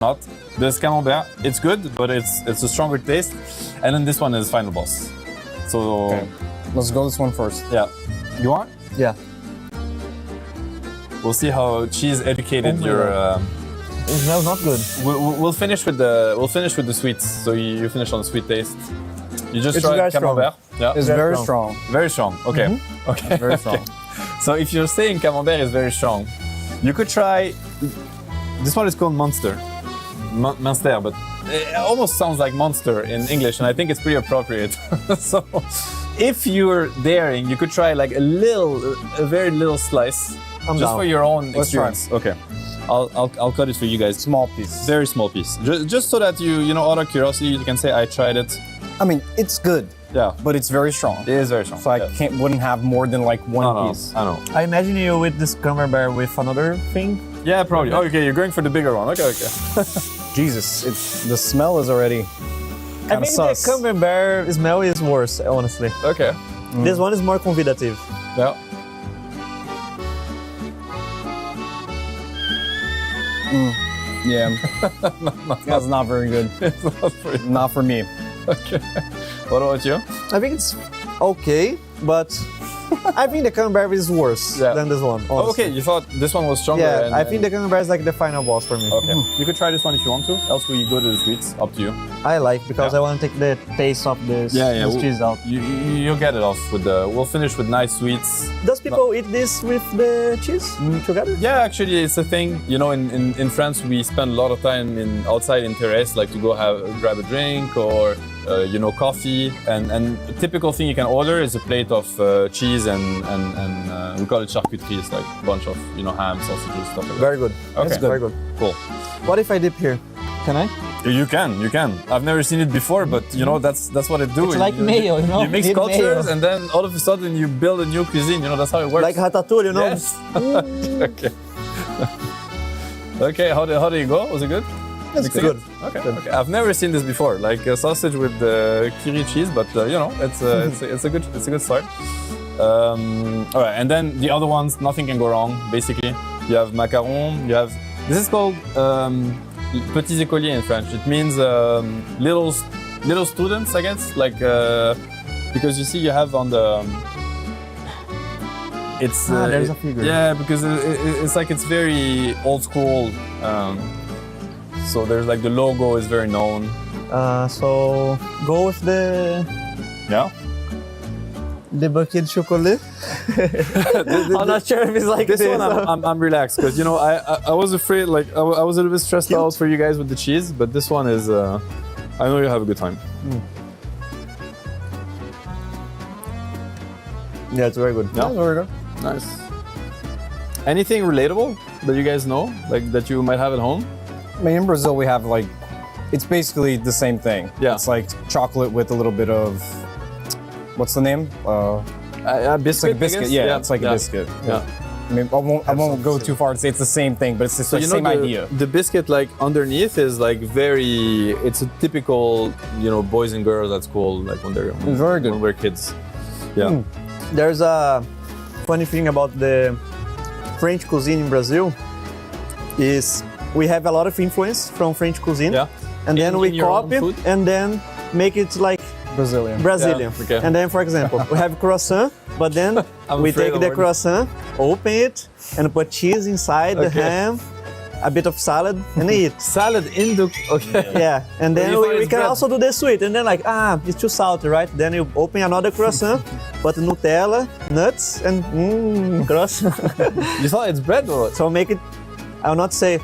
not. There's camembert. It's good, but it's a stronger taste. And then this one is final boss. So Okay. Let's go this one first. yeah, you want? Yeah. We'll see how cheese educated Oh my your. It smells not good. We'll finish with the sweets. So you finish on the sweet taste. You just It's try very strong. camembert. Yeah, It's Very very strong. strong. very strong. Okay, okay, Very okay. strong. So if you're saying camembert is very strong, you could try. This one is called Monster, Monster, but it almost sounds like monster in English, and I think it's pretty appropriate. So if you're daring, you could try like a very little slice, I'm just down. for your own Let's try. experience. Okay, I'll cut it for you guys. Small piece. Very small piece, just so that you know, out of curiosity, you can say I tried it. I mean, it's good, Yeah, but it's very strong. it is very strong. So I Yeah. wouldn't have more than like one I know, piece. I know. I imagine you with this camembert with another thing. Yeah, probably. Oh, okay, you're going for the bigger one. Okay, okay. Jesus, the smell is already I kind of think the sus. camembert smell is worse, honestly. Okay. This one is more convidative. Yeah. Yeah, that's not very good. It's not for you. Not for me. Okay. What about you? I think it's okay, but I think the camembert is worse Yeah. than this one. Oh, honestly. okay, you thought this one was stronger. Yeah, and, I think the camembert is like the final boss for me. Okay. You could try this one if you want to. Else we go to the sweets. Up to you. I like because Yeah. I want to take the taste of this, this we'll- cheese out. You'll get it off with the. We'll finish with nice sweets. Does people eat this with the cheese together? Yeah, actually, it's a thing. You know, in France, we spend a lot of time outside in terrace, like to go grab a drink or coffee. And a typical thing you can order is a plate of cheese and we call it charcuterie. It's like a bunch of ham, sausages, stuff like that. Very good. Okay. That's very good. Cool. What if I dip here? Can I? You can. I've never seen it before, but that's what it do. It's like mayo, you know? You mix Dip cultures, mayo. and then all of a sudden you build a new cuisine. You know, that's how it works. Like ratatouille, you know? Yes. Okay. Okay. How did it go? Was it good? That's Mixing good. it? Okay. I've never seen this before, like a sausage with kiri cheese, but it's a good start. All right, and then the other ones, nothing can go wrong. Basically, you have macaron. You have this is called petits écoliers in French. It means little students, I guess. Like because you see, you have on the it's there's a figure. Yeah, because it's like it's very old school. So there's like the logo is very known. So go with Yeah. the bucket chocolate. I'm not sure if it's like This this. one I'm relaxed because I was afraid, like I was a little bit stressed out for you guys with the cheese, but this one is I know you'll have a good time. Yeah, it's very good. Yeah? There we go. Nice. Anything relatable that you guys know, like that you might have at home? I mean, in Brazil we have like, it's basically the same thing. Yeah. It's like chocolate with a little bit of, what's the name? A biscuit. It's like a I biscuit. guess? Yeah, it's like a biscuit. Yeah. I mean, I won't go too far to say it's the same thing, but it's the same idea. The biscuit, like underneath, is like very. It's a typical, boys and girls at school, like when they're Very good. when we're kids. Yeah. There's a funny thing about the French cuisine in Brazil is we have a lot of influence from French cuisine, Yeah. and then In we your own copy food? and then make it like Brazilian. Brazilian. Yeah, okay. And then, for example, we have croissant, but then I'm we afraid take of the words. croissant, open it, and put cheese inside, the Okay. ham, a bit of salad, and eat. Salad in the. Okay. Yeah, and then you thought we it's can bread. also do the sweet, and then like, it's too salty, right? Then you open another croissant, put Nutella, nuts, and croissant. You thought it's bread or what? So make it, I'll not say,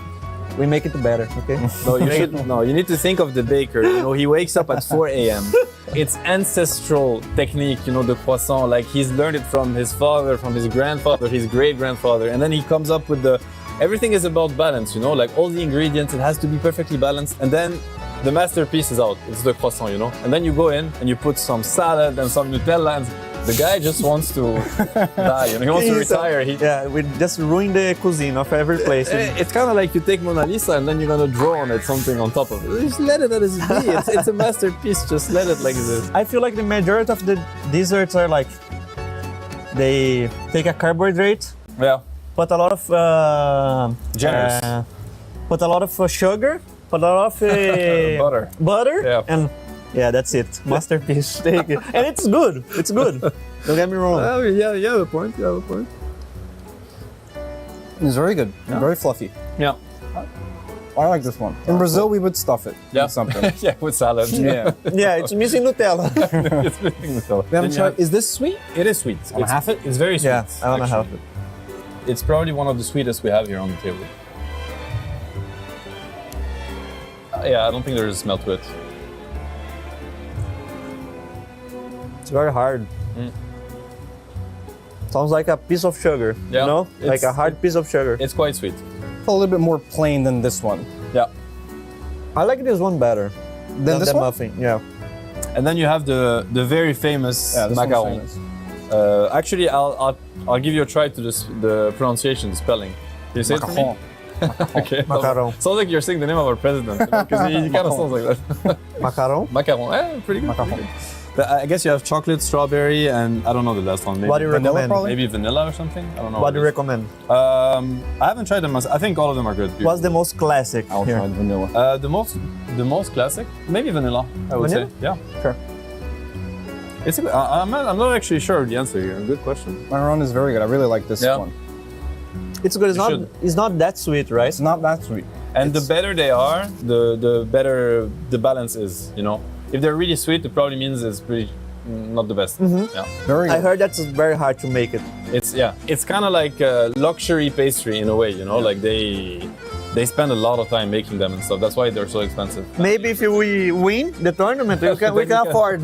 we make it better, okay? No, you should. No, you need to think of the baker. He wakes up at 4 a.m. It's ancestral technique, the croissant. Like he's learned it from his father, from his grandfather, his great grandfather, and then he comes up with everything is about balance, like all the ingredients, it has to be perfectly balanced, and then the masterpiece is out. It's the croissant, and then you go in and you put some salad and some Nutella, and the guy just wants to die. He wants to retire. Yeah, we just ruin the cuisine of every place. It's kind of like you take Mona Lisa and then you're gonna draw on it something on top of it. Just let it as it be. It's a masterpiece. Just let it like this. I feel like the majority of the desserts are like, they take a carbohydrate, Yeah. put a lot of Generous. put a lot of sugar, Philadelphia Butter. butter, Yeah. and yeah, that's it. Masterpiece. Thank you. And it's good. It's good. Don't get me wrong. Oh, yeah, you have a point. You have a point. It's very good. And very fluffy. Yeah. I like this one. In Brazil, we would stuff it with something. Yeah, with salad. Yeah. Yeah, it's missing Nutella. It's missing the salad. We haven't Then you tried. Is this sweet? have- It is sweet. Wanna have it? It's very sweet. Yeah, I wanna actually. have it. It's probably one of the sweetest we have here on the table. Yeah, I don't think there's a smell to it. It's very hard. Sounds like a piece of sugar. Yeah, You know, like a hard piece of sugar. It's quite sweet. A little bit more plain than this one. Yeah. I like this one better Than this the one? muffin. Yeah. And then you have the very famous Yeah, this one's macaron. famous. Actually, I'll give you a try to the pronunciation, the spelling. Can you say it for me? Macaron. Okay. Macaron. Sounds like you're saying the name of our president, because he kind of sounds like that. Macaron. Macaron. Pretty good. Macaron. Pretty good. But I guess you have chocolate, strawberry, and I don't know the last one. Maybe What do you Vanilla, recommend? probably? maybe vanilla or something. I don't know. What do you it is. recommend? I haven't tried them. I think all of them are good. What's the most classic I'll here? try the vanilla. The most classic? Maybe vanilla. I would Vanilla? say. Yeah. Sure. It's. I'm not actually sure of the answer here. Good question. Macaron is very good. I really like this Yeah. one. It's good. It's You not. should. It's not that sweet, right? It's not that sweet. And It's- the better they are, the better the balance is. You know, if they're really sweet, it probably means it's pretty not the best. Yeah. Very I good. heard that's very hard to make it. It's kind of like a luxury pastry in a way. You know, like they spend a lot of time making them and stuff. That's why they're so expensive. Maybe if we win the tournament, we can afford.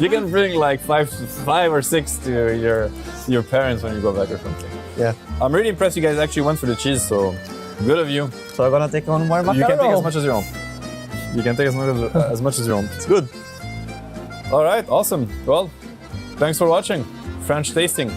You can bring like five or six to your parents when you go back or something. Yeah. I'm really impressed you guys actually went for the cheese, so good of you. So I'm gonna take on more macaron. You can take as much as you want. You can take as much as you want. It's good. All right, awesome. Well, thanks for watching. French tasting.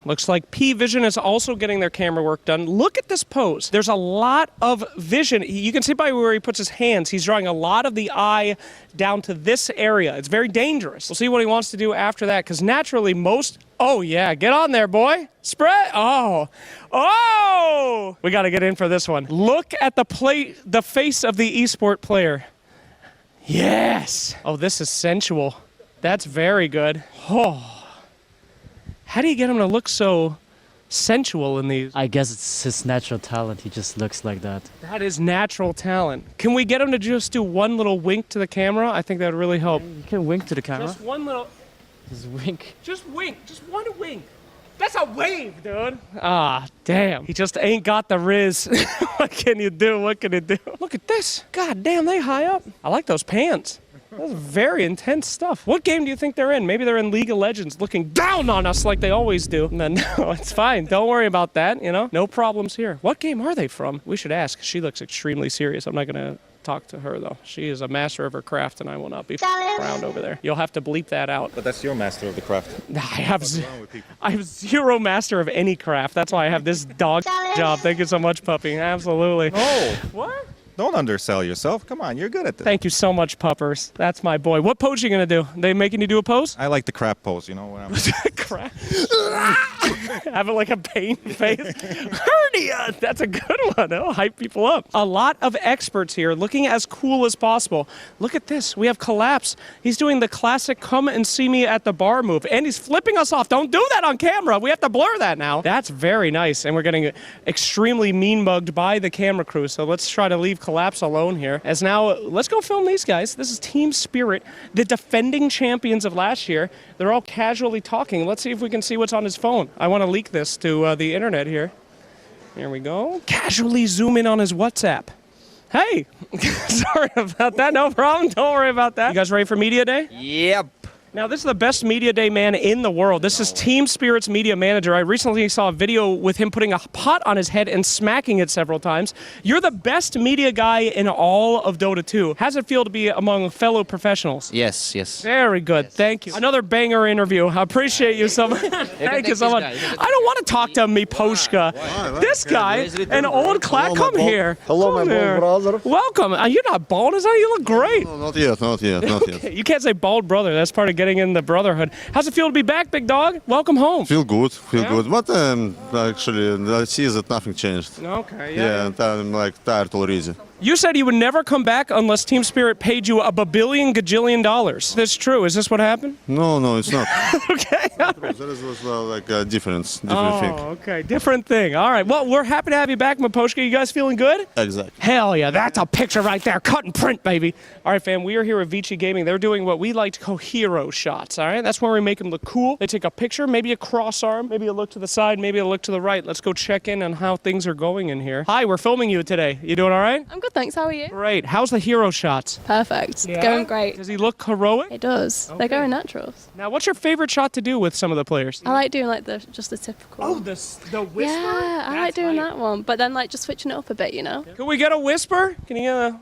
Looks like P-Vision is also getting their camera work done. Look at this pose. There's a lot of vision. You can see by where he puts his hands, he's drawing a lot of the eye down to this area. It's very dangerous. We'll see what he wants to do after that, because naturally most... Oh, yeah, get on there, boy. Spread. Oh. We got to get in for this one. Look at the face of the esport player. Yes. Oh, this is sensual. That's very good. Oh. How do you get him to look so sensual in these? I guess it's his natural talent. He just looks like that. That is natural talent. Can we get him to just do one little wink to the camera? I think that would really help. You can wink to the camera. Just one little, Just wink. just wink, just one wink. That's a wave, dude. Ah, damn. He just ain't got the riz. What can you do? What can you do? Look at this. God damn, they high up. I like those pants. That's very intense stuff. What game do you think they're in? Maybe they're in League of Legends looking down on us like they always do. No, it's fine. Don't worry about that, you know? No problems here. What game are they from? We should ask. She looks extremely serious. I'm not going to talk to her, though. She is a master of her craft, and I will not be around over there. You'll have to bleep that out. But that's your master of the craft. I have zero master of any craft. That's why I have this dog job. Thank you so much, puppy. Absolutely. Oh, What? don't undersell yourself. Come on, you're good at this. Thank you so much, puppers. That's my boy. What pose you gonna do? They making you do a pose? I like the crap pose, you know what I'm Crap. Having like a pain face. Hernia. That's a good one. That'll hype people up. A lot of experts here looking as cool as possible. Look at this. We have Collapse. He's doing the classic come and see me at the bar move. And he's flipping us off. Don't do that on camera. We have to blur that now. That's very nice. And we're getting extremely mean mugged by the camera crew. So let's try to leave Collapse alone here. As now, let's go film these guys. This is Team Spirit, the defending champions of last year. They're all casually talking. Let's see if we can see what's on his phone. I want to leak this to the internet here. Here we go. Casually zoom in on his WhatsApp. Hey, sorry about that. No problem. Don't worry about that. You guys ready for Media Day? Yep. Now, this is the best Media Day man in the world. This is Team Spirit's media manager. I recently saw a video with him putting a pot on his head and smacking it several times. You're the best media guy in all of Dota 2. How's it feel to be among fellow professionals? Yes, yes. Very good. Thank you. Another banger interview. I appreciate you so much. Thank you so much. I don't want to talk to Miposhka. This guy, an old clack, come here. Hello, my Come here. bald brother. Welcome. You're not bald, is that? You look great. Not yet. You can't say bald brother. That's part of getting in the brotherhood. How's it feel to be back, big dog? Welcome home. Feel good, Yeah? good. But actually, I see that nothing changed. Okay, Yeah, and I'm like tired already. You said you would never come back unless Team Spirit paid you a babillion gajillion dollars. That's true. Is this what happened? No, it's not. Okay. There was like a different thing. Okay. Different thing. All right. Well, we're happy to have you back, Maposhka. You guys feeling good? Exactly. Hell yeah. That's a picture right there. Cut and print, baby. All right, fam. We are here at Vici Gaming. They're doing what we like to call hero shots. All right. That's where we make them look cool. They take a picture, maybe a cross arm, maybe a look to the side, maybe a look to the right. Let's go check in on how things are going in here. Hi, we're filming you today. You doing all right? I'm good, thanks. How are you? Great. How's the hero shots? Perfect. Yeah? Going great. Does he look heroic? It does. They're going naturals. Now, what's your favorite shot to do with some of the players? I like doing like just the typical. Oh, the whisper? Yeah, I like doing that one. But then like just switching it up a bit, you know? Can we get a whisper? Can you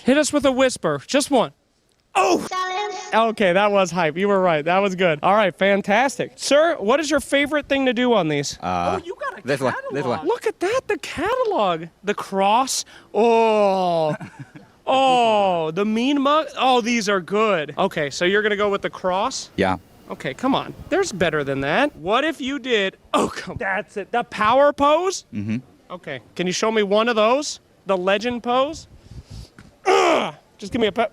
hit us with a whisper? Just one. Oh! Okay, that was hype. You were right. That was good. All right, fantastic. Sir, what is your favorite thing to do on these? Oh, you got a this one. Look at that, the catalog. The cross. Oh. Oh, the mean mug. Oh, these are good. Okay, so you're going to go with the cross? Yeah. Okay, come on. There's better than that. What if you did... Oh, come. That's it. The power pose? Mm-hmm. Okay. Can you show me one of those? The legend pose? Ugh! Just give me a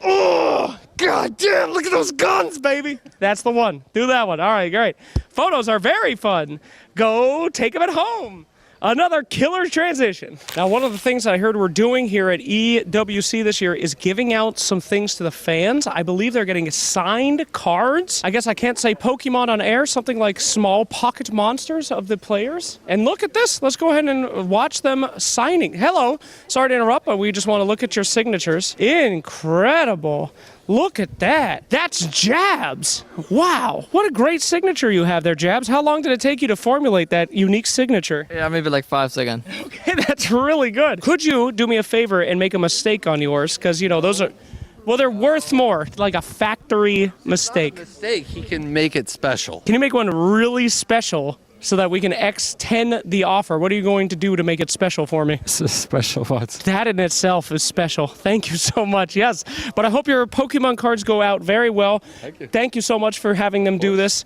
Oh, God damn, look at those guns, baby. That's the one. Do that one. All right, great. Photos are very fun. Go take them at home. Another killer transition. Now, one of the things I heard we're doing here at EWC this year is giving out some things to the fans. I believe they're getting signed cards. I guess I can't say Pokemon on air, something like small pocket monsters of the players. And look at this. Let's go ahead and watch them signing. Hello. Sorry to interrupt, but we just want to look at your signatures. Incredible. Look at that. That's Jabs. Wow. What a great signature you have there, Jabs. How long did it take you to formulate that unique signature? Yeah, maybe like 5 seconds. Okay, that's really good. Could you do me a favor and make a mistake on yours? Because, you know, those are, well, they're worth more, like a factory mistake. Mistake, he can make it special. Can you make one really special so that we can X10 the offer? What are you going to do to make it special for me? Special what? That in itself is special. Thank you so much. Yes, but I hope your Pokemon cards go out very well. Thank you. Thank you so much for having them do this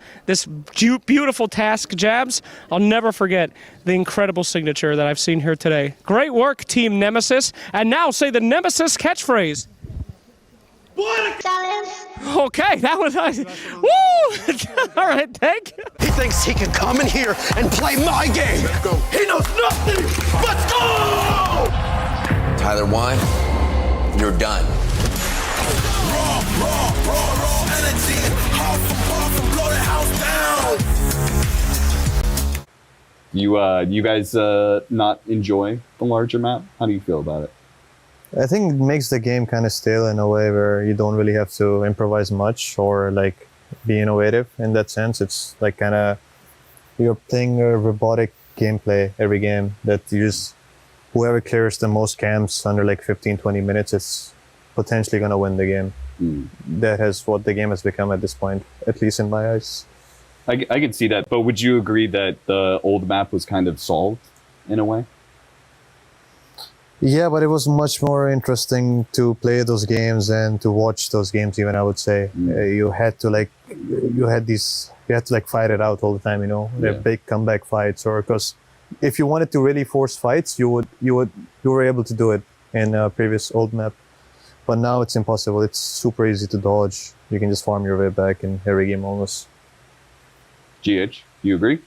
beautiful task, Jabs. I'll never forget the incredible signature that I've seen here today. Great work, Team Nemesis. And now say the Nemesis catchphrase. What a challenge! Okay, that was nice. Woo! All right, thank you. He thinks he can come in here and play my game. Let's go. He knows nothing. Let's go! Tyler 1, you're done. Raw energy. Half blow the house down. You guys not enjoy the larger map? How do you feel about it? I think it makes the game kind of stale in a way where you don't really have to improvise much or like be innovative in that sense. It's like kind of you're playing a robotic gameplay every game that you just whoever clears the most camps under like 15-20 minutes is potentially going to win the game. That is what the game has become at this point, at least in my eyes. I can see that, but would you agree that the old map was kind of solved in a way? Yeah, but it was much more interesting to play those games and to watch those games even, I would say. You had to fight it out all the time, you know, the big comeback fights, or because if you wanted to really force fights, you were able to do it in a previous old map. But now it's impossible. It's super easy to dodge. You can just farm your way back in every game almost. GH, do you agree?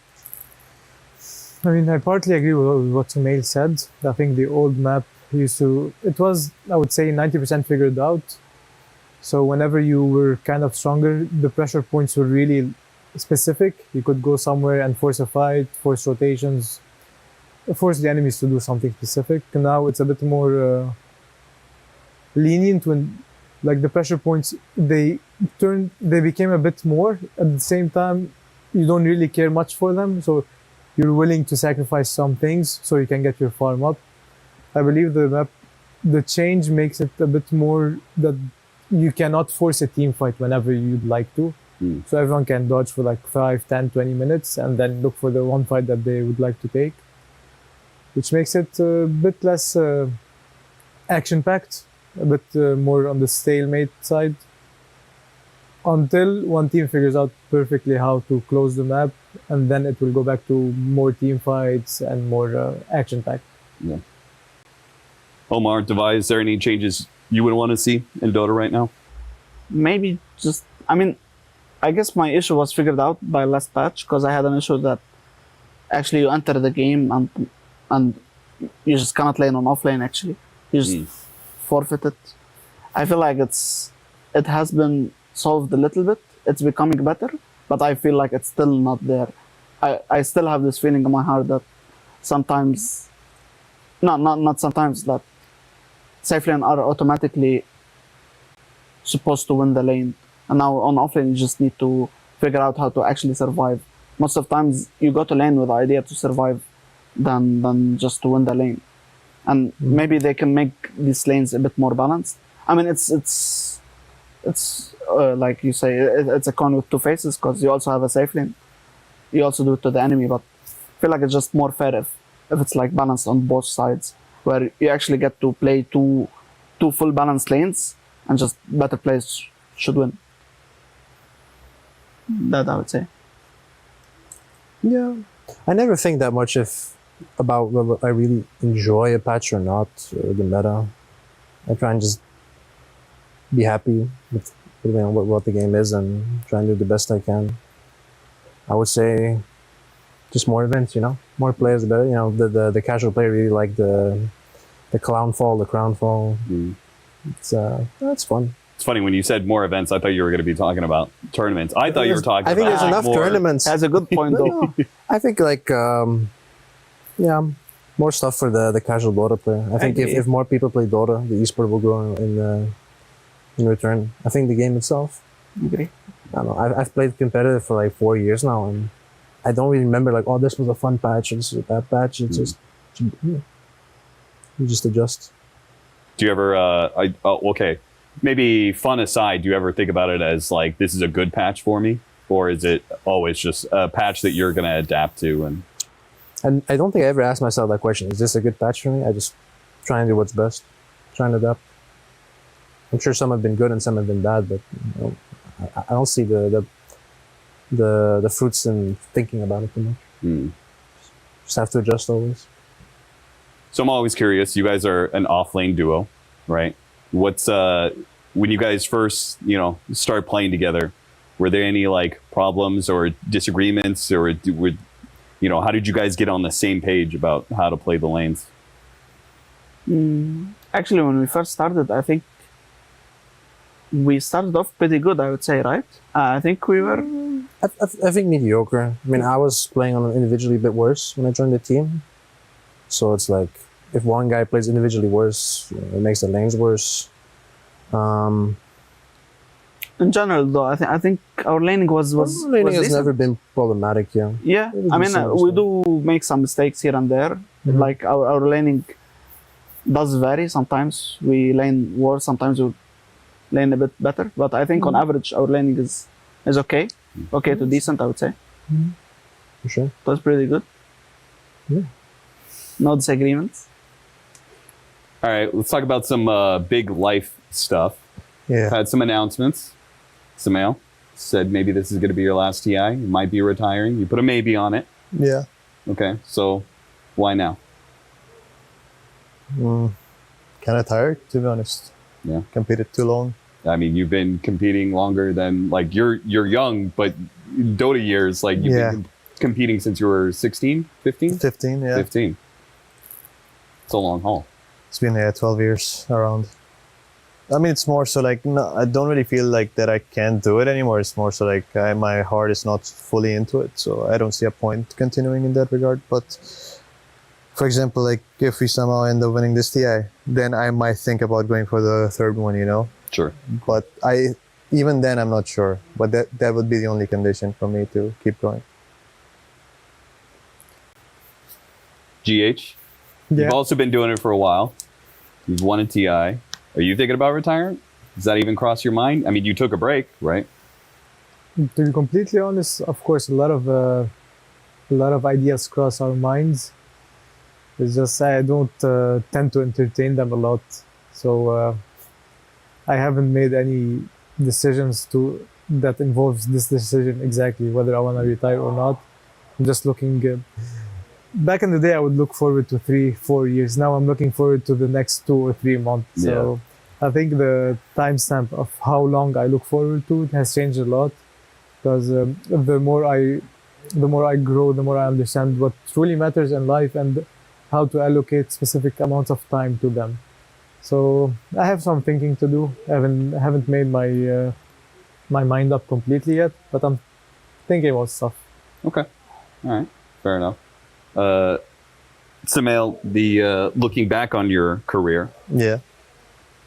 I mean, I partly agree with what Sumail said. I think the old map it was, I would say, 90% figured out. So whenever you were kind of stronger, the pressure points were really specific. You could go somewhere and force a fight, force rotations, force the enemies to do something specific. And now it's a bit more lenient when, like, the pressure points, they became a bit more. At the same time, you don't really care much for them. So you're willing to sacrifice some things so you can get your farm up. I believe the change makes it a bit more that you cannot force a team fight whenever you'd like to. So everyone can dodge for like 5, 10, 20 minutes and then look for the one fight that they would like to take, which makes it a bit less action-packed, a bit more on the stalemate side. until one team figures out perfectly how to close the map, and then it will go back to more team fights and more action packed. Yeah. Omar, Devi, is there any changes you would want to see in Dota right now? Maybe just, I mean, I guess my issue was figured out by last patch, because I had an issue that actually you enter the game and you just cannot lane on offlane. Actually, you just forfeit it. I feel like it has been solved a little bit. It's becoming better, but I feel like it's still not there. I still have this feeling in my heart that sometimes, not sometimes, that safe lane are automatically supposed to win the lane, and now on offlane you just need to figure out how to actually survive. Most of the times you go to lane with the idea to survive than just to win the lane, and maybe they can make these lanes a bit more balanced. I mean, it's like you say, it's a coin with two faces, because you also have a safe lane, you also do it to the enemy, but I feel like it's just more fair if it's like balanced on both sides, where you actually get to play two full balanced lanes, and just better players should win. That I would say. Yeah, I never think that much about whether I really enjoy a patch or not, or the meta. I try and just be happy with what the game is and try and do the best I can. I would say just more events, more players, the better. The casual player really like the crown fall. That's fun. It's funny, when you said more events, I thought you were going to be talking about tournaments. I thought you were talking about... I think there's enough more... tournaments. That's a good point, though. No, I think more stuff for the casual Dota player. I think if more people play Dota, the esport will grow in return. I think the game itself. Agree. I don't know. I've played competitive for like 4 years now, and I don't really remember like, oh, this was a fun patch, or this was a bad patch. It's just you just adjust. Do you ever? Okay. Maybe fun aside, do you ever think about it as like, this is a good patch for me? Or is it always just a patch that you're going to adapt to? And I don't think I ever asked myself that question. Is this a good patch for me? I just try and do what's best. Try and adapt. I'm sure some have been good and some have been bad, but I don't see the fruits in thinking about it too much. Just have to adjust always. So I'm always curious. You guys are an off-lane duo, right? What's when you guys first start playing together, were there any like problems or disagreements, or how did you guys get on the same page about how to play the lanes? Actually, when we first started, I think we started off pretty good, I would say, right? I think we were... I think mediocre. I mean, I was playing on individually a bit worse when I joined the team. So it's like, if one guy plays individually worse, it makes the lanes worse. In general, though, I think our laning was laning has never been problematic. Yeah, I mean, we do make some mistakes here and there. Like our laning does vary. Sometimes we lane worse, sometimes we lane a bit better. But I think on average, our laning is okay, to decent, I would say. For sure, that's pretty good. Yeah, no disagreements. All right, let's talk about some big life stuff. Yeah, had some announcements. Samael said maybe this is going to be your last TI. You might be retiring. You put a maybe on it. Yeah. Okay, so why now? Kind of tired, to be honest. Yeah. Competed too long. I mean, you've been competing longer than, like, you're young, but Dota years, like, you've been competing since you were 16, 15? 15, yeah. 15. It's a long haul. It's been 12 years around. I mean, it's more so like, no, I don't really feel like that I can't do it anymore. It's more so like my heart is not fully into it. So I don't see a point continuing in that regard. But for example, like if we somehow end up winning this TI, then I might think about going for the third one, Sure. But even then, I'm not sure. But that would be the only condition for me to keep going. GH, you've also been doing it for a while. You've won a TI. Are you thinking about retirement? Does that even cross your mind? I mean, you took a break, right? To be completely honest, of course, a lot of ideas cross our minds. It's just I don't tend to entertain them a lot, so I haven't made any decisions to that involves this decision exactly, whether I want to retire or not. I'm just looking. Back in the day, I would look forward to 3-4 years. Now I'm looking forward to the next 2 or 3 months. So I think the timestamp of how long I look forward to it has changed a lot, because the more I grow, the more I understand what truly matters in life and how to allocate specific amounts of time to them. So I have some thinking to do. I haven't made my mind up completely yet, but I'm thinking about stuff. Okay, all right, fair enough. Samail, looking back on your career,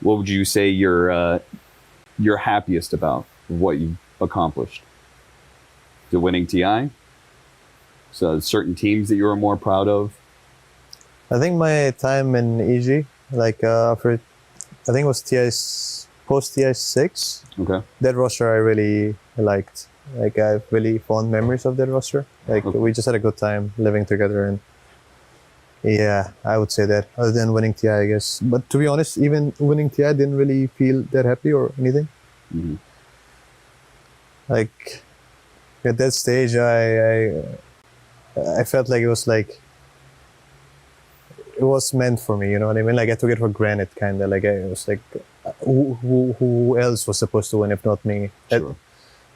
what would you say you're happiest about what you've accomplished? The winning TI? So certain teams that you were more proud of? I think my time in EG, like after, I think it was post TI 6. Okay. That roster I really liked. Like I have really fond memories of that roster. Like we just had a good time living together, and yeah, I would say that. Other than winning TI, I guess. But to be honest, even winning TI, I didn't really feel that happy or anything. Mm-hmm. Like at that stage, I felt like it was meant for me. You know what I mean? Like I took it for granted, kind of. Like it was like, who else was supposed to win if not me? Sure.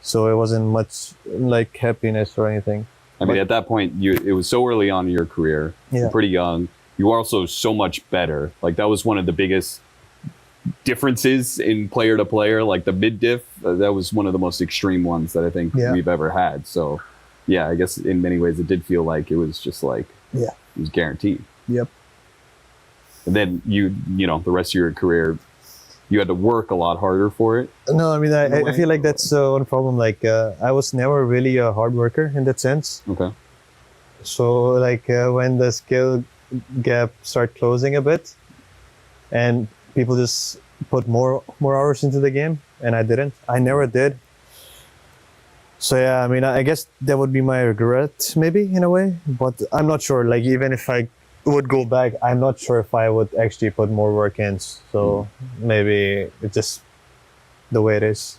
So it wasn't much like happiness or anything. I mean, at that point, it was so early on in your career. You're pretty young. You were also so much better. Like that was one of the biggest differences in player to player. Like the mid diff, that was one of the most extreme ones that I think we've ever had. So, yeah, I guess in many ways it did feel like it was just like it was guaranteed. Yep. And then you know, the rest of your career, you had to work a lot harder for it. No, I mean, I feel like that's one problem. Like, I was never really a hard worker in that sense. Okay. So, like, when the skill gap started closing a bit, and people just put more hours into the game, and I didn't. I never did. So yeah, I mean, I guess that would be my regret, maybe in a way. But I'm not sure. Like, even if I would go back, I'm not sure if I would actually put more work in. So maybe it's just the way it is.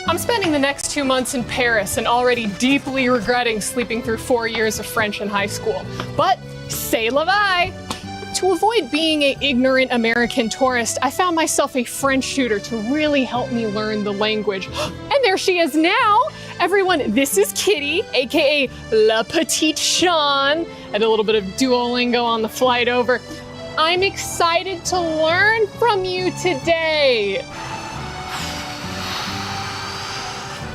I'm spending the next 2 months in Paris and already deeply regretting sleeping through 4 years of French in high school. But c'est la vie! To avoid being an ignorant American tourist, I found myself a French tutor to really help me learn the language. And there she is now! Everyone, this is Kitty, aka La Petite Sean, and a little bit of Duolingo on the flight over. I'm excited to learn from you today.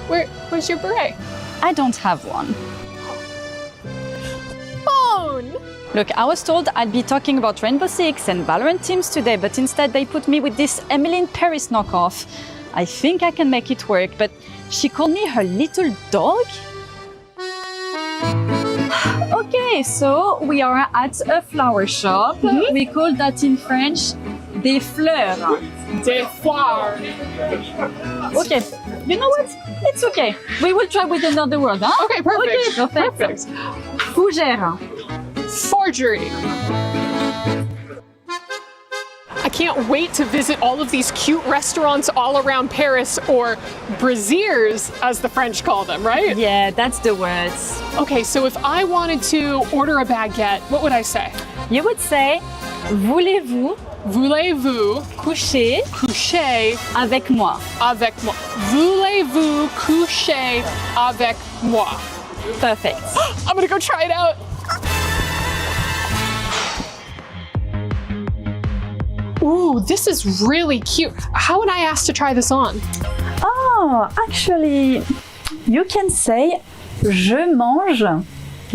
Where's your beret? I don't have one. Phone! Look, I was told I'd be talking about Rainbow Six and Valorant teams today, but instead they put me with this Emily in Paris knockoff. I think I can make it work, but she called me her little dog? Okay, so we are at a flower shop. We call that in French des fleurs. Des fleurs. Okay, you know what? It's okay. We will try with another word, huh? Okay, perfect. Okay, perfect. Fougère. Forgery. I can't wait to visit all of these cute restaurants all around Paris, or brasiers, as the French call them, right? Yeah, that's the words. Okay, so if I wanted to order a baguette, what would I say? You would say, voulez-vous coucher avec moi? Avec moi. Voulez-vous coucher avec moi? Perfect. I'm gonna go try it out. Ooh, this is really cute. How would I ask to try this on? Oh, actually, you can say, je mange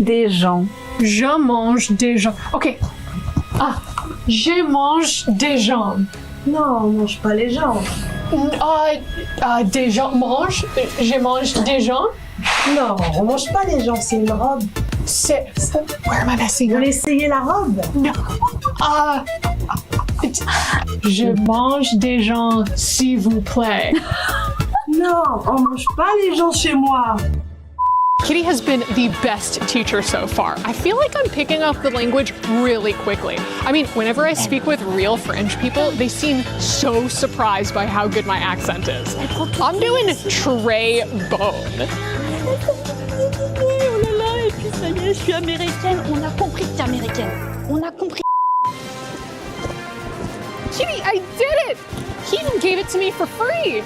des gens. Je mange des gens. Okay. Je mange des gens. Non, on mange pas les gens. Des gens mange. Je mange des gens. Non, on mange pas les gens, c'est une robe. Where am I messing up? Vous voulez essayer la robe? No. Je mange des gens, s'il vous plaît. Non, on mange pas les gens chez moi. Kitty has been the best teacher so far. I feel like I'm picking up the language really quickly. I mean, whenever I speak with real French people, they seem so surprised by how good my accent is. I'm doing très bonne. Oh là là, et puis ça y est, je suis américaine. On a compris que t'es américaine. On a compris. Kitty, I did it! He even gave it to me for free.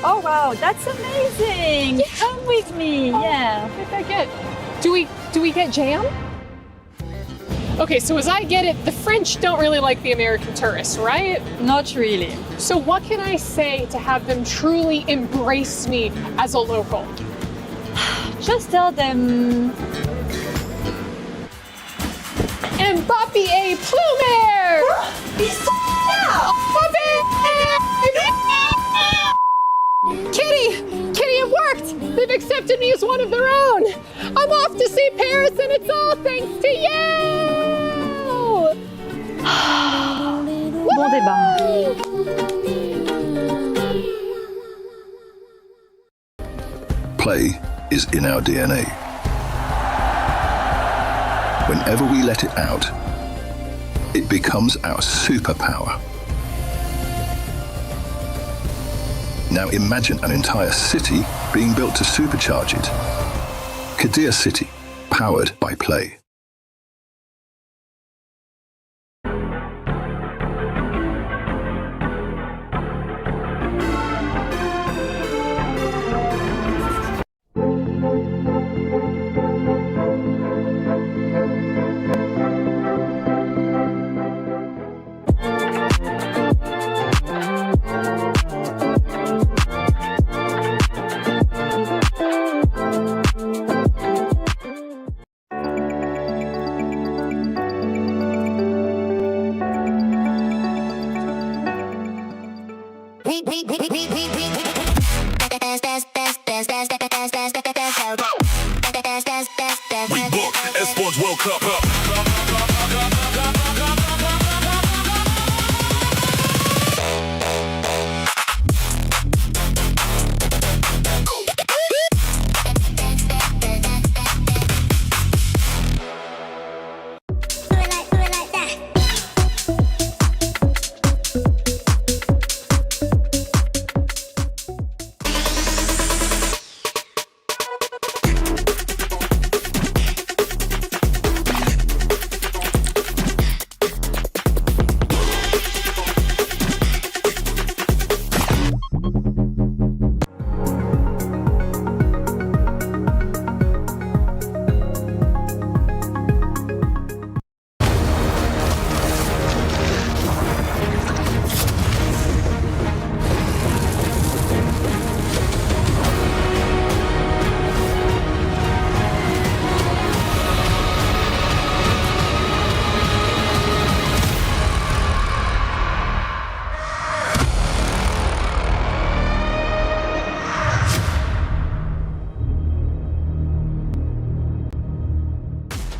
Oh wow, that's amazing! Come with me, yeah. What did I get? Do we get jam? Okay, so as I get it, the French don't really like the American tourists, right? Not really. So what can I say to have them truly embrace me as a local? Just tell them. Mbappé et Plumer! Ils sont là! Kitty, it worked! They've accepted me as one of their own! I'm off to see Paris and it's all thanks to you! Bon débat. Play is in our DNA. Whenever we let it out, it becomes our superpower. Now imagine an entire city being built to supercharge it. Kadir City, powered by Play. We book Esports World Cup.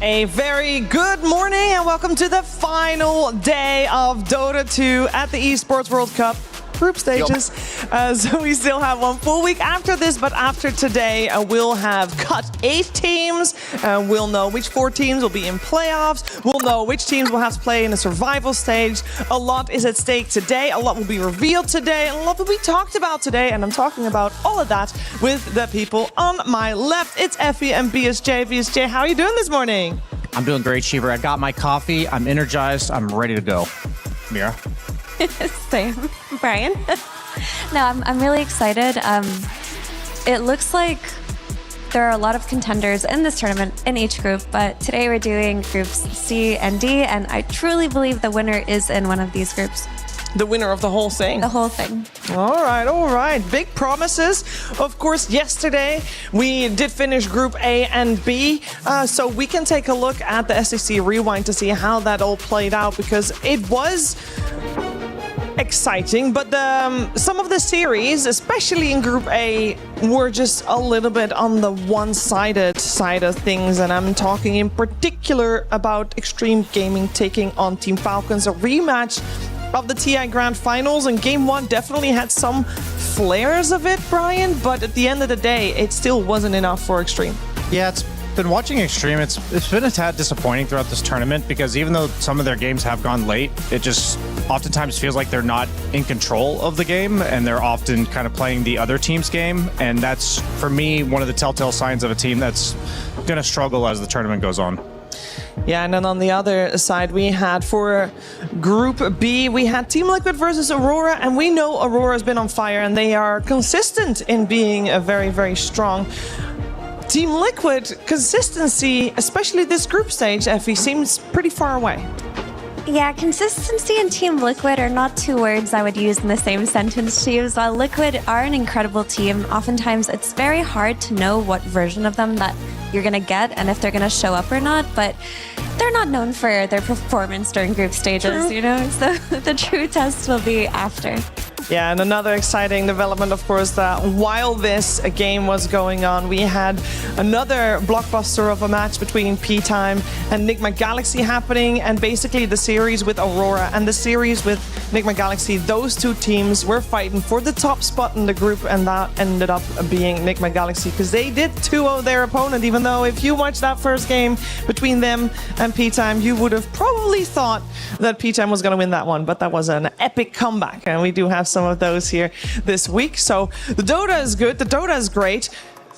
A very good morning and welcome to the final day of Dota 2 at the Esports World Cup group stages. So we still have one full week after this, but after today we'll have cut 8 teams. We'll know which 4 teams will be in playoffs. We'll know which teams will have to play in the survival stage. A lot is at stake today. A lot will be revealed today. And a lot will be talked about today. And I'm talking about all of that with the people on my left. It's Effie and BSJ. BSJ, how are you doing this morning? I'm doing great, Shiver. I got my coffee. I'm energized. I'm ready to go. Mira? Same. Brian? No, I'm really excited. It looks like there are a lot of contenders in this tournament in each group, but today we're doing groups C and D, and I truly believe the winner is in one of these groups. The winner of the whole thing? The whole thing. All right. Big promises. Of course, yesterday we did finish Group A and B, so we can take a look at the SEC Rewind to see how that all played out, because it was exciting, but some of the series, especially in Group A, were just a little bit on the one-sided side of things, and I'm talking in particular about Extreme Gaming taking on Team Falcons, a rematch of the TI Grand Finals, and Game 1 definitely had some flares of it, Brian, but at the end of the day, it still wasn't enough for Extreme. Yeah, it's been watching Extreme. It's been a tad disappointing throughout this tournament because even though some of their games have gone late, it just oftentimes feels like they're not in control of the game and they're often kind of playing the other team's game. And that's, for me, one of the telltale signs of a team that's going to struggle as the tournament goes on. Yeah, and then on the other side, we had for Group B, we had Team Liquid versus Aurora, and we know Aurora's been on fire, and they are consistent in being a very, very strong. Team Liquid, consistency, especially this group stage, Effie, seems pretty far away. Yeah, consistency and Team Liquid are not two words I would use in the same sentence to use. While Liquid are an incredible team, oftentimes it's very hard to know what version of them that you're going to get and if they're going to show up or not, but they're not known for their performance during group stages, you know? So the true test will be after. Yeah, and another exciting development, of course, that while this game was going on, we had another blockbuster of a match between P-Time and Nigma Galaxy happening, and basically the series with Aurora and the series with Nigma Galaxy, those two teams were fighting for the top spot in the group, and that ended up being Nigma Galaxy because they did 2-0 their opponent, even though if you watched that first game between them and P-Time, you would have probably thought that P-Time was going to win that one, but that was an epic comeback, and we do have some of those here this week. So the Dota is good, the Dota is great.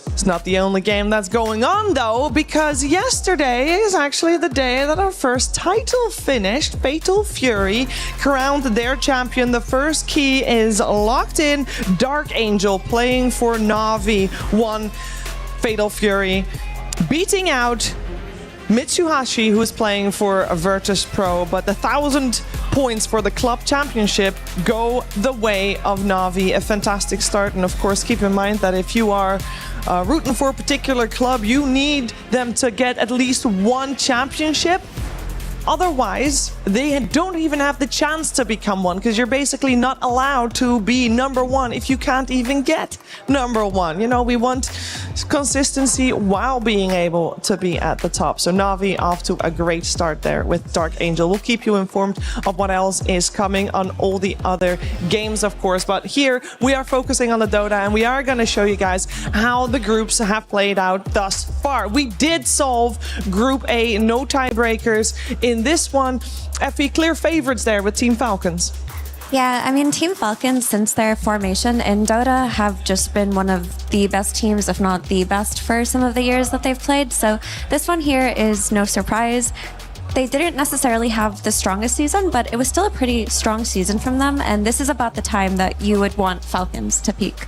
It's not the only game that's going on though, because yesterday is actually the day that our first title finished. Fatal Fury crowned their champion. The first key is locked in. Dark Angel playing for Na'Vi won Fatal Fury, beating out Mitsuhashi, who is playing for Virtus Pro, but the 1,000 points for the club championship go the way of Na'Vi. A fantastic start, and of course keep in mind that if you are rooting for a particular club, you need them to get at least one championship. Otherwise, they don't even have the chance to become one, because you're basically not allowed to be number one if you can't even get number one. You know, we want consistency while being able to be at the top. So Na'Vi off to a great start there with Dark Angel. We'll keep you informed of what else is coming on all the other games, of course. But here we are focusing on the Dota, and we are going to show you guys how the groups have played out thus far. We did solve Group A, no tiebreakers in this one. Effie, clear favorites there with Team Falcons. Yeah, I mean, Team Falcons, since their formation in Dota, have just been one of the best teams, if not the best, for some of the years that they've played. So this one here is no surprise. They didn't necessarily have the strongest season, but it was still a pretty strong season from them. And this is about the time that you would want Falcons to peak.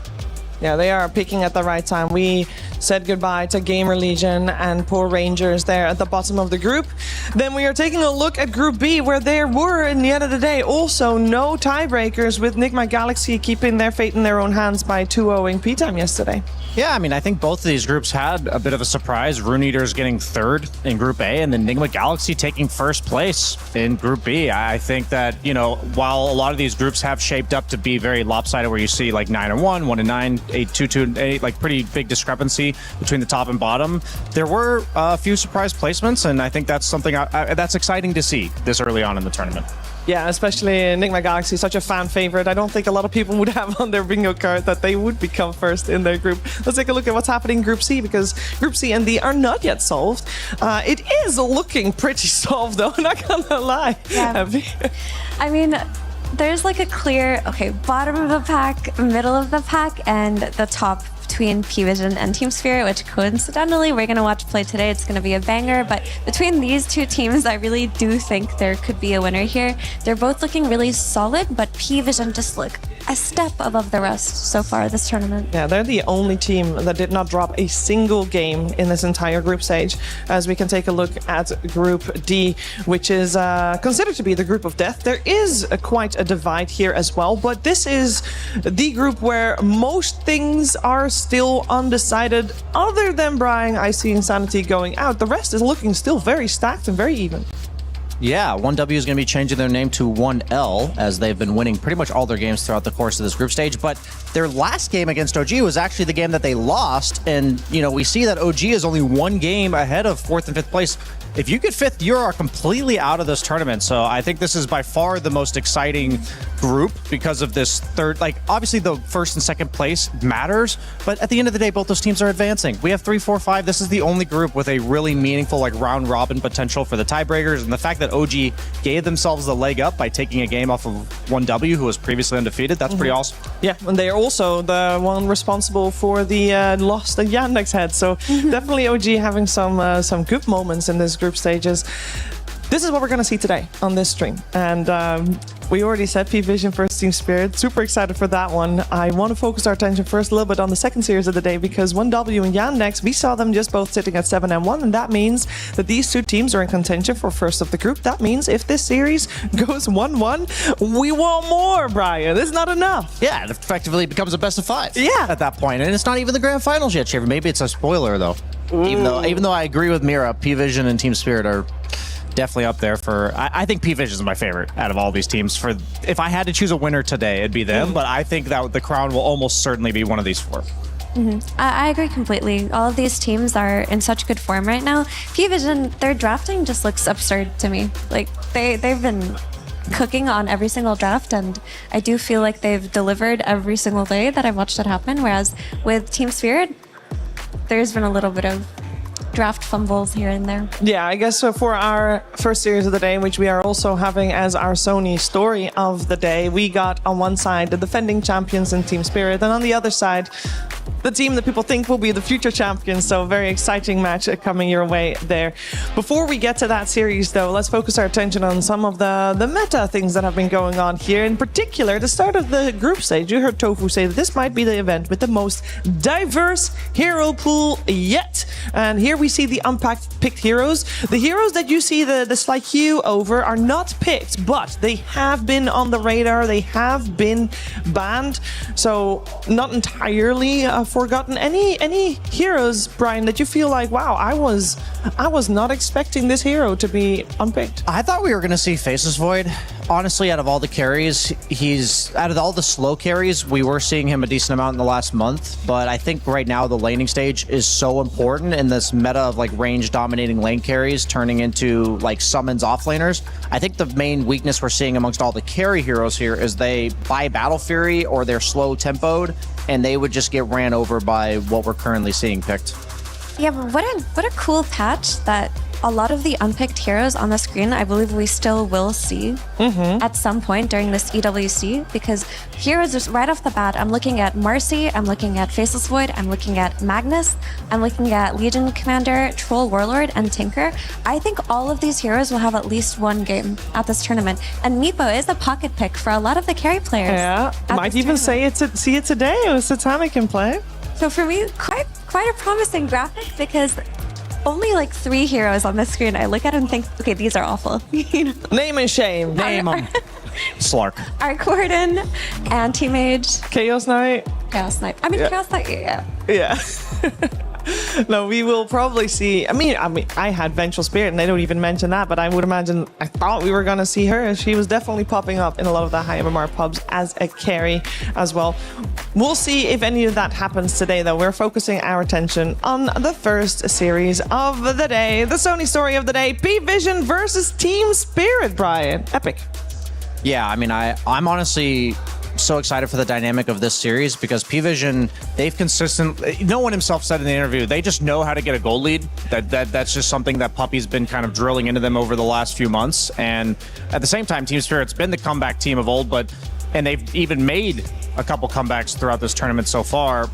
Yeah, they are peaking at the right time. We said goodbye to Gamer Legion and Poor Rangers there at the bottom of the group. Then we are taking a look at Group B, where there were, in the end of the day, also no tiebreakers, with Nigma Galaxy keeping their fate in their own hands by 2-0ing P-Time yesterday. Yeah, I mean, I think both of these groups had a bit of a surprise. Rune Eaters getting third in Group A, and then Nigma Galaxy taking first place in Group B. I think that, you know, while a lot of these groups have shaped up to be very lopsided, where you see like 9-1, 1-9, 8-2, 8, like pretty big discrepancy between the top and bottom, there were a few surprise placements, and I think that's something that's exciting to see this early on in the tournament. Yeah, especially Nigma Galaxy, such a fan favorite. I don't think a lot of people would have on their bingo card that they would become first in their group. Let's take a look at what's happening in Group C, because Group C and D are not yet solved. It is looking pretty solved, though, not gonna lie. Yeah. I mean, there's like a clear, bottom of the pack, middle of the pack, and the top between P-Vision and Team Spirit, which coincidentally we're going to watch play today. It's going to be a banger, but between these two teams, I really do think there could be a winner here. They're both looking really solid, but P-Vision just look a step above the rest so far this tournament. Yeah, they're the only team that did not drop a single game in this entire group stage, as we can take a look at Group D, which is considered to be the group of death. There is quite a divide here as well, but this is the group where most things are still undecided. Other than Brian, I see Insanity going out. The rest is looking still very stacked and very even. Yeah, 1W is going to be changing their name to 1L as they've been winning pretty much all their games throughout the course of this group stage. But their last game against OG was actually the game that they lost. And, we see that OG is only one game ahead of 4th and 5th place. If you get 5th, you are completely out of this tournament. So I think this is by far the most exciting group because of this third. Obviously, the 1st and 2nd place matters. But at the end of the day, both those teams are advancing. We have 3, 4, 5. This is the only group with a really meaningful round robin potential for the tiebreakers. And the fact that OG gave themselves the leg up by taking a game off of 1W, who was previously undefeated, that's pretty awesome. Yeah, and they're also the one responsible for the loss that Yandex had. So definitely OG having some good moments in this group stages. This is what we're going to see today on this stream. And we already said P-Vision versus Team Spirit. Super excited for that one. I want to focus our attention first a little bit on the second series of the day because 1W and Yandex, we saw them just both sitting at 7-1, and that means that these two teams are in contention for first of the group. That means if this series goes 1-1, we want more, Brian. It's not enough. Yeah, it effectively becomes a best of 5 yeah. at that point. And it's not even the grand finals yet, Shaver. Maybe it's a spoiler, though. Even though I agree with Mira, P-Vision and Team Spirit are definitely up there for. I think P-Vision is my favorite out of all these teams. For if I had to choose a winner today, it'd be them. But I think that the crown will almost certainly be one of these 4. I agree completely. All of these teams are in such good form right now. P-Vision, their drafting just looks absurd to me. They've been cooking on every single draft, and I do feel like they've delivered every single day that I've watched it happen. Whereas with Team Spirit, there's been a little bit of draft fumbles here and there. Yeah, I guess so. For our first series of the day, which we are also having as our Sony story of the day, we got on one side the defending champions in Team Spirit, and on the other side, the team that people think will be the future champions. So very exciting match coming your way there. Before we get to that series, though, let's focus our attention on some of the meta things that have been going on here. In particular, the start of the group stage. You heard Tofu say that this might be the event with the most diverse hero pool yet. And here we see the unpicked heroes. The heroes that you see the slight hue over are not picked, but they have been on the radar. They have been banned. So not entirely forgotten. Any heroes, Brian, that you feel like, wow, I was not expecting this hero to be unpicked? I thought we were going to see Faceless Void. Honestly, out of all the carries, out of all the slow carries, we were seeing him a decent amount in the last month. But I think right now the laning stage is so important in this meta of range dominating lane carries turning into summons offlaners. I think the main weakness we're seeing amongst all the carry heroes here is they buy Battle Fury or they're slow tempoed, and they would just get ran over by what we're currently seeing picked. Yeah, but what a cool patch that a lot of the unpicked heroes on the screen, I believe we still will see at some point during this EWC, because heroes just right off the bat, I'm looking at Marcy, I'm looking at Faceless Void, I'm looking at Magnus, I'm looking at Legion Commander, Troll Warlord, and Tinker. I think all of these heroes will have at least one game at this tournament, and Meepo is a pocket pick for a lot of the carry players. Yeah, might even say see it today. It's a time it can play. So for me, quite a promising graphic, because only 3 heroes on the screen I look at and think, okay, these are awful. Name and shame. Name them. Slark. Arc Warden, Anti-Mage. Chaos Knight. I mean, Chaos Knight, yeah. Yeah. No, we will probably see. I mean, I had Vengeful Spirit, and they don't even mention that. But I would imagine, I thought we were going to see her. She was definitely popping up in a lot of the high MMR pubs as a carry as well. We'll see if any of that happens today, though. We're focusing our attention on the first series of the day, the Sony story of the day: P-Vision versus Team Spirit. Brian, epic. Yeah, I mean, I'm honestly so excited for the dynamic of this series because P-Vision, they've no one himself said in the interview, they just know how to get a gold lead. That's just something that Puppy's been kind of drilling into them over the last few months. And at the same time, Team Spirit's been the comeback team of old, and they've even made a couple comebacks throughout this tournament so far.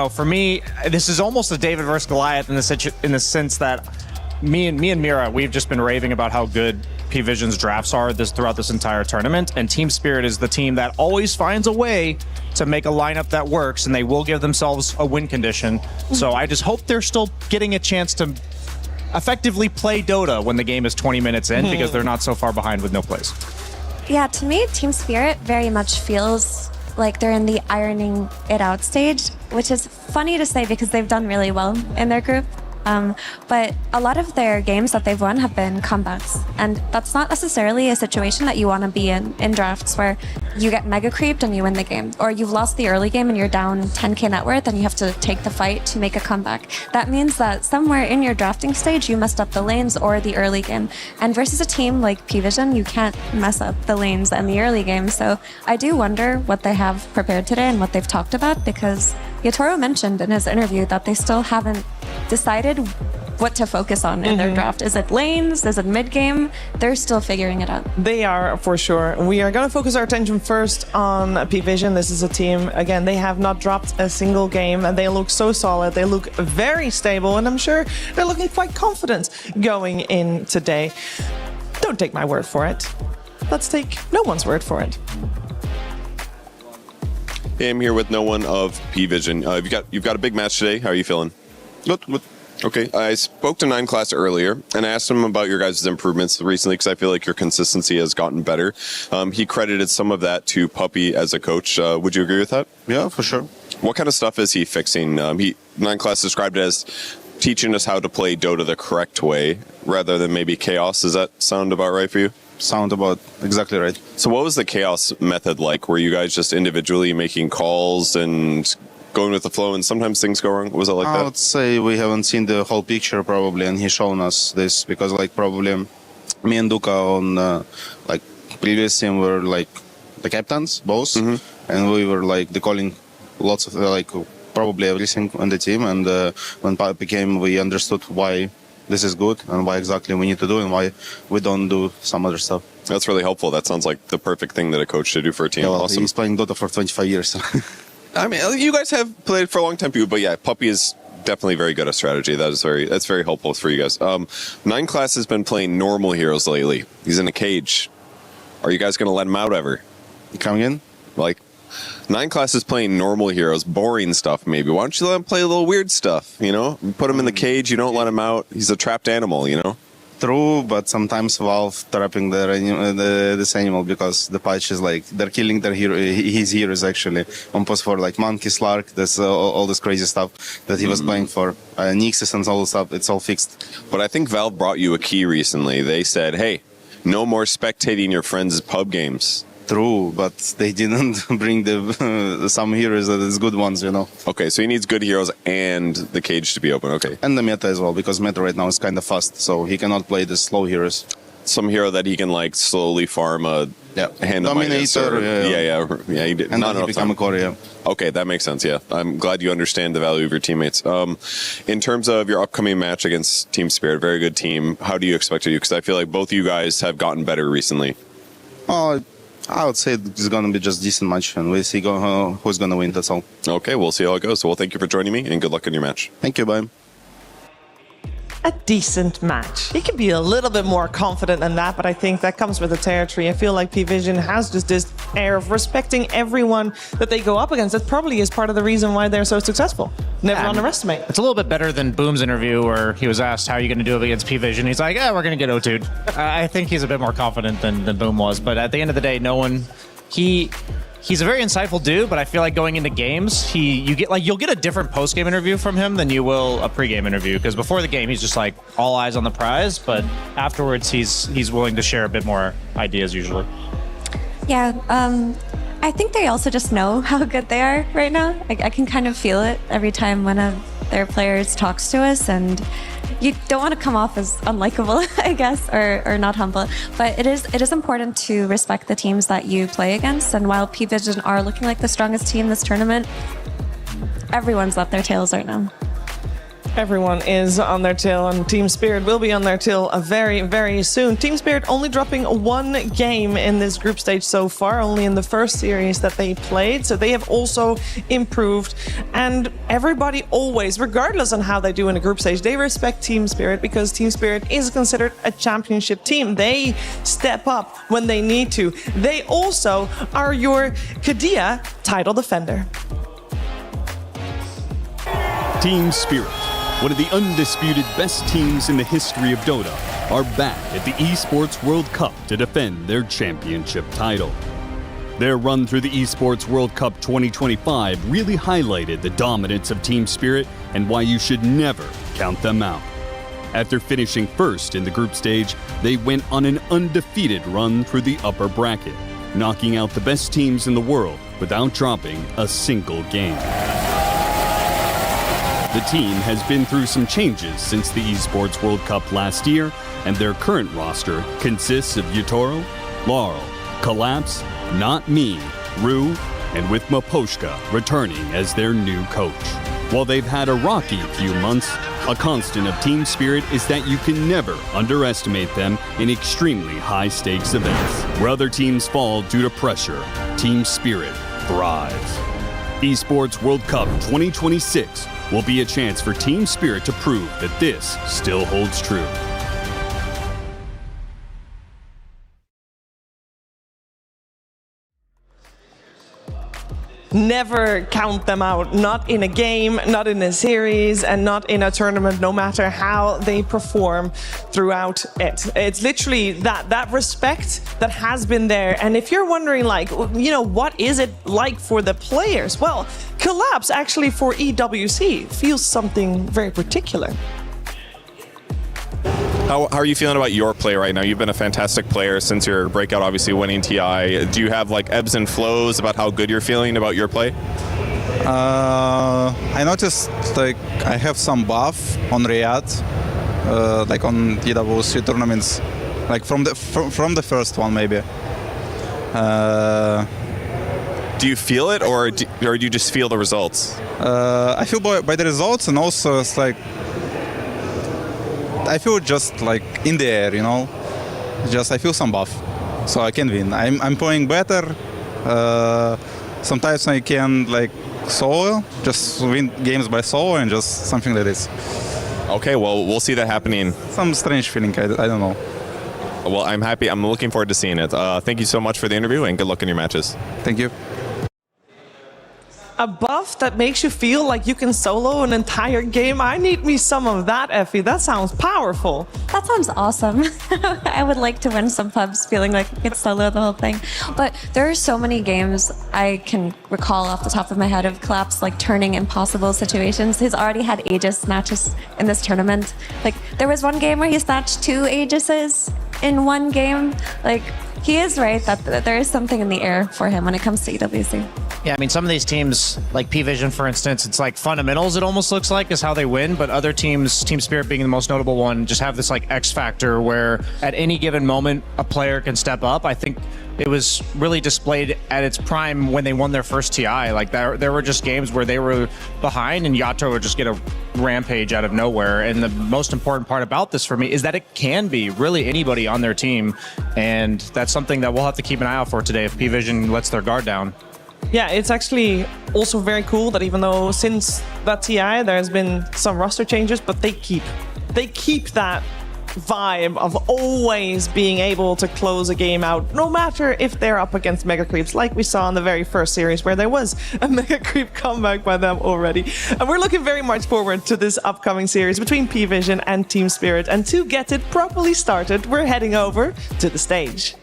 For me, this is almost a David versus Goliath in the sense that me and Mira, we've just been raving about how good P-Vision's drafts are throughout this entire tournament, and Team Spirit is the team that always finds a way to make a lineup that works, and they will give themselves a win condition. So I just hope they're still getting a chance to effectively play Dota when the game is 20 minutes in, because they're not so far behind with no plays. Yeah, to me, Team Spirit very much feels like they're in the ironing it out stage, which is funny to say because they've done really well in their group. But a lot of their games that they've won have been comebacks. And that's not necessarily a situation that you want to be in drafts where you get mega creeped and you win the game. Or you've lost the early game and you're down 10k net worth and you have to take the fight to make a comeback. That means that somewhere in your drafting stage, you messed up the lanes or the early game. And versus a team like P-Vision, you can't mess up the lanes and the early game. So I do wonder what they have prepared today and what they've talked about, because Yatoro mentioned in his interview that they still haven't decided what to focus on in their draft. Is it lanes? Is it mid game? They're still figuring it out. They are, for sure. We are going to focus our attention first on P-Vision. This is a team, again, they have not dropped a single game, and they look so solid. They look very stable, and I'm sure they're looking quite confident going in today. Don't take my word for it. Let's take no one's word for it. Hey, I'm here with no one of P-Vision. You've got a big match today. How are you feeling? Good. Okay, I spoke to 9 Class earlier and asked him about your guys' improvements recently, because I feel like your consistency has gotten better. He credited some of that to Puppy as a coach. Would you agree with that? Yeah, for sure. What kind of stuff is he fixing? 9 Class described it as teaching us how to play Dota the correct way rather than maybe chaos. Does that sound about right for you? Sound about exactly right. So what was the chaos method like? Were you guys just individually making calls and going with the flow, and sometimes things go wrong? Was it like that? I would say we haven't seen the whole picture probably, and he's shown us this, because like probably me and Duka on like previous team were like the captains, both, and we were like the calling lots of like probably everything on the team. And when Puppy came, we understood why this is good and why exactly we need to do and why we don't do some other stuff. That's really helpful. That sounds like the perfect thing that a coach should do for a team. Yeah, well, awesome. He's playing Dota for 25 years. I mean, you guys have played for a long time, but yeah, Puppy is definitely very good at strategy. That's very helpful for you guys. 9 Class has been playing normal heroes lately. He's in a cage. Are you guys going to let him out ever? Come again? Like, 9 Class is playing normal heroes, boring stuff maybe. Why don't you let him play a little weird stuff, you know? You put him in the cage, you don't let him out. He's a trapped animal, you know? True, but sometimes Valve trapping this animal, because the patch is like they're killing their his heroes actually. On post for like Monkey, Slark, this all this crazy stuff that he was playing for Nixis and all the stuff. It's all fixed. But I think Valve brought you a key recently. They said, "Hey, no more spectating your friends' pub games." True, but they didn't bring the some heroes that is good ones, you know. Okay, so he needs good heroes and the cage to be open. Okay, and the meta as well, because meta right now is kind of fast, so he cannot play the slow heroes. Some hero that he can like slowly farm a hand of Dominator. Yeah. He did. And then he become a core. Yeah. Okay, that makes sense. Yeah, I'm glad you understand the value of your teammates. In terms of your upcoming match against Team Spirit, very good team. How do you expect it to do? Because I feel like both you guys have gotten better recently. I would say it's going to be just decent match, and we'll see who's going to win, that's all. Okay, we'll see how it goes. So, well, thank you for joining me, and good luck in your match. Thank you, bye. A decent match. He could be a little bit more confident than that, but I think that comes with the territory. I feel like P-Vision has just this air of respecting everyone that they go up against. That probably is part of the reason why they're so successful. Never underestimate. It's a little bit better than Boom's interview, where he was asked, how are you going to do it against P-Vision? He's like, we're going to get O2'd. I think he's a bit more confident than Boom was, but at the end of the day, he's a very insightful dude, but I feel like going into games, you'll get a different post-game interview from him than you will a pre-game interview, because before the game, he's just like all eyes on the prize, but afterwards, he's willing to share a bit more ideas usually. Yeah, I think they also just know how good they are right now. I can kind of feel it every time one of their players talks to us, and you don't want to come off as unlikable, I guess, or not humble. But it is important to respect the teams that you play against. And while P-Vision are looking like the strongest team this tournament, everyone's up their tails right now. Everyone is on their tail, and Team Spirit will be on their tail very, very soon. Team Spirit only dropping 1 game in this group stage so far, only in the first series that they played, so they have also improved. And everybody always, regardless on how they do in a group stage, they respect Team Spirit, because Team Spirit is considered a championship team. They step up when they need to. They also are your Kadia title defender. Team Spirit, one of the undisputed best teams in the history of Dota, are back at the Esports World Cup to defend their championship title. Their run through the Esports World Cup 2025 really highlighted the dominance of Team Spirit and why you should never count them out. After finishing first in the group stage, they went on an undefeated run through the upper bracket, knocking out the best teams in the world without dropping a single game. The team has been through some changes since the Esports World Cup last year, and their current roster consists of Yutoro, Laurel, Collapse, Not Me, Rue, and with Maposhka returning as their new coach. While they've had a rocky few months, a constant of team spirit is that you can never underestimate them in extremely high-stakes events. Where other teams fall due to pressure, team spirit thrives. Esports World Cup 2026 will be a chance for team spirit to prove that this still holds true. Never count them out, not in a game, not in a series, and not in a tournament, no matter how they perform throughout it. It's literally that respect that has been there. And if you're wondering, like, you know, what is it like for the players? Well, Collapse actually for EWC feels something very particular. How are you feeling about your play right now? You've been a fantastic player since your breakout, obviously winning TI. Do you have like ebbs and flows about how good you're feeling about your play? I noticed like I have some buff on Riyadh, like on EWC tournaments, like from the first one maybe. Do you feel it, or do you just feel the results? I feel by the results, and also it's like I feel just like in the air, you know. Just I feel some buff, so I can win. I'm playing better. Sometimes I can like solo, just win games by solo, and just something like this. Okay, well, we'll see that happening. Some strange feeling. I don't know. Well, I'm happy. I'm looking forward to seeing it. Thank you so much for the interview, and good luck in your matches. Thank you. A buff that makes you feel like you can solo an entire game. I need me some of that, Effie. That sounds powerful. That sounds awesome. I would like to win some pubs feeling like I could solo the whole thing. But there are so many games I can recall off the top of my head of Collapse like turning impossible situations. He's already had Aegis snatches in this tournament. Like there was one game where he snatched 2 Aegises in one game. Like he is right that there is something in the air for him when it comes to EWC. Yeah, I mean, some of these teams, like P-Vision, for instance, it's like fundamentals, it almost looks like, is how they win. But other teams, Team Spirit being the most notable one, just have this like X factor where at any given moment, a player can step up. I think it was really displayed at its prime when they won their first TI. Like there were just games where they were behind and Yato would just get a rampage out of nowhere. And the most important part about this for me is that it can be really anybody on their team. And that's something that we'll have to keep an eye out for today if P-Vision lets their guard down. Yeah, it's actually also very cool that even though since that TI there's been some roster changes, but they keep that vibe of always being able to close a game out, no matter if they're up against Mega Creeps, like we saw in the very first series where there was a Mega Creep comeback by them already. And we're looking very much forward to this upcoming series between P-Vision and Team Spirit. And to get it properly started, we're heading over to the stage.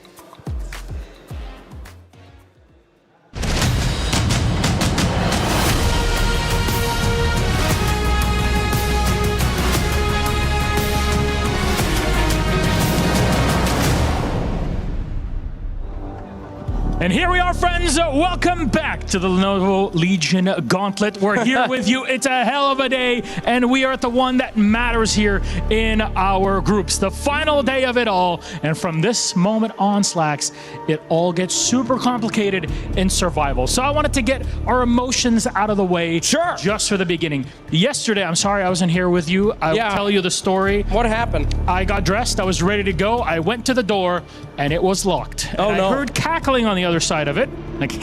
And here we are, friends. Welcome back to the Lenovo Legion Gauntlet. We're here with you. It's a hell of a day, and we are at the one that matters here in our groups. The final day of it all. And from this moment on, Slacks, it all gets super complicated in survival. So I wanted to get our emotions out of the way just for the beginning. Yesterday, I'm sorry I wasn't here with you. I'll tell you the story. What happened? I got dressed. I was ready to go. I went to the door, and it was locked. Oh, and no. I heard cackling on the other side of it, like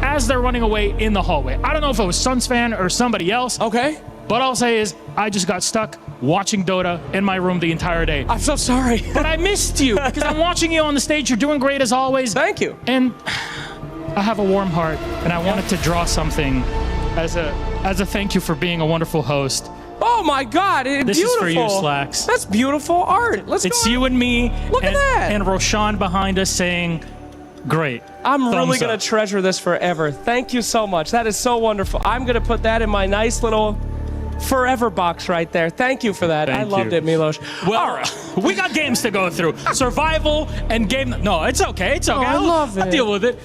as they're running away in the hallway. I don't know if it was Suns fan or somebody else. Okay. But all I'll say is I just got stuck watching Dota in my room the entire day. I'm so sorry. But I missed you because I'm watching you on the stage. You're doing great as always. Thank you. And I have a warm heart, and I wanted to draw something as a thank you for being a wonderful host. Oh my God! This beautiful. is for you, Slacks. That's beautiful art. It's you and me. Look at that. And Roshan behind us saying, "Great." I'm really Thumbs going up. to treasure this forever. Thank you so much. That is so wonderful. I'm going to put that in my nice little forever box right there. Thank you for that. I loved it, Milos. Well, all right. We got games to go through. Survival and game. No, it's okay. It's okay. I love it. I'll deal with it.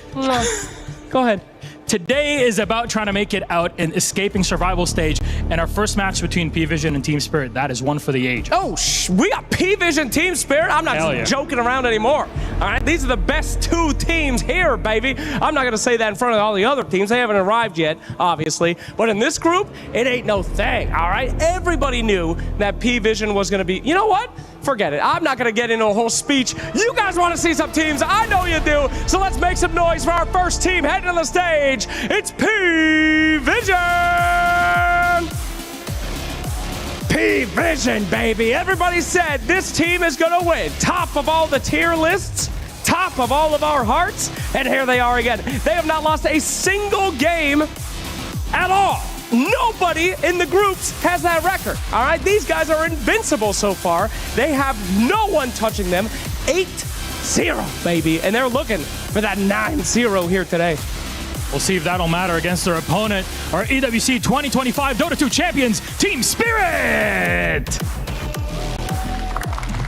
Go ahead. Today is about trying to make it out in escaping survival stage, and our first match between P-Vision and Team Spirit, that is one for the age. Oh, we got P-Vision, Team Spirit. I'm not joking around anymore. All right, these are the best two teams here, baby. I'm not going to say that in front of all the other teams. They haven't arrived yet, obviously. But in this group, it ain't no thing, all right? Everybody knew that P-Vision was going to be, you know what? Forget it. I'm not going to get into a whole speech. You guys want to see some teams. I know you do. So let's make some noise for our first team heading to the stage. It's P-Vision! P-Vision, baby. Everybody said this team is going to win. Top of all the tier lists. Top of all of our hearts. And here they are again. They have not lost a single game at all. Nobody in the groups has that record, all right? These guys are invincible so far. They have no one touching them. 8-0, baby, and they're looking for that 9-0 here today. We'll see if that'll matter against their opponent, our EWC 2025 Dota 2 champions, Team Spirit!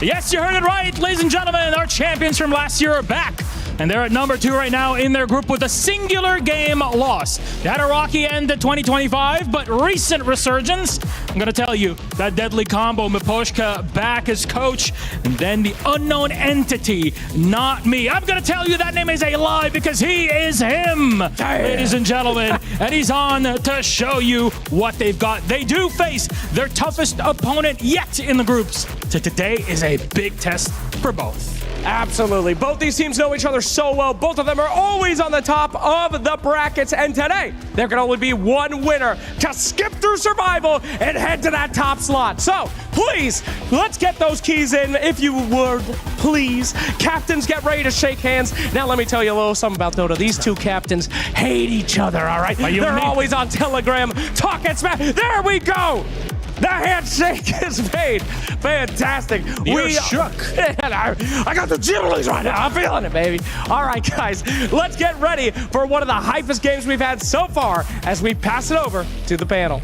Yes, you heard it right, ladies and gentlemen. Our champions from last year are back. And they're at number 2 right now in their group with a singular game loss. They had a rocky end to 2025, but recent resurgence. I'm going to tell you, that deadly combo, Miposhka back as coach, and then the unknown entity, not me. I'm going to tell you that name is a lie because he is him, ladies and gentlemen. And he's on to show you what they've got. They do face their toughest opponent yet in the groups. So today is a big test for both. Absolutely. Both these teams know each other so well. Both of them are always on the top of the brackets. And today, there can only be one winner to skip through survival and head to that top slot. So, please, let's get those keys in, if you would, please. Captains, get ready to shake hands. Now, let me tell you a little something about Dota. These two captains hate each other, all right? They're always on Telegram, talking smack. There we go! The handshake is made. Fantastic. You're shook. I got the jiggles right now. I'm feeling it, baby. All right, guys, let's get ready for one of the hypest games we've had so far as we pass it over to the panel.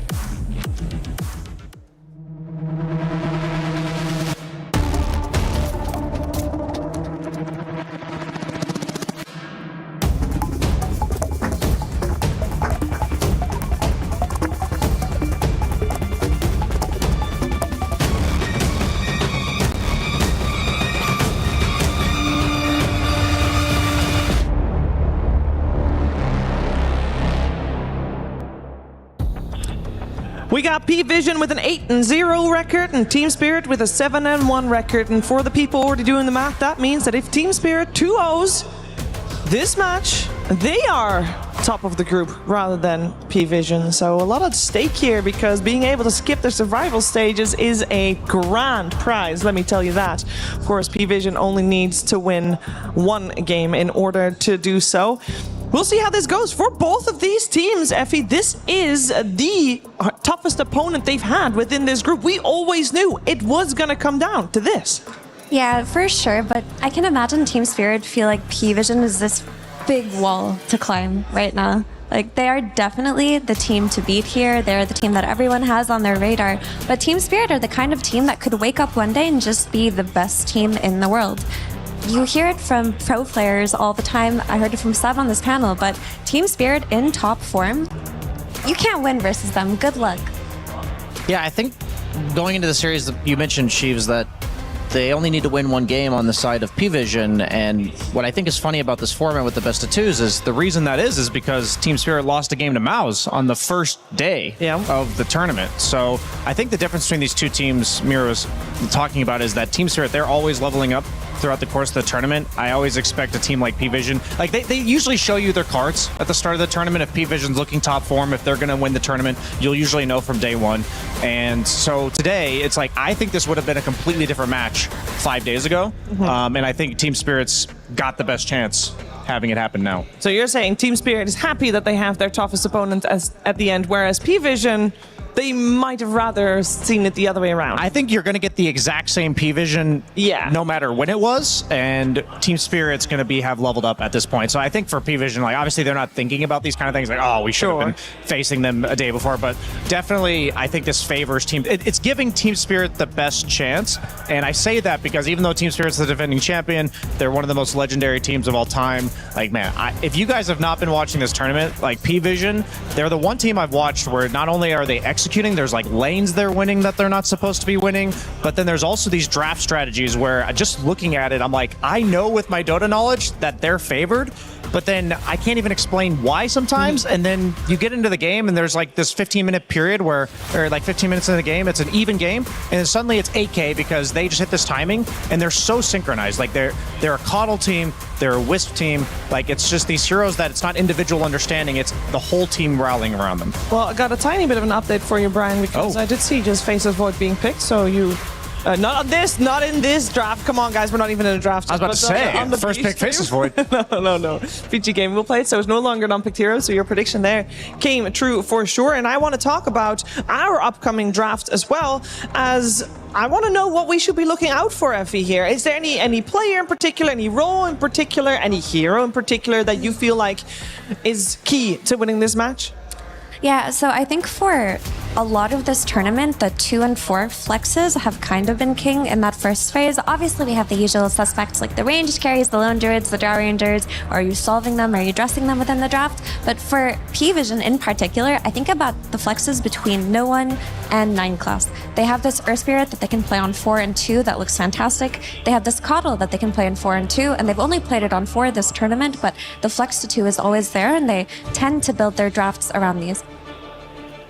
We got P-Vision with an 8-0 record and Team Spirit with a 7-1 record. And for the people already doing the math, that means that if Team Spirit 2-0s this match, they are top of the group rather than P-Vision. So a lot at stake here because being able to skip the survival stages is a grand prize, let me tell you that. Of course, P-Vision only needs to win one game in order to do so. We'll see how this goes for both of these teams, Effie. This is the toughest opponent they've had within this group. We always knew it was going to come down to this. Yeah, for sure, but I can imagine Team Spirit feel like P-Vision is this big wall to climb right now. Like, they are definitely the team to beat here. They're the team that everyone has on their radar. But Team Spirit are the kind of team that could wake up one day and just be the best team in the world. You hear it from pro players all the time. I heard it from Sav on this panel, but Team Spirit in top form, you can't win versus them. Good luck. Yeah, I think going into the series, you mentioned, Sheaves, that they only need to win one game on the side of P-Vision, and what I think is funny about this format with the best of twos is the reason that is because Team Spirit lost a game to Mouse on the first day of the tournament. So I think the difference between these two teams Mira was talking about is that Team Spirit, they're always leveling up throughout the course of the tournament. I always expect a team like P-Vision, like they usually show you their cards at the start of the tournament. If P-Vision's looking top form, if they're going to win the tournament, you'll usually know from day one. And so today, it's like, I think this would have been a completely different match 5 days ago. And I think Team Spirit's got the best chance having it happen now. So you're saying Team Spirit is happy that they have their toughest opponent at the end, whereas P-Vision, they might have rather seen it the other way around. I think you're going to get the exact same P-Vision no matter when it was, and Team Spirit's going to have leveled up at this point. So I think for P-Vision, like obviously they're not thinking about these kind of things like, oh, we should have been facing them a day before, but definitely I think this favors Team... It's giving Team Spirit the best chance, and I say that because even though Team Spirit's the defending champion, they're one of the most legendary teams of all time. Like, man, if you guys have not been watching this tournament, like P-Vision, they're the one team I've watched where not only are they executing, there's like lanes they're winning that they're not supposed to be winning, but then there's also these draft strategies where just looking at it, I'm like, I know with my Dota knowledge that they're favored, but then I can't even explain why sometimes. And then you get into the game and there's like this 15-minute period where, or like 15 minutes in the game, it's an even game, and then suddenly it's 8K because they just hit this timing and they're so synchronized. Like they're a Coddle team, they're a Wisp team. Like it's just these heroes that it's not individual understanding, it's the whole team rallying around them. Well, I got a tiny bit of an update for you, Brian, because I did see just Faceless Void being picked, so you... not in this draft. Come on, guys, we're not even in a draft. I was about to say, on the first pick Faceless Void. No. PG game will play it, so it's no longer an unpicked hero, so your prediction there came true for sure. And I want to talk about our upcoming draft as well, as I want to know what we should be looking out for, Effie, here. Is there any player in particular, any role in particular, any hero in particular that you feel like is key to winning this match? Yeah, so I think for a lot of this tournament, the 2 and 4 flexes have kind of been king in that first phase. Obviously, we have the usual suspects like the ranged carries, the lone druids, the Drow Rangers. Are you solving them? Are you dressing them within the draft? But for P-Vision in particular, I think about the flexes between No One and 9 class. They have this Earth Spirit that they can play on 4 and 2 that looks fantastic. They have this Coddle that they can play on 4 and 2, and they've only played it on 4 this tournament, but the flex to 2 is always there, and they tend to build their drafts around these.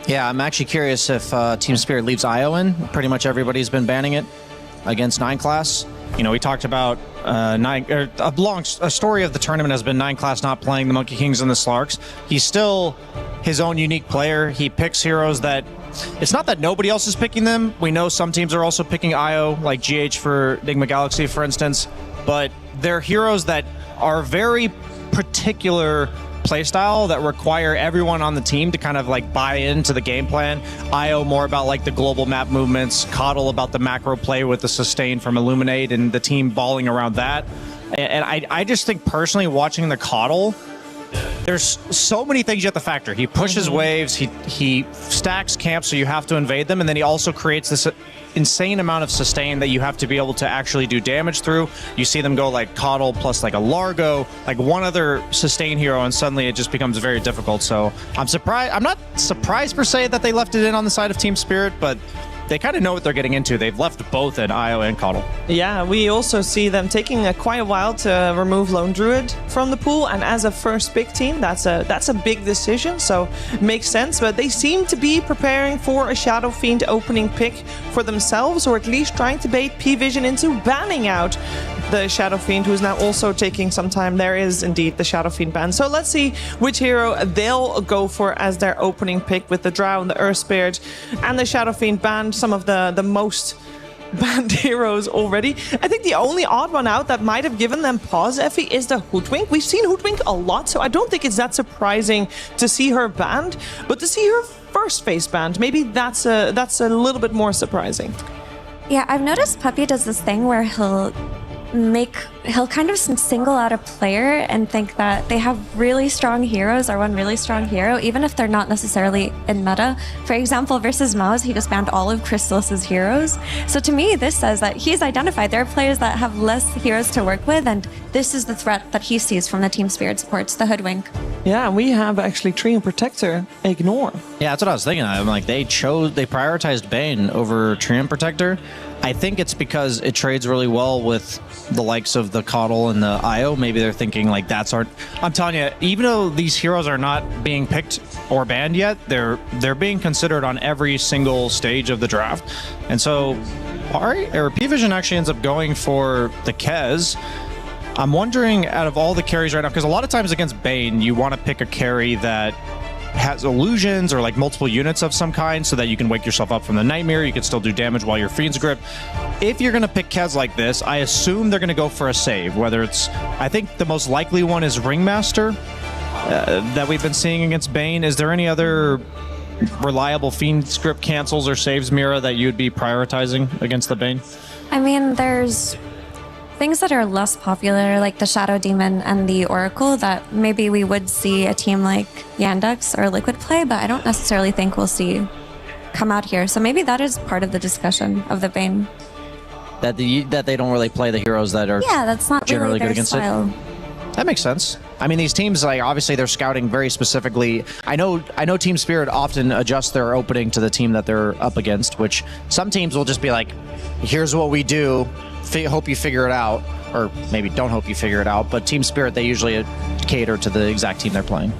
Yeah, I'm actually curious if Team Spirit leaves IO in. Pretty much everybody's been banning it against 9 class. You know, we talked about a story of the tournament has been 9 class not playing the Monkey Kings and the Slarks. He's still his own unique player. He picks heroes that, it's not that nobody else is picking them. We know some teams are also picking IO, like GH for Enigma Galaxy, for instance, but they're heroes that are very particular playstyle that require everyone on the team to kind of like buy into the game plan. IO more about like the global map movements, Coddle about the macro play with the sustain from Illuminate and the team balling around that. And I just think personally watching the Coddle, there's so many things you have to factor. He pushes waves, he stacks camps so you have to invade them, and then he also creates this insane amount of sustain that you have to be able to actually do damage through. You see them go like Coddle plus like a Largo, like one other sustain hero, and suddenly it just becomes very difficult. So I'm surprised. I'm not surprised per se that they left it in on the side of Team Spirit, but they kind of know what they're getting into. They've left both in IO and Coddle. Yeah, we also see them taking quite a while to remove Lone Druid from the pool, and as a first pick team, that's a big decision, so it makes sense. But they seem to be preparing for a Shadow Fiend opening pick for themselves, or at least trying to bait P-Vision into banning out the Shadow Fiend, who's now also taking some time. There is indeed the Shadow Fiend ban. So let's see which hero they'll go for as their opening pick, with the Drow and the Earth Spirit and the Shadow Fiend banned, some of the most banned heroes already. I think the only odd one out that might have given them pause, Effie, is the Hoodwink. We've seen Hoodwink a lot, so I don't think it's that surprising to see her banned, but to see her first face banned, maybe that's a little bit more surprising. Yeah, I've noticed Puppy does this thing where he'll kind of single out a player and think that they have really strong heroes or one really strong hero, even if they're not necessarily in meta. For example, versus Mouse, he just banned all of Crystallis's heroes. So to me, this says that he's identified there are players that have less heroes to work with, and this is the threat that he sees from the Team Spirit supports, the Hoodwink. Yeah, we have actually Treant Protector ignore. Yeah, that's what I was thinking. I'm like, they prioritized Bane over Treant Protector. I think it's because it trades really well with the likes of the Coddle and the IO. Maybe they're thinking like that's our... I'm telling you, even though these heroes are not being picked or banned yet, they're being considered on every single stage of the draft. And so P-Vision actually ends up going for the Kez. I'm wondering, out of all the carries right now, because a lot of times against Bane, you want to pick a carry that has illusions or like multiple units of some kind so that you can wake yourself up from the nightmare. You can still do damage while you're Fiend's Grip. If you're going to pick Kez like this, I assume they're going to go for a save, whether it's... I think the most likely one is Ringmaster that we've been seeing against Bane. Is there any other reliable Fiend script cancels or saves, Mira, that you'd be prioritizing against the Bane? I mean, there's things that are less popular, like the Shadow Demon and the Oracle, that maybe we would see a team like Yandex or Liquid play, but I don't necessarily think we'll see come out here. So maybe that is part of the discussion of the Bane. That they don't really play the heroes that are That's not generally really good their against style. it. That makes sense. I mean, these teams, like, obviously they're scouting very specifically. I know Team Spirit often adjusts their opening to the team that they're up against, which some teams will just be like, here's what we do, hope you figure it out, or maybe don't hope you figure it out, but Team Spirit, they usually cater to the exact team they're playing.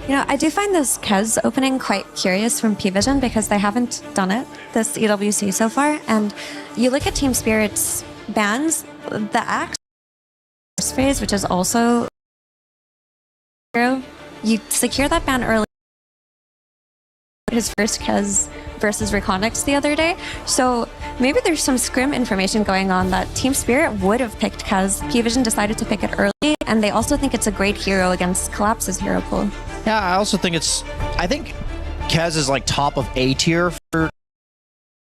You know, I do find this Kez opening quite curious from P-Vision because they haven't done it this EWC so far, and you look at Team Spirit's bans, the Axe phase, which is also you secure that ban early. His first Kez versus Reconyx the other day, so maybe there's some scrim information going on that Team Spirit would have picked Kez. P-Vision decided to pick it early, and they also think it's a great hero against Collapse's hero pool. Yeah, I also think I think Kez is like top of A tier. For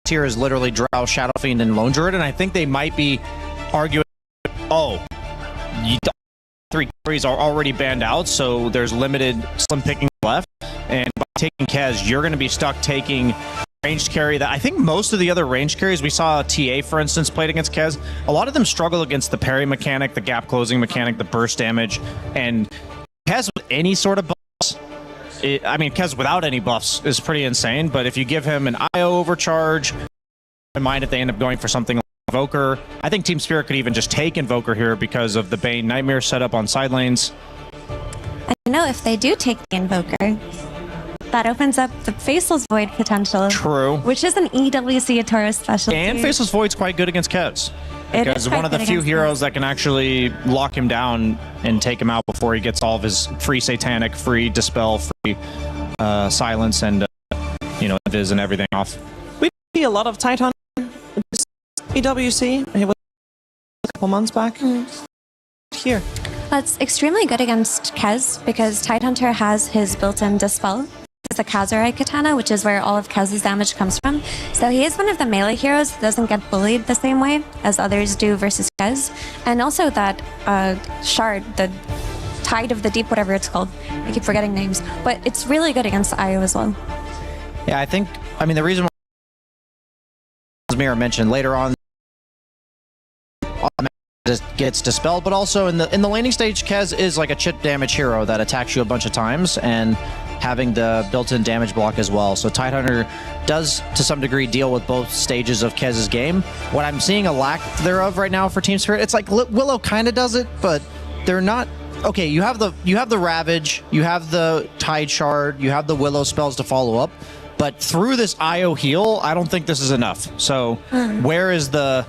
tier is literally Drow, Shadow Fiend, and Lone Druid, and I think they might be arguing, three carries are already banned out, so there's limited slim picking left, and by taking Kez, you're going to be stuck taking ranged carry that I think most of the other ranged carries, we saw TA, for instance, played against Kez. A lot of them struggle against the parry mechanic, the gap closing mechanic, the burst damage, and Kez with any sort of buffs, Kez without any buffs is pretty insane, but if you give him an IO overcharge, in mind if they end up going for something like Invoker, I think Team Spirit could even just take Invoker here because of the Bane Nightmare setup on side lanes. And you know, if they do take the Invoker, that opens up the Faceless Void potential. True. Which is an EWC Tauros specialty. And Faceless Void's quite good against Kez. Because one of the few heroes that can actually lock him down and take him out before he gets all of his free Satanic, free Dispel, free Silence, and, Viz and everything off. We see a lot of Titan EWC. He was a couple months back. Here. That's extremely good against Kez because Tidehunter has his built-in Dispel. It's a Kazurai Katana, which is where all of Kez's damage comes from. So he is one of the melee heroes that doesn't get bullied the same way as others do versus Kez. And also that Shard, the Tide of the Deep, whatever it's called. I keep forgetting names. But it's really good against IO as well. Yeah, the reason why, as Mira mentioned, later on, just gets dispelled, but also in the laning stage, Kez is like a chip damage hero that attacks you a bunch of times and having the built-in damage block as well. So Tidehunter does to some degree deal with both stages of Kez's game. What I'm seeing a lack thereof right now for Team Spirit, it's like Willow kind of does it, but they're not. Okay, you have the Ravage, you have the Tide Shard, you have the Willow spells to follow up, but through this IO heal, I don't think this is enough. So where is the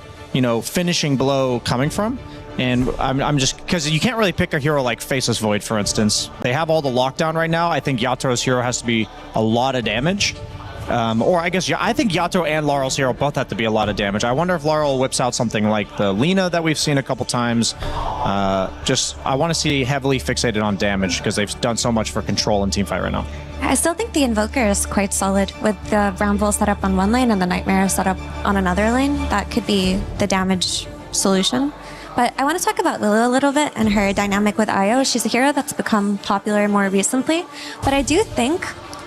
finishing blow coming from? And I'm just, because you can't really pick a hero like Faceless Void, for instance. They have all the lockdown right now. I think Yato's hero has to be a lot of damage. I think Yato and Laurel's hero both have to be a lot of damage. I wonder if Laurel whips out something like the Lena that we've seen a couple times. I want to see heavily fixated on damage because they've done so much for control in teamfight right now. I still think the Invoker is quite solid with the Bramble set up on one lane and the Nightmare set up on another lane. That could be the damage solution. But I want to talk about Willow a little bit and her dynamic with IO. She's a hero that's become popular more recently, but I do think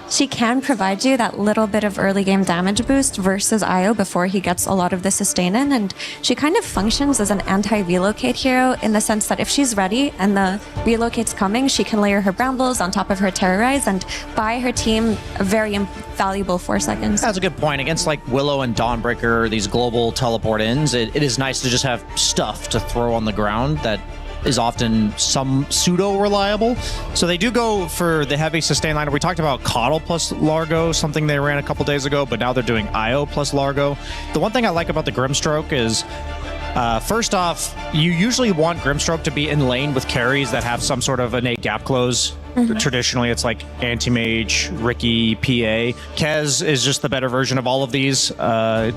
she can provide you that little bit of early game damage boost versus IO before he gets a lot of the sustain in, and she kind of functions as an anti-relocate hero in the sense that if she's ready and the relocate's coming, she can layer her Brambles on top of her Terrorize and buy her team a very valuable 4 seconds. That's a good point. Against like Willow and Dawnbreaker, these global teleport ins, it is nice to just have stuff to throw on the ground that is often some pseudo-reliable. So they do go for the heavy sustain line. We talked about Coddle plus Largo, something they ran a couple days ago, but now they're doing IO plus Largo. The one thing I like about the Grimstroke is, first off, you usually want Grimstroke to be in lane with carries that have some sort of innate gap close. Traditionally, it's like Anti-Mage, Ricky, PA. Kez is just the better version of all of these.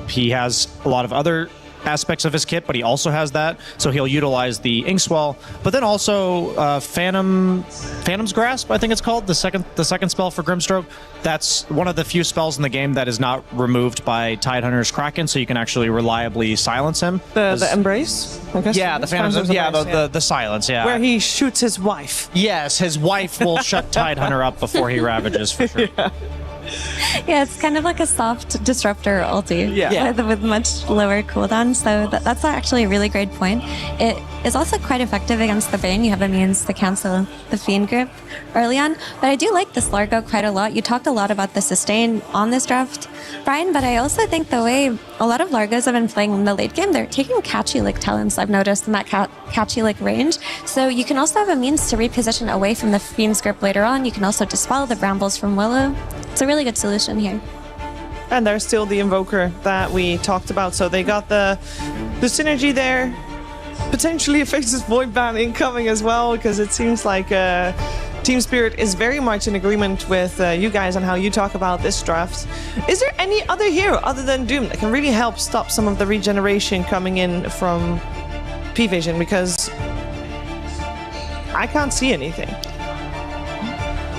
He has a lot of other aspects of his kit, but he also has that, so he'll utilize the Inkswell. But then also Phantom's Grasp, I think it's called, the second spell for Grimstroke. That's one of the few spells in the game that is not removed by Tidehunter's Kraken, so you can actually reliably silence him. The Embrace? I guess Yeah, the Phantom's the silence, yeah. Where he shoots his wife. Yes, his wife will shut Tidehunter up before he ravages, for sure. Yeah, it's kind of like a soft disruptor ulti Yeah. with much lower cooldown. So that's actually a really great point. It is also quite effective against the Bane. You have immunes to cancel the Fiend grip early on. But I do like this Largo quite a lot. You talked a lot about the sustain on this draft, Brian, but I also think the way a lot of Largos have been playing in the late game, they're taking catchy like talents, I've noticed, in that catchy like range. So you can also have a means to reposition away from the Fiend's grip later on. You can also dispel the Brambles from Willow. It's a really good solution here. And there's still the Invoker that we talked about. So they got the synergy there. Potentially a Faceless Void ban incoming as well, because it seems like Team Spirit is very much in agreement with you guys on how you talk about this draft. Is there any other hero other than Doom that can really help stop some of the regeneration coming in from P-Vision? Because I can't see anything.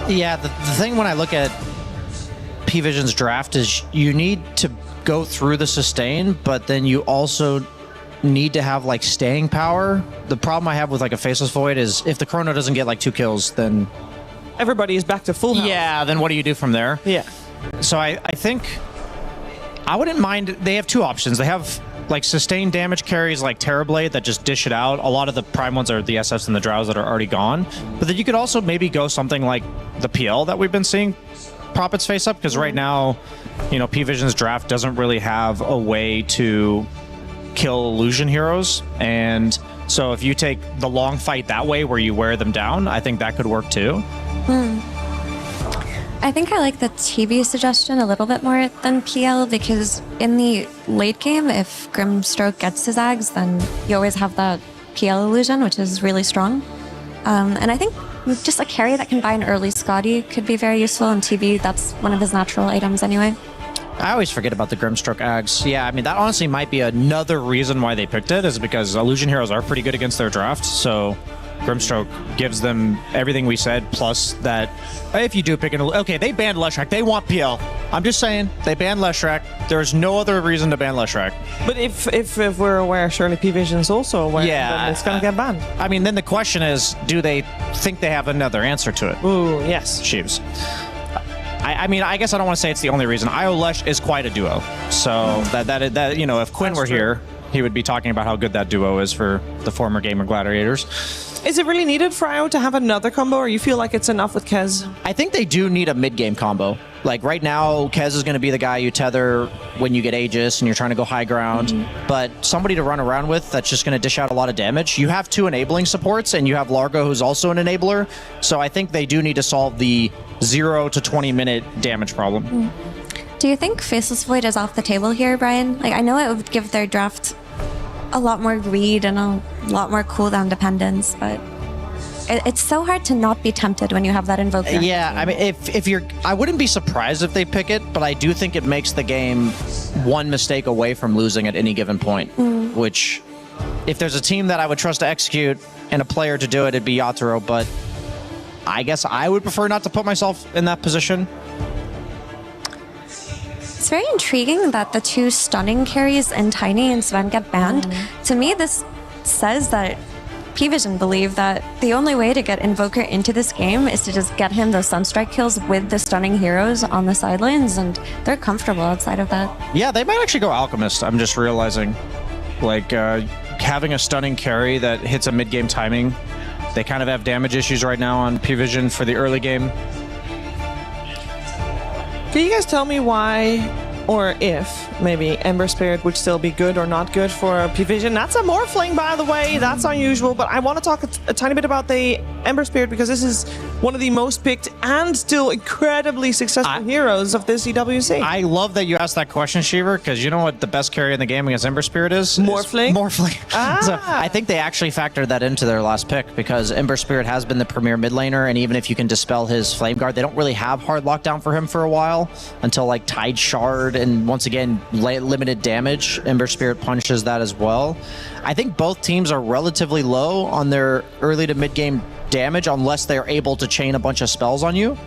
Yeah, the thing when I look at P-Vision's draft is you need to go through the sustain, but then you also need to have like staying power. The problem I have with like a Faceless Void is if the Chrono doesn't get like 2 kills, then everybody is back to full health. Yeah, then what do you do from there? Yeah. So I think I wouldn't mind. They have 2 options. They have like sustained damage carries like Terrorblade that just dish it out. A lot of the prime ones are the SFs and the Drows that are already gone. But then you could also maybe go something like the PL that we've been seeing prop its face up, because right now, you know, P-Vision's draft doesn't really have a way to kill illusion heroes, and so if you take the long fight that way where you wear them down, I think that could work too. I think I like the TV suggestion a little bit more than PL, because in the late game, if Grimstroke gets his Ags, then you always have that PL illusion, which is really strong. And I think just a carry that can buy an early Scotty could be very useful in TV. That's one of his natural items anyway. I always forget about the Grimstroke Ags. Yeah, I mean, that honestly might be another reason why they picked it, is because illusion heroes are pretty good against their draft, so Grimstroke gives them everything we said, plus that if you do pick an... Okay, they banned Leshrac. They want PL. I'm just saying, they banned Leshrac. There's no other reason to ban Leshrac. But if we're aware, surely P-Vision's also aware, then it's going to get banned. I mean, then the question is, do they think they have another answer to it? Ooh, yes. Sheaves. I mean, I guess I don't want to say it's the only reason. Io Lesh is quite a duo. So that you know, if Quinn were here, he would be talking about how good that duo is for the former Gamer Gladiators. Is it really needed for Io to have another combo, or you feel like it's enough with Kez? I think they do need a mid-game combo. Like right now, Kez is going to be the guy you tether when you get Aegis and you're trying to go high ground. But somebody to run around with that's just going to dish out a lot of damage. You have 2 enabling supports, and you have Largo, who's also an enabler. So I think they do need to solve the 0 to 20-minute damage problem. Do you think Faceless Void is off the table here, Brian? Like, I know it would give their draft a lot more greed and a lot more cooldown dependence, but it's so hard to not be tempted when you have that Invoker. Yeah, I mean, if you're... I wouldn't be surprised if they pick it, but I do think it makes the game one mistake away from losing at any given point, which, if there's a team that I would trust to execute and a player to do it, it'd be Yatoro, but I guess I would prefer not to put myself in that position. It's very intriguing that the 2 stunning carries in Tiny and Sven get banned. To me, this says that P-Vision believe that the only way to get Invoker into this game is to just get him those Sunstrike kills with the stunning heroes on the sidelines, and they're comfortable outside of that. Yeah, they might actually go Alchemist, I'm just realizing. Like, having a stunning carry that hits a mid-game timing. They kind of have damage issues right now on P-Vision for the early game. Can you guys tell me why, or if, maybe Ember Spirit would still be good or not good for P-Vision? That's a Morphling, by the way. That's unusual, but I want to talk a tiny bit about the Ember Spirit, because this is one of the most picked and still incredibly successful heroes of this EWC. I love that you asked that question, Sheaver, because you know what the best carry in the game against Ember Spirit is? Morphling? Morphling. So I think they actually factored that into their last pick, because Ember Spirit has been the premier mid laner, and even if you can dispel his Flame Guard, they don't really have hard lockdown for him for a while, until like Tide Shard third, and once again, limited damage. Ember Spirit punishes that as well. I think both teams are relatively low on their early to mid game damage unless they're able to chain a bunch of spells on you.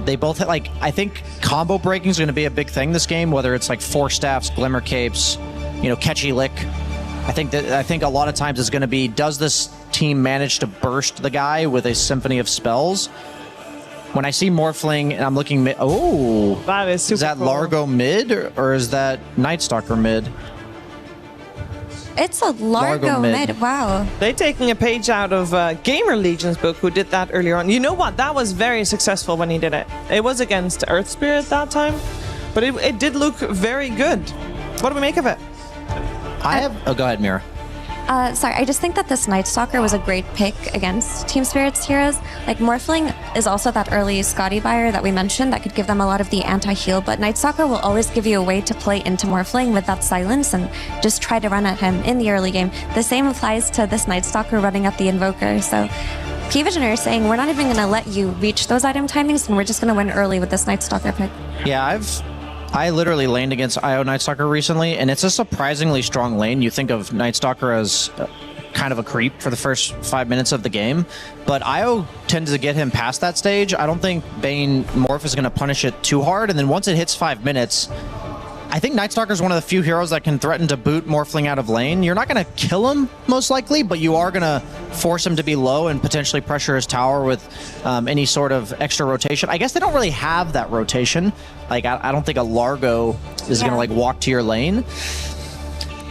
They both I think combo breaking is going to be a big thing this game, whether it's like Force Staffs, Glimmer Capes, Catchy Lick. I think a lot of times it's going to be, does this team manage to burst the guy with a symphony of spells? When I see Morphling and I'm looking mid, that is super. Is that cool. Largo mid or is that Nightstalker mid? It's a Largo mid. Wow. They're taking a page out of Gamer Legion's book, who did that earlier on. You know what? That was very successful when he did it. It was against Earth Spirit that time, but it did look very good. What do we make of it? Go ahead, Mira. Sorry, I just think that this Nightstalker was a great pick against Team Spirit's heroes. Like, Morphling is also that early Scotty buyer that we mentioned that could give them a lot of the anti-heal, but Nightstalker will always give you a way to play into Morphling with that silence and just try to run at him in the early game. The same applies to this Nightstalker running at the Invoker, so P-Vision are saying, we're not even going to let you reach those item timings, and we're just going to win early with this Nightstalker pick. Yeah, I literally laned against IO Nightstalker recently, and it's a surprisingly strong lane. You think of Nightstalker as kind of a creep for the first 5 minutes of the game, but IO tends to get him past that stage. I don't think Bane Morph is going to punish it too hard, and then once it hits 5 minutes, I think Nightstalker is one of the few heroes that can threaten to boot Morphling out of lane. You're not going to kill him, most likely, but you are going to force him to be low and potentially pressure his tower with any sort of extra rotation. I guess they don't really have that rotation. Like, I don't think a Largo is going to, walk to your lane.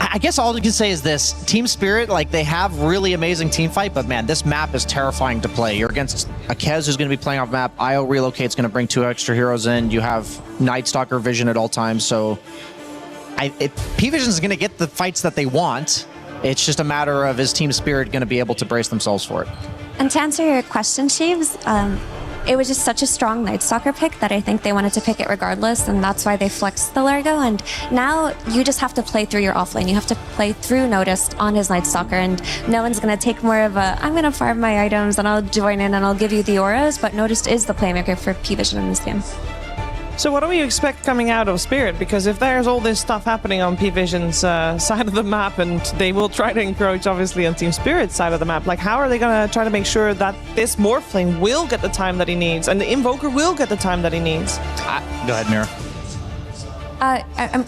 I guess all you can say is this. Team Spirit, they have really amazing team fight, but man, this map is terrifying to play. You're against a Kez who's going to be playing off map. IO Relocate's going to bring 2 extra heroes in. You have Nightstalker vision at all times, so P-Vision is going to get the fights that they want. It's just a matter of, is Team Spirit going to be able to brace themselves for it? And to answer your question, Sheaves, it was just such a strong Nightstalker pick that I think they wanted to pick it regardless, and that's why they flexed the Largo. And now you just have to play through your offlane. You have to play through Noticed on his Nightstalker, and no one's going to take more of a, I'm going to farm my items and I'll join in and I'll give you the auras, but Noticed is the playmaker for P-Vision in this game. So what do we expect coming out of Spirit? Because if there's all this stuff happening on P-Vision's side of the map, and they will try to encroach, obviously, on Team Spirit's side of the map, how are they going to try to make sure that this Morphling will get the time that he needs, and the Invoker will get the time that he needs? Go ahead, Mira.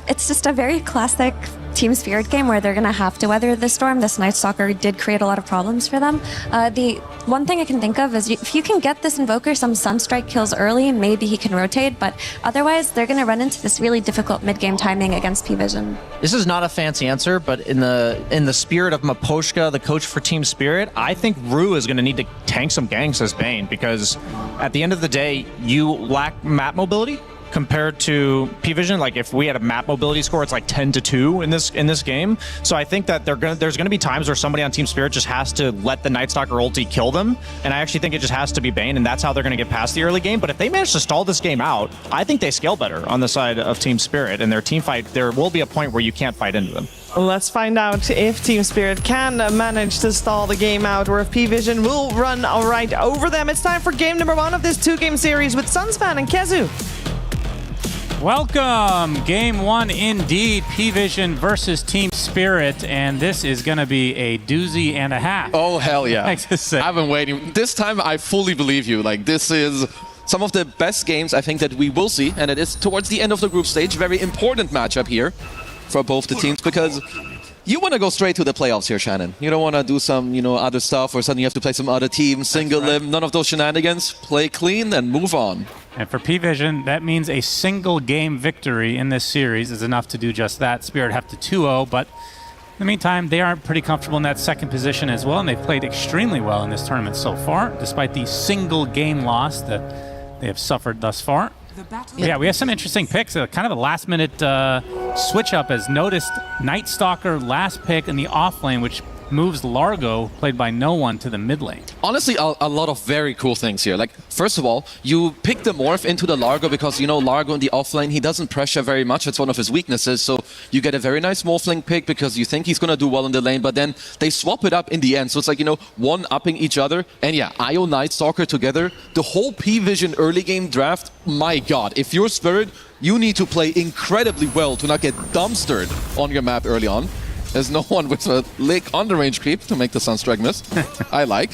It's just a very classic Team Spirit game where they're going to have to weather the storm. This Nightstalker did create a lot of problems for them. The one thing I can think of is if you can get this Invoker some Sunstrike kills early, maybe he can rotate, but otherwise they're going to run into this really difficult mid-game timing against P-Vision. This is not a fancy answer, but in the spirit of Maposhka, the coach for Team Spirit, I think Rue is going to need to tank some ganks as Bane, because at the end of the day, you lack map mobility compared to P-Vision. If we had a map mobility score, it's 10-2 in this game. So I think that there's gonna be times where somebody on Team Spirit just has to let the Nightstalker ulti kill them, and I actually think it just has to be Bane, and that's how they're gonna get past the early game. But if they manage to stall this game out, I think they scale better on the side of Team Spirit, and their team fight, there will be a point where you can't fight into them. Let's find out if Team Spirit can manage to stall the game out, or if P-Vision will run right over them. It's time for game number 1 of this 2-game series with Sunspan and Kezu. Welcome! Game 1 indeed, P-Vision versus Team Spirit, and this is going to be a doozy and a half. Oh, hell yeah. I've been waiting. This time I fully believe you. This is some of the best games I think that we will see, and it is towards the end of the group stage. Very important matchup here for both the teams, because you want to go straight to the playoffs here, Shannon. You don't want to do some, other stuff, or suddenly you have to play some other team, single limb, none of those shenanigans. Play clean and move on. And for P-Vision, that means a single game victory in this series is enough to do just that. Spirit have to 2-0, but in the meantime, they are pretty comfortable in that second position as well, and they've played extremely well in this tournament so far, despite the single game loss that they have suffered thus far. Yeah, we have some interesting picks. Kind of a last-minute switch-up as Noticed Nightstalker last pick in the off lane, which moves Largo, played by no one, to the mid lane. Honestly, a lot of very cool things here. Like, first of all, you pick the Morph into the Largo because, you know, Largo in the offlane, he doesn't pressure very much. It's one of his weaknesses. So you get a very nice Morphling pick because you think he's going to do well in the lane, but then they swap it up in the end. So it's like, you know, one-upping each other. And yeah, Io Night Stalker together. The whole P-Vision early game draft, my god, if you're Spirit, you need to play incredibly well to not get dumpstered on your map early on. There's no one with a lick on the range creep to make the Sunstrike miss. I like.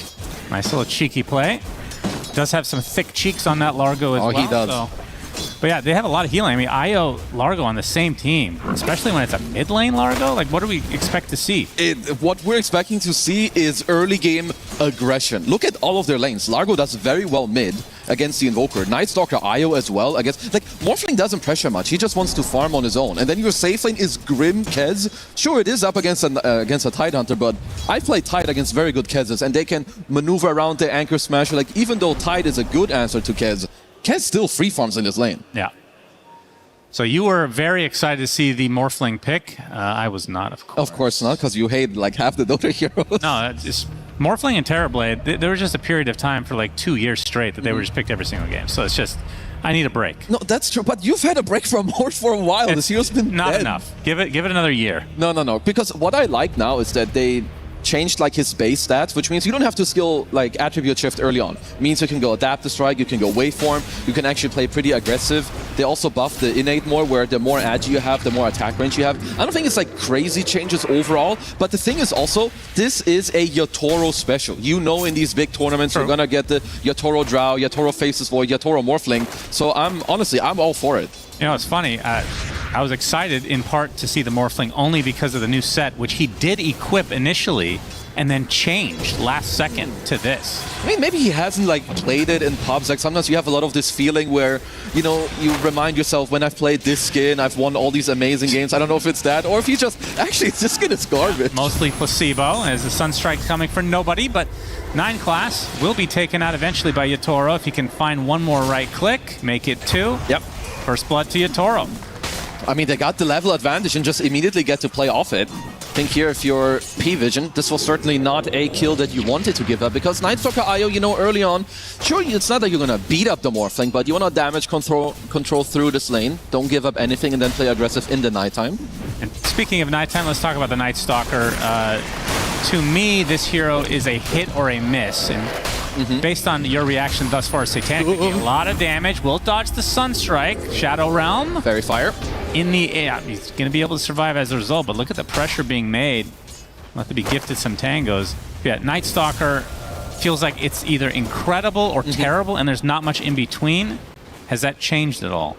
Nice little cheeky play. Does have some thick cheeks on that Largo as well. Oh, he does. So. But yeah, they have a lot of healing. I mean, Io, Largo on the same team, especially when it's a mid lane Largo. Like, what do we expect to see? What we're expecting to see is early game aggression. Look at all of their lanes. Largo does very well mid against the Invoker. Night Stalker Io as well against... Like, Morphling doesn't pressure much. He just wants to farm on his own. And then your safe lane is Grim Kez. Sure, it is up against a Tidehunter, but I play Tide against very good Kezes, and they can maneuver around the Anchor Smasher. Like, even though Tide is a good answer to Kez, Kez still free farms in this lane. Yeah. So you were very excited to see the Morphling pick. I was not, of course. Of course not, because you hate like half the Dota heroes. No, it's Morphling and Terrorblade. There was just a period of time for like 2 years straight that they were just picked every single game. So it's just, I need a break. No, that's true. But you've had a break from Morph for a while. This hero's been not dead. enough. Give it another year. No. Because what I like now is that they changed like his base stats, which means you don't have to skill like attribute shift early on. It means you can go adapt the strike, you can go waveform, you can actually play pretty aggressive. They also buffed the innate more, where the more agi you have, the more attack range you have. I don't think it's like crazy changes overall, but the thing is also, this is a Yatoro special. You know, in these big tournaments, you're gonna get the Yatoro Drow, Yatoro Faceless Void, Yatoro Morphling. So I'm all for it. You know, it's funny. I was excited in part to see the Morphling only because of the new set, which he did equip initially and then changed last second to this. I mean, maybe he hasn't like played it in pubs. Like sometimes you have a lot of this feeling where, you know, you remind yourself, when I've played this skin, I've won all these amazing games. I don't know if it's that, or if you just, actually, this skin is garbage. Mostly placebo, as the Sunstrike coming for nobody, but 9 class will be taken out eventually by Yatoro if he can find one more right click, make it 2. Yep. First blood to Yatoro. I mean, they got the level advantage and just immediately get to play off it. I think here, if you're P-Vision, this was certainly not a kill that you wanted to give up, because Night Stalker Io, you know, early on, sure, it's not that you're going to beat up the Morphling, but you want to damage control through this lane. Don't give up anything and then play aggressive in the nighttime. And speaking of nighttime, let's talk about the Night Stalker. To me, this hero is a hit or a miss. And based on your reaction thus far, Satanic, a lot of damage. Will dodge the Sunstrike. Shadow Realm. Very fire. In the air. He's going to be able to survive as a result, but look at the pressure being made. We'll have to be gifted some tangos. Yeah, Night Stalker feels like it's either incredible or terrible, and there's not much in between. Has that changed at all?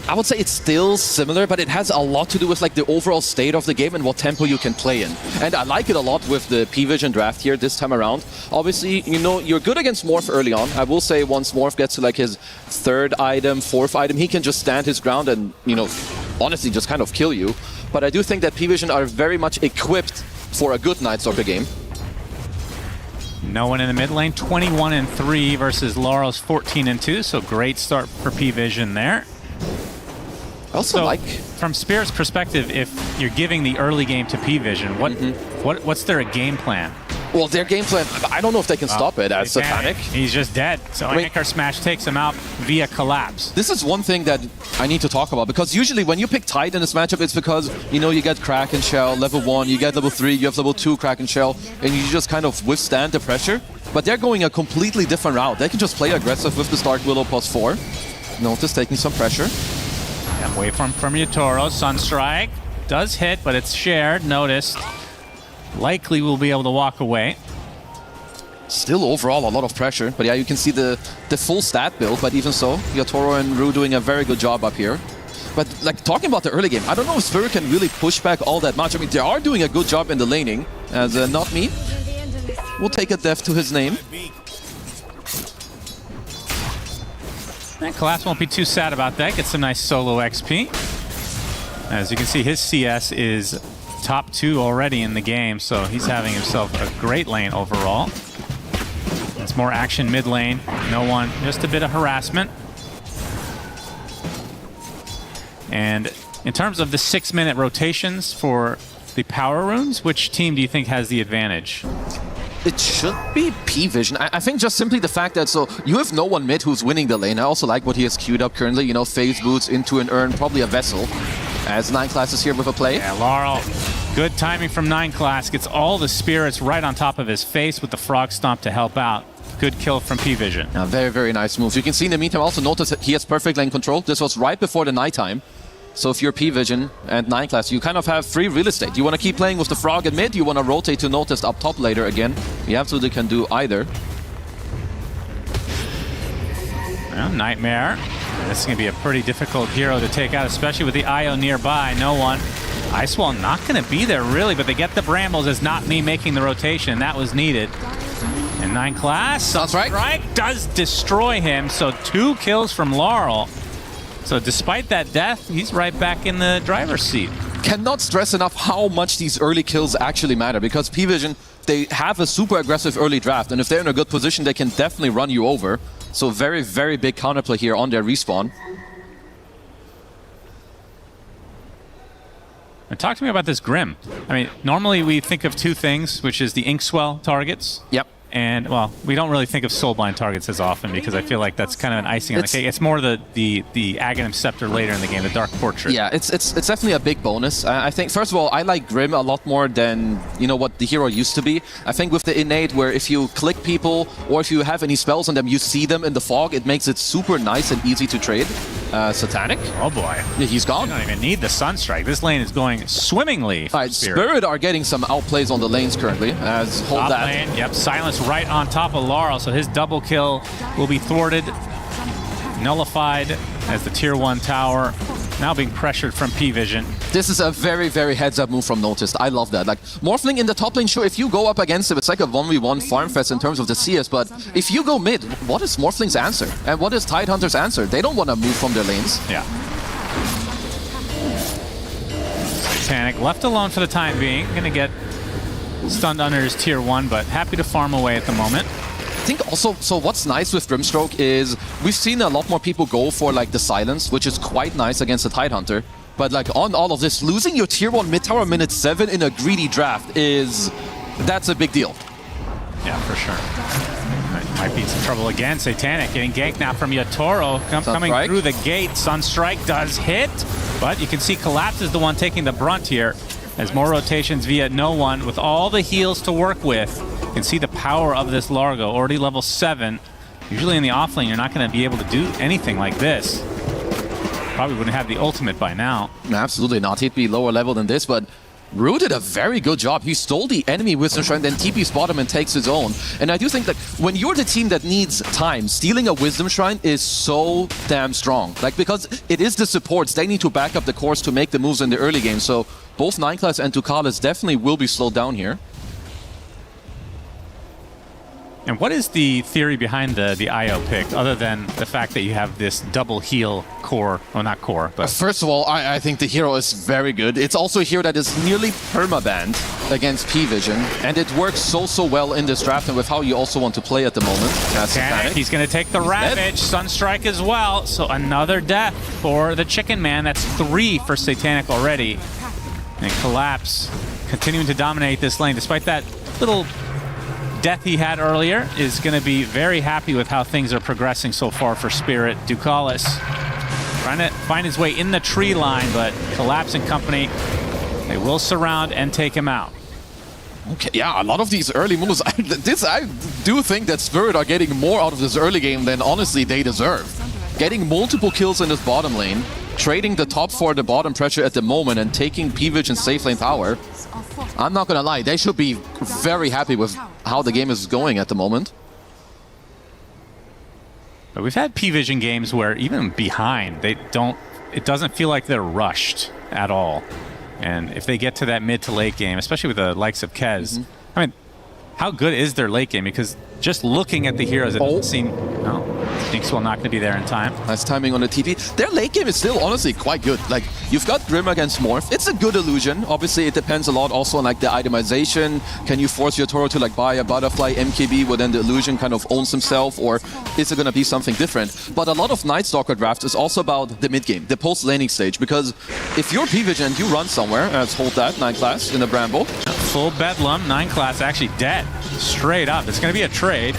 I would say it's still similar, but it has a lot to do with like the overall state of the game and what tempo you can play in. And I like it a lot with the P-Vision draft here this time around. Obviously, you know, you're good against Morph early on. I will say once Morph gets to like his 3rd item, 4th item, he can just stand his ground and, you know, honestly just kind of kill you. But I do think that P-Vision are very much equipped for a good Night Stalker game. No one in the mid lane, 21-3 versus Laurel's 14-2, so great start for P-Vision there. Also, like, from Spirit's perspective, if you're giving the early game to P-Vision, what's their game plan? Well, their game plan, I don't know if they can stop it as Satanic. He's just dead. So Anchor Smash takes him out via collapse. This is one thing that I need to talk about, because usually when you pick Tide in this matchup, it's because, you know, you get Kraken Shell, level 1, you get level 3, you have level 2 Kraken Shell, and you just kind of withstand the pressure. But they're going a completely different route. They can just play aggressive with the Stark Willow +4. Notice taking some pressure. Away from Yatoro. Sunstrike does hit, but it's shared. Noticed. Likely will be able to walk away. Still overall a lot of pressure, but yeah, you can see the full stat build, but even so, Yatoro and Rue doing a very good job up here. But like, talking about the early game, I don't know if Spirit can really push back all that much. I mean, they are doing a good job in the laning, as not me. We'll take a death to his name. And Collapse won't be too sad about that. Gets some nice solo XP. As you can see, his CS is top 2 already in the game, so he's having himself a great lane overall. It's more action mid lane. No one, just a bit of harassment. And in terms of the 6-minute rotations for the power runes, which team do you think has the advantage? It should be P-Vision. I think just simply the fact that, so you have no one mid who's winning the lane. I also like what he has queued up currently. You know, phase boots into an urn, probably a vessel. As 9class is here with a play. Yeah, Laurel, good timing from 9class. Gets all the spirits right on top of his face with the frog stomp to help out. Good kill from P-Vision. Yeah, very, very nice move. You can see in the meantime also notice that he has perfect lane control. This was right before the nighttime. So if you're P-Vision and 9class, you kind of have free real estate. You want to keep playing with the frog in mid, you want to rotate to Noticed up top later again. You absolutely can do either. Well, Nightmare. This is going to be a pretty difficult hero to take out, especially with the IO nearby. No one. Ice Wall not going to be there, really, but they get the Brambles as Not Me making the rotation. That was needed. And 9class, that's right. Strike does destroy him, so 2 kills from Laurel. So despite that death, he's right back in the driver's seat. Cannot stress enough how much these early kills actually matter, because P-Vision, they have a super aggressive early draft, and if they're in a good position, they can definitely run you over. So very, very big counterplay here on their respawn. And talk to me about this Grim. I mean, normally we think of 2 things, which is the Inkswell targets. Yep. And, well, we don't really think of Soulblind targets as often because I feel like that's kind of an icing on the cake. It's more the Aghanim Scepter later in the game, the Dark Portrait. Yeah, it's definitely a big bonus. I think, first of all, I like Grim a lot more than, you know, what the hero used to be. I think with the innate, where if you click people or if you have any spells on them, you see them in the fog, it makes it super nice and easy to trade. Satanic. Oh boy. Yeah, he's gone. You don't even need the Sunstrike. This lane is going swimmingly. All right, Spirit are getting some outplays on the lanes currently. As hold top that. Lane, yep, Silence right on top of Laurel, so his double kill will be thwarted, nullified as the tier 1 tower now being pressured from P-Vision. This is a very, very heads-up move from Noticed. I love that. Like, Morphling in the top lane, sure, if you go up against him, it's like a 1v1 farm fest in terms of the CS, but if you go mid, what is Morphling's answer? And what is Tidehunter's answer? They don't want to move from their lanes. Yeah. Satanic left alone for the time being. Gonna get stunned under his tier 1, but happy to farm away at the moment. I think also, so what's nice with Grimstroke is we've seen a lot more people go for like the silence, which is quite nice against the Tidehunter. But like on all of this, losing your tier 1 mid tower minute 7 in a greedy draft that's a big deal. Yeah, for sure. Might be in some trouble again. Satanic getting ganked now from Yatoro. Coming through the gate. Sunstrike does hit, but you can see Collapse is the one taking the brunt here. As more rotations via no one with all the heals to work with. You can see the power of this Largo, already level 7. Usually in the offlane, you're not going to be able to do anything like this. Probably wouldn't have the ultimate by now. Absolutely not. He'd be lower level than this, but Rue did a very good job. He stole the enemy Wisdom Shrine, then TP spot him and takes his own. And I do think that when you're the team that needs time, stealing a Wisdom Shrine is so damn strong. Like, because it is the supports, they need to back up the course to make the moves in the early game. So both 9class and Tukalis definitely will be slowed down here. And what is the theory behind the IO pick, other than the fact that you have this double heal core? Well, not core, but... First of all, I think the hero is very good. It's also a hero that is nearly permabanned against P-Vision, and it works so well in this draft and with how you also want to play at the moment. Satanic, he's going to take the Ravage, Sunstrike as well, so another death for the Chicken Man. That's 3 for Satanic already. And Collapse continuing to dominate this lane, despite that little death he had earlier, is going to be very happy with how things are progressing so far for Spirit. Ducalis trying to find his way in the tree line, but Collapse and company, they will surround and take him out. Okay, yeah, a lot of these early moves. I do think that Spirit are getting more out of this early game than honestly they deserve. Getting multiple kills in this bottom lane, trading the top for the bottom pressure at the moment, and taking P-Vision's safe lane tower. I'm not gonna lie, they should be very happy with how the game is going at the moment. But we've had P-Vision games where even behind, it doesn't feel like they're rushed at all. And if they get to that mid to late game, especially with the likes of Kez, I mean, how good is their late game? Because just looking at the heroes, it doesn't seem... No. Jinx will not going to be there in time. Nice timing on the TP. Their late game is still honestly quite good. Like, you've got Grim against Morph. It's a good illusion. Obviously, it depends a lot also on like the itemization. Can you force your Toro to like buy a butterfly MKB where then the illusion kind of owns himself, or is it going to be something different? But a lot of Night Stalker drafts is also about the mid game, the post laning stage, because if you're P-Vision, you run somewhere, let's hold that, 9 class in the Bramble. Full Bedlam, 9 class actually dead. Straight up. It's going to be a trade.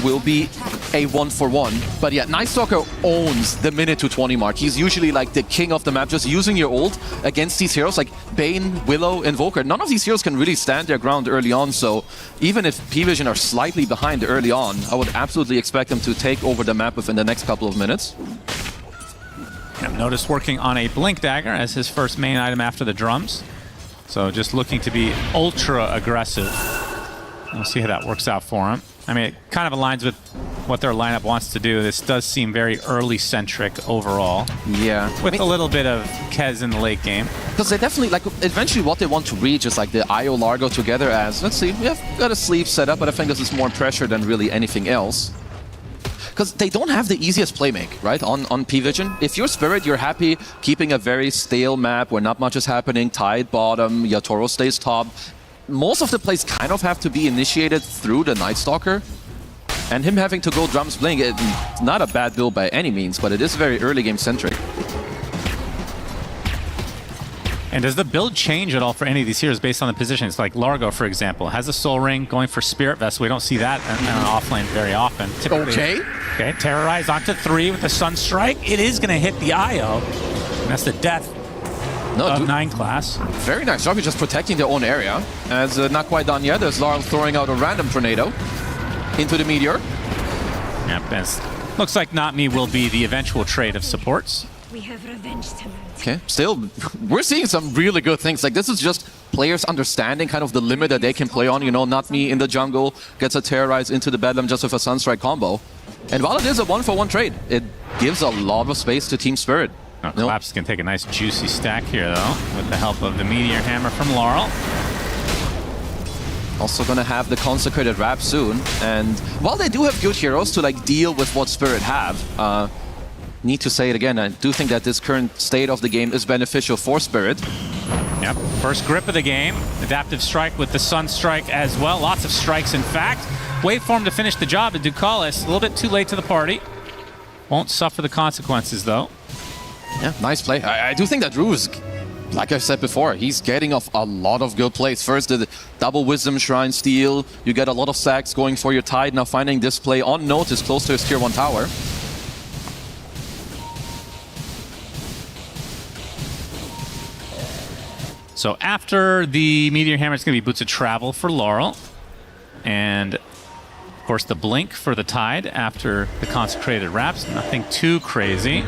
Will be a 1-for-1. But yeah, Night Stalker owns the minute to 20 mark. He's usually like the king of the map, just using your ult against these heroes like Bane, Willow, Invoker. None of these heroes can really stand their ground early on, so even if P-Vision are slightly behind early on, I would absolutely expect them to take over the map within the next couple of minutes. I've noticed working on a Blink Dagger as his first main item after the drums. So just looking to be ultra aggressive. We'll see how that works out for him. I mean, it kind of aligns with what their lineup wants to do. This does seem very early-centric overall. Yeah. With a little bit of Kez in the late game. Because they definitely, like, eventually what they want to reach is like the IO Largo together as, let's see, we have got a sleeve set up, but I think this is more pressure than really anything else. Because they don't have the easiest playmake, right, on P-Vision. If you're Spirit, you're happy keeping a very stale map where not much is happening, tied bottom, Yatoro stays top. Most of the plays kind of have to be initiated through the Night Stalker. And him having to go drums Blink, it's not a bad build by any means, but it is very early game centric. And does the build change at all for any of these heroes based on the positions? Like Largo, for example, has a Soul Ring going for Spirit Vessel. We don't see that in an offlane very often. Typically. Okay, Terrorize onto 3 with the Sunstrike. It is going to hit the IO. And that's the death of 9 class. Very nice job. You're just protecting their own area. As not quite done yet, there's Laurel throwing out a random tornado into the Meteor. Yeah, looks like Not Me will be the eventual trade of supports. We have revenge tonight. Okay, still, we're seeing some really good things. Like, this is just players understanding kind of the limit that they can play on. You know, Not Me in the jungle gets a Terrorize into the Bedlam just with a Sunstrike combo. And while it is a 1-for-1 trade, it gives a lot of space to Team Spirit. Collapse can take a nice juicy stack here, though, with the help of the Meteor Hammer from Laurel. Also gonna have the Consecrated Wrap soon. And while they do have good heroes to like deal with what Spirit have, need to say it again, I do think that this current state of the game is beneficial for Spirit. Yep, first grip of the game. Adaptive Strike with the Sunstrike as well. Lots of strikes, in fact. Waveform to finish the job, and Ducalis a little bit too late to the party. Won't suffer the consequences, though. Yeah, nice play. I do think that Rue is, like I said before, he's getting off a lot of good plays. First, the double Wisdom Shrine steal. You get a lot of sacks going for your Tide. Now finding this play on notice close to his Tier 1 tower. So after the Meteor Hammer, it's going to be Boots of Travel for Laurel. And, of course, the Blink for the Tide after the Consecrated Wraps. Nothing too crazy.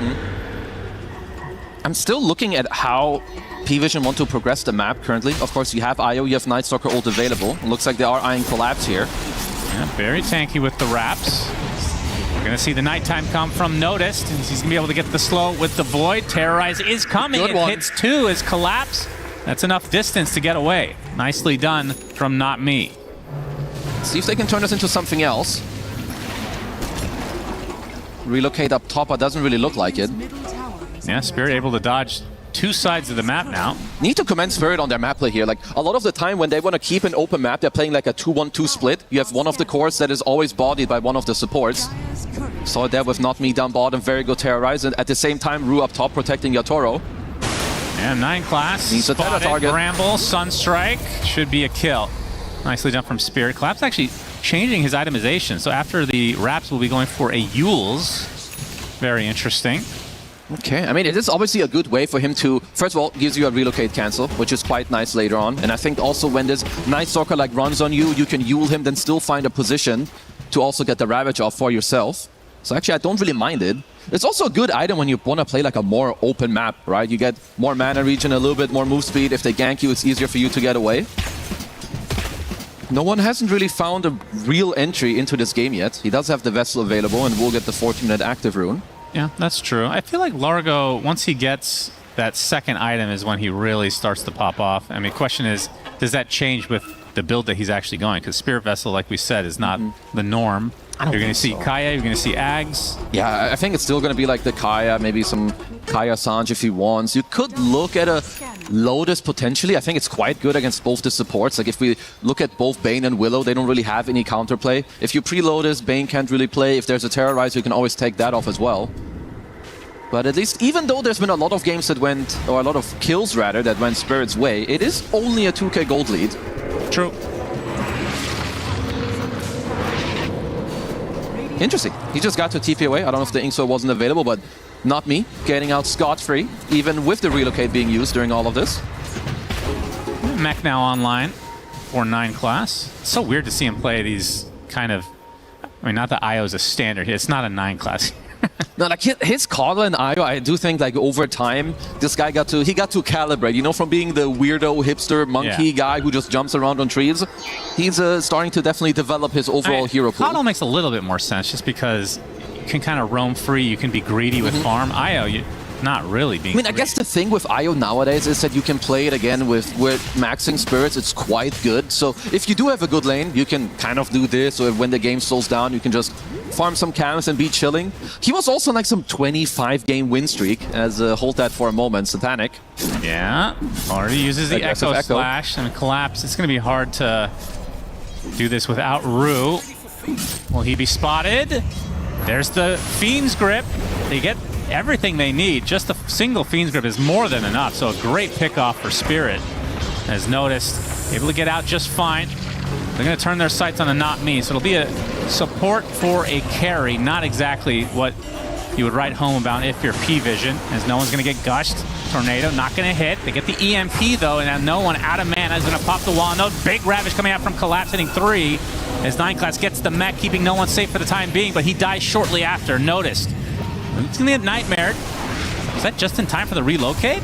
I'm still looking at how P-Vision want to progress the map currently. Of course, you have IO, you have Night Stalker ult available. It looks like they are eyeing Collapse here. Yeah, very tanky with the wraps. We're going to see the nighttime come from Noticed. He's going to be able to get the slow with the Void. Terrorize is coming. Good it one. hits 2 as Collapse. That's enough distance to get away. Nicely done from Not Me. See if they can turn this into something else. Relocate up top, it doesn't really look like it. Yeah, Spirit able to dodge 2 sides of the map now. Need to commend Spirit on their map play here. Like, a lot of the time when they want to keep an open map, they're playing like a 2-1-2 split. You have one of the cores that is always bodied by one of the supports. Saw it there with Not Me down bottom, very good Terrorize. And at the same time, Rue up top protecting Yatoro. And 9 class. Needs a Spotted, target. Bramble, Sunstrike. Should be a kill. Nicely done from Spirit. Collapse actually changing his itemization. So after the wraps, we'll be going for a Yules. Very interesting. Okay, I mean, it is obviously a good way for him to, first of all, gives you a relocate cancel, which is quite nice later on. And I think also when this Night Stalker like runs on you, you can Yule him, then still find a position to also get the Ravage off for yourself. So actually, I don't really mind it. It's also a good item when you want to play like a more open map, right? You get more mana regen, a little bit more move speed. If they gank you, it's easier for you to get away. No one hasn't really found a real entry into this game yet. He does have the Vessel available and will get the 14-minute active rune. Yeah, that's true. I feel like Largo, once he gets that second item is when he really starts to pop off. I mean, the question is, does that change with the build that he's actually going? Because Spirit Vessel, like we said, is not the norm. You're going to see Kaya, you're going to see Ags. Yeah, I think it's still going to be like the Kaya, maybe some Kaya Sanj if he wants. You could look at a Lotus potentially. I think it's quite good against both the supports. Like if we look at both Bane and Willow, they don't really have any counterplay. If you pre-Lotus, Bane can't really play. If there's a Terrorize, you can always take that off as well. But at least, even though there's been a lot of games that went, or a lot of kills rather, that went Spirit's way, it is only a 2k gold lead. True. Interesting. He just got to TP away. I don't know if the Inkso wasn't available, but not me. Getting out scot-free, even with the relocate being used during all of this. Mech now online for 9 class. It's so weird to see him play these kind of... I mean, not that IO is a standard. It's not a 9 class. No, like his Kagla and IO, I do think like over time, this guy got to calibrate, you know, from being the weirdo hipster monkey guy who just jumps around on trees. He's starting to definitely develop his overall hero pool. Kagla makes a little bit more sense just because you can kind of roam free, you can be greedy with farm. IO, not really being I guess the thing with IO nowadays is that you can play it again with maxing spirits. It's quite good. So if you do have a good lane, you can kind of do this, or when the game slows down, you can just farm some cams and be chilling. He was also like some 25-game win streak, as hold that for a moment, Satanic. Yeah, already uses the Echo Slash and Collapse. It's going to be hard to do this without Rue. Will he be spotted? There's the Fiend's Grip. They get everything they need. Just a single Fiend's Grip is more than enough, so a great pickoff for Spirit. As noticed, able to get out just fine. They're going to turn their sights on a Not Me, so it'll be a support for a carry, not exactly what you would write home about if you're P-Vision, as no one's going to get gushed. Tornado not going to hit. They get the EMP, though, and no one out of mana is going to pop the wall. No big Ravage coming out from Collapse, hitting 3, as 9 class gets the mech, keeping no one safe for the time being, but he dies shortly after. Noticed. He's going to get nightmared. Is that just in time for the relocate?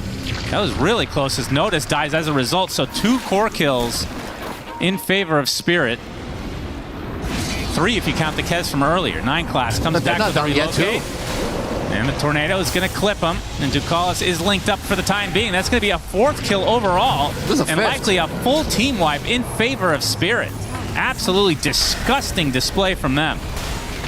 That was really close, as Notice dies as a result, so 2 core kills in favor of Spirit. 3 if you count the Kez from earlier. 9 class comes back with the relocate. And the Tornado is going to clip him, and Ducalis is linked up for the time being. That's going to be a 4th kill overall, and likely a full team wipe in favor of Spirit. Absolutely disgusting display from them.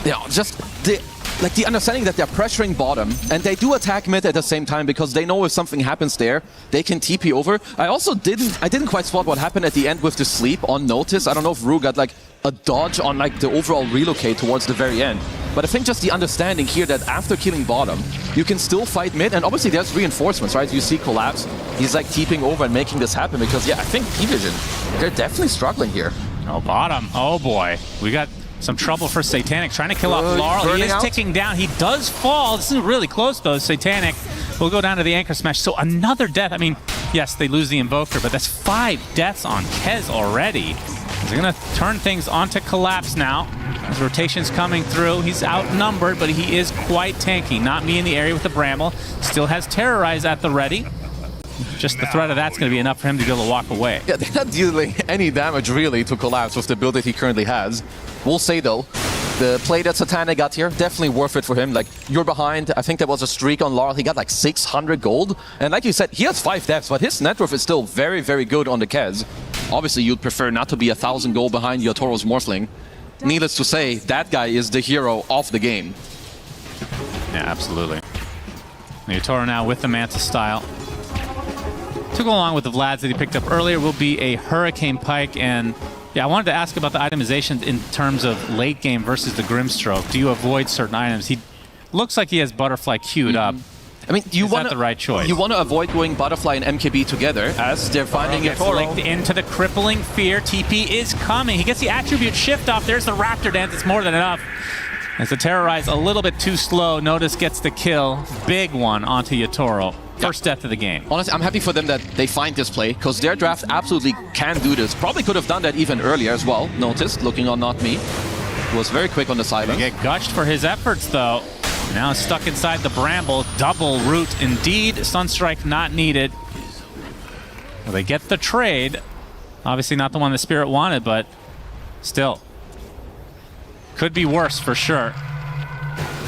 Yeah, just the understanding that they're pressuring bottom, and they do attack mid at the same time because they know if something happens there, they can TP over. I didn't quite spot what happened at the end with the sleep on Notice. I don't know if Rue got like a dodge on like the overall relocate towards the very end. But I think just the understanding here that after killing bottom, you can still fight mid, and obviously there's reinforcements, right? You see Collapse, he's like TPing over and making this happen because, yeah, I think P-Vision, they're definitely struggling here. Oh, bottom. Oh, boy. We got some trouble for Satanic trying to kill off Laurel. He is ticking down. He does fall. This is really close, though. Satanic will go down to the Anchor Smash. So another death. I mean, yes, they lose the Invoker, but that's 5 deaths on Kez already. They're going to turn things onto Collapse now. His rotation's coming through. He's outnumbered, but he is quite tanky. Not Me in the area with the Bramble. Still has Terrorize at the ready. Just the threat of that's going to be enough for him to be able to walk away. Yeah, they're not dealing any damage, really, to Collapse with the build that he currently has. We'll say, though, the play that Satanic got here, definitely worth it for him. Like, you're behind. I think there was a streak on Laurel. He got like 600 gold. And like you said, he has 5 deaths, but his net worth is still very, very good on the Kez. Obviously, you'd prefer not to be 1,000 gold behind Yotoro's Morphling. Needless to say, that guy is the hero of the game. Yeah, absolutely. Yotoro now with the Manta style. To go along with the Vlads that he picked up earlier will be a Hurricane Pike, and yeah, I wanted to ask about the itemizations in terms of late game versus the Grimstroke. Do you avoid certain items? He looks like he has Butterfly queued up. I mean, is that the right choice? You want to avoid going Butterfly and MKB together as they're finding it. Linked into the Crippling Fear. TP is coming. He gets the Attribute Shift off. There's the Raptor Dance. It's more than enough. As the Terrorize a little bit too slow. Notice gets the kill. Big one onto Yotoro. First death of the game. Honestly, I'm happy for them that they find this play, because their draft absolutely can do this. Probably could have done that even earlier as well. Noticed, looking on Not Me. Was very quick on the silence. They get gushed for his efforts, though. Now stuck inside the Bramble. Double root indeed. Sunstrike not needed. Well, they get the trade. Obviously not the one the Spirit wanted, but still. Could be worse for sure.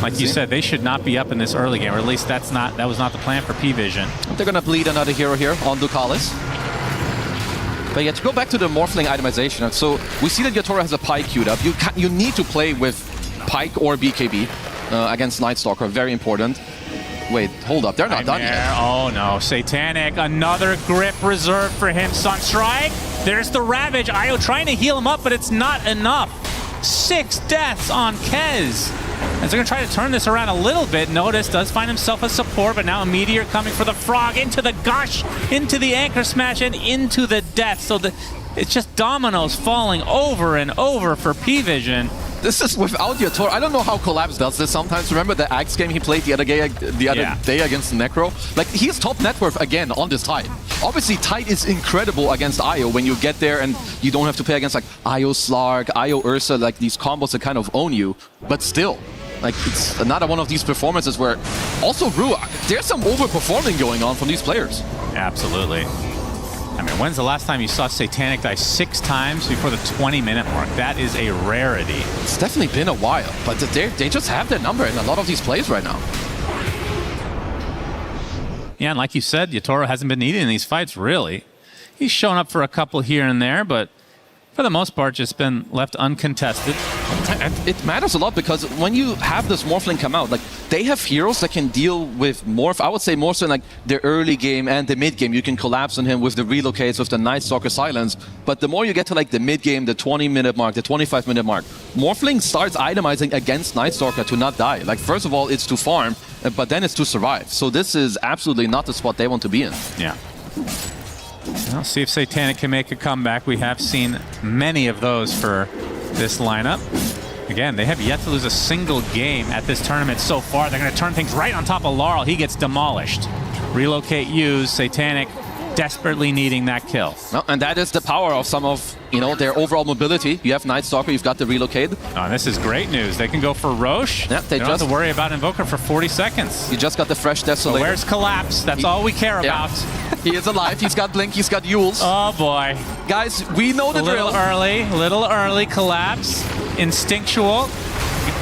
Like you said, they should not be up in this early game, or at least that was not the plan for P-Vision. They're going to bleed another hero here on Ducalis. But yeah, to go back to the Morphling itemization, so we see that Yotoro has a Pike queued up. You need to play with Pike or BKB against Night Stalker. Very important. Wait, hold up. They're not done yet. Oh no, Satanic, another grip reserved for him. Sunstrike, there's the Ravage. Io trying to heal him up, but it's not enough. 6 deaths on Kez. As they're gonna try to turn this around a little bit. Notice does find himself a support, but now a Meteor coming for the Frog, into the Gush, into the Anchor Smash, and into the Death. So it's just dominoes falling over and over for P-Vision. This is without Yatoro. I don't know how Collapse does this sometimes. Remember the Axe game he played the other day against Necro? Like, he's top net worth again on this Tide. Obviously, Tide is incredible against Io when you get there and you don't have to play against like Io Slark, Io Ursa, like these combos that kind of own you. But still, like, it's another one of these performances where also Rua, there's some overperforming going on from these players. Absolutely. I mean, when's the last time you saw Satanic die 6 times before the 20-minute mark? That is a rarity. It's definitely been a while, but they just have their number in a lot of these plays right now. Yeah, and like you said, Yatoro hasn't been needed in these fights, really. He's shown up for a couple here and there, but for the most part, just been left uncontested. It matters a lot because when you have this Morphling come out, like, they have heroes that can deal with Morph. I would say more so in like the early game and the mid game. You can collapse on him with the relocates, with the Night Stalker Silence. But the more you get to like the mid game, the 20-minute mark, the 25-minute mark, Morphling starts itemizing against Night Stalker to not die. Like, first of all, it's to farm, but then it's to survive. So this is absolutely not the spot they want to be in. Yeah. Well, see if Satanic can make a comeback. We have seen many of those for this lineup. Again, they have yet to lose a single game at this tournament so far. They're going to turn things right on top of Laurel. He gets demolished. Relocate used. Satanic desperately needing that kill. No, and that is the power of some of, you know, their overall mobility. You have Night Stalker, you've got the relocate. Oh, this is great news. They can go for Roche. Yeah, they don't have to worry about Invoker for 40 seconds. You just got the fresh Desolator. So where's Collapse? That's all we care about. He is alive. He's got Blink. He's got Yules. Oh, boy. Guys, we know the drill. Little early. Collapse. Instinctual.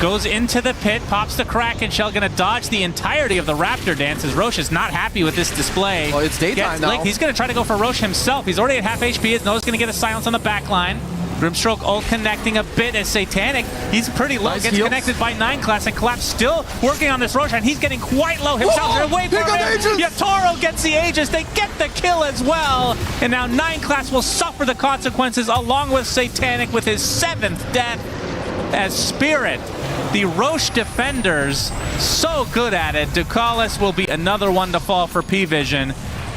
Goes into the pit, pops the Kraken Shell, gonna dodge the entirety of the Raptor dance as Roche is not happy with this display. Oh, it's daytime now. He's gonna try to go for Roche himself. He's already at half HP. As Noah's gonna get a silence on the back line. Grimstroke ult connecting a bit as Satanic. He's pretty low, gets connected by 9 class, and Collapse still working on this Roche, and he's getting quite low himself. They're waiting for him. Yatoro gets the Aegis. They get the kill as well. And now 9 class will suffer the consequences along with Satanic with his 7th death as Spirit. The Roche defenders, so good at it. Ducalis will be another one to fall for P-Vision.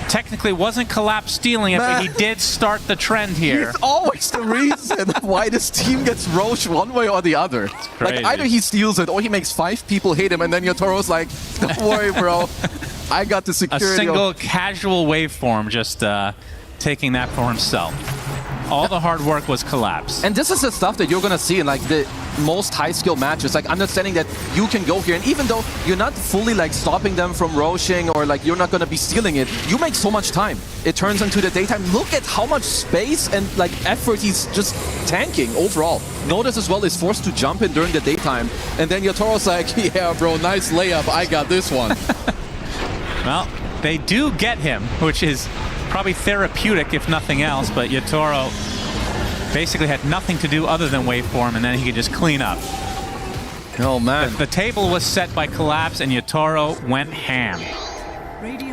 Technically wasn't Collapse stealing it, but he did start the trend here. He's always the reason why this team gets Roche one way or the other. Like, either he steals it or he makes 5 people hate him, and then Yatoro's like, don't worry, bro. I got the security. A single casual waveform just taking that for himself. All the hard work was Collapse. And this is the stuff that you're going to see in like the most high skill matches, like understanding that you can go here, and even though you're not fully like stopping them from roshing or like you're not going to be stealing it, you make so much time. It turns into the daytime. Look at how much space and like effort he's just tanking overall. Notice as well is forced to jump in during the daytime, and then Yatoro's like, yeah bro, nice layup, I got this one. Well, they do get him, which is probably therapeutic if nothing else, but Yatoro basically had nothing to do other than waveform, and then he could just clean up. Oh man. The table was set by Collapse, and Yatoro went ham.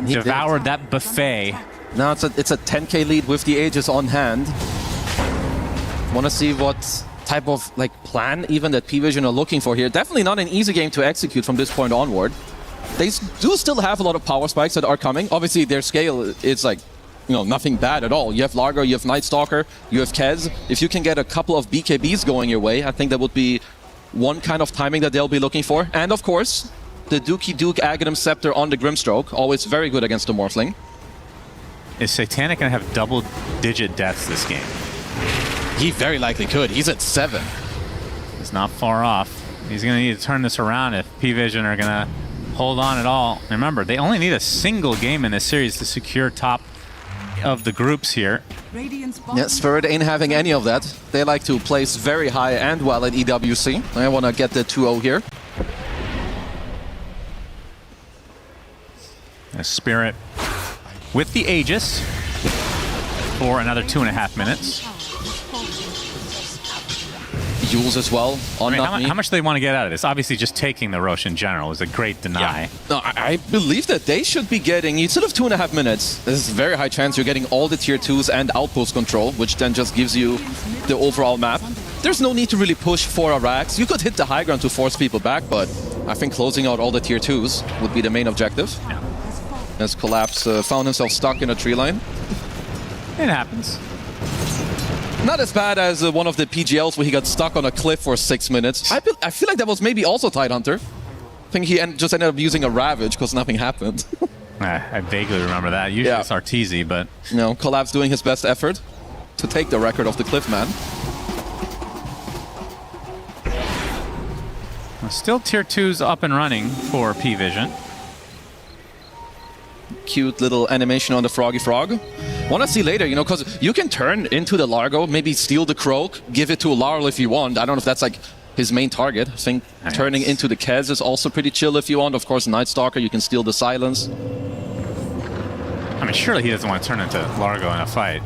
He devoured that buffet. Now it's a 10k lead with the Aegis on hand. Want to see what type of like plan even that P-Vision are looking for here. Definitely not an easy game to execute from this point onward. They do still have a lot of power spikes that are coming. Obviously their scale is like, you know, nothing bad at all. You have Largo, you have Night Stalker, you have Kez. If you can get a couple of BKBs going your way, I think that would be one kind of timing that they'll be looking for. And of course, the Dookie Duke Aghanim Scepter on the Grimstroke, always very good against the Morphling. Is Satanic going to have double-digit deaths this game? He very likely could. He's at 7. He's not far off. He's going to need to turn this around if P-Vision are going to hold on at all. Remember, they only need a single game in this series to secure top of the groups here. Yeah, Spirit ain't having any of that. They like to place very high and well at EWC. I want to get the 2-0 here. A Spirit with the Aegis for another 2.5 minutes. Yules as well on how much do they want to get out of this? Obviously, just taking the Roche in general is a great deny. Yeah. No, I believe that they should be getting, instead of 2.5 minutes, there's a very high chance you're getting all the tier 2s and outpost control, which then just gives you the overall map. There's no need to really push for a Rax. You could hit the high ground to force people back, but I think closing out all the tier 2s would be the main objective. Yeah. As Collapse found himself stuck in a tree line. It happens. Not as bad as one of the PGLs where he got stuck on a cliff for 6 minutes. I feel like that was maybe also Tidehunter. I think he just ended up using a Ravage because nothing happened. I vaguely remember that. Usually it's Arteezy, but... You know, Collapse doing his best effort to take the record of the Cliffman. Still tier 2's up and running for P-Vision. Cute little animation on the Froggy Frog. Want to see later, you know, because you can turn into the Largo, maybe steal the Croak, give it to Larl if you want. I don't know if that's like his main target. I think turning into the Kez is also pretty chill if you want. Of course, Night Stalker, you can steal the Silence. I mean, surely he doesn't want to turn into Largo in a fight.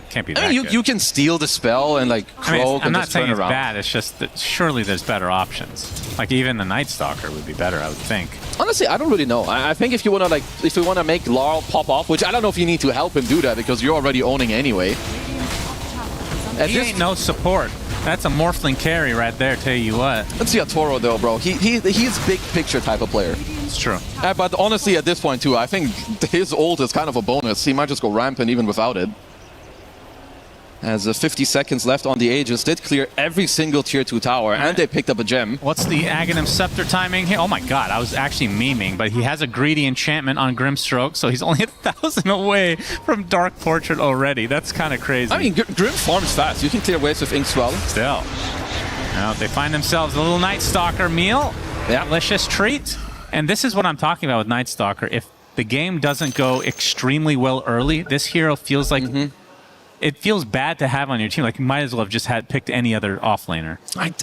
Can't be that good. You can steal the spell and like Croak I'm and not just turn saying it's around. bad, it's just that surely there's better options. Like even the Night Stalker would be better, I would think. Honestly, I don't really know. I think if you want to make Larl pop off, which I don't know if you need to help him do that because you're already owning anyway. He ain't no support. That's a Morphling carry right there, tell you what. Let's see a Toro though, bro. He's big picture type of player. It's true. But honestly, at this point too, I think his ult is kind of a bonus. He might just go rampant even without it. As 50 seconds left on the Aegis, did clear every single tier 2 tower, and they picked up a gem. What's the Aghanim Scepter timing here? Oh my god, I was actually memeing, but he has a greedy enchantment on Grimstroke, so he's only 1,000 away from Dark Portrait already. That's kind of crazy. I mean, Grim farms fast. You can clear waves with Inkswell. Still. Now they find themselves a little Night Stalker meal. Yeah. Delicious treat. And this is what I'm talking about with Night Stalker. If the game doesn't go extremely well early, this hero feels like... It feels bad to have on your team. Like, you might as well have just picked any other offlaner.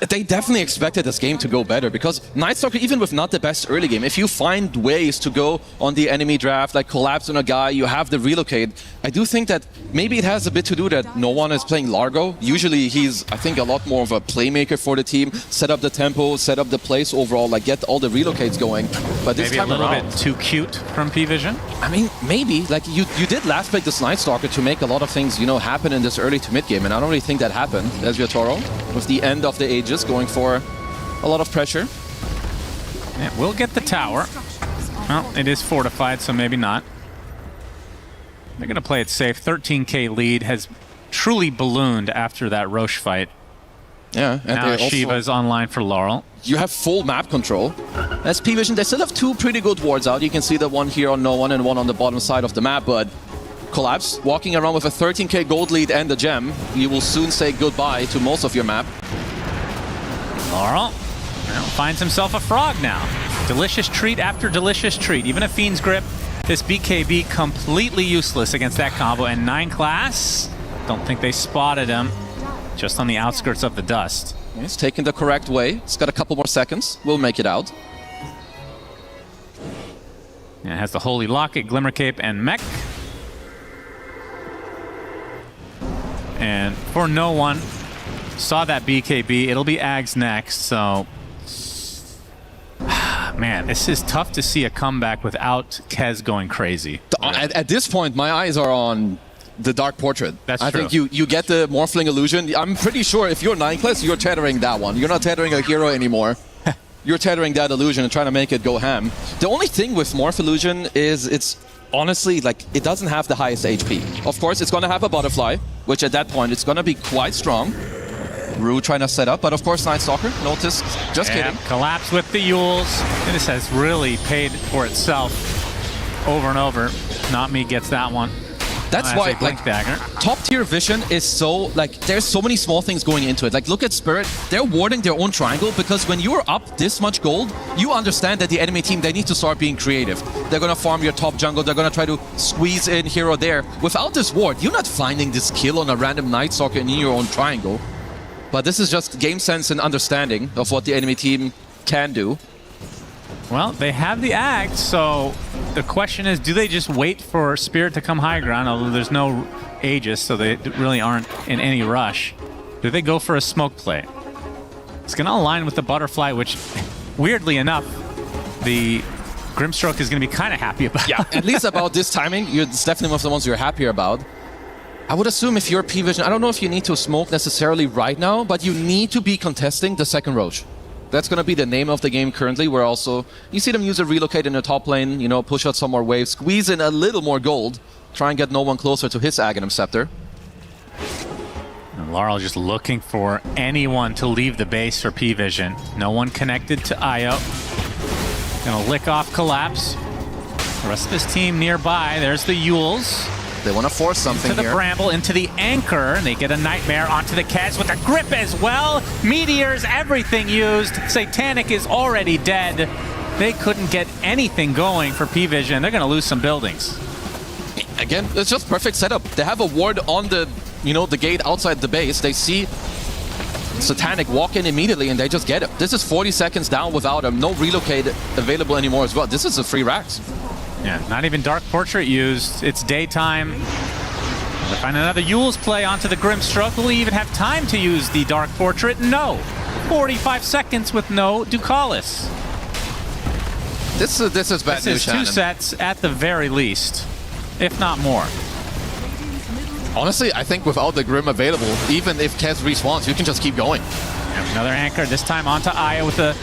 They definitely expected this game to go better because Night Stalker, even with not the best early game, if you find ways to go on the enemy draft, like collapse on a guy, you have the relocate. I do think that maybe it has a bit to do that no one is playing Largo. Usually he's, I think, a lot more of a playmaker for the team. Set up the tempo, set up the place overall, like get all the relocates going. But this maybe time a little around, bit too cute from P-Vision. I mean, maybe. Like, you did last pick this Night Stalker to make a lot of things, you know, happen in this early to mid game, and I don't really think that happened. There's your Toro with the end of the Aegis going for a lot of pressure. Yeah, we'll get the tower. Well, it is fortified, so maybe not. They're going to play it safe. 13k lead has truly ballooned after that Roche fight. Yeah, and now Shiva's online for Laurel. You have full map control. As P-Vision, they still have 2 pretty good wards out. You can see the one here on no one and one on the bottom side of the map, but Collapse walking around with a 13k gold lead and a gem. You will soon say goodbye to most of your map. Laurel finds himself a frog now. Delicious treat after delicious treat. Even a Fiend's Grip, this BKB completely useless against that combo. And 9 class, don't think they spotted him. Just on the outskirts of the dust. He's taking the correct way. It's got a couple more seconds. We'll make it out. And it has the Holy Locket, Glimmer Cape, and Mech. And for no one, saw that BKB. It'll be Ags next, so... Man, this is tough to see a comeback without Kez going crazy. At this point, my eyes are on the Dark Portrait. That's I true. think you get the Morphling illusion. I'm pretty sure if you're 9 class, you're tethering that one. You're not tethering a hero anymore. You're tethering that illusion and trying to make it go ham. The only thing with Morph Illusion is it's honestly, like, it doesn't have the highest HP. Of course, it's going to have a Butterfly, which at that point, it's going to be quite strong. Rue trying to set up, but of course, Night Stalker, notice, just kidding. Collapse with the Yules. This has really paid for itself over and over. Not me gets that one. That's why, Blink Dagger. Top tier vision is so, like, there's so many small things going into it. Like, look at Spirit. They're warding their own triangle because when you're up this much gold, you understand that the enemy team, they need to start being creative. They're going to farm your top jungle. They're going to try to squeeze in here or there. Without this ward, you're not finding this kill on a random Night Stalker in your own triangle. But this is just game sense and understanding of what the enemy team can do. Well, they have the Act, so the question is, do they just wait for Spirit to come high ground, although there's no Aegis, so they really aren't in any rush. Do they go for a smoke play? It's going to align with the butterfly, which, weirdly enough, the Grimstroke is going to be kind of happy about. Yeah, at least about this timing, it's definitely one of the ones you're happier about. I would assume if you're P-Vision, I don't know if you need to smoke necessarily right now, but you need to be contesting the second Roche. That's going to be the name of the game currently, where also you see them use a relocate in the top lane, you know, push out some more waves, squeeze in a little more gold, try and get no one closer to his Aghanim Scepter. And Laurel just looking for anyone to leave the base for P-Vision. No one connected to Io. Gonna lick off Collapse. The rest of his team nearby. There's the Yules. They want to force something into the here. Bramble, into the Anchor, and they get a Nightmare onto the Kez with a Grip as well. Meteors, everything used. Satanic is already dead. They couldn't get anything going for P-Vision. They're going to lose some buildings. Again, it's just perfect setup. They have a ward on the, you know, the gate outside the base. They see Satanic walk in immediately, and they just get it. This is 40 seconds down without him. No relocate available anymore as well. This is a free Rax. Yeah, not even Dark Portrait used. It's daytime. They find another Yule's play onto the Grimstroke. Will he even have time to use the Dark Portrait? No. 45 seconds with no Ducalis. This is bad This news, is 2 Shannon. sets at the very least, if not more. Honestly, I think without the Grim available, even if Kez respawns, you can just keep going. Another Anchor, this time onto Aya with the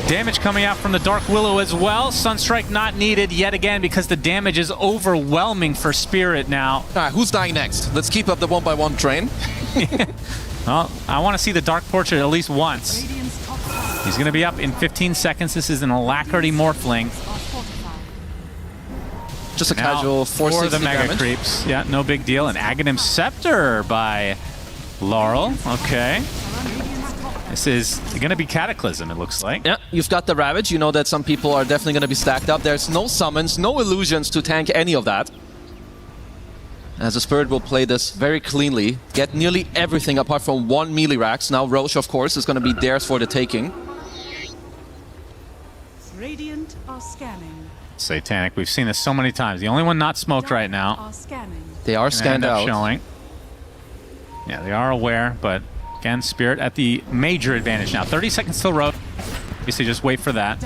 damage coming out from the Dark Willow as well. Sunstrike not needed yet again because the damage is overwhelming for Spirit now. All right, who's dying next? Let's keep up the 1x1 train. Well, I want to see the Dark Portrait at least once. He's going to be up in 15 seconds. This is an Alacrity Morphling. Just a Now, casual for the Mega damage. Creeps. Yeah, no big deal. An Aghanim Scepter by Laurel. Okay. This is going to be Cataclysm, it looks like. Yeah, you've got the Ravage. You know that some people are definitely going to be stacked up. There's no summons, no illusions to tank any of that. As the Spirit will play this very cleanly, get nearly everything apart from one melee Rax. Now Roche, of course, is going to be theirs for the taking. Radiant are scanning. Satanic, we've seen this so many times. The only one not smoked right now. Are scanning. They are scanned out. Showing. Yeah, they are aware, but again, Spirit at the major advantage now. 30 seconds till Roche. Obviously, just wait for that.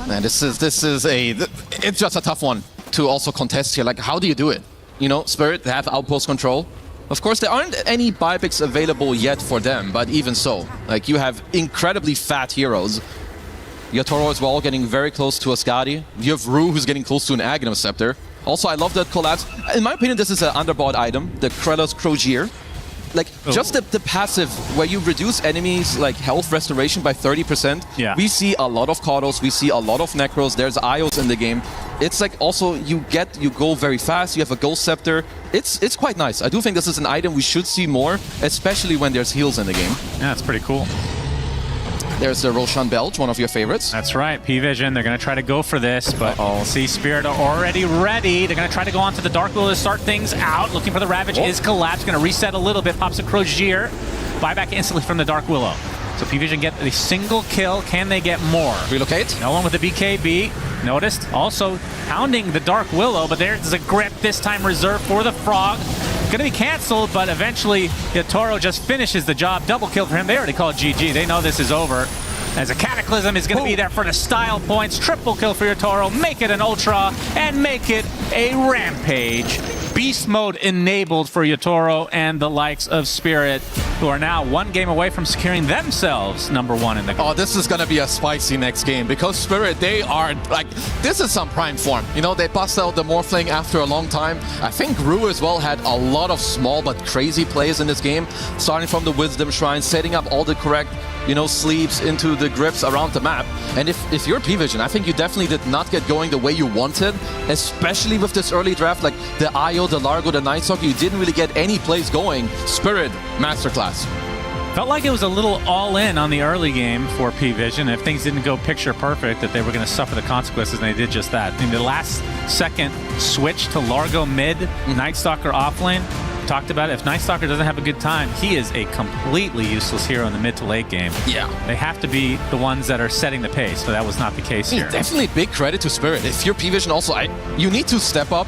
Man, this is it's just a tough one to also contest here. Like, how do you do it? You know, Spirit, they have outpost control. Of course, there aren't any buypicks available yet for them, but even so, like, you have incredibly fat heroes. Yatoro as well, getting very close to Ascadi. You have Rue, who's getting close to an Aghanim Scepter. Also, I love that Collapse. In my opinion, this is an underbought item, the Krelos Crozier. Like, just the passive, where you reduce enemies' like health restoration by 30%. Yeah. We see a lot of Kautos, we see a lot of Necros, there's Ios in the game. It's like also, you go very fast, you have a Ghost Scepter. It's quite nice. I do think this is an item we should see more, especially when there's heals in the game. Yeah, that's pretty cool. There's the Roshan Belch, one of your favorites. That's right, P-Vision, they're going to try to go for this, but see, Spirit are already ready. They're going to try to go onto the Dark Willow to start things out. Looking for the Ravage is collapsed, going to reset a little bit, pops a Crozier. Buyback instantly from the Dark Willow. So P-Vision get a single kill. Can they get more? Relocate. No one with the BKB. Noticed. Also pounding the Dark Willow, but there's a Grip, this time reserved for the Frog. Going to be canceled, but eventually Yatoro just finishes the job. Double kill for him. They already called GG. They know this is over. As a Cataclysm is going to be there for the style points. Triple kill for Yatoro. Make it an Ultra and make it a Rampage. Beast mode enabled for Yatoro and the likes of Spirit, who are now one game away from securing themselves #1 in the group. Oh, this is going to be a spicy next game because Spirit, they are like, this is some prime form. You know, they bust out the Morphling after a long time. I think Rue as well had a lot of small but crazy plays in this game, starting from the Wisdom Shrine, setting up all the correct, you know, sleeps into the grips around the map. And if you're P-Vision, I think you definitely did not get going the way you wanted, especially with this early draft, like the Io, the Largo, the Night Stalker, you didn't really get any plays going. Spirit, masterclass. Felt like it was a little all-in on the early game for P-Vision. If things didn't go picture perfect, that they were going to suffer the consequences, and they did just that. In the last second switch to Largo mid, Night Stalker offlane, talked about it. If Night Stalker doesn't have a good time, he is a completely useless hero in the mid to late game. Yeah. They have to be the ones that are setting the pace, so that was not the case here. Definitely big credit to Spirit. If you're P-Vision also, you need to step up.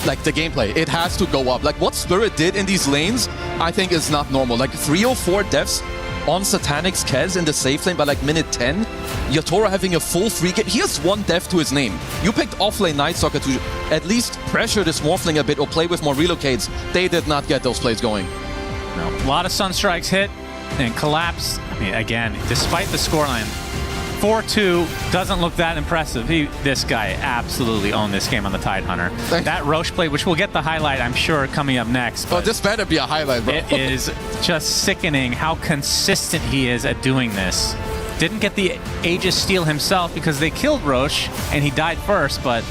Like the gameplay, it has to go up. Like what Spirit did in these lanes, I think is not normal. Like 304 deaths on Satanic's Kez in the safe lane by like minute 10. Yatoro having a full free game. He has 1 death to his name. You picked offlane Night Stalker to at least pressure this Morphling a bit or play with more relocates. They did not get those plays going. No, a lot of Sunstrikes hit and collapse. I mean, again, despite the scoreline, 4-2 doesn't look that impressive. This guy absolutely owned this game on the Tidehunter. That Roche play, which we'll get the highlight, I'm sure, coming up next. Oh, this better be a highlight, bro. It is just sickening how consistent he is at doing this. Didn't get the Aegis steal himself because they killed Roche and he died first, but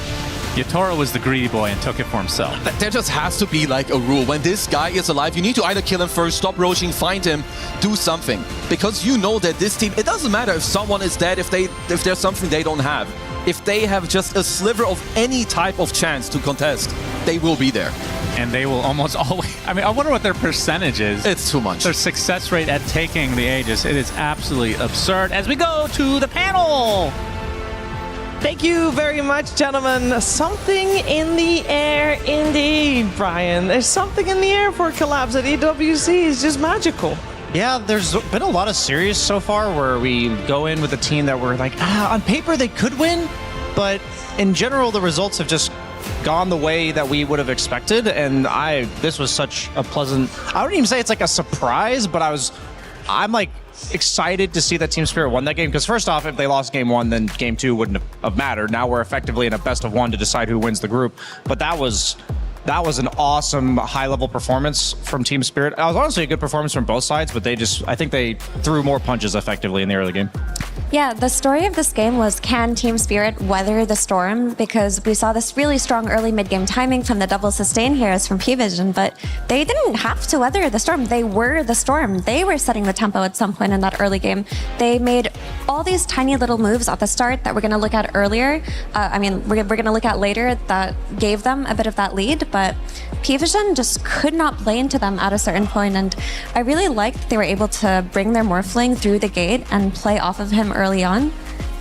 Yatoro was the greedy boy and took it for himself. There just has to be like a rule. When this guy is alive, you need to either kill him first, stop roaching, find him, do something. Because you know that this team, it doesn't matter if someone is dead, if there's something they don't have. If they have just a sliver of any type of chance to contest, they will be there. And they will almost always... I mean, I wonder what their percentage is. It's too much. Their success rate at taking the Aegis. It is absolutely absurd. As we go to the panel... Thank you very much, gentlemen. Something in the air indeed, Brian. There's something in the air for Collapse at EWC. It's just magical. Yeah, there's been a lot of series so far where we go in with a team that we're like, on paper they could win, but in general the results have just gone the way that we would have expected, and this was such a pleasant... I wouldn't even say it's like a surprise, but I'm like excited to see that Team Spirit won that game, because first off, if they lost game 1, then game 2 wouldn't have mattered. Now we're effectively in a best of 1 to decide who wins the group, but that was an awesome high-level performance from Team Spirit. It was honestly a good performance from both sides, but I think they threw more punches effectively in the early game. Yeah, the story of this game was, can Team Spirit weather the storm? Because we saw this really strong early mid-game timing from the double sustain heroes from P-Vision, but they didn't have to weather the storm. They were the storm. They were setting the tempo at some point in that early game. They made all these tiny little moves at the start that we're going to look at earlier. We're going to look at later that gave them a bit of that lead, but P-Vision just could not play into them at a certain point, and I really liked they were able to bring their Morphling through the gate and play off of him early on.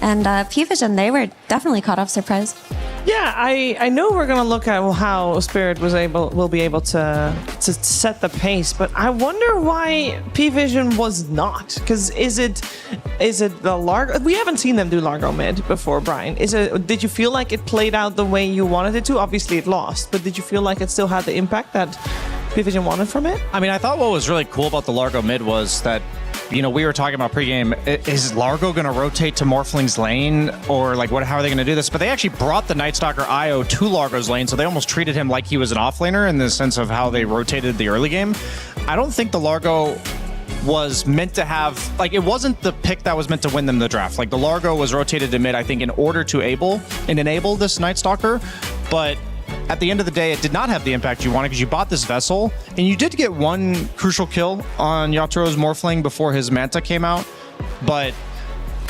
And P-Vision, they were definitely caught off surprise. Yeah, I know we're gonna look at how Spirit will be able to set the pace, but I wonder why P-Vision was not. Because is it the Largo? We haven't seen them do Largo mid before, Brian. Did you feel like it played out the way you wanted it to? Obviously it lost, but did you feel like it still had the impact that P-Vision wanted from it? I mean, I thought what was really cool about the Largo mid was that, we were talking about pregame, is Largo going to rotate to Morphling's lane, or like how are they going to do this? But they actually brought the Night Stalker IO to Largo's lane, so they almost treated him like he was an offlaner in the sense of how they rotated the early game. I don't think the Largo was meant to have, it wasn't the pick that was meant to win them the draft. The Largo was rotated to mid, I think, in order to enable this Night Stalker, but at the end of the day, it did not have the impact you wanted because you bought this Vessel, and you did get one crucial kill on Yatoro's Morphling before his Manta came out. But,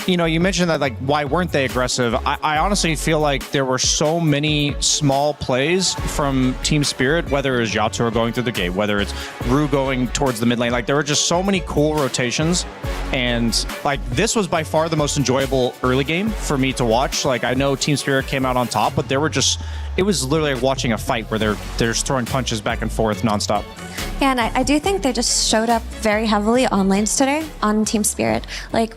you mentioned that, why weren't they aggressive? I honestly feel like there were so many small plays from Team Spirit, whether it's Yatoro going through the gate, whether it's Rue going towards the mid lane. There were just so many cool rotations, and, this was by far the most enjoyable early game for me to watch. I know Team Spirit came out on top, but it was literally like watching a fight where they're just throwing punches back and forth nonstop. Yeah, and I do think they just showed up very heavily on lanes today on Team Spirit.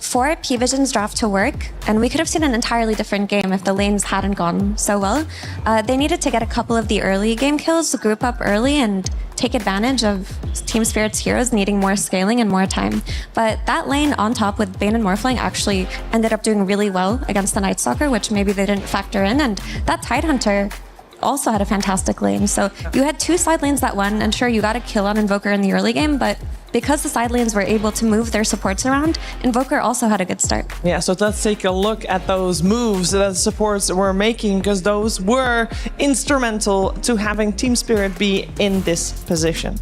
For P-Vision's draft to work, and we could have seen an entirely different game if the lanes hadn't gone so well, they needed to get a couple of the early game kills, group up early, and take advantage of Team Spirit's heroes needing more scaling and more time. But that lane on top with Bane and Morphling actually ended up doing really well against the Night Stalker, which maybe they didn't factor in, and that Tidehunter also had a fantastic lane. So you had 2 side lanes that won, and sure, you got a kill on Invoker in the early game, but because the side lanes were able to move their supports around, Invoker also had a good start. Yeah, so let's take a look at those moves that the supports were making, because those were instrumental to having Team Spirit be in this position.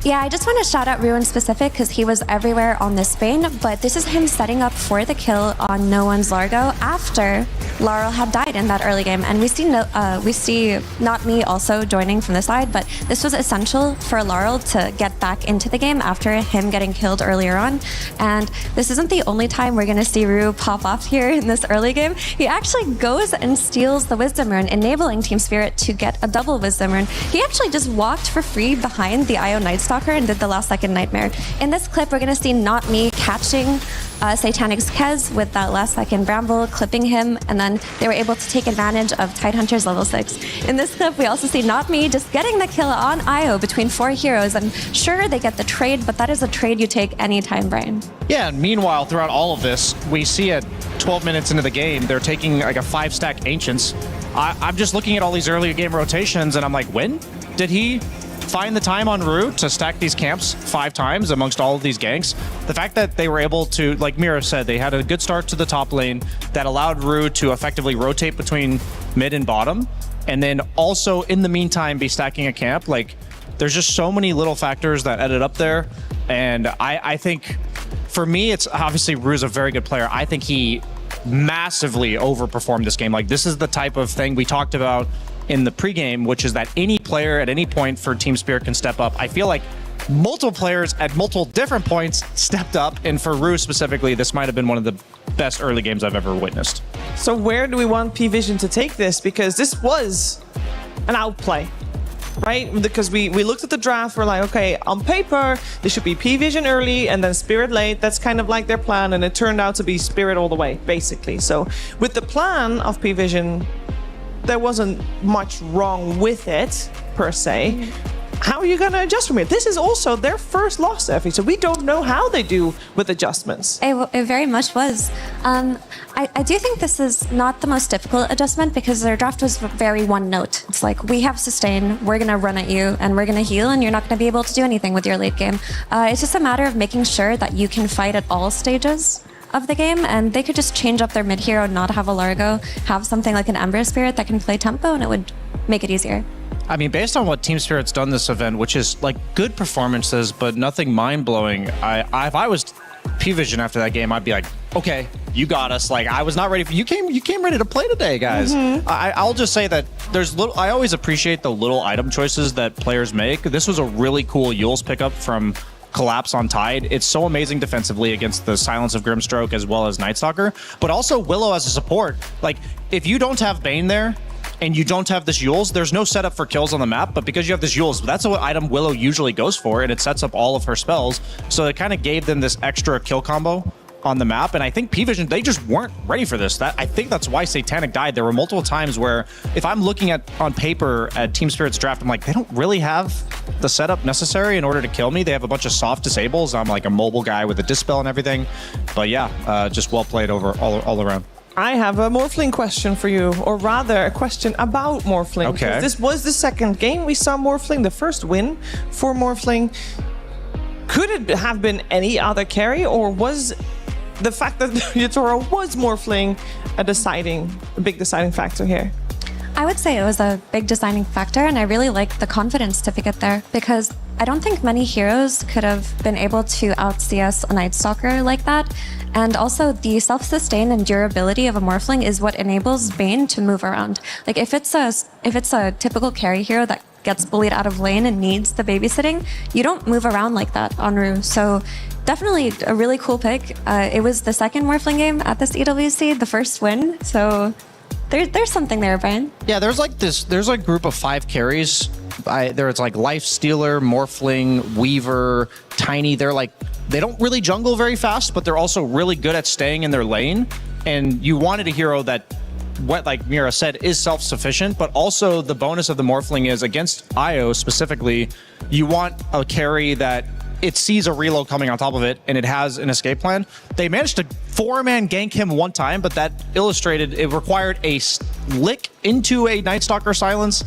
Yeah, I just want to shout out Rue in specific because he was everywhere on this Bane, but this is him setting up for the kill on No One's Largo after Laurel had died in that early game. And we see Not Me also joining from the side, but this was essential for Laurel to get back into the game after him getting killed earlier on. And this isn't the only time we're going to see Rue pop off here in this early game. He actually goes and steals the Wisdom Rune, enabling Team Spirit to get a double Wisdom Rune. He actually just walked for free behind the IO Night Stalker Stalker and did the last second Nightmare. In this clip, we're going to see not me catching Satanic's Kez with that last second Bramble, clipping him, and then they were able to take advantage of Tidehunter's level 6. In this clip, we also see not me just getting the kill on Io between 4 heroes, and sure, they get the trade, but that is a trade you take anytime, Brian. Yeah, and meanwhile, throughout all of this, we see at 12 minutes into the game, they're taking like a 5-stack Ancients. I'm just looking at all these earlier game rotations, and I'm like, when did he find the time on Rue to stack these camps 5 times amongst all of these ganks? The fact that they were able to, like Mira said, they had a good start to the top lane that allowed Rue to effectively rotate between mid and bottom, and then also in the meantime be stacking a camp. Like, there's just so many little factors that added up there, and I think for me, it's obviously Rue's a very good player. I think he massively overperformed this game. Like, this is the type of thing we talked about in the pregame, which is that any player at any point for Team Spirit can step up. I feel like multiple players at multiple different points stepped up, and for Rue specifically, this might have been one of the best early games I've ever witnessed. So where do we want P-Vision to take this? Because this was an outplay, right? Because we looked at the draft, we're like, okay, on paper, this should be P-Vision early and then Spirit late. That's kind of like their plan, and it turned out to be Spirit all the way, basically. So with the plan of P-Vision, there wasn't much wrong with it, per se. How are you going to adjust from it? This is also their first loss, Effie, so we don't know how they do with adjustments. It very much was. I do think this is not the most difficult adjustment because their draft was very one note. It's like, we have sustain, we're going to run at you, and we're going to heal, and you're not going to be able to do anything with your late game. It's just a matter of making sure that you can fight at all stages of the game, and they could just change up their mid hero, not have a Largo, have something like an Ember Spirit that can play tempo, and it would make it easier. I mean, based on what Team Spirit's done this event, which is like good performances, but nothing mind-blowing, if I was P-Vision after that game, I'd be like, okay, you got us. Like, I was not ready for you. Came ready to play today, guys. I'll just say that I always appreciate the little item choices that players make. This was a really cool Yule's pickup from Collapse on Tide. It's so amazing defensively against the Silence of Grimstroke as well as Night Stalker, but also Willow as a support. Like, if you don't have Bane there and you don't have this Yule's, there's no setup for kills on the map, but because you have this Yule's, that's what item Willow usually goes for, and it sets up all of her spells, so it kind of gave them this extra kill combo on the map, and I think P-Vision, they just weren't ready for this. I think that's why Satanic died. There were multiple times where if I'm looking at on paper at Team Spirit's draft, I'm like, they don't really have the setup necessary in order to kill me. They have a bunch of soft disables. I'm like a mobile guy with a dispel and everything, but yeah, just well played over all around. I have a Morphling question for you, or rather a question about Morphling. Okay. This was the second game we saw Morphling, the first win for Morphling. Could it have been any other carry, or was the fact that Yatoro was Morphling a big deciding factor here? I would say it was a big deciding factor, and I really like the confidence certificate there because I don't think many heroes could have been able to out-CS a Night Stalker like that. And also, the self-sustain and durability of a Morphling is what enables Bane to move around. Like, if it's a typical carry hero that gets bullied out of lane and needs the babysitting, you don't move around like that on Rue. So definitely a really cool pick. It was the second Morphling game at this EWC, the first win. So there's something there, Brian. Yeah, there's a group of 5 carries. It's like Life Stealer, Morphling, Weaver, Tiny. They don't really jungle very fast, but they're also really good at staying in their lane. And you wanted a hero that, what like Mira said, is self-sufficient, but also the bonus of the Morphling is against Io specifically, you want a carry that it sees a reload coming on top of it and it has an escape plan. They managed to 4-man gank him one time, but that illustrated it required a lick into a Night Stalker silence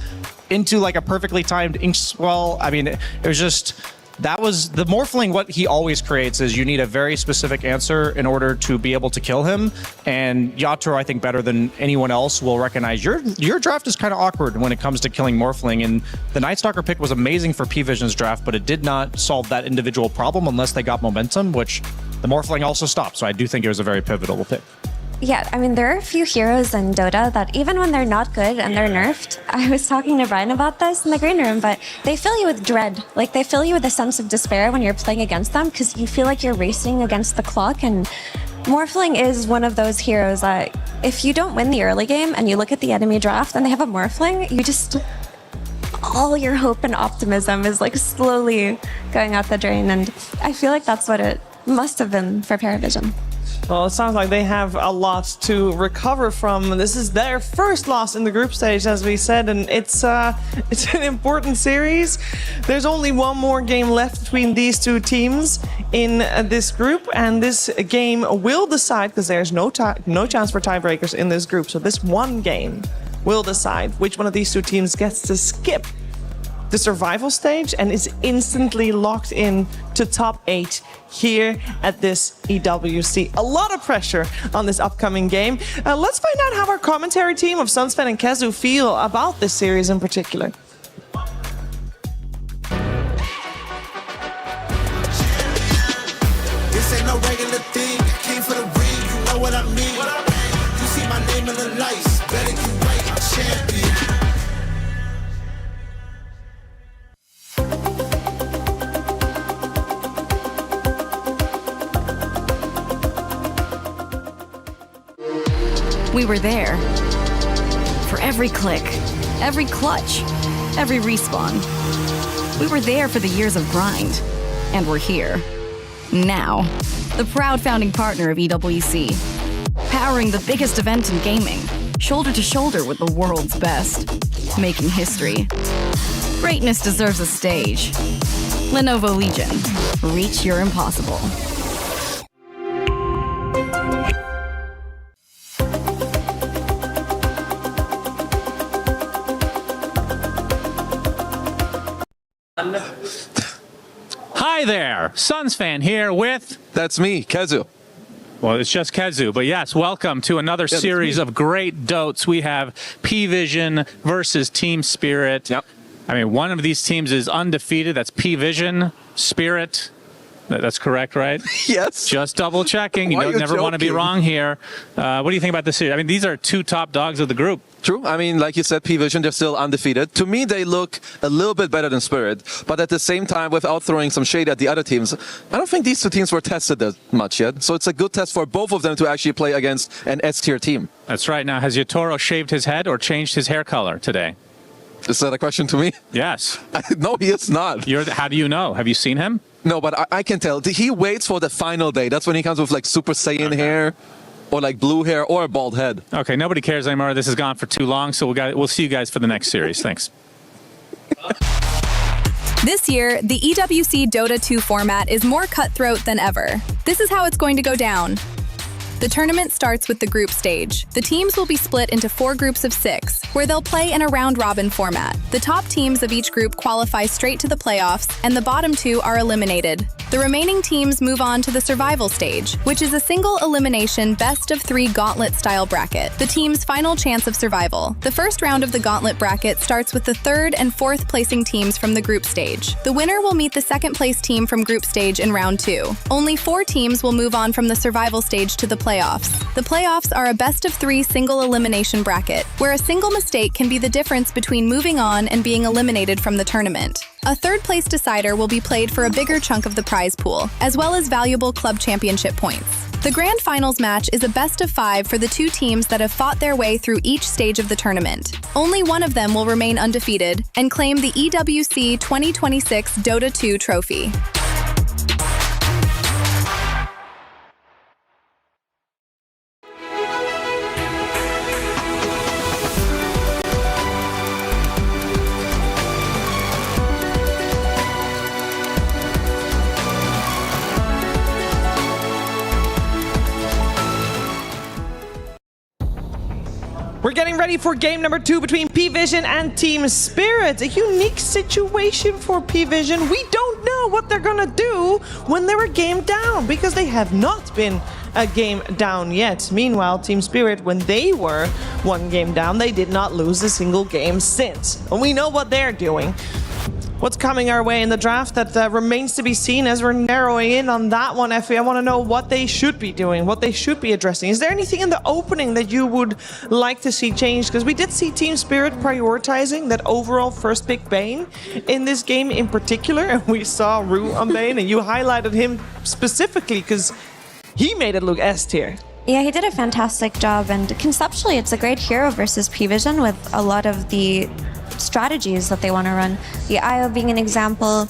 into like a perfectly timed ink swell. I mean, it was just, that was the Morphling. What he always creates is you need a very specific answer in order to be able to kill him. And Yatoro, I think better than anyone else, will recognize your draft is kind of awkward when it comes to killing Morphling. And the Night Stalker pick was amazing for P-Vision's draft, but it did not solve that individual problem unless they got momentum, which the Morphling also stopped. So I do think it was a very pivotal pick. Yeah, I mean, there are a few heroes in Dota that even when they're not good and they're nerfed, I was talking to Brian about this in the green room, but they fill you with dread. Like, they fill you with a sense of despair when you're playing against them because you feel like you're racing against the clock. And Morphling is one of those heroes that if you don't win the early game and you look at the enemy draft and they have a Morphling, you just... all your hope and optimism is like slowly going out the drain. And I feel like that's what it must have been for Paravision. Well, it sounds like they have a lot to recover from. This is their first loss in the group stage, as we said, and it's an important series. There's only one more game left between these two teams in this group, and this game will decide, because there's no chance for tiebreakers in this group. So this one game will decide which one of these two teams gets to skip the survival stage and is instantly locked in to top 8 here at this EWC. A lot of pressure on this upcoming game. Let's find out how our commentary team of Sunsfan and Kezu feel about this series in particular. This ain't no regular thing. I came for the ring, you know what I mean. You see my name in the lights, better get right, I'm champion. We were there for every click, every clutch, every respawn. We were there for the years of grind, and we're here now. The proud founding partner of EWC, powering the biggest event in gaming, shoulder to shoulder with the world's best, making history. Greatness deserves a stage. Lenovo Legion, reach your impossible. Hi there, Sunsfan here with... That's me, Kezu. Well, it's just Kezu, but yes, welcome to another series of great dotes. We have P-Vision versus Team Spirit. Yep. I mean, one of these teams is undefeated. That's P-Vision, Spirit. That's correct, right? Yes. Just double checking. You don't never want to be wrong here. What do you think about this series? I mean, these are two top dogs of the group. True. I mean, like you said, P-Vision, they're still undefeated. To me, they look a little bit better than Spirit. But at the same time, without throwing some shade at the other teams, I don't think these two teams were tested that much yet. So it's a good test for both of them to actually play against an S-tier team. That's right. Now, has Yotaro shaved his head or changed his hair color today? Is that a question to me? Yes. No, he is not. How do you know? Have you seen him? No, but I can tell. He waits for the final day. That's when he comes with like Super Saiyan hair, or like blue hair, or a bald head. Okay, nobody cares anymore. This has gone for too long, so we'll see you guys for the next series. Thanks. This year, the EWC Dota 2 format is more cutthroat than ever. This is how it's going to go down. The tournament starts with the group stage. The teams will be split into 4 groups of 6, where they'll play in a round-robin format. The top teams of each group qualify straight to the playoffs, and the bottom 2 are eliminated. The remaining teams move on to the survival stage, which is a single elimination best-of-3 gauntlet-style bracket, the team's final chance of survival. The first round of the gauntlet bracket starts with the 3rd and 4th placing teams from the group stage. The winner will meet the 2nd place team from group stage in round 2. Only 4 teams will move on from the survival stage to the playoffs. The playoffs are a best-of-3 single elimination bracket, where a single mistake can be the difference between moving on and being eliminated from the tournament. A 3rd-place decider will be played for a bigger chunk of the prize pool, as well as valuable club championship points. The grand finals match is a best-of-5 for the 2 teams that have fought their way through each stage of the tournament. Only one of them will remain undefeated and claim the EWC 2026 Dota 2 trophy. We're getting ready for game number 2 between P-Vision and Team Spirit. A unique situation for P-Vision. We don't know what they're gonna do when they're a game down, because they have not been a game down yet. Meanwhile, Team Spirit, when they were 1 game down, they did not lose a single game since. And we know what they're doing. What's coming our way in the draft? That remains to be seen as we're narrowing in on that one, Effie. I want to know what they should be doing, what they should be addressing. Is there anything in the opening that you would like to see changed? Because we did see Team Spirit prioritizing that overall first pick Bane in this game in particular, and we saw Rue on Bane, and you highlighted him specifically because he made it look S tier. Yeah, he did a fantastic job, and conceptually it's a great hero versus P-Vision with a lot of the strategies that they want to run. The IO being an example,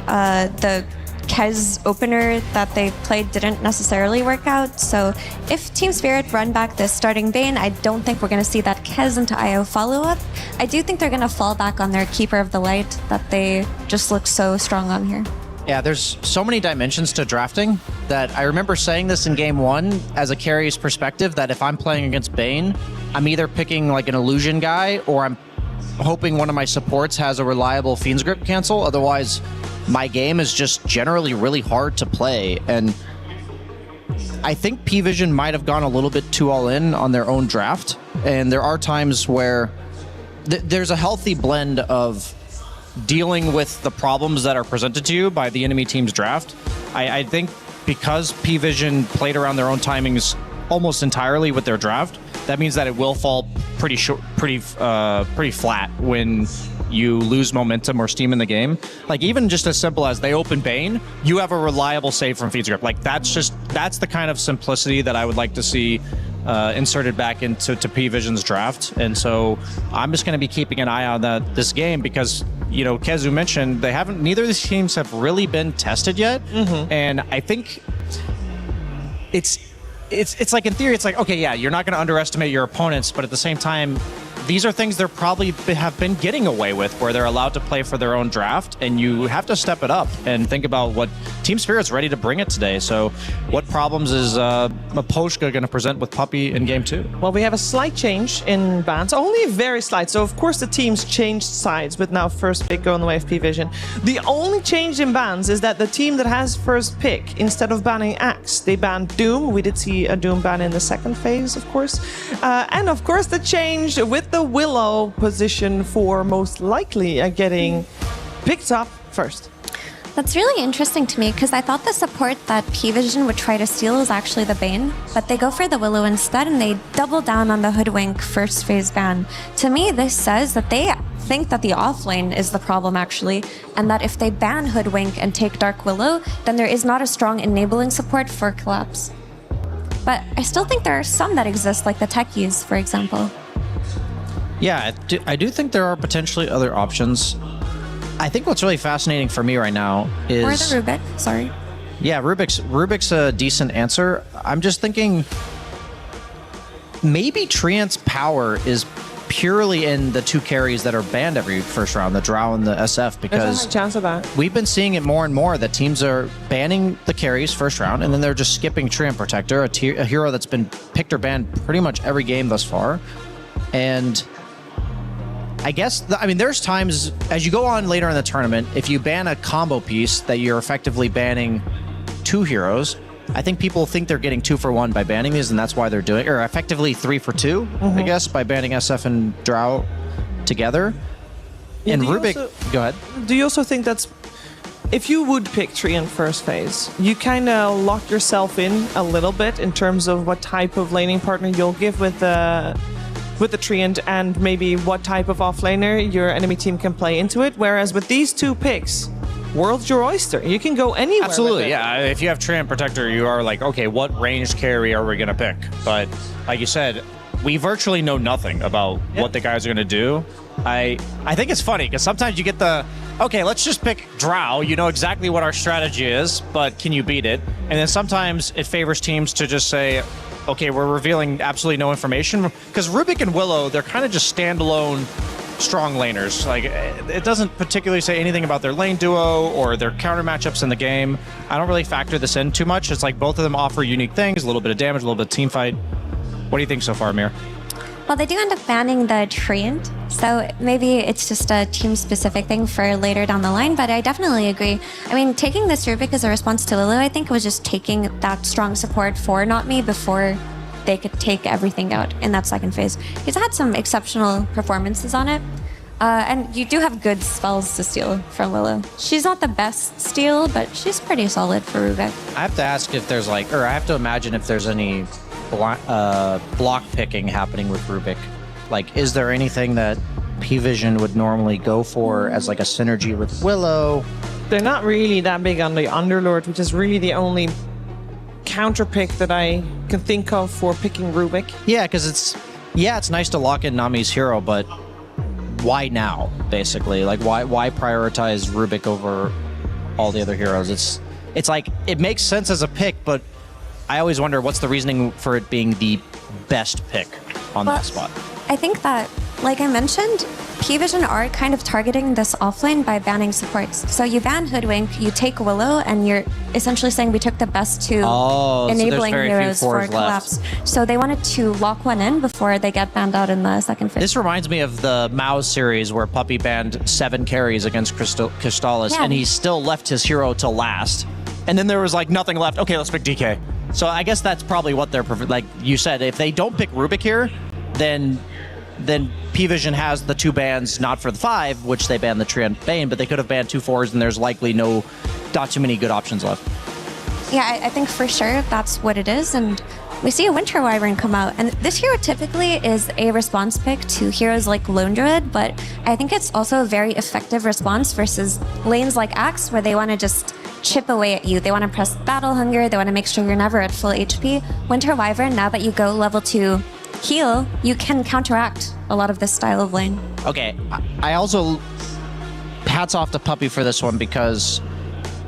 the Kez opener that they played didn't necessarily work out. So if Team Spirit run back this starting Bane, I don't think we're going to see that Kez into IO follow-up. I do think they're going to fall back on their Keeper of the Light that they just look so strong on here. Yeah, there's so many dimensions to drafting that I remember saying this in game 1 as a carry's perspective, that if I'm playing against Bane, I'm either picking like an illusion guy or I'm hoping one of my supports has a reliable Fiend's Grip cancel. Otherwise, my game is just generally really hard to play. And I think P-Vision might have gone a little bit too all in on their own draft. And there are times where there's a healthy blend of dealing with the problems that are presented to you by the enemy team's draft. I think because P-Vision played around their own timings almost entirely with their draft, that means that it will fall pretty flat when you lose momentum or steam in the game. Like even just as simple as they open Bane, you have a reliable save from Fiend's Grip. Like that's the kind of simplicity that I would like to see inserted back into P-Vision's draft. And so I'm just going to be keeping an eye on this game because, you know, Kezu mentioned neither of these teams have really been tested yet. And I think it's like, in theory, it's like, okay, yeah, you're not going to underestimate your opponents, but at the same time, these are things they're probably have been getting away with, where they're allowed to play for their own draft, and you have to step it up and think about what Team Spirit's ready to bring it today. So what problems is Maposhka going to present with Puppey in game 2? Well, we have a slight change in bans, only very slight. So, of course, the teams changed sides with now first pick going the way of P-Vision. The only change in bans is that the team that has first pick, instead of banning Axe, they banned Doom. We did see a Doom ban in the second phase, of course. And, of course, the change with the Willow position for most likely getting picked up first. That's really interesting to me because I thought the support that P-Vision would try to steal is actually the Bane, but they go for the Willow instead and they double down on the Hoodwink first phase ban. To me, this says that they think that the offlane is the problem actually, and that if they ban Hoodwink and take Dark Willow, then there is not a strong enabling support for Collapse. But I still think there are some that exist, like the Techies, for example. Yeah, I do think there are potentially other options. I think what's really fascinating for me right now is... Or the Rubik, sorry. Yeah, Rubik's a decent answer. I'm just thinking maybe Treant's power is purely in the 2 carries that are banned every first round, the Drow and the SF, because there's a high chance of that. We've been seeing it more and more that teams are banning the carries first round and then they're just skipping Treant Protector, a hero that's been picked or banned pretty much every game thus far. And I guess, there's times as you go on later in the tournament, if you ban a combo piece that you're effectively banning 2 heroes, I think people think they're getting 2 for 1 by banning these, and that's why they're doing, or effectively 3 for 2, I guess, by banning SF and Drow together. And Rubik, go ahead. Do you also think that's, if you would pick Treant first phase, you kind of lock yourself in a little bit in terms of what type of laning partner you'll give with the Treant and maybe what type of offlaner your enemy team can play into it. Whereas with these 2 picks, world's your oyster. You can go anywhere. Absolutely, yeah. If you have Treant Protector, you are like, okay, what ranged carry are we going to pick? But like you said, we virtually know nothing about what the guys are going to do. I think it's funny because sometimes you get the, okay, let's just pick Drow. You know exactly what our strategy is, but can you beat it? And then sometimes it favors teams to just say, okay, we're revealing absolutely no information. Because Rubik and Willow, they're kind of just standalone strong laners. Like, it doesn't particularly say anything about their lane duo or their counter matchups in the game. I don't really factor this in too much. It's like both of them offer unique things, a little bit of damage, a little bit of team fight. What do you think so far, Amir? Well, they do end up banning the Treant, so maybe it's just a team-specific thing for later down the line, but I definitely agree. I mean, taking this Rubik as a response to Lulu, I think was just taking that strong support for Not Me before they could take everything out in that second phase. He's had some exceptional performances on it, and you do have good spells to steal from Willow. She's not the best steal, but she's pretty solid for Rubik. I have to ask if there's like, or I have to imagine if there's any block picking happening with Rubik. Like, is there anything that P-Vision would normally go for as like a synergy with Willow? They're not really that big on the Underlord, which is really the only counter pick that I can think of for picking Rubik. Yeah, because it's nice to lock in Nami's hero, but why now, basically? Like, why prioritize Rubik over all the other heroes? It's like, it makes sense as a pick, but I always wonder what's the reasoning for it being the best pick on that spot. I think that, like I mentioned, P-Vision are kind of targeting this offlane by banning supports. So you ban Hoodwink, you take Willow, and you're essentially saying we took the best two enabling heroes for a collapse. So they wanted to lock one in before they get banned out in the second phase. This reminds me of the Mao series where Puppy banned 7 carries against Crystallis, and he still left his hero to last. And then there was like nothing left. Okay, let's pick DK. So I guess that's probably what they're, like you said, if they don't pick Rubik here, then P-Vision has the 2 bans, not for the 5, which they banned the Tree and Bane, but they could have banned 2 4s, and there's likely not too many good options left. Yeah, I think for sure that's what it is, and we see a Winter Wyvern come out, and this hero typically is a response pick to heroes like Lone Druid, but I think it's also a very effective response versus lanes like Axe, where they want to just chip away at you. They want to press Battle Hunger, they want to make sure you're never at full HP. Winter Wyvern, now that you go level 2 heal, you can counteract a lot of this style of lane. Okay, I also hats off to Puppy for this one, because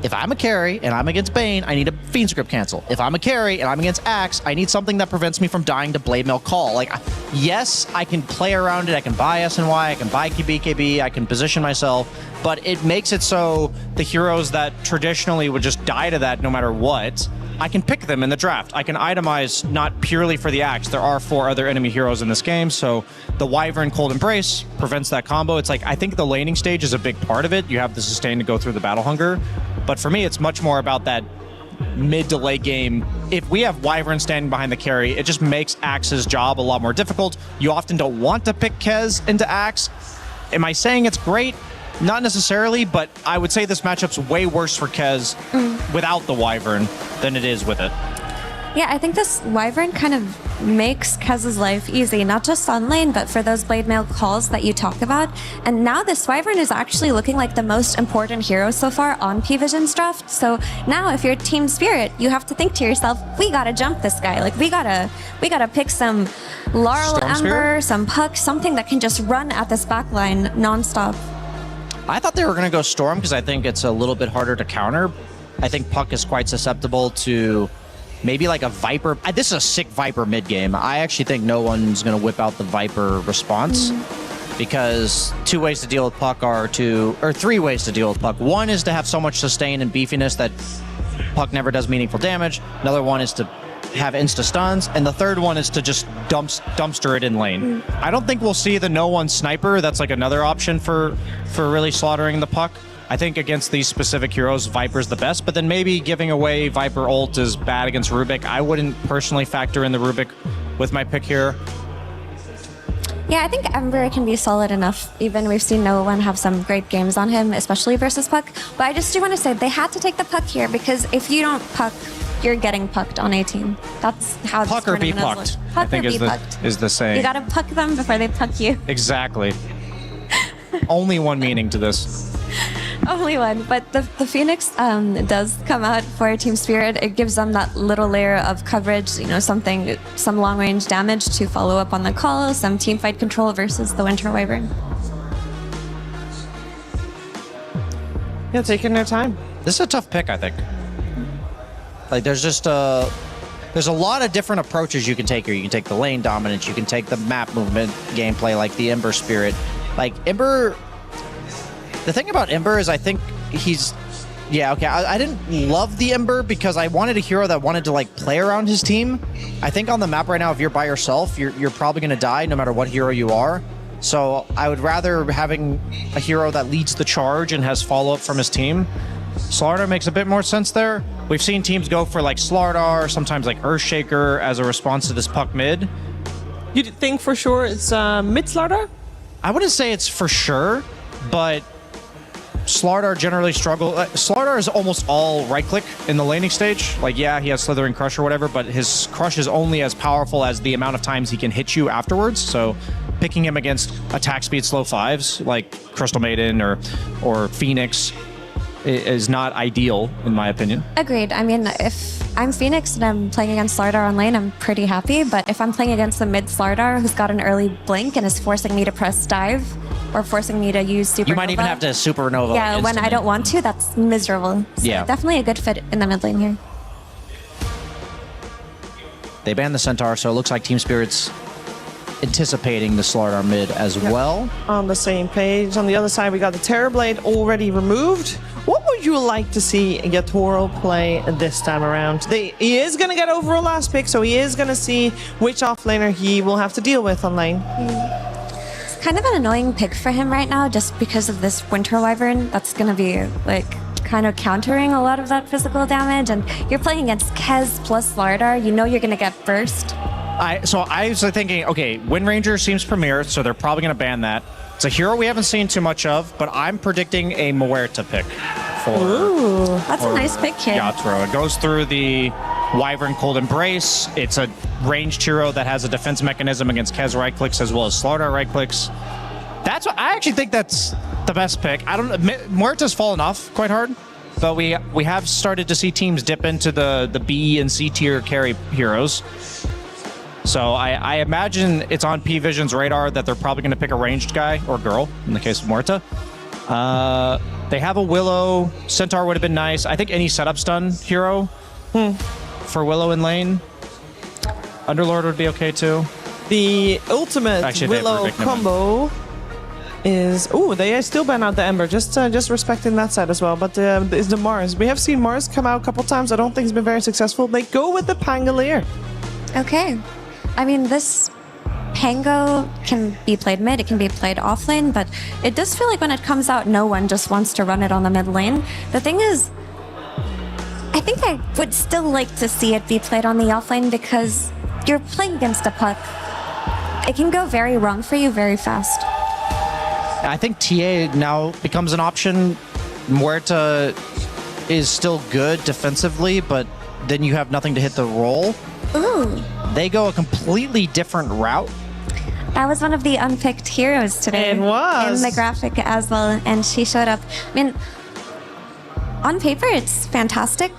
if I'm a carry and I'm against Bane, I need a Fiend Script cancel. If I'm a carry and I'm against Axe, I need something that prevents me from dying to Blade Mail Call. Like, yes, I can play around it, I can buy SNY, I can buy BKB, I can position myself, but it makes it so the heroes that traditionally would just die to that no matter what, I can pick them in the draft. I can itemize not purely for the Axe. There are 4 other enemy heroes in this game, so the Wyvern Cold Embrace prevents that combo. It's like, I think the laning stage is a big part of it. You have the sustain to go through the Battle Hunger, but for me, it's much more about that mid to late game. If we have Wyvern standing behind the carry, it just makes Axe's job a lot more difficult. You often don't want to pick Kez into Axe. Am I saying it's great? Not necessarily, but I would say this matchup's way worse for Kez without the Wyvern than it is with it. Yeah, I think this Wyvern kind of makes Kez's life easy, not just on lane, but for those Blade Mail calls that you talk about. And now this Wyvern is actually looking like the most important hero so far on P-Vision's draft. So now if you're Team Spirit, you have to think to yourself, we gotta jump this guy. Like, we gotta pick some Laurel Storm Ember, Spirit? some Puck, something that can just run at this backline nonstop. I thought they were going to go Storm because I think it's a little bit harder to counter. I think Puck is quite susceptible to maybe like a Viper. This is a sick Viper mid game. I actually think no one's going to whip out the Viper response because 2 ways to deal with Puck or 3 ways to deal with Puck. One is to have so much sustain and beefiness that Puck never does meaningful damage. Another one is to have insta stuns, and the third one is to just dumpster it in lane. I don't think we'll see the no one sniper. That's like another option for really slaughtering the Puck. I think against these specific heroes, Viper's the best, but then maybe giving away Viper ult is bad against Rubik. I wouldn't personally factor in the Rubik with my pick here. Yeah, I think Ember can be solid enough. Even we've seen no one have some great games on him, especially versus Puck. But I just do want to say they had to take the Puck here because if you don't Puck, you're getting pucked on a team. That's how Puck this or be tournament pucked, is. I Puck think or is be the pucked. is the saying. You gotta puck them before they puck you. Exactly. Only one meaning to this. Only one. But the Phoenix does come out for Team Spirit. It gives them that little layer of coverage, you know, some long range damage to follow up on the call, some team fight control versus the Winter Wyvern. Yeah, taking their time. This is a tough pick, I think. Like, there's just there's a lot of different approaches you can take here. You can take the lane dominance, you can take the map movement gameplay, like the Ember Spirit. Like, Ember, the thing about Ember is I think he's, yeah, okay, I didn't love the Ember because I wanted a hero that wanted to, like, play around his team. I think on the map right now, if you're by yourself, you're probably going to die no matter what hero you are. So I would rather having a hero that leads the charge and has follow-up from his team. Slardar makes a bit more sense there. We've seen teams go for like Slardar, sometimes like Earthshaker as a response to this Puck mid. You think for sure it's mid Slardar? I wouldn't say it's for sure, but Slardar generally struggle. Slardar is almost all right-click in the laning stage. Like, yeah, he has Slithering Crush or whatever, but his Crush is only as powerful as the amount of times he can hit you afterwards. So picking him against attack speed slow 5s like Crystal Maiden or Phoenix is not ideal, in my opinion. Agreed. I mean, if I'm Phoenix and I'm playing against Slardar on lane, I'm pretty happy. But if I'm playing against the mid Slardar who's got an early blink and is forcing me to press dive, or forcing me to use Supernova. You might even have to Supernova. Yeah, when instantly. I don't want to, that's miserable. So Yeah. definitely a good fit in the mid lane here. They banned the Centaur, so it looks like Team Spirit's anticipating the Slardar mid as well. On the same page. On the other side, we got the Terrorblade already removed. What would you like to see Yatoro play this time around? He is going to get overall last pick, so he is going to see which offlaner he will have to deal with on lane. It's kind of an annoying pick for him right now, just because of this Winter Wyvern. That's going to be like kind of countering a lot of that physical damage, and you're playing against Kez plus Slardar. You know you're going to get burst. So I was thinking, okay, Wind Ranger seems premier, so they're probably going to ban that. It's a hero we haven't seen too much of, but I'm predicting a Muerta pick. Ooh, that's a nice pick here. Yatoro. It goes through the Wyvern Cold Embrace. It's a ranged hero that has a defense mechanism against Kez right clicks as well as Slardar right clicks. That's what I actually think that's the best pick. I don't know. Muerta's fallen off quite hard, but we have started to see teams dip into the B and C tier carry heroes. So I imagine it's on P-Vision's radar that they're probably going to pick a ranged guy or girl in the case of Muerta. They have a Willow. Centaur would have been nice. I think any setup stun hero for Willow in lane. Underlord would be okay too. The ultimate Willow combo is... Oh, they still ban out the Ember. Just respecting that side as well. But is the Mars. We have seen Mars come out a couple times. I don't think it's been very successful. They go with the Pangolier. Okay. I mean, this Pango can be played mid, it can be played off lane, but it does feel like when it comes out, no one just wants to run it on the mid lane. The thing is, I think I would still like to see it be played on the off lane because you're playing against a puck. It can go very wrong for you very fast. I think TA now becomes an option. Muerta is still good defensively, but then you have nothing to hit the roll. Ooh. They go a completely different route. That was one of the unpicked heroes today. It was. In the graphic as well, and she showed up. I mean, on paper, it's fantastic.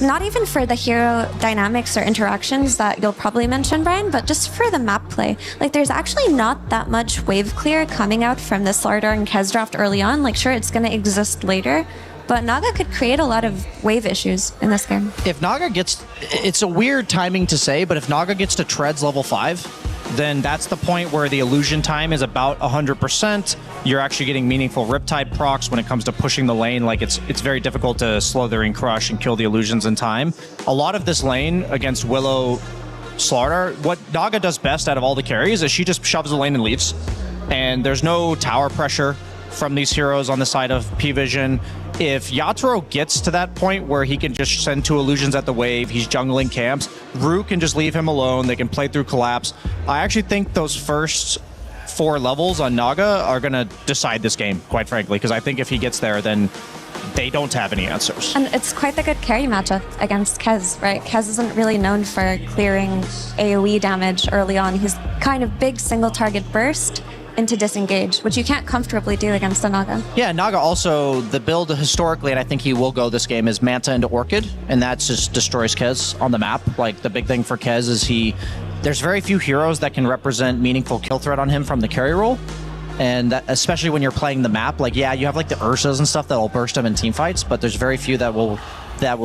Not even for the hero dynamics or interactions that you'll probably mention, Brian, but just for the map play. Like, there's actually not that much wave clear coming out from the Slardar and Kez draft early on. Like, sure, it's going to exist later, but Naga could create a lot of wave issues in this game. If Naga gets... It's a weird timing to say, but if Naga gets to Treads level 5, then that's the point where the illusion time is about 100%. You're actually getting meaningful Riptide procs when it comes to pushing the lane. Like, it's very difficult to Slithering Crush and kill the illusions in time. A lot of this lane against Willow Slardar, what Naga does best out of all the carries is she just shoves the lane and leaves. And there's no tower pressure from these heroes on the side of P-Vision. If Yatoro gets to that point where he can just send 2 illusions at the wave, he's jungling camps, Rue can just leave him alone, they can play through Collapse. I actually think those first 4 levels on Naga are going to decide this game, quite frankly, because I think if he gets there, then they don't have any answers. And it's quite the good carry matchup against Kez, right? Kez isn't really known for clearing AoE damage early on. He's kind of big single target burst into disengage, which you can't comfortably do against a Naga. Yeah, Naga also, the build historically, and I think he will go this game, is Manta into Orchid, and that just destroys Kez on the map. Like, the big thing for Kez is there's very few heroes that can represent meaningful kill threat on him from the carry role, and that, especially when you're playing the map, like, yeah, you have like the Ursas and stuff that'll burst him in team fights, but there's very few that will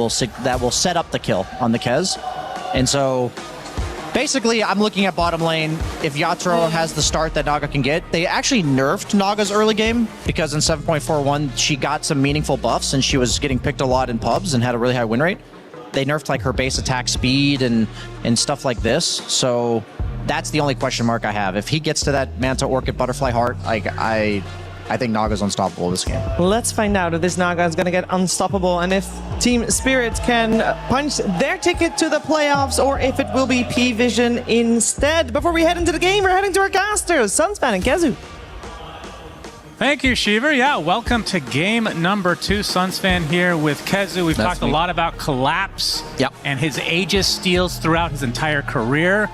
set up the kill on the Kez. And so basically, I'm looking at bottom lane. If Yatoro has the start that Naga can get, they actually nerfed Naga's early game because in 7.41 she got some meaningful buffs and she was getting picked a lot in pubs and had a really high win rate. They nerfed like her base attack speed and stuff like this. So that's the only question mark I have. If he gets to that Manta Orchid Butterfly Heart, I think Naga's unstoppable this game. Let's find out if this Naga is going to get unstoppable and if Team Spirit can punch their ticket to the playoffs or if it will be P-Vision instead. Before we head into the game, we're heading to our casters, Sunspan and Kezu. Thank you, Shiver. Yeah, welcome to game number 2. Sunsfan here with Kezu. We've talked a lot about Collapse and his Aegis steals throughout his entire career.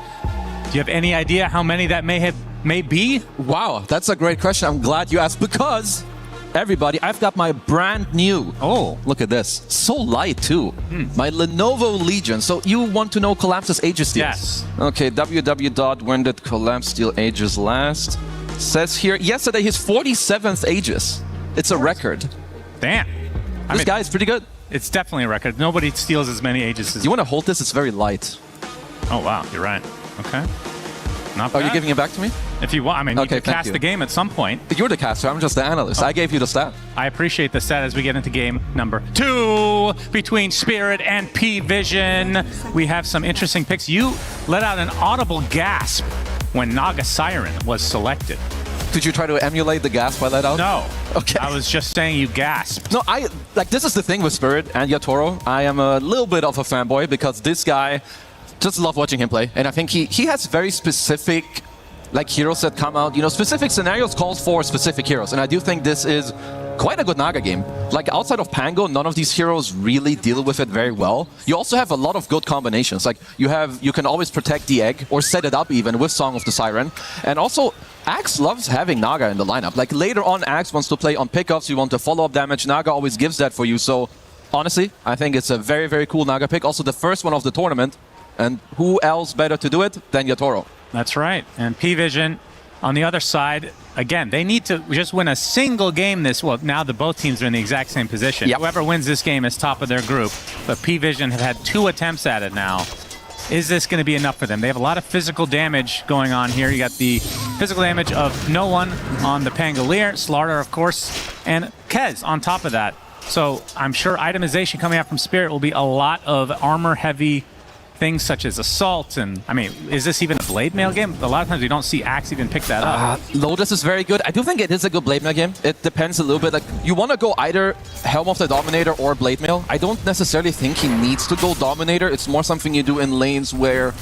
Do you have any idea how many that may be? Wow, that's a great question. I'm glad you asked because everybody, I've got my brand new. Oh, look at this. So light too. My Lenovo Legion. So you want to know Collapse's Aegis steals? Yes. Okay, when did Collapse steal Aegis last? says here, yesterday his 47th Aegis. It's a record. Damn. This guy is pretty good. It's definitely a record. Nobody steals as many Aegis as you want to hold this? It's very light. Oh, wow. You're right. Okay. Not Are bad. you giving it back to me? If you want. I mean, Okay, you can cast you. the game at some point. You're the caster. I'm just the analyst. I gave you the stat. I appreciate the stat as we get into game number 2 between Spirit and P-Vision. We have some interesting picks. You let out an audible gasp when Naga Siren was selected. Did you try to emulate the gasp I let out? No. Okay. I was just saying you gasped. No, this is the thing with Spirit and Yatoro. I am a little bit of a fanboy because this guy, just love watching him play. And I think he has very specific heroes that come out, specific scenarios calls for specific heroes. And I do think this is quite a good Naga game. Like outside of Pango, none of these heroes really deal with it very well. You also have a lot of good combinations. Like you can always protect the egg or set it up even with Song of the Siren. And also Axe loves having Naga in the lineup. Like later on, Axe wants to play on pickups, you want to follow up damage. Naga always gives that for you. So honestly, I think it's a very, very cool Naga pick. Also the first one of the tournament. And who else better to do it than Yatoro? That's right. And P-Vision on the other side, again, they need to just win a single game now that both teams are in the exact same position. Yep. Whoever wins this game is top of their group. But P-Vision have had 2 attempts at it now. Is this going to be enough for them? They have a lot of physical damage going on here. You got the physical damage of no one on the Pangolier, Slaughter, of course, and Kez on top of that. So I'm sure itemization coming out from Spirit will be a lot of armor-heavy things such as assault, and I mean, is this even a blade mail game? A lot of times we don't see Axe even pick that up. Lotus is very good. I do think it is a good blade mail game. It depends a little bit. Like you want to go either Helm of the Dominator or blade mail. I don't necessarily think he needs to go Dominator. It's more something you do in lanes where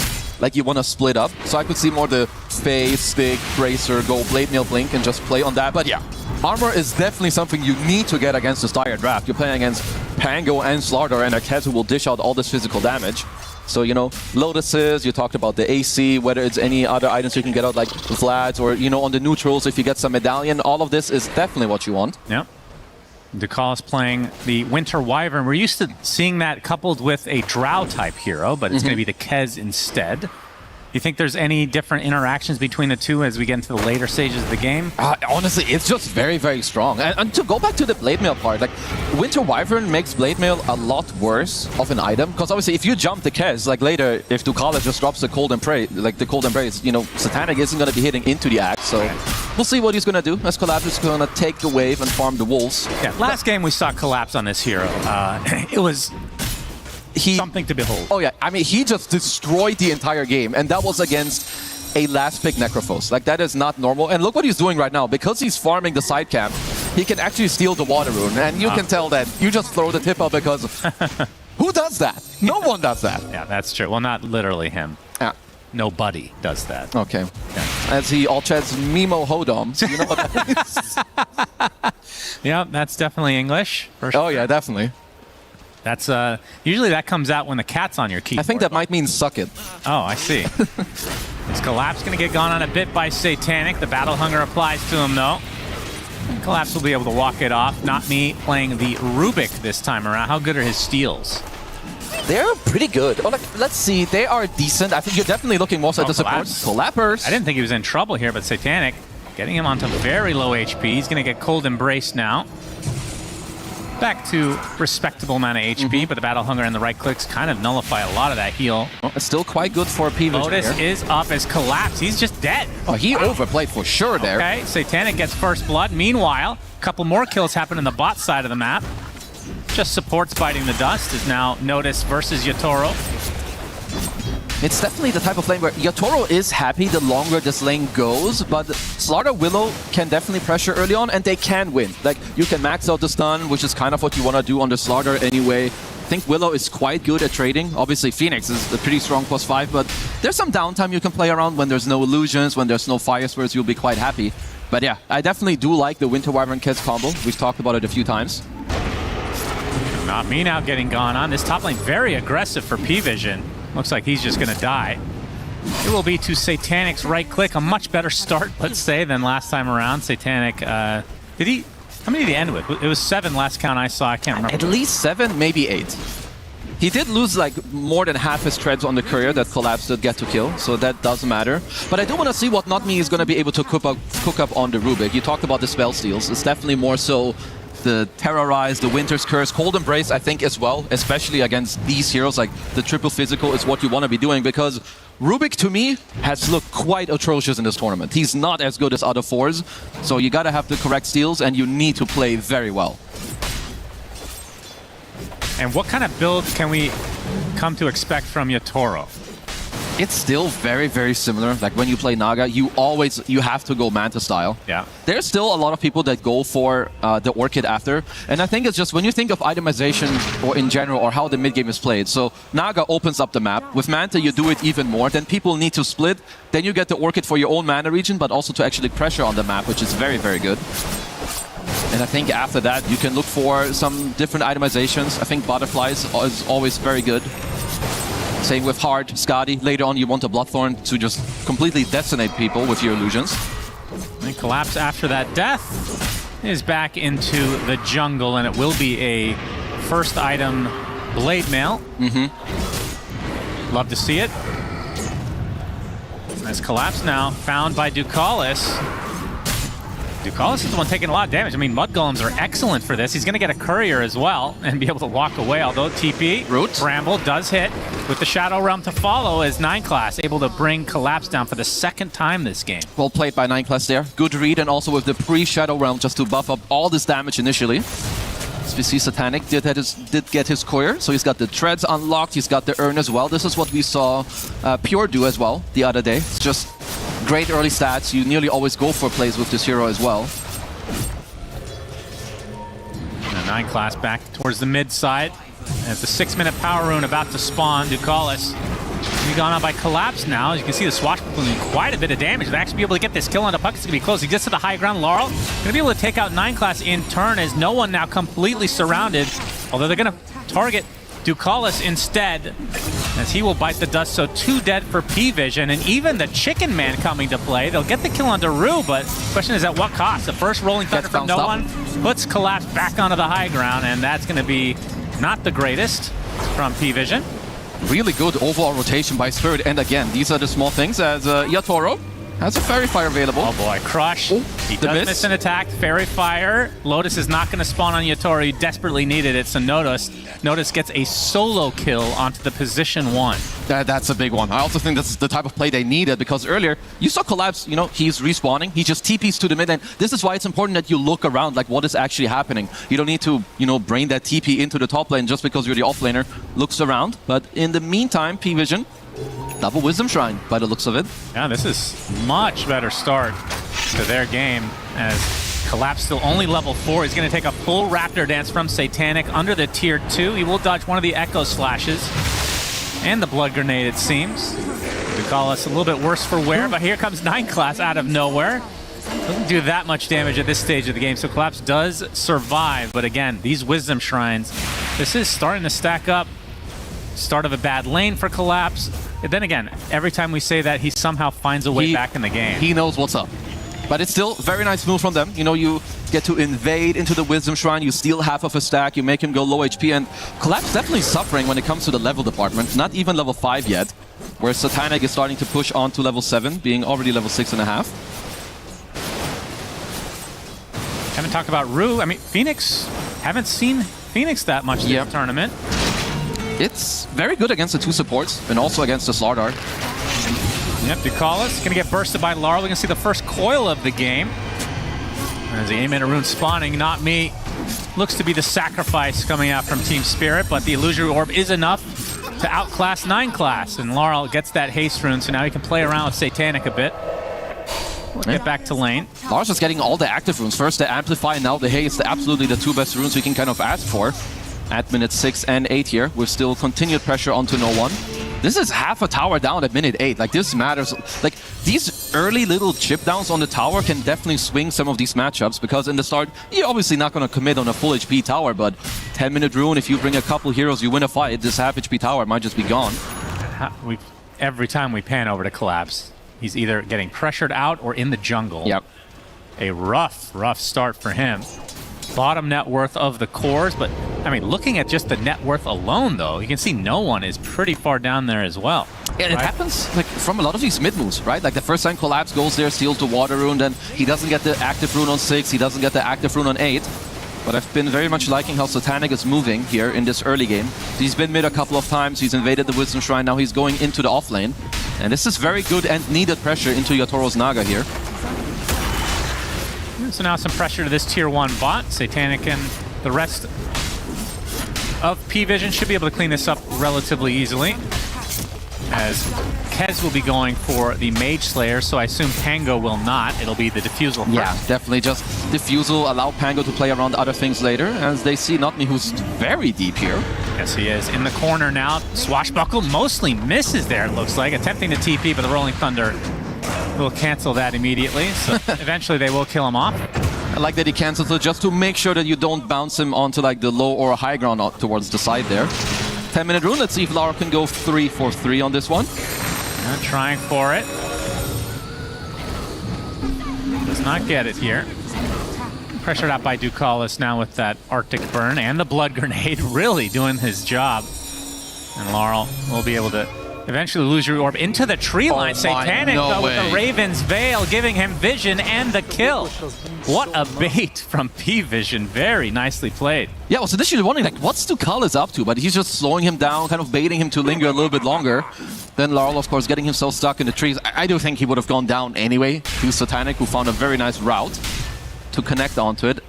you want to split up. So I could see more the Phase, Stick, Bracer, go blade mail, blink, and just play on that. But yeah, armor is definitely something you need to get against this dire draft. You're playing against Pango and Slaughter and a Kez who will dish out all this physical damage. So, Lotuses, you talked about the AC, whether it's any other items you can get out like Vlad's or, on the neutrals, if you get some medallion, all of this is definitely what you want. Yep. Ducal is playing the Winter Wyvern. We're used to seeing that coupled with a Drow type hero, but it's going to be the Kez instead. You think there's any different interactions between the two as we get into the later stages of the game? Honestly, it's just very, very strong. And to go back to the blade mail part, Winter Wyvern makes blade mail a lot worse of an item. Because obviously, if you jump the Kez, later, if Ducal just drops the Cold Embrace, Satanic isn't going to be hitting into the Axe. So we'll see what he's going to do as Collapse is going to take the wave and farm the wolves. Yeah, last game we saw Collapse on this hero. It was something to behold. Oh yeah, I mean, he just destroyed the entire game, and that was against a last pick Necrophos. That is not normal. And look what he's doing right now. Because he's farming the side camp, he can actually steal the water rune, and you can tell that you just throw the tip up because who does that? No one does that. Yeah, that's true. Well, not literally him. Yeah. Nobody does that. Okay. Yeah. As he all chats Mimo Hodom. You know what that is? Yeah, that's definitely English. For sure. Oh yeah, definitely. That's usually that comes out when the cat's on your keyboard. I think that might mean suck it. Oh, I see. Is Collapse going to get gone on a bit by Satanic? The Battle Hunger applies to him, though. Collapse will be able to walk it off. Not me playing the Rubik this time around. How good are his steals? They're pretty good. Oh, let's see. They are decent. I think you're definitely looking most at the support. Collapsers. I didn't think he was in trouble here, but Satanic getting him onto very low HP. He's going to get Cold Embrace now. Back to respectable amount of HP, but the Battle Hunger and the right clicks kind of nullify a lot of that heal. Oh, it's still quite good for P-Vision. Lotus is up as Collapse. He's just dead. Oh, he overplayed for sure there. Okay, Satanic gets first blood. Meanwhile, a couple more kills happen in the bot side of the map. Just supports biting the dust is now Notice versus Yatoro. It's definitely the type of lane where Yatoro is happy the longer this lane goes, but Slaughter Willow can definitely pressure early on, and they can win. You can max out the stun, which is kind of what you want to do on the Slaughter anyway. I think Willow is quite good at trading. Obviously, Phoenix is a pretty strong +5, but there's some downtime you can play around when there's no illusions, when there's no fire spirits, you'll be quite happy. But yeah, I definitely do like the Winter Wyvern Kez combo. We've talked about it a few times. Not me now getting gone on. This top lane very aggressive for P-Vision. Looks like he's just going to die. It will be to Satanic's right click. A much better start, let's say, than last time around. Satanic, how many did he end with? It was 7 last count I saw. I can't remember. At least 7, maybe 8. He did lose like more than half his treads on the courier that Collapse did get to kill, so that does matter. But I do want to see what NotMe is going to be able to cook up on the Rubik. You talked about the spell steals. It's definitely more so the Terrorize, the Winter's Curse, Cold Embrace, I think as well, especially against these heroes. Like the triple physical is what you want to be doing, because Rubik, to me, has looked quite atrocious in this tournament. He's not as good as other fours, so you got to have the correct steals and you need to play very well. And what kind of build can we come to expect from Yatoro? It's still very, very similar. Like when you play Naga, you have to go Manta style. Yeah. There's still a lot of people that go for the Orchid after. And I think it's just when you think of itemization or in general or how the mid game is played. So Naga opens up the map. With Manta, you do it even more. Then people need to split. Then you get the Orchid for your own mana region, but also to actually pressure on the map, which is very, very good. And I think after that, you can look for some different itemizations. I think Butterflies is always very good. Same with Hard, Skadi. Later on, you want a Bloodthorn to just completely decimate people with your illusions. And Collapse after that death is back into the jungle, and it will be a first item Blade Mail. Love to see it. Nice Collapse now, found by Ducalis. Ducalis is the one taking a lot of damage. I mean, Mud Golems are excellent for this. He's going to get a Courier as well and be able to walk away, although TP, Root. Bramble does hit with the Shadow Realm to follow as 9 class able to bring Collapse down for the second time this game. Well played by 9 class there. Good read, and also with the pre-Shadow Realm just to buff up all this damage initially. As we see, Satanic did get his Courier, so he's got the Treads unlocked, he's got the Urn as well. This is what we saw Pure do as well the other day. It's just great early stats. You nearly always go for plays with this hero as well. And 9 class back towards the mid side. As the 6-minute power rune about to spawn, Ducalis being gone on by Collapse now. As you can see, the Swashbuckler doing quite a bit of damage. They'll actually be able to get this kill on the puck. It's going to be close. He gets to the high ground. Laurel going to be able to take out 9 class in turn as no one now completely surrounded. Although they're going to target Ducalis instead, as he will bite the dust. So 2 dead for P-Vision, and even the Chicken Man coming to play. They'll get the kill on Daru, but the question is at what cost? The first Rolling Thunder from no one puts Collapse back onto the high ground, and that's going to be not the greatest from P-Vision. Really good overall rotation by Spirit, and again, these are the small things as Yatoro has a Fairy Fire available. Oh boy, Crush. Oh, he does miss an attack. Fairy Fire. Lotus is not going to spawn on Yatoro. He desperately needed it, so Notice gets a solo kill onto the position 1. That's a big one. I also think that's the type of play they needed, because earlier you saw Collapse, you know, he's respawning. He just TPs to the mid, and this is why it's important that you look around, like what is actually happening. You don't need to, you know, brain that TP into the top lane just because you're the offlaner. Looks around, but in the meantime, P-Vision, double Wisdom Shrine by the looks of it. Yeah, this is much better start to their game as Collapse still only level 4. He's going to take a full Raptor Dance from Satanic under the tier 2. He will dodge one of the Echo Slashes and the Blood Grenade, it seems. Ducalis a little bit worse for wear, but here comes 9 class out of nowhere. Doesn't do that much damage at this stage of the game, so Collapse does survive. But again, these Wisdom Shrines, this is starting to stack up. Start of a bad lane for Collapse. And then again, every time we say that, he somehow finds a way back in the game. He knows what's up. But it's still a very nice move from them. You know, you get to invade into the Wisdom Shrine, you steal half of a stack, you make him go low HP, and Collapse definitely suffering when it comes to the level department. Not even level 5 yet, where Satanic is starting to push on to level 7, being already level 6.5. Haven't talked about Rue. I mean, Phoenix, haven't seen Phoenix that much this tournament. It's very good against the 2 supports, and also against the Slardar. Yep, Ducalis gonna get bursted by Laurel. We're gonna see the first coil of the game. As the Amen Rune spawning, not me. Looks to be the sacrifice coming out from Team Spirit, but the Illusory Orb is enough to outclass 9 class. And Laurel gets that haste rune, so now he can play around with Satanic a bit. We'll get back to lane. Laurel's just getting all the active runes. First the Amplify, and now the Haste. Absolutely the 2 best runes we can kind of ask for. At minute 6 and 8 here, with still continued pressure onto no one. This is half a tower down at minute 8. Like, this matters. Like, these early little chip downs on the tower can definitely swing some of these matchups, because in the start, you're obviously not going to commit on a full HP tower, but 10-minute rune, if you bring a couple heroes, you win a fight, this half HP tower might just be gone. Every time we pan over to Collapse, he's either getting pressured out or in the jungle. Yep. A rough start for him. Bottom net worth of the cores, but I mean, looking at just the net worth alone, though, you can see no one is pretty far down there as well. And it happens like from a lot of these mid moves, right? Like the first time Collapse goes there, steals the water rune, then he doesn't get the active rune on 6, he doesn't get the active rune on 8. But I've been very much liking how Satanic is moving here in this early game. He's been mid a couple of times, he's invaded the Wisdom Shrine, now he's going into the off lane. And this is very good and needed pressure into Yatoro's Naga here. So now some pressure to this tier 1 bot. Satanic and the rest of P-Vision should be able to clean this up relatively easily, as Kez will be going for the Mage Slayer, so I assume Pango will not. It'll be the Diffusal first. Yeah, definitely just Diffusal, allow Pango to play around other things later, as they see Notni, who's very deep here. Yes, he is. In the corner now. Swashbuckle mostly misses there, it looks like. Attempting to TP, but the Rolling Thunder will cancel that immediately, so eventually they will kill him off. I like that he cancels it just to make sure that you don't bounce him onto like the low or high ground towards the side there. 10-minute rune. Let's see if Lara can go 3 for 3 on this one. Trying for it. Does not get it here. Pressured out by Ducalis now with that Arctic Burn and the Blood Grenade, really doing his job. And Laurel will be able to eventually lose your orb into the tree line. Satanic, though, with the Raven's Veil, giving him vision and the kill. What a bait from P-Vision. Very nicely played. Yeah, I was initially wondering, like, what's Ducalis up to? But he's just slowing him down, kind of baiting him to linger a little bit longer. Then Laurel, of course, getting himself stuck in the trees. I do think he would have gone down anyway to Satanic, who found a very nice route to connect onto it.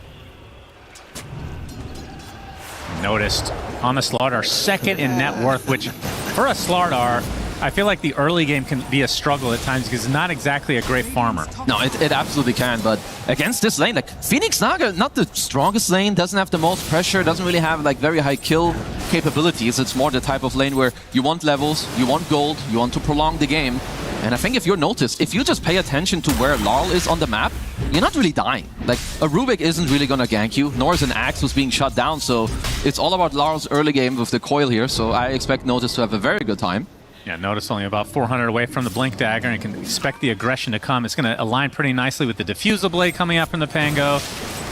Noticed on the Slardar, second in net worth, which for a Slardar, I feel like the early game can be a struggle at times because it's not exactly a great farmer. No, it absolutely can, but against this lane, like Phoenix Naga, not the strongest lane, doesn't have the most pressure, doesn't really have like very high kill capabilities. It's more the type of lane where you want levels, you want gold, you want to prolong the game. And I think if you're noticed, if you just pay attention to where Laurel is on the map, you're not really dying. Like, a Rubik isn't really gonna gank you, nor is an Axe who's being shut down, so it's all about Laurel's early game with the coil here, so I expect Notice to have a very good time. Yeah, Notice only about 400 away from the Blink Dagger, and you can expect the aggression to come. It's going to align pretty nicely with the Diffusal Blade coming out from the Pango,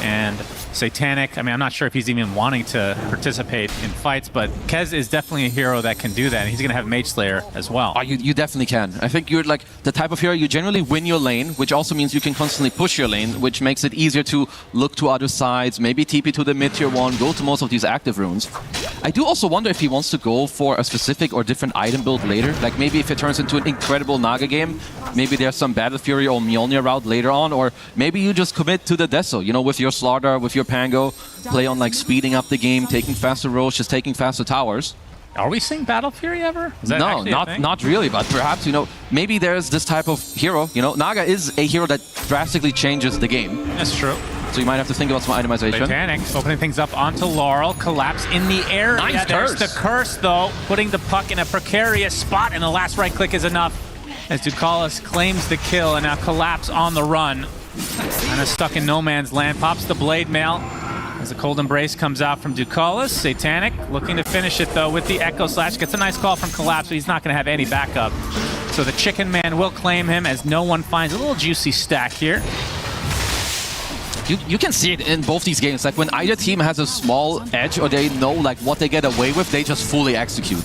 and Satanic. I mean, I'm not sure if he's even wanting to participate in fights, but Kez is definitely a hero that can do that, and he's going to have Mage Slayer as well. Oh, you definitely can. I think you're like the type of hero you generally win your lane, which also means you can constantly push your lane, which makes it easier to look to other sides, maybe TP to the mid tier 1, go to most of these active runes. I do also wonder if he wants to go for a specific or different item build later. Like maybe if it turns into an incredible Naga game, maybe there's some Battle Fury or Mjolnir route later on, or maybe you just commit to the Deso, you know, with your Slardar, with your Pango, play on like speeding up the game, taking faster rolls, just taking faster towers. Are we seeing Battle Fury ever? No, not really, but perhaps, you know, maybe there's this type of hero, you know, Naga is a hero that drastically changes the game. That's true. So you might have to think about some itemization. Satanic opening things up onto Laurel, collapse in the area. Nice There's curse. the curse, though, putting the puck in a precarious spot, and the last right click is enough. As Ducalis claims the kill, and now Collapse on the run. Kind of stuck in no man's land, pops the Blade Mail. As the Cold Embrace comes out from Ducalis, Satanic looking to finish it, though, with the Echo Slash. Gets a nice call from Collapse, but he's not going to have any backup. So the Chicken Man will claim him as no one finds a little juicy stack here. You can see it in both these games. Like when either team has a small edge or they know like what they get away with, they just fully execute.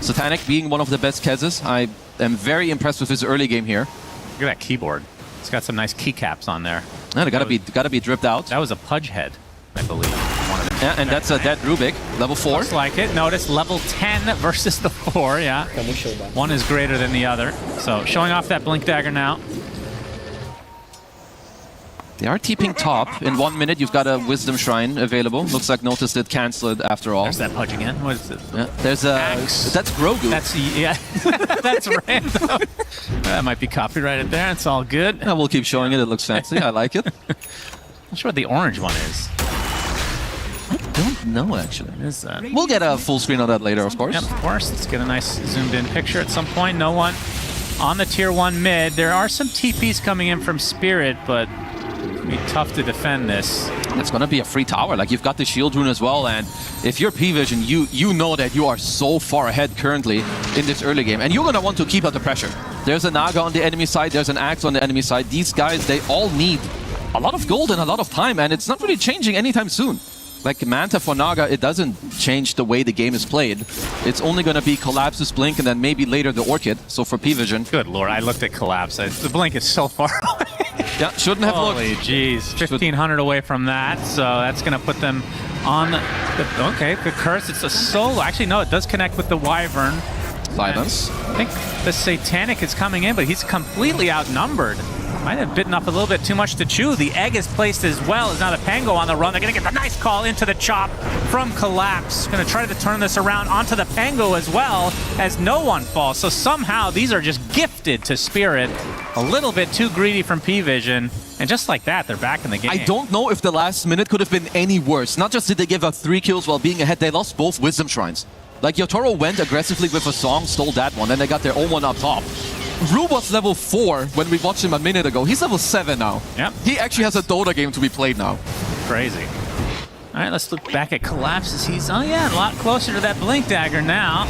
Satanic being one of the best Kezes, I am very impressed with his early game here. Look at that keyboard. It's got some nice keycaps on there. Yeah, they gotta be dripped out. That was a Pudge Head, I believe. Yeah, and that's a dead Rubik, level 4. Looks like it. Notice level 10 versus the 4, yeah. One is greater than the other. So showing off that Blink Dagger now. They are TPing top. In 1 minute, you've got a Wisdom Shrine available. Looks like Notice did cancel it after all. There's that Pudge again. What is it? Yeah, there's a... Axe. That's Grogu. That's, yeah. That's random. That might be copyrighted there. It's all good. Yeah, we'll keep showing it. It looks fancy. I like it. Not sure what the orange one is. I don't know, actually. What is that? We'll get a full screen on that later, of course. Yep, of course. Let's get a nice zoomed-in picture at some point. No one on the Tier 1 mid. There are some TPs coming in from Spirit, but it'll be tough to defend this. It's going to be a free tower. Like, you've got the shield rune as well, and if you're P-Vision, you know that you are so far ahead currently in this early game, and you're going to want to keep up the pressure. There's a Naga on the enemy side, there's an Axe on the enemy side. These guys, they all need a lot of gold and a lot of time, and it's not really changing anytime soon. like Manta for Naga, it doesn't change the way the game is played. It's only going to be Collapse's Blink and then maybe later the Orchid. So for P-Vision. Good lord, I looked at Collapse. The Blink is so far away. Yeah, shouldn't have looked. Holy jeez, 1,500 away from that. So that's going to put them on the... Okay, good curse. It's a solo. Actually, no, it does connect with the Wyvern. Silence. I think the Satanic is coming in, but he's completely outnumbered. Might have bitten off a little bit too much to chew. The egg is placed as well. Is now the Pango on the run. They're going to get the nice call into the chop from Collapse. Going to try to turn this around onto the Pango as well as no one falls. So somehow these are just gifted to Spirit. A little bit too greedy from P-Vision. And just like that, they're back in the game. I don't know if the last minute could have been any worse. Not just did they give up 3 kills while being ahead, they lost both Wisdom Shrines. Like, Yotaro went aggressively with a song, stole that one, then they got their own one up top. Rue was level 4 when we watched him a minute ago. He's level 7 now. Yep. He actually has a Dota game to be played now. Crazy. All right, let's look back at Collapses. He's, oh yeah, a lot closer to that Blink Dagger now.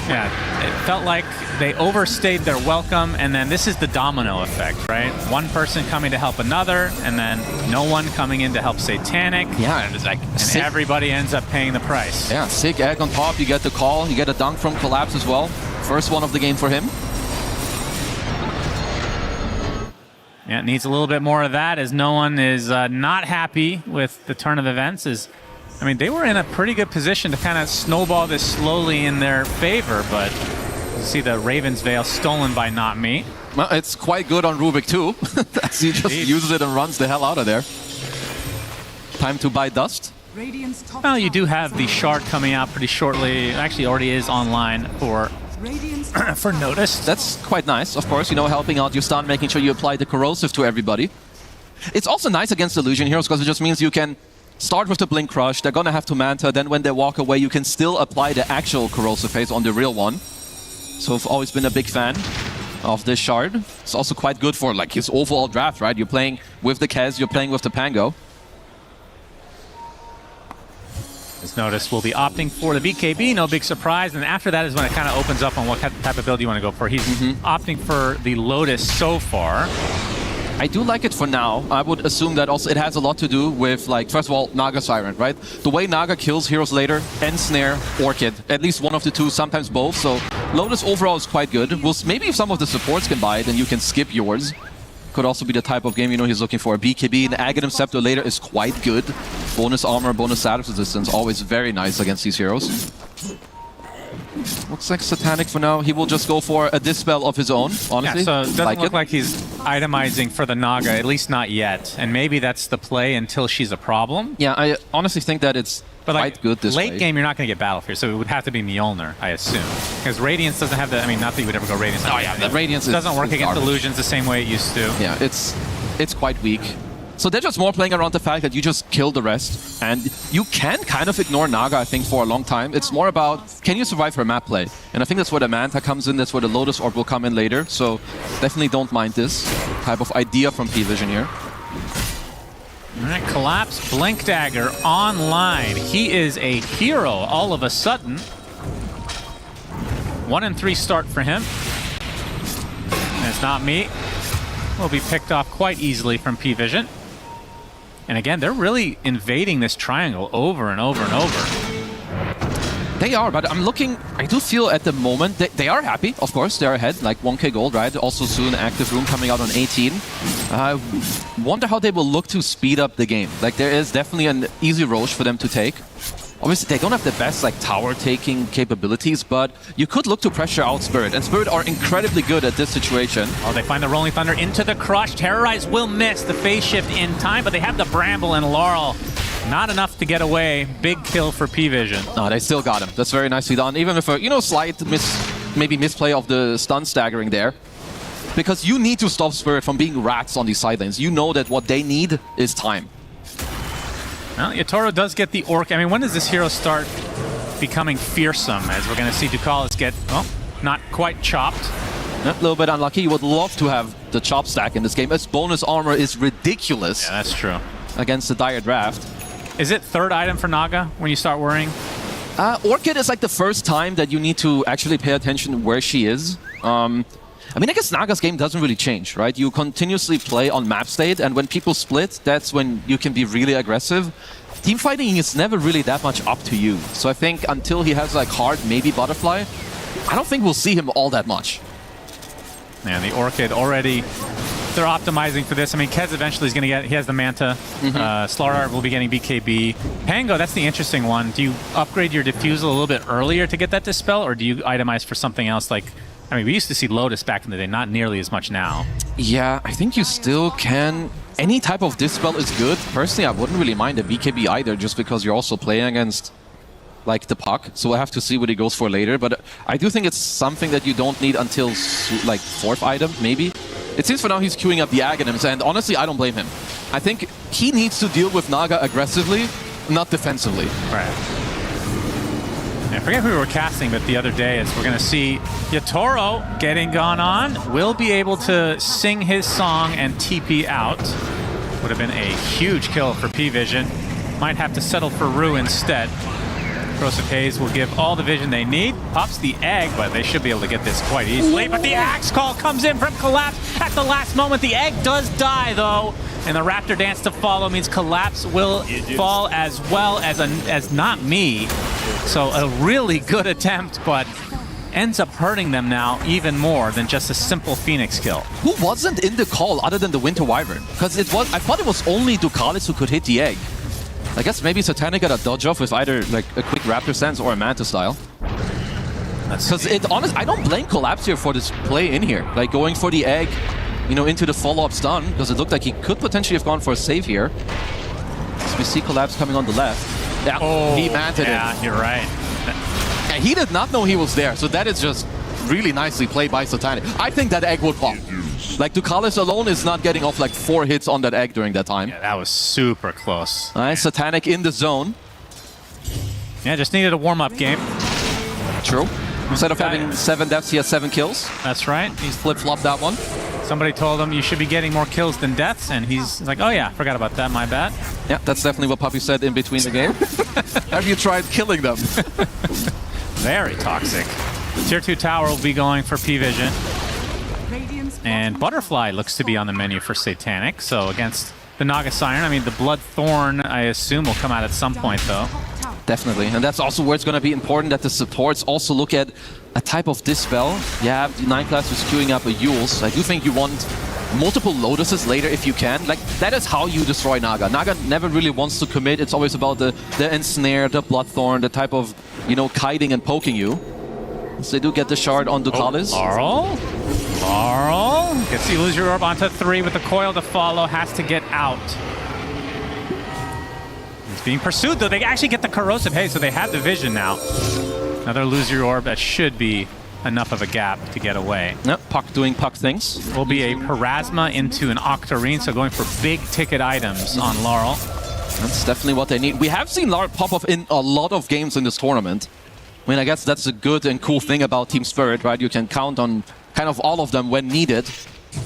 Yeah, it felt like they overstayed their welcome, and then this is the domino effect, right? One person coming to help another, and then no one coming in to help Satanic. Yeah, and it's like... And everybody ends up paying the price. Yeah, sick egg on top. You get the call. You get a dunk from Collapse as well. First one of the game for him. Yeah, it needs a little bit more of that, as no one is not happy with the turn of events. I mean, they were in a pretty good position to kind of snowball this slowly in their favor, but you see the Raven's Veil stolen by Not Me. Well, it's quite good on Rubik too. As he just uses it and runs the hell out of there. Time to buy dust. Well, you do have the shard coming out pretty shortly. It actually already is online for notice. That's quite nice, of course, you know, helping out your stun, making sure you apply the corrosive to everybody. It's also nice against Illusion Heroes because it just means you can start with the Blink Crush, they're gonna have to Manta, then when they walk away you can still apply the actual corrosive phase on the real one. So I've always been a big fan of this shard. It's also quite good for like his overall draft, right? You're playing with the Kez, you're playing with the Pango. As noticed, we'll be opting for the BKB, no big surprise, and after that is when it kind of opens up on what type of build you want to go for. He's opting for the Lotus so far. I do like it for now. I would assume that also it has a lot to do with, like, first of all, Naga Siren, right? The way Naga kills heroes later, Snare, Orchid, at least one of the two, sometimes both. So Lotus overall is quite good. Maybe if some of the supports can buy it, then you can skip yours. Could also be the type of game, you know, he's looking for. BKB and Aghanim Scepter later is quite good. Bonus armor, bonus status resistance, always very nice against these heroes. Looks like Satanic for now. He will just go for a Dispel of his own, honestly. Yeah, so it doesn't look like he's itemizing for the Naga, at least not yet. And maybe that's the play until she's a problem. Yeah, I honestly think that it's quite good this way. Late game, you're not going to get Battlefield, so it would have to be Mjolnir, I assume. Because Radiance doesn't have the... I mean, not that you would ever go Radiance. Oh yeah, the Radiance doesn't work against garbage. Illusions the same way it used to. Yeah, it's quite weak. So they're just more playing around the fact that you just kill the rest. And you can kind of ignore Naga, I think, for a long time. It's more about, can you survive her map play? And I think that's where the Manta comes in, that's where the Lotus Orb will come in later. So definitely don't mind this type of idea from P-Vision here. All right, Collapse, Blink Dagger online. He is a hero all of a sudden. 1-3 start for him. And it's Not Me. Will be picked off quite easily from P-Vision. And again, they're really invading this triangle over and over and over. They are, but I'm looking, I do feel at the moment, they are happy, of course, they're ahead, like 1k gold, right? Also soon active room coming out on 18. I wonder how they will look to speed up the game. Like, there is definitely an easy Roche for them to take. Obviously, they don't have the best like tower-taking capabilities, but you could look to pressure out Spirit, and Spirit are incredibly good at this situation. Oh, they find the Rolling Thunder into the Crush. Terrorize will miss the phase shift in time, but they have the Bramble and Laurel. Not enough to get away. Big kill for P-Vision. No, they still got him. That's very nicely done. Even with a, you know, slight misplay of the stun staggering there. Because you need to stop Spirit from being rats on these side lanes. You know that what they need is time. Well, Yotaro does get the Orc. I mean, when does this hero start becoming fearsome? As we're going to see Ducalis get, oh, not quite chopped. A little bit unlucky. You would love to have the chop stack in this game. Its bonus armor is ridiculous. Yeah, that's true. Against the dire draft. Is it third item for Naga when you start worrying? Orchid is like the first time that you need to actually pay attention where she is. I mean, I guess Naga's game doesn't really change, right? You continuously play on map state, and when people split, that's when you can be really aggressive. team fighting is never really that much up to you. So I think until he has like hard, maybe Butterfly, I don't think we'll see him all that much. And the Orchid already, they're optimizing for this. I mean, Kez eventually is going to get, he has the Manta. Slarart will be getting BKB. Pango, that's the interesting one. Do you upgrade your Diffusal a little bit earlier to get that Dispel, or do you itemize for something else? Like, I mean, we used to see Lotus back in the day, not nearly as much now. Yeah, I think you still can. Any type of Dispel is good. Personally, I wouldn't really mind a BKB either, just because you're also playing against like the Puck, so we'll have to see what he goes for later. But I do think it's something that you don't need until like 4th item, maybe. It seems for now he's queuing up the Aghanims, and honestly, I don't blame him. I think he needs to deal with Naga aggressively, not defensively. Right. I forget who we were casting, but the other day is we're going to see Yatoro getting gone on. Will be able to sing his song and TP out. Would have been a huge kill for P-Vision. Might have to settle for Rue instead. Corrosive Haze will give all the vision they need. Pops the egg, but they should be able to get this quite easily. But the Axe Call comes in from Collapse at the last moment. The egg does die, though. And the Raptor Dance to follow means Collapse will fall as well as not me. So a really good attempt, but ends up hurting them now even more than just a simple Phoenix kill. Who wasn't in the call other than the Winter Wyvern? Because it was, I thought it was only Ducalis who could hit the egg. I guess maybe Satanic got a dodge off with either like a quick Raptor stance or a Manta style. Because it honestly, I don't blame Collapse here for this play in here. Like going for the egg, you know, into the follow-up stun, because it looked like he could potentially have gone for a save here. So we see Collapse coming on the left. Yeah, he manted it. Yeah, you're right. And he did not know he was there, so that is just really nicely played by Satanic. I think that egg would pop. Like, Ducalis alone is not getting off like 4 hits on that egg during that time. Yeah, that was super close. Nice, Satanic in the zone. Yeah, just needed a warm-up game. True. Instead of having 7 deaths, he has 7 kills. That's right. He's flip-flopped that one. Somebody told him you should be getting more kills than deaths, and he's like, oh yeah, forgot about that, my bad. Yeah, that's definitely what Puppy said in between the game. Have you tried killing them? Very toxic. Tier 2 tower will be going for P-Vision. And Butterfly looks to be on the menu for Satanic, so against the Naga Siren, I mean, the Bloodthorn, I assume, will come out at some point, though. Definitely, and that's also where it's going to be important that the supports also look at a type of Dispel. Yeah, the 9 class is queuing up a Yules. I do think you want multiple Lotuses later if you can. Like, that is how you destroy Naga. Naga never really wants to commit. It's always about the Ensnare, the Bloodthorn, the type of, you know, kiting and poking you. So they do get the shard on Ducalis. Laurel gets you lose your orb onto 3 with the coil to follow. Has to get out. He's being pursued, though. They actually get the Corrosive Haze, so they have the vision now. Another lose your orb. That should be enough of a gap to get away. Yep, Puck doing Puck things. Will be a Parasma into an Octarine, so going for big ticket items on Laurel. That's definitely what they need. We have seen Laurel pop off in a lot of games in this tournament. I mean, I guess that's a good and cool thing about Team Spirit, right? You can count on kind of all of them when needed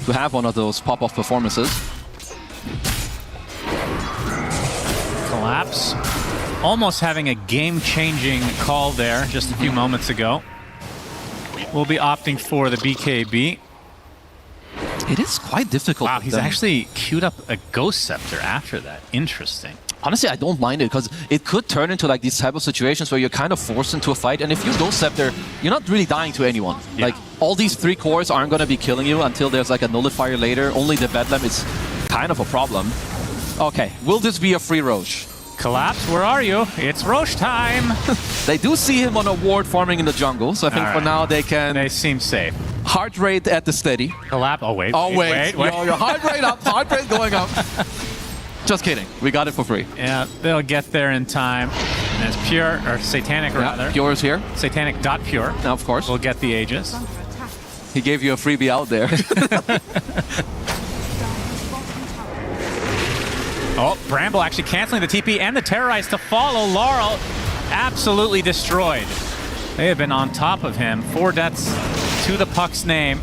to have one of those pop-off performances. Collapse. Almost having a game-changing call there just a few moments ago. We'll be opting for the BKB. It is quite difficult. Wow, he's actually queued up a Ghost Scepter after that. Interesting. Honestly, I don't mind it, because it could turn into like these type of situations where you're kind of forced into a fight, and if you Ghost Scepter, you're not really dying to anyone. Yeah. Like, all these 3 cores aren't going to be killing you until there's like a Nullifier later. Only the Bedlam is kind of a problem. Okay, will this be a free Roche? Collapse, where are you? It's Roche time! They do see him on a ward farming in the jungle, so I think for now they can... They seem safe. Heart rate at the steady. Collapse, oh wait. Oh wait. Your heart rate up, heart rate going up. Just kidding. We got it for free. Yeah, they'll get there in time. And as Pure, or Satanic rather. Pure is here. Satanic.Pure. Now, of course. We'll get the Aegis. He gave you a freebie out there. Oh, Bramble actually canceling the TP and the Terrorize to follow. Laurel absolutely destroyed. They have been on top of him. 4 deaths to the Puck's name.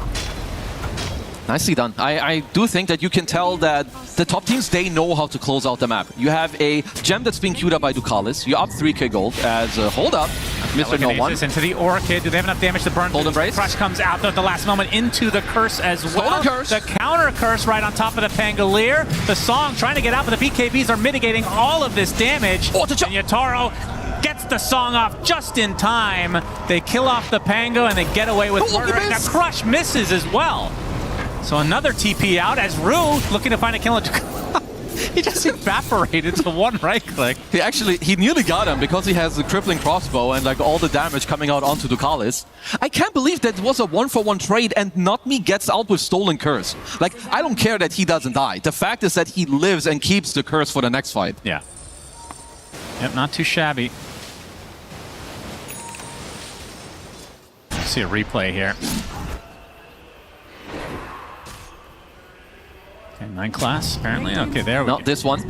Nicely done. I do think that you can tell that the top teams, they know how to close out the map. You have a gem that's being queued up by Ducalis. You're up 3k gold as hold up. Mr. No One. Into the Orchid. Do they have enough damage to burn? Golden Brace. Crush comes out at the last moment into the Curse as well. Stolen Curse. The counter Curse right on top of the Pangolier. The Song trying to get out, but the BKBs are mitigating all of this damage. Oh, and Yatoro gets the Song off just in time. They kill off the Pango and they get away with murder. And the Crush misses as well. So another TP out as Rue looking to find a kill. He just evaporated to one right click. He nearly got him because he has the crippling crossbow and like all the damage coming out onto Ducalis. I can't believe that was a 1-for-1 trade and Not Me gets out with Stolen Curse. Like, I don't care that he doesn't die. The fact is that he lives and keeps the curse for the next fight. Yeah. Yep, not too shabby. See a replay here. Okay, 9 class, apparently. Okay, there we go. Not this one.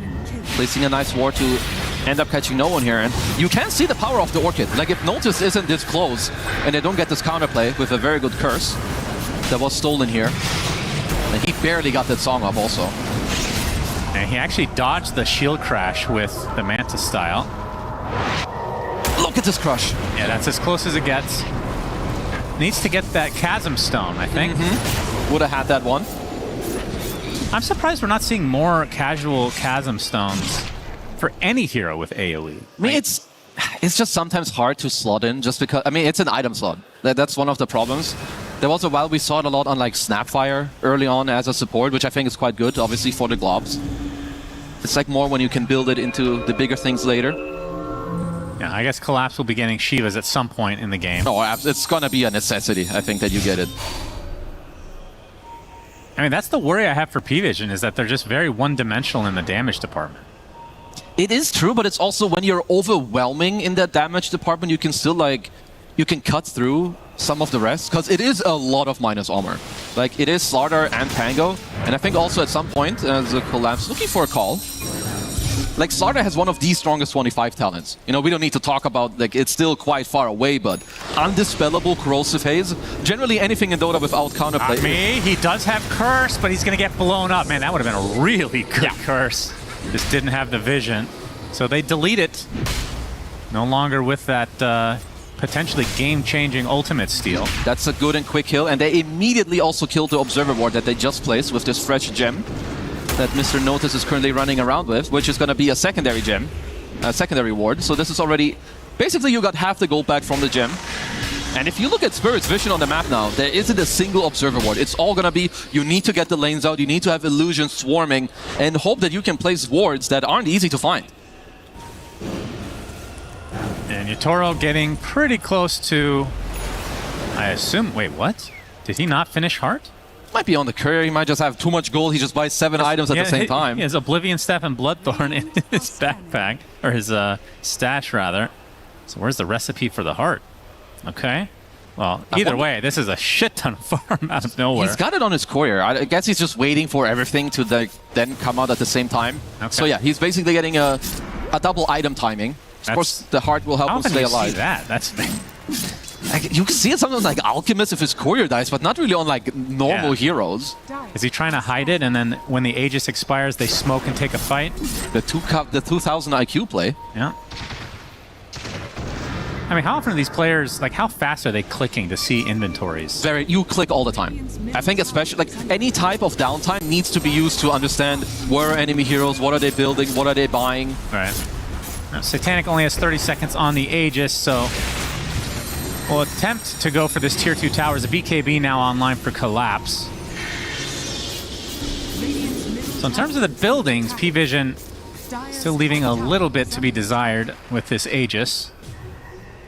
Placing a nice ward to end up catching no one here. And you can see the power of the Orchid. Like, if Notice isn't this close and they don't get this counterplay with a very good curse that was stolen here. And he barely got that Song up also. And he actually dodged the shield crash with the Mantis style. Look at this crush. Yeah, that's as close as it gets. Needs to get that Chasm Stone, I think. Would have had that one. I'm surprised we're not seeing more casual Chasm Stones for any hero with AoE. I mean, it's just sometimes hard to slot in just because, I mean, it's an item slot. That's one of the problems. There was a while we saw it a lot on like Snapfire early on as a support, which I think is quite good, obviously, for the globs. It's like more when you can build it into the bigger things later. Yeah, I guess Collapse will be getting Shivas at some point in the game. Oh, it's gonna be a necessity, I think, that you get it. I mean, that's the worry I have for P-Vision, is that they're just very one-dimensional in the damage department. It is true, but it's also when you're overwhelming in that damage department, you can still, like, you can cut through some of the rest, because it is a lot of minus armor. Like, it is Slardar and Pango, and I think also at some point, as a Collapse looking for a call, like, Slardar has one of the strongest 25 talents. You know, we don't need to talk about, like, it's still quite far away, but undispellable corrosive haze. Generally, anything in Dota without counterplay. Not me. He does have curse, but he's going to get blown up. Man, that would have been a really good curse. Just didn't have the vision. So they delete it. No longer with that potentially game-changing ultimate steal. That's a good and quick kill, and they immediately also killed the Observer Ward that they just placed with this fresh gem that Mr. Notice is currently running around with, which is going to be a secondary gem, a secondary ward. So this is already, basically you got half the gold back from the gem. And if you look at Spirit's vision on the map now, there isn't a single observer ward. It's all going to be, you need to get the lanes out, you need to have illusions swarming, and hope that you can place wards that aren't easy to find. And Yatoro getting pretty close to, I assume, wait, what? Did he not finish Heart? Might be on the courier, he might just have too much gold, he just buys 7 items at the same time. He has Oblivion Staff and Bloodthorn in his backpack, or his stash rather. So where's the recipe for the Heart? Okay. Well, either way, this is a shit ton of farm out of nowhere. He's got it on his courier. I guess he's just waiting for everything to then come out at the same time. Okay. So yeah, he's basically getting a double item timing. Of course, the Heart will help him stay alive. See that? That's like, you can see it sometimes like Alchemist if his courier dies, but not really on like normal heroes. Is he trying to hide it, and then when the Aegis expires, they smoke and take a fight? The 2000 IQ play. Yeah. I mean, how often are these players, like, how fast are they clicking to see inventories? You click all the time. I think especially, like, any type of downtime needs to be used to understand where are enemy heroes, what are they building, what are they buying. All right. Now, Satanic only has 30 seconds on the Aegis, so we'll attempt to go for this Tier 2 towers. The BKB now online for Collapse. So in terms of the buildings, P-Vision still leaving a little bit to be desired with this Aegis.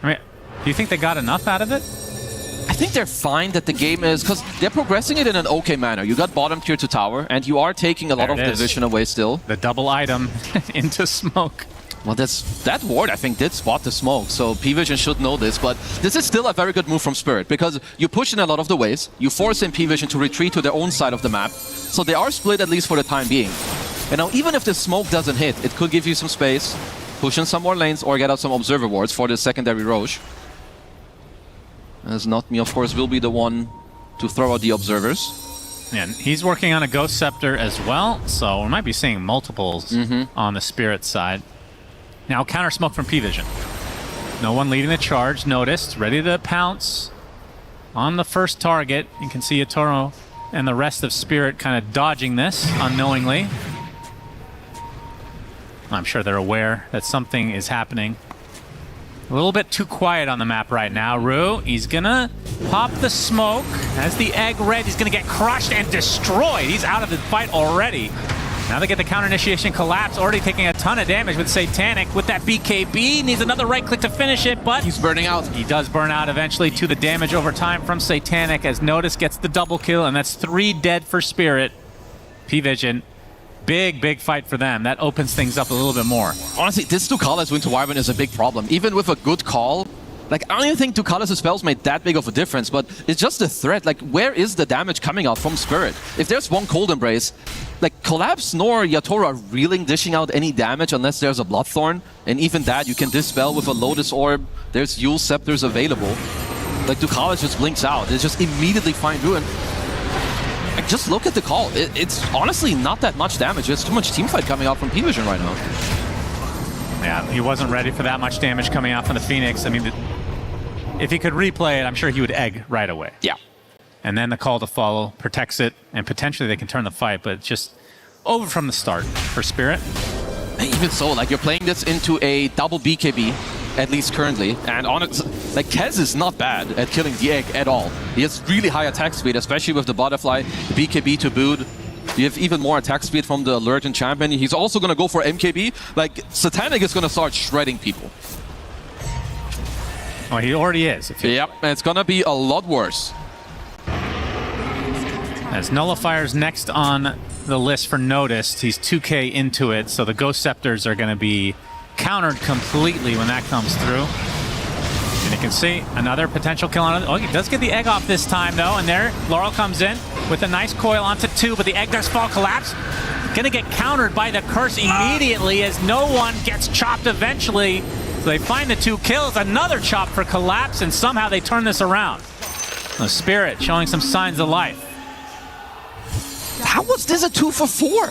I mean, do you think they got enough out of it? I think they're fine that the game is, because they're progressing it in an okay manner. You got bottom tier to tower, and you are taking a lot of the vision away still. The double item into smoke. Well, that ward, I think, did spot the smoke, so P-Vision should know this, but this is still a very good move from Spirit, because you push in a lot of the ways, you force in P-Vision to retreat to their own side of the map, so they are split at least for the time being. And now, even if the smoke doesn't hit, it could give you some space, push in some more lanes, or get out some observer wards for the secondary Roche. As Not Me, of course, will be the one to throw out the observers. And he's working on a Ghost Scepter as well, so we might be seeing multiples on the Spirit side. Now counter smoke from P-Vision. No one leading the charge, noticed, ready to pounce on the first target. You can see Yatoro and the rest of Spirit kind of dodging this unknowingly. I'm sure they're aware that something is happening. A little bit too quiet on the map right now. Rue, he's gonna pop the smoke. As the egg red, he's gonna get crushed and destroyed. He's out of the fight already. Now they get the counter initiation collapse, already taking a ton of damage with Satanic. With that BKB, needs another right click to finish it, but he's burning out. He does burn out eventually to the damage over time from Satanic as Notice gets the double kill, and that's 3 dead for Spirit. P-Vision. Big fight for them. That opens things up a little bit more. Honestly, this Ducalis Winter Wyvern is a big problem. Even with a good call, like, I don't even think Ducalis' spells made that big of a difference, but it's just a threat. Like, where is the damage coming out from Spirit? If there's one Cold Embrace, like, Collapse nor Yatoro are really dishing out any damage unless there's a Bloodthorn, and even that you can dispel with a Lotus Orb. There's Yule Scepters available. Like, Ducalis just blinks out. It's just immediately find Ruin. Like, just look at the call. It's honestly not that much damage. There's too much teamfight coming out from P-Vision right now. Yeah, he wasn't ready for that much damage coming out from the Phoenix. I mean, if he could replay it, I'm sure he would egg right away. Yeah. And then the call to follow protects it, and potentially they can turn the fight, but it's just over from the start for Spirit. Even so, like, you're playing this into a double BKB, at least currently, and like, Kez is not bad at killing the egg at all. He has really high attack speed, especially with the butterfly, BKB to boot. You have even more attack speed from the Allergen champion. He's also going to go for MKB. Like, Satanic is going to start shredding people. Oh, he already is. Yep, and it's going to be a lot worse. As Nullifier's next on the list for Noticed, he's 2k into it, so the Ghost Scepters are going to be countered completely when that comes through. And you can see another potential kill on it. Oh, he does get the egg off this time, though, and there Laurel comes in with a nice coil onto 2, but the egg does fall collapse. Gonna get countered by the curse immediately as no one gets chopped eventually. So they find the 2 kills, another chop for collapse, and somehow they turn this around. The Spirit showing some signs of life. How was this a 2 for 4?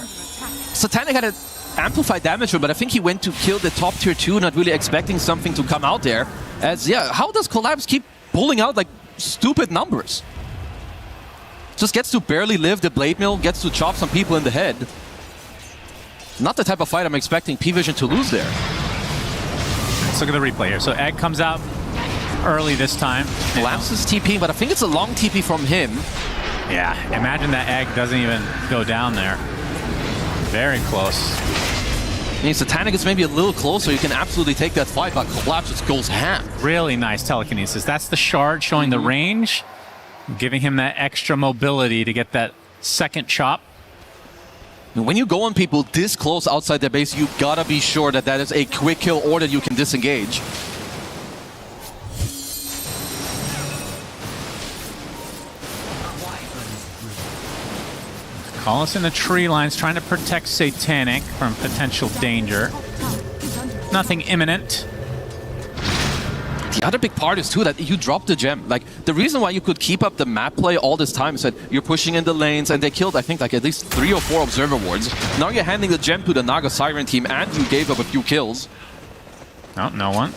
Satanic had an amplified damage, but I think he went to kill the top tier 2, not really expecting something to come out there. As, yeah, how does Collapse keep pulling out, like, stupid numbers? Just gets to barely live the Blade Mill, gets to chop some people in the head. Not the type of fight I'm expecting P-Vision to lose there. Let's look at the replay here. So Egg comes out early this time. Collapse is TP, but I think it's a long TP from him. Yeah, imagine that Egg doesn't even go down there. Very close. I mean, Satanic is maybe a little closer. You can absolutely take that fight, but Collapse just goes ham. Really nice telekinesis. That's the shard showing the range, giving him that extra mobility to get that second chop. When you go on people this close outside their base, you gotta be sure that that is a quick kill or that you can disengage. Call us in the tree lines, trying to protect Satanic from potential danger. Nothing imminent. The other big part is, too, that you drop the gem. Like, the reason why you could keep up the map play all this time is that you're pushing in the lanes, and they killed, I think, like at least 3 or 4 Observer Wards. Now you're handing the gem to the Naga Siren team, and you gave up a few kills. Oh, no one.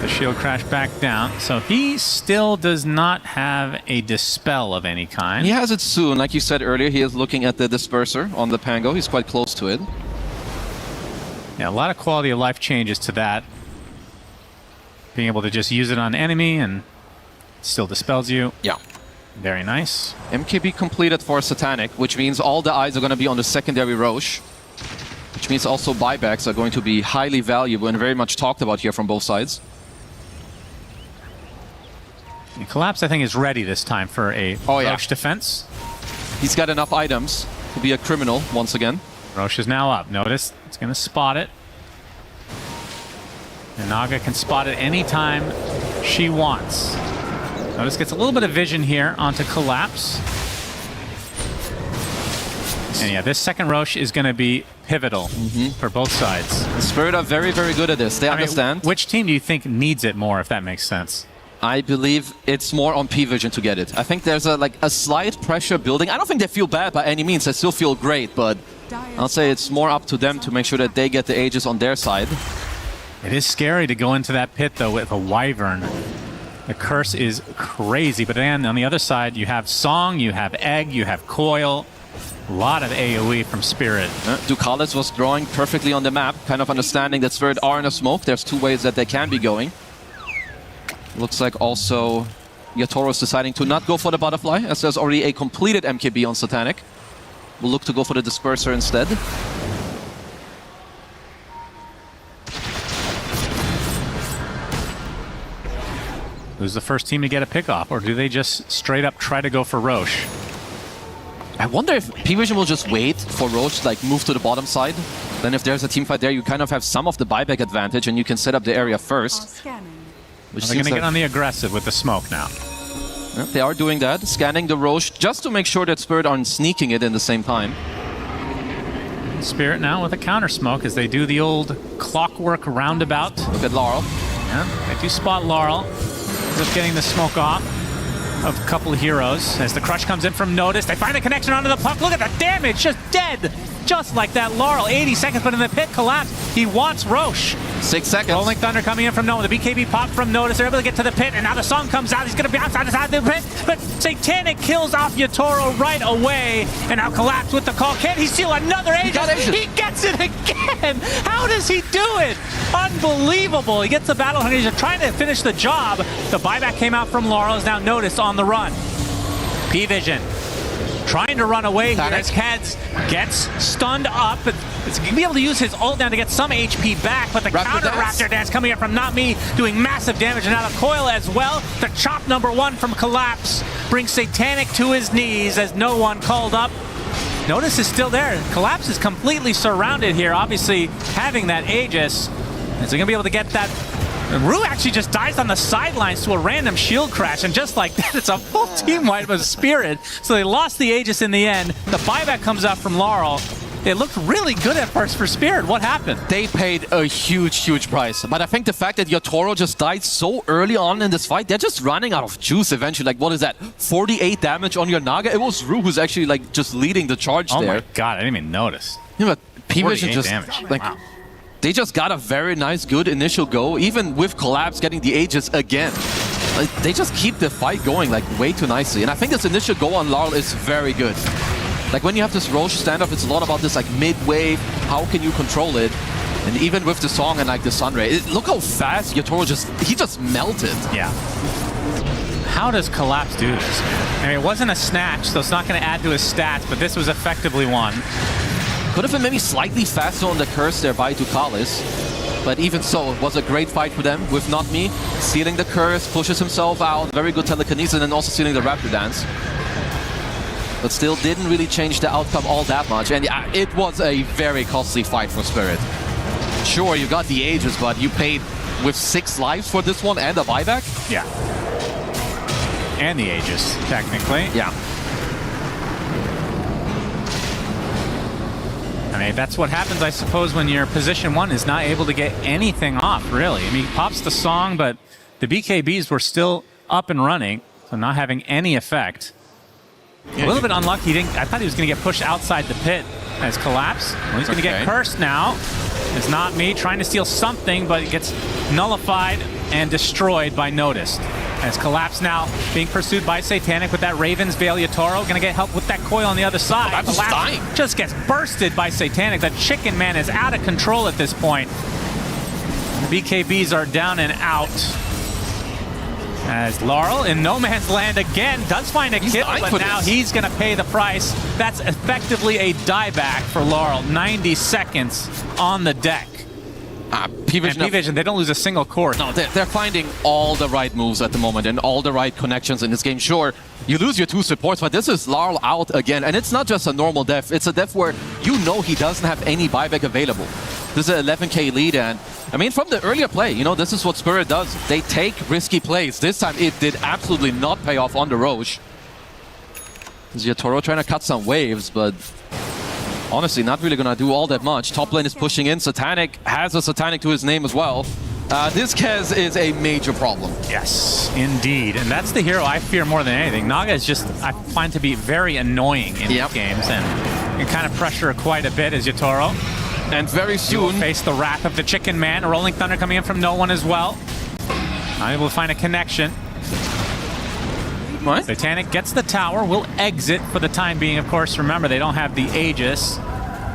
The shield crashed back down, so he still does not have a Dispel of any kind. He has it soon. Like you said earlier, he is looking at the Disperser on the Pango. He's quite close to it. Yeah, a lot of quality of life changes to that. Being able to just use it on enemy and still dispels you. Yeah. Very nice. MKB completed for Satanic, which means all the eyes are going to be on the secondary Roche. Which means also buybacks are going to be highly valuable and very much talked about here from both sides. And Collapse, I think, is ready this time for a Roche defense. He's got enough items to be a criminal once again. Roche is now up. Notice it's going to spot it. And Naga can spot it anytime she wants. Notice gets a little bit of vision here onto Collapse. And yeah, this second Roche is going to be pivotal for both sides. The Spirit are very, very good at this. They understand. Which team do you think needs it more, if that makes sense? I believe it's more on P-Vision to get it. I think there's a slight pressure building. I don't think they feel bad by any means. They still feel great, but I'll say it's more up to them to make sure that they get the Aegis on their side. It is scary to go into that pit, though, with a Wyvern. The curse is crazy, but then on the other side, you have Song, you have Egg, you have Coil. A lot of AoE from Spirit. Ducalis was drawing perfectly on the map, kind of understanding that Spirit are in a smoke. There's two ways that they can be going. Looks like also Yatoro is deciding to not go for the butterfly, as there's already a completed MKB on Satanic. We'll look to go for the Disperser instead. Who's the first team to get a pick-off, or do they just straight up try to go for Roche? I wonder if P-Vision will just wait for Roche to move to the bottom side. Then if there's a team fight there, you kind of have some of the buyback advantage and you can set up the area first. They're going to get on the aggressive with the smoke now. Yeah, they are doing that, scanning the Roche just to make sure that Spirit aren't sneaking it in the same time. Spirit now with a counter smoke as they do the old clockwork roundabout. Look at Laurel. Yeah, they do spot Laurel. Just getting the smoke off of a couple of heroes. As the crush comes in from Notice, they find a connection onto the puck. Look at the damage, just dead. Just like that, Laurel, 80 seconds, but in the pit, collapse. He wants Roche. 6 seconds. Rolling Thunder coming in from Notice. The BKB pop from Notice. They're able to get to the pit, and now the Song comes out. He's going to be outside the pit, but Satanic kills off Yatoro right away, and now Collapse with the call. Can he steal another Aegis? He gets it again. How does he do it? Unbelievable. He gets the battle. He's trying to finish the job. The buyback came out from Laurel. Is now Notice on the run. P-Vision trying to run away here as Keds gets stunned up. It's going to be able to use his ult down to get some HP back, but the counter Raptor Dance coming in from Not Me, doing massive damage, and now the Coil as well. The chop #1 from Collapse brings Satanic to his knees as no one called up. Notice is still there. Collapse is completely surrounded here, obviously having that Aegis. Is he going to be able to get that? Rue actually just dies on the sidelines to a random shield crash, and just like that, it's a full team wipe of Spirit. So they lost the Aegis in the end. The buyback comes out from Laurel. It looked really good at first for Spirit. What happened? They paid a huge price. But I think the fact that Yatoro just died so early on in this fight, they're just running out of juice eventually. Like, what is that? 48 damage on your Naga? It was Rue who's actually just leading the charge there. Oh my god, I didn't even notice. Yeah, but P-Vision just damage. wow. They just got a very nice, good initial go, even with Collapse getting the Aegis again. They just keep the fight going way too nicely. And I think this initial go on Laurel is very good. When you have this Roche standoff, it's a lot about this mid-wave, how can you control it? And even with the Song and the Sunray, look how fast Yatoro just melted. Yeah. How does Collapse do this? I mean, it wasn't a snatch, so it's not going to add to his stats, but this was effectively one. Could have been maybe slightly faster on the curse there by Ducalis. But even so, it was a great fight for them with Not Me. Sealing the curse, pushes himself out, very good telekinesis, and then also sealing the Raptor Dance. But still didn't really change the outcome all that much. And yeah, it was a very costly fight for Spirit. Sure, you got the Aegis, but you paid with 6 lives for this one and a buyback? Yeah. And the Aegis, technically. Yeah. I mean, that's what happens, I suppose, when your position 1 is not able to get anything off, really. I mean, he pops the Song, but the BKBs were still up and running, so not having any effect. A little bit unlucky. I thought he was going to get pushed outside the pit as Collapse. Well, he's going to get cursed now. It's Not Me trying to steal something, but it gets nullified and destroyed by Noticed. As Collapse now being pursued by Satanic with that Raven's Veil. Yatoro going to get help with that Coil on the other side. Collapse dying. Just gets bursted by Satanic. That Chicken Man is out of control at this point. The BKBs are down and out. As Laurel in no man's land again does find a kill, but now he's going to pay the price. That's effectively a dieback for Laurel. 90 seconds on the deck. P-Vision, they don't lose a single court. No, they're finding all the right moves at the moment and all the right connections in this game. Sure, you lose your 2 supports, but this is Laurel out again. And it's not just a normal death. It's a death where you know he doesn't have any buyback available. This is an 11k lead, and I mean, from the earlier play, this is what Spirit does. They take risky plays. This time, it did absolutely not pay off on the Roche. Yatoro trying to cut some waves, but honestly, not really going to do all that much. Top lane is pushing in. Satanic has a Satanic to his name as well. This Kez is a major problem. Yes, indeed. And that's the hero I fear more than anything. Naga is just, I find to be very annoying in these games, and you kind of pressure her quite a bit as Yatoro. And very soon face the wrath of the Chicken Man. A Rolling Thunder coming in from no one as well. Not able to find a connection. What? Satanic gets the tower, will exit for the time being. Of course, remember, they don't have the Aegis.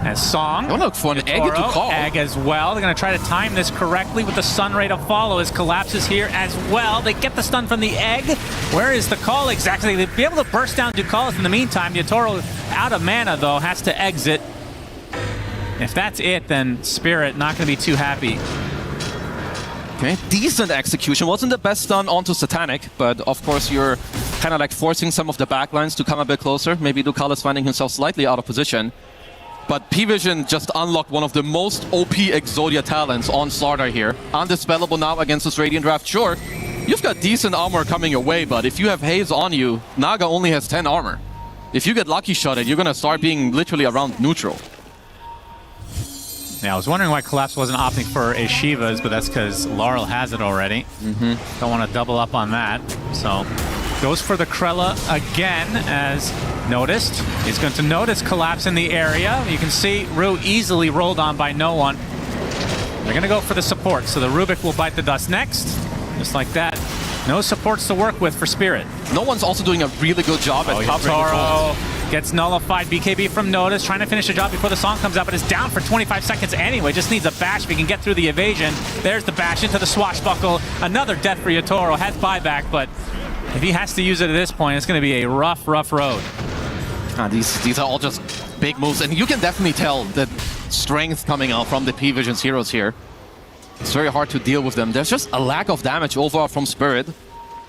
As Song. Don't look for an egg to call. Egg as well. They're going to try to time this correctly with the Sun Ray to follow as Collapses here as well. They get the stun from the egg. Where is the call exactly? They'd be able to burst down Ducalis in the meantime. Yatoro out of mana, though, has to exit. If that's it, then Spirit not going to be too happy. Okay, decent execution. Wasn't the best stun onto Satanic, but of course you're kind of like forcing some of the backlines to come a bit closer. Maybe Ducalis finding himself slightly out of position. But P-Vision just unlocked one of the most OP Exodia talents on Slardar here. Undispellable now against this Radiant Draft. Sure, you've got decent armor coming your way, but if you have Haze on you, Naga only has 10 armor. If you get lucky shotted, you're going to start being literally around neutral. Yeah, I was wondering why Collapse wasn't opting for a Shiva's, but that's because Laurel has it already. Don't want to double up on that. So goes for the Krella again as noticed. He's going to notice Collapse in the area. You can see Rue easily rolled on by no one. They're going to go for the support, so the Rubik will bite the dust next. Just like that. No supports to work with for Spirit. No one's also doing a really good job at covering the front. Gets nullified. BKB from Notice, trying to finish the job before the song comes out, but is down for 25 seconds anyway. Just needs a bash if he can get through the evasion. There's the bash into the swashbuckle. Another death for Yatoro. Has buyback, but if he has to use it at this point, it's going to be a rough, rough road. These are all just big moves, and you can definitely tell the strength coming out from the P-Vision's heroes here. It's very hard to deal with them. There's just a lack of damage overall from Spirit.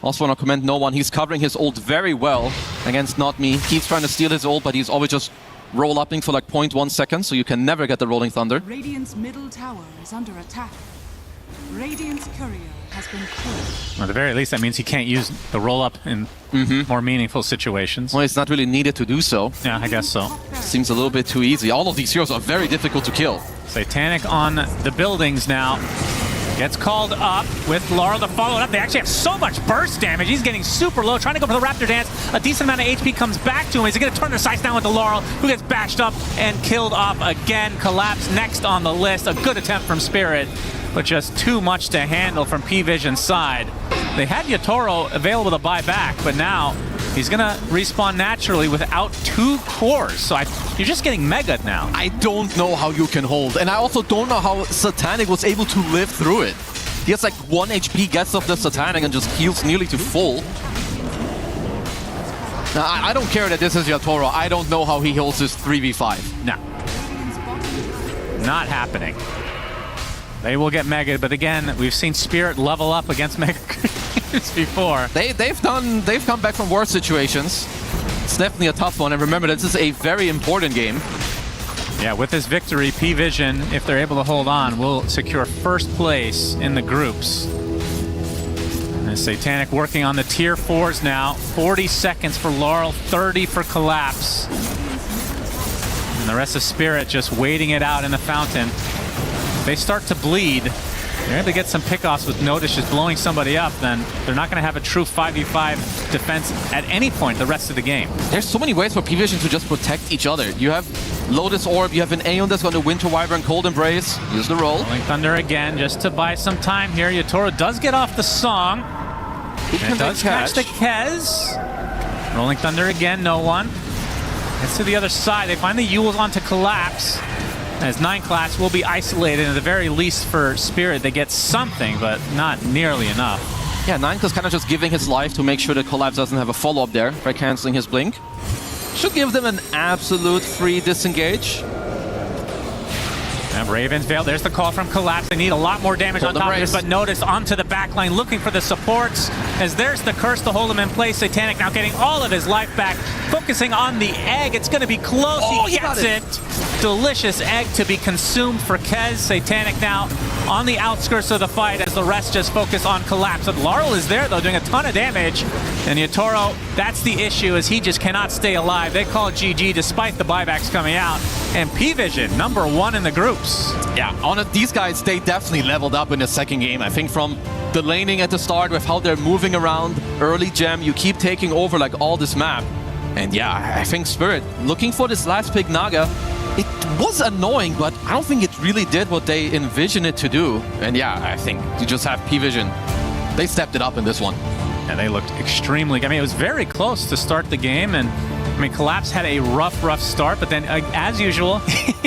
Also want to commend No One. He's covering his ult very well against Not Me. Keeps trying to steal his ult, but he's always just roll-upping for like 0.1 seconds, so you can never get the Rolling Thunder. Radiant's middle tower is under attack. Radiant's courier has been killed. At the very least, that means he can't use the roll-up in more meaningful situations. Well, it's not really needed to do so. Yeah, I guess so. Seems a little bit too easy. All of these heroes are very difficult to kill. Satanic on the buildings now. Gets called up with Laurel to follow it up. They actually have so much burst damage. He's getting super low, trying to go for the Raptor Dance. A decent amount of HP comes back to him. He's going to turn their sights down with the Laurel, who gets bashed up and killed off again. Collapse next on the list. A good attempt from Spirit, but just too much to handle from P-Vision's side. They had Yatoro available to buy back, but now he's going to respawn naturally without 2 cores. So you're just getting megaed now. I don't know how you can hold. And I also don't know how Satanic was able to live through it. He has like 1 HP, gets off the Satanic and just heals nearly to full. Now, I don't care that this is Yatoro. I don't know how he holds this 3v5. No. Not happening. They will get megaed, but again, we've seen Spirit level up against mega creatures before. They've come back from worse situations. It's definitely a tough one, and remember, this is a very important game. Yeah, with this victory, P-Vision, if they're able to hold on, will secure first place in the groups. And Satanic working on the tier 4s now. 40 seconds for Laurel, 30 for Collapse. And the rest of Spirit just waiting it out in the fountain. If they start to bleed, they're able to get some pickoffs with Notice just blowing somebody up, then they're not going to have a true 5v5 defense at any point the rest of the game. There's so many ways for P-Vision to just protect each other. You have Lotus Orb, you have an Aeon that's going to Winter Wyvern, Cold Embrace. Use the roll. Rolling Thunder again, just to buy some time here. Yatoro does get off the song. And it does catch the Kez. Rolling Thunder again, no one. Gets to the other side. They find the Yules onto Collapse. As 9 class will be isolated, at the very least for Spirit. They get something, but not nearly enough. Yeah, 9 is kind of just giving his life to make sure that Collapse doesn't have a follow-up there by canceling his blink. Should give them an absolute free disengage. And Raven's Veil, there's the call from Collapse. They need a lot more damage on top of this, but Notice onto the backline, looking for the supports. As there's the curse to hold him in place. Satanic now getting all of his life back, focusing on the egg. It's going to be close. He gets it. delicious egg to be consumed for Kez. Satanic now on the outskirts of the fight as the rest just focus on Collapse. And Laurel is there, though, doing a ton of damage. And Yatoro, that's the issue, is he just cannot stay alive. They call it GG despite the buybacks coming out. And P-Vision, #1 in the groups. Yeah, on it, these guys, they definitely leveled up in the second game. I think from the laning at the start with how they're moving around, early gem, you keep taking over like all this map. And yeah, I think Spirit, looking for this last pick Naga, it was annoying, but I don't think it really did what they envisioned it to do. And yeah, I think you just have P-Vision. They stepped it up in this one. And they looked extremely, I mean, it was very close to start the game. And I mean, Collapse had a rough start, but then as usual,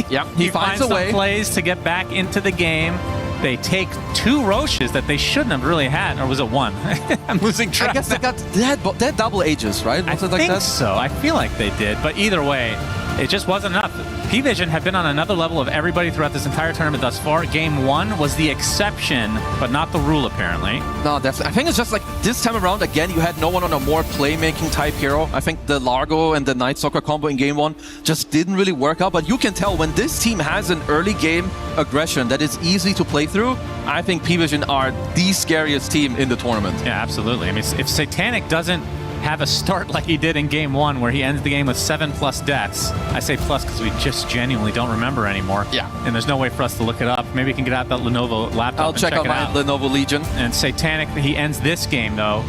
yeah, he finds a way. Plays to get back into the game. They take 2 Roches that they shouldn't have really had, or was it 1? I'm losing track. I guess they had double Ages, right? I think so. I feel like they did, but either way, it just wasn't enough. P-Vision had been on another level of everybody throughout this entire tournament thus far. Game 1 was the exception, but not the rule, apparently. No, definitely. I think it's just like this time around, again, you had no one on a more playmaking type hero. I think the Largo and the Night Stalker combo in Game 1 just didn't really work out, but you can tell when this team has an early game aggression that is easy to play through, I think P-Vision are the scariest team in the tournament. Yeah, absolutely. I mean, if Satanic doesn't have a start like he did in Game 1 where he ends the game with 7+ deaths. I say plus because we just genuinely don't remember anymore. Yeah. And there's no way for us to look it up. Maybe we can get out that Lenovo laptop I'll and check out my Lenovo Legion. And Satanic, he ends this game though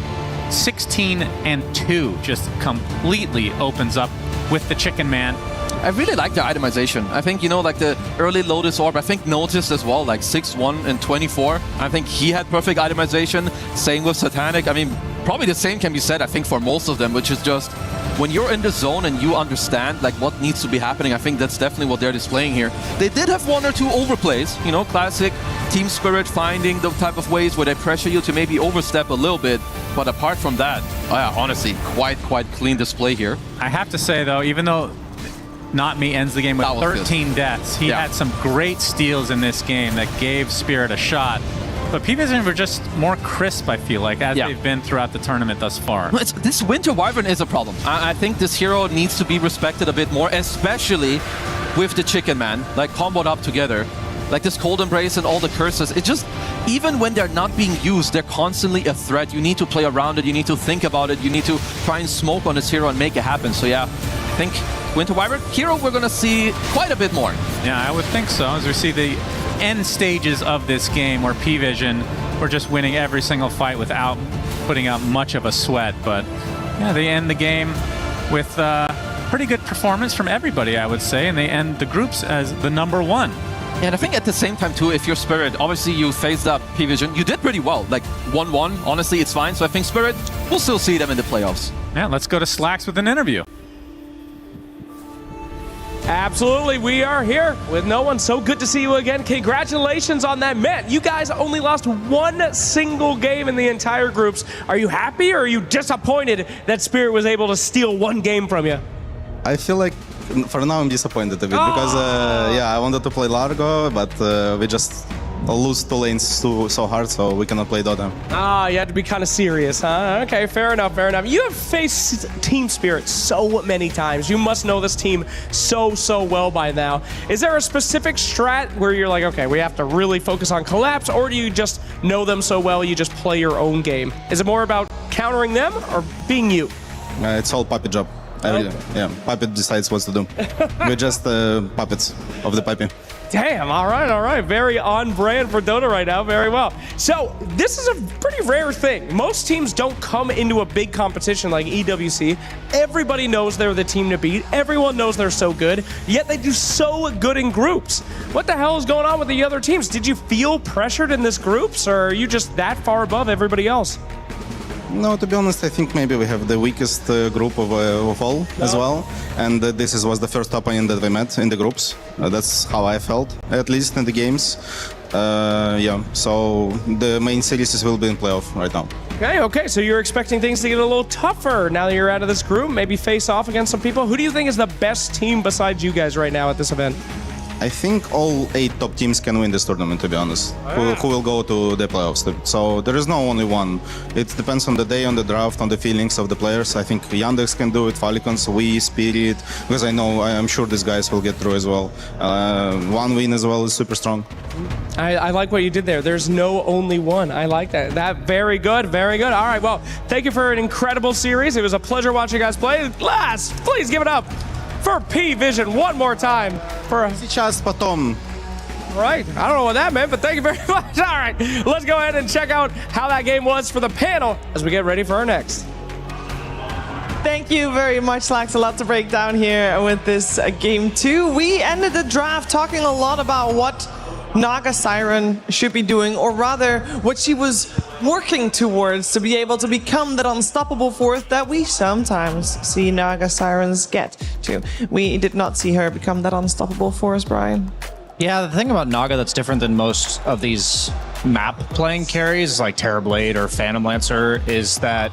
16-2, just completely opens up with the Chicken Man. I really like the itemization. I think, you know, like the early Lotus Orb, I think noticed as well, like 6-1 and 24. I think he had perfect itemization. Same with Satanic. I mean, probably the same can be said, I think, for most of them, which is just when you're in the zone and you understand like what needs to be happening, I think that's definitely what they're displaying here. They did have 1 or 2 overplays, you know, classic team spirit, finding the type of ways where they pressure you to maybe overstep a little bit. But apart from that, honestly, quite clean display here. I have to say, though, even though Not Me ends the game with 13 deaths, he had some great steals in this game that gave Spirit a shot. But P-Vision were just more crisp, I feel like, as they've been throughout the tournament thus far. This Winter Wyvern is a problem. I think this hero needs to be respected a bit more, especially with the Chicken Man, like comboed up together. Like this Cold Embrace and all the curses, it just, even when they're not being used, they're constantly a threat. You need to play around it, you need to think about it, you need to try and smoke on this hero and make it happen. So yeah, I think Winter Wyvern hero we're gonna see quite a bit more. Yeah, I would think so, as we see the end stages of this game where P-Vision were just winning every single fight without putting out much of a sweat. But yeah, they end the game with pretty good performance from everybody, I would say, and they end the groups as the #1. Yeah, and I think at the same time too, if you're Spirit, obviously you phased up P-Vision, you did pretty well, like 1-1, honestly it's fine, so I think Spirit, we'll still see them in the playoffs. Yeah, let's go to Slacks with an interview. Absolutely, we are here with no one. So good to see you again. Congratulations on that. Man, you guys only lost 1 single game in the entire groups. Are you happy or are you disappointed that Spirit was able to steal 1 game from you? I feel like for now I'm disappointed a bit because yeah, I wanted to play Largo, but we just lose 2 lanes so hard, so we cannot play Dota. Ah, you had to be kind of serious, huh? Okay, fair enough, fair enough. You have faced Team Spirit so many times. You must know this team so well by now. Is there a specific strat where you're like, okay, we have to really focus on Collapse, or do you just know them so well you just play your own game? Is it more about countering them or being you? It's all puppet job. Yeah, Puppet decides what to do. We're just puppets of the puppy. Damn, all right. Very on brand for Dota right now, very well. So this is a pretty rare thing. Most teams don't come into a big competition like EWC. Everybody knows they're the team to beat. Everyone knows they're so good, yet they do so good in groups. What the hell is going on with the other teams? Did you feel pressured in this groups, or are you just that far above everybody else? No, to be honest, I think maybe we have the weakest group of all as well. And this was the first opponent that we met in the groups. That's how I felt, at least in the games. Yeah, so the main series will be in playoff right now. Okay, so you're expecting things to get a little tougher now that you're out of this group, maybe face off against some people. Who do you think is the best team besides you guys right now at this event? I think all 8 top teams can win this tournament, to be honest, who will go to the playoffs. So there is no only one. It depends on the day, on the draft, on the feelings of the players. I think Yandex can do it, Falicons, we, Spirit, because I'm sure these guys will get through as well. One win as well is super strong. I like what you did there. There's no only one. I like that. That very good, very good. All right, well, thank you for an incredible series. It was a pleasure watching you guys play. Last, please give it up for P-Vision one more time. Сейчас потом. Right, I don't know what that meant, but thank you very much. All right, let's go ahead and check out how that game was for the panel as we get ready for our next. Thank you very much, Slax. A lot to break down here with this game 2. We ended the draft talking a lot about what Naga Siren should be doing, or rather what she was working towards to be able to become that unstoppable force that we sometimes see Naga Sirens get to. We did not see her become that unstoppable force, Brian. Yeah, the thing about Naga that's different than most of these map playing carries like Terrorblade or Phantom Lancer is that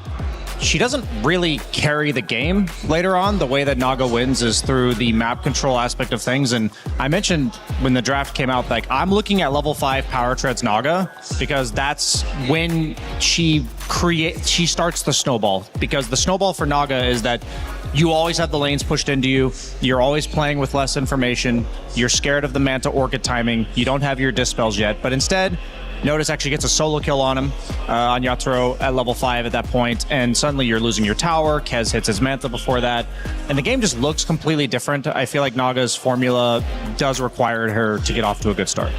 she doesn't really carry the game later on. The way that Naga wins is through the map control aspect of things. And I mentioned when the draft came out, like, I'm looking at level 5 Power Treads Naga because that's when she starts the snowball. Because the snowball for Naga is that you always have the lanes pushed into you. You're always playing with less information. You're scared of the Manta Orchid timing. You don't have your dispels yet. But instead, Notice actually gets a solo kill on him, on Yatoro at level 5 at that point, and suddenly you're losing your tower. Kez hits his Manta before that, and the game just looks completely different. I feel like Naga's formula does require her to get off to a good start.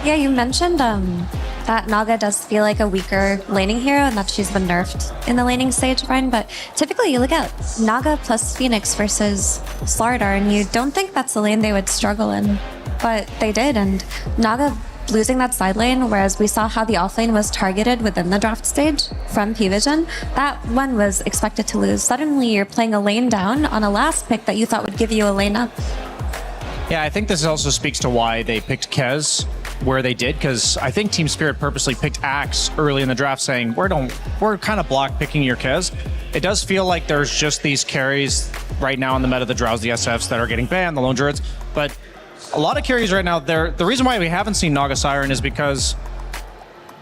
Yeah, you mentioned that Naga does feel like a weaker laning hero and that she's been nerfed in the laning stage, Brian, but typically you look at Naga plus Phoenix versus Slardar and you don't think that's the lane they would struggle in, but they did, and Naga losing that side lane, whereas we saw how the off lane was targeted within the draft stage from P-Vision, that one was expected to lose. Suddenly you're playing a lane down on a last pick that you thought would give you a lane up. Yeah, I think this also speaks to why they picked Kez where they did, because I think Team Spirit purposely picked Axe early in the draft saying, we're kind of block picking your Kez. It does feel like there's just these carries right now in the meta, the Drowsy SFs that are getting banned, the Lone Druids, but a lot of carries right now, the reason why we haven't seen Naga Siren is because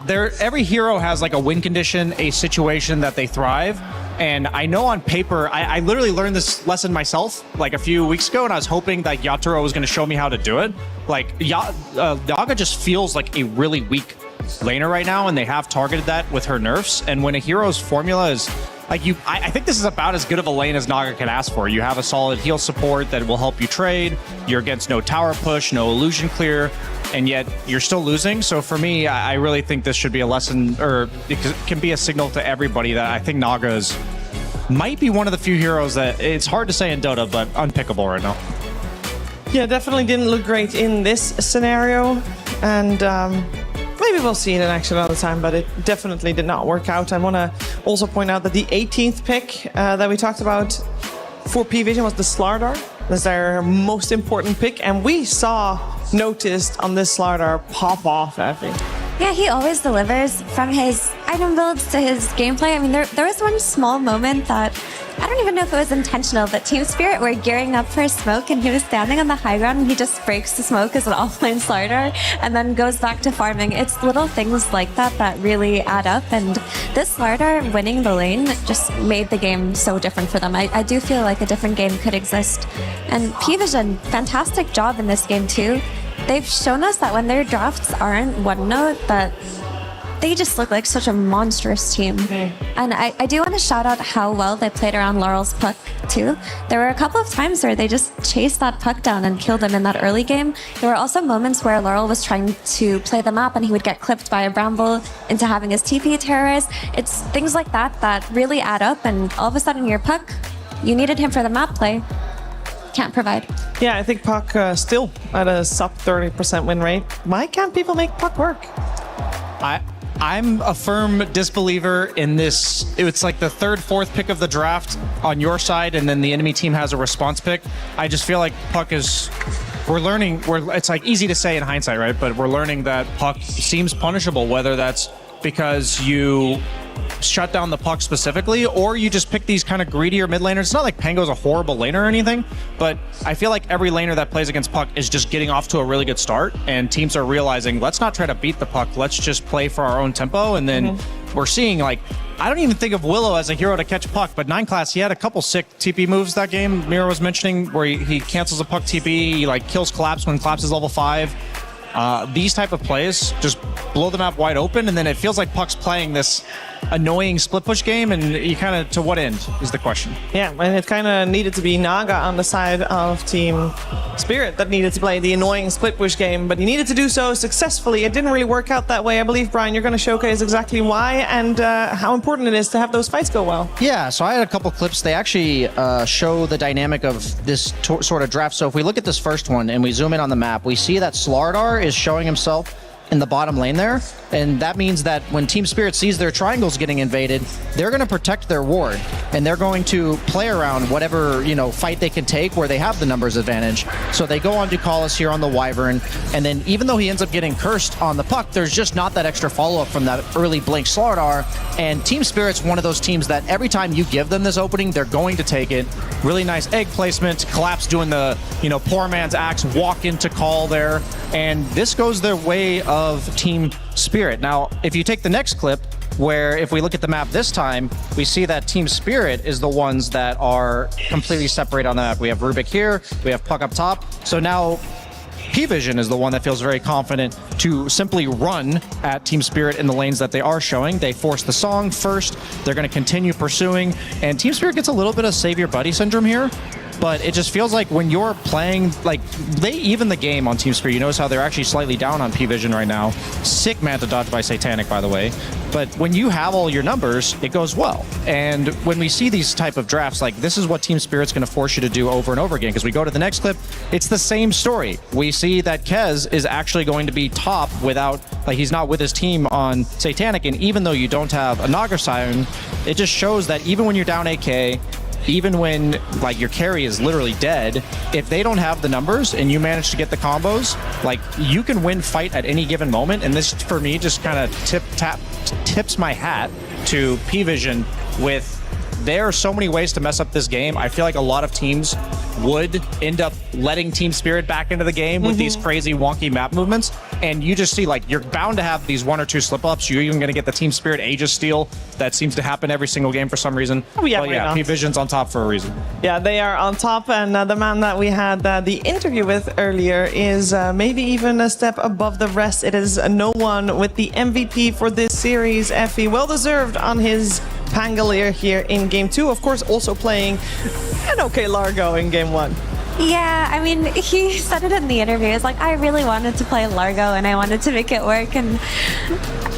every hero has like a win condition, a situation that they thrive. And I know on paper, I literally learned this lesson myself like a few weeks ago, and I was hoping that Yatoro was going to show me how to do it. Like, Naga just feels like a really weak laner right now, and they have targeted that with her nerfs. And when a hero's formula is like I think this is about as good of a lane as Naga can ask for. You have a solid heal support that will help you trade. You're against no tower push, no illusion clear, and yet you're still losing. So for me, I really think this should be a lesson, or it can be a signal to everybody that I think Naga's might be one of the few heroes that it's hard to say in Dota, but unpickable right now. Yeah, definitely didn't look great in this scenario, and maybe we'll see it in action another time, but it definitely did not work out. I want to also point out that the 18th pick that we talked about for P-Vision was the Slardar. That's their most important pick, and we noticed on this Slardar pop off, Effie. Yeah, he always delivers from his item builds to his gameplay. I mean, there was one small moment that, I don't even know if it was intentional, but Team Spirit were gearing up for a smoke and he was standing on the high ground and he just breaks the smoke as an offlane Slardar and then goes back to farming. It's little things like that that really add up, and this Slardar winning the lane just made the game so different for them. I do feel like a different game could exist. And P-Vision, fantastic job in this game too. They've shown us that when their drafts aren't one note, that they just look like such a monstrous team. And I do want to shout out how well they played around Laurel's puck too. There were a couple of times where they just chased that puck down and killed him in that early game. There were also moments where Laurel was trying to play the map and he would get clipped by a bramble into having his TP terrorized. It's things like that that really add up, and all of a sudden your puck, you needed him for the map play, can't provide. Yeah, I think Puck still at a sub 30% win rate. Why can't people make Puck work? I'm a firm disbeliever in this. It's like the third, fourth pick of the draft on your side, and then the enemy team has a response pick. I just feel like Puck is... We're learning... It's like easy to say in hindsight, right? But we're learning that Puck seems punishable, whether that's because you shut down the puck specifically, or you just pick these kind of greedier mid laners. It's not like Pango's a horrible laner or anything, but I feel like every laner that plays against puck is just getting off to a really good start, and teams are realizing, let's not try to beat the puck, let's just play for our own tempo. And then we're seeing, like, I don't even think of Willow as a hero to catch puck, but 9 class, he had a couple sick TP moves that game Mira was mentioning, where he cancels a puck TP, he like kills Collapse when Collapse is level 5. These type of plays just blow the map wide open, and then it feels like Puck's playing this annoying split push game, and you kind of, to what end is the question. Yeah, and it kind of needed to be Naga on the side of Team Spirit that needed to play the annoying split push game, but he needed to do so successfully. It didn't really work out that way. I believe, Brian, you're going to showcase exactly why and how important it is to have those fights go well. Yeah, so I had a couple clips. They actually show the dynamic of this sort of draft. So if we look at this first one and we zoom in on the map, we see that Slardar is showing himself in the bottom lane there, and that means that when Team Spirit sees their triangles getting invaded, they're going to protect their ward, and they're going to play around whatever, you know, fight they can take where they have the numbers advantage. So they go on Ducalis here on the Wyvern, and then even though he ends up getting cursed on the puck, there's just not that extra follow-up from that early blink Slardar, and Team Spirit's one of those teams that every time you give them this opening, they're going to take it. Really nice egg placement, Collapse doing the, you know, poor man's axe, walk into call there, and this goes their way of Team Spirit. Now, if you take the next clip, where if we look at the map this time, we see that Team Spirit is the ones that are completely separated on the map. We have Rubik here, we have Puck up top. So now P-Vision is the one that feels very confident to simply run at Team Spirit in the lanes that they are showing. They force the song first, they're going to continue pursuing, and Team Spirit gets a little bit of save your buddy syndrome here. But it just feels like when you're playing, like, they even the game on Team Spirit, you notice how they're actually slightly down on P-Vision right now. Sick Manta dodge by Satanic, by the way. But when you have all your numbers, it goes well. And when we see these type of drafts, like, this is what Team Spirit's going to force you to do over and over again. Because we go to the next clip, it's the same story. We see that Kez is actually going to be top without, like, he's not with his team on Satanic. And even though you don't have a Naga Scion, it just shows that even when you're down AK, even when, like, your carry is literally dead, if they don't have the numbers and you manage to get the combos, like, you can win fight at any given moment. And this, for me, just kind of tips my hat to P-Vision with, there are so many ways to mess up this game. I feel like a lot of teams would end up letting Team Spirit back into the game with these crazy wonky map movements. And you just see, like, you're bound to have these 1 or 2 slip-ups. You're even going to get the Team Spirit Aegis steal. That seems to happen every single game for some reason. Oh, yeah, but yeah, P-Vision's on top for a reason. Yeah, they are on top, and the man that we had the interview with earlier is maybe even a step above the rest. It is no one with the MVP for this series, Effie. Well-deserved on his Pangolier here in Game 2. Of course, also playing an okay Largo in Game 1. Yeah, I mean, he said it in the interview. It's like, I really wanted to play Largo and I wanted to make it work. And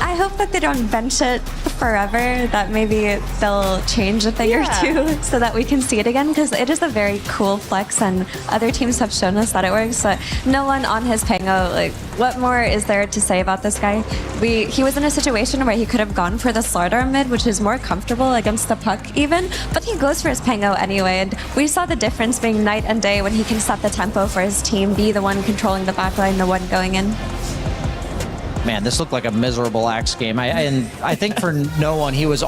I hope that they don't bench it forever, that maybe they'll change a thing or two so that we can see it again, because it is a very cool flex and other teams have shown us that it works. But no one on his Pango, like, what more is there to say about this guy? He was in a situation where he could have gone for the Slardar mid, which is more comfortable against the puck even, but he goes for his Pango anyway. And we saw the difference being night and day when he can set the tempo for his team, be the one controlling the backline, the one going in. Man, this looked like a miserable Axe game. I think for no one, he was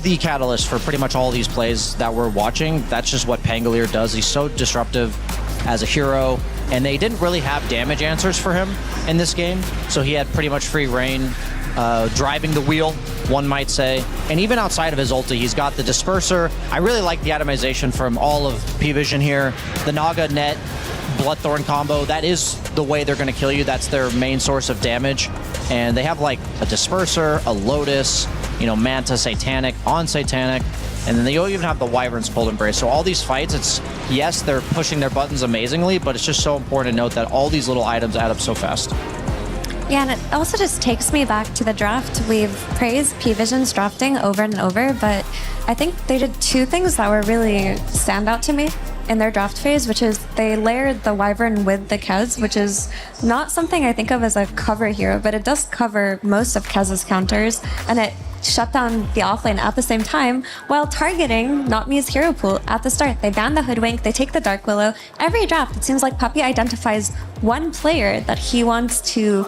the catalyst for pretty much all these plays that we're watching. That's just what Pangolier does. He's so disruptive as a hero, and they didn't really have damage answers for him in this game, so he had pretty much free reign, driving the wheel, one might say. And even outside of his ulti, he's got the Disperser. I really like the atomization from all of P-Vision here. The Naga net Bloodthorn combo, that is the way they're going to kill you. That's their main source of damage. And they have, like, a Disperser, a Lotus, you know, Manta, Satanic, on Satanic, and then they even have the Wyvern's Cold Embrace. So all these fights, it's, yes, they're pushing their buttons amazingly, but it's just so important to note that all these little items add up so fast. Yeah, and it also just takes me back to the draft. We've praised P-Vision's drafting over and over, but I think they did 2 things that were really stand out to me in their draft phase, which is they layered the Wyvern with the Kez, which is not something I think of as a cover hero, but it does cover most of Kez's counters, and it shut down the offlane at the same time while targeting Not Me's hero pool at the start. They ban the Hoodwink, they take the Dark Willow. Every draft, it seems like Puppy identifies one player that he wants to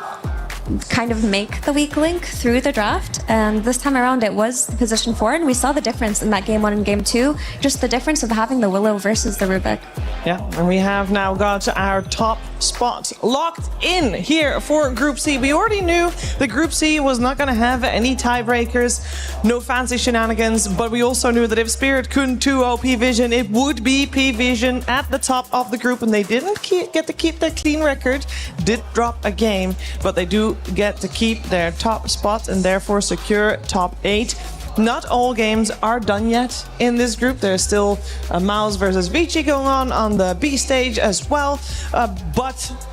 kind of make the weak link through the draft. And this time around, it was the position 4, and we saw the difference in that game 1 and game 2. Just the difference of having the Willow versus the Rubik. Yeah, and we have now got our top spot locked in here for Group C. We already knew the Group C was not going to have any tiebreakers, no fancy shenanigans, but we also knew that if Spirit couldn't 2-0 P-Vision, it would be P-Vision at the top of the group, and they didn't get to keep their clean record, did drop a game, but they do get to keep their top spots and therefore secure top 8. Not all games are done yet in this group. There's still Mouse versus Vici going on the B stage as well, but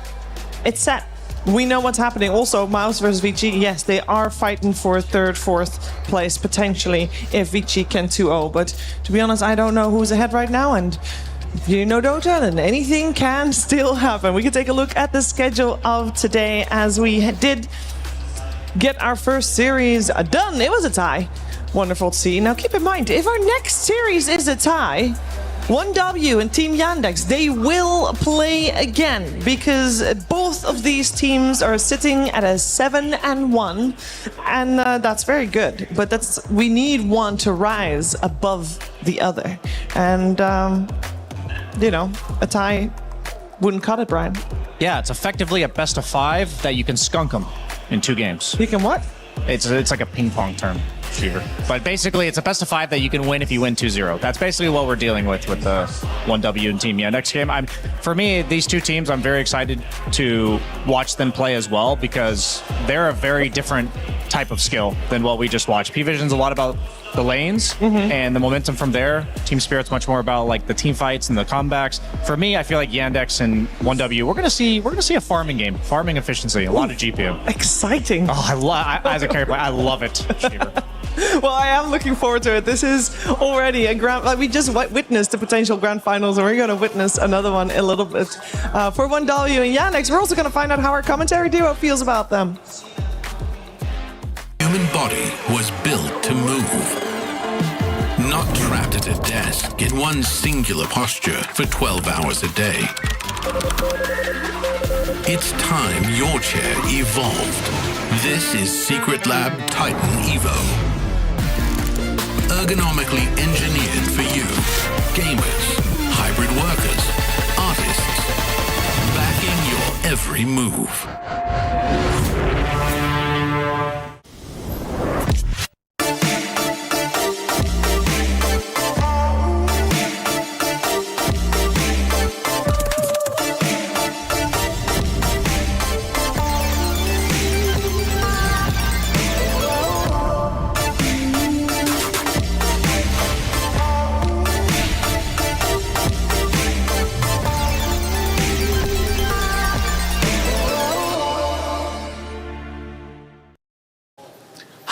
it's set. We know what's happening. Also, Mouse versus Vici, yes, they are fighting for 3rd, 4th place potentially if Vici can 2-0. But to be honest, I don't know who's ahead right now, and if you know Dota, then anything can still happen. We can take a look at the schedule of today as we did get our first series done. It was a tie. Wonderful to see. Now keep in mind, if our next series is a tie, 1W and Team Yandex, they will play again because both of these teams are sitting at a 7-1, and that's very good. But we need one to rise above the other, and a tie wouldn't cut it, Brian. Yeah, it's effectively a best of 5 that you can skunk them in 2 games. You can what? It's like a ping pong term, Cheever. But basically, it's a best of 5 that you can win if you win 2-0. That's basically what we're dealing with the 1W and Team Yandex game. For me, these 2 teams, I'm very excited to watch them play as well because they're a very different type of skill than what we just watched. P-Vision's a lot about the lanes and the momentum from there. Team Spirit's much more about like the team fights and the comebacks. For me, I feel like Yandex and 1W, we're gonna see a farming game, farming efficiency, a lot of GPU. Exciting. Oh, as a carry player, I love it. Well, I am looking forward to it. This is already a we just witnessed the potential grand finals, and we're going to witness another one in a little bit. For 1W and Yandex, we're also going to find out how our commentary duo feels about them. Human body was built to move. Not trapped at a desk in one singular posture for 12 hours a day. It's time your chair evolved. This is Secret Lab Titan Evo. Ergonomically engineered for you, gamers, hybrid workers, artists, backing your every move.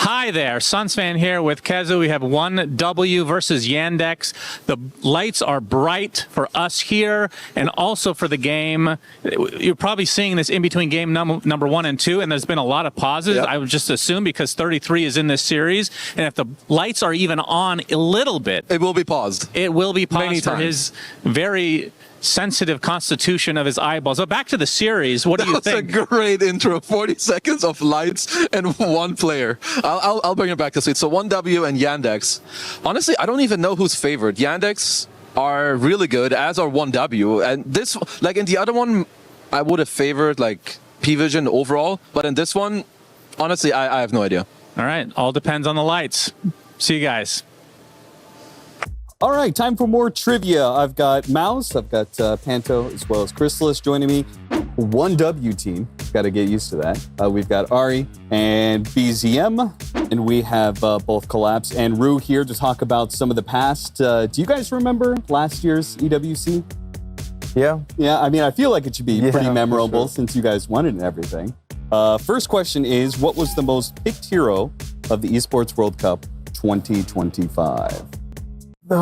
Hi there, Suns fan here with Kezu. We have 1W versus Yandex. The lights are bright for us here and also for the game. You're probably seeing this in between game number 1 and 2, and there's been a lot of pauses. Yep. I would just assume because 33 is in this series, and if the lights are even on a little bit, it will be paused. It will be paused Many for times. his very sensitive constitution of his eyeballs. So back to the series. What do you think? That's a great intro. 40 seconds of lights and one player. I'll bring it back to sleep. So 1W and Yandex. Honestly, I don't even know who's favored. Yandex are really good, as are 1W. And this, like in the other one, I would have favored like P-Vision overall. But in this one, honestly, I have no idea. All right. All depends on the lights. See you guys. All right, time for more trivia. I've got Mouse, I've got Panto, as well as Chrysalis joining me. 1W team, got to get used to that. We've got Ari and BZM, and we have both Collapse and Rue here to talk about some of the past. Do you guys remember last year's EWC? Yeah. Yeah, I mean, I feel like it should be pretty memorable since you guys won it and everything. First question is, what was the most picked hero of the Esports World Cup 2025? Do you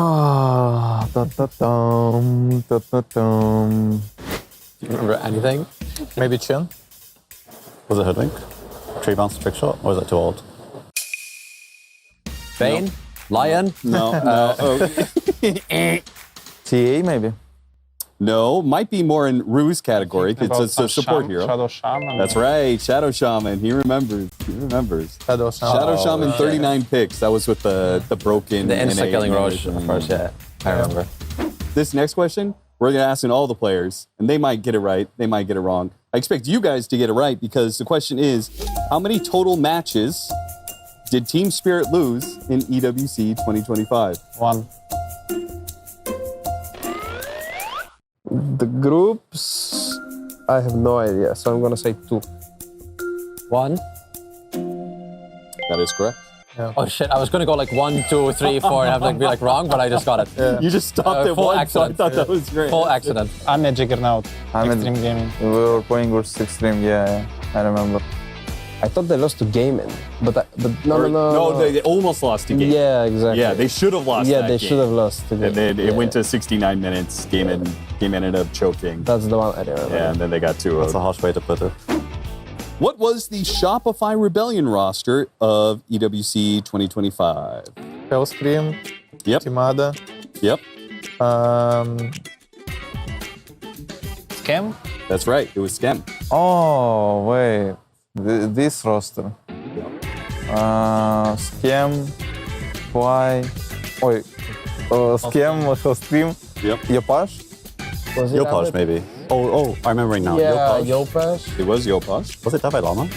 remember anything? Maybe Chin? Was it Hoodwink? Tree bounce trick shot? Or was that too old? Bane? No. Lion? No. TE maybe? No, might be more in Rue's category. It's a support hero. Shadow Shaman. That's right, Shadow Shaman. He remembers. Shadow Shaman. Shadow Shaman, 39 picks. That was with the broken. The NA insta-killing Roche, version. of course, yeah. I remember. This next question, we're going to ask all the players, and they might get it right, they might get it wrong. I expect you guys to get it right because the question is, how many total matches did Team Spirit lose in EWC 2025? 1. The groups, I have no idea, so I'm gonna say 2. 1. That is correct. Yeah. Oh shit, I was gonna go like 1, 2, 3, 4 and have to be like wrong, but I just got it. Yeah. You just stopped at full 1, accident. so I thought that was great. Full accident. I'm a Juggernaut. Extreme Gaming. We were playing versus Extreme, yeah, I remember. I thought they lost to Gaiman, but no. No, they almost lost to Game. Yeah, exactly. Yeah, they should have lost. Yeah, that they game. should have lost to Gaiman. And then it went to 69 minutes. Game ended up choking. That's the one I remember. Yeah, and then they got 2-0. That's a harsh way to put it. What was the Shopify Rebellion roster of EWC 2025? Hellscream. Yep. Timada. Yep. Scam? That's right. It was Scam. Oh, wait. This roster. Scam. Why? Wait. Scam, Hellscream. Yep. Yopash? Was it Yopash, Abbott? maybe. Oh, I remember right now. Yeah, Yopash. It was Yopash. Was it Davai Lama?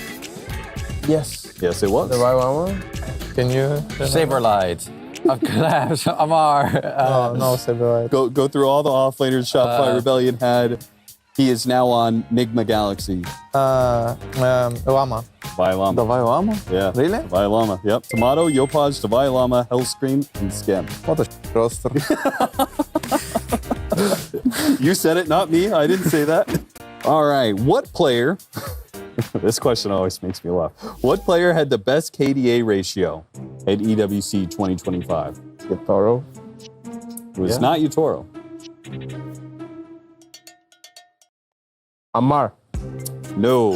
Yes. Yes, it was. The Raiwama? Can you? Saberlight. Of Collapse. Amar. No, Saberlight. Go through all the offlaners Shopify Rebellion had. He is now on Nigma Galaxy. Lama. Davai Lama. Davai Lama? Yeah. Really? Davai Lama. Yep. Tomato, Yopaj, Davai Lama, Hellscream, and Scam. What a roster. You said it, not me. I didn't say that. All right. What player... This question always makes me laugh. What player had the best KDA ratio at EWC 2025? Yatoro. It was not Yatoro. Amar. No.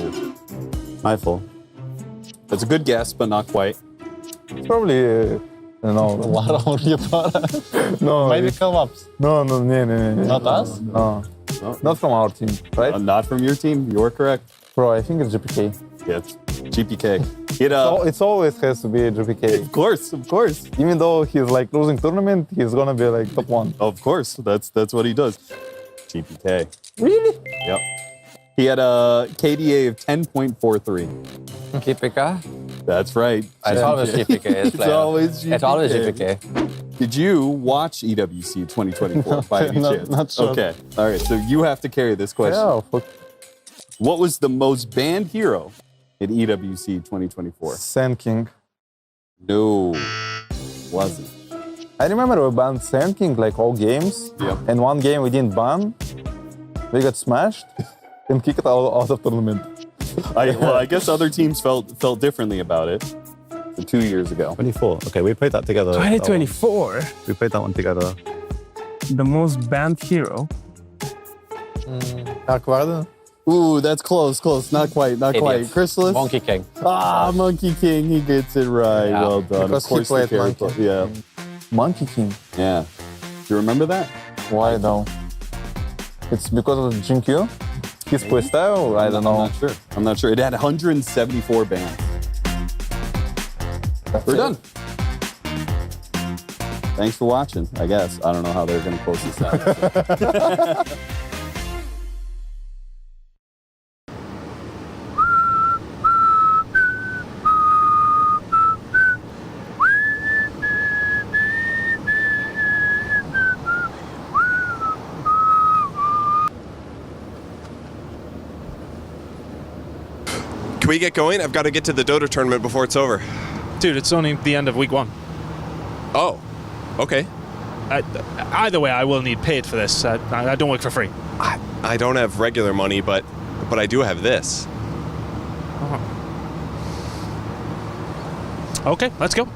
Eiffel. That's a good guess, but not quite. It's probably, a lot of Yatoro. No. Maybe Collapse. No. Not us? No. Not from our team, right? Not from your team. You're correct. Bro, I think it's GPK. Yeah, it's GPK. It always has to be a GPK. Of course. Even though he's like losing tournament, he's gonna be like top 1. Of course. That's what he does. GPK. Really? Yep. He had a KDA of 10.43. GPK? That's right. It's always GPK. It's always GPK. It's always GPK. Did you watch EWC 2024 by any chance? Not sure. Okay. All right. So you have to carry this question. Yeah, fuck. What was the most banned hero in EWC 2024? Sand King. No, wasn't. I remember we banned Sand King like all games. Yep. And one game we didn't ban. We got smashed and kicked out of tournament. I guess other teams felt differently about it. 2 years ago. 24. Okay, we played that together. 2024. We played that one together. The most banned hero. Aquarda. Ooh, that's close. Not quite. Chrysalis? Monkey King. Monkey King. He gets it right. Yeah. Well done. Because of course, he played the character. Monkey. Yeah. Monkey King. Yeah. Do you remember that? Why though? It's because of GQ? His playstyle? I don't know. I'm not sure. It had 174 bans. We're done. Thanks for watching, I guess. I don't know how they're going to close this out. Can we get going? I've got to get to the Dota tournament before it's over. Dude, it's only the end of week 1. Oh, okay. Either way, I will need paid for this. I don't work for free. I don't have regular money, but I do have this. Okay, let's go.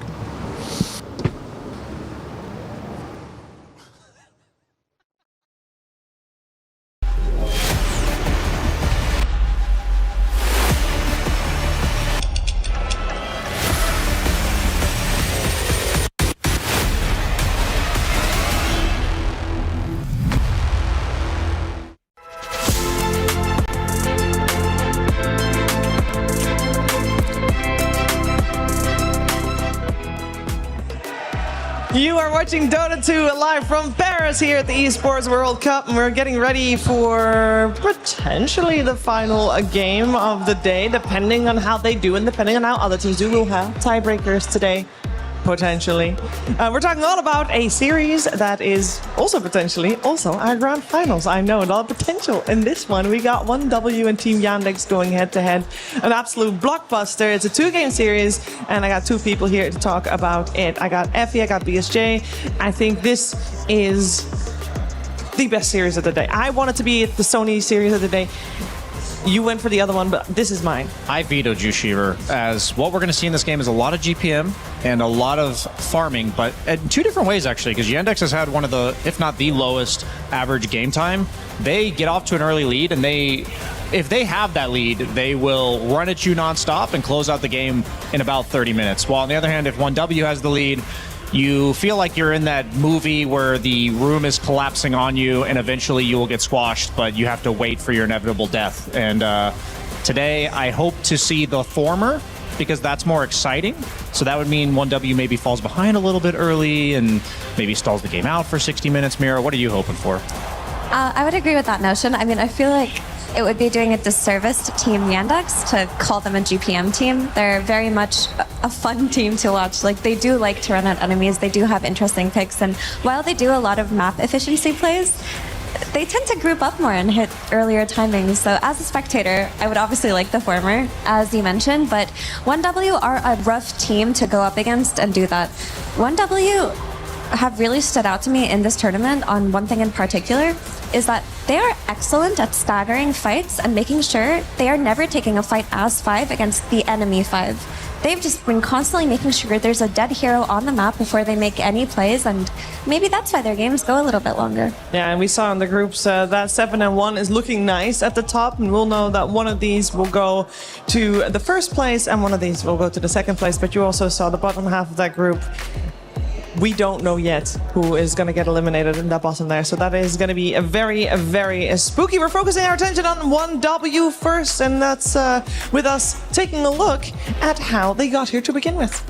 You are watching Dota 2 live from Paris here at the Esports World Cup, and we're getting ready for potentially the final game of the day, depending on how they do and depending on how other teams do. We'll have tiebreakers today, potentially. We're talking all about a series that is also potentially our grand finals. I know, a lot of potential in this one. We got 1W and Team Yandex going head-to-head. An absolute blockbuster. It's a 2-game series, and I got 2 people here to talk about it. I got Effie, I got BSJ. I think this is the best series of the day. I want it to be the Sony series of the day. You went for the other one, but this is mine. I vetoed you, Shiver, as what we're going to see in this game is a lot of GPM and a lot of farming, but in 2 different ways, actually, because Yandex has had one of the, if not the lowest average game time. They get off to an early lead, and if they have that lead, they will run at you nonstop and close out the game in about 30 minutes. While on the other hand, if 1W has the lead, you feel like you're in that movie where the room is collapsing on you and eventually you will get squashed, but you have to wait for your inevitable death. And today, I hope to see the former, because that's more exciting. So that would mean 1W maybe falls behind a little bit early and maybe stalls the game out for 60 minutes. Mira, what are you hoping for? I would agree with that notion. I mean, I feel like it would be doing a disservice to Team Yandex to call them a GPM team. They're very much a fun team to watch. Like, they do like to run at enemies. They do have interesting picks. And while they do a lot of map efficiency plays, they tend to group up more and hit earlier timings. So as a spectator, I would obviously like the former, as you mentioned, but 1W are a rough team to go up against and do that. 1W have really stood out to me in this tournament on one thing in particular, is that they are excellent at staggering fights and making sure they are never taking a fight as 5 against the enemy 5. They've just been constantly making sure there's a dead hero on the map before they make any plays, and maybe that's why their games go a little bit longer. Yeah, and we saw in the groups that 7-1 is looking nice at the top, and we'll know that one of these will go to the first place and one of these will go to the second place, but you also saw the bottom half of that group. We don't know yet who is going to get eliminated in that bottom there. So that is going to be a very spooky. We're focusing our attention on 1W first, and that's with us taking a look at how they got here to begin with.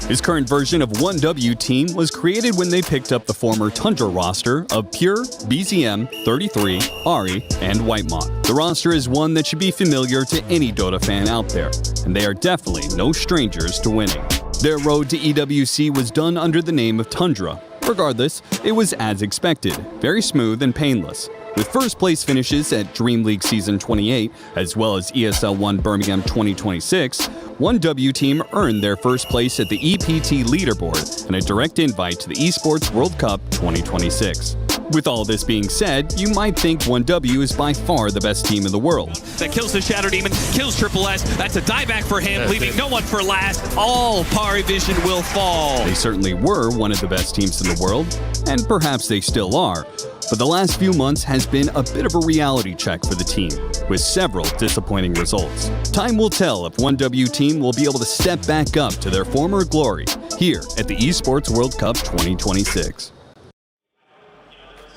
His current version of 1W Team was created when they picked up the former Tundra roster of Pure, BZM, 33, Ari, and Whitemon. The roster is one that should be familiar to any Dota fan out there, and they are definitely no strangers to winning. Their road to EWC was done under the name of Tundra. Regardless, it was as expected, very smooth and painless. With first place finishes at Dream League Season 28, as well as ESL 1 Birmingham 2026, 1W Team earned their first place at the EPT leaderboard and a direct invite to the Esports World Cup 2026. With all this being said, you might think 1W is by far the best team in the world. That kills the Shadow Demon, kills Triple S. That's a dieback for him, leaving no one for last. All Pari Vision will fall. They certainly were one of the best teams in the world, and perhaps they still are. But the last few months has been a bit of a reality check for the team, with several disappointing results. Time will tell if 1W Team will be able to step back up to their former glory here at the Esports World Cup 2026.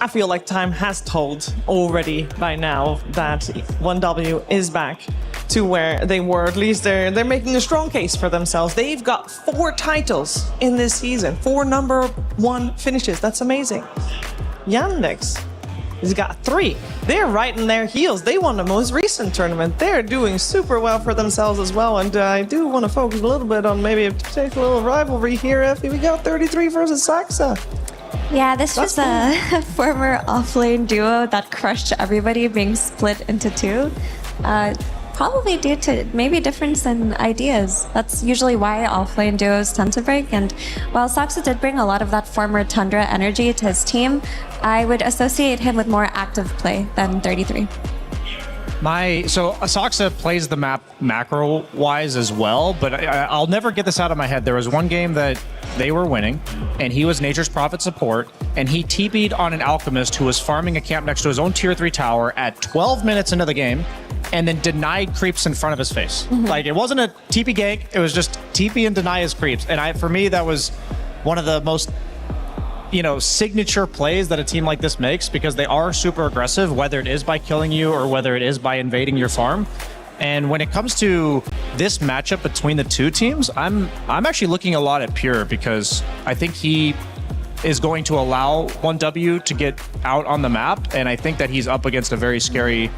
I feel like time has told already by now that 1W is back to where they were. At least they're making a strong case for themselves. They've got 4 titles in this season, 4 number 1 finishes. That's amazing. Yandex has got 3. They're right in their heels. They won the most recent tournament. They're doing super well for themselves as well. And I do want to focus a little bit on maybe a particular rivalry here, Effie. We got 33 versus Saxa. Yeah, this was a former offlane duo that crushed everybody, being split into 2. Probably due to maybe a difference in ideas. That's usually why offlane duos tend to break. And while Saxa did bring a lot of that former Tundra energy to his team, I would associate him with more active play than 33. So Saxa plays the map macro-wise as well, but I'll never get this out of my head. There was one game that they were winning, and he was Nature's Prophet support, and he TP'd on an Alchemist who was farming a camp next to his own tier 3 tower at 12 minutes into the game, and then denied creeps in front of his face. Like, it wasn't a TP gank, it was just TP and deny his creeps. And for me, that was one of the most signature plays that a team like this makes, because they are super aggressive, whether it is by killing you or whether it is by invading your farm. And when it comes to this matchup between the two teams, I'm actually looking a lot at Pure because I think he is going to allow 1W to get out on the map, and I think that he's up against a very scary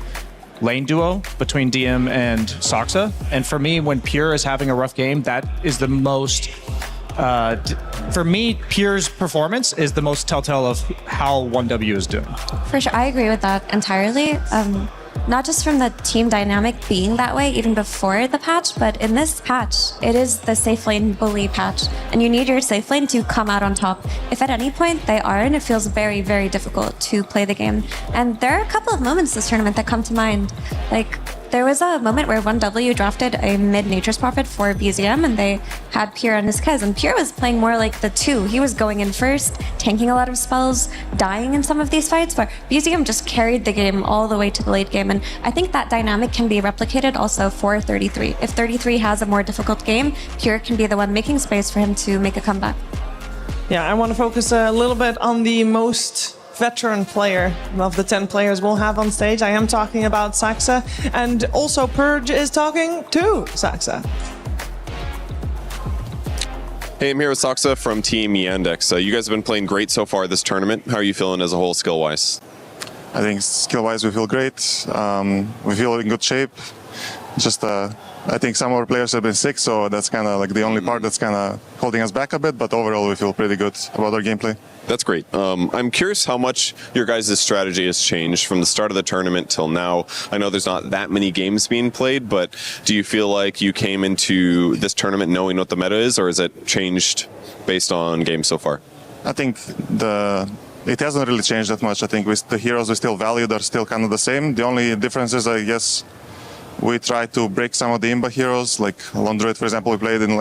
lane duo between DM and Soxa. And for me, when Pure is having a rough game, that is the most... for me, Pure's performance is the most telltale of how 1W is doing. For sure, I agree with that entirely. Not just from the team dynamic being that way even before the patch, but in this patch, it is the safe lane bully patch, and you need your safe lane to come out on top. If at any point they aren't, it feels very, very difficult to play the game. And there are a couple of moments this tournament that come to mind. Like, there was a moment where 1W drafted a mid Nature's Prophet for BZM, and they had Pure on his Kez, and Pure was playing more like the 2. He was going in first, tanking a lot of spells, dying in some of these fights, but BZM just carried the game all the way to the late game, and I think that dynamic can be replicated also for 33. If 33 has a more difficult game, Pure can be the one making space for him to make a comeback. Yeah, I want to focus a little bit on the most veteran player of the 10 players we'll have on stage. I am talking about Saxa, and also Purge is talking to Saxa. Hey, I'm here with Soxa from Team Yandex. You guys have been playing great so far this tournament. How are you feeling as a whole skill-wise? I think skill-wise we feel great. We feel in good shape. Just I think some of our players have been sick, so that's kind of like the only part that's kind of holding us back a bit, but overall we feel pretty good about our gameplay. That's great. I'm curious how much your guys' strategy has changed from the start of the tournament till now. I know there's not that many games being played, but do you feel like you came into this tournament knowing what the meta is, or has it changed based on games so far? I think it hasn't really changed that much. I think the heroes we still valued are still kind of the same. The only difference is, I guess, we try to break some of the Imba heroes, like Londroid, for example, we played in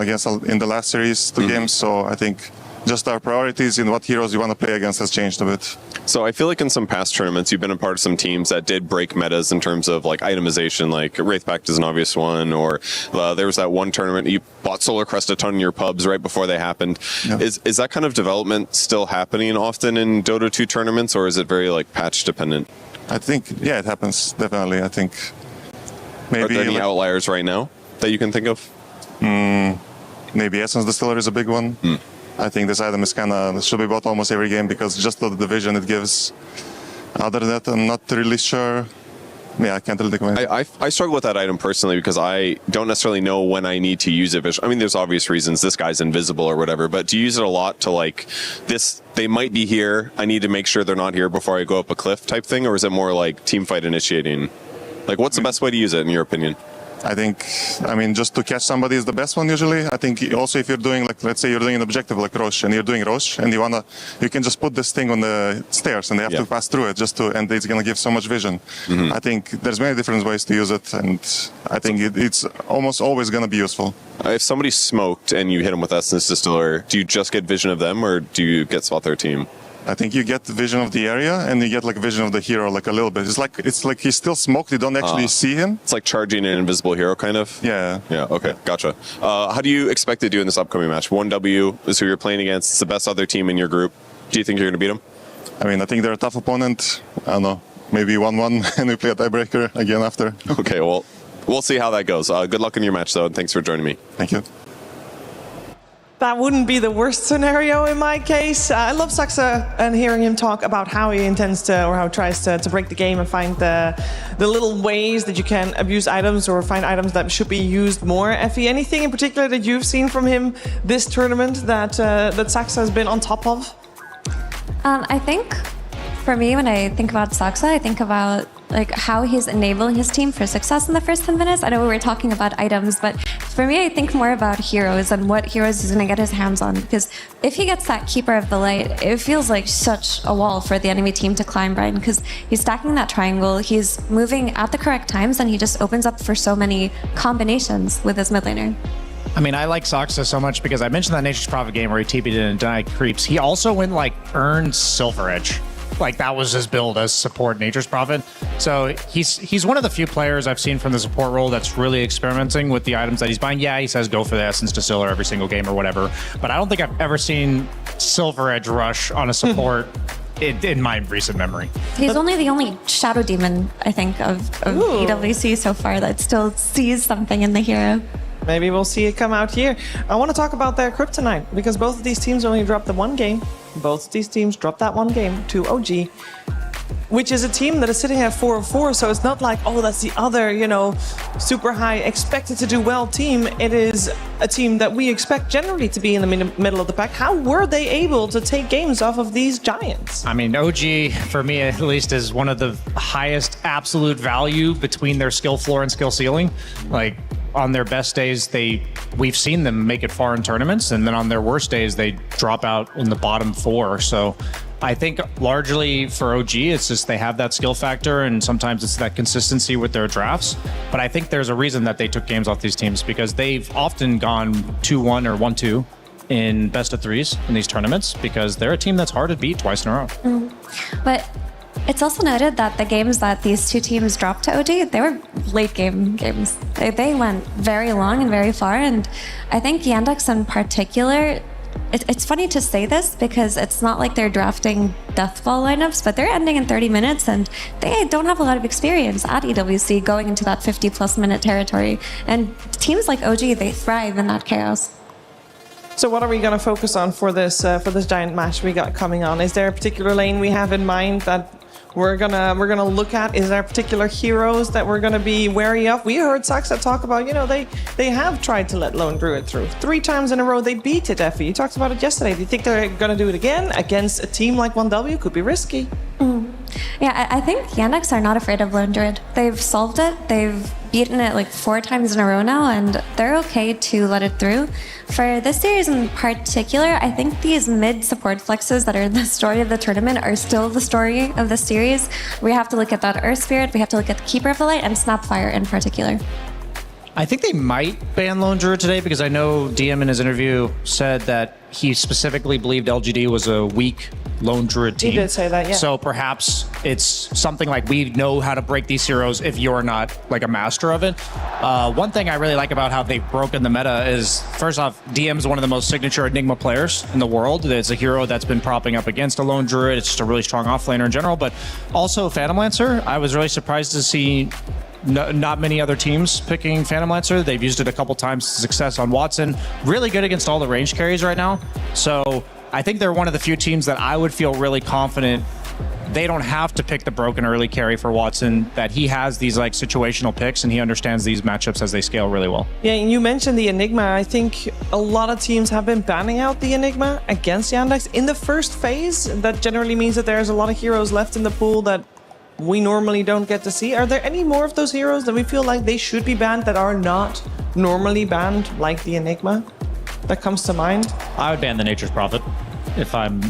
the last series 2 games, so I think just our priorities in what heroes you want to play against has changed a bit. So I feel like in some past tournaments, you've been a part of some teams that did break metas in terms of like itemization, like Wraith Pact is an obvious one, or there was that one tournament you bought Solar Crest a ton in your pubs right before they happened. Yeah. Is that kind of development still happening often in Dota 2 tournaments, or is it very like patch dependent? I think, yeah, it happens, definitely. I think maybe... Are there any outliers right now that you can think of? Maybe Essence Distiller is a big one. I think this item is should be bought almost every game because just the vision it gives. Other than that, I'm not really sure. Yeah, I can't really think of it. I struggle with that item personally because I don't necessarily know when I need to use it. I mean, there's obvious reasons. This guy's invisible or whatever, but do you use it a lot to like this? They might be here. I need to make sure they're not here before I go up a cliff type thing, or is it more like team fight initiating? Like, what's the best way to use it in your opinion? I think, just to catch somebody is the best one usually. I think also if you're doing, like, let's say you're doing an objective like Roche, and you're doing Roche, and you can just put this thing on the stairs, and they have to pass through it and it's gonna give so much vision. I think there's many different ways to use it, and I think it's almost always gonna be useful. If somebody's smoked and you hit them with Essence Distiller, do you just get vision of them, or do you get spot their team? I think you get vision of the area, and you get like vision of the hero, like a little bit. It's like he's still smoked. You don't actually see him. It's like charging an invisible hero, kind of. Yeah. Yeah. Okay. Gotcha. How do you expect to do in this upcoming match? 1W is who you're playing against. It's the best other team in your group. Do you think you're going to beat them? I think they're a tough opponent. I don't know. Maybe 1-1, and we play a tiebreaker again after. Okay. Well, we'll see how that goes. Good luck in your match, though, and thanks for joining me. Thank you. That wouldn't be the worst scenario in my case. I love Saxa and hearing him talk about how he intends to, or how he tries to break the game and find the little ways that you can abuse items or find items that should be used more. Effie, anything in particular that you've seen from him this tournament that Saxa has been on top of? I think for me, when I think about Saxa, I think about like how he's enabling his team for success in the first 10 minutes. I know we were talking about items, but for me, I think more about heroes and what heroes he's going to get his hands on. Because if he gets that Keeper of the Light, it feels like such a wall for the enemy team to climb, Brian, because he's stacking that triangle, he's moving at the correct times, and he just opens up for so many combinations with his mid laner. I mean, I like Soxa so much because I mentioned that Nature's Prophet game where he TP'd in and denied creeps. He also went like earned Silver Edge. Like that was his build as support Nature's Prophet. So he's one of the few players I've seen from the support role that's really experimenting with the items that he's buying. Yeah, he says go for the Essence Distiller every single game or whatever, but I don't think I've ever seen Silver Edge rush on a support in my recent memory. He's only the only Shadow Demon, I think, of EWC so far that still sees something in the hero. Maybe we'll see it come out here. I want to talk about their kryptonite because both of these teams only dropped the one game. Both of these teams dropped that one game to OG, which is a team that is sitting at 4-4. So it's not like, oh, that's the other, super high expected to do well team. It is a team that we expect generally to be in the middle of the pack. How were they able to take games off of these giants? I mean, OG, for me at least, is one of the highest absolute value between their skill floor and skill ceiling. Like, on their best days, we've seen them make it far in tournaments, and then on their worst days, they drop out in the bottom 4. So I think largely for OG, it's just they have that skill factor, and sometimes it's that consistency with their drafts. But I think there's a reason that they took games off these teams, because they've often gone 2-1 or 1-2 in best of 3s in these tournaments, because they're a team that's hard to beat twice in a row. But it's also noted that the games that these two teams dropped to OG, they were late game games. They went very long and very far, and I think Yandex in particular, it's funny to say this because it's not like they're drafting deathball lineups, but they're ending in 30 minutes, and they don't have a lot of experience at EWC going into that 50-plus minute territory. And teams like OG, they thrive in that chaos. So what are we going to focus on for this giant match we got coming on? Is there a particular lane we have in mind that we're gonna look at? Is there particular heroes that we're gonna be wary of? We heard Saxa talk about, they have tried to let Lone Druid through 3 times in a row. They beat it, Effie. You talked about it yesterday. Do you think they're gonna do it again against a team like 1W? Could be risky. Yeah, I think Yandex are not afraid of Lone Druid. They've solved it. They've beaten it like 4 times in a row now, and they're okay to let it through. For this series in particular, I think these mid support flexes that are the story of the tournament are still the story of the series. We have to look at that Earth Spirit, we have to look at the Keeper of the Light, and Snapfire in particular. I think they might ban Lone Druid today, because I know DM in his interview said that he specifically believed LGD was a weak Lone Druid team. He did say that, yeah. So perhaps it's something like, we know how to break these heroes if you're not like a master of it. One thing I really like about how they've broken the meta is, first off, DM is one of the most signature Enigma players in the world. It's a hero that's been propping up against a Lone Druid. It's just a really strong offlaner in general, but also Phantom Lancer. I was really surprised to see not many other teams picking Phantom Lancer. They've used it a couple times to success on Watson. Really good against all the range carries right now. So I think they're one of the few teams that I would feel really confident they don't have to pick the broken early carry for Watson, that he has these like situational picks and he understands these matchups as they scale really well. Yeah, and you mentioned the Enigma. I think a lot of teams have been banning out the Enigma against Yandex in the first phase. That generally means that there's a lot of heroes left in the pool that we normally don't get to see. Are there any more of those heroes that we feel like they should be banned that are not normally banned, like the Enigma, that comes to mind? I would ban the Nature's Prophet if I'm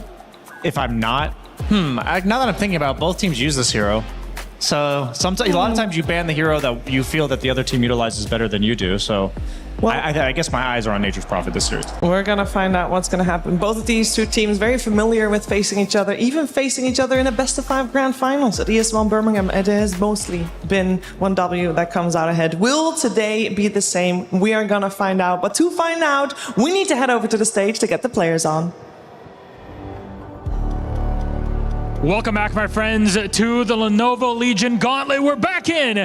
not. Now that I'm thinking about it, both teams use this hero. So sometimes, a lot of times you ban the hero that you feel that the other team utilizes better than you do. So I guess my eyes are on Nature's Prophet this series. We're going to find out what's going to happen. Both of these two teams very familiar with facing each other, even facing each other in a best-of-5 grand finals at ES1 Birmingham. It has mostly been 1W that comes out ahead. Will today be the same? We are going to find out. But to find out, we need to head over to the stage to get the players on. Welcome back, my friends, to the Lenovo Legion Gauntlet. We're back in,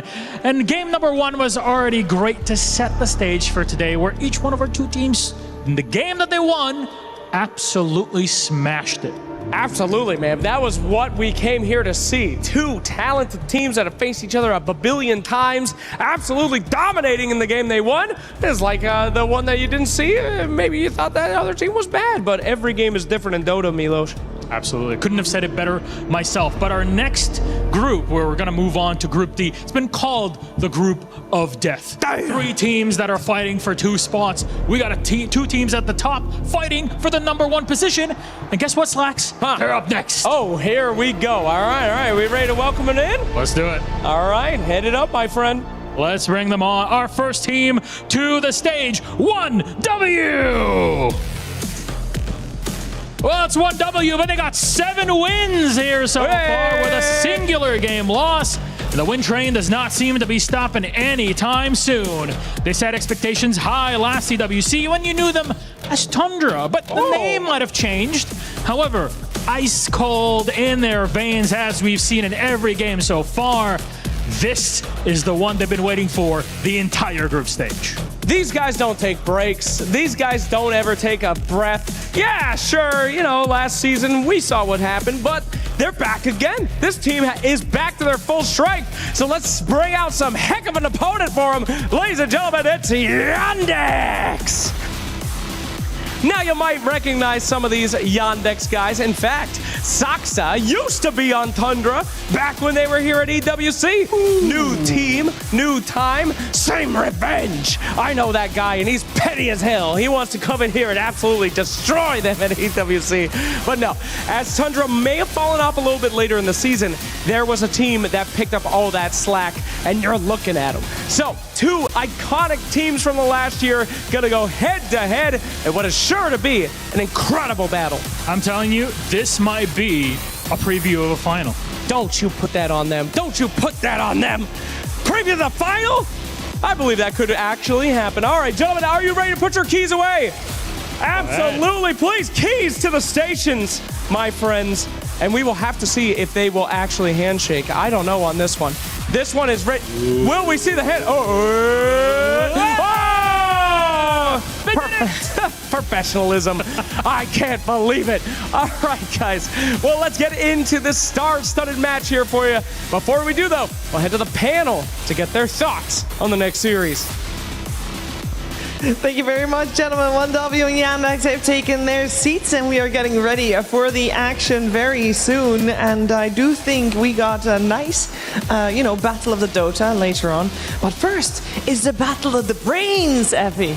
and game number 1 was already great to set the stage for today, where each one of our two teams, in the game that they won, absolutely smashed it. Absolutely, man. That was what we came here to see. 2 talented teams that have faced each other a billion times, absolutely dominating in the game they won. It's like the one that you didn't see. Maybe you thought that other team was bad, but every game is different in Dota, Milos. Absolutely. Couldn't have said it better myself. But our next group, where we're going to move on to Group D, it's been called the Group of Death. 3 teams that are fighting for 2 spots. We got 2 teams at the top fighting for the #1 position. And guess what, Slacks? They're up next. Oh, here we go. All right. We ready to welcome them in? Let's do it. All right. Head it up, my friend. Let's bring them on. Our first team to the stage, 1W. Well, it's 1W, but they got 7 wins here so far with a singular game loss. The win train does not seem to be stopping anytime soon. They set expectations high last EWC when you knew them as Tundra, but the name might have changed. However, ice cold in their veins, as we've seen in every game so far. This is the one they've been waiting for the entire group stage. These guys don't take breaks. These guys don't ever take a breath. Yeah, sure, you know, last season we saw what happened, but they're back again. This team is back to their full strength. So let's bring out some heck of an opponent for them. Ladies and gentlemen, it's Yandex. Now you might recognize some of these Yandex guys. In fact, Saxa used to be on Tundra back when they were here at EWC. New team, new time, same revenge. I know that guy, and he's petty as hell. He wants to come in here and absolutely destroy them at EWC. But no, as Tundra may have fallen off a little bit later in the season, there was a team that picked up all that slack, and you're looking at them. So, two iconic teams from the last year gonna go head to head in what is sure to be an incredible battle. I'm telling you, this might be a preview of a final. Don't you put that on them. Don't you put that on them. Preview the final? I believe that could actually happen. All right, gentlemen, are you ready to put your keys away? Absolutely, please. Keys to the stations, my friends. And we will have to see if they will actually handshake. I don't know on this one. This one is ready. Will we see the hand? Professionalism. I can't believe it. All right, guys. Well, let's get into this star-studded match here for you. Before we do, though, we'll head to the panel to get their thoughts on the next series. Thank you very much, gentlemen. 1W and Yandex have taken their seats, and we are getting ready for the action very soon. And I do think we got a nice, battle of the Dota later on. But first is the battle of the brains, Effie.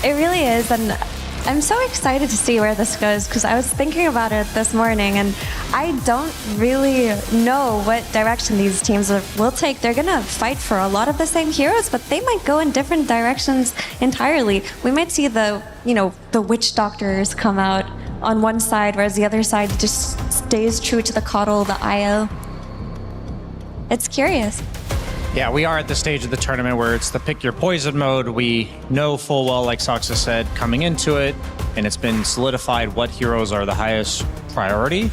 It really is, and I'm so excited to see where this goes because I was thinking about it this morning, and I don't really know what direction these teams will take. They're going to fight for a lot of the same heroes, but they might go in different directions entirely. We might see the witch doctors come out on one side, whereas the other side just stays true to the coddle, the IO. It's curious. Yeah, we are at the stage of the tournament where it's the pick your poison mode. We know full well, like Saxa said, coming into it, and it's been solidified what heroes are the highest priority.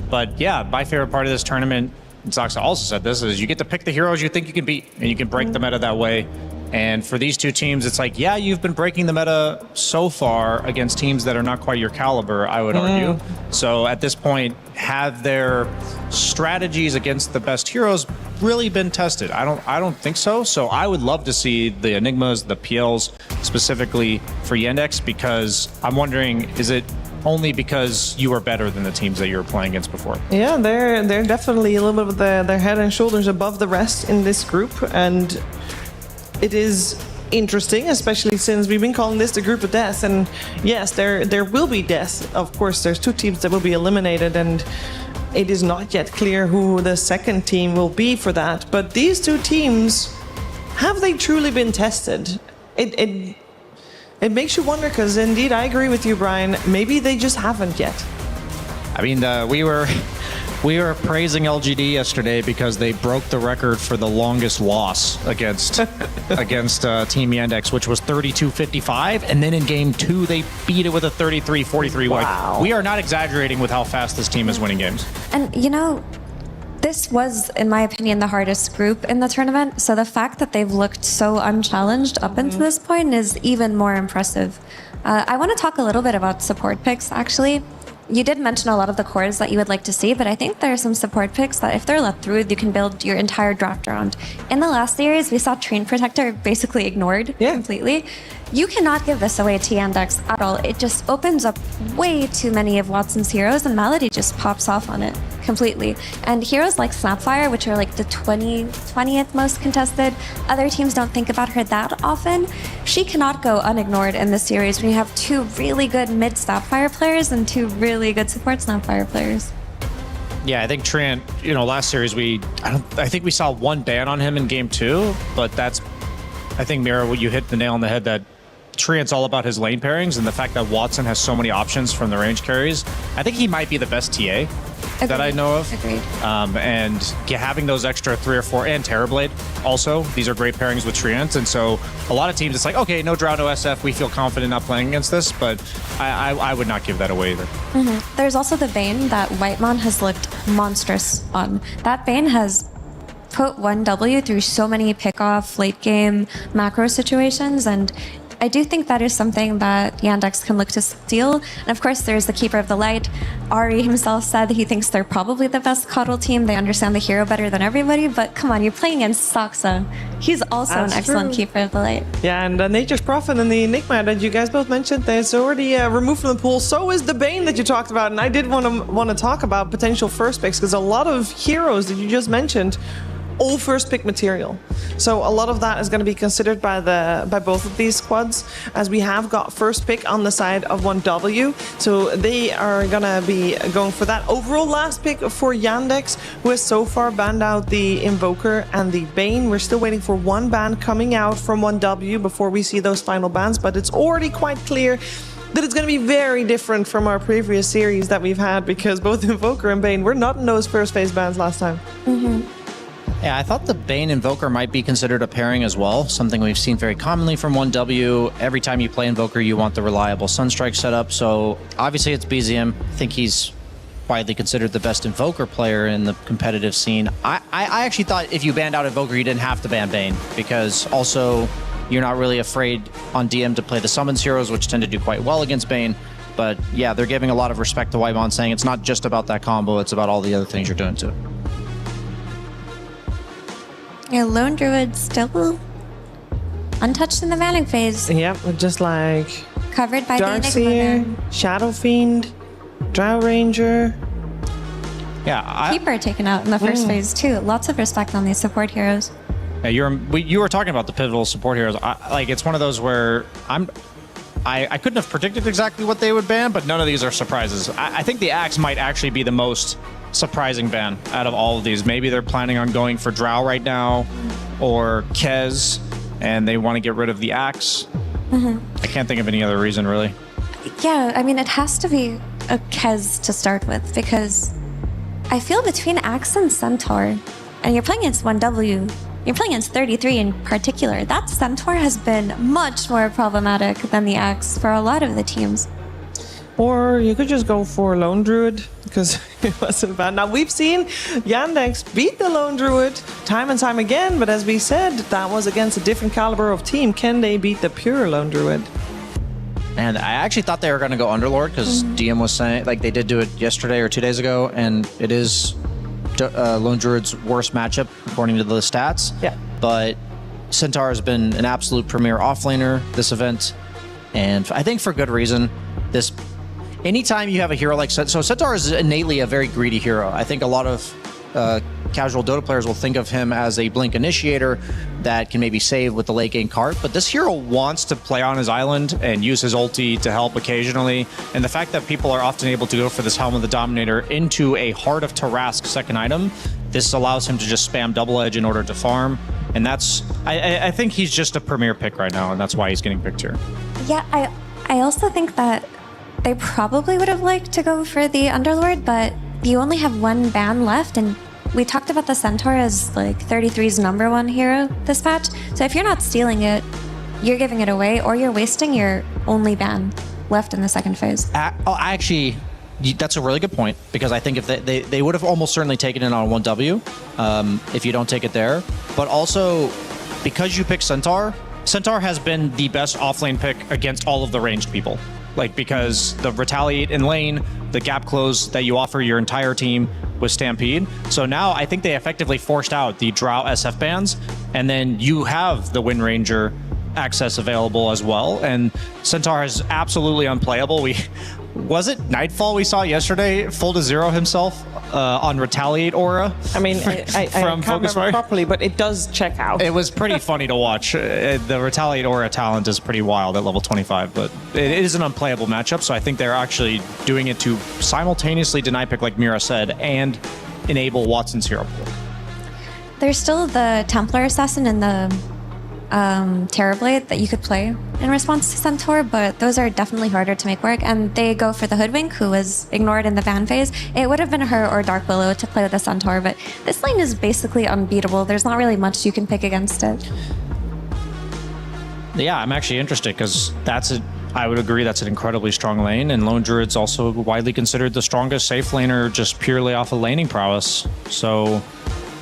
But yeah, my favorite part of this tournament, and Saxa also said this, is you get to pick the heroes you think you can beat, and you can break the meta that way. And for these two teams, it's like, yeah, you've been breaking the meta so far against teams that are not quite your caliber, I would argue. So at this point, have their strategies against the best heroes really been tested? I don't think so. So I would love to see the Enigmas, the PLs, specifically for Yandex, because I'm wondering, is it only because you are better than the teams that you were playing against before? Yeah, they're definitely a little bit of their head and shoulders above the rest in this group, and it is interesting, especially since we've been calling this the group of death. And yes, there will be death. Of course, there's two teams that will be eliminated, and it is not yet clear who the second team will be for that. But these two teams, have they truly been tested? It makes you wonder, because indeed, I agree with you, Brian. Maybe they just haven't yet. I mean, we were praising LGD yesterday because they broke the record for the longest loss against Team Yandex, which was 32-55, and then in game 2 they beat it with a 33-43 win. Wow. We are not exaggerating with how fast this team is winning games. And this was, in my opinion, the hardest group in the tournament. So the fact that they've looked so unchallenged up until this point is even more impressive. I want to talk a little bit about support picks, actually. You did mention a lot of the cores that you would like to see, but I think there are some support picks that if they're let through, you can build your entire draft around. In the last series, we saw Train Protector basically ignored completely. You cannot give this away to Yandex at all. It just opens up way too many of Watson's heroes, and Malady just pops off on it completely. And heroes like Snapfire, which are like the 20th most contested, other teams don't think about her that often. She cannot go unignored in this series when you have two really good mid Snapfire players and two really good support Snapfire players. Yeah, I think Trant, last series I think we saw one ban on him in game 2, but I think Mira, you hit the nail on the head that Trant's all about his lane pairings, and the fact that Watson has so many options from the range carries. I think he might be the best TA that I know of. Agreed. And having those extra 3 or 4, and Terrorblade also, these are great pairings with Trant. And so a lot of teams, it's like, okay, no Drow, no SF, we feel confident not playing against this, but I would not give that away either. There's also the Vayne that Whitemon has looked monstrous on. That Vayne has put 1W through so many pick-off, late-game macro situations, and I do think that is something that Yandex can look to steal. And of course, there's the Keeper of the Light. Ari himself said he thinks they're probably the best Coddle team. They understand the hero better than everybody. But come on, you're playing against Saksa. He's also That's an excellent true. Keeper of the Light. Yeah, and Nature's Prophet and the Enigma that you guys both mentioned, that's already removed from the pool. So is the Bane that you talked about. And I did want to talk about potential first picks, because a lot of heroes that you just mentioned, all first pick material. So a lot of that is going to be considered by both of these squads, as we have got first pick on the side of 1W. So they are going to be going for that. Overall last pick for Yandex, who has so far banned out the Invoker and the Bane. We're still waiting for one ban coming out from 1W before we see those final bans, but it's already quite clear that it's going to be very different from our previous series that we've had, because both Invoker and Bane were not in those first phase bans last time. Yeah, I thought the Bane Invoker might be considered a pairing as well, something we've seen very commonly from 1W. Every time you play Invoker, you want the reliable Sunstrike setup, so obviously it's BZM. I think he's widely considered the best Invoker player in the competitive scene. I actually thought if you banned out Invoker, you didn't have to ban Bane, because also you're not really afraid on DM to play the Summons heroes, which tend to do quite well against Bane. But yeah, they're giving a lot of respect to Whitemon, saying it's not just about that combo, it's about all the other things you're doing too. Yeah, Lone Druid still untouched in the Vanning phase. Yep, just like Covered by the Darkseer, Enigma. Shadow Fiend, Drow Ranger. Yeah, Keeper taken out in the first phase too. Lots of respect on these support heroes. Yeah, you were talking about the pivotal support heroes. Like, it's one of those where I couldn't have predicted exactly what they would ban, but none of these are surprises. I think the Axe might actually be the most surprising ban out of all of these. Maybe they're planning on going for Drow right now, or Kez, and they want to get rid of the Axe. I can't think of any other reason, really. Yeah, I mean, it has to be a Kez to start with, because I feel between Axe and Centaur, and you're playing against 1W, you're playing against 33 in particular, that Centaur has been much more problematic than the Axe for a lot of the teams. Or you could just go for Lone Druid, because it wasn't bad. Now, we've seen Yandex beat the Lone Druid time and time again, but as we said, that was against a different caliber of team. Can they beat the pure Lone Druid? And I actually thought they were going to go Underlord, because DM was saying, like, they did do it yesterday or 2 days ago, and it is Lone Druid's worst matchup, according to the stats. Yeah. But Centaur has been an absolute premier offlaner this event, and I think for good reason. Anytime you have a hero like Centaur is innately a very greedy hero. I think a lot of casual Dota players will think of him as a blink initiator that can maybe save with the late game cart, but this hero wants to play on his island and use his ulti to help occasionally, and the fact that people are often able to go for this Helm of the Dominator into a Heart of Tarask second item, this allows him to just spam double edge in order to farm, and that's, I think he's just a premier pick right now, and that's why he's getting picked here. Yeah, I also think that they probably would have liked to go for the Underlord, but you only have one ban left, and we talked about the Centaur as like 33's #1 hero this patch. So if you're not stealing it, you're giving it away, or you're wasting your only ban left in the second phase. Actually, that's a really good point, because I think if they would have almost certainly taken it on 1W if you don't take it there. But also, because you pick Centaur, Centaur has been the best offlane pick against all of the ranged people. Like, because the retaliate in lane, the gap close that you offer your entire team with Stampede. So now I think they effectively forced out the Drow SF bans, and then you have the Wind Ranger access available as well. And Centaur is absolutely unplayable. Was it Nightfall we saw yesterday full to zero himself on Retaliate Aura? I mean, I can't remember properly, but it does check out. It was pretty funny to watch. The Retaliate Aura talent is pretty wild at level 25, but it is an unplayable matchup, so I think they're actually doing it to simultaneously deny pick, like Mira said, and enable Watson's hero pool. There's still the Templar Assassin and the Terrorblade that you could play in response to Centaur, but those are definitely harder to make work, and they go for the Hoodwink, who was ignored in the ban phase. It would have been her or Dark Willow to play with the Centaur, but this lane is basically unbeatable. There's not really much you can pick against it. Yeah, I'm actually interested, because I would agree that's an incredibly strong lane, and Lone Druid's also widely considered the strongest safe laner just purely off of laning prowess. So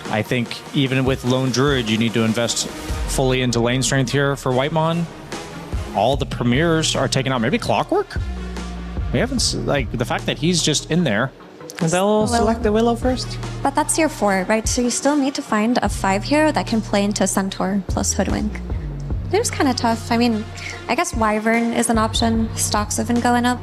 I think even with Lone Druid, you need to invest fully into lane strength here for Whitemon. all the premiers are taken out. Maybe Clockwork? We haven't, like, the fact that he's just in there. They'll select the Willow first. But that's your 4, right? So you still need to find a 5 hero that can play into Centaur plus Hoodwink. It was kind of tough. I mean, I guess Wyvern is an option. Stocks have been going up.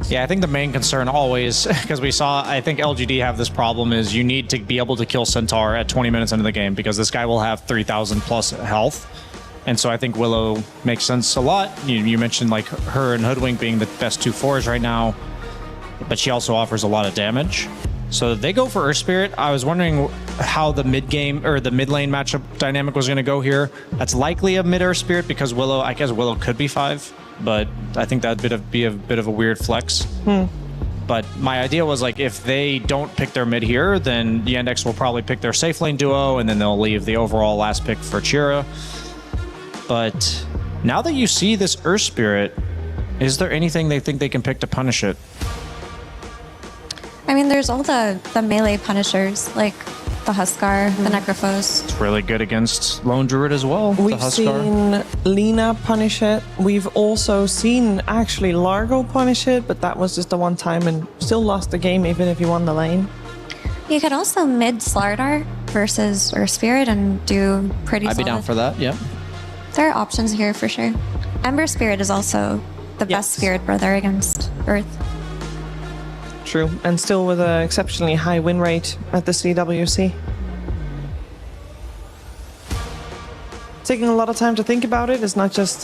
Yeah, I think the main concern always, because we saw, I think LGD have this problem, is you need to be able to kill Centaur at 20 minutes into the game, because this guy will have 3,000 plus health. And so I think Willow makes sense a lot. You mentioned like her and Hoodwink being the best 2 4s right now, but she also offers a lot of damage. So they go for Earth Spirit. I was wondering how the mid game or the mid lane matchup dynamic was going to go here. That's likely a mid Earth Spirit because Willow, I guess Willow could be 5, but I think that'd be a bit of a weird flex. But my idea was like if they don't pick their mid here, then Yandex will probably pick their safe lane duo, and then they'll leave the overall last pick for Chira. But now that you see this Earth Spirit, is there anything they think they can pick to punish it? I mean, there's all the melee punishers, like the Huskar, the Necrophos. It's really good against Lone Druid as well. We've the Huskar. seen Lina punish it. We've also seen actually Largo punish it, but that was just the one time and still lost the game even if he won the lane. You could also mid Slardar versus Earth Spirit and do pretty I'd be solid. down for that, yep. There are options here for sure. Ember Spirit is also the best Spirit brother against Earth. True, and still with an exceptionally high win rate at the CWC. Taking a lot of time to think about it. It's not just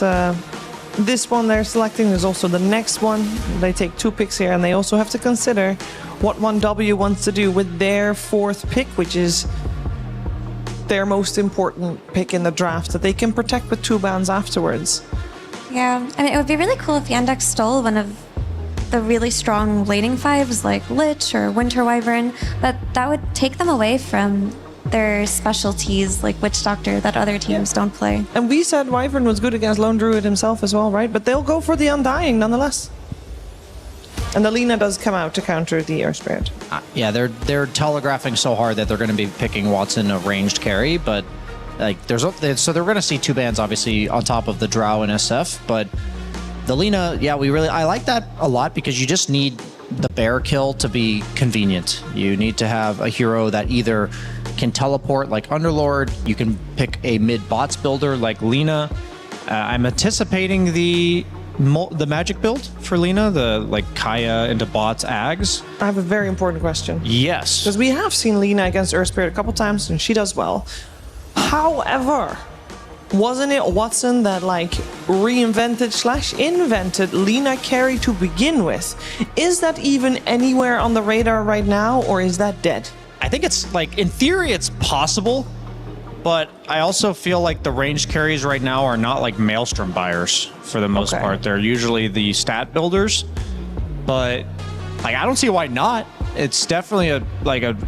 this one they're selecting, there's also the next one. They take 2 picks here, and they also have to consider what 1W wants to do with their 4th pick, which is their most important pick in the draft that they can protect with 2 bans afterwards. Yeah, I mean, it would be really cool if Yandex stole one of the really strong laning 5s like Lich or Winter Wyvern, but that would take them away from their specialties like Witch Doctor that other teams don't play. And we said Wyvern was good against Lone Druid himself as well, right? But they'll go for the Undying nonetheless. And the Lina does come out to counter the Earth Spirit. Yeah, they're telegraphing so hard that they're going to be picking Watson a ranged carry, but like so they're going to see 2 bans obviously on top of the Drow and SF, but the Lina, yeah, I like that a lot because you just need the bear kill to be convenient. You need to have a hero that either can teleport like Underlord, you can pick a mid bots builder like Lina. I'm anticipating the magic build for Lina, the like Kaya into bots Ags. I have a very important question. Yes. Because we have seen Lina against Earth Spirit a couple times and she does well. However, wasn't it Watson that like reinvented/invented Lina carry to begin with? Is that even anywhere on the radar right now, or is that dead? I think it's like, in theory, it's possible, but I also feel like the ranged carries right now are not like Maelstrom buyers for the most part. They're usually the stat builders, but like I don't see why not. It's definitely an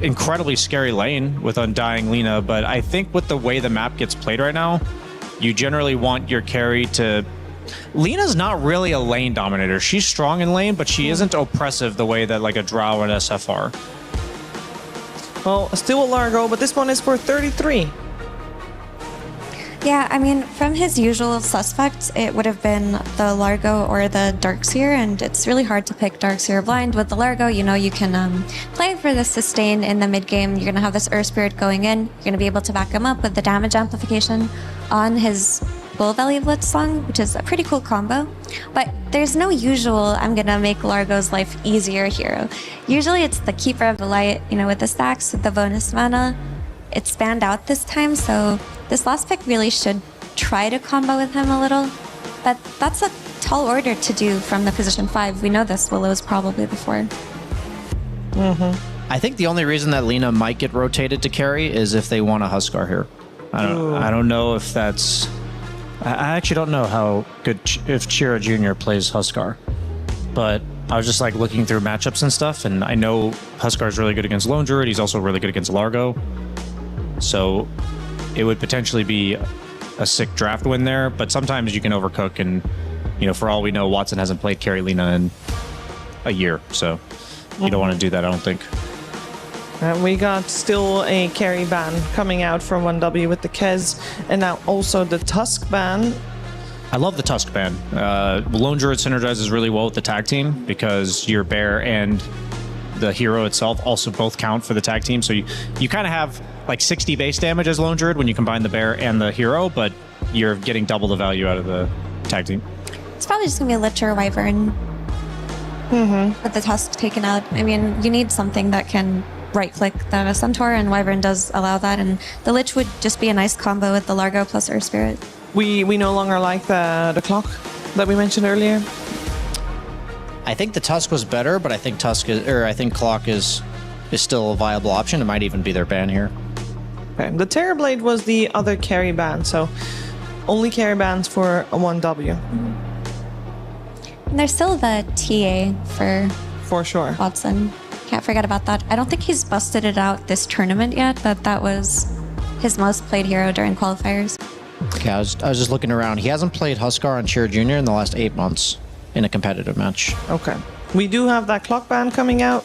incredibly scary lane with Undying Lina, but I think with the way the map gets played right now, you generally want your carry to... Lina's not really a lane dominator. She's strong in lane, but she isn't oppressive the way that like a Drow and SF are. Well, still a Largo, but this one is for 33. Yeah, I mean, from his usual suspects, it would have been the Largo or the Darkseer, and it's really hard to pick Darkseer blind. With the Largo, you know you can play for the sustain in the mid-game. You're going to have this Earth Spirit going in. You're going to be able to back him up with the damage amplification on his Bull Belly Blitzsong, which is a pretty cool combo. But there's no usual, I'm going to make Largo's life easier hero. Usually it's the Keeper of the Light, you know, with the stacks, with the bonus mana. It spanned out this time, so this last pick really should try to combo with him a little. But that's a tall order to do from the position 5. We know this Willow's probably the 4. I think the only reason that Lina might get rotated to carry is if they want a Huskar here. I don't know if that's... I actually don't know how good if Chira Jr. plays Huskar. But I was just like looking through matchups and stuff, and I know Huskar is really good against Lone Druid. He's also really good against Largo. So it would potentially be a sick draft win there, but sometimes you can overcook, and you know, for all we know, Watson hasn't played carry Lina in a year, so you don't want to do that, I don't think. We got still a carry ban coming out from 1W with the Kez, and now also the Tusk ban. I love the Tusk ban. Lone Druid synergizes really well with the tag team because your bear and the hero itself also both count for the tag team. So you kind of have like 60 base damage as Lone Druid when you combine the bear and the hero, but you're getting double the value out of the tag team. It's probably just going to be a Lich or a Wyvern with the Tusk taken out. I mean, you need something that can right-click the Centaur, and Wyvern does allow that, and the Lich would just be a nice combo with the Largo plus Earth Spirit. We no longer like the clock that we mentioned earlier. I think the Tusk was better, but I think Clock is still a viable option. It might even be their ban here. Okay. The Terrorblade was the other carry ban, so only carry bans for a 1W. And there's still the TA for sure. Watson. Can't forget about that. I don't think he's busted it out this tournament yet, but that was his most played hero during qualifiers. Okay, I was just looking around. He hasn't played Huskar on Cheer Jr. in the last 8 months in a competitive match. Okay. We do have that clock ban coming out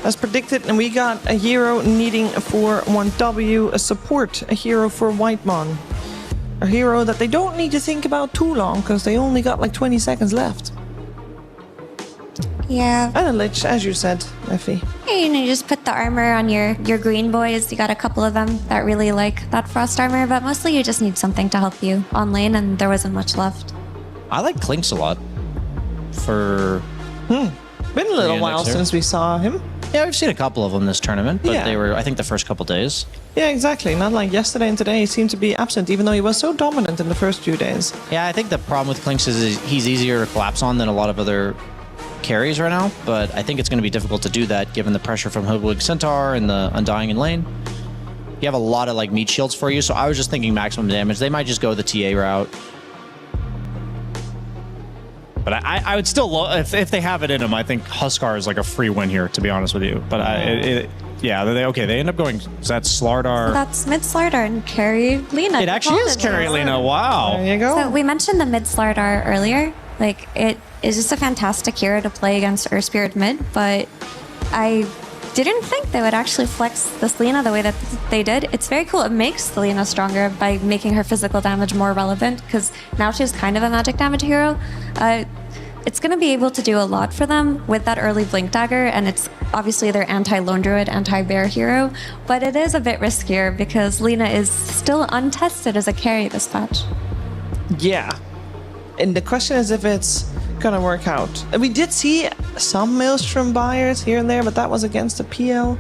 as predicted, and we got a hero needing for 1W, a support, a hero for Whitemon. A hero that they don't need to think about too long because they only got like 20 seconds left. Yeah. And a Lich, as you said, Effie. Hey, you just put the armor on your green boys. You got a couple of them that really like that frost armor, but mostly you just need something to help you on lane, and there wasn't much left. I like Clinks a lot. Been a little while since we saw him. Yeah, we've seen a couple of them this tournament, but they were, I think, the first couple days. Yeah, exactly. Not like yesterday and today. He seemed to be absent, even though he was so dominant in the first few days. Yeah, I think the problem with Clinks is he's easier to collapse on than a lot of other carries right now, but I think it's going to be difficult to do that given the pressure from Hoodwig Centaur and the Undying in lane. You have a lot of like meat shields for you, so I was just thinking maximum damage. They might just go the TA route. But I would still, if they have it in them, I think Huskar is like a free win here, to be honest with you. But they end up going, is that Slardar? That's mid Slardar and carry Lena. It actually is carry Lena, wow. There you go. So we mentioned the mid Slardar earlier. Like, it is just a fantastic hero to play against Earth Spirit mid, but I didn't think they would actually flex this Lena the way that they did. It's very cool. It makes Lena stronger by making her physical damage more relevant, because now she's kind of a magic damage hero. It's going to be able to do a lot for them with that early Blink Dagger, and it's obviously their anti-Lone Druid, anti-Bear hero, but it is a bit riskier because Lena is still untested as a carry this patch. Yeah. And the question is if it's gonna work out. We did see some Maelstrom buyers here and there, but that was against the PL.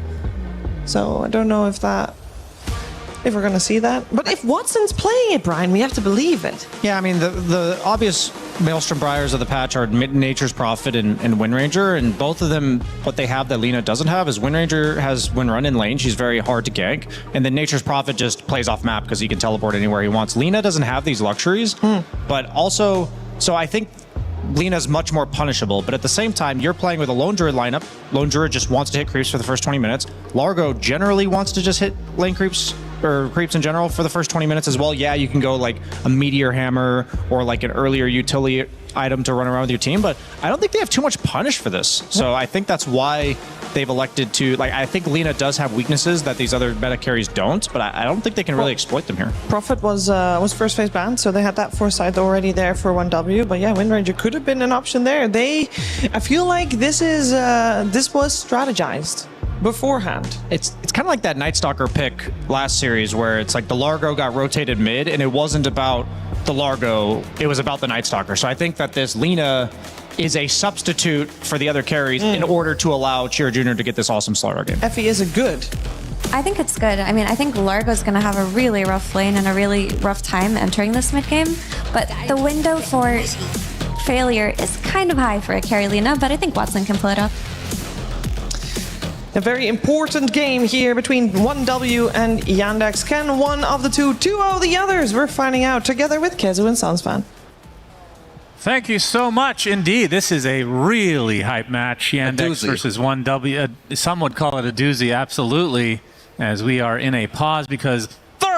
So I don't know if we're gonna see that. But if Watson's playing it, Brian, we have to believe it. Yeah, I mean, the obvious Maelstrom Briars of the patch are Nature's Prophet and Windranger, and both of them, what they have that Lena doesn't have is Windranger has Windrun in lane. She's very hard to gank, and then Nature's Prophet just plays off map because he can teleport anywhere he wants. Lena doesn't have these luxuries, but also, so I think Lena's much more punishable, but at the same time, you're playing with a Lone Druid lineup. Lone Druid just wants to hit creeps for the first 20 minutes. Largo generally wants to just hit lane creeps, or creeps in general, for the first 20 minutes as well. Yeah, you can go like a Meteor Hammer or like an earlier utility item to run around with your team, but I don't think they have too much punish for this. So I think that's why they've elected to, like, I think Lena does have weaknesses that these other meta carries don't, but I don't think they can really exploit them here. Prophet was first phase banned, so they had that foresight already there for 1W, but yeah, Windranger could have been an option there. I feel like this was strategized beforehand. It's kind of like that Night Stalker pick last series where it's like the Largo got rotated mid and it wasn't about the Largo, it was about the Night Stalker. So I think that this Lena is a substitute for the other carries in order to allow Cheer Jr. to get this awesome Slardar game. Effie, is it good? I think it's good. I mean, I think Largo's going to have a really rough lane and a really rough time entering this mid game, but the window for failure is kind of high for a carry Lena, but I think Watson can pull it up. A very important game here between 1W and Yandex. Can one of the two 2-0 the others? We're finding out together with Kezu and Sunsfan. Thank you so much indeed. This is a really hype match. Yandex versus 1W. Some would call it a doozy, absolutely, as we are in a pause because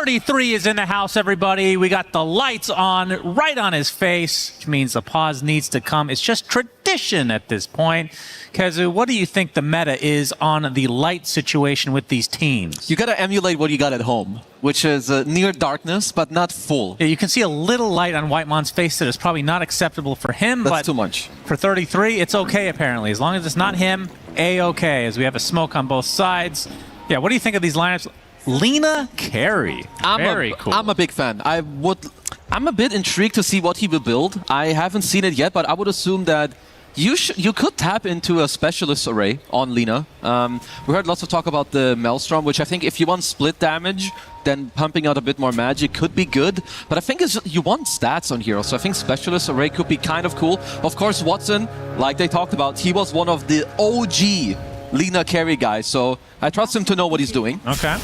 33 is in the house, everybody. We got the lights on, right on his face, which means the pause needs to come. It's just tradition at this point. Kazu, what do you think the meta is on the light situation with these teams? You gotta emulate what you got at home, which is near darkness, but not full. Yeah, you can see a little light on Whitemon's face that is probably not acceptable for him. That's but too much. For 33, it's okay, apparently. As long as it's not him, A-okay, as we have a smoke on both sides. Yeah, what do you think of these lineups? Lena Carey. Very cool. I'm a big fan. I'm a bit intrigued to see what he will build. I haven't seen it yet, but I would assume that you could tap into a specialist array on Lena. We heard lots of talk about the Maelstrom, which I think if you want split damage, then pumping out a bit more magic could be good. But I think you want stats on heroes, so I think specialist array could be kind of cool. Of course, Watson, like they talked about, he was one of the OG Lena Carey guys, so I trust him to know what he's doing. Okay.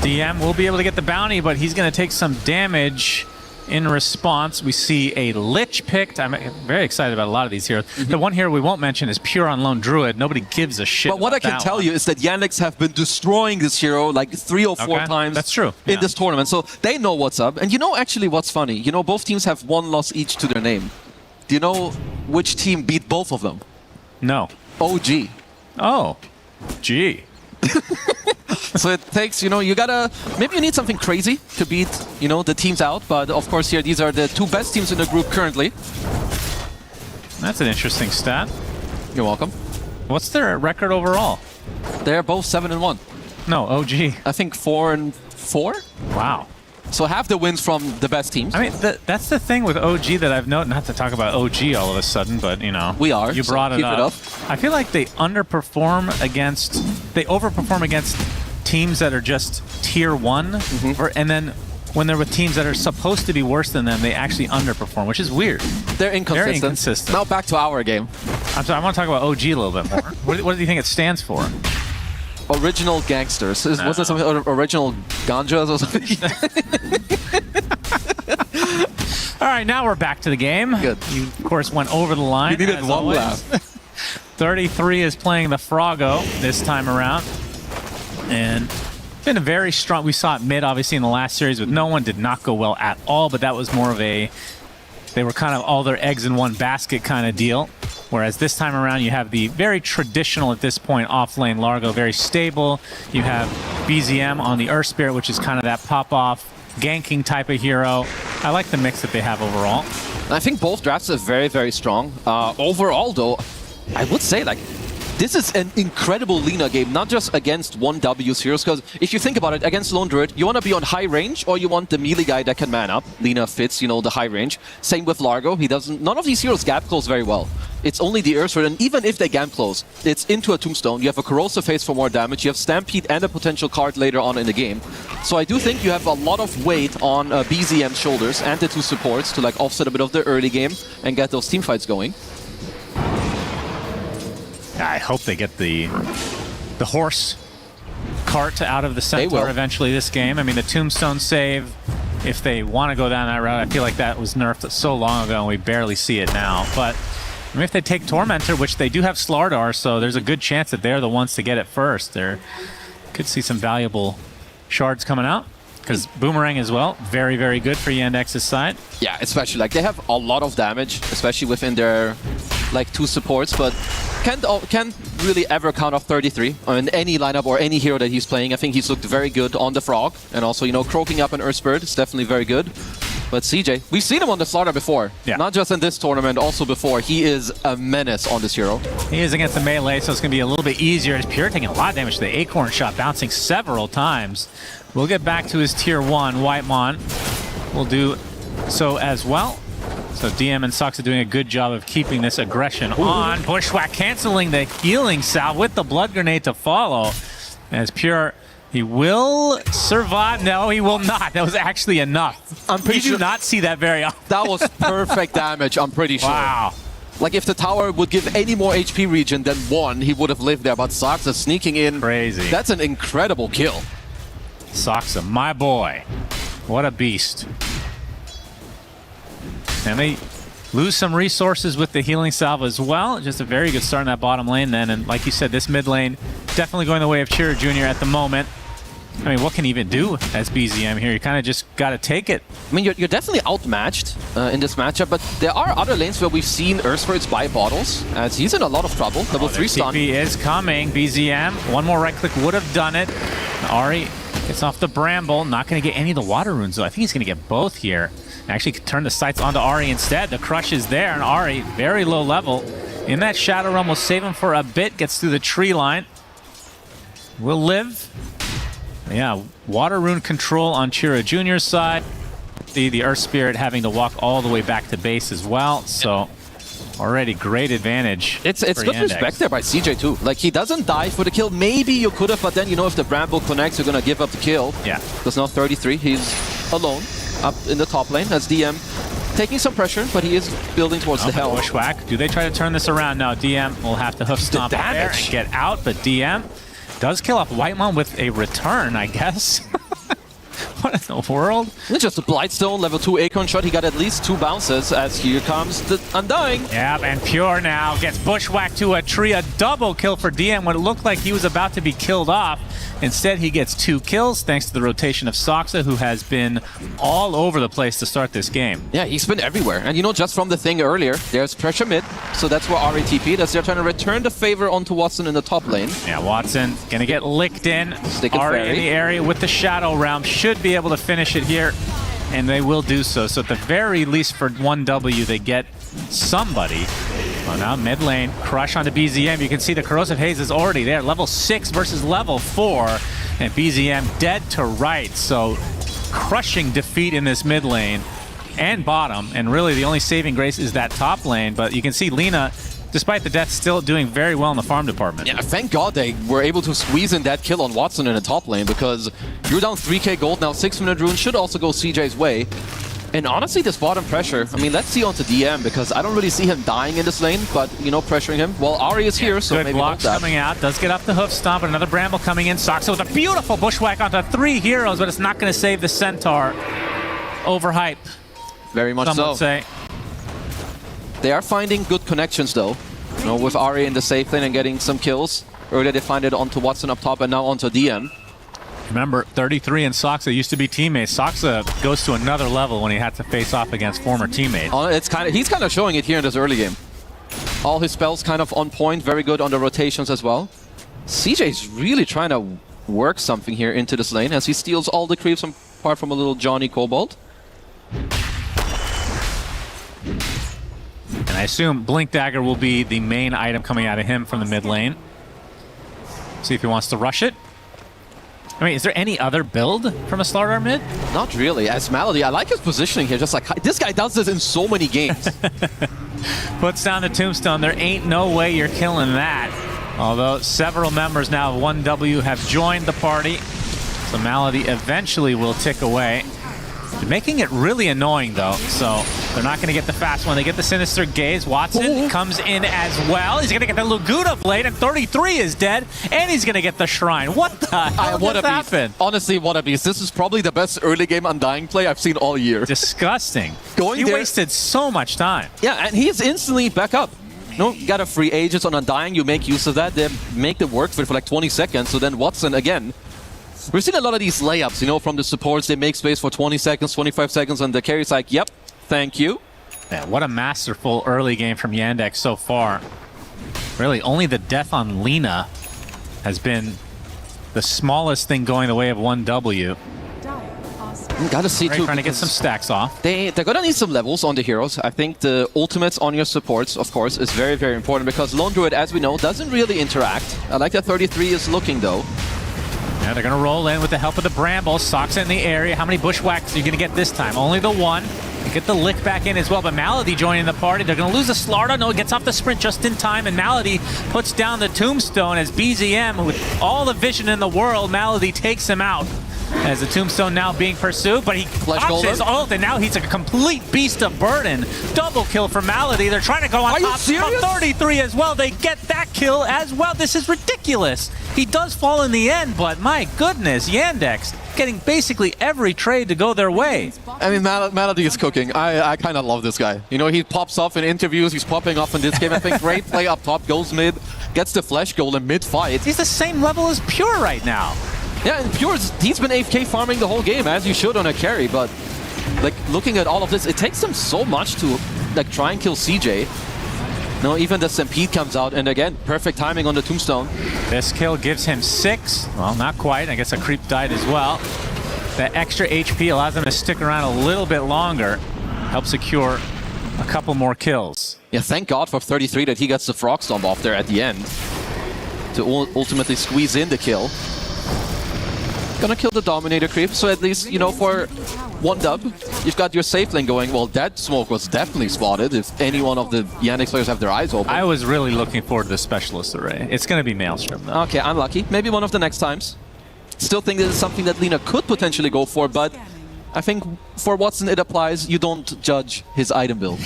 DM will be able to get the bounty, but he's going to take some damage. In response, we see a Lich picked. I'm very excited about a lot of these heroes. The one hero we won't mention is Pure on Lone Druid. Nobody gives a shit. But what I can tell you is that Yandex have been destroying this hero like 3 or 4 times. That's true. In this tournament, so they know what's up. And you know actually what's funny? You know both teams have 1 loss each to their name. Do you know which team beat both of them? No. OG. Oh. Gee. So it takes, you gotta, maybe you need something crazy to beat, the teams out. But of course here, these are the 2 best teams in the group currently. That's an interesting stat. You're welcome. What's their record overall? They're both 7-1. No, OG. I think 4-4. Wow. So half the wins from the best teams. I mean, that's the thing with OG that I've noted, not to talk about OG all of a sudden, but, We are. You brought it up. I feel like they overperform against teams that are just tier 1, and then when they're with teams that are supposed to be worse than them, they actually underperform, which is weird. They're inconsistent. Very inconsistent. Now back to our game. I'm sorry, I want to talk about OG a little bit more. What do you think it stands for? Original Gangsters. Was that something? Original Ganjas or something? All right, now we're back to the game. Good. You, of course, went over the line. You needed one laugh. 33 is playing the Froggo this time around. And been a very strong... We saw it mid, obviously, in the last series with no one. Did not go well at all, but that was more of a... They were kind of all their eggs in one basket kind of deal. Whereas this time around, you have the very traditional, at this point, off-lane Largo, very stable. You have BZM on the Earth Spirit, which is kind of that pop-off, ganking type of hero. I like the mix that they have overall. I think both drafts are very, very strong. Overall, though, I would say, this is an incredible Lena game, not just against 1W's heroes, because if you think about it, against Lone Druid, you want to be on high range, or you want the melee guy that can man up. Lena fits, the high range. Same with Largo. None of these heroes gap close very well. It's only the Earthward, and even if they gap close, it's into a Tombstone. You have a Corrosive Haze for more damage. You have Stampede and a potential card later on in the game. So I do think you have a lot of weight on BZM's shoulders and the 2 supports to offset a bit of the early game and get those team fights going. I hope they get the horse cart out of the Centaur eventually this game. I mean, the Tombstone save, if they want to go down that route, I feel like that was nerfed so long ago and we barely see it now. But I mean, if they take Tormentor, which they do have Slardar, so there's a good chance that they're the ones to get it first. Could see some valuable shards coming out. Because Boomerang as well, very, very good for Yandex's side. Yeah, especially, they have a lot of damage, especially within their, 2 supports, but can't really ever count off 33 on any lineup or any hero that he's playing. I think he's looked very good on the Frog, and also, croaking up an Earth Spirit is definitely very good. But CJ, we've seen him on the Slaughter before. Yeah. Not just in this tournament, also before. He is a menace on this hero. He is against the melee, so it's going to be a little bit easier. As Pure taking a lot of damage to the Acorn shot, bouncing several times. We'll get back to his tier 1. Whitemon will do so as well. So DM and Sox are doing a good job of keeping this aggression on. Bushwhack canceling the healing salve with the blood grenade to follow. As Pure, he will survive. No, he will not. That was actually enough. I'm pretty sure do not see that very often. That was perfect damage, I'm pretty sure. Wow. If the tower would give any more HP regen than 1, he would have lived there. But Sox is sneaking in. Crazy. That's an incredible kill. Soxa, my boy. What a beast. And they lose some resources with the healing salve as well. Just a very good start in that bottom lane then. And like you said, this mid lane definitely going the way of Chira Jr. at the moment. I mean, what can he even do as BZM here? You kind of just got to take it. I mean, you're definitely outmatched in this matchup, but there are other lanes where we've seen Earthwords buy bottles, as he's in a lot of trouble. Level 3 stun. TP is coming. BZM, one more right click would have done it. Ari gets off the Bramble. Not going to get any of the water runes, though. I think he's going to get both here. Actually, could turn the sights onto Ari instead. The crush is there, and Ari, very low level. In that Shadow Realm will save him for a bit. Gets through the tree line. Will live. Yeah, water rune control on Chira Jr.'s side. The Earth Spirit having to walk all the way back to base as well. So already great advantage. It's good respect there by CJ too. Like, he doesn't die for the kill. Maybe you could have, but then, you know, if the Bramble connects, you're going to give up the kill. Yeah. Because now 33, he's alone up in the top lane as DM. Taking some pressure, but he is building towards the hell. Bushwhack. Do they try to turn this around now? DM will have to hoof stomp there and get out, but DM does kill off Whitemon with a return, I guess. What in the world? It's just a Blightstone, level 2 Acorn shot. He got at least 2 bounces as here comes the Undying. Yep, and Pure now gets bushwhacked to a tree. A double kill for DM when it looked like he was about to be killed off. Instead, he gets 2 kills thanks to the rotation of Soxa, who has been all over the place to start this game. Yeah, he's been everywhere. And you know, just from the thing earlier, there's pressure mid. So that's where RATP, as they're trying to return the favor onto Watson in the top lane. Yeah, Watson gonna get licked in. Stick it Ari in the area with the Shadow Realm. Should be able to finish it here, and they will do so. So at the very least for 1W, they get somebody. Well, now mid lane, crush onto BZM. You can see the Corrosive Haze is already there. Level 6 versus level 4, and BZM dead to right. So crushing defeat in this mid lane and bottom, and really the only saving grace is that top lane. But you can see Lena, despite the death, still doing very well in the farm department. Yeah, thank God they were able to squeeze in that kill on Watson in the top lane, because you're down 3k gold now. 6-minute rune should also go CJ's way. And honestly, this bottom pressure, I mean, let's see onto DM, because I don't really see him dying in this lane, but, you know, pressuring him. Well, Ari is here, so good maybe blocks that. coming out. Does get up the hoof stomp, and another Bramble coming in. Soxa with a beautiful bushwhack onto 3 heroes, but it's not going to save the Centaur. Overhype. Very much some so. would say. They are finding good connections, though. You know, with Ari in the safe lane and getting some kills. Earlier they find it onto Watson up top, and now onto DM. Remember, 33 and Soxa used to be teammates. Soxa goes to another level when he had to face off against former teammates. He's kind of showing it here in this early game. All his spells kind of on point, very good on the rotations as well. CJ's really trying to work something here into this lane as he steals all the creeps apart from a little Johnny Cobalt. And I assume Blink Dagger will be the main item coming out of him from the mid lane. See if he wants to rush it. I mean, is there any other build from a Slardar mid? Not really. As Malady, I like his positioning here. Just like, this guy does this in so many games. Puts down the tombstone. There ain't no way you're killing that. Although several members now of 1W have joined the party. So Malady eventually will tick away. They're making it really annoying, though, so they're not going to get the fast one. They get the Sinister Gaze. Watson comes in as well. He's going to get the Laguna Blade, and 33 is dead, and he's going to get the Shrine. What the hell just happened? Honestly, Wannabes, this is probably the best early game Undying play I've seen all year. Disgusting. He wasted so much time. Yeah, and he's instantly back up. No, got a free Aegis on Undying. You make use of that. They make it work for like 20 seconds, so then Watson again. We've seen a lot of these layups, you know, from the supports. They make space for 20 seconds, 25 seconds, and the carry's like, yep, thank you. Yeah, what a masterful early game from Yandex so far. Really, only the death on Lena has been the smallest thing going the way of 1W. Gotta see too. Trying to get some stacks off. They're gonna need some levels on the heroes. I think the ultimates on your supports, of course, is very, very important, because Lone Druid, as we know, doesn't really interact. I like that 33 is looking, though. Yeah, they're going to roll in with the help of the Bramble. Soxa in the area. How many bushwhacks are you going to get this time? Only the one. You get the lick back in as well, but Malady joining the party. They're going to lose the Slardar. No, it gets off the sprint just in time, and Malady puts down the Tombstone as BZM, with all the vision in the world, Malady takes him out. As the Tombstone now being pursued, but he pops his ult, and now he's a complete beast of burden. Double kill for Malady. They're trying to go on top of 33 as well. They get that kill as well. This is ridiculous. He does fall in the end, but my goodness, Yandex getting basically every trade to go their way. I mean, Malady is cooking. I kind of love this guy. You know, he pops off in interviews. He's popping off in this game. I think great play up top, goes mid, gets the flash goal in mid-fight. He's the same level as Pure right now. Yeah, and Pure, he's been AFK farming the whole game, as you should on a carry, but like looking at all of this, it takes him so much to like try and kill CJ. No, even the Stampede comes out, and again, perfect timing on the Tombstone. This kill gives him 6. Well, not quite. I guess a creep died as well. That extra HP allows him to stick around a little bit longer. Help secure a couple more kills. Yeah, thank God for 33 that he gets the Frog Stomp off there at the end to ultimately squeeze in the kill. Gonna kill the Dominator creep, so at least, you know, for 1 dub, you've got your safe lane going. Well, that smoke was definitely spotted if any one of the Yandex players have their eyes open. I was really looking forward to the Specialist Array. It's gonna be Maelstrom, though. Okay, unlucky. Maybe one of the next times. Still think this is something that Lina could potentially go for, but I think for Watson it applies. You don't judge his item build.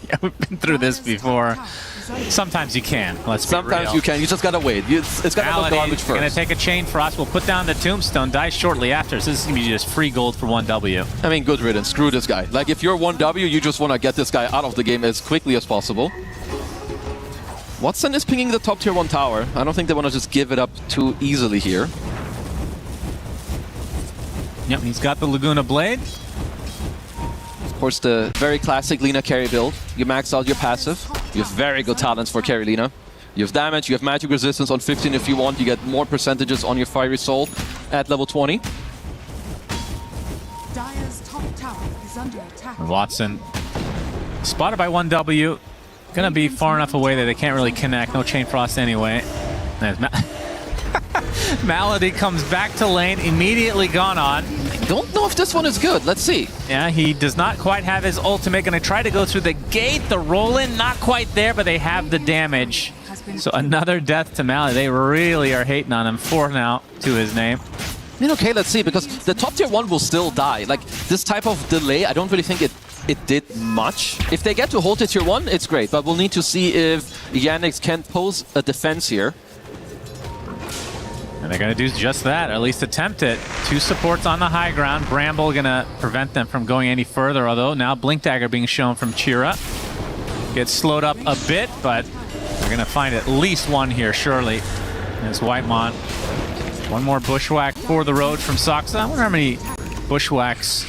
Yeah, we've been through this before. Sometimes you can. Sometimes you can. You just gotta wait. It's gotta look garbage first. Gonna take a chain for us. We'll put down the Tombstone. Dies shortly after. So this is gonna be just free gold for 1W. I mean, good riddance. Screw this guy. Like, if you're 1W, you just want to get this guy out of the game as quickly as possible. Watson is pinging the top tier 1 tower. I don't think they want to just give it up too easily here. Yep, he's got the Laguna Blade. Of course, the very classic Lina carry build. You max out your passive. You have very good talents for carry Lina. You have damage, you have magic resistance on 15 if you want. You get more percentages on your Fiery Soul at level 20. Dire's top tower is under attack. Watson spotted by 1W. Gonna be far enough away that they can't really connect. No Chain Frost anyway. Malady comes back to lane, immediately gone on. I don't know if this one is good. Let's see. Yeah, he does not quite have his ultimate. Gonna try to go through the gate. The roll-in, not quite there, but they have the damage. So another death to Malady. They really are hating on him. 4 now to his name. I mean, okay, let's see, because the top tier 1 will still die. Like, this type of delay, I don't really think it did much. If they get to hold it tier 1, it's great, but we'll need to see if Yandex can pose a defense here. And they're going to do just that, or at least attempt it. 2 supports on the high ground. Bramble going to prevent them from going any further, although now Blink Dagger being shown from Chira. Gets slowed up a bit, but they're going to find at least 1 here, surely. As Whitemon. 1 more Bushwhack for the road from Soxa. I wonder how many Bushwhacks,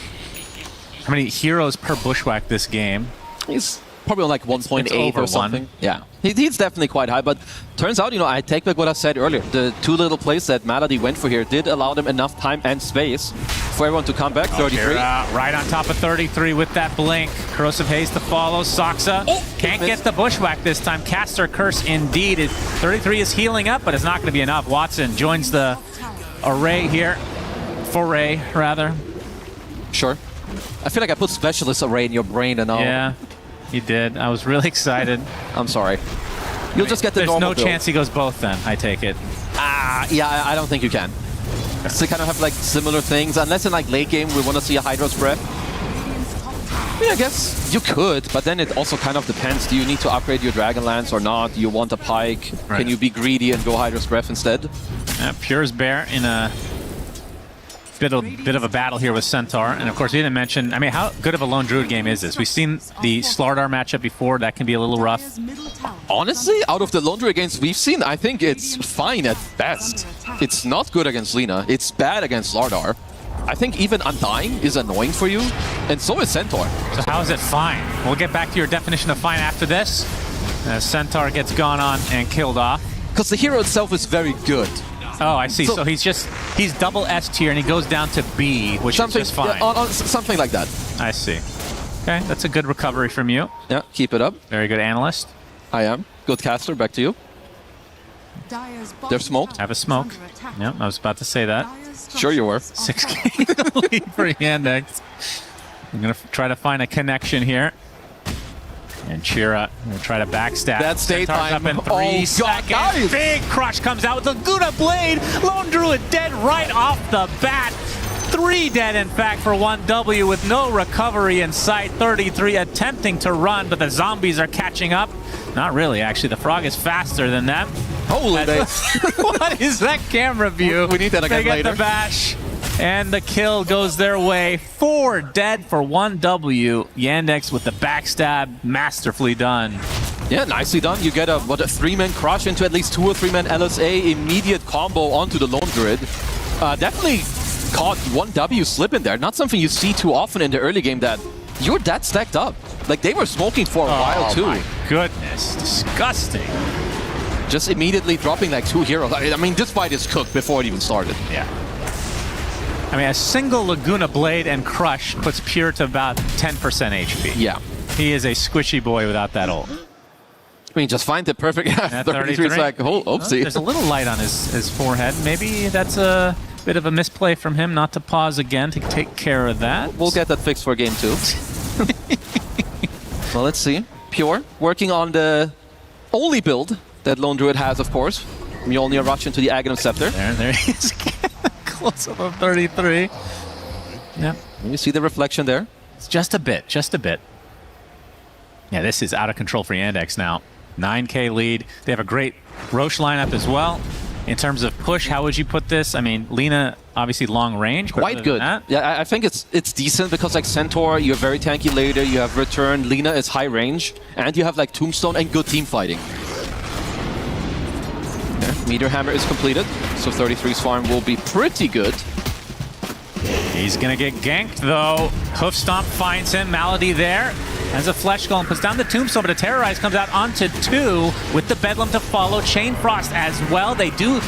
how many heroes per Bushwhack this game. He's probably on like 1.8 or something. Yeah, he's definitely quite high, but turns out, you know, I take back what I said earlier. The 2 little plays that Malady went for here did allow them enough time and space for everyone to come back. 33. Right on top of 33 with that blink. Corrosive Haze to follow. Soxa can't get the Bushwhack this time. Caster Curse indeed. 33 is healing up, but it's not going to be enough. Watson joins the array here. Foray, rather. Sure. I feel like I put Specialist Array in your brain and all. Yeah. You did. I was really excited. I'm sorry. You'll just get the normal There's no chance he goes both then, I take it. Yeah, I don't think you can. So kind of have like similar things, unless in like late game we want to see a Hydra's Breath. Yeah, I guess you could, but then it also kind of depends. Do you need to upgrade your Dragonlance or not? Do you want a Pike? Right. Can you be greedy and go Hydra's Breath instead? Pure's Bear in a bit of a battle here with Centaur. And of course, we didn't mention, I mean, how good of a Lone Druid game is this? We've seen the Slardar matchup before. That can be a little rough. Honestly, out of the Lone Druid games we've seen, I think it's fine at best. It's not good against Lina. It's bad against Slardar. I think even Undying is annoying for you, and so is Centaur. So how is it fine? We'll get back to your definition of fine after this. Centaur gets gone on and killed off. Because the hero itself is very good. Oh, I see. So he's double S tier and he goes down to B, which is just fine. Yeah, something like that. I see. Okay, that's a good recovery from you. Yeah, keep it up. Very good analyst. I am. Good caster, back to you. They're smoked. Have a smoke. Yep, I was about to say that. Sure you were. 6K lead for Yandex. I'm going to try to find a connection here. And Chira will try to backstab. That's daytime. Up in 3 seconds. God, big crush comes out with the Laguna Blade. Lone Druid dead right off the bat. 3 dead, in fact, for 1W with no recovery in sight. 33 attempting to run, but the zombies are catching up. Not really, actually. The Frog is faster than them. Holy What is that camera view? We need that again later. They get the bash. And the kill goes their way. 4 dead for 1W. Yandex with the backstab, masterfully done. Yeah, nicely done. You get a 3-man crush into at least 2 or 3-man LSA. Immediate combo onto the Lone Druid. definitely caught 1W slip in there. Not something you see too often in the early game, that you're that stacked up. Like, they were smoking for a while too. Oh my goodness, disgusting. Just immediately dropping like 2 heroes. I mean, this fight is cooked before it even started. Yeah. I mean, a single Laguna Blade and Crush puts Pure to about 10% HP. Yeah. He is a squishy boy without that ult. I mean, just find the perfect 33 is like, oh, oopsie. There's a little light on his forehead. Maybe that's a bit of a misplay from him not to pause again to take care of that. We'll get that fixed for game 2. Well, let's see. Pure working on the only build that Lone Druid has, of course. Mjolnir rush into the Aghanim Scepter. There he is. Close up of 33. Yep. You see the reflection there? It's just a bit, just a bit. Yeah, this is out of control for Yandex now. 9K lead. They have a great Roche lineup as well. In terms of push, how would you put this? I mean, Lina, obviously long range. Quite good. Yeah, I think it's decent because like Centaur, you're very tanky later, you have Return, Lina is high range, and you have like Tombstone and good team fighting. Okay, Meteor Hammer is completed, so 33's farm will be pretty good. He's gonna get ganked though. Hoof Stomp finds him, Malady there. As a Flesh Golem puts down the Tombstone, but a Terrorize comes out onto 2 with the Bedlam to follow. Chain Frost as well. They do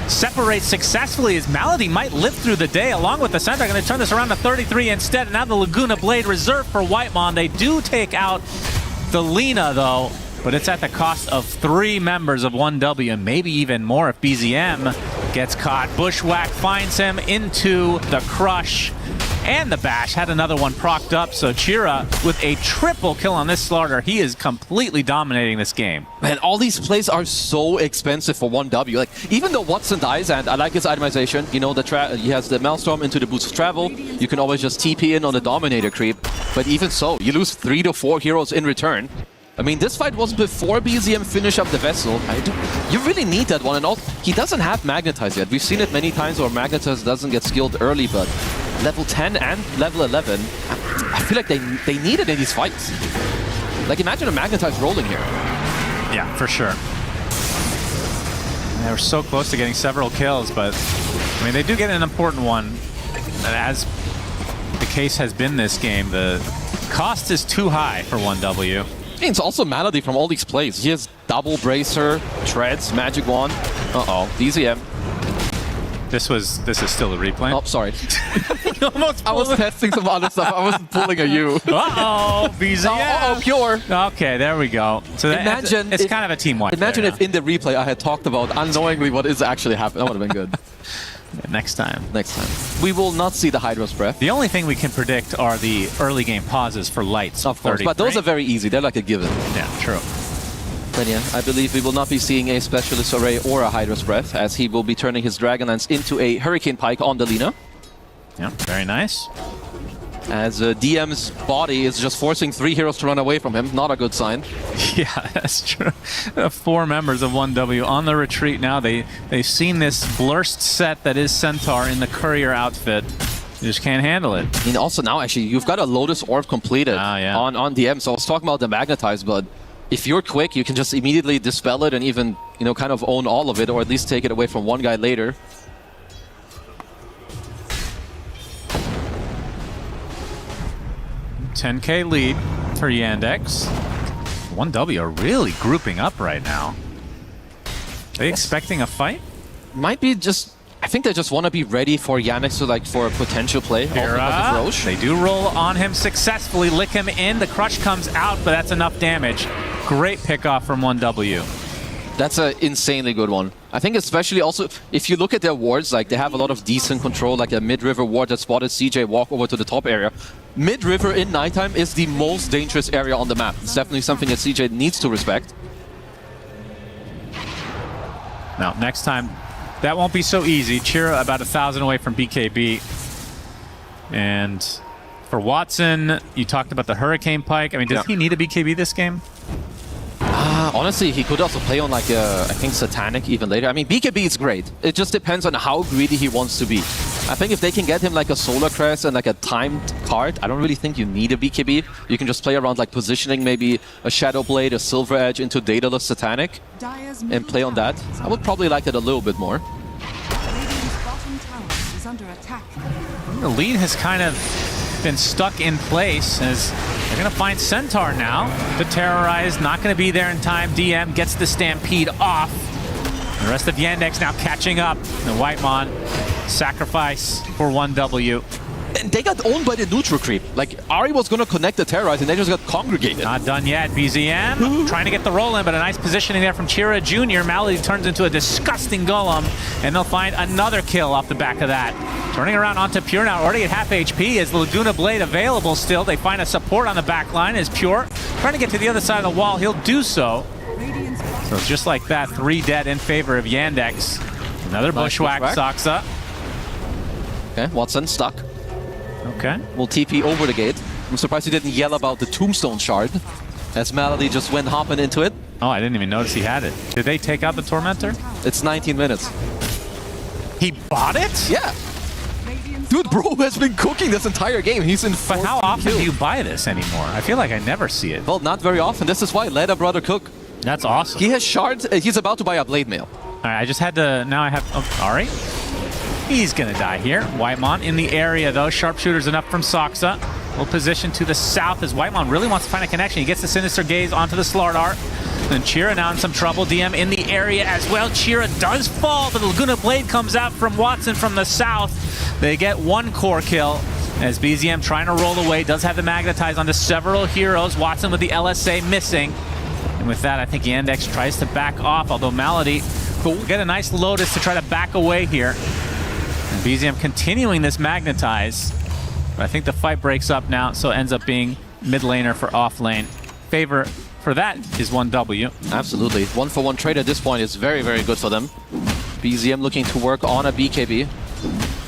separate successfully as Malady might live through the day along with the Centaur. Going to turn this around to 33 instead. And now the Laguna Blade reserved for Whitemon. They do take out the Lina though, but it's at the cost of 3 members of 1W and maybe even more if BZM gets caught. Bushwhack finds him into the Crush. And the Bash had another one procced up, so Chira with a triple kill on this Slaughter. He is completely dominating this game. Man, all these plays are so expensive for 1W. Like, even though Watson dies, and I like his itemization, you know, he has the Maelstrom into the boost of travel. You can always just TP in on the Dominator creep. But even so, you lose 3 to 4 heroes in return. I mean, this fight was before BZM finish up the Vessel. You really need that one. And also, he doesn't have Magnetize yet. We've seen it many times where Magnetize doesn't get skilled early, but level 10 and level 11, I feel like they need it in these fights. Like, imagine a Magnetize rolling here. Yeah, for sure. They were so close to getting several kills, but I mean, they do get an important one. And as the case has been this game, the cost is too high for 1W. It's also Malady from all these plays. He has double Bracer, Treads, Magic Wand. Uh-oh, BZM. This is still a replay. Oh, sorry. I was testing some other stuff. I wasn't pulling a U. Uh-oh, BZM. Uh-oh, Pure. Okay, there we go. So imagine it's kind of a team wipe. Imagine if in the replay I had talked about unknowingly what is actually happening. That would have been good. Yeah, next time. Next time. We will not see the Hydra's Breath. The only thing we can predict are the early game pauses for lights. Of course, but those are very easy. They're like a given. Yeah, true. But yeah, I believe we will not be seeing a Specialist Array or a Hydra's Breath, as he will be turning his Dragonlance into a Hurricane Pike on the Lina. Yeah, very nice. As DM's body is just forcing 3 heroes to run away from him. Not a good sign. Yeah, that's true. 4 members of 1W on the retreat now. They've seen this blurst set that is Centaur in the Courier outfit. You just can't handle it. I mean, also now, actually, you've got a Lotus Orb completed on DM. So I was talking about the Magnetize, but if you're quick, you can just immediately dispel it and even, you know, kind of own all of it, or at least take it away from one guy later. $10K lead for Yandex. 1W are really grouping up right now. Are they expecting a fight? Might be just... I think they just want to be ready for Yandex to, like, for a potential play. They do roll on him successfully, lick him in. The Crush comes out, but that's enough damage. Great pickoff from 1W. That's an insanely good one. I think especially also, if you look at their wards, like, they have a lot of decent control, like a mid-river ward that spotted CJ walk over to the top area. Mid-river in nighttime is the most dangerous area on the map. It's definitely something that CJ needs to respect. Now, next time, that won't be so easy. Chira about 1,000 away from BKB. And for Watson, you talked about the Hurricane Pike. I mean, does he need a BKB this game? Honestly, he could also play on, like, I think Satanic even later. I mean, BKB is great. It just depends on how greedy he wants to be. I think if they can get him, like, a Solar Crest and, like, a timed card, I don't really think you need a BKB. You can just play around, like, positioning maybe a Shadow Blade, a Silver Edge into Daedalus Satanic and play on that. I would probably like it a little bit more. is under attack. The lead has kind of been stuck in place as they're going to find Centaur now to terrorize. Not going to be there in time. DM gets the Stampede off. The rest of Yandex now catching up. The Whitemon sacrifice for 1W. And they got owned by the neutral creep. Like, Ari was going to connect the terrorize and they just got congregated. Not done yet. BZM trying to get the roll in, but a nice positioning there from Chira Jr. Malady turns into a disgusting golem, and they'll find another kill off the back of that. Turning around onto Pure now, already at half HP. Is Laguna Blade available still? They find a support on the back line. Is Pure trying to get to the other side of the wall. He'll do so. So just like that, 3 dead in favor of Yandex. Another bushwhack, Saksa. Okay, Watson stuck. Okay. Will TP over the gate. I'm surprised he didn't yell about the tombstone shard, as Malady just went hopping into it. Oh, I didn't even notice he had it. Did they take out the Tormentor? It's 19 minutes. He bought it? Yeah. Dude, bro has been cooking this entire game. He's in 4th. But how often do you buy this anymore? I feel like I never see it. Well, not very often. This is why let a brother cook. That's awesome. He has shards. He's about to buy a blade mail. All right, I just had to. Now I have. Oh, Ari. He's gonna die here. Whitemon in the area though. Sharpshooters enough from Saksa. Well positioned to the south as Whitemon really wants to find a connection. He gets the Sinister Gaze onto the Slardar. Then Chira now in some trouble. DM in the area as well. Chira does fall, but the Laguna Blade comes out from Watson from the south. They get 1 core kill as BZM trying to roll away. Does have the Magnetize onto several heroes. Watson with the LSA missing. And with that, I think Yandex tries to back off, although Malady will get a nice Lotus to try to back away here. And BZM continuing this Magnetize. But I think the fight breaks up now, so it ends up being mid laner for off lane. Favor for that is 1W. Absolutely. 1-for-1 trade at this point is very, very good for them. BZM looking to work on a BKB.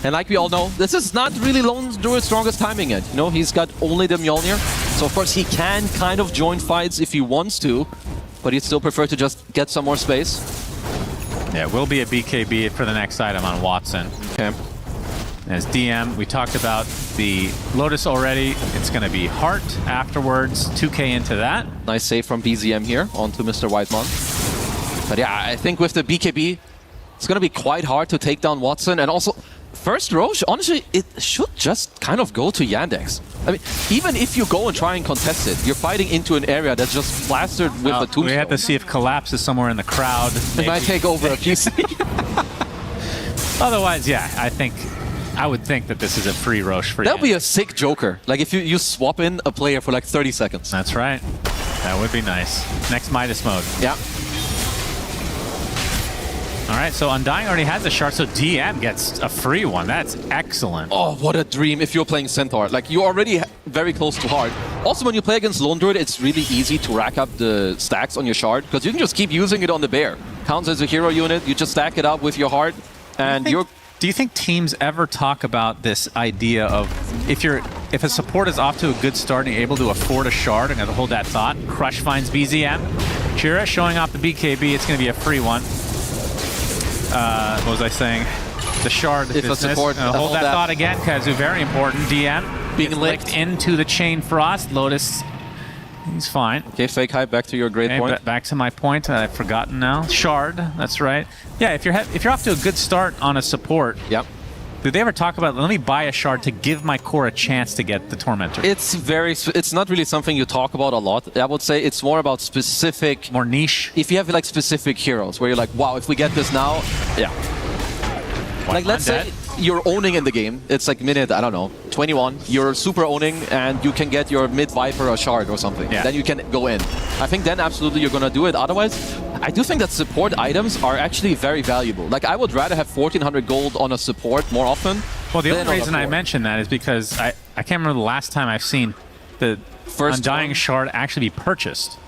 And like we all know, this is not really Lone Druid's strongest timing yet. You know, he's got only the Mjolnir. So of course he can kind of join fights if he wants to, but he'd still prefer to just get some more space. Yeah, it will be a BKB for the next item on Watson. Okay. As DM, we talked about the Lotus already. It's going to be Heart afterwards. 2k into that. Nice save from BZM here onto Mr. Whitemon. But yeah, I think with the BKB, it's going to be quite hard to take down Watson. And also, first Roche, honestly, it should just kind of go to Yandex. I mean, even if you go and try and contest it, you're fighting into an area that's just plastered with a tombstone. We have to see if Collapse is somewhere in the crowd. It might take over a PC. Otherwise, yeah, I would think that this is a free Roche for That would be a sick Joker. Like if you swap in a player for like 30 seconds. That's right. That would be nice. Next Midas mode. Yeah. All right, so Undying already has a shard, so DM gets a free one. That's excellent. Oh, what a dream if you're playing Centaur. Like, you're already very close to hard. Also, when you play against Lone Druid, it's really easy to rack up the stacks on your shard, because you can just keep using it on the bear. Counts as a hero unit, you just stack it up with your heart, and you're... Do you think teams ever talk about this idea of if a support is off to a good start and you're able to afford a shard and to hold that thought? Crush finds BZM. Chira showing off the BKB, it's going to be a free one. What was I saying? The shard if business. A support, hold that thought again, Kazu. Very important. DM being licked into the Chain Frost. Lotus, he's fine. Okay, fake high. Back to your great point. Back to my point. I've forgotten now. Shard. That's right. Yeah, if you're off to a good start on a support. Yep. Did they ever talk about, let me buy a shard to give my core a chance to get the Tormentor? It's not really something you talk about a lot. I would say it's more about specific... More niche? If you have like specific heroes where you're like, wow, if we get this now, yeah. Like let's say you're owning in the game. It's like minute, I don't know, 21. You're super owning and you can get your mid-Viper a shard or something. Yeah. Then you can go in. I think then absolutely you're going to do it. Otherwise, I do think that support items are actually very valuable. Like I would rather have 1400 gold on a support more often. Well, the only reason I mentioned that is because I can't remember the last time I've seen the Undying shard actually be purchased.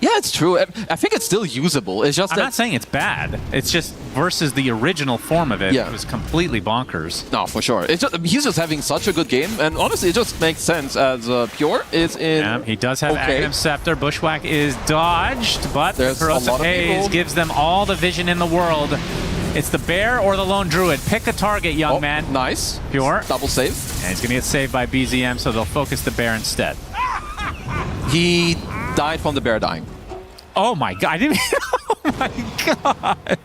Yeah, it's true. I think it's still usable. It's just I'm not saying it's bad. It's just versus the original form of it. Yeah. It was completely bonkers. No, for sure. It's just, he's just having such a good game, and honestly, it just makes sense as Pure is in. Yeah, he does have Aghanim Scepter. Bushwhack is dodged, but Corrosive Haze gives them all the vision in the world. It's the bear or the lone druid. Pick a target, young man. Nice. Pure. Double save. And he's going to get saved by BZM, so they'll focus the bear instead. He died from the bear dying. Oh my god. I didn't. Oh my god.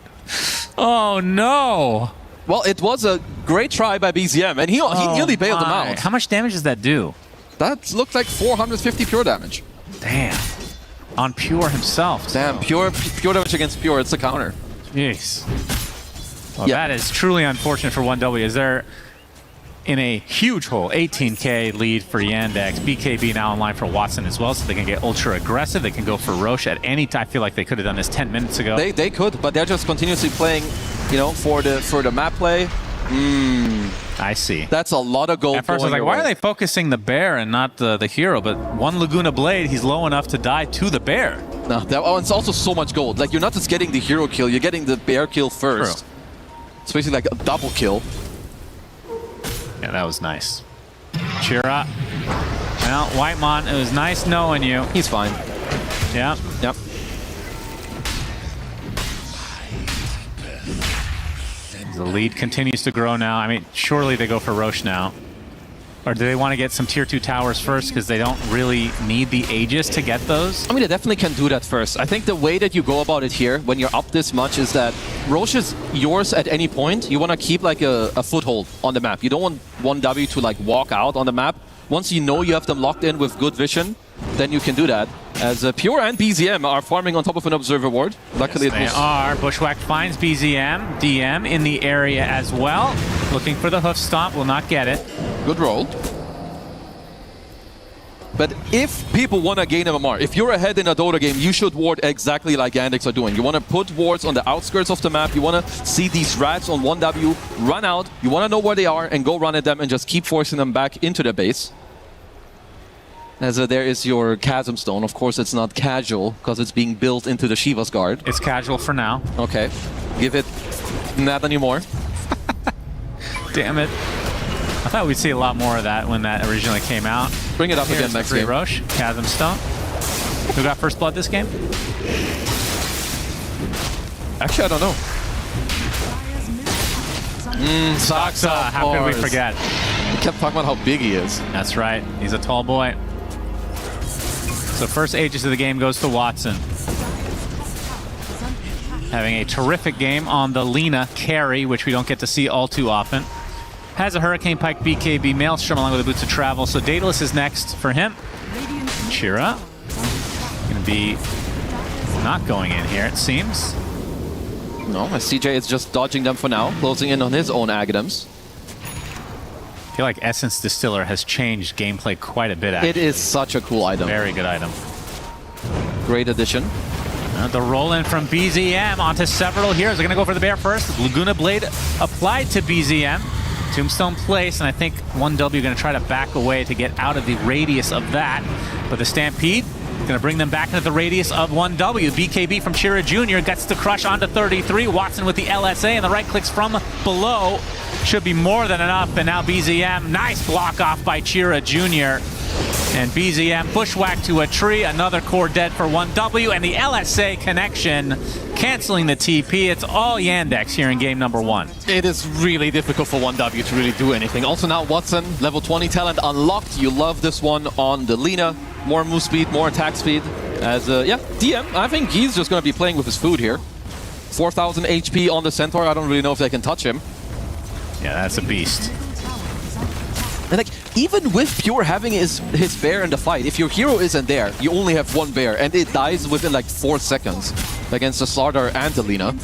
Oh no. Well, it was a great try by BZM, and he nearly bailed him out. How much damage does that do? That looked like 450 pure damage. Damn. On Pure himself. Damn, pure damage against Pure. It's a counter. Jeez. Well, that is truly unfortunate for 1W. Is there in a huge hole, 18k lead for Yandex. BKB now online for Watson as well, so they can get ultra aggressive. They can go for Roche at any time. I feel like they could have done this 10 minutes ago. They could, but they're just continuously playing, you know, for the map play. I see. That's a lot of gold. At first I was like, why are they focusing the bear and not the hero? But one Laguna Blade, he's low enough to die to the bear. No, it's also so much gold. Like, you're not just getting the hero kill, you're getting the bear kill first. True. It's basically like a double kill. Yeah, that was nice. Cheer up. Well, Whitemon, it was nice knowing you. He's fine. Yeah. Yep. The lead continues to grow now. I mean, surely they go for Roche now. Or do they want to get some tier 2 towers first because they don't really need the Aegis to get those? I mean, they definitely can do that first. I think the way that you go about it here, when you're up this much, is that Roche is yours at any point. You want to keep like a foothold on the map. You don't want 1W to like walk out on the map. Once you know you have them locked in with good vision, then you can do that. As Pure and BZM are farming on top of an Observer Ward. Luckily, yes, they are. Bushwhack finds BZM. DM in the area as well. Looking for the hoof stomp. Will not get it. Good roll. But if people want to gain MMR, if you're ahead in a Dota game, you should ward exactly like Yandex are doing. You want to put wards on the outskirts of the map. You want to see these rats on 1W run out. You want to know where they are and go run at them and just keep forcing them back into their base. As there is your Chasm Stone. Of course, it's not casual because it's being built into the Shiva's Guard. It's casual for now. Okay. Give it not anymore. Damn it. I thought we'd see a lot more of that when that originally came out. Bring it up again next game. Roche, Chasm Stone. Who got first blood this game? Actually, I don't know. Saksa, how could we forget? We kept talking about how big he is. That's right. He's a tall boy. So first Aegis of the game goes to Watson. Having a terrific game on the Lena carry, which we don't get to see all too often. Has a Hurricane Pike BKB Maelstrom along with the Boots of Travel. So Daedalus is next for him. Shira. Gonna be not going in here, it seems. No, CJ is just dodging them for now, closing in on his own Agadams. I feel like Essence Distiller has changed gameplay quite a bit, actually. It is such a cool item. Very good item. Great addition. The roll in from BZM onto several heroes. They're going to go for the bear first. Laguna Blade applied to BZM. Tombstone place, and I think 1W going to try to back away to get out of the radius of that. But the Stampede going to bring them back into the radius of 1W. BKB from Shira Jr. gets the crush onto 33. Watson with the LSA, and the right clicks from below. Should be more than enough, and now BZM. Nice block off by Chira Jr. And BZM bushwhack to a tree. Another core dead for 1W, and the LSA connection canceling the TP. It's all Yandex here in game number 1. It is really difficult for 1W to really do anything. Also now Watson, level 20 talent unlocked. You love this one on the Lena. More move speed, more attack speed. As, yeah, DM, I think he's just going to be playing with his food here. 4,000 HP on the Centaur. I don't really know if they can touch him. Yeah, that's a beast. And like, even with Pure having his bear in the fight, if your hero isn't there, you only have one bear, and it dies within like 4 seconds against the Slardar and the Lena.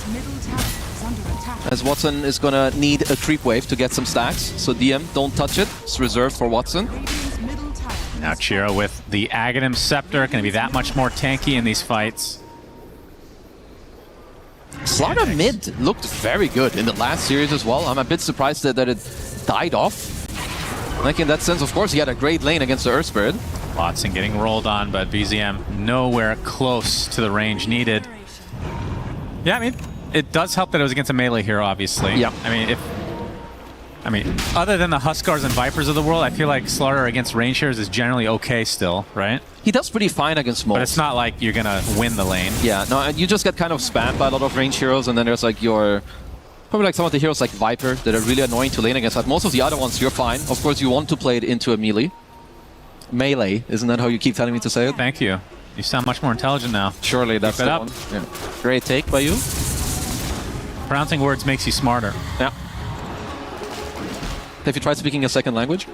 As Watson is gonna need a creep wave to get some stacks, so DM, don't touch it. It's reserved for Watson. Now Chira with the Aghanim Scepter, gonna be that much more tanky in these fights. Slardar mid looked very good in the last series as well. I'm a bit surprised that it died off. Like in that sense, of course, he had a great lane against the Earth Spirit. Watson getting rolled on, but BZM nowhere close to the range needed. Yeah, I mean, it does help that it was against a melee hero, obviously. Yeah. I mean, other than the Huskars and Vipers of the world, I feel like Slardar against range heroes is generally okay still, right? He does pretty fine against most. But it's not like you're gonna win the lane. Yeah, no, and you just get kind of spammed by a lot of range heroes, and then there's like your... Probably like some of the heroes like Viper that are really annoying to lane against, but most of the other ones you're fine. Of course, you want to play it into a melee. Melee, isn't that how you keep telling me to say it? Thank you. You sound much more intelligent now. Surely, that's the one. Yeah. Great take by you. Pronouncing words makes you smarter. Yeah. Have you tried speaking a second language?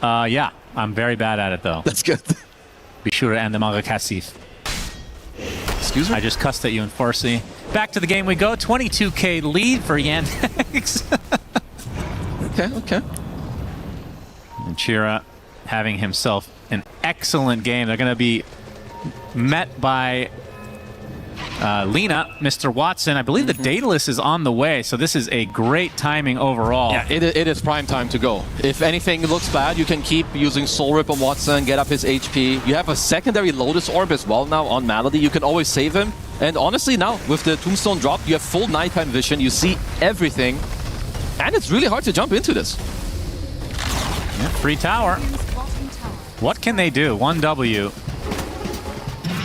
Yeah, I'm very bad at it though. That's good. Bishura and the Magakasif. Excuse me? I just cussed at you in Farsi. Back to the game we go. 22k lead for Yandex. Okay. And Chira having himself an excellent game. They're going to be met by Lena, Mr. Watson. I believe the Daedalus is on the way, so this is a great timing overall. Yeah, it is prime time to go. If anything looks bad, you can keep using Soul Rip on Watson, get up his HP. You have a secondary Lotus Orb as well now on Malady. You can always save him. And honestly now, with the Tombstone drop, you have full nighttime vision. You see everything. And it's really hard to jump into this. Yeah, free tower. What can they do? 1W.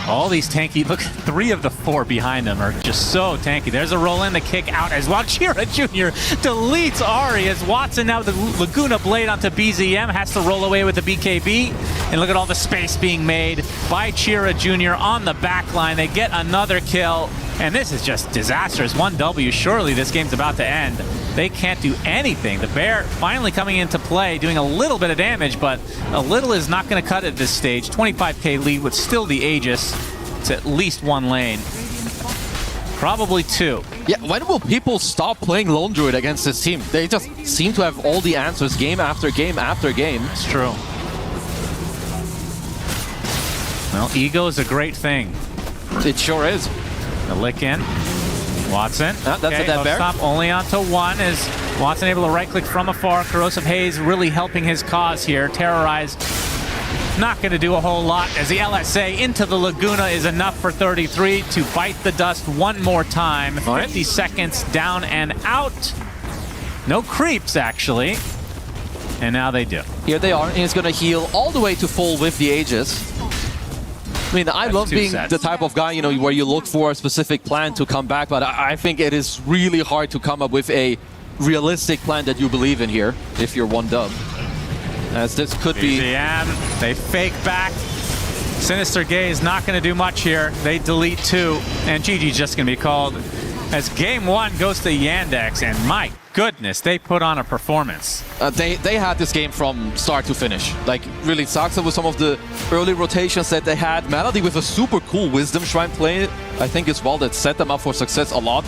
All these tanky, look, 3 of the 4 behind them are just so tanky. There's a roll in, the kick out as well. Chira Jr. deletes Ari as Watson now with the Laguna Blade onto BZM, has to roll away with the BKB. And look at all the space being made by Chira Jr. on the back line. They get another kill, and this is just disastrous. 1W, surely this game's about to end. They can't do anything. The Bear finally coming into play, doing a little bit of damage, but a little is not going to cut at this stage. 25k lead with still the Aegis. It's at least 1 lane. Probably 2. Yeah, when will people stop playing Lone Druid against this team? They just seem to have all the answers game after game after game. It's true. Well, ego is a great thing. It sure is. The lick in. Watson. That's a dead bear. Stop only onto 1. Is Watson able to right-click from afar? Corrosive Haze really helping his cause here. Terrorize. Not going to do a whole lot as the LSA into the Laguna is enough for 33 to bite the dust one more time. 50 seconds down and out. No creeps, actually. And now they do. Here they are, and he's going to heal all the way to full with the Aegis. I mean, I love being the type of guy, you know, where you look for a specific plan to come back, but I think it is really hard to come up with a realistic plan that you believe in here if you're 1-dub. As this could be... BZM, they fake back. Sinister Gaze not going to do much here. They delete 2, and GG's just going to be called as game 1 goes to Yandex, and my goodness, they put on a performance. They had this game from start to finish. Like, really sucks with some of the early rotations that they had. Malady with a super cool Wisdom Shrine play, I think as well, that set them up for success a lot.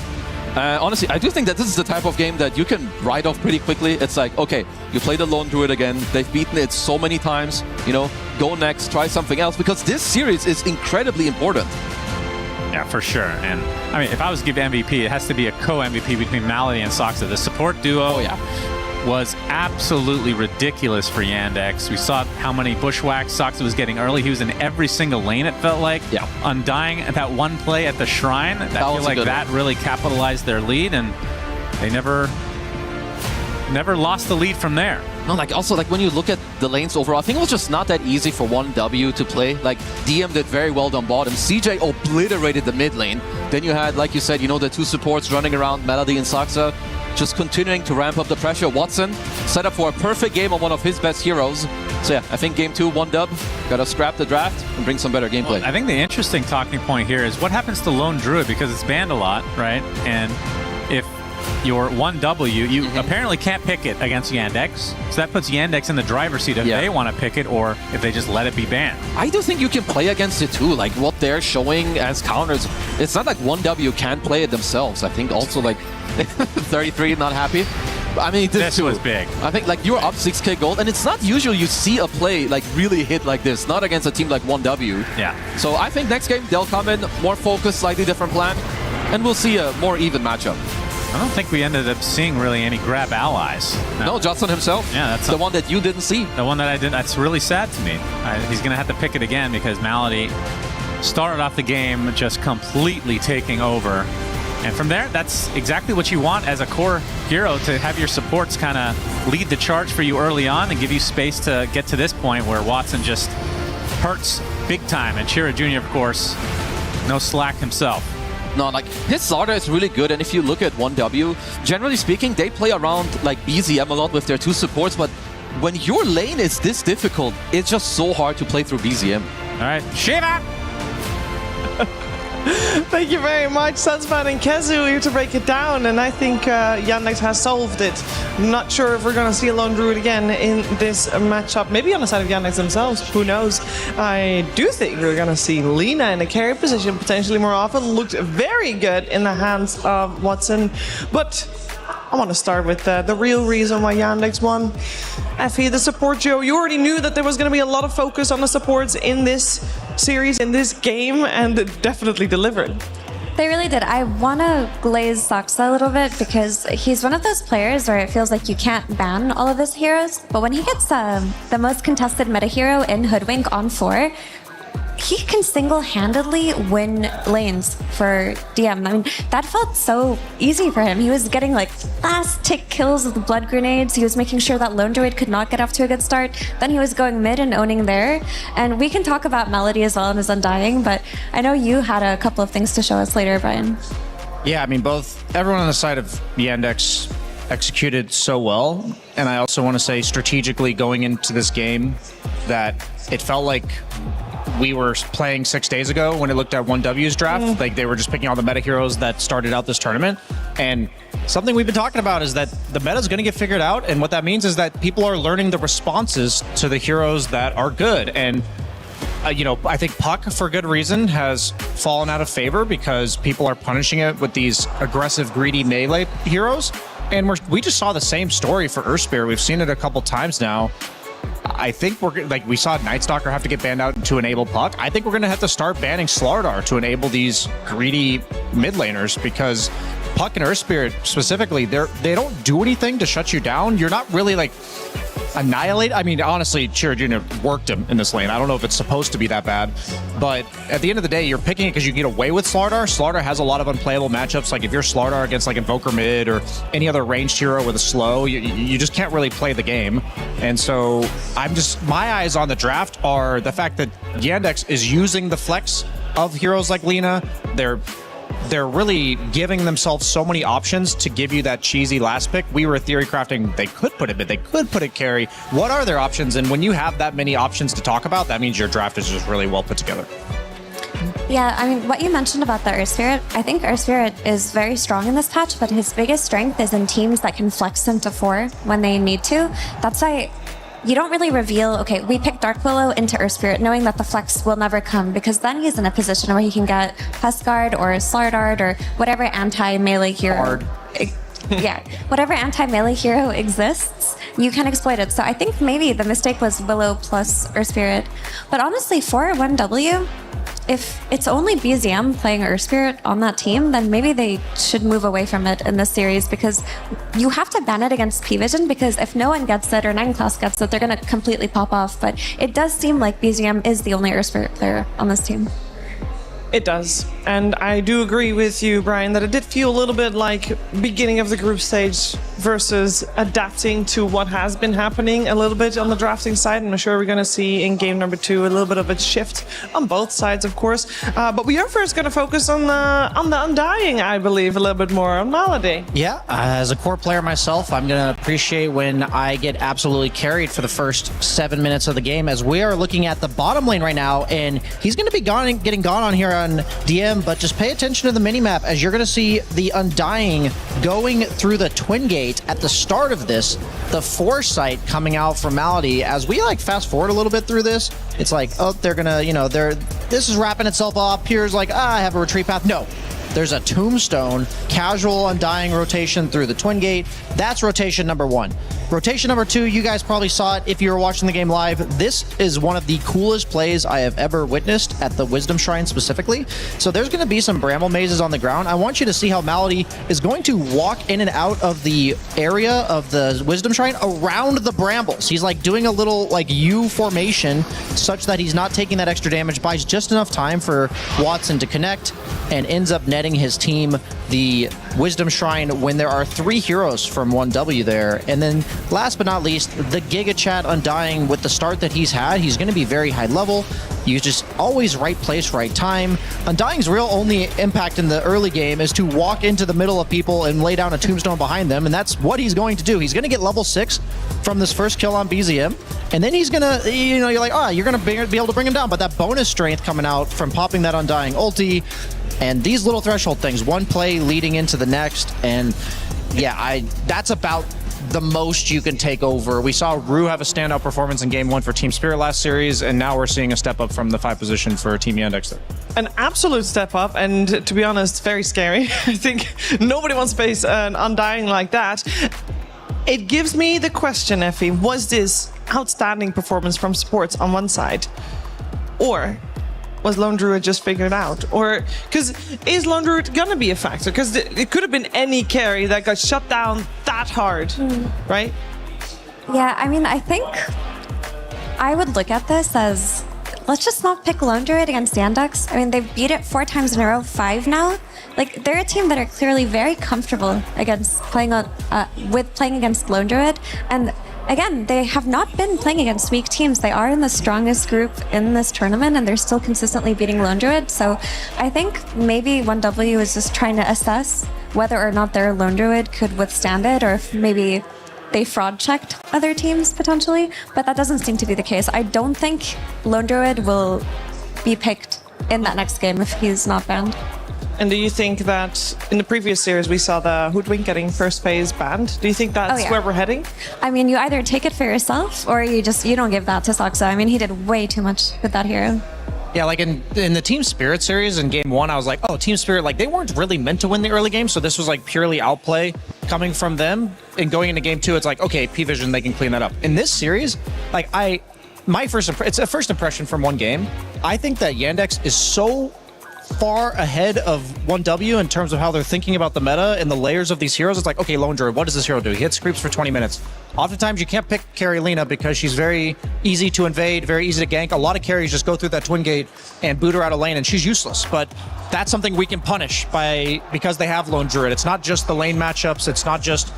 Honestly, I do think that this is the type of game that you can write off pretty quickly. It's like, okay, you play the Lone Druid again. They've beaten it so many times. You know, go next, try something else, because this series is incredibly important. Yeah, for sure. And I mean, if I was to give MVP, it has to be a co-MVP between Malady and Soxa. The support duo was absolutely ridiculous for Yandex. We saw how many bushwhacks Soxa was getting early. He was in every single lane, it felt like. Yeah. Undying at that one play at the Shrine. I feel like that really capitalized their lead, and they never lost the lead from there. No, like also like when you look at the lanes overall, I think it was just not that easy for 1W to play. Like DM did very well on bottom. CJ obliterated the mid lane. Then you had, like you said, you know, the 2 supports running around, Malady and Soxa, just continuing to ramp up the pressure. Watson set up for a perfect game on one of his best heroes. So yeah, I think game 2, 1-dub. Gotta scrap the draft and bring some better gameplay. Well, I think the interesting talking point here is what happens to Lone Druid, because it's banned a lot, right? And if you're 1W, you apparently can't pick it against Yandex. So that puts Yandex in the driver's seat if they want to pick it or if they just let it be banned. I do think you can play against it too. Like what they're showing as counters, it's not like 1W can't play it themselves. I think also like 33 not happy. I mean, this was big. I think like you're up 6k gold, and it's not usual you see a play like really hit like this, not against a team like 1W. Yeah. So I think next game they'll come in more focused, slightly different plan, and we'll see a more even matchup. I don't think we ended up seeing really any grab allies. No, Johnson himself. Yeah, that's the one that you didn't see. The one that I didn't. That's really sad to me. He's going to have to pick it again because Malady started off the game just completely taking over. And from there, that's exactly what you want as a core hero, to have your supports kind of lead the charge for you early on and give you space to get to this point where Watson just hurts big time. And Chira Jr., of course, no slack himself. No, like his Zarda is really good, and if you look at 1W, generally speaking, they play around like BZM a lot with their 2 supports, but when your lane is this difficult, it's just so hard to play through BZM. All right, Shiva! Thank you very much, Sunspan and Kezu, here to break it down. And I think Yandex has solved it. I'm not sure if we're going to see a Lone Druid again in this matchup. Maybe on the side of Yandex themselves. Who knows? I do think we're going to see Lina in a carry position potentially more often. Looked very good in the hands of Watson. But I want to start with the real reason why Yandex won. Effie, the support duo. You already knew that there was going to be a lot of focus on the supports in this series, in this game, and it definitely delivered. They really did. I want to glaze Saksa a little bit because he's one of those players where it feels like you can't ban all of his heroes, but when he gets the most contested meta hero in Hoodwink on 4, he can single-handedly win lanes for DM. I mean, that felt so easy for him. He was getting like last-tick kills with the blood grenades. He was making sure that Lone Druid could not get off to a good start. Then he was going mid and owning there. And we can talk about Melody as well and his Undying, but I know you had a couple of things to show us later, Brian. Yeah, I mean, everyone on the side of Yandex executed so well. And I also want to say strategically going into this game that it felt like we were playing 6 days ago when it looked at 1W's draft. Like they were just picking all the meta heroes that started out this tournament. And something we've been talking about is that the meta is going to get figured out. And what that means is that people are learning the responses to the heroes that are good. And I think Puck, for good reason, has fallen out of favor because people are punishing it with these aggressive, greedy melee heroes. And we just saw the same story for Earthspear. We've seen it a couple times now. I think we saw Nightstalker have to get banned out to enable Puck. I think we're going to have to start banning Slardar to enable these greedy mid laners because Puck and Earthspear specifically, they don't do anything to shut you down. You're not really like annihilate. I mean, honestly, Chira Jr. worked him in this lane. I don't know if it's supposed to be that bad, but at the end of the day, you're picking it because you get away with Slardar. Slardar has a lot of unplayable matchups. Like if you're Slardar against like Invoker mid or any other ranged hero with a slow, you just can't really play the game. And so my eyes on the draft are the fact that Yandex is using the flex of heroes like Lina. They're really giving themselves so many options to give you that cheesy last pick. We were theory crafting, they could put it mid, they could put it carry. What are their options? And when you have that many options to talk about, that means your draft is just really well put together. Yeah, I mean, what you mentioned about the Earth Spirit, I think Earth Spirit is very strong in this patch, but his biggest strength is in teams that can flex him to 4 when they need to. That's why you don't really reveal, okay, we picked Dark Willow into Earth Spirit knowing that the flex will never come because then he's in a position where he can get Huskard or Slardard or whatever anti-melee hero. Yeah, whatever anti-melee hero exists, you can exploit it. So I think maybe the mistake was Willow plus Earth Spirit. But honestly, for 1W, if it's only BZM playing Earth Spirit on that team, then maybe they should move away from it in this series because you have to ban it against P-Vision because if no one gets it or 9 class gets it, they're going to completely pop off. But it does seem like BZM is the only Earth Spirit player on this team. It does. And I do agree with you, Brian, that it did feel a little bit like beginning of the group stage versus adapting to what has been happening a little bit on the drafting side. And I'm sure we're going to see in game number 2 a little bit of a shift on both sides, of course. But we are first going to focus on the Undying, I believe, a little bit more on Melody. Yeah, as a core player myself, I'm going to appreciate when I get absolutely carried for the first 7 minutes of the game as we are looking at the bottom lane right now. And he's going to be getting gone on here on DM, but just pay attention to the minimap as you're going to see the Undying going through the Twin Gate at the start of this, the Foresight coming out from Melody. As we like fast forward a little bit through this, it's like, oh, they're gonna, this is wrapping itself up. Here's like, I have a retreat path. No. There's a Tombstone, casual Undying rotation through the Twin Gate. That's rotation number 1. Rotation number 2, you guys probably saw it if you were watching the game live. This is one of the coolest plays I have ever witnessed at the Wisdom Shrine specifically. So there's going to be some bramble mazes on the ground. I want you to see how Melody is going to walk in and out of the area of the Wisdom Shrine around the brambles. He's like doing a little like U formation such that he's not taking that extra damage, buys just enough time for Watson to connect and ends up netting his team the Wisdom Shrine when there are 3 heroes from 1W there. And then last but not least, the Giga Chat Undying with the start that he's had, he's going to be very high level. You just always right place, right time. Undying's real only impact in the early game is to walk into the middle of people and lay down a tombstone behind them, and that's what he's going to do. He's going to get level 6 from this first kill on BZM, and then he's going to, you're like, you're going to be able to bring him down, but that bonus strength coming out from popping that Undying ulti, And these little threshold things, one play leading into the next, and yeah, that's about the most you can take over. We saw Rue have a standout performance in Game 1 for Team Spirit last series, and now we're seeing a step up from the 5 position for Team Yandex there. An absolute step up, and to be honest, very scary. I think nobody wants to face an Undying like that. It gives me the question, Effie, was this outstanding performance from supports on one side? Or was Lone Druid just figured out? Or, because is Lone Druid gonna be a factor? Because it could have been any carry that got shut down that hard, right? Yeah, I mean, I think I would look at this as, let's just not pick Lone Druid against Yandex. I mean, they've beat it 4 times in a row, 5 now. Like, they're a team that are clearly very comfortable against playing against Lone Druid. And again, they have not been playing against weak teams. They are in the strongest group in this tournament, and they're still consistently beating Lone Druid. So I think maybe 1W is just trying to assess whether or not their Lone Druid could withstand it, or if maybe they fraud checked other teams potentially. But that doesn't seem to be the case. I don't think Lone Druid will be picked in that next game if he's not banned. And do you think that in the previous series we saw the Hoodwink getting first phase banned? Do you think that's where we're heading? I mean, you either take it for yourself or you don't give that to Saksa. I mean, he did way too much with that hero. Yeah, like in the Team Spirit series in Game 1, I was like, oh, Team Spirit, like they weren't really meant to win the early game, so this was like purely outplay coming from them. And going into Game 2, it's like, okay, P-Vision, they can clean that up. In this series, like it's a first impression from one game. I think that Yandex is so far ahead of 1W in terms of how they're thinking about the meta and the layers of these heroes. It's like, okay, Lone Druid, what does this hero do? He hits creeps for 20 minutes. Oftentimes, you can't pick carry Lena because she's very easy to invade, very easy to gank. A lot of carries just go through that twin gate and boot her out of lane, and she's useless. But that's something we can punish because they have Lone Druid. It's not just the lane matchups. It's not just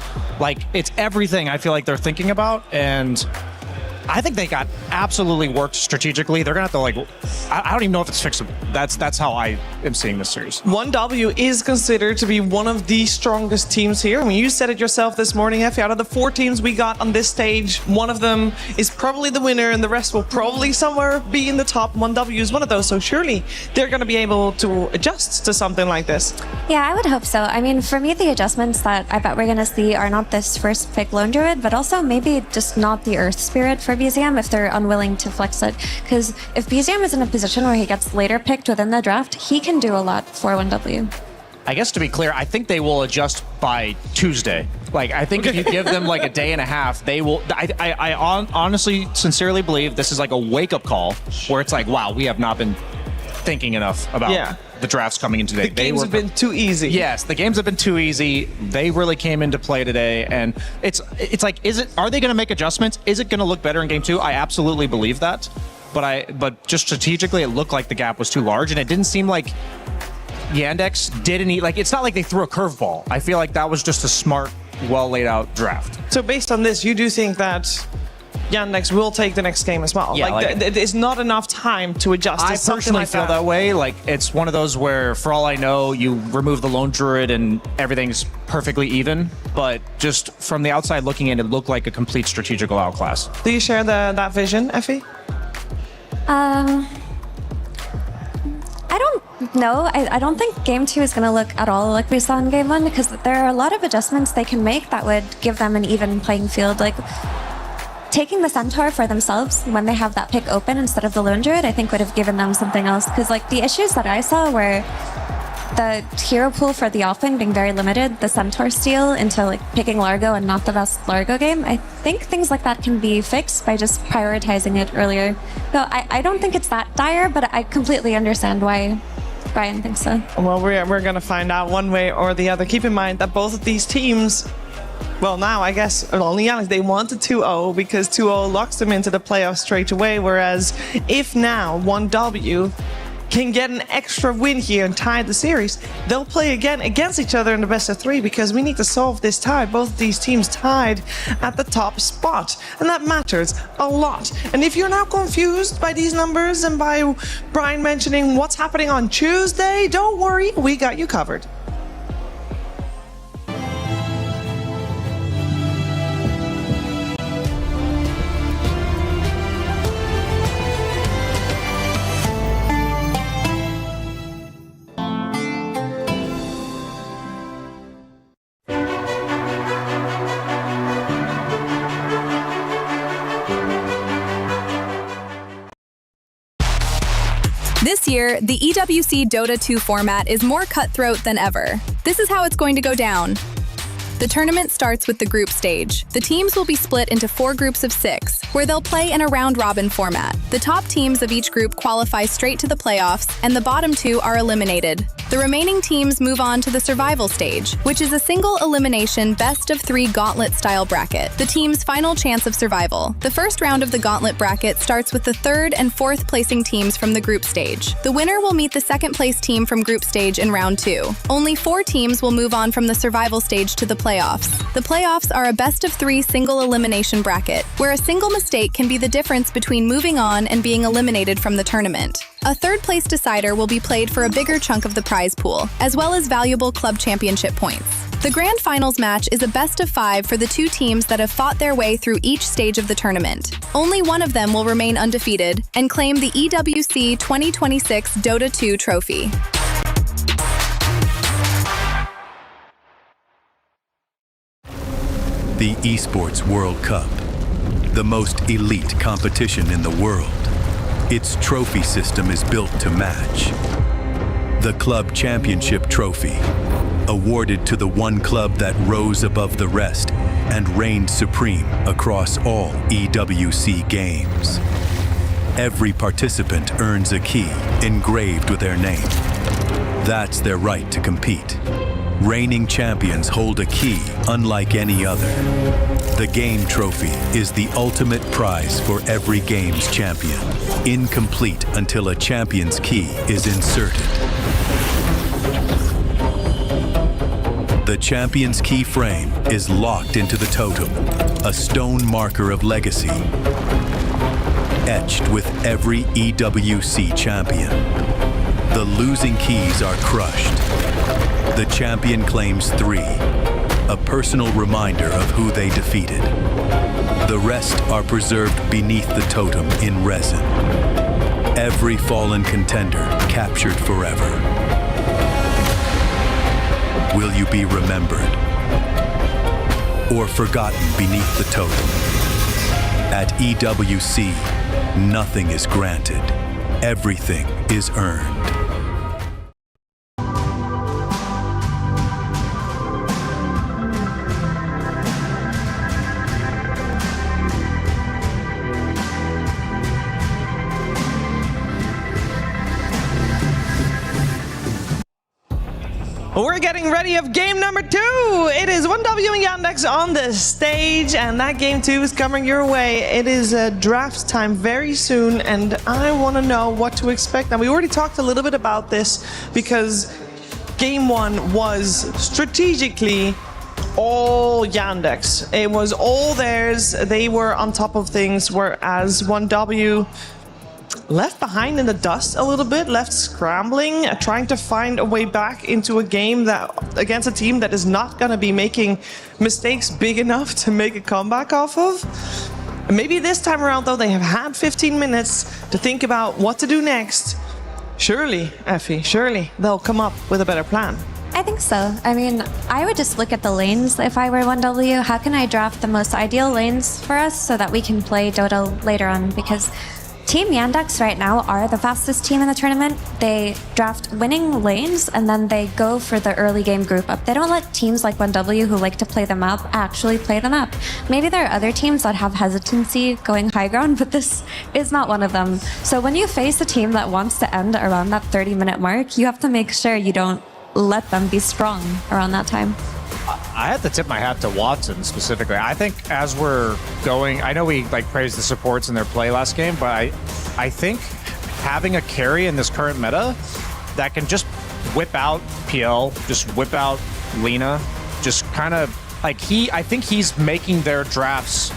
it's everything I feel like they're thinking about. And I think they got absolutely worked strategically. They're gonna have to I don't even know if it's fixable. That's how I am seeing this series. 1W is considered to be one of the strongest teams here. I mean, you said it yourself this morning, Effie. Out of the 4 teams we got on this stage, one of them is probably the winner, and the rest will probably somewhere be in the top. 1W is one of those, so surely they're gonna be able to adjust to something like this. Yeah, I would hope so. I mean, for me, the adjustments that I bet we're gonna see are not this first pick Lone Druid, but also maybe just not the Earth Spirit for BZM if they're unwilling to flex it. Because if BZM is in a position where he gets later picked within the draft, he can do a lot for 1W. I guess to be clear, I think they will adjust by Tuesday. I think if you give them a day and a half, they will. I honestly, sincerely believe this is like a wake-up call where it's like, wow, we have not been thinking enough about the drafts coming in today. The games have been too easy. Yes, the games have been too easy. They really came into play today, and it's like, are they going to make adjustments? Is it going to look better in Game 2? I absolutely believe that, but just strategically, it looked like the gap was too large, and it didn't seem like Yandex did any. It's not like they threw a curveball. I feel like that was just a smart, well laid out draft. So based on this, you do think that Yandex will take the next game as well? Yeah, it's not enough time to adjust. I personally feel that way. It's one of those where, for all I know, you remove the Lone Druid and everything's perfectly even. But just from the outside looking in, it looked like a complete strategical outclass. Do you share that vision, Effie? I don't know. I don't think Game 2 is going to look at all like we saw in Game 1, because there are a lot of adjustments they can make that would give them an even playing field. Taking the Centaur for themselves when they have that pick open instead of the Lone Druid, I think would have given them something else. Because the issues that I saw were the hero pool for the offlane being very limited, the Centaur steal into picking Largo and not the best Largo game. I think things like that can be fixed by just prioritizing it earlier. So I don't think it's that dire, but I completely understand why Brian thinks so. Well, we're going to find out one way or the other. Keep in mind that both of these teams, well, now I guess only Alex, they wanted 2-0 because 2-0 locks them into the playoffs straight away. Whereas if now 1W can get an extra win here and tie the series, they'll play again against each other in the best of 3, because we need to solve this tie. Both of these teams tied at the top spot, and that matters a lot. And if you're now confused by these numbers and by Brian mentioning what's happening on Tuesday, don't worry, we got you covered. This year, the EWC Dota 2 format is more cutthroat than ever. This is how it's going to go down. The tournament starts with the group stage. The teams will be split into 4 groups of 6, where they'll play in a round-robin format. The top teams of each group qualify straight to the playoffs, and the bottom 2 are eliminated. The remaining teams move on to the survival stage, which is a single elimination best-of-3 gauntlet-style bracket, the team's final chance of survival. The first round of the gauntlet bracket starts with the 3rd and 4th placing teams from the group stage. The winner will meet the 2nd place team from group stage in round 2. Only 4 teams will move on from the survival stage to the playoffs. The playoffs are a best-of-3 single elimination bracket, where a single mistake can be the difference between moving on and being eliminated from the tournament. A 3rd place decider will be played for a bigger chunk of the prize pool, as well as valuable club championship points. The grand finals match is a best-of-5 for the 2 teams that have fought their way through each stage of the tournament. Only one of them will remain undefeated and claim the EWC 2026 Dota 2 trophy. The Esports World Cup, the most elite competition in the world. Its trophy system is built to match. The Club Championship Trophy, awarded to the one club that rose above the rest and reigned supreme across all EWC games. Every participant earns a key engraved with their name. That's their right to compete. Reigning champions hold a key unlike any other. The game trophy is the ultimate prize for every game's champion, incomplete until a champion's key is inserted. The champion's key frame is locked into the totem, a stone marker of legacy, etched with every EWC champion. The losing keys are crushed. The champion claims 3, a personal reminder of who they defeated. The rest are preserved beneath the totem in resin. Every fallen contender captured forever. Will you be remembered or forgotten beneath the totem? At EWC, nothing is granted. Everything is earned. We're getting ready of game number 2. It is 1W and Yandex on the stage, and that game 2 is coming your way. It is draft time very soon, and I want to know what to expect. Now, we already talked a little bit about this because game 1 was strategically all Yandex. It was all theirs. They were on top of things, whereas 1W left behind in the dust a little bit, left scrambling, trying to find a way back into a game that against a team that is not going to be making mistakes big enough to make a comeback off of. Maybe this time around, though, they have had 15 minutes to think about what to do next. Surely, Effie, surely they'll come up with a better plan. I think so. I mean, I would just look at the lanes if I were 1W. How can I draft the most ideal lanes for us so that we can play Dota later on? Because Team Yandex right now are the fastest team in the tournament. They draft winning lanes and then they go for the early game group up. They don't let teams like 1W who like to play them up actually play them up. Maybe there are other teams that have hesitancy going high ground, but this is not one of them. So when you face a team that wants to end around that 30-minute mark, you have to make sure you don't let them be strong around that time. I have to tip my hat to Watson specifically. I think as we're going, I know we praised the supports in their play last game, but I think having a carry in this current meta that can just whip out PL, just whip out Lena, just kind of I think he's making their drafts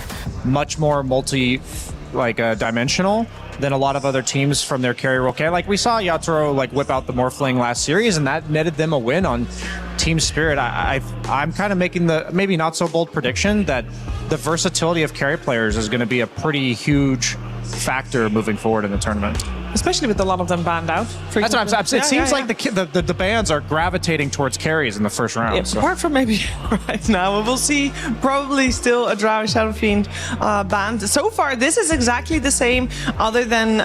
much more dimensional than a lot of other teams from their carry role. Okay, we saw Yatoro whip out the Morphling last series, and that netted them a win on Team Spirit. I'm kind of making the maybe not so bold prediction that the versatility of carry players is going to be a pretty huge factor moving forward in the tournament. Especially with a lot of them banned out. That's what I'm saying. It seems like the bans are gravitating towards carries in the first round. Yeah, so. Apart from maybe right now, we'll see probably still a Drow Shadow Fiend banned. So far, this is exactly the same, other than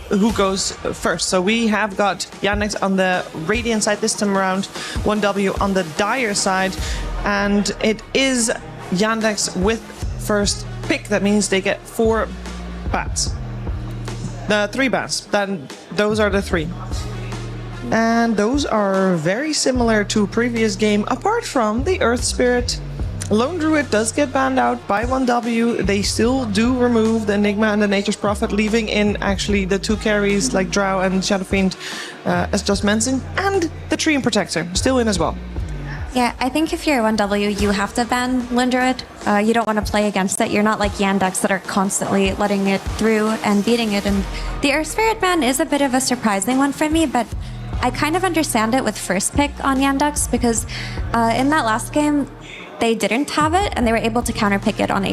who goes first. So we have got Yandex on the Radiant side this time around, 1W on the Dire side, and it is Yandex with first pick. That means they get 4 bats. 3 bats. Then those are the 3. And those are very similar to previous game, apart from the Earth Spirit. Lone Druid does get banned out by 1W. They still do remove the Enigma and the Nature's Prophet, leaving in actually the 2 carries like Drow and Shadow Fiend, as just mentioned, and the Tree and Protector still in as well. Yeah, I think if you're 1W, you have to ban Lone Druid. You don't want to play against it. You're not like Yandex that are constantly letting it through and beating it. And the Earth Spirit ban is a bit of a surprising one for me, but I kind of understand it with first pick on Yandex, because in that last game, they didn't have it, and they were able to counterpick it on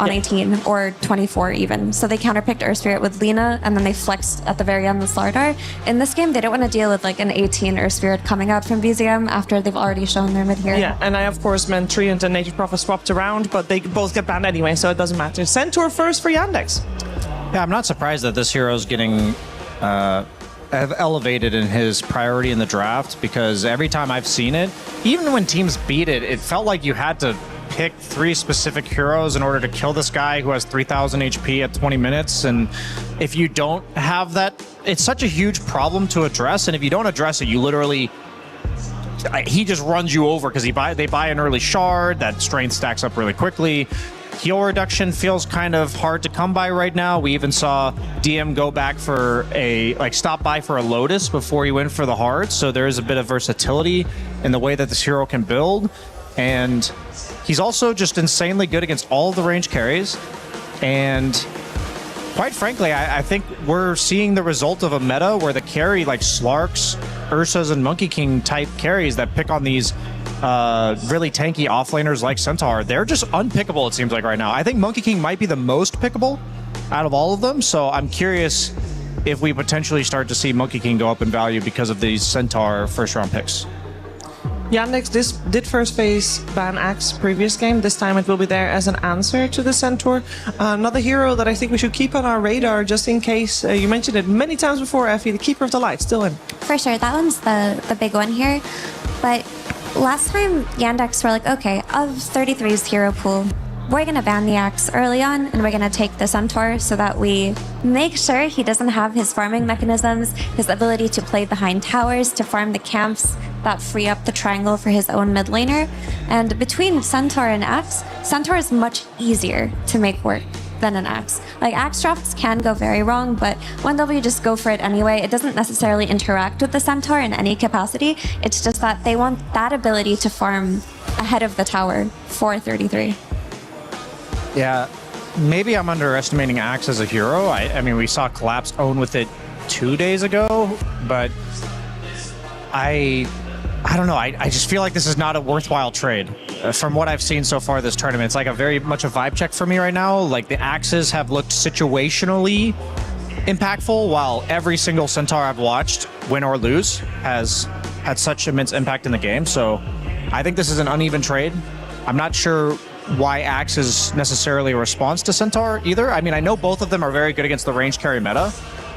18 or 24 even. So they counterpicked Earth Spirit with Lena, and then they flexed at the very end with Slardar. In this game, they don't want to deal with like an 18 Earth Spirit coming out from BZM after they've already shown their mid here. Yeah, and I of course meant Treant and Nature's Prophet swapped around, but they both get banned anyway, so it doesn't matter. Centaur first for Yandex. Yeah, I'm not surprised that this hero's getting elevated in his priority in the draft, because every time I've seen it, even when teams beat it, it felt like you had to pick 3 specific heroes in order to kill this guy who has 3,000 HP at 20 minutes. And if you don't have that, it's such a huge problem to address. And if you don't address it, you literally, he just runs you over, because they buy an early shard, that strength stacks up really quickly. Heal reduction feels kind of hard to come by right now. We even saw DM go back for stop by for a Lotus before he went for the heart. So there is a bit of versatility in the way that this hero can build. And he's also just insanely good against all of the range carries. And quite frankly, I think we're seeing the result of a meta where the carry like Slarks, Ursas, and Monkey King type carries that pick on these really tanky offlaners like Centaur, they're just unpickable, it seems like right now. I think Monkey King might be the most pickable out of all of them, so I'm curious if we potentially start to see Monkey King go up in value because of these Centaur first round picks. Yandex did first phase ban Axe previous game. This time it will be there as an answer to the Centaur. Another hero that I think we should keep on our radar just in case. You mentioned it many times before, Effie, the Keeper of the Light, still in. For sure, that one's the big one here. But last time Yandex were like, okay, of 33's hero pool, we're going to ban the Axe early on, and we're going to take the Centaur so that we make sure he doesn't have his farming mechanisms, his ability to play behind towers, to farm the camps that free up the triangle for his own mid laner. And between Centaur and Axe, Centaur is much easier to make work than an Axe. Like, Axe drafts can go very wrong, but 1W just go for it anyway. It doesn't necessarily interact with the Centaur in any capacity. It's just that they want that ability to farm ahead of the tower for 33. Yeah, maybe I'm underestimating Axe as a hero. I mean, we saw Collapse own with it 2 days ago, but I don't know. I just feel like this is not a worthwhile trade. From what I've seen so far this tournament, it's like a very much a vibe check for me right now. Like, the Axes have looked situationally impactful, while every single Centaur I've watched, win or lose, has had such immense impact in the game. So I think this is an uneven trade. I'm not sure why Axe is necessarily a response to Centaur either. I mean, I know both of them are very good against the range carry meta,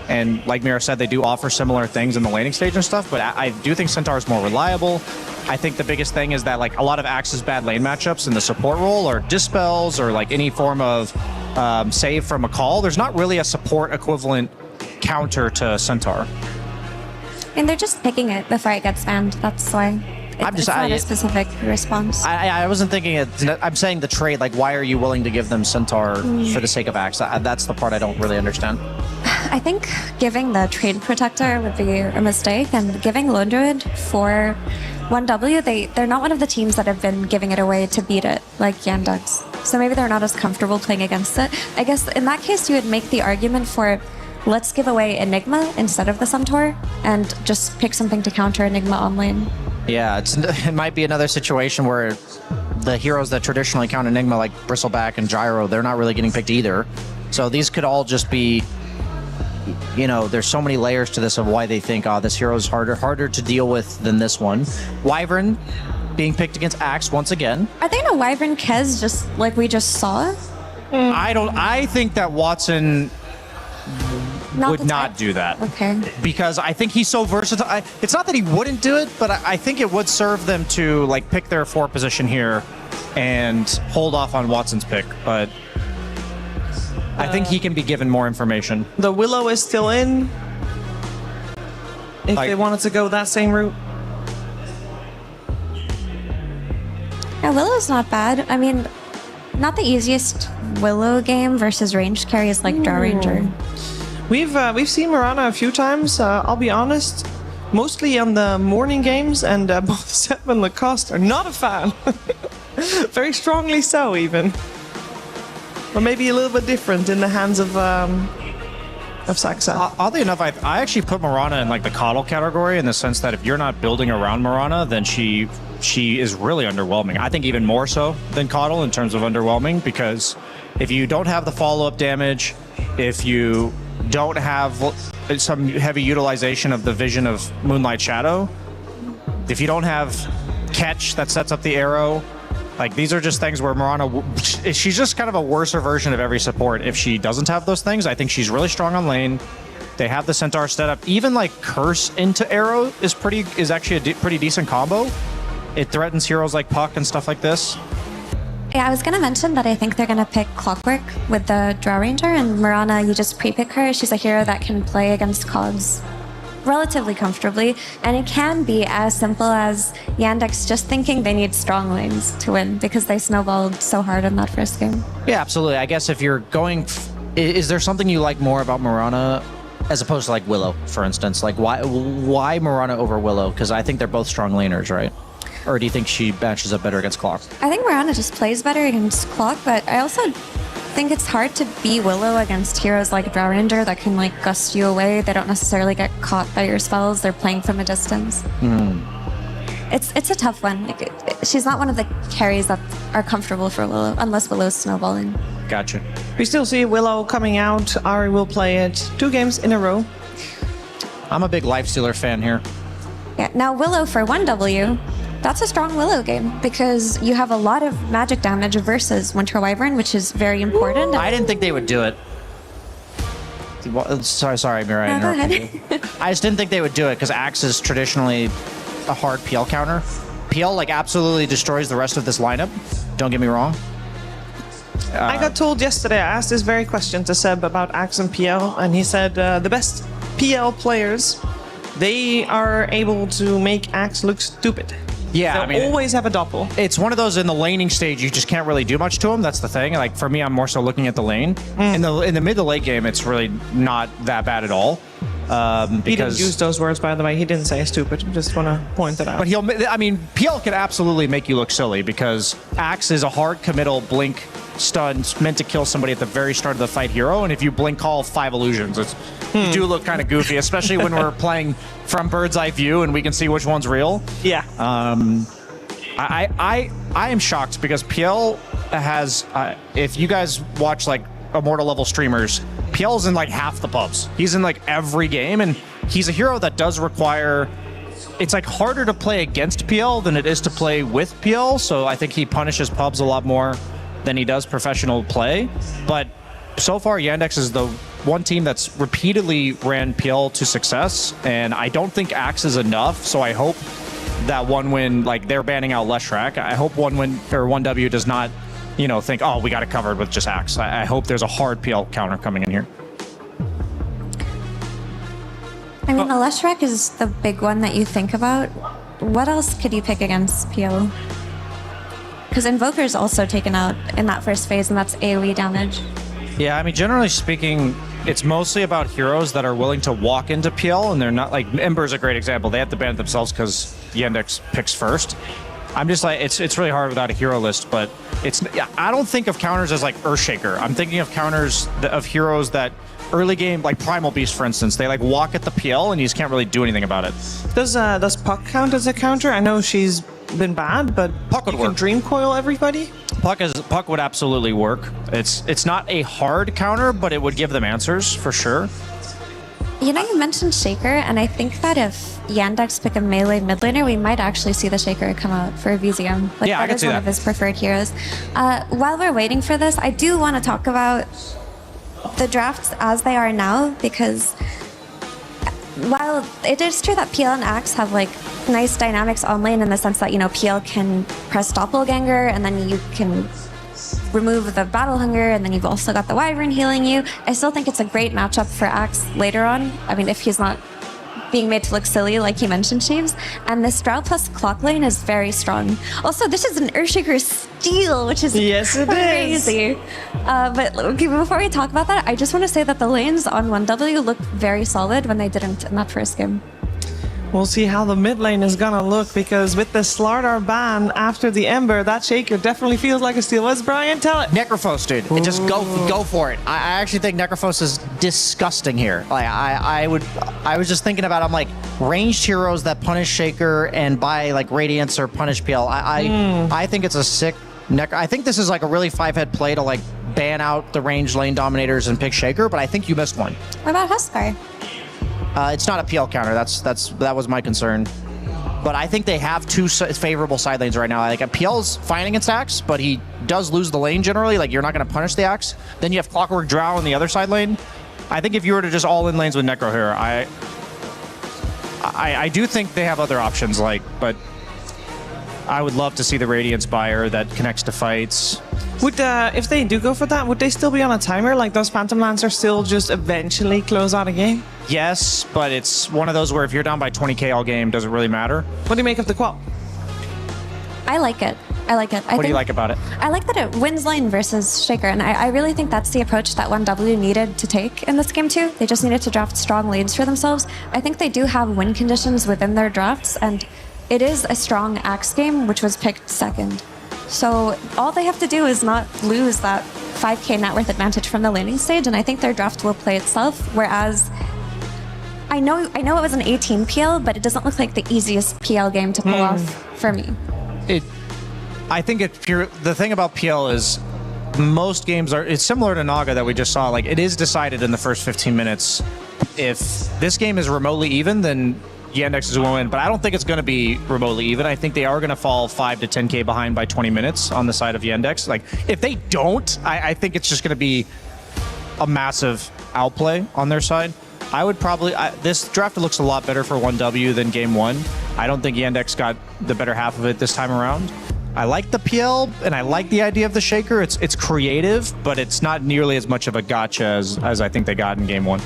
and like Mira said, they do offer similar things in the laning stage and stuff, but I do think Centaur is more reliable. I think the biggest thing is that like a lot of Axe's bad lane matchups in the support role are dispels or like any form of save from a call. There's not really a support equivalent counter to Centaur. And they're just picking it before it gets banned. That's why. It's not a specific response. I wasn't thinking it. I'm saying the trade, like, why are you willing to give them Centaur for the sake of Axe? That's the part I don't really understand. I think giving the trade protector would be a mistake, and giving Lone Druid for 1W, they're not one of the teams that have been giving it away to beat it, like Yandex. So maybe they're not as comfortable playing against it. I guess in that case, you would make the argument for, let's give away Enigma instead of the Centaur, and just pick something to counter Enigma on lane. Yeah, it might be another situation where the heroes that traditionally count Enigma, like Bristleback and Gyro, they're not really getting picked either. So these could all just be you know, there's so many layers to this of why they think, oh, this hero is harder to deal with than this one. Wyvern being picked against Axe once again. Are they gonna Wyvern Kez just like we just saw? I think that Watson would not do that. Okay. Because I think he's so versatile. It's not that he wouldn't do it, but I think it would serve them to like pick their 4 position here and hold off on Watson's pick. But I think he can be given more information. The Willow is still in. If they wanted to go that same route. Yeah, Willow's not bad. I mean, not the easiest Willow game versus ranged carries like Draw Ranger. We've seen Mirana a few times. I'll be honest, mostly on the morning games, and both Seb and Lacoste are not a fan. Very strongly so, even. Or maybe a little bit different in the hands of Saxa. Oddly enough, I actually put Mirana in like the coddle category in the sense that if you're not building around Mirana, then she is really underwhelming. I think even more so than coddle in terms of underwhelming, because if you don't have the follow-up damage, if you don't have some heavy utilization of the vision of Moonlight Shadow, if you don't have catch that sets up the arrow, like these are just things where Mirana, she's just kind of a worser version of every support if she doesn't have those things. I think she's really strong on lane. They have the Centaur set up. Even like Curse into arrow is actually a pretty decent combo. It threatens heroes like Puck and stuff like this. Yeah, I was gonna mention that I think they're gonna pick Clockwork with the Draw Ranger, and Mirana, you just pre-pick her. She's a hero that can play against cogs relatively comfortably, and it can be as simple as Yandex just thinking they need strong lanes to win because they snowballed so hard in that first game. Yeah, absolutely. I guess if you're going, is there something you like more about Mirana as opposed to like Willow, for instance? Like why Mirana over Willow? Because I think they're both strong laners, right? Or do you think she matches up better against Clock? I think Mirana just plays better against Clock, but I also think it's hard to be Willow against heroes like Draw Ranger that can like gust you away. They don't necessarily get caught by your spells. They're playing from a distance. It's a tough one. She's not one of the carries that are comfortable for Willow, unless Willow's snowballing. Gotcha. We still see Willow coming out. Ari will play it 2 games in a row. I'm a big Lifestealer fan here. Yeah. Now Willow for 1W. That's a strong Willow game because you have a lot of magic damage versus Winter Wyvern, which is very important. I didn't think they would do it. Sorry, Mira. No, go ahead. I just didn't think they would do it because Axe is traditionally a hard PL counter. PL like absolutely destroys the rest of this lineup. Don't get me wrong. I got told yesterday, I asked this very question to Seb about Axe and PL, and he said the best PL players, they are able to make Axe look stupid. Yeah, I mean, always have a doppel. It's one of those in the laning stage, you just can't really do much to them. That's the thing. Like for me, I'm more so looking at the lane. In the mid to late game, it's really not that bad at all. He didn't use those words, by the way. He didn't say stupid. Just want to point that out. But PL can absolutely make you look silly because Axe is a hard committal blink stun meant to kill somebody at the very start of the fight hero, and if you blink call 5 illusions, you do look kind of goofy, especially when we're playing from bird's eye view and we can see which one's real. Yeah. I am shocked because PL has, if you guys watch like Immortal level streamers, PL's in like half the pubs. He's in like every game, and he's a hero that does require, it's like harder to play against PL than it is to play with PL, so I think he punishes pubs a lot more than he does professional play. But so far, Yandex is the one team that's repeatedly ran PL to success, and I don't think Axe is enough, so I hope that one win, like they're banning out Leshrac, I hope 1W does not, you know, think, oh, we got it covered with just Axe. I hope there's a hard PL counter coming in here. I mean, the Leshrac is the big one that you think about. What else could you pick against PL? Because Invoker's also taken out in that first phase, and that's AoE damage. Yeah, I mean, generally speaking, it's mostly about heroes that are willing to walk into PL, and they're not, like, Ember's a great example. They have to ban it themselves because Yandex picks first. I'm just like, it's really hard without a hero list, but I don't think of counters as like Earthshaker. I'm thinking of counters of heroes that early game, like Primal Beast, for instance, they like walk at the PL and you just can't really do anything about it. Does Puck count as a counter? I know she's been bad, but Puck would work. Can Dream Coil everybody? Puck would absolutely work. It's not a hard counter, but it would give them answers for sure. You know, you mentioned Shaker, and I think that if Yandex pick a melee mid laner, we might actually see the Shaker come out for VZM. Like, Yeah, I that can is see one that. of his preferred heroes. While we're waiting for this, I do want to talk about the drafts as they are now, because while it is true that PL and Axe have like nice dynamics on lane in the sense that, you know, PL can press Doppelganger and then you can remove the Battle Hunger, and then you've also got the Wyvern healing you. I still think it's a great matchup for Axe later on. I mean, if he's not being made to look silly like you mentioned, Sheaves. And this Drought plus Clock lane is very strong. Also, this is an Earthshaker steal, which is crazy. But okay, before we talk about that, I just want to say that the lanes on 1W looked very solid when they didn't in that first game. We'll see how the mid lane is gonna look, because with the Slardar ban after the Ember, that Shaker definitely feels like a steal. What's Brian? Tell it. Necrophos, dude. It just go for it. I actually think Necrophos is disgusting here. Like I was just thinking about, I'm like, ranged heroes that punish Shaker and buy like Radiance or punish PL. I think it's a sick I think this is like a really 5-head play to like ban out the ranged lane dominators and pick Shaker, but I think you missed one. What about Huskar? It's not a PL counter. That was my concern. But I think they have two favorable side lanes right now. Like PL's fine against Axe, but he does lose the lane generally. Like, you're not going to punish the Axe. Then you have Clockwork Drow on the other side lane. I think if you were to just all in lanes with Necro here, I do think they have other options. Like, but I would love to see the Radiance buyer that connects to fights. Would if they do go for that, would they still be on a timer? Like, those Phantom Lancer still just eventually close out a game? Yes, but it's one of those where if you're down by 20k all game, doesn't really matter. What do you make of the qual? I like it. What do you like about it? I like that it wins lane versus Shaker, and I really think that's the approach that 1W needed to take in this game too. They just needed to draft strong lanes for themselves. I think they do have win conditions within their drafts, and it is a strong Axe game, which was picked second. So all they have to do is not lose that 5k net worth advantage from the laning stage, and I think their draft will play itself. Whereas I know it was an 18 PL, but it doesn't look like the easiest PL game to pull off for me. I think the thing about PL is most games it's similar to Naga that we just saw. Like, it is decided in the first 15 minutes. If this game is remotely even, then Yandex is going to win, but I don't think it's going to be remotely even. I think they are going to fall 5 to 10k behind by 20 minutes on the side of Yandex. Like, if they don't, I think it's just going to be a massive outplay on their side. I would probably... this draft looks a lot better for 1W than game 1. I don't think Yandex got the better half of it this time around. I like the PL, and I like the idea of the Shaker. It's creative, but it's not nearly as much of a gotcha as I think they got in game 1.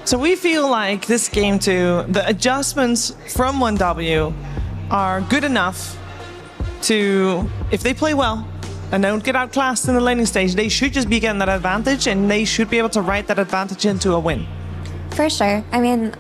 So we feel like this game too, the adjustments from 1W are good enough to, if they play well and don't get outclassed in the laning stage, they should just be getting that advantage, and they should be able to write that advantage into a win. For sure. I mean,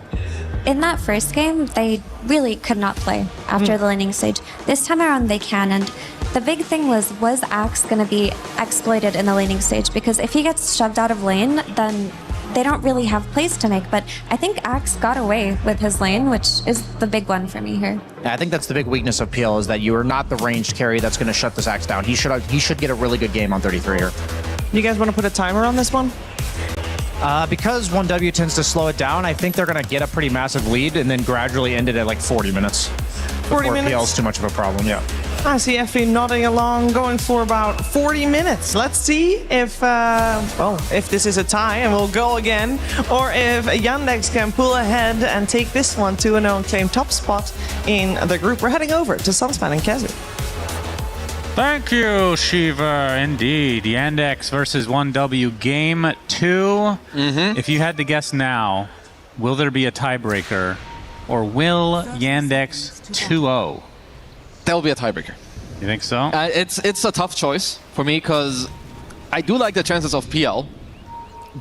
in that first game, they really could not play after the laning stage. This time around, they can, and the big thing was Axe going to be exploited in the laning stage? Because if he gets shoved out of lane, then they don't really have plays to make. But I think Axe got away with his lane, which is the big one for me here. Yeah, I think that's the big weakness of PL, is that you are not the ranged carry that's going to shut this Axe down. He should get a really good game on 33 here. You guys want to put a timer on this one? Because 1W tends to slow it down, I think they're going to get a pretty massive lead and then gradually end it at like 40 minutes. 40 minutes? PL's too much of a problem, yeah. I see Effie nodding along, going for about 40 minutes. Let's see if this is a tie and we'll go again, or if Yandex can pull ahead and take this one 2-0 and claim top spot in the group. We're heading over to Sunspan and Kezu. Thank you, Shiva. Indeed. Yandex versus 1W game 2. If you had to guess now, will there be a tiebreaker, or will Yandex 2-0? That will be a tiebreaker. You think so? It's a tough choice for me, because I do like the chances of PL,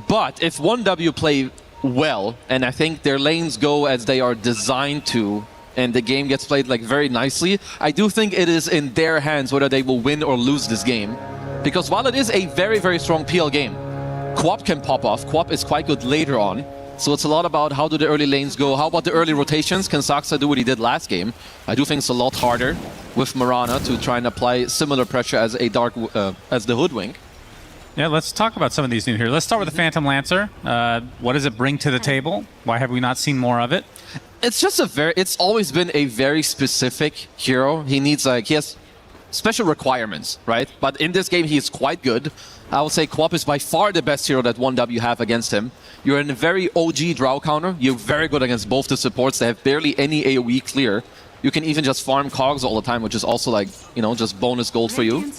but if 1W play well, and I think their lanes go as they are designed to, and the game gets played like very nicely, I do think it is in their hands whether they will win or lose this game. Because while it is a very, very strong PL game, Quap can pop off. Quap is quite good later on. So it's a lot about how do the early lanes go, how about the early rotations? Can Saksa do what he did last game? I do think it's a lot harder with Marana to try and apply similar pressure as a as the Hoodwink. Yeah, let's talk about some of these new heroes. Let's start with the Phantom Lancer. What does it bring to the table? Why have we not seen more of it? It's just it's always been a very specific hero. He has special requirements, right? But in this game, he is quite good. I would say Quap is by far the best hero that 1W have against him. You're in a very OG draw counter. You're very good against both the supports. They have barely any AoE clear. You can even just farm cogs all the time, which is also like, just bonus gold for you.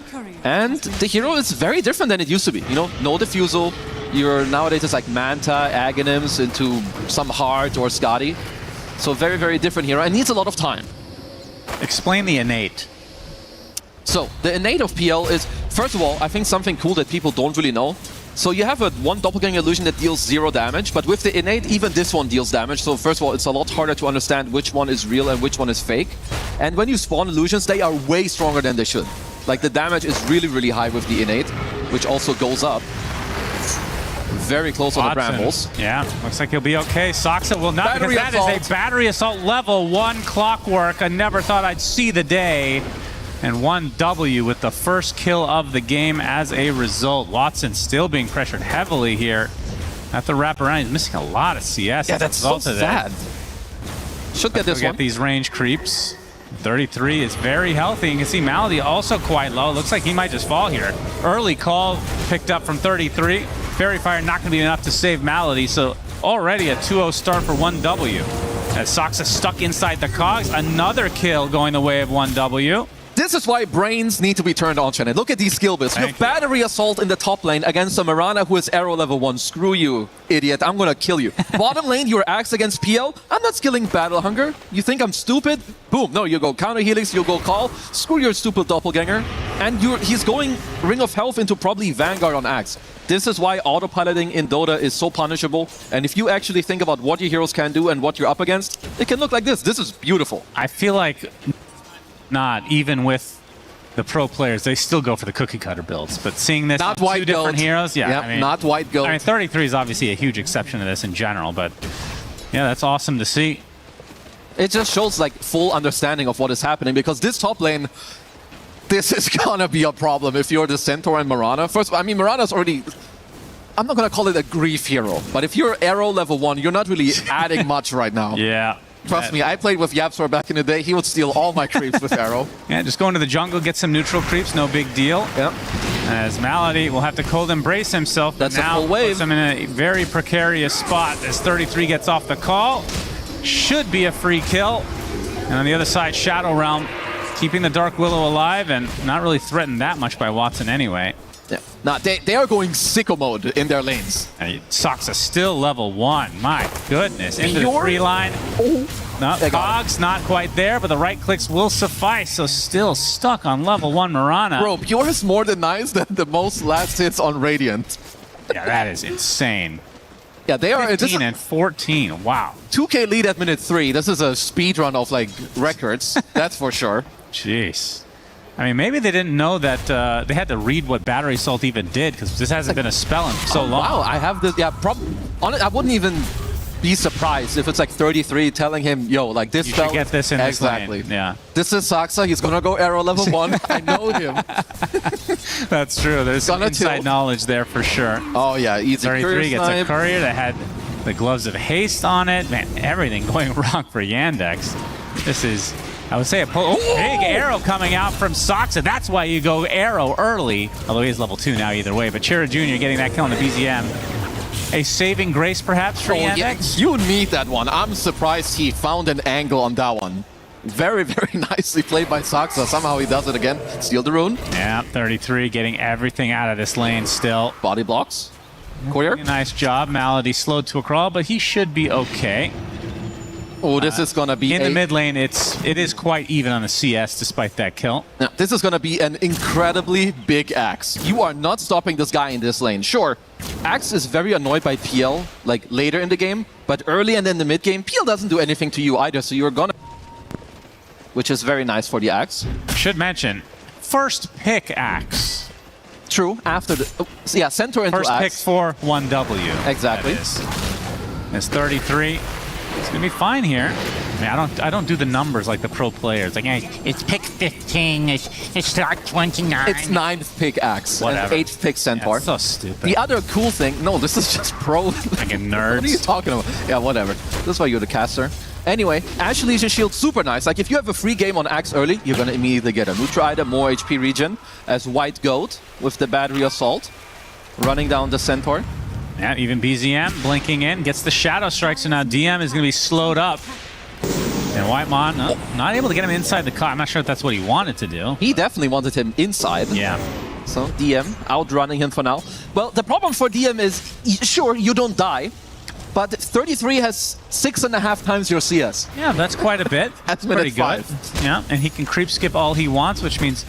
And the hero is very different than it used to be. No diffusal. You're nowadays it's like Manta, Aghanims into some Heart or Scotty. So very, very different hero and needs a lot of time. Explain the innate. So the innate of PL is, first of all, I think something cool that people don't really know. So you have one doppelganger illusion that deals 0 damage, but with the innate, even this one deals damage. So first of all, it's a lot harder to understand which one is real and which one is fake. And when you spawn illusions, they are way stronger than they should. Like the damage is really, really high with the innate, which also goes up. Very close on the brambles. Yeah, looks like he'll be okay. Soxa will not, because that is a battery assault level 1 clockwork. I never thought I'd see the day. And 1W with the first kill of the game as a result. Watson still being pressured heavily here at the wraparound. He's missing a lot of CS. Yeah, that's so sad. Should get this one. Get these range creeps. 33 is very healthy. You can see Malady also quite low. Looks like he might just fall here. Early call picked up from 33. Fairy Fire not going to be enough to save Malady. So already a 2-0 start for 1W. As Soxa stuck inside the cogs. Another kill going the way of 1W. This is why brains need to be turned on, Shannon. Look at these skill builds. You have Battery Assault in the top lane against a Mirana who is arrow level 1. Screw you, idiot. I'm gonna kill you. Bottom lane, you're Axe against PL. I'm not skilling Battle Hunger. You think I'm stupid? Boom. No, you go Counter Helix, you go Call. Screw your stupid Doppelganger. And he's going Ring of Health into probably Vanguard on Axe. This is why autopiloting in Dota is so punishable. And if you actually think about what your heroes can do and what you're up against, it can look like this. This is beautiful. I feel like not even with the pro players, they still go for the cookie cutter builds. But seeing this not two different heroes, yeah, yep, I mean, not white gold. I mean, 33 is obviously a huge exception to this in general, but yeah, that's awesome to see. It just shows like full understanding of what is happening, because this top lane, this is gonna be a problem if you're the Centaur and Mirana. First, I mean, Mirana's already, I'm not gonna call it a grief hero, but if you're arrow level 1, you're not really adding much right now. Yeah. Trust me, I played with Yapsor back in the day. He would steal all my creeps with arrow. Yeah, just go into the jungle, get some neutral creeps, no big deal. Yep. As Malady will have to cold embrace himself. That's now a full wave. Puts him in a very precarious spot as 33 gets off the call. Should be a free kill. And on the other side, Shadow Realm keeping the Dark Willow alive and not really threatened that much by Watson anyway. Yeah. Now, they are going sicko mode in their lanes. Soxa still level 1. My goodness. Into the free line. No, Cogs not quite there, but the right clicks will suffice. So still stuck on level 1 Mirana. Bro, Pure is more than nice than the most last hits on Radiant. Yeah, that is insane. Yeah, they are 15 and 14. Wow. 2K lead at minute 3. This is a speed run of like records. That's for sure. Jeez. I mean, maybe they didn't know that they had to read what Battery Assault even did, because this hasn't been a spell in so long. Wow, I have this. Yeah, I wouldn't even be surprised if it's like 33 telling him, yo, like this spell. You should get this in exactly. This lane. Yeah. This is Soxa. He's gonna go arrow level 1. I know him. That's true. There's some inside knowledge there for sure. Oh yeah, easy. 33 gets a courier that had the gloves of haste on it. Man, everything going wrong for Yandex. This is, I would say, a big arrow coming out from Soxa. That's why you go arrow early. Although he is level 2 now either way. But Chira Jr. getting that kill on the BZM. A saving grace perhaps for Yandex? Yeah, you need that one. I'm surprised he found an angle on that one. Very, very nicely played by Soxa. Somehow he does it again. Steal the rune. Yeah, 33 getting everything out of this lane still. Body blocks. Courier. Nice job. Malady slowed to a crawl, but he should be okay. Oh, this is gonna be in the mid lane. It is quite even on the CS despite that kill. Now, this is gonna be an incredibly big Axe. You are not stopping this guy in this lane. Sure, Axe is very annoyed by PL like later in the game, but early and in the mid game, PL doesn't do anything to you either. So you're gonna, which is very nice for the Axe. Should mention, first pick Axe. True. After the yeah, Centaur into first Axe. Pick for 1W. Exactly. It's 33. It's going to be fine here. I don't do the numbers like the pro players. Like, hey, it's pick 15, it's start 29. It's 9th pick Axe Whatever. and 8th pick Centaur. Yeah, so stupid. The other cool thing, no, this is just pro. Like a nerd. What are you talking about? Yeah, whatever. This is why you're the caster. Anyway, Ash Legion Shield, super nice. Like, if you have a free game on Axe early, you're going to immediately get a neutral item, more HP regen, as White Goat with the Battery Assault, running down the Centaur. Yeah, even BZM blinking in, gets the Shadow Strike, so now DM is going to be slowed up. And Whitemon, not able to get him inside the car. I'm not sure if that's what he wanted to do. He definitely wanted him inside. Yeah. So DM outrunning him for now. Well, the problem for DM is, sure, you don't die, but 33 has 6.5 times your CS. Yeah, that's quite a bit. That's pretty minute 5. good. Yeah, and he can creep skip all he wants, which means,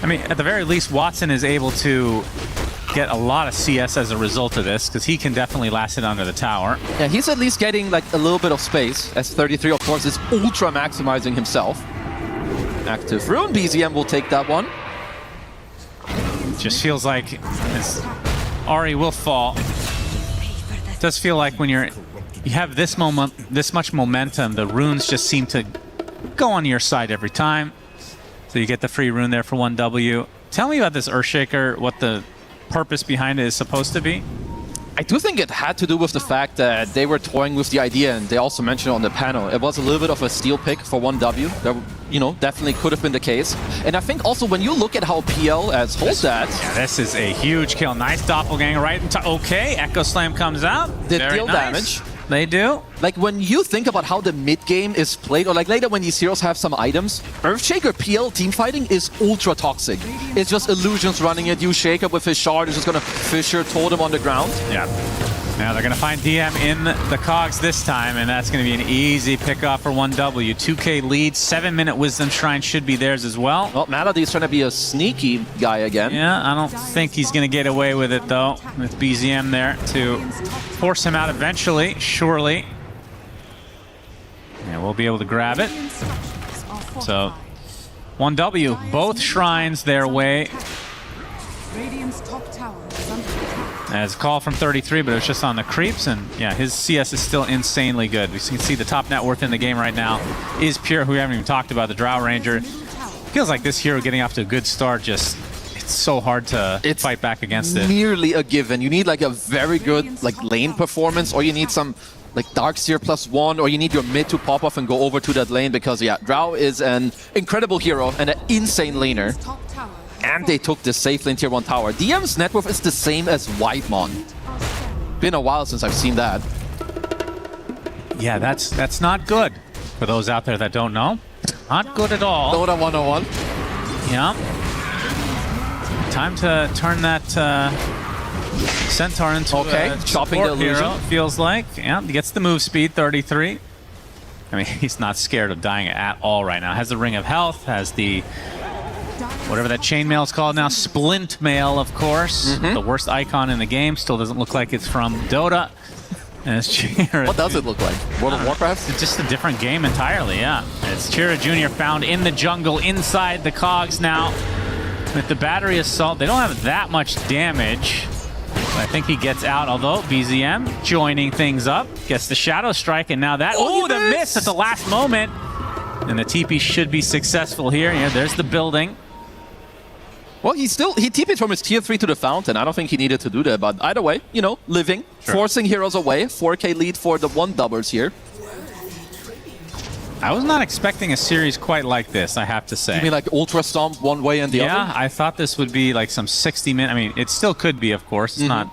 I mean, at the very least, Watson is able to get a lot of CS as a result of this, because he can definitely last it under the tower. Yeah, he's at least getting like a little bit of space, as 33, of course, is ultra maximizing himself. Active Rune, BZM will take that one. Just feels like Ari will fall. It does feel like when you have this much momentum, the runes just seem to go on your side every time. So you get the free rune there for 1W. Tell me about this Earthshaker, what the purpose behind it is supposed to be. I do think it had to do with the fact that they were toying with the idea, and they also mentioned it on the panel. It was a little bit of a steal pick for 1W. That, you know, definitely could have been the case. And I think also when you look at how PL has hold that... Yeah, this is a huge kill. Nice doppelganger right into... Okay, Echo Slam comes out. Did Very deal nice. damage. They do. Like, when you think about how the mid-game is played, or like later when these heroes have some items, Earthshaker PL teamfighting is ultra toxic. It's just illusions running at you. Shaker with his shard is just gonna Fisher totem on the ground. Yeah. Now they're gonna find DM in the cogs this time, and that's gonna be an easy pick-off for 1W. 2K lead, 7-minute Wisdom Shrine should be theirs as well. Well, Malady's trying to be a sneaky guy again. Yeah, I don't think he's gonna get away with it though, with BZM there to force him out eventually, surely. Yeah, we'll be able to grab it. So, 1W, both shrines their way. Radiant's top tower is under attack. As call from 33, but it was just on the creeps, and yeah, his CS is still insanely good. We can see the top net worth in the game right now is Pure, who we haven't even talked about, the Drow Ranger. Feels like this hero getting off to a good start, just it's so hard to fight back against it. Nearly a given. You need like a very good like lane performance, or you need some like Darkseer +1, or you need your mid to pop off and go over to that lane, because yeah, Drow is an incredible hero and an insane laner. And they took the safe lane tier 1 tower. DM's net worth is the same as Whitemon. Been a while since I've seen that. Yeah, that's not good. For those out there that don't know, not good at all. Dota 101. Yeah. Time to turn that Centaur into a chopping the illusion. hero, feels like. Yeah, he gets the move speed, 33. I mean, he's not scared of dying at all right now. Has the Ring of Health, has the... whatever that chainmail is called now, Splint Mail, of course. The worst icon in the game. Still doesn't look like it's from Dota. And it's Chira. What does it look like? World of Warcraft? It's just a different game entirely, yeah. It's Chira Jr. found in the jungle, inside the cogs now. With the battery assault, they don't have that much damage. But I think he gets out, although BZM joining things up. Gets the Shadow Strike, and now that... Oh, the miss at the last moment! And the TP should be successful here. Yeah, there's the building. Well, he TP'd from his tier 3 to the fountain. I don't think he needed to do that, but either way, you know, living, forcing heroes away. 4K lead for the 1Wers here. I was not expecting a series quite like this, I have to say. You mean like Ultra Stomp one way and the other? Yeah, I thought this would be like some 60-minute... I mean, it still could be, of course. It's not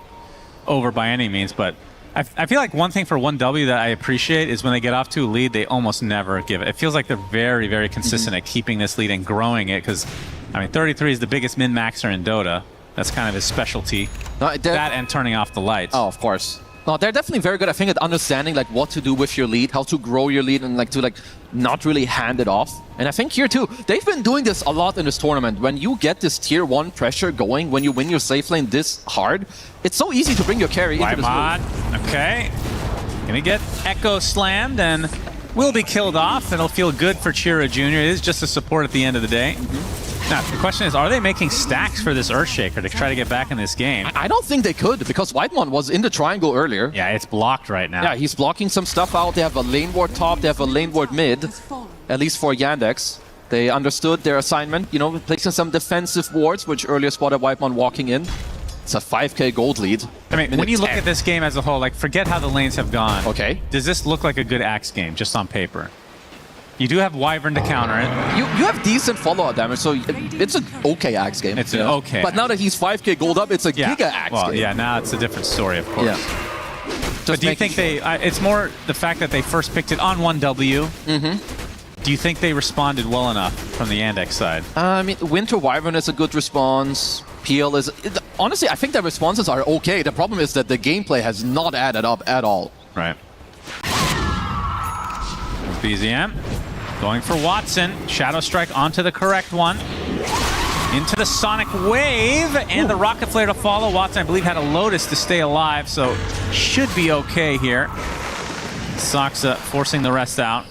over by any means, but I feel like one thing for 1W that I appreciate is when they get off to a lead, they almost never give it. It feels like they're very, very consistent at keeping this lead and growing it, because, I mean, 33 is the biggest min-maxer in Dota. That's kind of his specialty. No, that and turning off the lights. Oh, of course. No, they're definitely very good, I think, at understanding like what to do with your lead, how to grow your lead, and like to like not really hand it off. And I think here too, they've been doing this a lot in this tournament. When you get this tier 1 pressure going, when you win your safe lane this hard, it's so easy to bring your carry into this move. Okay. Gonna get Echo slammed and will be killed off. It'll feel good for Chira Jr. It is just a support at the end of the day. Now, the question is, are they making stacks for this Earthshaker to try to get back in this game? I don't think they could, because Whitemon was in the triangle earlier. Yeah, it's blocked right now. Yeah, he's blocking some stuff out. They have a lane ward top, they have a lane ward mid, at least for Yandex. They understood their assignment, you know, placing some defensive wards, which earlier spotted Whitemon walking in. It's a 5k gold lead. I mean, when you look at this game as a whole, like, forget how the lanes have gone. Okay. Does this look like a good Axe game, just on paper? You do have Wyvern to counter it. You have decent follow-up damage, so it's an okay Axe game. It's an okay. But now that he's 5k gold up, it's a Giga Axe game. Yeah, now it's a different story, of course. Yeah. But do you think it's more the fact that they first picked it on 1W? Mm-hmm. Do you think they responded well enough from the Yandex side? I mean, Winter Wyvern is a good response. PL is... Honestly, I think their responses are okay. The problem is that the gameplay has not added up at all. Right. BZM going for Watson. Shadow Strike onto the correct one. Into the Sonic Wave, and the Rocket Flare to follow. Watson, I believe, had a Lotus to stay alive, so should be okay here. Soxa forcing the rest out.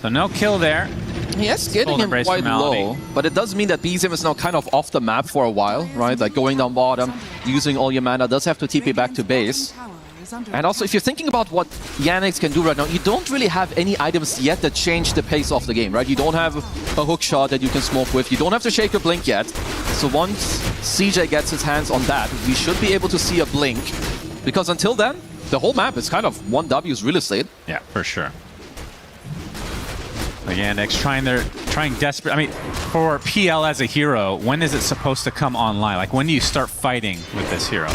So no kill there. Yes, getting him quite low, but it does mean that BZM is now kind of off the map for a while, right? Like going down bottom, using all your mana, does have to TP back to base. And also, if you're thinking about what Yandex can do right now, you don't really have any items yet that change the pace of the game, right? You don't have a hook shot that you can smoke with. You don't have to shake your blink yet. So once CJ gets his hands on that, we should be able to see a blink. Because until then, the whole map is kind of 1W's real estate. Yeah, for sure. Yandex trying desperate. I mean, for PL as a hero, when is it supposed to come online? Like, when do you start fighting with this hero?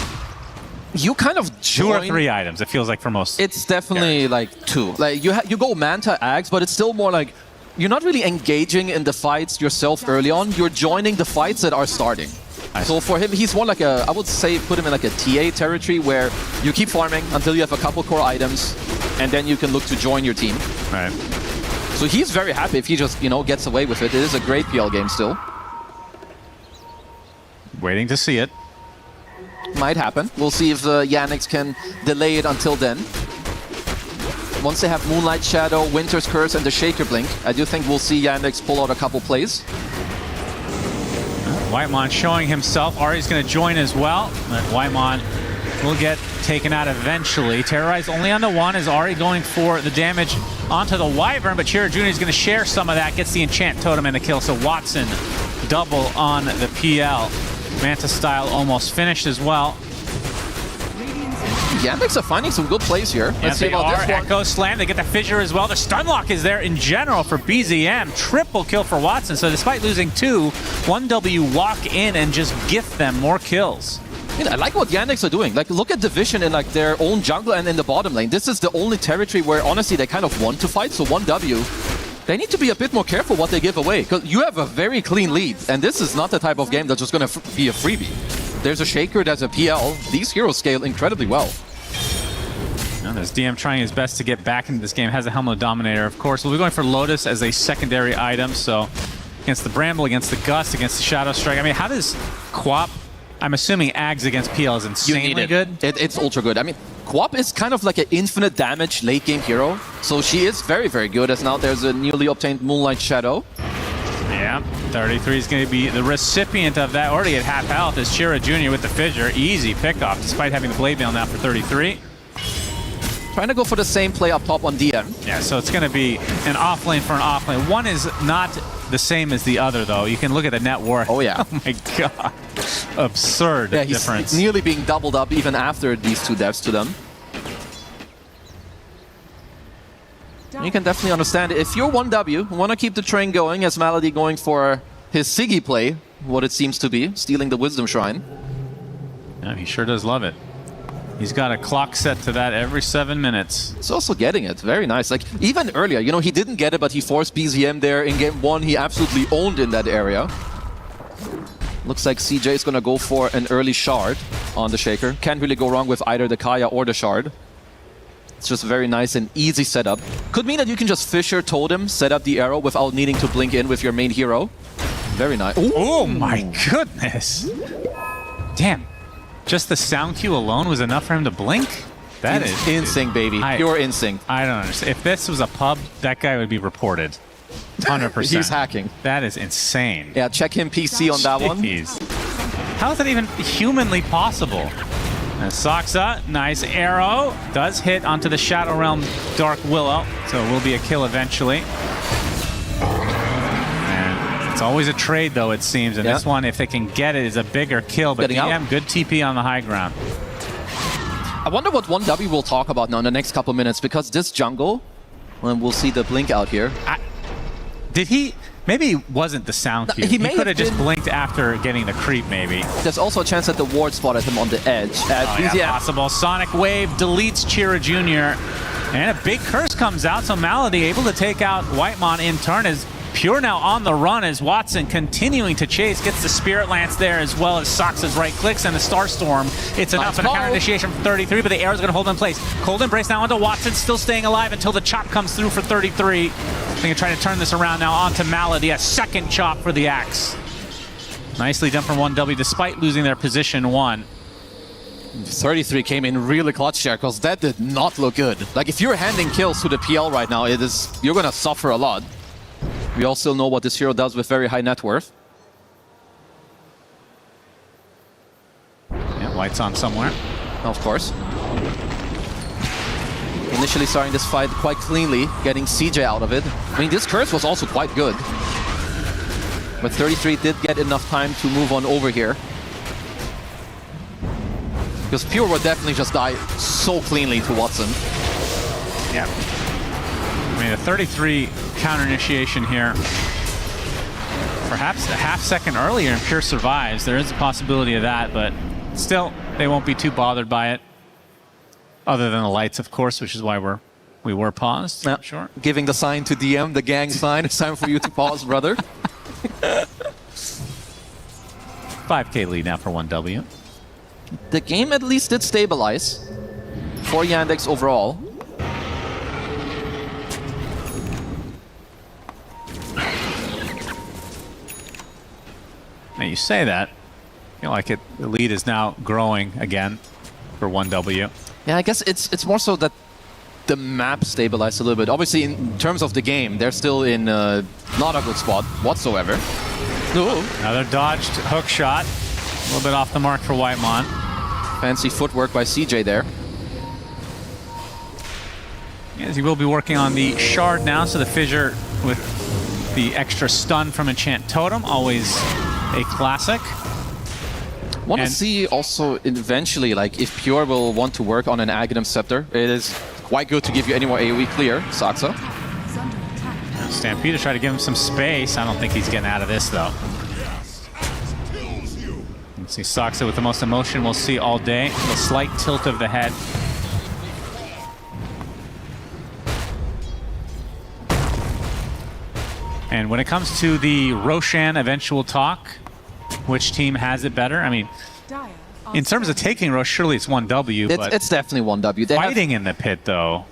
You kind of join... 2 or 3 items, it feels like, for most. It's definitely like 2. Like you go Manta Axe, but it's still more like you're not really engaging in the fights yourself early on. You're joining the fights that are starting. So for him, he's more like I would say, put him in like a TA territory where you keep farming until you have a couple core items, and then you can look to join your team. Right. So he's very happy if he just, you know, gets away with it. It is a great PL game still. Waiting to see it. Might happen. We'll see if Yandex can delay it until then. Once they have Moonlight Shadow, Winter's Curse, and the Shaker Blink, I do think we'll see Yandex pull out a couple plays. Whitemon showing himself. Ari's going to join as well. But Whitemon will get taken out eventually. Terrorize only on the one. Is Ari going for the damage onto the Wyvern, but Chira Jr. is going to share some of that. Gets the Enchant Totem and the kill. So Watson double on the PL. Manta style almost finished as well. Yandex are finding some good plays here. Let's see about this one. Echo Slam, they get the Fissure as well. The Stunlock is there in general for BZM. Triple kill for Watson. So despite losing 2, 1W walk in and just gift them more kills. I like what Yandex are doing. Like, look at Division in like their own jungle and in the bottom lane. This is the only territory where honestly they kind of want to fight. So 1W, they need to be a bit more careful what they give away, because you have a very clean lead, and this is not the type of game that's just going to be a freebie. There's a Shaker, there's a PL. These heroes scale incredibly well. There's DM trying his best to get back into this game. Has a Helmet Dominator, of course. We'll be going for Lotus as a secondary item. So against the Bramble, against the Gust, against the Shadow Strike. I mean, how does Quap... I'm assuming Ags against PL is insanely good. It's ultra good. I mean, Quap is kind of like an infinite damage late game hero. So she is very, very good, as now there's a newly obtained Moonlight Shadow. Yeah, 33 is going to be the recipient of that. Already at half health is Chira Jr. with the Fissure. Easy pickoff, despite having the Blade Mail now for 33. Trying to go for the same play up top on DM. Yeah, so it's going to be an off lane for an off lane. One is not the same as the other, though. You can look at the net worth. Oh, yeah. Oh, my God. Absurd difference. He's nearly being doubled up even after these 2 deaths to them. You can definitely understand it. If you're 1W, want to keep the train going, as Malady going for his Siggy play, what it seems to be, stealing the Wisdom Shrine. Yeah, he sure does love it. He's got a clock set to that every 7 minutes. He's also getting it. Very nice. Like, even earlier, you know, he didn't get it, but he forced BZM there in game 1. He absolutely owned in that area. Looks like CJ is going to go for an early shard on the Shaker. Can't really go wrong with either the Kaya or the shard. It's just very nice and easy setup. Could mean that you can just Fissure Totem, set up the arrow without needing to blink in with your main hero. Very nice. Ooh. Oh my goodness. Damn. Just the sound cue alone was enough for him to blink? That is instinct, baby. Pure instinct. I don't understand. If this was a pub, that guy would be reported. 100%. He's hacking. That is insane. Yeah, check him PC on that one. Jeez. How is that even humanly possible? And Soxa, nice arrow. Does hit onto the Shadow Realm Dark Willow, so it will be a kill eventually. And it's always a trade, though, it seems. And this one, if they can get it, is a bigger kill. But DM, good TP on the high ground. I wonder what 1W will talk about now in the next couple minutes, because this jungle, and we'll see the blink out here. Did he? Maybe it wasn't the sound cue. He could have just blinked after getting the creep, maybe. There's also a chance that the ward spotted him on the edge. Possible. Sonic Wave deletes Chira Jr. And a big curse comes out, so Malady able to take out Whitemon in turn. As Pure now on the run as Watson continuing to chase, gets the Spirit Lance there as well as Soxa's right clicks and the Starstorm. It's enough and a counter initiation from 33, but the arrow's going to hold in place. Cold Embrace now onto Watson, still staying alive until the chop comes through for 33. I think trying to turn this around now onto Malady. A second chop for the axe. Nicely done from 1W despite losing their position 1. 33 came in really clutch here, because that did not look good. Like, if you're handing kills to the PL right now, you're going to suffer a lot. We all still know what this hero does with very high net worth. Yeah, White's on somewhere. Of course. Initially starting this fight quite cleanly, getting CJ out of it. I mean, this curse was also quite good. But 33 did get enough time to move on over here. Because Pure would definitely just die so cleanly to Watson. Yeah. I mean, a 33 counter initiation here. Perhaps a half second earlier and Pure survives. There is a possibility of that, but still, they won't be too bothered by it. Other than the lights, of course, which is why we were paused. Yeah. Sure. Giving the sign to DM, the gang sign. It's time for you to pause, brother. 5K lead now for 1W. The game at least did stabilize for Yandex overall. Now you say that, I feel like the lead is now growing again for 1W. Yeah, I guess it's more so that the map stabilized a little bit. Obviously, in terms of the game, they're still in not a good spot whatsoever. Ooh. Another dodged hook shot. A little bit off the mark for Whitemon. Fancy footwork by CJ there. Yes, he will be working on the shard now, so the fissure with the extra stun from Enchant Totem, always a classic. Want to see also eventually, like, if Pure will want to work on an Aghanim Scepter. It is quite good to give you any more AoE clear, Soxa. Stampede to try to give him some space. I don't think he's getting out of this, though. You see Soxa with the most emotion we'll see all day. A slight tilt of the head. And when it comes to the Roshan eventual talk, which team has it better? I mean, in terms of taking Rosh, surely it's 1W, but it's definitely 1W. Fighting in the pit, though,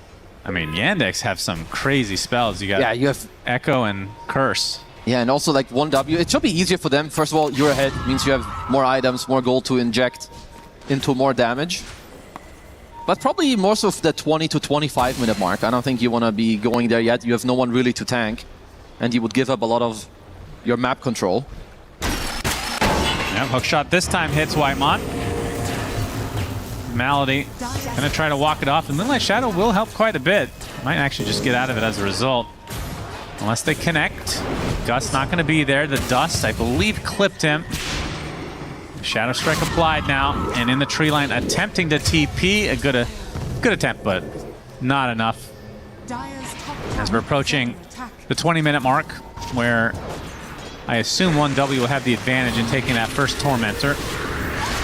I mean, Yandex have some crazy spells. You got you have Echo and Curse. Yeah, and also like 1W, it should be easier for them. First of all, you're ahead, means you have more items, more gold to inject into more damage. But probably more so the 20 to 25 minute mark. I don't think you want to be going there yet. You have no one really to tank, and you would give up a lot of your map control. Yeah, hookshot this time hits Whitemon. Malady gonna try to walk it off, and Moonlight Shadow will help quite a bit. Might actually just get out of it as a result. Unless they connect. Gust not gonna be there. The dust, I believe, clipped him. Shadow Strike applied now, and in the tree line attempting to TP. A good attempt, but not enough. As we're approaching the 20-minute mark, where I assume 1W will have the advantage in taking that first Tormentor.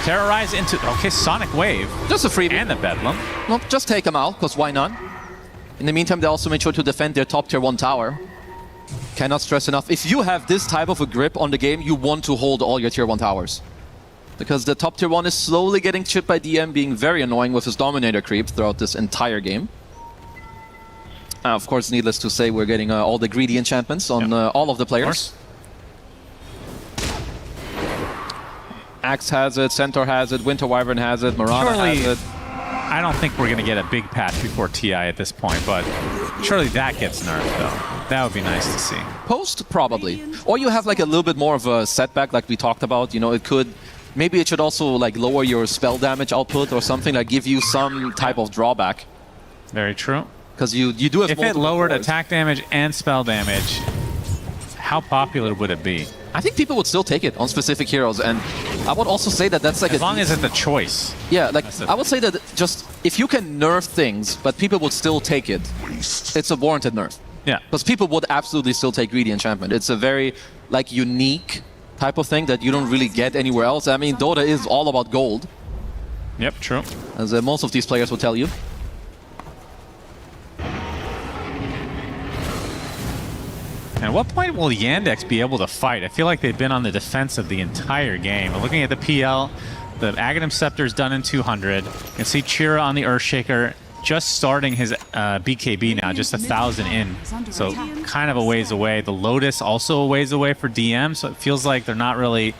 Terrorize into... Okay, Sonic Wave. Just a freebie. And the Bedlam. No, just take them out, because why not? In the meantime, they also made sure to defend their top tier 1 tower. Cannot stress enough. If you have this type of a grip on the game, you want to hold all your tier 1 towers. Because the top tier 1 is slowly getting chipped by DM, being very annoying with his Dominator creep throughout this entire game. Of course, needless to say, we're getting all the greedy enchantments on all of the players. Axe has it, Centaur has it, Winter Wyvern has it, Mirana has it. I don't think we're going to get a big patch before TI at this point, but surely that gets nerfed, though. That would be nice to see. Post, probably. Or you have like a little bit more of a setback like we talked about. You know, it could... Maybe it should also like lower your spell damage output or something, like give you some type of drawback. Very true. Because you do have If it lowered attack damage and spell damage, how popular would it be? I think people would still take it on specific heroes, and I would also say that that's like as long as it's a choice. Yeah, like I would say that just if you can nerf things, but people would still take it, it's a warranted nerf. Yeah. Because people would absolutely still take Greedy Enchantment. It's a very like unique type of thing that you don't really get anywhere else. I mean, Dota is all about gold. Yep, true. As most of these players will tell you. And at what point will Yandex be able to fight? I feel like they've been on the defensive the entire game. Looking at the PL, the Aghanim Scepter is done in 200. You can see Chira on the Earthshaker just starting his BKB now, just 1,000 in. So kind of a ways away. The Lotus also a ways away for DM, so it feels like they're not really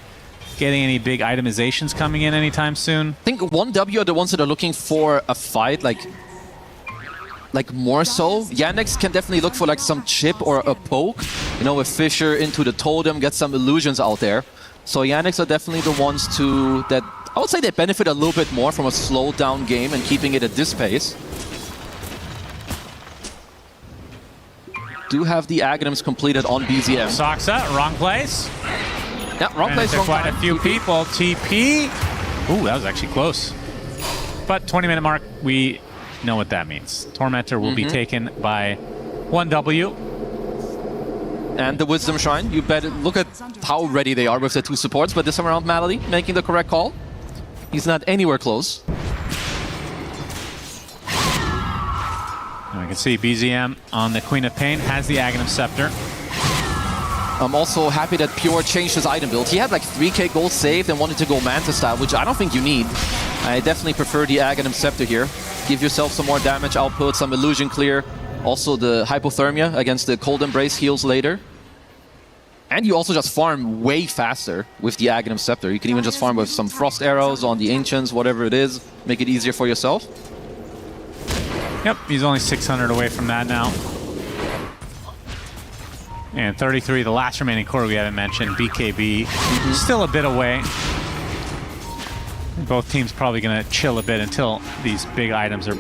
getting any big itemizations coming in anytime soon. I think 1W are the ones that are looking for a fight, like more so. Yandex can definitely look for like some chip or a poke, you know, with Fisher into the totem, get some illusions out there. So Yandex are definitely the ones that I would say they benefit a little bit more from a slowed down game and keeping it at this pace. Do have the Aghanims completed on BZM. Soxa, wrong place. Yeah, wrong place, wrong quite time. a few people. TP. Ooh, that was actually close. But 20-minute mark, we know what that means. Tormentor will be taken by 1W. And the Wisdom Shrine, you better look at how ready they are with the two supports, but this time around Malady making the correct call. He's not anywhere close. And we can see BZM on the Queen of Pain has the Aghanim Scepter. I'm also happy that Pure changed his item build. He had like 3k gold saved and wanted to go Manta style, which I don't think you need. I definitely prefer the Aghanim Scepter here. Give yourself some more damage output, some illusion clear. Also the Hypothermia against the Cold Embrace heals later. And you also just farm way faster with the Aghanim Scepter. You can even just farm with some Frost Arrows on the Ancients, whatever it is. Make it easier for yourself. Yep, he's only 600 away from that now. And 33, the last remaining core we haven't mentioned, BKB, still a bit away. Both teams probably going to chill a bit until these big items are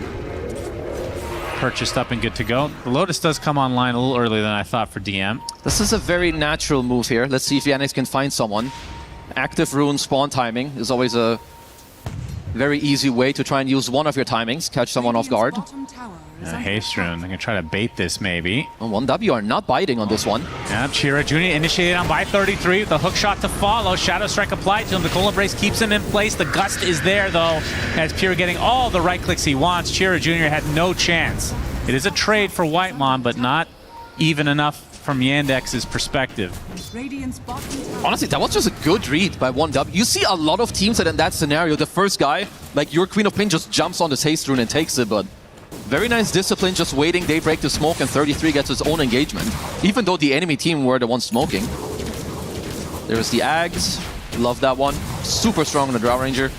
purchased up and good to go. The Lotus does come online a little earlier than I thought for DM. This is a very natural move here. Let's see if Yandex can find someone. Active rune spawn timing is always a very easy way to try and use one of your timings, catch someone off guard. Haste rune, they're going to try to bait this maybe. And 1W are not biting on this one. Yeah, Chira Jr. initiated on by 33. The hook shot to follow. Shadow Strike applied to him. The Cold Embrace keeps him in place. The Gust is there though, as Pure getting all the right clicks he wants. Chira Jr. had no chance. It is a trade for Whitemon, but not even enough from Yandex's perspective. Honestly, that was just a good read by 1W. You see a lot of teams that in that scenario, the first guy, like your Queen of Pain, just jumps on this haste rune and takes it, but very nice discipline, just waiting Daybreak to smoke, and 33 gets his own engagement, even though the enemy team were the ones smoking. There's the Ags. Love that one. Super strong on the Drow Ranger.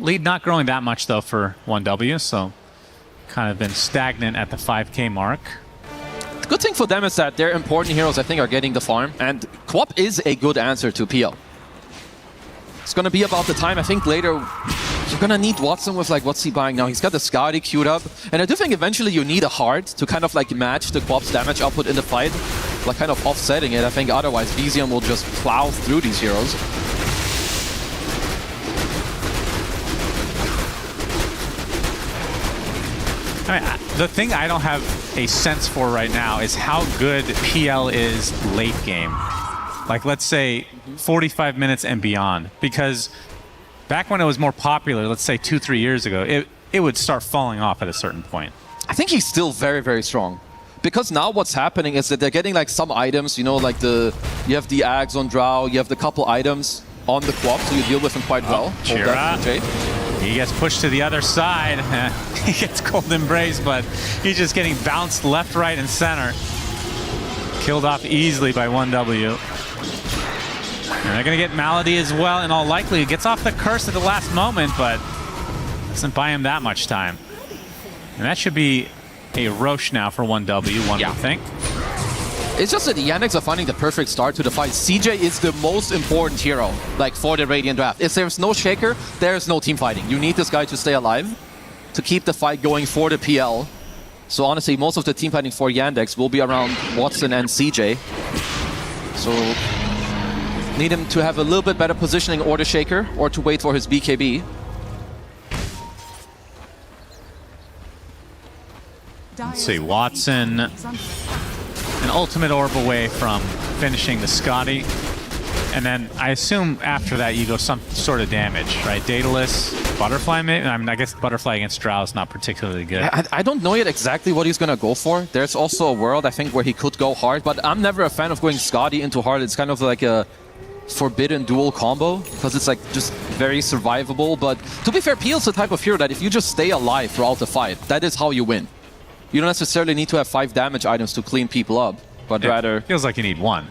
Lead not growing that much though for 1W, so kind of been stagnant at the 5k mark. The good thing for them is that their important heroes, I think, are getting the farm, and Quap is a good answer to PL. It's going to be about the time, I think, later you're going to need Watson with, like, what's he buying now? He's got the Skadi queued up, and I do think eventually you need a Heart to kind of, like, match the Quap's damage output in the fight, like, kind of offsetting it. I think otherwise BZM will just plow through these heroes. I mean, the thing I don't have a sense for right now is how good PL is late game. Like, let's say 45 minutes and beyond. Because back when it was more popular, let's say 2-3 years ago, it would start falling off at a certain point. I think he's still very, very strong. Because now what's happening is that they're getting like some items, you know, like you have the Ags on Drow, you have the couple items on the Quap, so you deal with him quite well. He gets pushed to the other side. He gets Cold Embrace, but he's just getting bounced left, right, and center. Killed off easily by 1W. And they're going to get Malady as well, in all likelihood. Gets off the curse at the last moment, but doesn't buy him that much time. And that should be a Roche now for 1W, one would think. It's just that the Yandex are finding the perfect start to the fight. CJ is the most important hero, like, for the Radiant draft. If there's no Shaker, there's no team fighting. You need this guy to stay alive, to keep the fight going for the PL. So honestly, most of the team fighting for Yandex will be around Watson and CJ. So need him to have a little bit better positioning or the Shaker, or to wait for his BKB. Let's see, Watson, an ultimate orb away from finishing the Scotty. And then I assume after that you go some sort of damage, right? Daedalus, Butterfly maybe? I mean, I guess Butterfly against Drow is not particularly good. I don't know yet exactly what he's going to go for. There's also a world, I think, where he could go hard, but I'm never a fan of going Scotty into hard. It's kind of like a forbidden dual combo, because it's like just very survivable. But to be fair, PL's the type of hero that if you just stay alive throughout the fight, that is how you win. You don't necessarily need to have 5 damage items to clean people up, but rather... Feels like you need 1.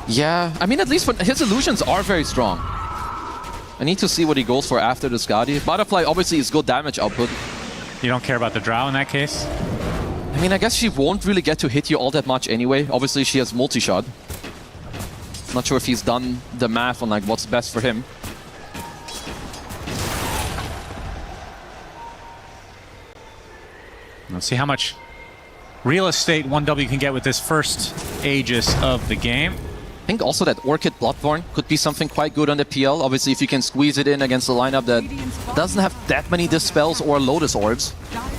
Yeah, I mean, at least his illusions are very strong. I need to see what he goes for after the Scotty. Butterfly obviously is good damage output. You don't care about the Drow in that case? I mean, I guess she won't really get to hit you all that much anyway. Obviously, she has multi-shot. Not sure if he's done the math on like what's best for him. Let's see how much real estate 1W can get with this first Aegis of the game. I think also that Orchid Bloodthorn could be something quite good on the PL. Obviously, if you can squeeze it in against a lineup that doesn't have that many Dispels or Lotus Orbs.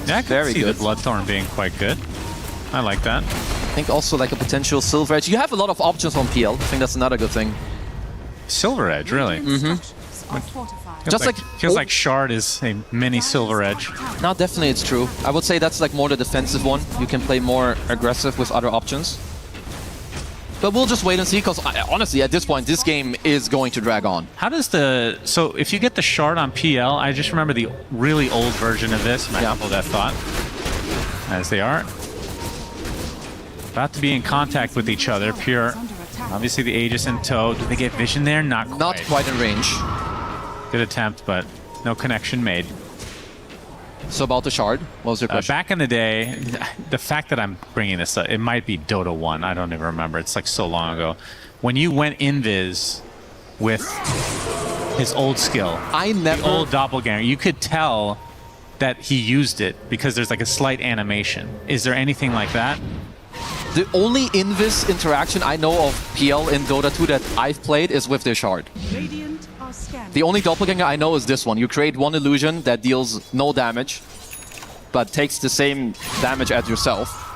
Yeah, I can see the Bloodthorn being quite good. I like that. I think also like a potential Silver Edge. You have a lot of options on PL. I think that's another good thing. Silver Edge, really? Mm-hmm. Feels like Shard is a mini Silver Edge. No, definitely it's true. I would say that's like more the defensive one. You can play more aggressive with other options. But we'll just wait and see, because honestly, at this point, this game is going to drag on. How does the... So if you get the Shard on PL, I just remember the really old version of this. Might hold that thought. As they are. About to be in contact with each other. Pure. Obviously the Aegis in tow. Do they get vision there? Not quite. Not quite in range. Good attempt, but no connection made. So about the Shard, what was your question? Back in the day, the fact that I'm bringing this up, it might be Dota 1, I don't even remember, it's like so long ago. When you went invis with his old skill, the old doppelganger, you could tell that he used it because there's like a slight animation. Is there anything like that? The only invis interaction I know of PL in Dota 2 that I've played is with the Shard. The only doppelganger I know is this one. You create one illusion that deals no damage, but takes the same damage as yourself.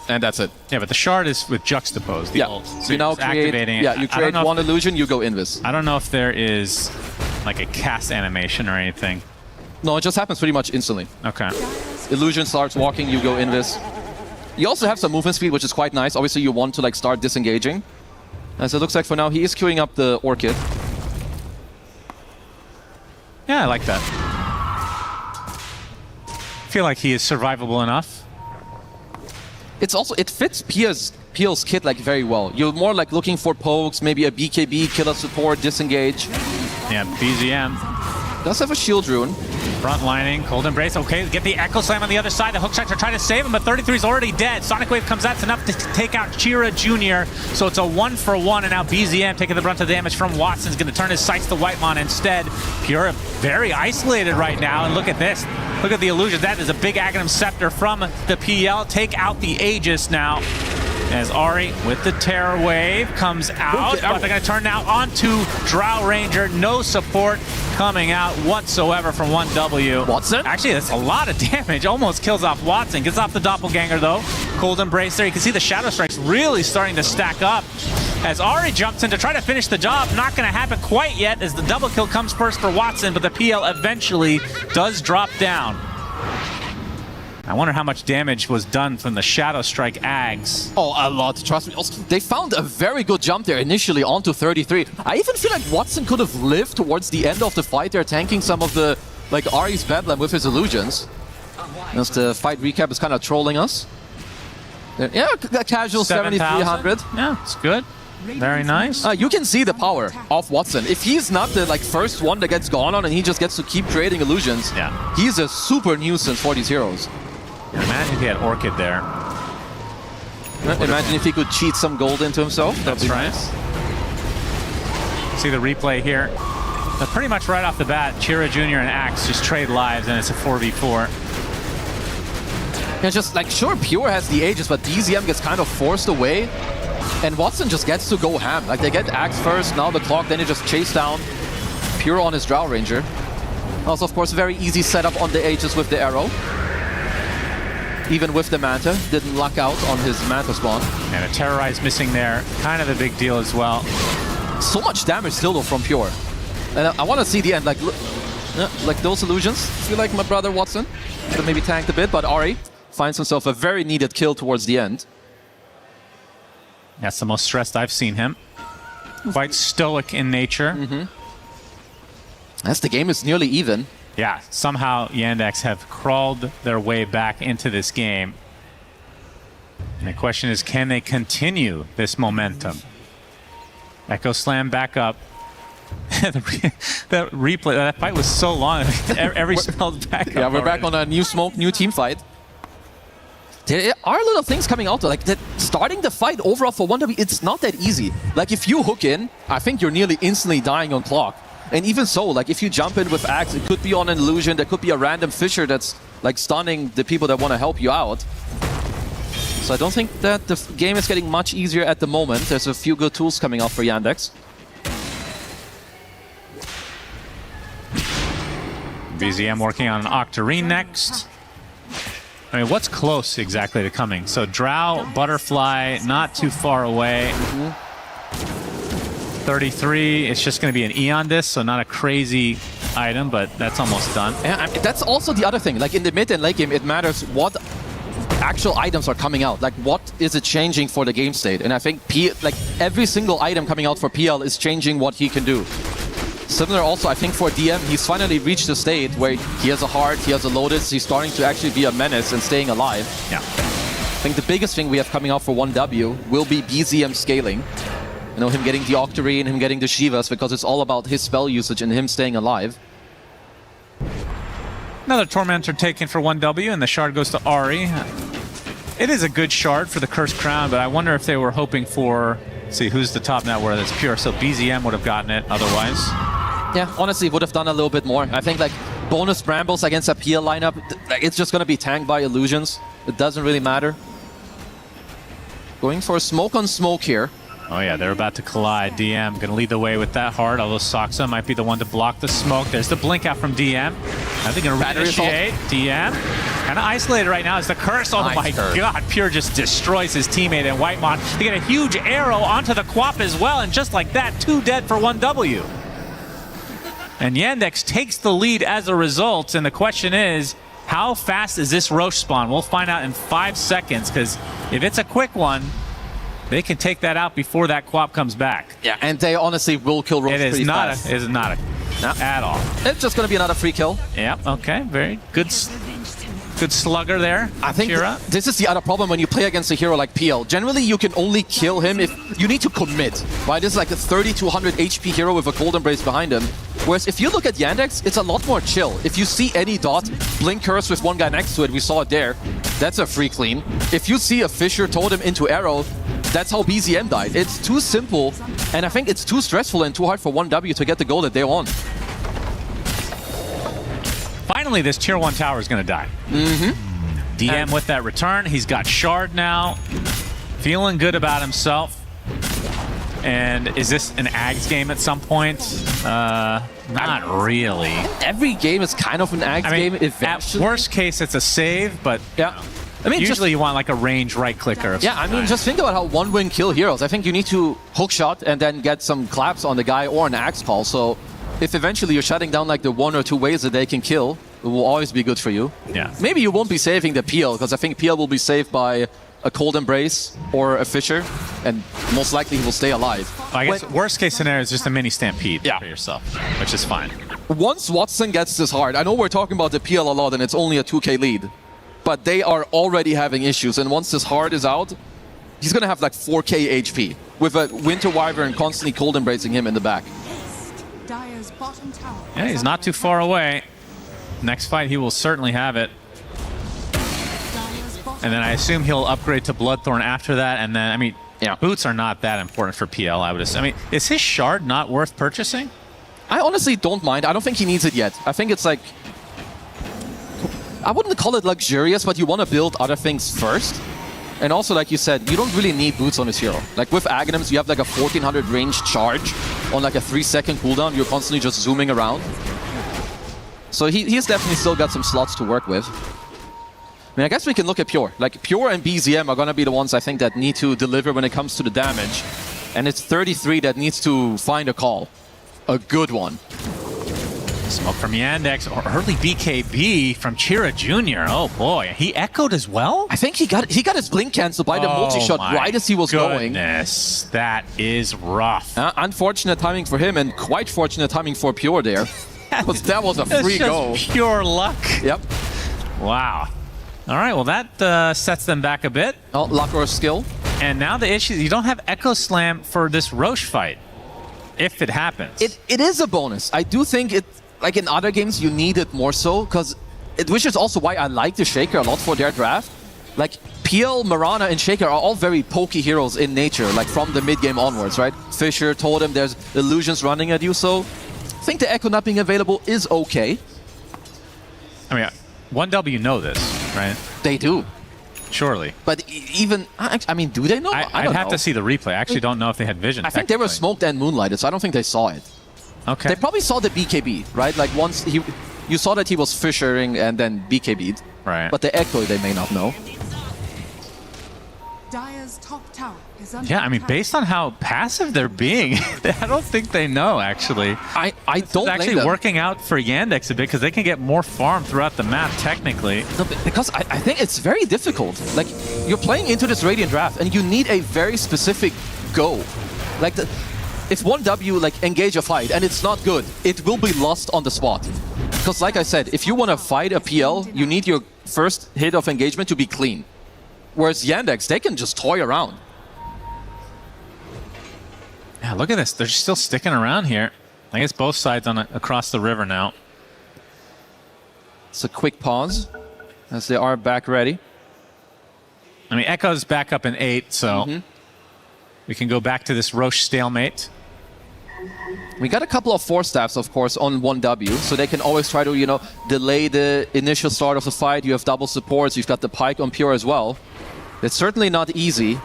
And that's it. Yeah, but the Shard is with juxtapose, the ult. So you now activating create, you create one illusion, you go invis. I don't know if there is like a cast animation or anything. No, it just happens pretty much instantly. Okay. Illusion starts walking, you go invis. You also have some movement speed, which is quite nice. Obviously, you want to like start disengaging. As it looks like for now, he is queuing up the Orchid. Yeah, I like that. I feel like he is survivable enough. It's also, it fits PL's kit like very well. You're more like looking for pokes, maybe a BKB, killer support, disengage. Yeah, BZM. Does have a shield rune. Front lining, Cold Embrace. Okay, get the Echo Slam on the other side. The hook shots are trying to save him, but 33 is already dead. Sonic Wave comes out. It's enough to take out Chira Jr. So it's a 1-for-1, and now BZM taking the brunt of the damage from Watson's going to turn his sights to Whitemon instead. Pure very isolated right now, and look at this. Look at the illusion. That is a big Aghanim Scepter from the PL. Take out the Aegis now. As Ari with the Terror Wave comes out, but they're going to turn now onto Drow Ranger. No support coming out whatsoever from 1W. Watson? Actually, that's a lot of damage. Almost kills off Watson. Gets off the Doppelganger, though. Cold Embrace there. You can see the Shadow Strikes really starting to stack up. As Ari jumps in to try to finish the job. Not going to happen quite yet as the double kill comes first for Watson, but the PL eventually does drop down. I wonder how much damage was done from the Shadow Strike Ags. Oh, a lot. Trust me. Also, they found a very good jump there initially onto 33. I even feel like Watson could have lived towards the end of the fight there, tanking some of the, like, Ari's Bedlam with his illusions. As the fight recap is kind of trolling us. Yeah, a casual 7,300. Yeah, it's good. Very nice. You can see the power of Watson. If he's not the first one that gets gone on and he just gets to keep creating illusions, he's a super nuisance for these heroes. Imagine if he had Orchid there. Imagine if he could cheat some gold into himself. That's right. Nice. See the replay here. Pretty much right off the bat, Chira Jr. and Axe just trade lives, and it's a 4v4. Yeah, just sure, Pure has the ages, but DZM gets kind of forced away, and Watson just gets to go ham. They get Axe first, now the clock, then they just chase down Pure on his Drow Ranger. Also, of course, very easy setup on the ages with the arrow. Even with the Manta, didn't luck out on his Manta spawn. And a Terrorize missing there, kind of a big deal as well. So much damage still though from Pure. And I want to see the end, like those illusions. I feel like my brother Watson could have maybe tanked a bit, but Ari finds himself a very needed kill towards the end. That's the most stressed I've seen him. Quite stoic in nature. As the game is nearly even. Yeah, somehow Yandex have crawled their way back into this game. And the question is, can they continue this momentum? Echo Slam back up. That replay, that fight was so long. Every spell's back up. Yeah, we're back on a new smoke, new team fight. There are little things coming out though, like that starting the fight overall for 1W, it's not that easy. Like if you hook in, I think you're nearly instantly dying on clock. And even so, like if you jump in with Axe, it could be on an illusion, there could be a random Fisher that's like stunning the people that want to help you out. So I don't think that the game is getting much easier at the moment. There's a few good tools coming out for Yandex. VZM working on an Octarine next. I mean, what's close exactly to coming? So Drow, Butterfly, not too far away. 33, it's just going to be an Eon disc, so not a crazy item, but that's almost done. Yeah, I mean, that's also the other thing. Like in the mid and late game, it matters what actual items are coming out. Like what is it changing for the game state? And I think every single item coming out for PL is changing what he can do. Similar also, I think for DM, he's finally reached a state where he has a heart, he has a Lotus, he's starting to actually be a menace and staying alive. Yeah. I think the biggest thing we have coming out for 1W will be BZM scaling. You know, him getting the Octarine, him getting the Shivas, because it's all about his spell usage and him staying alive. Another Tormentor taken for 1W, and the shard goes to Ari. It is a good shard for the Cursed Crown, but I wonder if they were hoping for... See, who's the top net where that's pure? So BZM would have gotten it otherwise. Yeah, honestly, would have done a little bit more. I think like bonus Brambles against a PL lineup, it's just going to be tanked by illusions. It doesn't really matter. Going for a smoke on smoke here. Oh yeah, they're about to collide. DM going to lead the way with that heart, although Soxa might be the one to block the smoke. There's the blink out from DM. I think going to reinitiate. DM kind of isolated right now as the curse. Oh my god, Pure just destroys his teammate and Whitemon. They get a huge arrow onto the Quap as well, and just like that, 2 dead for 1W. And Yandex takes the lead as a result, and the question is, how fast is this Roche spawn? We'll find out in 5 seconds, because if it's a quick one, they can take that out before that Quap comes back. Yeah, and they honestly will kill Roche pretty fast. It is not at all. It's just going to be another free kill. Yep, okay, very good. Good slugger there. I think this is the other problem when you play against a hero like PL. Generally, you can only kill him if you need to commit. Right? This is like a 3200 HP hero with a Cold Embrace behind him. Whereas if you look at Yandex, it's a lot more chill. If you see any dot, Blink Curse with one guy next to it, we saw it there, that's a free clean. If you see a Fisher Totem into Arrow, that's how BZM died. It's too simple, and I think it's too stressful and too hard for 1W to get the goal that they want. Finally, this tier 1 tower is going to die. DM with that return. He's got Shard now. Feeling good about himself. And is this an Ags game at some point? Not really. Every game is kind of an Ags game eventually. At worst case, it's a save, but yeah. I mean, usually you want like a range right clicker. Yeah, I mean, just think about how 1-win kill heroes. I think you need to hook shot and then get some claps on the guy or an axe call. So if eventually you're shutting down like the 1 or 2 ways that they can kill, it will always be good for you. Yeah. Maybe you won't be saving the PL, because I think PL will be saved by a Cold Embrace or a Fisher, and most likely he will stay alive. I guess worst case scenario is just a mini Stampede for yourself, which is fine. Once Watson gets this hard, I know we're talking about the PL a lot and it's only a 2k lead, but they are already having issues, and once this hard is out, he's going to have like 4k HP, with a Winter Wyvern constantly cold embracing him in the back. Dire's bottom tower. Yeah, he's not too far away. Next fight, he will certainly have it. And then I assume he'll upgrade to Bloodthorn after that. And then, I mean, boots are not that important for PL, I would assume. I mean, is his shard not worth purchasing? I honestly don't mind. I don't think he needs it yet. I think it's like... I wouldn't call it luxurious, but you want to build other things first. And also, like you said, you don't really need boots on this hero. Like with Aghanims, you have like a 1400 range charge on like a 3-second cooldown. You're constantly just zooming around. So he's definitely still got some slots to work with. I mean, I guess we can look at Pure. Like, Pure and BZM are going to be the ones I think that need to deliver when it comes to the damage. And it's 33 that needs to find a call. A good one. Smoke from Yandex, or early BKB from Chira Jr. Oh boy, he echoed as well? I think he got his blink canceled by the multi-shot right as he was going. Goodness, that is rough. Unfortunate timing for him, and quite fortunate timing for Pure there. But that was a free go. Pure luck. Yep. Wow. All right, well that sets them back a bit. Oh, luck or skill. And now the issue is you don't have Echo Slam for this Roche fight, if it happens. It is a bonus. I do think it, like in other games, you need it more so, which is also why I like the Shaker a lot for their draft. Like, PL, Mirana, and Shaker are all very pokey heroes in nature, like from the mid-game onwards, right? Fisher told him there's illusions running at you, so I think the Echo not being available is okay. I mean, 1W know this, right? They do. Surely. But even, I mean, do they know? I'd have to see the replay. I actually don't know if they had vision. I think they were smoked and moonlighted, so I don't think they saw it. Okay. They probably saw the BKB, right? Like once you saw that he was fishering and then BKB'd. Right. But the Echo they may not know. Dire's top tower is under Yeah, I mean, attack. based on how passive they're being, I don't think they know, actually. I don't It's actually working out for Yandex a bit because they can get more farm throughout the map, technically. No, because I think it's very difficult. Like, you're playing into this Radiant draft and you need a very specific go. Like, if 1W, like, engage a fight and it's not good, it will be lost on the spot. Because, like I said, if you want to fight a PL, you need your first hit of engagement to be clean. Whereas Yandex, they can just toy around. Yeah, look at this. They're still sticking around here. I guess both sides across the river now. It's a quick pause as they are back ready. I mean, Echo's back up in 8, so we can go back to this Roche stalemate. We got a couple of Force Staffs, of course, on 1W, so they can always try to, you know, delay the initial start of the fight. You have double supports, you've got the Pike on Pure as well. It's certainly not easy.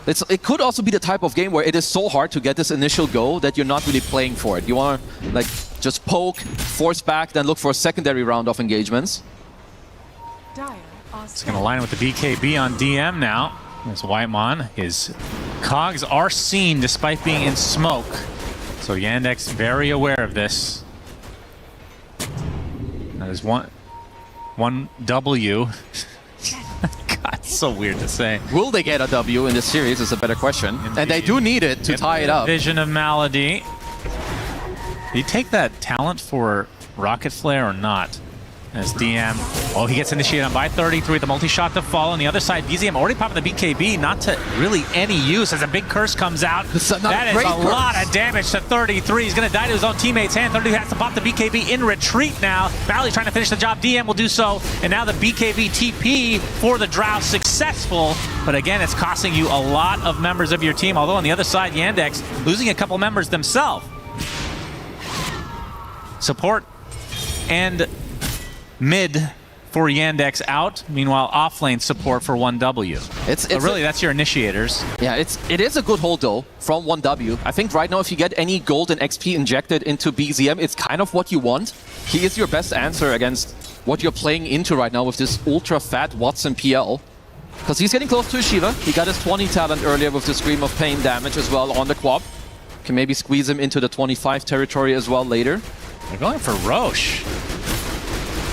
It could also be the type of game where it is so hard to get this initial go that you're not really playing for it. You want to, like, just poke, force back, then look for a secondary round of engagements. It's going to line with the BKB on DM now. There's Whitemon. His cogs are seen despite being in smoke. So Yandex very aware of this. That is one W. God, it's so weird to say. Will they get a W in this series is a better question. Indeed. And they do need it to tie it up. Vision of Malady. Did he take that talent for Rocket Flare or not? As DM. Oh, he gets initiated on by 33. The multi-shot to fall. On the other side, BZM already popping the BKB. Not to really any use as a big curse comes out. That is a lot of damage to 33. He's going to die to his own teammate's hand. 33 has to pop the BKB in retreat now. Valley's trying to finish the job. DM will do so. And now the BKB TP for the Drow successful. But again, it's costing you a lot of members of your team. Although on the other side, Yandex losing a couple members themselves. Support and mid for Yandex out. Meanwhile, offlane support for 1W. It's really, that's your initiators. Yeah, it is a good hold though from 1W. I think right now if you get any gold and XP injected into BZM, it's kind of what you want. He is your best answer against what you're playing into right now with this ultra fat Watson PL. Because he's getting close to his Shiva. He got his 20 talent earlier with the Scream of Pain damage as well on the Quab. Can maybe squeeze him into the 25 territory as well later. They're going for Roche.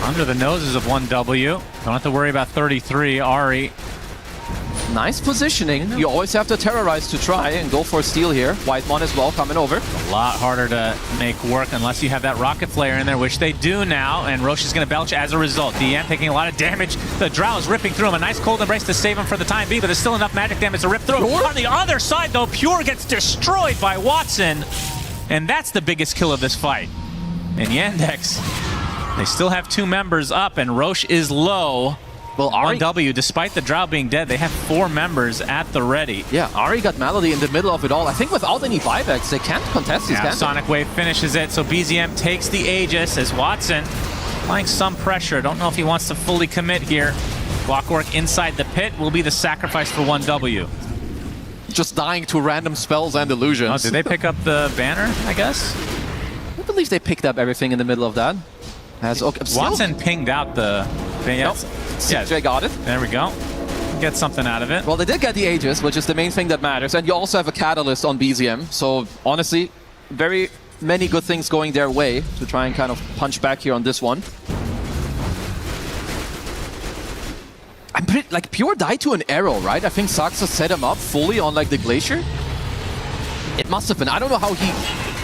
Under the noses of 1W. Don't have to worry about 33. Ari Nice positioning. You always have to terrorize to try and go for a steal here. Whitemon as well coming over. A lot harder to make work unless you have that rocket flare in there, which they do now, and Roche is going to belch as a result. DM taking a lot of damage. The Drow is ripping through him. A nice cold embrace to save him for the time being, but there's still enough magic damage to rip through him. Pure? On the other side, though, Pure gets destroyed by Watson, and that's the biggest kill of this fight. And Yandex, they still have 2 members up, and Roche is low. Well, Ari, 1W, despite the Drow being dead, they have 4 members at the ready. Yeah, Ari got Melody in the middle of it all. I think without any buybacks, they can't contest these, Yeah, can they? Sonic Wave finishes it, so BZM takes the Aegis as Watson applying some pressure. Don't know if he wants to fully commit here. Clockwork inside the pit will be the sacrifice for 1W. Just dying to random spells and illusions. Oh, did they pick up the banner, I guess? I believe they picked up everything in the middle of that. Watson pinged out the... Nope. CJ got it. There we go. Get something out of it. Well, they did get the Aegis, which is the main thing that matters. And you also have a Catalyst on BZM. So, honestly, very many good things going their way to try and kind of punch back here on this one. I'm pretty... Like, Pure died to an arrow, right? I think Saxa set him up fully on, like, the Glacier. It must have been. I don't know how he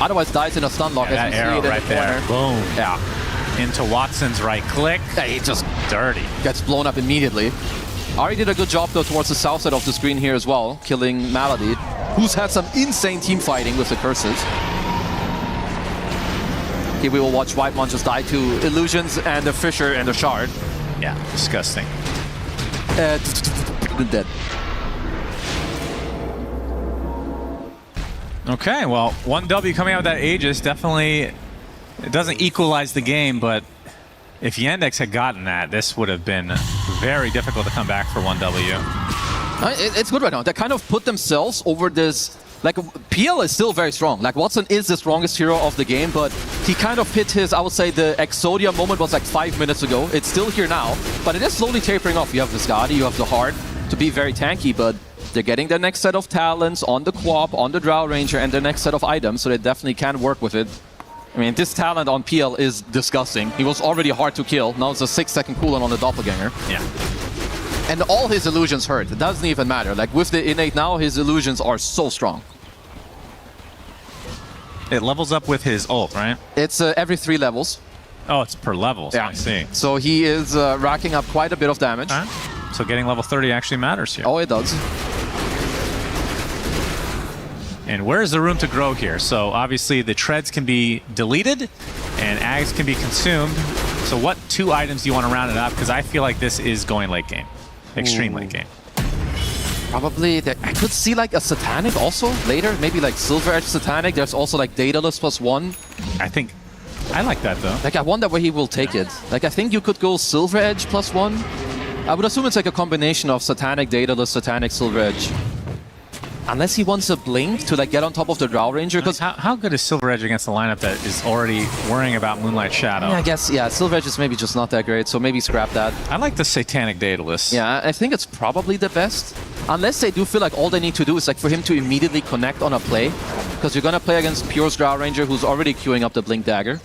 otherwise dies in a stun lock. Yeah, as that we see arrow it in right the there. corner. Boom. Yeah. Into Watson's right click. Yeah, he just dirty. Gets blown up immediately. Ari did a good job, though, towards the south side of the screen here as well, killing Malady, who's had some insane team fighting with the curses. Here we will watch Whitemon just die to Illusions and the Fissure and the Shard. Yeah, disgusting. Dead. Okay, well, 1W coming out with that Aegis definitely... It doesn't equalize the game, but if Yandex had gotten that, this would have been very difficult to come back for 1W. It's good right now. They kind of put themselves over this... Like, PL is still very strong. Like, Watson is the strongest hero of the game, but he kind of hit his, I would say, the Exodia moment was like 5 minutes ago. It's still here now, but it is slowly tapering off. You have Viscati, you have the Heart to be very tanky, but they're getting their next set of talents on the Quap, on the Drow Ranger, and their next set of items, so they definitely can work with it. I mean, this talent on PL is disgusting. He was already hard to kill. Now it's a 6-second cooldown on the Doppelganger. Yeah. And all his illusions hurt. It doesn't even matter. Like, with the innate now, his illusions are so strong. It levels up with his ult, right? It's every 3 levels. Oh, it's per level, so yeah. I see. So he is racking up quite a bit of damage. So getting level 30 actually matters here. Oh, it does. And where is the room to grow here? So obviously the treads can be deleted and ags can be consumed. So what 2 items do you want to round it up? Because I feel like this is going late game. Extreme late game. Probably, I could see like a Satanic also later. Maybe like Silver Edge Satanic. There's also like Daedalus +1. I like that though. Like, I wonder where he will take it. Like, I think you could go Silver Edge +1. I would assume it's like a combination of Satanic, Daedalus, Satanic, Silver Edge. Unless he wants a Blink to like get on top of the Drow Ranger. Because how good is Silver Edge against a lineup that is already worrying about Moonlight Shadow? Yeah, I guess, yeah, Silver Edge is maybe just not that great, so maybe scrap that. I like the Satanic Daedalus. Yeah, I think it's probably the best. Unless they do feel like all they need to do is like for him to immediately connect on a play. Because you're gonna play against Pure's Drow Ranger, who's already queuing up the Blink Dagger.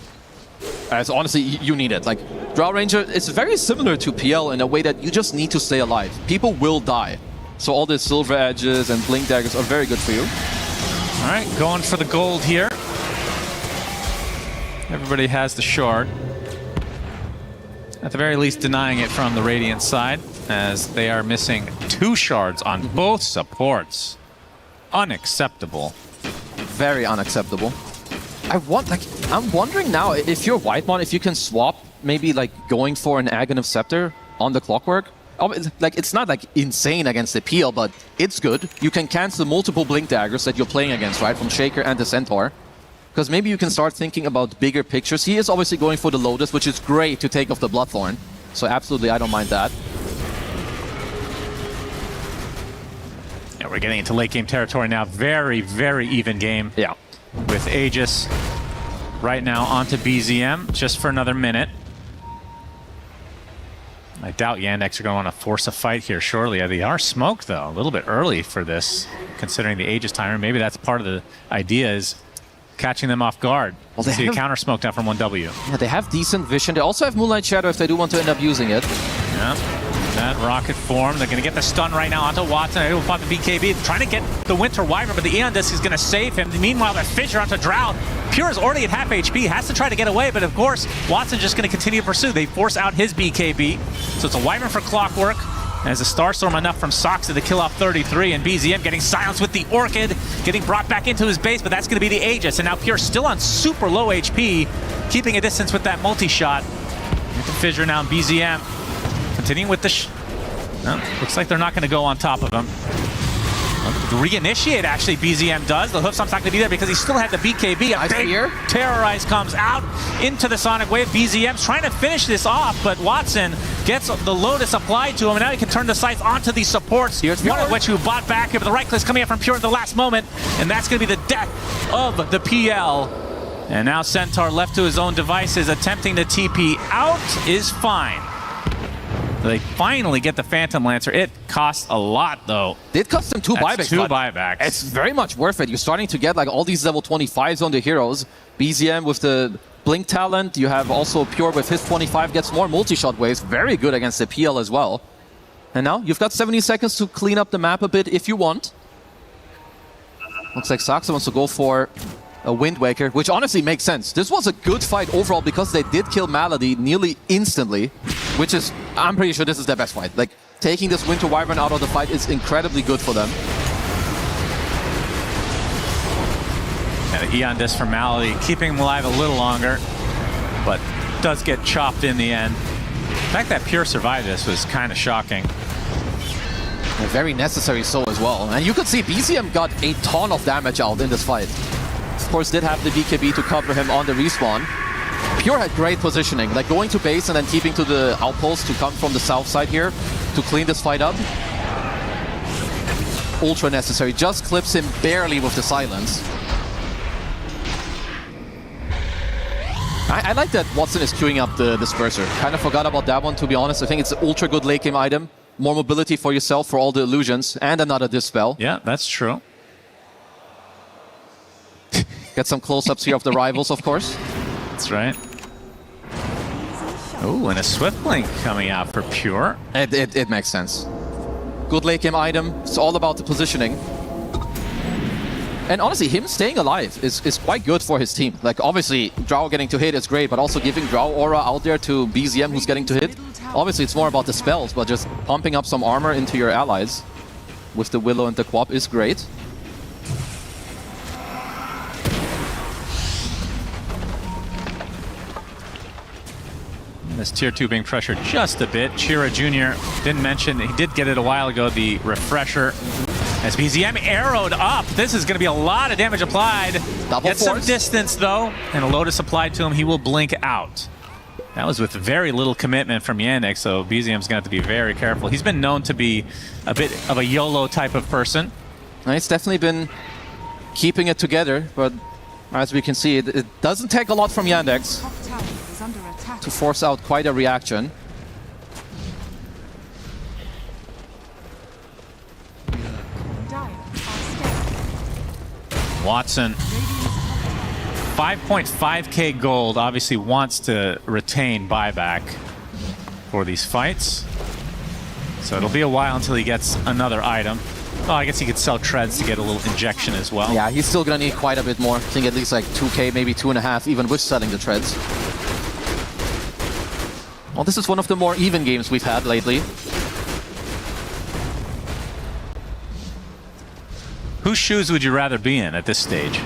As honestly, you need it. Like, Drow Ranger is very similar to PL in a way that you just need to stay alive. People will die. So all the Silver Edges and Blink Daggers are very good for you. All right, going for the gold here. Everybody has the shard. At the very least, denying it from the Radiant side, as they are missing 2 shards on both supports. Unacceptable. Very unacceptable. I'm wondering now if you're Whitemon, if you can swap maybe like going for an Aghanim Scepter on the Clockwork. Like, it's not like insane against the PL, but it's good. You can cancel multiple Blink Daggers that you're playing against, right? From Shaker and the Centaur. Because maybe you can start thinking about bigger pictures. He is obviously going for the Lotus, which is great to take off the Bloodthorn. So absolutely, I don't mind that. Yeah, we're getting into late game territory now. Very, very even game. Yeah. With Aegis right now onto BZM just for another minute. I doubt Yandex are going to want to force a fight here shortly. They are smoked, though, a little bit early for this, considering the Aegis timer. Maybe that's part of the idea, is catching them off guard. Well, they see a counter smoke down from 1W. Yeah, they have decent vision. They also have Moonlight Shadow if they do want to end up using it. Yeah. That rocket form, they're going to get the stun right now onto Watson. It will pop the BKB, trying to get the Winter Wyvern, but the Aeon Disc is going to save him. Meanwhile, the Fissure onto Drow. Pure is already at half HP, has to try to get away, but of course, Watson's just going to continue to pursue. They force out his BKB, so it's a Wyvern for Clockwork. As a Starstorm enough from Soxa to kill off 33, and BZM getting silenced with the Orchid, getting brought back into his base, but that's going to be the Aegis. And now Pure still on super low HP, keeping a distance with that multi-shot. With the Fissure now, and BZM continuing with the... No, looks like they're not going to go on top of him. Reinitiate, actually, BZM does. The Hoofstomp's not going to be there because he still had the BKB. A big Terrorize comes out into the Sonic Wave. BZM's trying to finish this off, but Watson gets the Lotus applied to him, and now he can turn the sights onto these supports. One of which who bought back here, but the right click's coming up from Pure at the last moment, and that's going to be the death of the PL. And now Centaur, left to his own devices, attempting to TP out, is fine. They finally get the Phantom Lancer. It costs a lot, though. It cost them 2 buybacks. 2 buybacks. It's very much worth it. You're starting to get like all these level 25s on the heroes. BZM with the Blink talent. You have also Pure with his 25 gets more multi-shot waves. Very good against the PL as well. And now you've got 70 seconds to clean up the map a bit if you want. Looks like Soxa wants to go for a Wind Waker, which honestly makes sense. This was a good fight overall because they did kill Malady nearly instantly, which is, I'm pretty sure this is their best fight. Like, taking this Winter Wyvern out of the fight is incredibly good for them. And the Eon Disc for Malady, keeping him alive a little longer, but does get chopped in the end. The fact that Pure survived this was kind of shocking. And very necessary so as well. And you could see BZM got a ton of damage out in this fight. Of course, did have the BKB to cover him on the respawn. Pure had great positioning, like going to base and then keeping to the outpost to come from the south side here to clean this fight up. Ultra necessary, just clips him barely with the silence. I like that Watson is queuing up the Disperser. Kind of forgot about that one, to be honest. I think it's an ultra good late game item. More mobility for yourself for all the illusions, and another Dispel. Yeah, that's true. Get some close-ups here of the rivals, of course. That's right. Oh, and a Swift Blink coming out for Pure. It makes sense. Good late game item. It's all about the positioning. And honestly, him staying alive is quite good for his team. Like, obviously, Drow getting to hit is great, but also giving Drow aura out there to BZM who's getting to hit. Obviously, it's more about the spells, but just pumping up some armor into your allies with the Willow and the Quap is great. This tier 2 being pressured just a bit. Chira Jr. didn't mention, he did get it a while ago, the refresher. As BZM arrowed up, this is going to be a lot of damage applied. Get some distance though, and a Lotus applied to him, he will blink out. That was with very little commitment from Yandex, so BZM's going to have to be very careful. He's been known to be a bit of a YOLO type of person. He's definitely been keeping it together, but as we can see, it doesn't take a lot from Yandex to force out quite a reaction. Watson, 5.5k gold, obviously wants to retain buyback for these fights. So it'll be a while until he gets another item. Oh, I guess he could sell treads to get a little injection as well. Yeah, he's still gonna need quite a bit more. I think at least like 2k, maybe 2.5, even with selling the treads. Well, this is one of the more even games we've had lately. Whose shoes would you rather be in at this stage?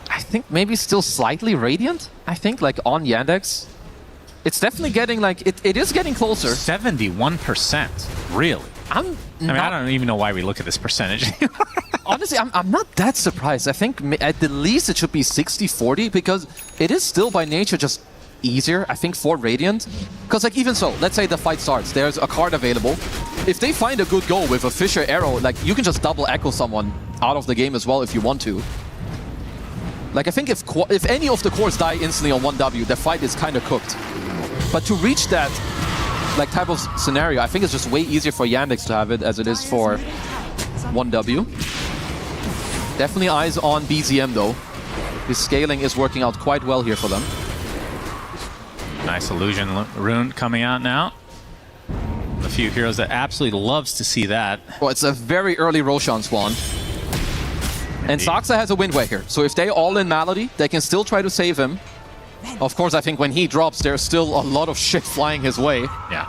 I think maybe still slightly Radiant. I think like on Yandex. It's definitely getting like, it is getting closer. 71%, really? I mean, I don't even know why we look at this percentage. Honestly, I'm not that surprised. I think at the least it should be 60-40 because it is still by nature just easier, I think, for Radiant. Because like even so, let's say the fight starts, there's a card available. If they find a good goal with a Fissure Arrow, like you can just double echo someone out of the game as well if you want to. Like I think if any of the cores die instantly on 1W, the fight is kind of cooked. But to reach that like type of scenario, I think it's just way easier for Yandex to have it as it is for 1W. Definitely eyes on BZM though. His scaling is working out quite well here for them. Nice illusion rune coming out now. The few heroes that absolutely loves to see that. Well, it's a very early Roshan spawn. And Saksa has a Wind Waker, so if they all in Malady, they can still try to save him. Of course, I think when he drops, there's still a lot of shit flying his way. Yeah.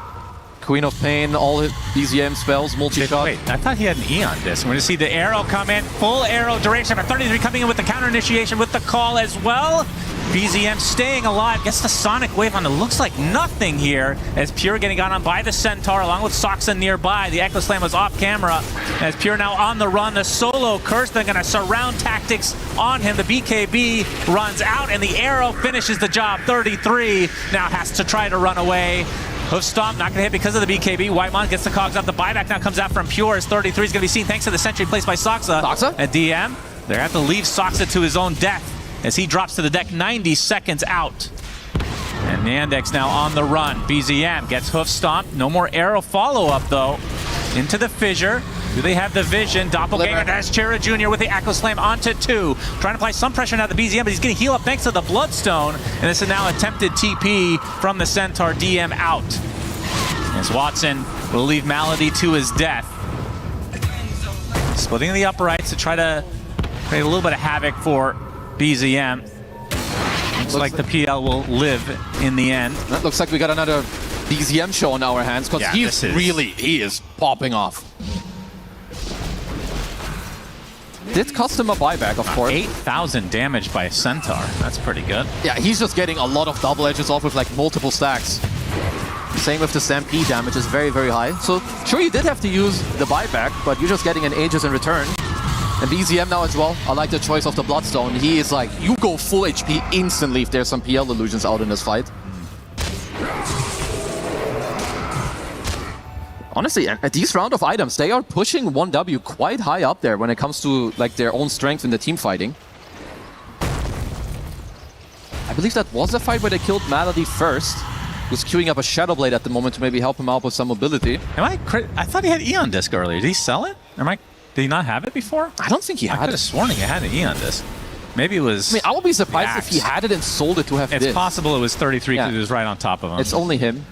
Queen of Pain, all his BZM spells, multi-shot. Wait, I thought he had an Eon disc. We're going to see the arrow come in, full arrow duration, but 33 coming in with the counter initiation with the call as well. BZM staying alive, gets the Sonic Wave on. It looks like nothing here as Pure getting got on by the Centaur along with Soxa nearby. The Echo Slam was off camera as Pure now on the run. The solo curse, they're going to surround tactics on him. The BKB runs out and the arrow finishes the job. 33 now has to try to run away. Hoof Stomp, not going to hit because of the BKB. Whitemon gets the cogs up. The buyback now comes out from Pure as 33 is going to be seen thanks to the sentry placed by Soxa. At DM, they have to leave Soxa to his own death as he drops to the deck 90 seconds out. And Nandex now on the run. BZM gets Hoof Stomp. No more arrow follow-up though. Into the fissure. Do they have the vision? Doppelganger dash Chera Jr. with the Echo Slam onto 2. Trying to apply some pressure now to the BZM, but he's going to heal up thanks to the Bloodstone. And this is now attempted TP from the Centaur. DM out. As Watson will leave Malady to his death. Splitting the uprights to try to create a little bit of havoc for BZM. Looks like the PL will live in the end. That looks like we got another BZM show on our hands because he is popping off. Did cost him a buyback, of course. 8,000 damage by Centaur. That's pretty good. Yeah, he's just getting a lot of double edges off with like multiple stacks. Same with the Stampede damage is very, very high. So sure, you did have to use the buyback, but you're just getting an Aegis in return. And BZM now as well. I like the choice of the Bloodstone. He is like, you go full HP instantly if there's some PL illusions out in this fight. Honestly, at these round of items, they are pushing 1W quite high up there when it comes to like their own strength in the team fighting. I believe that was a fight where they killed Malady first. Was queuing up a Shadow Blade at the moment to maybe help him out with some mobility. I thought he had Eon Disc earlier. Did he sell it? Did he not have it before? I don't think he had it. I could have sworn he had an Eon Disc. Maybe it was... I mean, I would be surprised if he had it and sold it to have It's this. possible it was 33 because it was right on top of him. It's only him.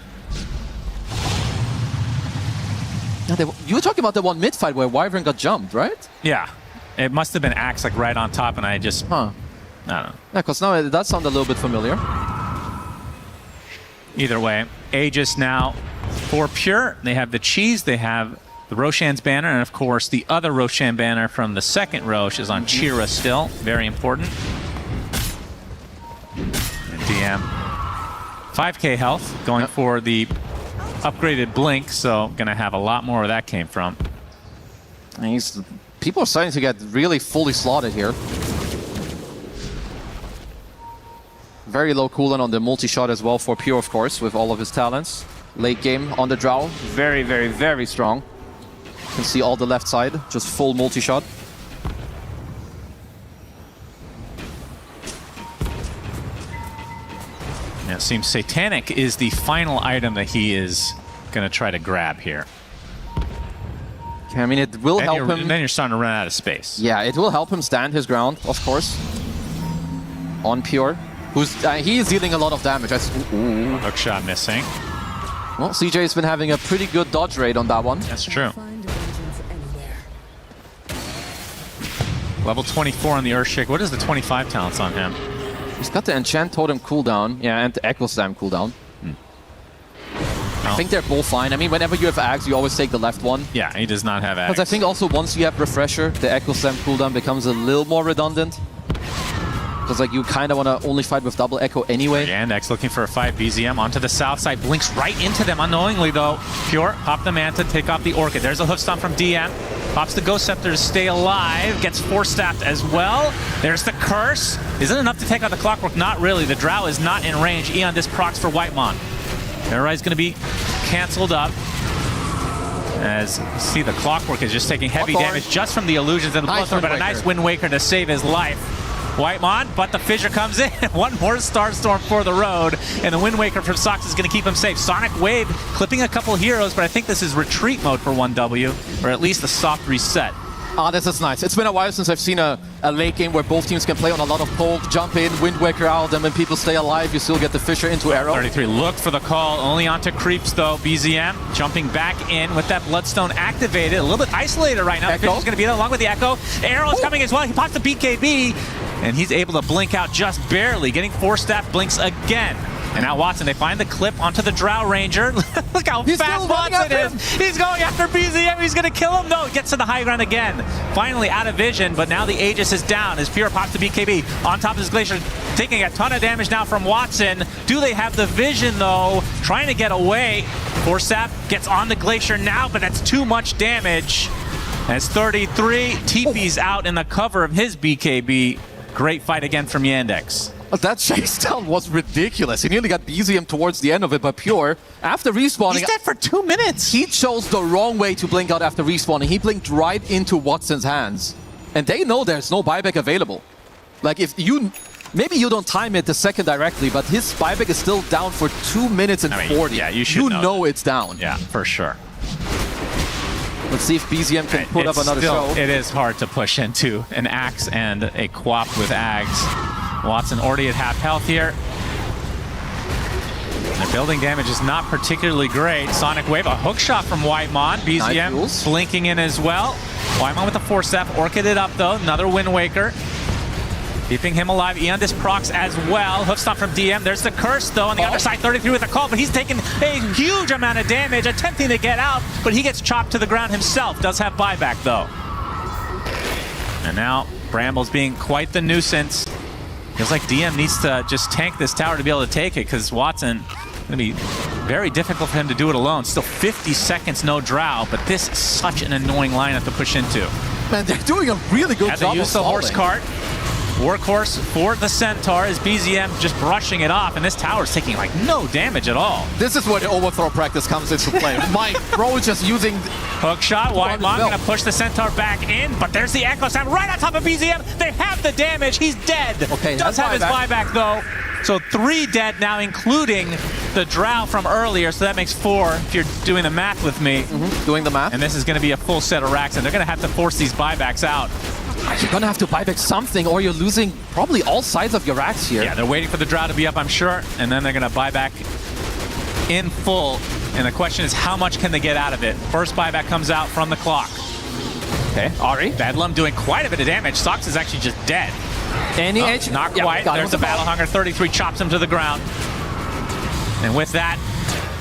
You were talking about the one mid fight where Wyvern got jumped, right? Yeah. It must have been Axe like right on top and I just... I don't know. Yeah, because now it does sound a little bit familiar. Either way, Aegis now for Pure. They have the Cheese, they have the Roshan's banner, and of course the other Roshan banner from the second Rosh is on Chira still. Very important. And DM. 5k health, going for the upgraded Blink, so gonna have a lot more where that came from. And people are starting to get really fully slotted here. Very low cooldown on the multi-shot as well for Pure, of course, with all of his talents. Late game on the Drow, very, very, very strong. You can see all the left side, just full multi-shot. Yeah, it seems Satanic is the final item that he is going to try to grab here. I mean, it will help him. And then you're starting to run out of space. Yeah, it will help him stand his ground, of course. On Pure. He is dealing a lot of damage. Hook shot missing. Well, CJ's been having a pretty good dodge rate on that one. That's true. Level 24 on the Earthshake. What is the 25 talents on him? He's got the Enchant Totem cooldown. Yeah, and the Echo Slam cooldown. I think they're both fine. I mean, whenever you have Axe, you always take the left one. Yeah, he does not have Axe. Because I think also once you have Refresher, the Echo Slam cooldown becomes a little more redundant. Because like you kind of want to only fight with double Echo anyway. Yandex looking for a fight. BZM onto the south side. Blinks right into them unknowingly though. Pure, pop the Manta, take off the Orchid. There's a Hoof Stomp from DM. Pops the Ghost Scepter to stay alive. Gets Force-Staffed as well. There's the Curse. Is it enough to take out the Clockwork? Not really. The Drow is not in range. Eon Disc procs for Whitemon. Terrorize going to be canceled up. As you see, the Clockwork is just taking heavy damage just from the illusions and the Bloodthorn, but a nice Wind Waker to save his life. Whitemon, but the Fissure comes in. One more Starstorm for the road, and the Wind Waker from Sox is going to keep him safe. Sonic Wave clipping a couple heroes, but I think this is retreat mode for 1W, or at least a soft reset. Ah, this is nice. It's been a while since I've seen a late game where both teams can play on a lot of poke, jump in, Wind Waker out, and when people stay alive, you still get the Fissure into arrow. 33 look for the call, only onto creeps though. BZM jumping back in with that Bloodstone activated, a little bit isolated right now. Fissure's going to be there along with the Echo. Arrow's coming as well. He pops the BKB, and he's able to blink out just barely, getting 4-staff blinks again. And now Watson, they find the clip onto the Drow Ranger. Look how fast Watson is. He's going after BZM. He's going to kill him. No, gets to the high ground again. Finally out of vision, but now the Aegis is down as Pure pops the BKB on top of his Glacier, taking a ton of damage now from Watson. Do they have the vision, though? Trying to get away. 4-staff gets on the Glacier now, but that's too much damage. As 33 TP's out in the cover of his BKB. Great fight again from Yandex. That chase down was ridiculous. He nearly got BZM towards the end of it, but Pure, after respawning... He's dead for 2 minutes. He chose the wrong way to blink out after respawning. He blinked right into Watson's hands. And they know there's no buyback available. Like, if you... Maybe you don't time it the second directly, but his buyback is still down for 2 minutes and 40. Yeah, you should know it's down. Yeah, for sure. Let's see if BZM can put up another show. It is hard to push into an Axe and a Quap with Ags. Watson already at half health here. The building damage is not particularly great. Sonic Wave, a hook shot from Whitemon. BZM blinking in as well. Whitemon with the 4-staff, orchided up though. Another Wind Waker. Keeping him alive. Eondis procs as well. Hoofstomp from DM. There's the curse though on the other side. 33 with the call, but he's taking a huge amount of damage, attempting to get out, but he gets chopped to the ground himself. Does have buyback though. And now Bramble's being quite the nuisance. Feels like DM needs to just tank this tower to be able to take it, because Watson, going to be very difficult for him to do it alone. Still 50 seconds, no Drow, but this is such an annoying lineup to push into. Man, they're doing a really good job of use the horse cart. Workhorse for the Centaur is BZM just brushing it off, and this tower's taking like no damage at all. This is where the overthrow practice comes into play. My bro is just using hook shot. Whitemon gonna push the Centaur back in, but there's the Echo Sound right on top of BZM. They have the damage. He's dead. Okay, does have his buyback though. So 3 dead now, including the Drow from earlier. So that makes 4 if you're doing the math with me. Doing the math. And this is going to be a full set of racks, and they're going to have to force these buybacks out. You're going to have to buyback something, or you're losing probably all sides of your racks here. Yeah, they're waiting for the Drow to be up, I'm sure, and then they're going to buy back in full. And the question is, how much can they get out of it? First buyback comes out from the clock. Okay, Ari. Bedlam doing quite a bit of damage. Sox is actually just dead. Any edge? Not quite. There's the Battle Hunger. 33 chops him to the ground. And with that,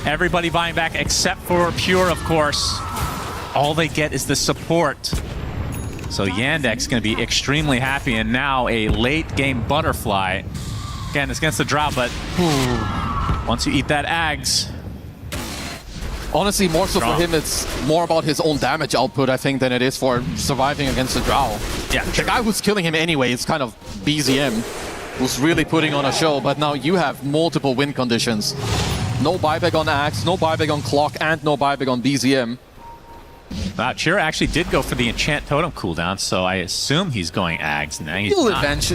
everybody buying back except for Pure, of course. All they get is the support. So Yandex going to be extremely happy, and now a late game butterfly. Again, it's against the Drow, but once you eat that Ags. Honestly, more so for him, it's more about his own damage output, I think, than it is for surviving against the Drow. Yeah, the guy who's killing him anyway is kind of BZM, who's really putting on a show, but now you have multiple win conditions. No buyback on Axe, no buyback on Clock, and no buyback on BZM. Chira actually did go for the Enchant Totem cooldown, so I assume he's going Ags. Now he's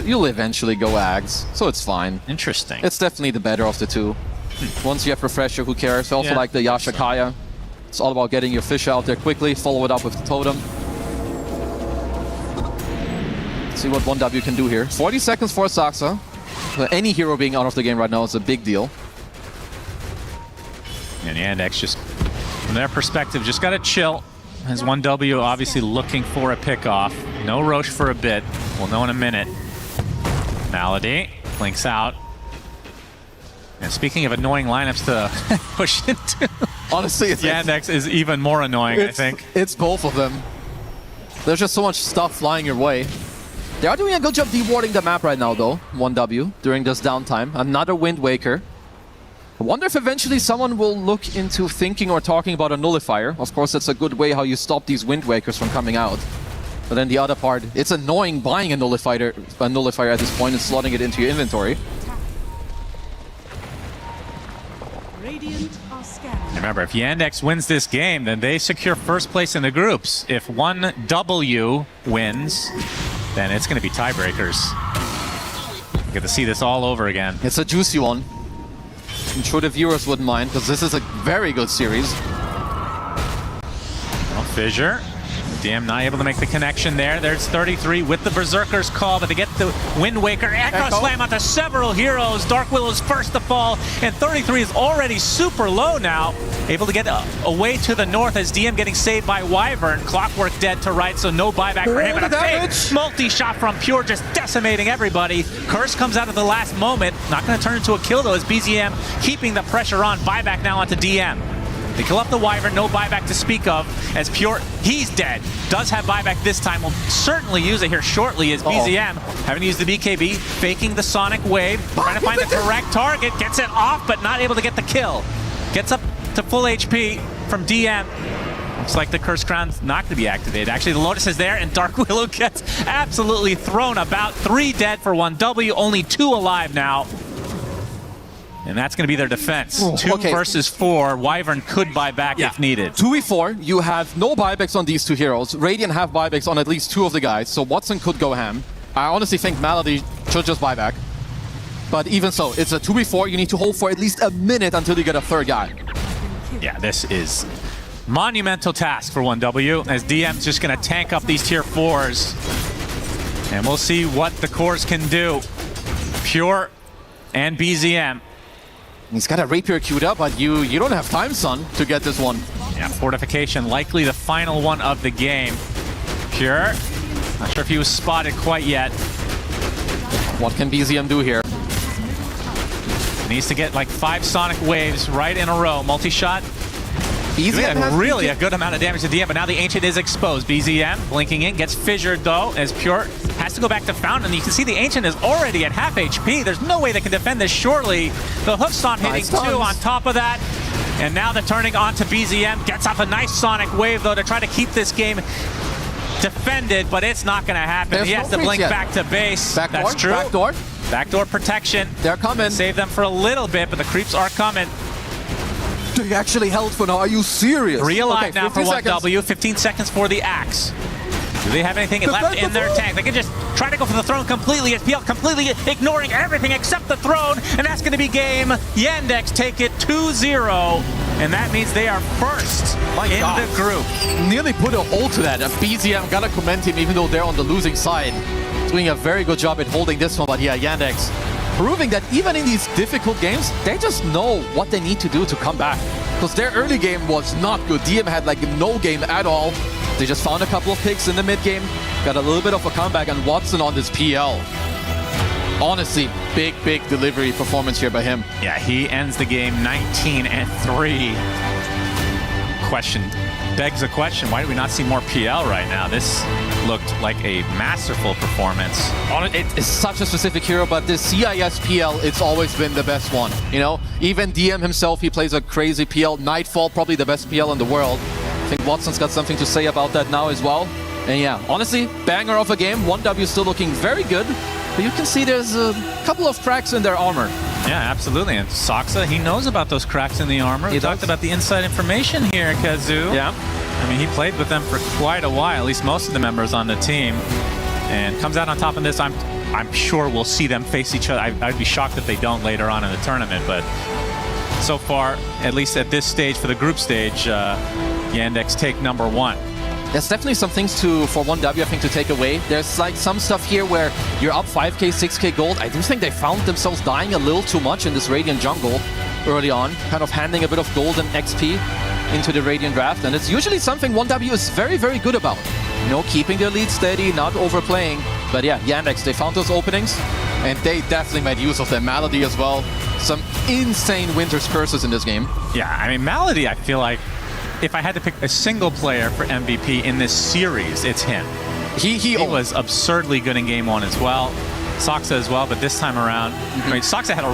You'll eventually go Ags, so it's fine. Interesting. It's definitely the better of the two. Once you have Refresher, who cares? I also like the Yashakaya. It's all about getting your fish out there quickly, follow it up with the Totem. Let's see what 1W can do here. 40 seconds for Saxa. Any hero being out of the game right now is a big deal. And Yandex just, from their perspective, just got to chill. As 1W obviously looking for a pickoff. No Roche for a bit. We'll know in a minute. Malady blinks out. And speaking of annoying lineups to push into, honestly, Yandex is even more annoying, I think. It's both of them. There's just so much stuff flying your way. They are doing a good job dewarding the map right now, though, 1W, during this downtime. Another Wind Waker. I wonder if eventually someone will look into thinking or talking about a nullifier. Of course, that's a good way how you stop these Wind Wakers from coming out. But then the other part, it's annoying buying a nullifier at this point and slotting it into your inventory. Remember, if Yandex wins this game, then they secure first place in the groups. If 1W wins, then it's going to be tiebreakers. You get to see this all over again. It's a juicy one. I'm sure the viewers wouldn't mind, because this is a very good series. Well, Fissure DM not able to make the connection there. There's 33 with the Berserker's call, but they get the Wind Waker. Echo Slam onto several heroes. Dark Willow's first to fall, and 33 is already super low now. Able to get away to the north as DM getting saved by Wyvern. Clockwork dead to right, so no buyback for him. But a big multi-shot from Pure, just decimating everybody. Curse comes out at the last moment. Not going to turn into a kill, though, as BZM keeping the pressure on. Buyback now onto DM. They kill up the Wyvern, no buyback to speak of, as Pure, he's dead. Does have buyback this time, will certainly use it here shortly as BZM, having used the BKB, faking the Sonic Wave, trying to find the correct target, gets it off, but not able to get the kill. Gets up to full HP from DM. Looks like the Curse Crown's not going to be activated. Actually, the Lotus is there, and Dark Willow gets absolutely thrown about. 3 dead for 1W, only 2 alive now. And that's going to be their defense. 2 versus 4. Wyvern could buy back if needed. 2v4, you have no buybacks on these 2 heroes. Radiant have buybacks on at least 2 of the guys, so Watson could go ham. I honestly think Malady should just buy back. But even so, it's a 2v4. You need to hold for at least a minute until you get a 3rd guy. Yeah, this is monumental task for 1W, as DM's just going to tank up these tier 4s. And we'll see what the cores can do. Pure and BZM. He's got a Rapier queued up, but you don't have time, son, to get this one. Yeah, Fortification, likely the final one of the game. Pure, not sure if he was spotted quite yet. What can BZM do here? Needs to get like 5 Sonic Waves right in a row. Multi-shot. BZM has really a good amount of damage to DM, but now the Ancient is exposed. BZM blinking in, gets fissured though, as Pure has to go back to Fountain. You can see the Ancient is already at half HP. There's no way they can defend this shortly. The hook stomp hitting 2 on top of that. And now they're turning on to BZM. Gets off a nice Sonic Wave though to try to keep this game defended, but it's not going to happen. He has to blink back to base. That's true. Backdoor. Backdoor protection. They're coming. Save them for a little bit, but the creeps are coming. They actually held for now. Are you serious? 3 alive now for 1W. 15 seconds for the Axe. Do they have anything left in their tank? They can just try to go for the throne completely. SPL completely ignoring everything except the throne. And that's going to be game. Yandex take it 2-0. And that means they are first in the group. Nearly put a hold to that. BZM gotta commend him even though they're on the losing side. Doing a very good job at holding this one. But yeah, Yandex proving that even in these difficult games, they just know what they need to do to come back. Because their early game was not good. DM had like no game at all. They just found a couple of picks in the mid game, got a little bit of a comeback, and Watson on this PL. Honestly, big delivery performance here by him. Yeah, he ends the game 19-3. Question begs a question. Why do we not see more PL right now? This looked like a masterful performance. It's such a specific hero, but this CIS PL, it's always been the best one. You know, even DM himself, he plays a crazy PL. Nightfall, probably the best PL in the world. I think Watson's got something to say about that now as well. And yeah, honestly, banger of a game. 1W still looking very good, but you can see there's a couple of cracks in their armor. Yeah, absolutely. And Soxa, he knows about those cracks in the armor. We talked about the inside information here, Kazoo. Yeah. I mean, he played with them for quite a while, at least most of the members on the team. And comes out on top of this. I'm sure we'll see them face each other. I'd be shocked if they don't later on in the tournament, but so far, at least at this stage, for the group stage, Yandex take number 1. There's definitely some things for 1W, I think, to take away. There's like some stuff here where you're up 5k, 6k gold. I do think they found themselves dying a little too much in this Radiant jungle early on, kind of handing a bit of gold and XP into the Radiant draft. And it's usually something 1W is very good about. You know, keeping their lead steady, not overplaying. But yeah, Yandex, they found those openings, and they definitely made use of their Malady as well. Some insane Winter's Curses in this game. Yeah, I mean, Malady, I feel like, if I had to pick a single player for MVP in this series, it's him. He was absurdly good in game 1 as well. Soxa as well, but this time around, I mean, Soxa had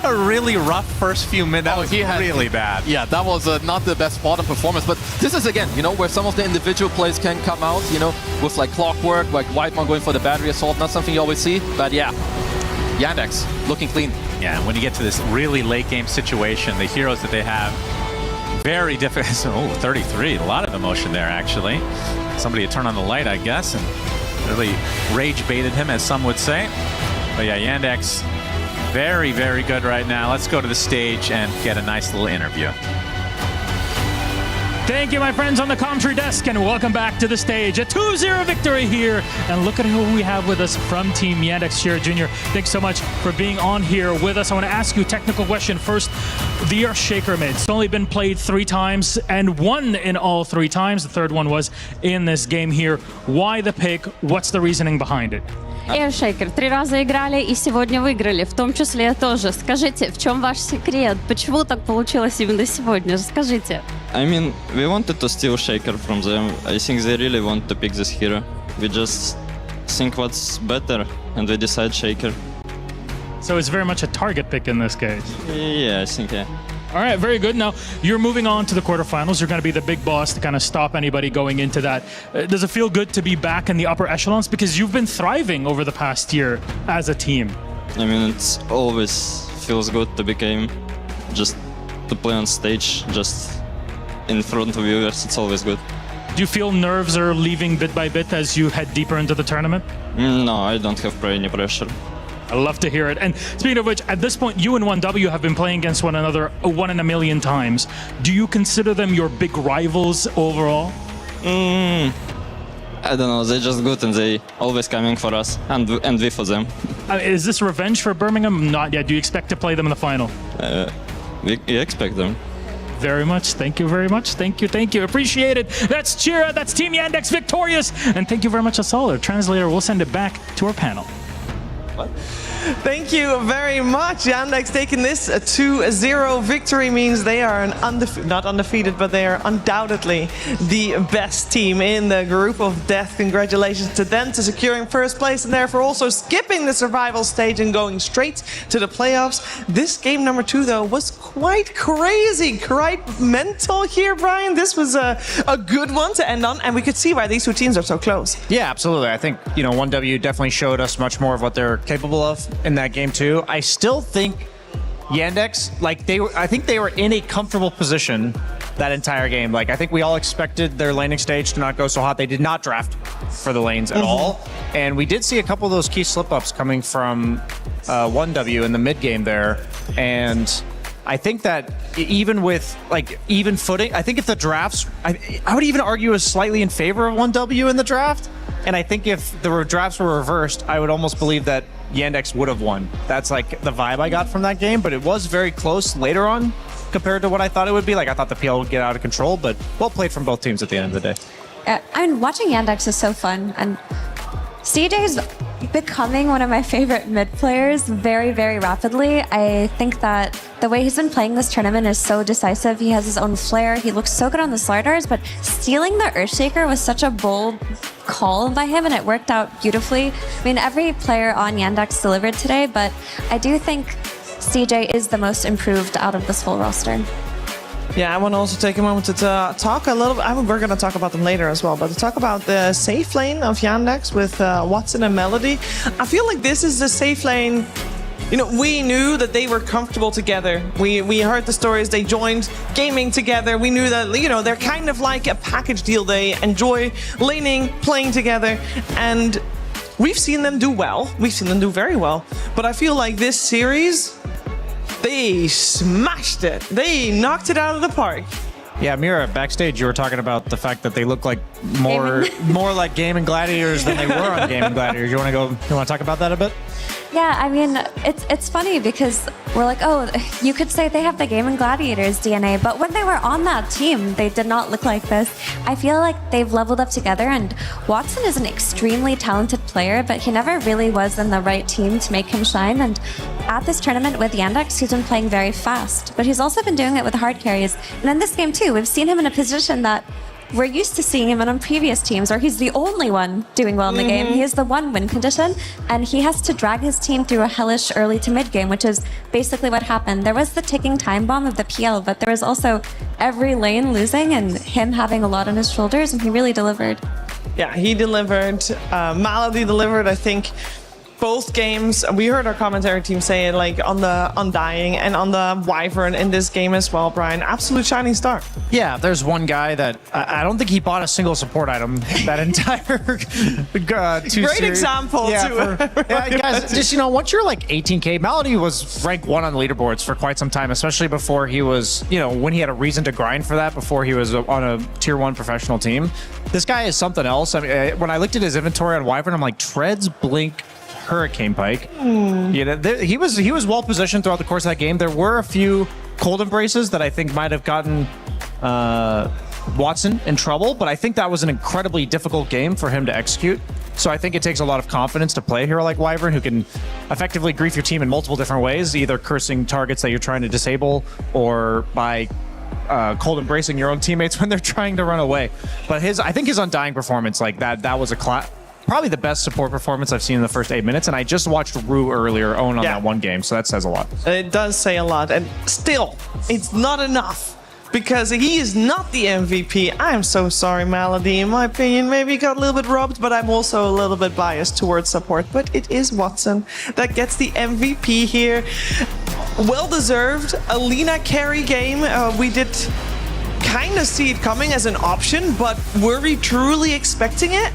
a really rough first few minutes. That was really bad. Yeah, that was not the best bottom performance, but this is, again, you know, where some of the individual plays can come out, you know, with like Clockwork, like Whitemon going for the battery assault, not something you always see, but yeah, Yandex looking clean. Yeah, when you get to this really late game situation, the heroes that they have, very difficult. Oh, 33, a lot of emotion there, actually. Somebody had turned on the light, I guess, and really rage baited him, as some would say. But yeah, Yandex, very good right now. Let's go to the stage and get a nice little interview. Thank you, my friends on the commentary desk, and welcome back to the stage. A 2-0 victory here. And look at who we have with us from Team Yandex here. Junior, thanks so much for being on here with us. I want to ask you a technical question first. The Earthshaker mid. It's only been played 3 times and won in all 3 times. The third one was in this game here. Why the pick? What's the reasoning behind it? Earthshaker 3 раза играли и сегодня выиграли, в том числе тоже. Скажите, в чем ваш секрет? Почему так получилось именно сегодня? Расскажите. I mean, we wanted to steal Shaker from them. I think they really want to pick this hero. We just think what's better, and we decide Shaker. So it's very much a target pick in this case. Yeah, I think, yeah. All right, very good. Now, you're moving on to the quarterfinals. You're going to be the big boss to kind of stop anybody going into that. Does it feel good to be back in the upper echelons? Because you've been thriving over the past year as a team. I mean, it always feels good to be game. Just to play on stage, just in front of viewers, it's always good. Do you feel nerves are leaving bit by bit as you head deeper into the tournament? No, I don't have any pressure. I love to hear it. And speaking of which, at this point, you and 1W have been playing against one another 1 in a million times. Do you consider them your big rivals overall? I don't know. They're just good and they always coming for us and we for them. Is this revenge for Birmingham? Not yet. Do you expect to play them in the final? We expect them. Very much. Thank you very much. Thank you. Thank you. Appreciate it. That's Chira. That's Team Yandex victorious. And thank you very much, Asala. Translator, we'll send it back to our panel. What? Thank you very much. Yandex taking this 2-0 victory means they are not undefeated, but they are undoubtedly the best team in the group of death. Congratulations to them to securing first place and therefore also skipping the survival stage and going straight to the playoffs. This game number 2, though, was quite crazy, quite mental here, Brian. This was a good one to end on, and we could see why these 2 teams are so close. Yeah, absolutely. I think, 1W definitely showed us much more of what they're capable of in that game too. I still think Yandex, I think they were in a comfortable position that entire game. I think we all expected their laning stage to not go so hot. They did not draft for the lanes at all. And we did see a couple of those key slip-ups coming from 1W in the mid game there. And I think that even with even footing, I think if the drafts, I would even argue is slightly in favor of 1W in the draft. And I think if the drafts were reversed, I would almost believe that Yandex would have won. That's the vibe I got from that game, but it was very close later on compared to what I thought it would be. I thought the PL would get out of control, but well played from both teams at the end of the day. Watching Yandex is so fun, and CJ's becoming one of my favorite mid players very, very rapidly. I think that the way he's been playing this tournament is so decisive. He has his own flair. He looks so good on the sliders, but stealing the Earthshaker was such a bold call by him, and it worked out beautifully. I mean, every player on Yandex delivered today, but I do think CJ is the most improved out of this whole roster. Yeah, I want to also take a moment to talk a little bit. We're going to talk about them later as well, but to talk about the safe lane of Yandex with Watson and Melody. I feel like this is the safe lane. We knew that they were comfortable together. We heard the stories. They joined gaming together. We knew that, they're kind of like a package deal. They enjoy laning, playing together, and we've seen them do well. We've seen them do very well. But I feel like this series, they smashed it. They knocked it out of the park. Yeah, Mira, backstage, you were talking about the fact that they look like more like Gaming Gladiators than they were on Gaming Gladiators. You want to talk about that a bit? Yeah, I mean, it's funny because we're like, oh, you could say they have the Gaming Gladiators DNA, but when they were on that team, they did not look like this. I feel like they've leveled up together, and Watson is an extremely talented player, but he never really was in the right team to make him shine. And at this tournament with Yandex, he's been playing very fast, but he's also been doing it with hard carries. And in this game too, we've seen him in a position that we're used to seeing him on previous teams where he's the only one doing well in the game. He has the 1 win condition, and he has to drag his team through a hellish early to mid game, which is basically what happened. There was the ticking time bomb of the PL, but there was also every lane losing and him having a lot on his shoulders, and he really delivered. Yeah, he delivered. Malady delivered, I think. both games, we heard our commentary team say it, like on the Undying and on the Wyvern in this game as well, Brian. Absolute shining star. Yeah, there's one guy that I don't think he bought a single support item that entire Great example, too. Guys, just, once you're like 18K, Malady was rank 1 on leaderboards for quite some time, especially before he was, when he had a reason to grind for that, before he was on a tier 1 professional team. This guy is something else. I mean, when I looked at his inventory on Wyvern, I'm like, Treads, Blink, Hurricane Pike. He was well positioned throughout the course of that game. There were a few cold embraces that I think might have gotten Watson in trouble, but I think that was an incredibly difficult game for him to execute. So I think it takes a lot of confidence to play a hero like Wyvern, who can effectively grief your team in multiple different ways, either cursing targets that you're trying to disable or by cold embracing your own teammates when they're trying to run away. But I think his Undying performance, like that was probably the best support performance I've seen in the first 8 minutes, and I just watched Rue earlier own on that one game, so that says a lot. It does say a lot, and still, it's not enough, because he is not the MVP. I am so sorry, Malady. In my opinion, maybe he got a little bit robbed, but I'm also a little bit biased towards support. But it is Watson that gets the MVP here. Well-deserved. A Lina carry game. We did kind of see it coming as an option, but were we truly expecting it?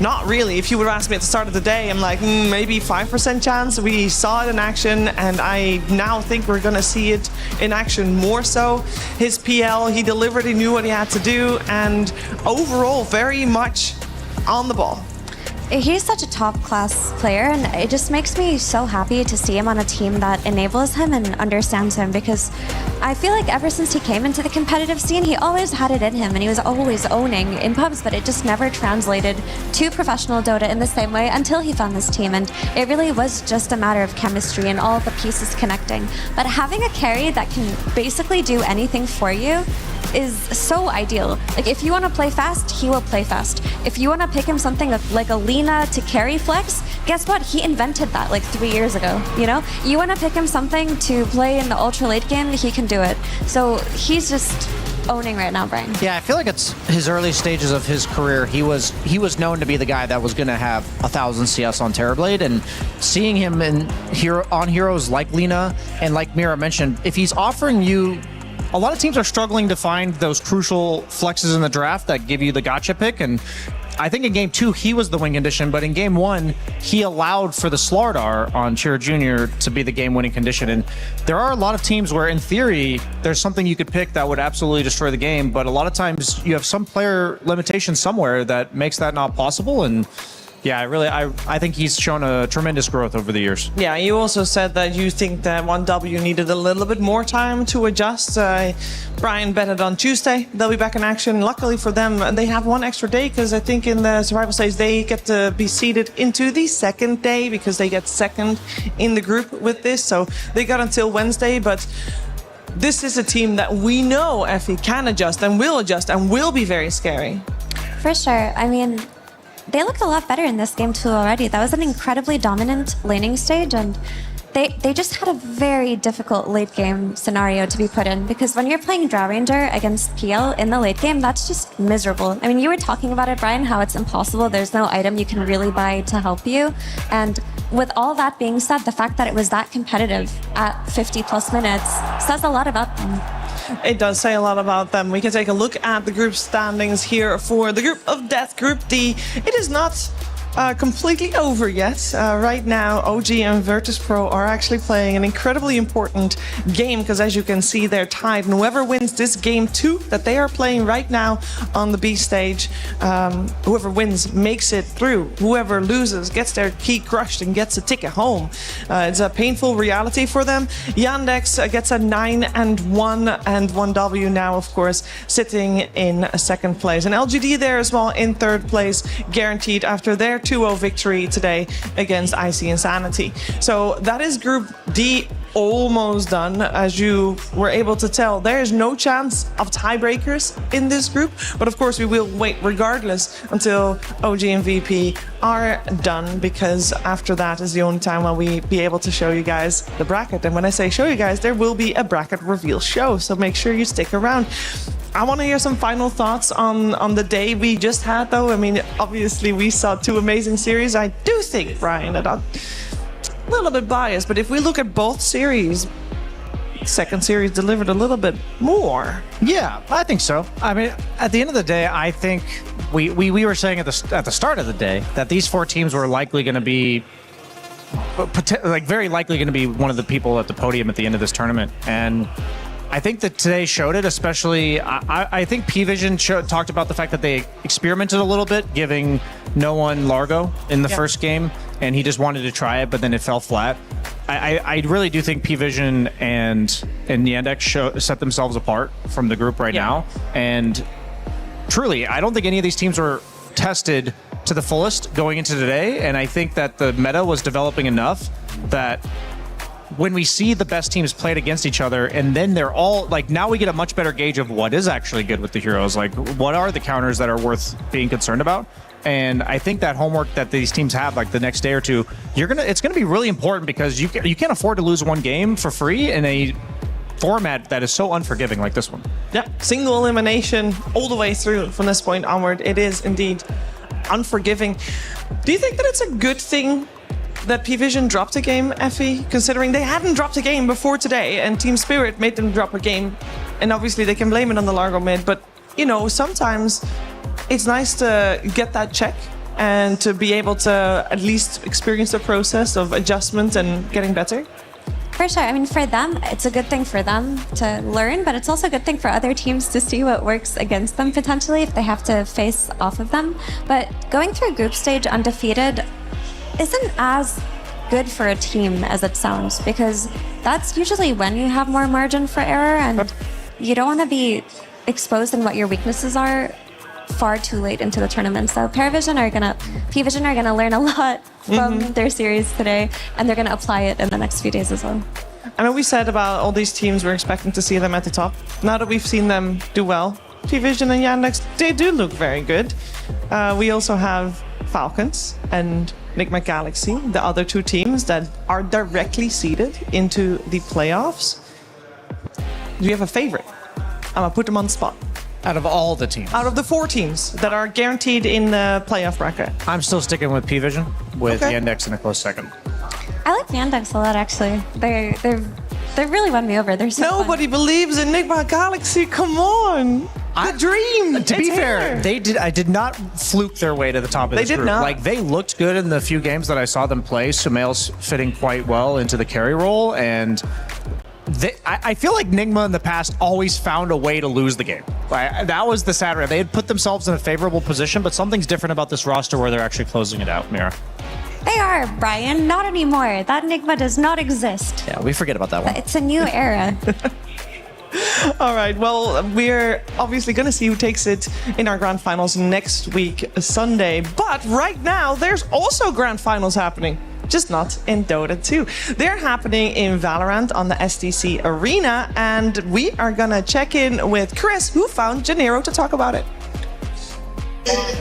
Not really. If you would ask me at the start of the day, I'm like, maybe 5% chance. We saw it in action, and I now think we're going to see it in action more so. His PL, he delivered, he knew what he had to do, and overall, very much on the ball. He's such a top-class player, and it just makes me so happy to see him on a team that enables him and understands him, because I feel like ever since he came into the competitive scene, he always had it in him, and he was always owning in pubs, but it just never translated to professional Dota in the same way until he found this team, and it really was just a matter of chemistry and all the pieces connecting. But having a carry that can basically do anything for you is so ideal. Like, if you want to play fast, he will play fast. If you want to pick him something like a Lina to carry flex, guess what? He invented that like 3 years ago, You want to pick him something to play in the ultra late game, he can do it. So he's just owning right now, Brian. Yeah, I feel like it's his early stages of his career. He was known to be the guy that was going to have 1,000 CS on Terrorblade, and seeing him on heroes like Lina and like Mira mentioned, if he's offering you, a lot of teams are struggling to find those crucial flexes in the draft that give you the gotcha pick, and I think in game 2 he was the win condition, but in game 1 he allowed for the Slardar on Chira Jr. to be the game-winning condition. And there are a lot of teams where in theory there's something you could pick that would absolutely destroy the game, but a lot of times you have some player limitation somewhere that makes that not possible. And yeah, I think he's shown a tremendous growth over the years. Yeah, you also said that you think that 1W needed a little bit more time to adjust. Brian betted on Tuesday. They'll be back in action. Luckily for them, they have one extra day, because I think in the survival stage they get to be seeded into the second day because they get second in the group with this. So they got until Wednesday, but this is a team that we know Effie can adjust and will be very scary. For sure. I mean, they looked a lot better in this game too already. That was an incredibly dominant laning stage, and they just had a very difficult late game scenario to be put in, because when you're playing Draw Ranger against PL in the late game, that's just miserable. I mean, you were talking about it, Brian, how it's impossible. There's no item you can really buy to help you. And with all that being said, the fact that it was that competitive at 50 plus minutes says a lot about them. It does say a lot about them. We can take a look at the group standings here for the group of death, Group D. It is not completely over yet. Right now, OG and Virtus.pro are actually playing an incredibly important game, because as you can see, they're tied. And whoever wins this game 2 that they are playing right now on the B stage, whoever wins makes it through. Whoever loses gets their key crushed and gets a ticket home. It's a painful reality for them. Yandex gets a 9-1, and 1W now, of course, sitting in second place. And LGD there as well in third place, guaranteed after their 2-0 victory today against IC Insanity. So that is Group D almost done. As you were able to tell, there is no chance of tiebreakers in this group, but of course we will wait regardless until OG and VP are done, because after that is the only time when we be able to show you guys the bracket. And when I say show you guys, there will be a bracket reveal show, so make sure you stick around. I want to hear some final thoughts on the day we just had, though. I mean, obviously we saw 2 amazing series. I do think, Brian, that I'm a little bit biased, but if we look at both series, second series delivered a little bit more. Yeah, I think so. I mean, at the end of the day, I think we were saying at the start of the day that these 4 teams were likely going to be very likely going to be one of the people at the podium at the end of this tournament. And I think that today showed it, especially, I think P-Vision talked about the fact that they experimented a little bit, giving no one Largo in the first game, and he just wanted to try it, but then it fell flat. I really do think P-Vision and Yandex set themselves apart from the group right now. And truly, I don't think any of these teams were tested to the fullest going into today, and I think that the meta was developing enough that when we see the best teams played against each other, and then they're all like, now we get a much better gauge of what is actually good with the heroes. Like, what are the counters that are worth being concerned about? And I think that homework that these teams have, like the next day or two, it's gonna be really important, because you can't afford to lose one game for free in a format that is so unforgiving like this one. Yeah, single elimination all the way through from this point onward. It is indeed unforgiving. Do you think that it's a good thing that P-Vision dropped a game, Effie, considering they hadn't dropped a game before today and Team Spirit made them drop a game? And obviously they can blame it on the Largo mid, but you know, sometimes it's nice to get that check and to be able to at least experience the process of adjustment and getting better. For sure. I mean, for them, it's a good thing for them to learn, but it's also a good thing for other teams to see what works against them potentially if they have to face off of them. But going through group stage undefeated isn't as good for a team as it sounds, because that's usually when you have more margin for error, and you don't want to be exposed in what your weaknesses are far too late into the tournament. So P-Vision are gonna learn a lot from their series today, and they're gonna apply it in the next few days as well. I know we said about all these teams, we're expecting to see them at the top. Now that we've seen them do well, P-Vision and Yandex, they do look very good. We also have Falcons and Enigma Galaxy, the other 2 teams that are directly seeded into the playoffs. Do you have a favorite? I'm gonna put them on the spot. Out of all the teams? Out of the 4 teams that are guaranteed in the playoff bracket. I'm still sticking with P-Vision, with Yandex in a close second. I like Yandex a lot, actually. They really won me over. They're so Nobody believes in Enigma Galaxy. Come on. The dream. To be fair, I did not fluke their way to the top of this group. They did not. Like, they looked good in the few games that I saw them play. Sumail's fitting quite well into the carry role, and I feel like Nigma in the past always found a way to lose the game. That was the sad reality. They had put themselves in a favorable position, but something's different about this roster where they're actually closing it out, Mira. They are, Brian. Not anymore. That Enigma does not exist. Yeah, we forget about that one. It's a new era. All right, well, we're obviously going to see who takes it in our grand finals next week, Sunday. But right now, there's also grand finals happening, just not in Dota 2. They're happening in Valorant on the STC Arena, and we are going to check in with Chris, who found Janero to talk about it.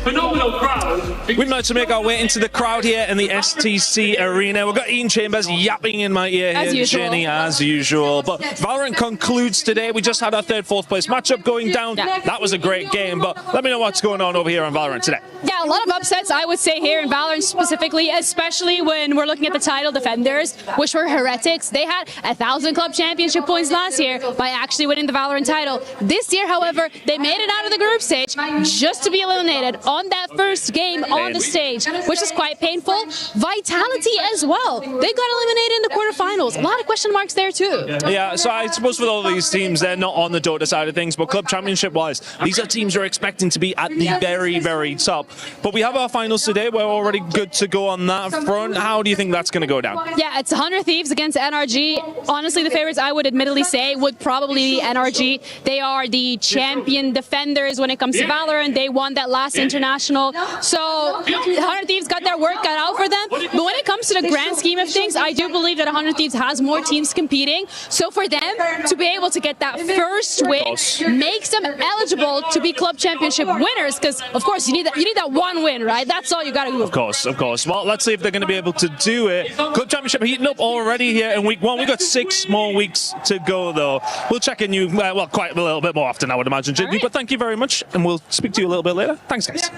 Phenomenal crowd. We managed to make our way into the crowd here in the STC Arena. We've got Ian Chambers yapping in my ear here, Jenny, as usual. But Valorant concludes today. We just had our 3rd, 4th place matchup going down. That was a great game, but let me know what's going on over here on Valorant today. Yeah, a lot of upsets, I would say, here in Valorant specifically, especially when we're looking at the title defenders, which were Heretics. They had 1,000 club championship points last year by actually winning the Valorant title. This year, however, they made it out of the group stage just to be eliminated on that first game on the stage, which is quite painful. Vitality as well. They got eliminated in the quarterfinals. A lot of question marks there too. Yeah, so I suppose with all these teams, they're not on the Dota side of things, but club championship-wise, these are teams you're expecting to be at the very, very top. But we have our finals today. We're already good to go on that front. How do you think that's going to go down? Yeah, it's 100 Thieves against NRG. Honestly, the favorites, I would admittedly say, would probably be NRG. They are the champion defenders when it comes to Valorant. They won that last international. So 100 Thieves got their work cut out for them. But when it comes comes to the grand scheme of things, I do believe that 100 Thieves has more teams competing. So for them to be able to get that first win makes them eligible to be club championship winners. Because of course you need that one win, right? That's all you got to do. Of course. Well, let's see if they're going to be able to do it. Club championship heating up already here in week 1. We've got 6 more weeks to go, though. We'll check in you, well, quite a little bit more often, I would imagine, Jimmy. But thank you very much, and we'll speak to you a little bit later. Thanks, guys.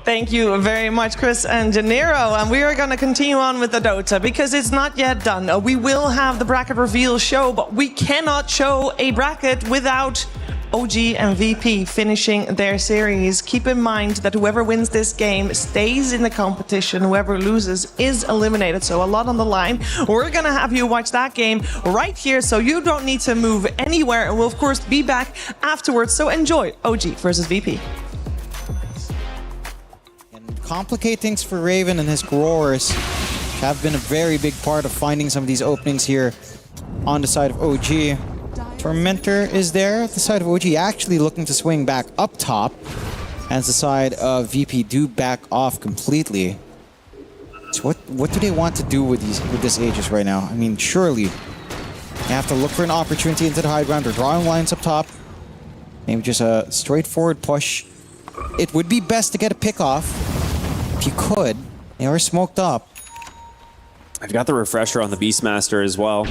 Thank you very much, Chris and Janiro. And we are going to continue on with the Dota because it's not yet done. We will have the bracket reveal show, but we cannot show a bracket without OG and VP finishing their series. Keep in mind that whoever wins this game stays in the competition. Whoever loses is eliminated. So a lot on the line. We're going to have you watch that game right here, so you don't need to move anywhere. And we'll, of course, be back afterwards. So enjoy OG versus VP. Complicate things for Raven and his growers have been a very big part of finding some of these openings here on the side of OG. Tormentor is there at the side of OG, actually looking to swing back up top as the side of VP do back off completely. So what do they want to do with this Aegis right now? I mean, surely they have to look for an opportunity into the high ground. They're drawing lines up top. Maybe just a straightforward push. It would be best to get a pick off. If you could, they are smoked up. I've got the refresher on the Beastmaster as well.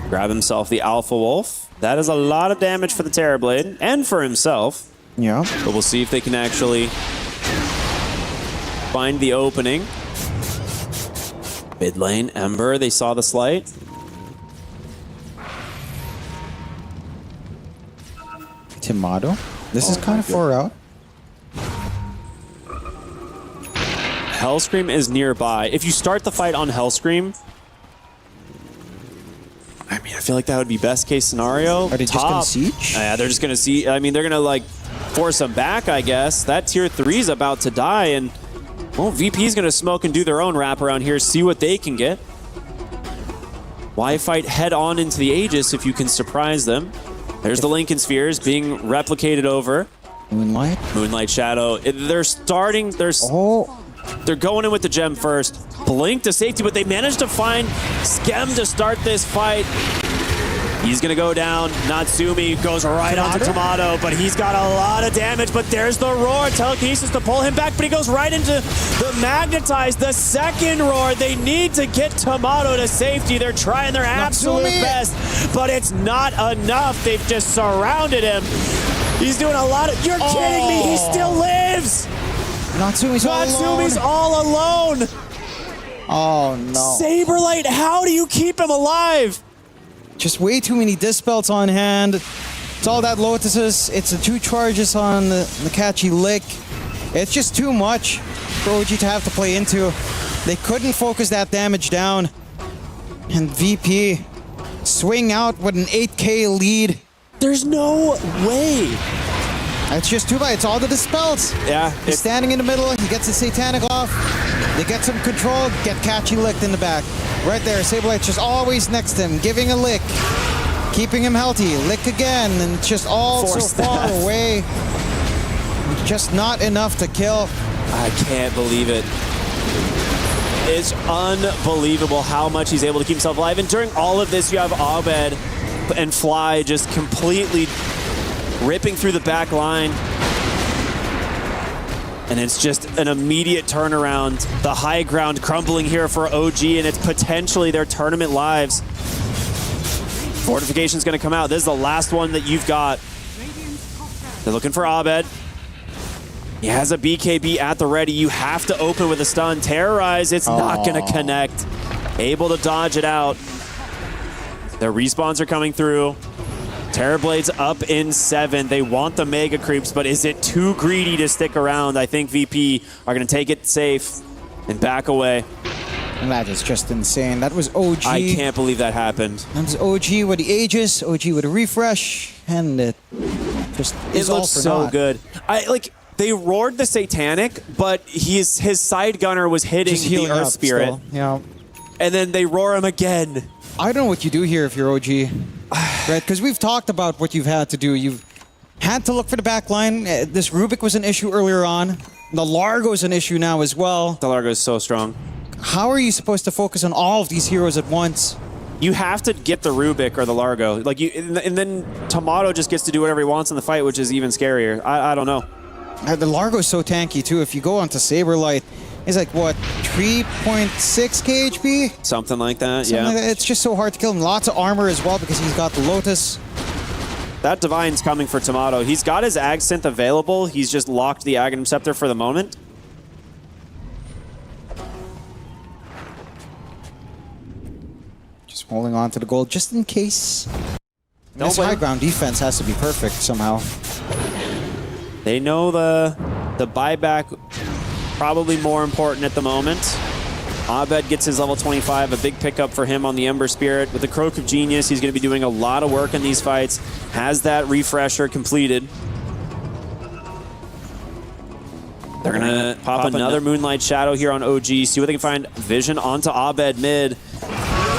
Grab himself the Alpha Wolf. That is a lot of damage for the Terrorblade and for himself. Yeah. But we'll see if they can actually find the opening. Mid lane, Ember, they saw the slight. Timado. This is kind of far out. Hellscream is nearby. If you start the fight on Hellscream, I mean, I feel like that would be best case scenario. Are they just gonna siege? Yeah, they're just gonna see. I mean, they're gonna like force them back, I guess. That tier 3 is about to die, and well, VP is gonna smoke and do their own wrap around here, see what they can get. Why fight head on into the Aegis if you can surprise them? There's the Lincoln Spheres being replicated over. Moonlight Shadow. They're starting. They're going in with the gem first. Blink to safety, but they managed to find Skem to start this fight. He's going to go down. Natsumi goes right onto Tomato, but he's got a lot of damage. But there's the roar. Telekinesis to pull him back, but he goes right into the Magnetize. The second roar. They need to get Tomato to safety. They're trying their absolute best, but it's not enough. They've just surrounded him. He's doing a lot of... You're kidding me. He still lives. Natsumi's all alone. Oh, no. Saberlight, how do you keep him alive? Just way too many Dispels on hand. It's all that Lotuses. It's the 2 charges on the catchy lick. It's just too much for OG to have to play into. They couldn't focus that damage down. And VP swing out with an 8K lead. There's no way. It's just too bad. It's all the Dispels. Yeah. He's standing in the middle. He gets the Satanic off. They get some control. Get catchy licked in the back. Right there. Sablelight's just always next to him, giving a lick. Keeping him healthy. Lick again. And it's just all so far away. Just not enough to kill. I can't believe it. It's unbelievable how much he's able to keep himself alive. And during all of this, you have Abed and Fly just completely ripping through the back line. And it's just an immediate turnaround. The high ground crumbling here for OG, and it's potentially their tournament lives. Fortification's gonna come out. This is the last one that you've got. They're looking for Abed. He has a BKB at the ready. You have to open with a stun. Terrorize, it's not gonna connect. Able to dodge it out. Their respawns are coming through. Terrorblade's up in 7. They want the Mega Creeps, but is it too greedy to stick around? I think VP are going to take it safe and back away. And that is just insane. That was OG. I can't believe that happened. That was OG with the Aegis, OG with a refresh, and it just is all for so naught. good. They roared the Satanic, but his side gunner was hitting the Earth Spirit. Still, yeah. And then they roar him again. I don't know what you do here if you're OG. Right, because we've talked about what you've had to do. You've had to look for the back line. This Rubik was an issue earlier on. The Largo's an issue now as well. The Largo is so strong. How are you supposed to focus on all of these heroes at once? You have to get the Rubik or the Largo. Like and then Tomato just gets to do whatever he wants in the fight, which is even scarier. I don't know. The Largo's so tanky too. If you go onto Saberlight, he's like, what, 3.6 KHP? Something like that, Something like that. It's just so hard to kill him. Lots of armor as well because he's got the Lotus. That Divine's coming for Tomato. He's got his Ag Synth available. He's just locked the Aghanim Scepter for the moment. Just holding on to the gold just in case. This high ground defense has to be perfect somehow. They know the buyback probably more important at the moment. Abed gets his level 25, a big pickup for him on the Ember Spirit. With the Croak of Genius, he's going to be doing a lot of work in these fights. Has that refresher completed. They're going to pop another Moonlight Shadow here on OG, see what they can find. Vision onto Abed mid.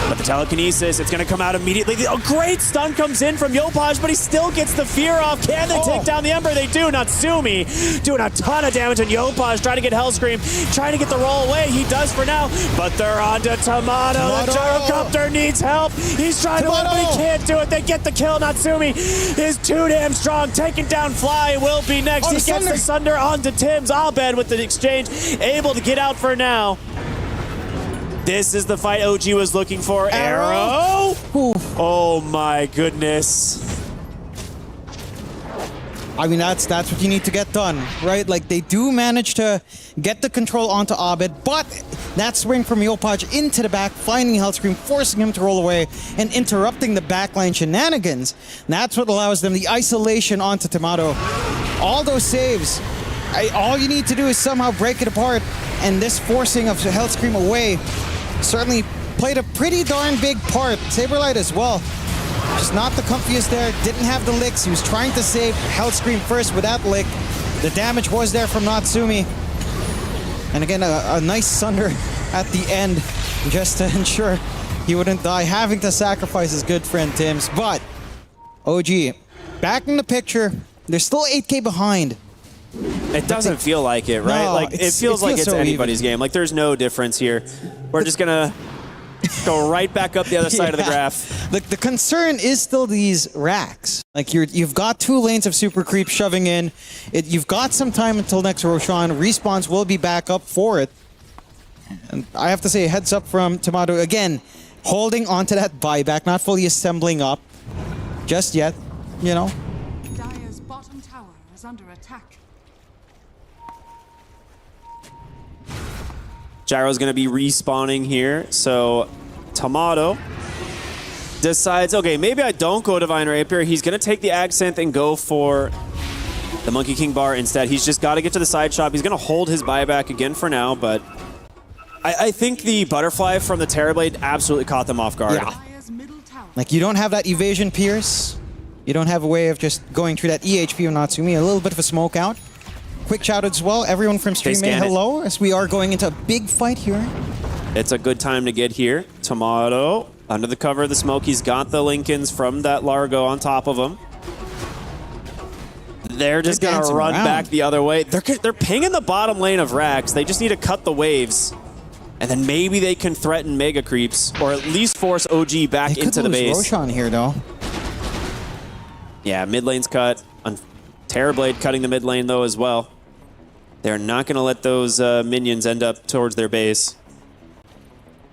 But the telekinesis, it's going to come out immediately. A great stun comes in from Yopaj, but he still gets the fear off. Can they take down the Ember? They do. Natsumi doing a ton of damage on Yopaj, trying to get Hellscream, trying to get the roll away. He does for now, but they're on to Tomato. The Gyrocopter needs help. He's trying to win, but he can't do it. They get the kill. Natsumi is too damn strong. Taking down Fly will be next. He gets the Sunder onto Tim's. Abed with the exchange, able to get out for now. This is the fight OG was looking for. Arrow? Oh my goodness. I mean, that's what you need to get done, right? Like, they do manage to get the control onto Abed, but that swing from Yopaj into the back, finding Hellscream, forcing him to roll away, and interrupting the backline shenanigans. That's what allows them the isolation onto Tomato. All those saves, all you need to do is somehow break it apart, and this forcing of Hellscream away certainly played a pretty darn big part. Saberlight as well. Just not the comfiest there. Didn't have the licks. He was trying to save Hellscream first with that lick. The damage was there from Natsumi. And again, a nice Sunder at the end just to ensure he wouldn't die, having to sacrifice his good friend Tim's. But OG, back in the picture. They're still 8K behind. It doesn't feel like it, right? No, like it feels like it's so anybody's game. Like there's no difference here. We're just gonna go right back up the other side of the graph. The concern is still these racks. Like you've got 2 lanes of super creep shoving in. You've got some time until next Roshan. Respawns will be back up for it. And I have to say, heads up from Tomato again, holding onto that buyback, not fully assembling up just yet. You know. Dire's bottom tower is under attack. Gyro's going to be respawning here, so Tomato decides, okay, maybe I don't go Divine Rapier. He's going to take the Ag Synth and go for the Monkey King bar instead. He's just got to get to the side shop. He's going to hold his buyback again for now, but I think the Butterfly from the Terrorblade absolutely caught them off guard. Yeah. Like, you don't have that evasion pierce. You don't have a way of just going through that EHP of Natsumi. A little bit of a smoke out. Quick shout out as well, everyone from Stream A, hello, as we are going into a big fight here. It's a good time to get here. Tomato, under the cover of the smoke, he's got the Lincolns from that Largo on top of him. They're just going to run back the other way. They're pinging the bottom lane of Rax. They just need to cut the waves. And then maybe they can threaten Mega Creeps, or at least force OG back into the base. Roshan here, though. Yeah, mid lane's cut. Terrorblade cutting the mid lane, though, as well. They're not going to let those minions end up towards their base.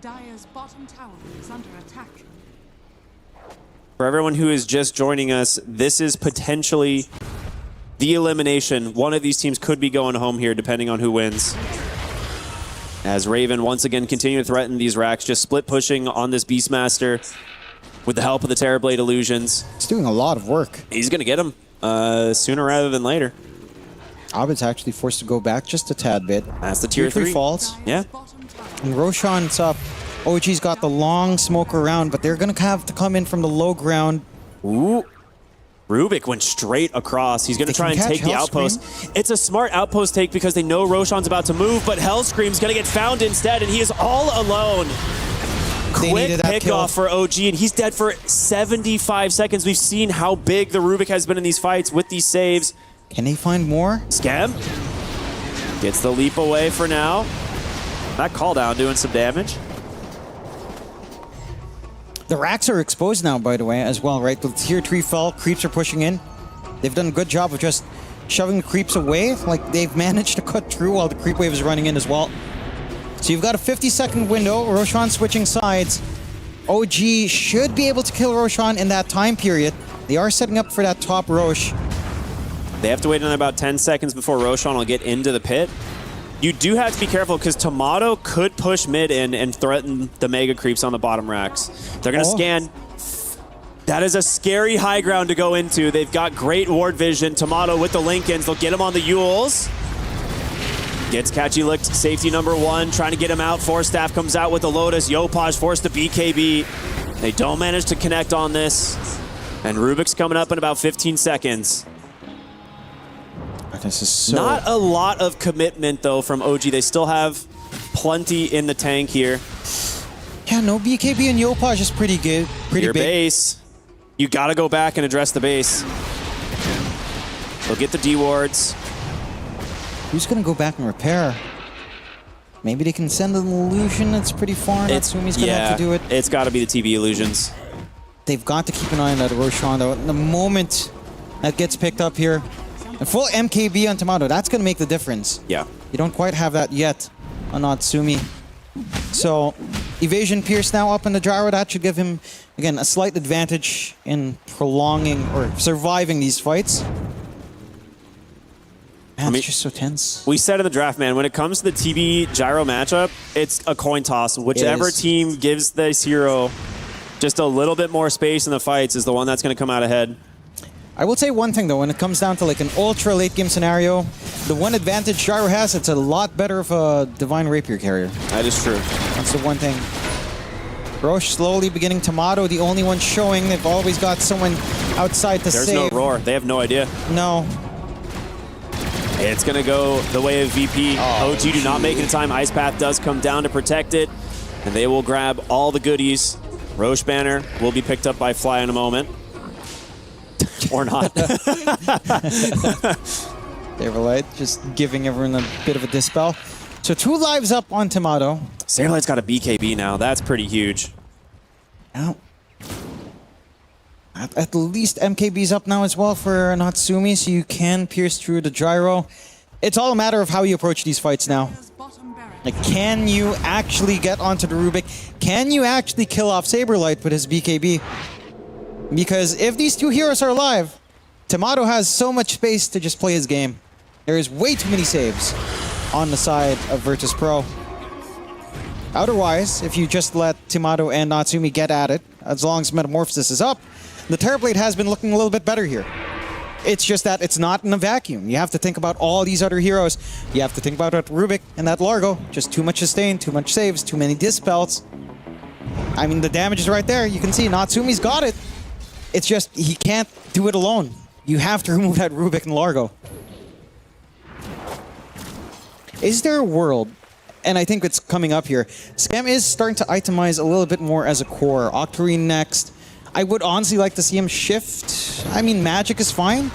Dire's bottom tower is under attack. For everyone who is just joining us, this is potentially the elimination. One of these teams could be going home here, depending on who wins. As Raven once again continue to threaten these racks, just split pushing on this Beastmaster with the help of the Terrorblade illusions. He's doing a lot of work. He's going to get him sooner rather than later. Abed's actually forced to go back just a tad bit. That's the tier 3 falls. Yeah. And Roshan's up. OG's got the long smoke around, but they're going to have to come in from the low ground. Ooh. Rubik went straight across. He's going to try and take the outpost. It's a smart outpost take because they know Roshan's about to move, but Hellscream's going to get found instead, and he is all alone. Quick pick-off for OG, and he's dead for 75 seconds. We've seen how big the Rubik has been in these fights with these saves. Can he find more? Scam. Gets the leap away for now. That call down doing some damage. The racks are exposed now, by the way, as well, right? The tier 3 fell, creeps are pushing in. They've done a good job of just shoving the creeps away. Like, they've managed to cut through while the creep wave is running in as well. So you've got a 50-second window. Roshan switching sides. OG should be able to kill Roshan in that time period. They are setting up for that top Rosh. They have to wait another about 10 seconds before Roshan will get into the pit. You do have to be careful because Tomato could push mid in and threaten the mega creeps on the bottom racks. They're going to scan. That is a scary high ground to go into. They've got great ward vision. Tomato with the Lincolns. They'll get him on the Yules. Gets Catchy licked. Safety number 1. Trying to get him out. Force Staff comes out with the Lotus. Yopaj forced to BKB. They don't manage to connect on this. And Rubik's coming up in about 15 seconds. This is so... Not a lot of commitment, though, from OG. They still have plenty in the tank here. Yeah, no BKB and Yopaj is pretty good. Pretty Your big. base. You got to go back and address the base. They'll get the D-wards. Who's going to go back and repair? Maybe they can send an illusion that's pretty far. Natsumi's going to have to do it. It's got to be the TB illusions. They've got to keep an eye on that Roshan, though. The moment that gets picked up here, a full MKB on Tomato, that's going to make the difference. Yeah. You don't quite have that yet on Natsumi. So, Evasion Pierce now up in the gyro. That should give him, again, a slight advantage in prolonging or surviving these fights. Man, it's just so tense. We said in the draft, man, when it comes to the TB gyro matchup, it's a coin toss. Whichever team gives this hero just a little bit more space in the fights is the one that's going to come out ahead. I will say one thing, though, when it comes down to like an ultra late game scenario, the one advantage Gyro has, it's a lot better of a Divine Rapier carrier. That is true. That's the one thing. Roche slowly beginning Tomato, the only one showing. They've always got someone outside to save. There's no roar. They have no idea. No. It's going to go the way of VP. OG do not make it in time. Ice Path does come down to protect it, and they will grab all the goodies. Roche banner will be picked up by Fly in a moment. Or not. Saberlight just giving everyone a bit of a dispel. So 2 lives up on Tomato. Saberlight's got a BKB now. That's pretty huge. Now, at least MKB's up now as well for Natsumi, so you can pierce through the gyro. It's all a matter of how you approach these fights now. Like, can you actually get onto the Rubik? Can you actually kill off Saberlight with his BKB? Because if these 2 heroes are alive, Tomato has so much space to just play his game. There is way too many saves on the side of Virtus Pro. Otherwise, if you just let Tomato and Natsumi get at it, as long as Metamorphosis is up, the Terrorblade has been looking a little bit better here. It's just that it's not in a vacuum. You have to think about all these other heroes. You have to think about that Rubik and that Largo. Just too much sustain, too much saves, too many dispels. I mean, the damage is right there. You can see Natsumi's got it. It's just, he can't do it alone. You have to remove that Rubik and Largo. Is there a world, and I think it's coming up here, Scam is starting to itemize a little bit more as a core. Octarine next. I would honestly like to see him shift. I mean, Magic is fine.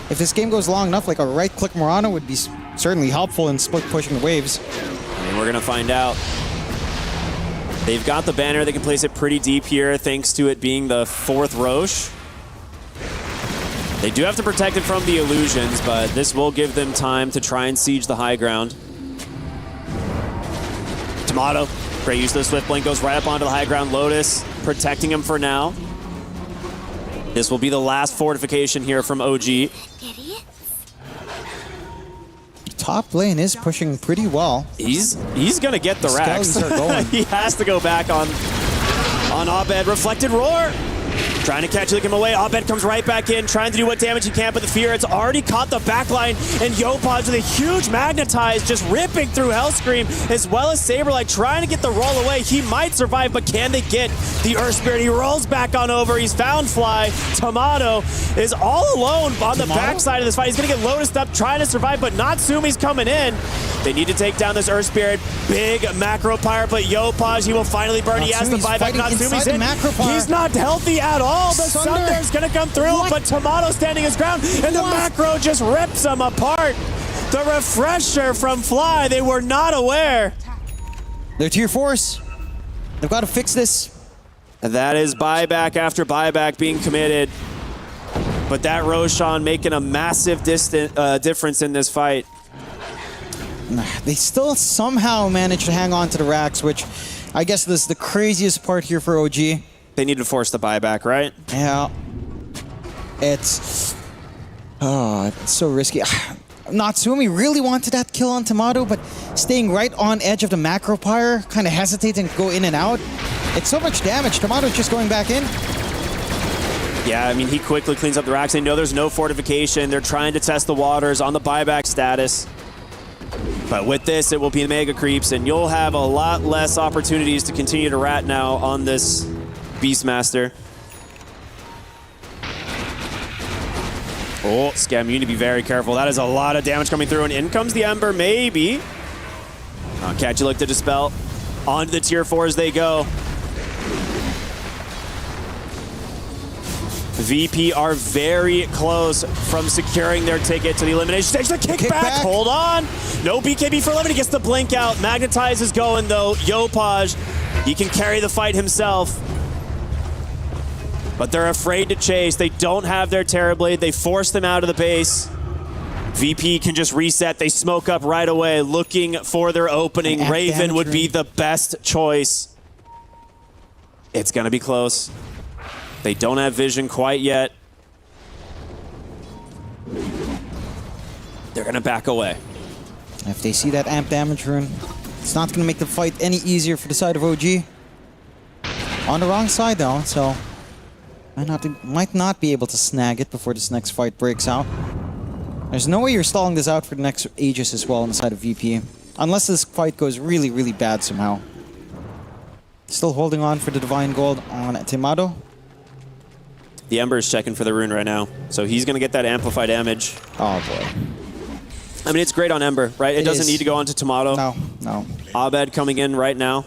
If this game goes long enough, like a right-click Murano would be certainly helpful in split pushing the waves. And we're going to find out. They've got the banner. They can place it pretty deep here, thanks to it being the 4th Roche. They do have to protect it from the illusions, but this will give them time to try and siege the high ground. Tomato, great use of the Swift Blink, goes right up onto the high ground. Lotus protecting him for now. This will be the last fortification here from OG. Top lane is pushing pretty well. He's gonna get the racks. Are going. He has to go back on Abed. Reflected Roar. Trying to catch him away. Abed comes right back in, trying to do what damage he can, but the Fear, it's already caught the backline, and Yopaj with a huge Magnetize just ripping through Hellscream, as well as Saberlight trying to get the roll away. He might survive, but can they get the Earth Spirit? He rolls back on over. He's found Fly. Tomato is all alone on the backside of this fight. He's going to get Lotused up, trying to survive, but Natsumi's coming in. They need to take down this Earth Spirit. Big Macro Pyre, but Yopaj, he will finally burn. He has to buy back. Natsumi's in. He's not healthy at all. The Sunder's going to come through, but Tomato standing his ground, and the Macro just rips him apart. The refresher from Fly, they were not aware. They're tier 4s. They've got to fix this. That is buyback after buyback being committed. But that Roshan making a massive difference in this fight. They still somehow managed to hang on to the racks, which I guess this is the craziest part here for OG. They need to force the buyback, right? Yeah. It's so risky. Natsumi really wanted that kill on Tomato, but staying right on edge of the macro pyre, kind of hesitating to go in and out. It's so much damage. Tomato's just going back in. Yeah, I mean, he quickly cleans up the racks. They know there's no fortification. They're trying to test the waters on the buyback status. But with this, it will be mega creeps, and you'll have a lot less opportunities to continue to rat now on this Beastmaster. Oh, Scam, you need to be very careful. That is a lot of damage coming through, and in comes the Ember, maybe. Catchy look to dispel. On to the tier 4s they go. VP are very close from securing their ticket to the elimination stage. The kickback, hold on. No BKB for 11, he gets the blink out. Magnetize is going though. Yopaj, he can carry the fight himself. But they're afraid to chase. They don't have their Terrorblade. They force them out of the base. VP can just reset. They smoke up right away, looking for their opening. Raven would be the best choice. It's gonna be close. They don't have vision quite yet. They're gonna back away. If they see that amp damage rune, it's not gonna make the fight any easier for the side of OG. On the wrong side though, so might not be able to snag it before this next fight breaks out. There's no way you're stalling this out for the next Aegis as well on the side of VP. Unless this fight goes really, really bad somehow. Still holding on for the Divine Gold on Timado. The Ember is checking for the rune right now, so he's going to get that amplified damage. Oh, boy. I mean, it's great on Ember, right? It doesn't need to go onto Tomato. No. Abed coming in right now.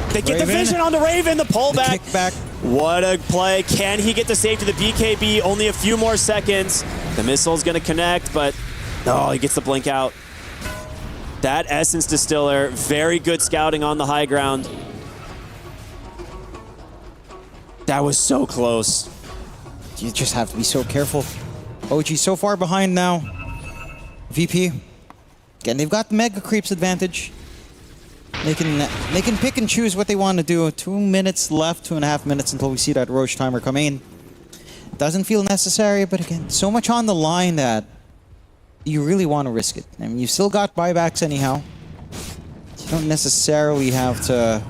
They get the vision on the Raven, the pullback. The kickback. What a play. Can he get the save to the BKB? Only a few more seconds. The missile's going to connect, but no, he gets the blink out. That Essence Distiller, very good scouting on the high ground. That was so close. You just have to be so careful. OG so far behind now. VP. Again, they've got the Mega Creeps advantage. They can pick and choose what they want to do. 2 minutes left, 2.5 minutes until we see that Roche timer come in. Doesn't feel necessary, but again, so much on the line that you really want to risk it. I mean, you've still got buybacks anyhow. You don't necessarily have to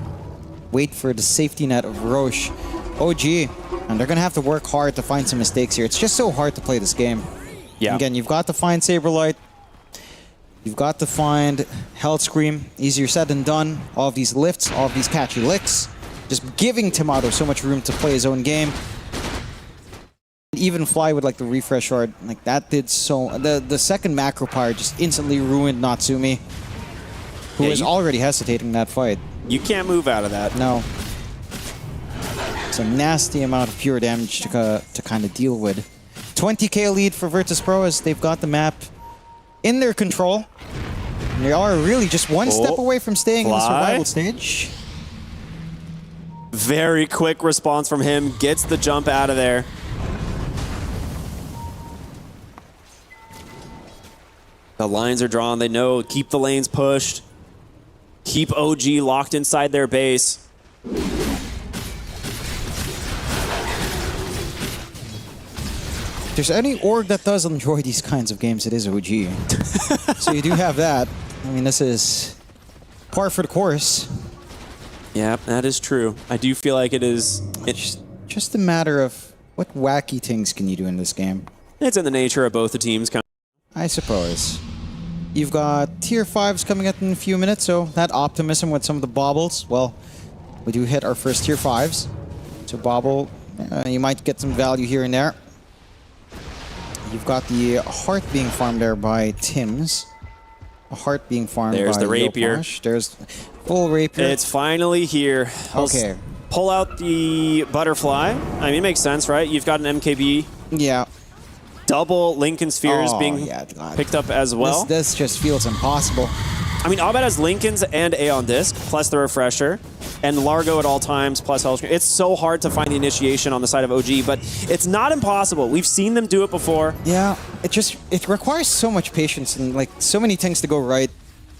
wait for the safety net of Roche. OG, and they're going to have to work hard to find some mistakes here. It's just so hard to play this game. Yeah. Again, you've got to find Saberlight. You've got to find Hell Scream. Easier said than done. All of these lifts, all of these catchy licks. Just giving Tomato so much room to play his own game. Even Fly with like the refresh shard, like that did so... The second macro pyre just instantly ruined Natsumi, who was already hesitating in that fight. You can't move out of that. No. It's a nasty amount of pure damage to kind of deal with. 20k lead for Virtus Pro as they've got the map in their control. And they are really just one step away from staying in the survival stage. Very quick response from him. Gets the jump out of there. The lines are drawn. They know. Keep the lanes pushed. Keep OG locked inside their base. If there's any org that does enjoy these kinds of games, it is OG. So you do have that. I mean, this is par for the course. Yeah, that is true. I do feel like it is... It's just a matter of what wacky things can you do in this game. It's in the nature of both the teams. I suppose. You've got tier 5s coming up in a few minutes, so that optimism with some of the baubles, well, we do hit our first tier 5s. So bauble, you might get some value here and there. You've got the heart being farmed there by Tim's. A heart being farmed by There's the rapier. Yoposh. There's full rapier. It's finally here. Okay. Pull out the butterfly. I mean, it makes sense, right? You've got an MKB. Yeah. double Lincoln Spheres being picked up as well. This just feels impossible. I mean, Abed has Lincolns and Aeon Disc, plus the Refresher, and Largo at all times, plus Hellscream. It's so hard to find the initiation on the side of OG, but it's not impossible. We've seen them do it before. Yeah, it requires so much patience and like so many things to go right.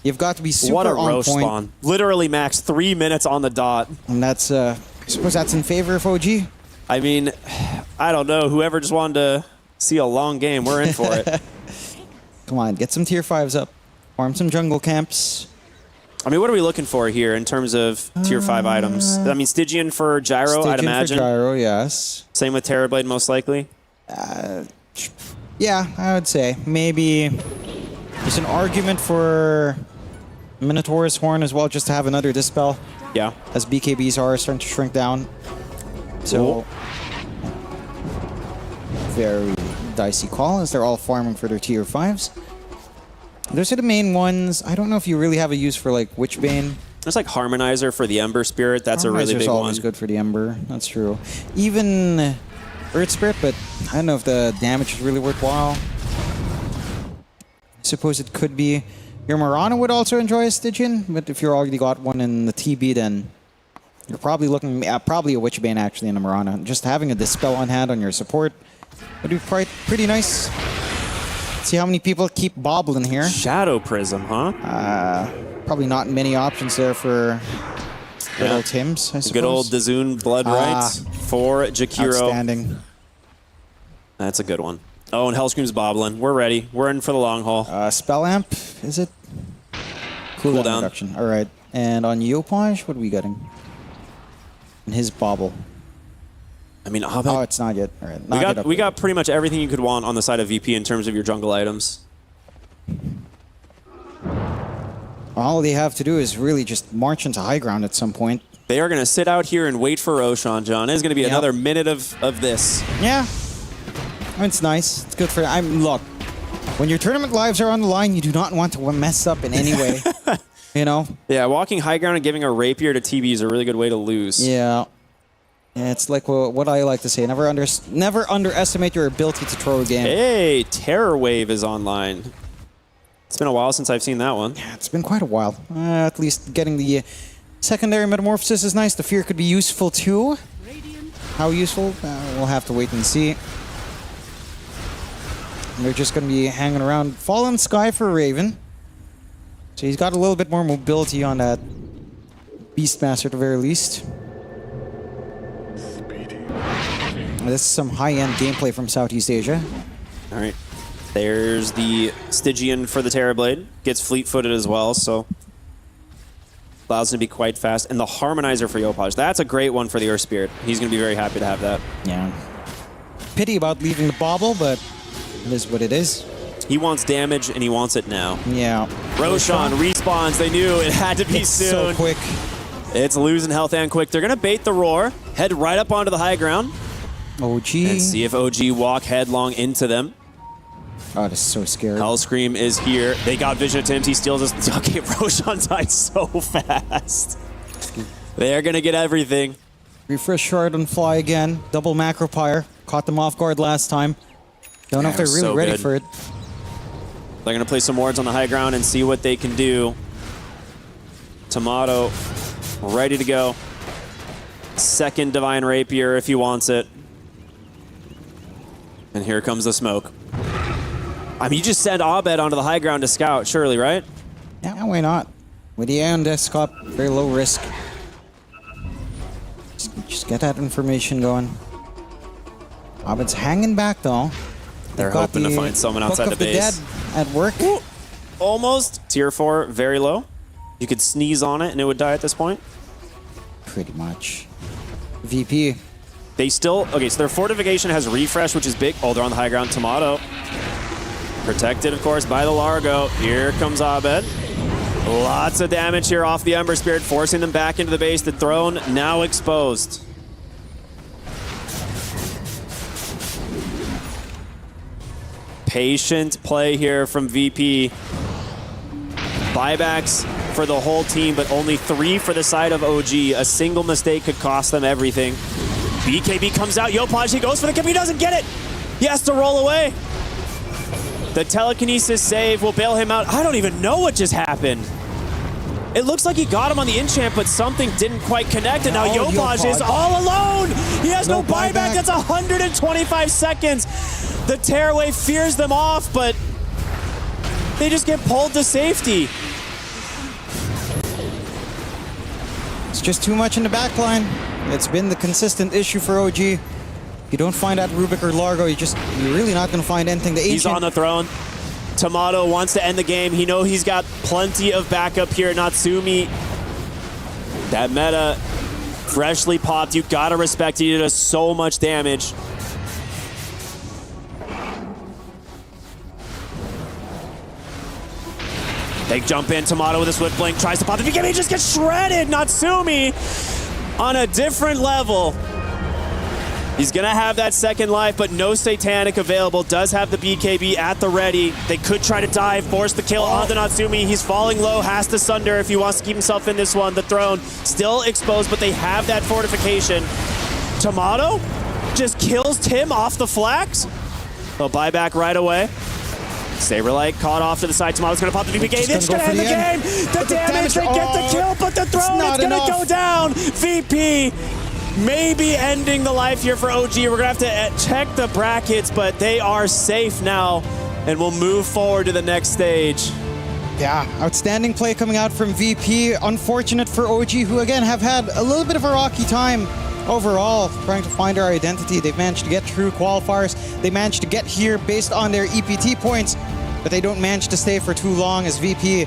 You've got to be super What a on Roche point. spawn. Literally max 3 minutes on the dot. And that's, I suppose that's in favor of OG. I mean, I don't know. Whoever just wanted to see a long game, we're in for it. Come on, get some tier 5s up. Farm some jungle camps. I mean, what are we looking for here in terms of tier 5 items? I mean, Stygian for Gyro, I'd imagine. For Gyro, yes. Same with Terrorblade, most likely. Yeah, I would say. Maybe there's an argument for Minotaur's Horn as well, just to have another Dispel. Yeah. As BKBs are starting to shrink down. So, very dicey call as they're all farming for their tier 5s. Those are the main ones. I don't know if you really have a use for like Witchbane. There's like Harmonizer for the Ember Spirit. That's a really big one. Always good for the Ember. That's true. Even Earth Spirit, but I don't know if the damage is really worthwhile. I suppose it could be. Your Marana would also enjoy a Stygian, but if you already got one in the TB, then you're probably looking at probably a Witchbane actually in a Marana. Just having a Dispel on hand on your support would be pretty nice. See how many people keep bobbling here. Shadow Prism, huh? Probably not many options there for good old Tims, I suppose. Good old Dazoon Blood Rights for Jakiro. Outstanding. That's a good one. Oh, and Hellscream's bobbling. We're ready. We're in for the long haul. Spell Amp, is it? Cooldown reduction. All right. And on Yopaj, what are we getting? And his bobble. I mean, oh, it's not yet. All right. We got pretty much everything you could want on the side of VP in terms of your jungle items. All they have to do is really just march into high ground at some point. They are going to sit out here and wait for Roshan, John. It's going to be another minute of this. Yeah. It's nice. It's good for... Look, when your tournament lives are on the line, you do not want to mess up in any way. You know? Yeah, walking high ground and giving a rapier to TB is a really good way to lose. Yeah. Yeah, it's like what I like to say. Never underestimate your ability to throw a game. Hey, Terror Wave is online. It's been a while since I've seen that one. Yeah, it's been quite a while. At least getting the secondary metamorphosis is nice. The fear could be useful too. How useful? We'll have to wait and see. And they're just going to be hanging around. Fallen Sky for Raven. So he's got a little bit more mobility on that Beastmaster at the very least. This is some high-end gameplay from Southeast Asia. All right. There's the Stygian for the Terrorblade. Gets fleet-footed as well, so allows him to be quite fast. And the Harmonizer for Yopaj. That's a great one for the Earth Spirit. He's going to be very happy to have that. Yeah. Pity about leaving the bobble, but it is what it is. He wants damage, and he wants it now. Yeah. Roshan respawns. They knew it had to be soon. So quick. It's losing health and quick. They're going to bait the roar, head right up onto the high ground. OG. And see if OG walk headlong into them. Oh, this is so scary. Hellscream is here. They got Vision of Tims. He steals us. Okay, Roshan died so fast. They're going to get everything. Refresh Shard on fly again. Double Macro Pyre. Caught them off guard last time. Don't know if they're really ready for it. They're going to play some wards on the high ground and see what they can do. Tomato ready to go. Second Divine Rapier if he wants it. And here comes the smoke. I mean, you just send Abed onto the high ground to scout, surely, right? Yeah, why not? With the Aeon Disc up, very low risk. Just get that information going. Abed's hanging back, though. They're hoping to find someone outside the base. Dead at work. Ooh, almost. Tier 4, very low. You could sneeze on it and it would die at this point. Pretty much. VP. They still... Okay, so their fortification has refresh, which is big. Oh, they're on the high ground. Tomato. Protected, of course, by the Largo. Here comes Abed. Lots of damage here off the Ember Spirit, forcing them back into the base. The throne now exposed. Patient play here from VP. Buybacks for the whole team, but only 3 for the side of OG. A single mistake could cost them everything. BKB comes out. Yopaj, he goes for the kill. He doesn't get it. He has to roll away. The telekinesis save will bail him out. I don't even know what just happened. It looks like he got him on the enchant, but something didn't quite connect, and now Yopaj is all alone. He has no buyback. That's 125 seconds. The tearaway fears them off, but they just get pulled to safety. It's just too much in the back line. It's been the consistent issue for OG. If you don't find that Rubik or Largo, you're really not going to find anything. He's on the throne. Tomato wants to end the game. He knows he's got plenty of backup here. Natsumi, that meta freshly popped. You gotta respect it. He does so much damage. They jump in. Tomato with a swift blink tries to pop the BKB. He just gets shredded. Natsumi on a different level. He's gonna have that second life, but no Satanic available. Does have the BKB at the ready. They could try to dive, force the kill onto Natsumi. He's falling low, has to sunder if he wants to keep himself in this one. The throne still exposed, but they have that fortification. Tomato just kills Tim off the flags. They'll buy back right away. Saberlight caught off to the side. Tomato's gonna pop the BKB. It's gonna end the game. The damage, they get the kill, but the throne, it's gonna go down. VP maybe ending the life here for OG. We're gonna have to check the brackets, but they are safe now, and we'll move forward to the next stage. Yeah, outstanding play coming out from VP. Unfortunate for OG, who again have had a little bit of a rocky time overall, trying to find their identity. They've managed to get through qualifiers. They managed to get here based on their EPT points, but they don't manage to stay for too long, as VP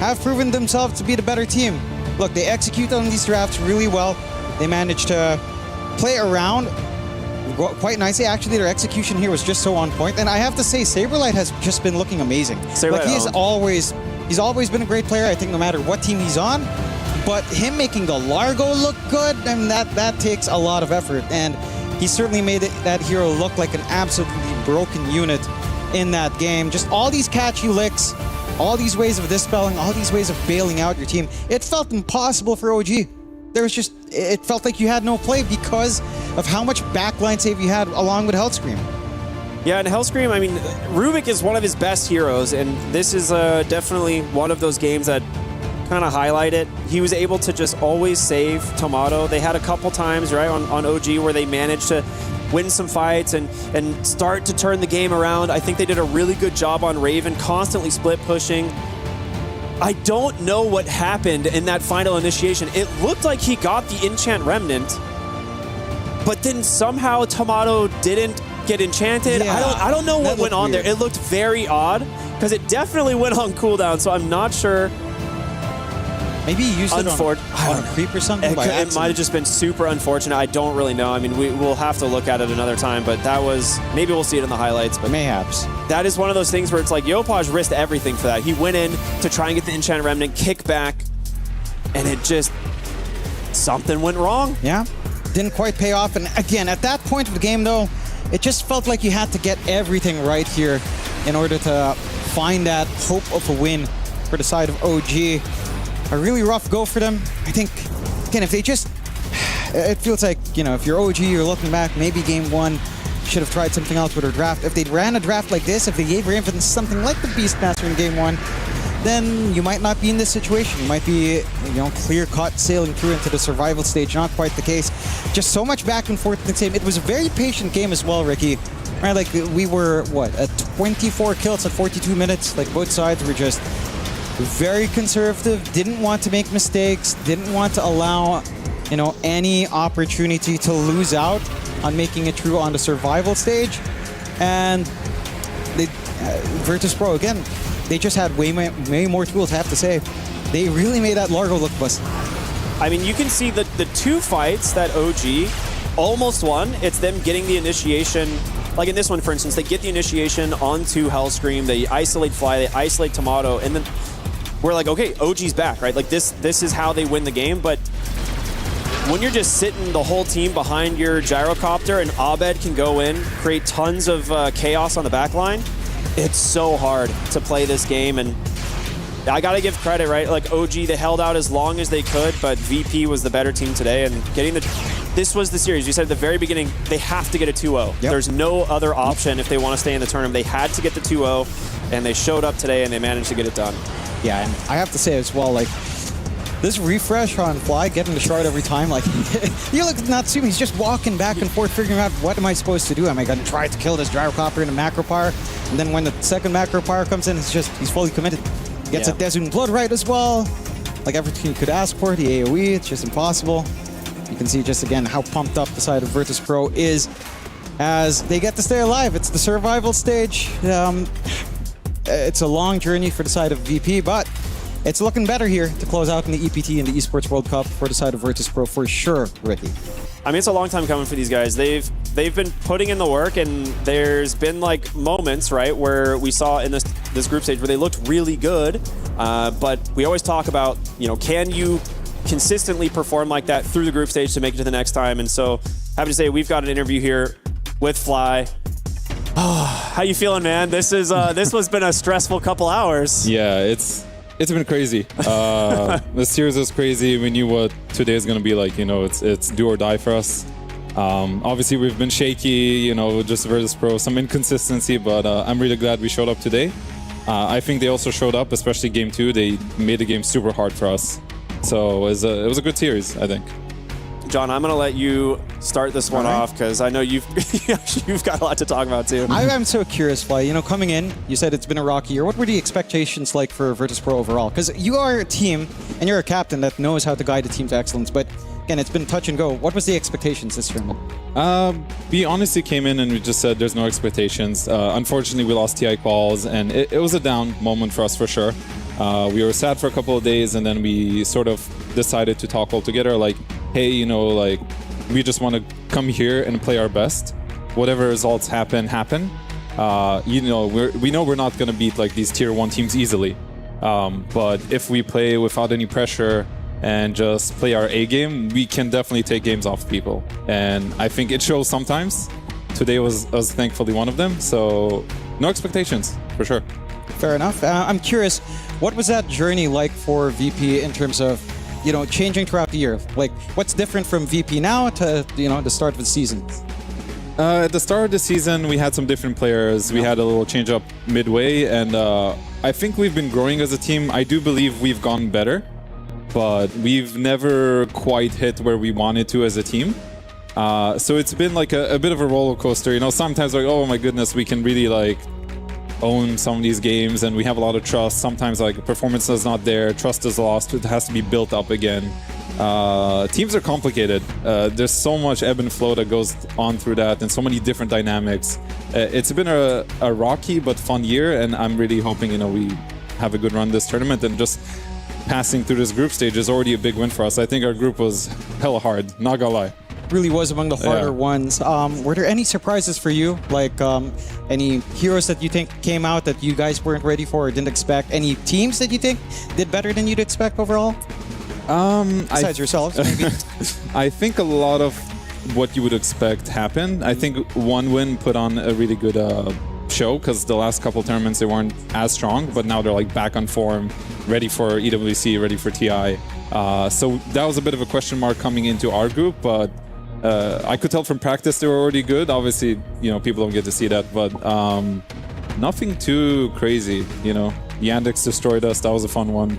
have proven themselves to be the better team. Look, they execute on these drafts really well. They managed to play around quite nicely. Actually, their execution here was just so on point. And I have to say, Saberlight has just been looking amazing. Like, he's always been a great player, I think, no matter what team he's on. But him making the Largo look good, I mean, that takes a lot of effort. And he certainly made that hero look like an absolutely broken unit in that game. Just all these catchy licks, all these ways of dispelling, all these ways of bailing out your team. It felt impossible for OG. It felt like you had no play because of how much backline save you had along with Hellscream. Yeah, and Hellscream, I mean, Rubik is one of his best heroes, and this is definitely one of those games that kind of highlight it. He was able to just always save Tomato. They had a couple times, right, on OG where they managed to win some fights and start to turn the game around. I think they did a really good job on Raven, constantly split pushing. I don't know what happened in that final initiation. It looked like he got the enchant remnant, but then somehow Tomato didn't get enchanted. Yeah, I don't know what went on weird there. It looked very odd because it definitely went on cooldown, so I'm not sure. Maybe he used it on a creep or something by accident. It might have just been super unfortunate. I don't really know. I mean, we'll have to look at it another time, but that was, maybe we'll see it in the highlights. But mayhaps. That is one of those things where it's like Yopaj risked everything for that. He went in to try and get the Enchanted Remnant, kick back, and it just, something went wrong. Yeah, didn't quite pay off. And again, at that point of the game though, it just felt like you had to get everything right here in order to find that hope of a win for the side of OG. A really rough go for them. I think, again, if they just, it feels like, you know, if you're OG, you're looking back, maybe game one, should have tried something else with their draft. If they ran a draft like this, if they gave Raven something like the Beastmaster in game one, then you might not be in this situation. You might be, you know, clear-cut sailing through into the survival stage. Not quite the case. Just so much back and forth in the game. It was a very patient game as well, Ricky. Right, like we were, what, at 24 kills at 42 minutes? Like both sides were just very conservative, didn't want to make mistakes, didn't want to allow, you know, any opportunity to lose out on making it through on the survival stage. And they, Virtus Pro, again, they just had way more tools, I have to say. They really made that Largo look bust. I mean, you can see the two fights that OG almost won. It's them getting the initiation. Like in this one, for instance, they get the initiation onto Hellscream, they isolate Fly, they isolate Tomato, and then we're like, okay, OG's back, right? Like this is how they win the game. But when you're just sitting the whole team behind your gyrocopter and Abed can go in, create tons of chaos on the back line, it's so hard to play this game. And I gotta give credit, right? Like OG, they held out as long as they could, but VP was the better team today, and getting the this was the series. You said at the very beginning, they have to get a 2-0. There's no other option if they want to stay in the tournament. They had to get the 2-0, and they showed up today, and they managed to get it done. Yeah, and I have to say as well, like, this refresh on Fly, getting the shard every time, like, you look at Natsumi, he's just walking back and forth, figuring out, what am I supposed to do? Am I going to try to kill this gyrocopter in a macro power? And then when the second macro power comes in, it's just, he's fully committed. Gets a Dezun Blood right as well. Like everything you could ask for, the AoE, it's just impossible. You can see just again how pumped up the side of Virtus Pro is as they get to stay alive. It's the survival stage. It's a long journey for the side of VP, but it's looking better here to close out in the EPT and the Esports World Cup for the side of Virtus Pro for sure, Ricky. I mean, it's a long time coming for these guys. They've been putting in the work, and there's been like moments, right, where we saw in this group stage where they looked really good. But we always talk about, you know, can you consistently perform like that through the group stage to make it to the next time? And so, happy to say we've got an interview here with Fly. Oh, how you feeling, man? This has been a stressful couple hours. Yeah, it's been crazy. The series was crazy. We knew what today is going to be like. You know, it's do or die for us. Obviously, we've been shaky. You know, just Virtus Pro, some inconsistency. But I'm really glad we showed up today. I think they also showed up, especially Game 2. They made the game super hard for us. So it was a good series, I think. John, I'm going to let you start this one off because I know you've got a lot to talk about too. I'm so curious, Fly. You know, coming in, you said it's been a rocky year. What were the expectations like for Virtus Pro overall? Because you are a team and you're a captain that knows how to guide a team to excellence. But again, it's been touch and go. What was the expectations this tournament? We honestly came in and we just said there's no expectations. Unfortunately, we lost TI quals, and it was a down moment for us for sure. We were sad for a couple of days, and then we sort of decided to talk all together, like, hey, you know, like, we just want to come here and play our best. Whatever results happen. You know, we know we're not going to beat like these tier 1 teams easily. But if we play without any pressure and just play our A game, we can definitely take games off people. And I think it shows sometimes. Today was thankfully one of them. So no expectations, for sure. Fair enough. I'm curious, what was that journey like for VP in terms of, you know, changing throughout the year? Like, what's different from VP now to, you know, the start of the season? At the start of the season, we had some different players. We had a little change up midway, and I think we've been growing as a team. I do believe we've gotten better, but we've never quite hit where we wanted to as a team. So it's been like a bit of a roller coaster. You know, sometimes like, oh my goodness, we can really like own some of these games and we have a lot of trust. Sometimes like performance is not there, trust is lost, it has to be built up again. Teams are complicated. There's so much ebb and flow that goes on through that and so many different dynamics. It's been a rocky but fun year, and I'm really hoping, you know, we have a good run this tournament, and just passing through this group stage is already a big win for us. I think our group was hella hard, not gonna lie. Really was among the harder ones. Were there any surprises for you? Like any heroes that you think came out that you guys weren't ready for or didn't expect? Any teams that you think did better than you'd expect overall? Besides yourselves, maybe? I think a lot of what you would expect happened. I think one win put on a really good show, because the last couple tournaments they weren't as strong, but now they're like back on form, ready for EWC, ready for TI. So that was a bit of a question mark coming into our group, but I could tell from practice they were already good. Obviously, you know, people don't get to see that, but nothing too crazy, you know. Yandex destroyed us. That was a fun one.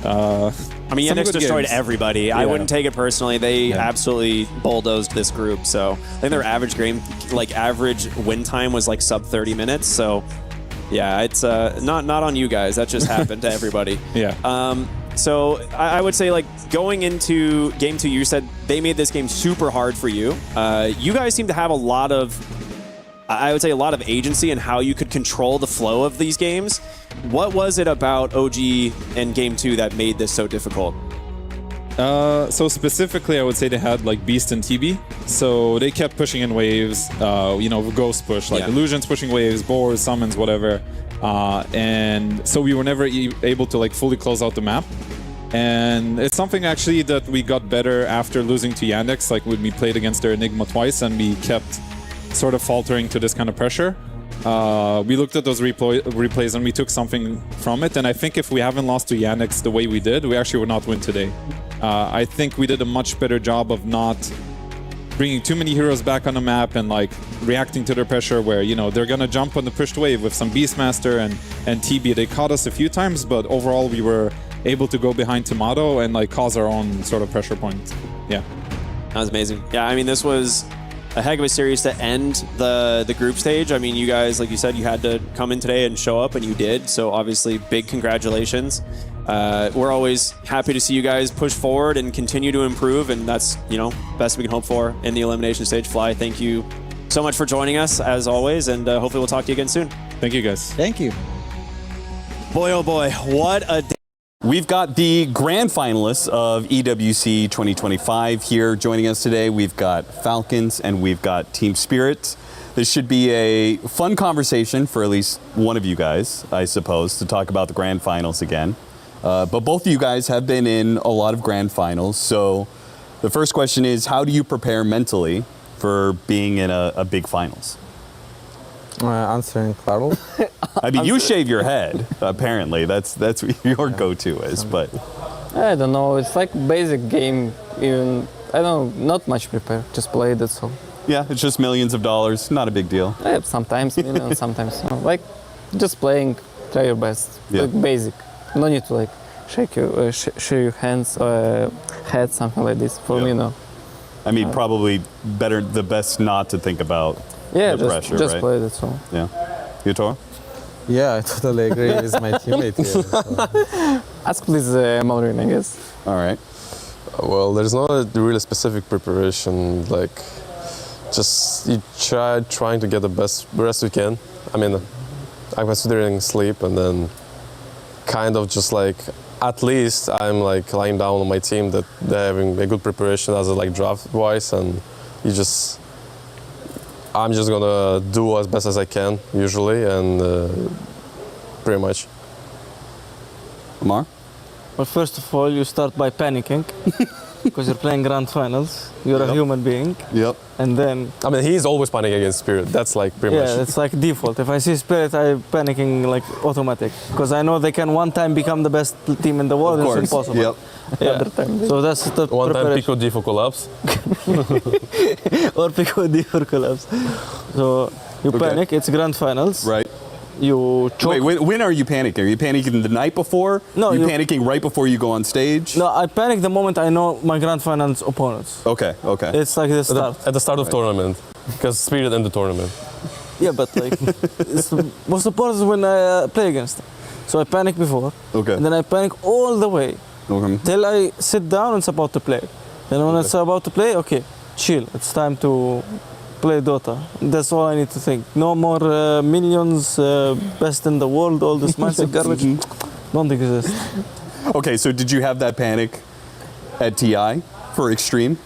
I mean, Yandex destroyed everybody. Yeah. I wouldn't take it personally. They absolutely bulldozed this group. So I think their average game, like average win time, was like sub 30 minutes. So yeah, it's not on you guys. That just happened to everybody. Yeah. So I would say, like, going into Game 2, you said they made this game super hard for you. You guys seem to have a lot of, I would say, a lot of agency in how you could control the flow of these games. What was it about OG and Game 2 that made this so difficult? So specifically, I would say they had like Beast and TB. So they kept pushing in waves, you know, ghost push, like illusions pushing waves, boars, summons, whatever. And so we were never able to like fully close out the map. And it's something actually that we got better after losing to Yandex. Like when we played against their Enigma twice and we kept sort of faltering to this kind of pressure. We looked at those replays and we took something from it. And I think if we haven't lost to Yandex the way we did, we actually would not win today. I think we did a much better job of not bringing too many heroes back on the map and like reacting to their pressure where, you know, they're going to jump on the pushed wave with some Beastmaster and TB. They caught us a few times, but overall we were able to go behind Tomato and like cause our own sort of pressure point. Yeah. That was amazing. Yeah, I mean, this was a heck of a series to end the group stage. I mean, you guys, like you said, you had to come in today and show up, and you did. So obviously, big congratulations. We're always happy to see you guys push forward and continue to improve, and that's, you know, best we can hope for in the elimination stage. Fly, thank you so much for joining us, as always, and hopefully we'll talk to you again soon. Thank you, guys. Thank you. Boy, oh boy, what a day. We've got the grand finalists of EWC 2025 here joining us today. We've got Falcons and we've got Team Spirit. This should be a fun conversation for at least one of you guys, I suppose, to talk about the grand finals again. But both of you guys have been in a lot of grand finals. So the first question is, how do you prepare mentally for being in a big finals? Answering Carl. I mean, you shave your head, apparently. That's what your go-to is, but... I don't know, it's like basic game, even, I don't know, not much prepare, just play, that's all. Yeah, it's just millions of dollars, not a big deal. Yeah, sometimes millions, sometimes no. Like, just playing, try your best, like basic. No need to like shake your hands or head, something like this, for me, no. I mean, probably the best not to think about the pressure, just right? play, that's all. Yeah. You, Tor? Yeah, I totally agree with my teammate here. So. Ask please Maureen, I guess. All right. Well, there's not a really specific preparation, like just you trying to get the best rest you can. I mean, I'm considering sleep and then kind of just like, at least I'm like lying down on my team that they're having a good preparation as a like draft wise, and I'm just gonna do as best as I can usually, and pretty much. Amar? Well, first of all, you start by panicking because you're playing grand finals. You're a human being. Yep. And then... I mean, he's always panicking against Spirit. That's like pretty much... Yeah, it's like default. If I see Spirit, I'm panicking like automatic. Because I know they can one time become the best team in the world. Of course. It's impossible. Yep. Yeah. So that's the one time Pico D for collapse. Or Pico D for collapse. So you panic, it's grand finals. Right. You choke. Wait, when are you panicking? Are you panicking the night before? No, you're panicking right before you go on stage? No, I panic the moment I know my grand finals opponents. Okay, okay. It's like the start. At the start of tournament, because Spirit in the tournament. Yeah, but like, it's most important when I play against them. So I panic before. Okay. And then I panic all the way. Okay. Till I sit down and it's about to play. Then when it's about to play, okay, chill. It's time to play Dota. That's all I need to think. No more millions, best in the world, all this mindset garbage. Don't exist. Okay, so did you have that panic at TI for Extreme?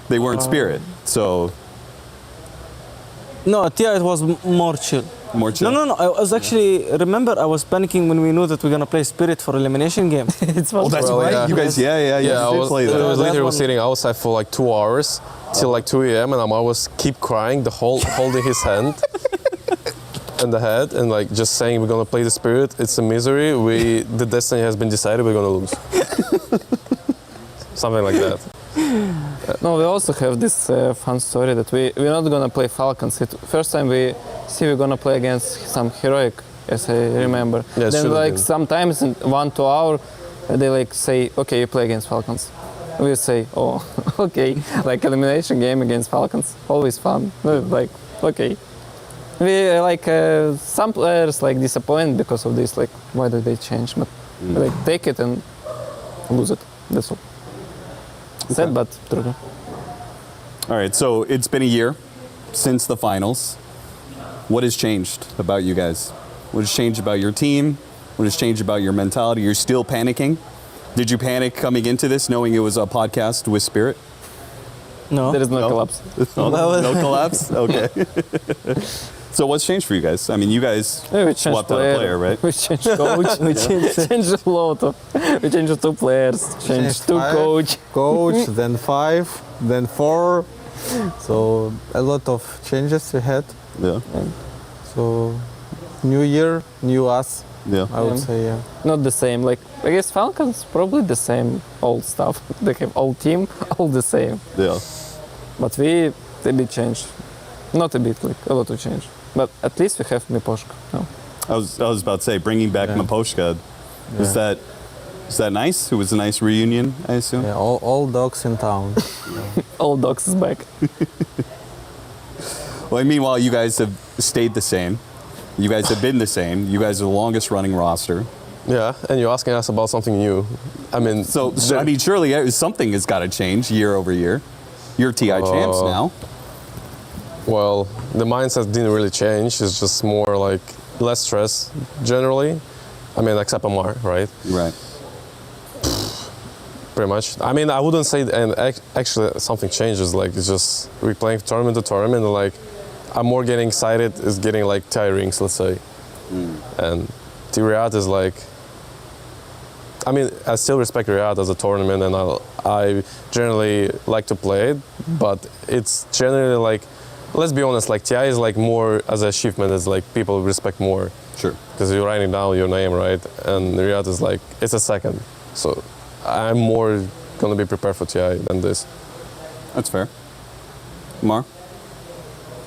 They weren't Spirit, so... No, at TI it was more chill. More chill? No. I was actually, remember, I was panicking when we knew that we're going to play Spirit for elimination game. That's right. Yeah. You guys, yeah, I was literally sitting outside for like 2 hours till like 2 a.m. and I was keep crying, holding his hand and the head and like just saying we're going to play the Spirit. It's a misery. The destiny has been decided. We're going to lose. Something like that. No, we also have this fun story that we're not gonna play Falcons. First time we're gonna play against some heroic, as I remember. Yeah, then like sometimes in 1-2 hours they like say, okay, you play against Falcons. We say, oh, okay, like elimination game against Falcons, always fun. Like, okay. We like some players like disappointed because of this. Like, why did they change? But like take it and lose it. That's all. Sad, but true. All right, so it's been a year since the finals. What has changed about you guys? What has changed about your team? What has changed about your mentality? You're still panicking? Did you panic coming into this knowing it was a podcast with Spirit? No. There is no collapse. No collapse? Okay. So what's changed for you guys? I mean, you guys swapped out a player, right? We changed coach. We changed a lot of. We changed 2 players. Changed 2 coach. Coach, then 5, then 4. So a lot of changes we had. Yeah. So new year, new us. Yeah. I would say, yeah. Not the same. Like I guess Falcons probably the same old stuff. They have old team, all the same. Yeah. But we a bit changed. Not a bit, like a lot of change. But at least we have Miposhka now. I was about to say, bringing back Miposhka, is that nice? It was a nice reunion, I assume? Yeah, all dogs in town. All dogs is back. Well, meanwhile, you guys have stayed the same. You guys have been the same. You guys are the longest running roster. Yeah, and you're asking us about something new. I mean, surely something has got to change year over year. You're TI champs now. Well, the mindset didn't really change. It's just more like less stress generally. I mean, except Amar, right? Right. Pretty much. I mean, I wouldn't say, and actually something changes. Like, it's just we're playing tournament to tournament, and like I'm more getting excited. It's getting like tiring, let's say. And Riyadh is like, I mean, I still respect Riyadh as a tournament, and I generally like to play it, but it's generally like, let's be honest, like TI is like more as an achievement, it's like people respect more. Sure. Because you're writing down your name, right? And Riyadh is like, it's a second. So I'm more gonna be prepared for TI than this. That's fair. Mar?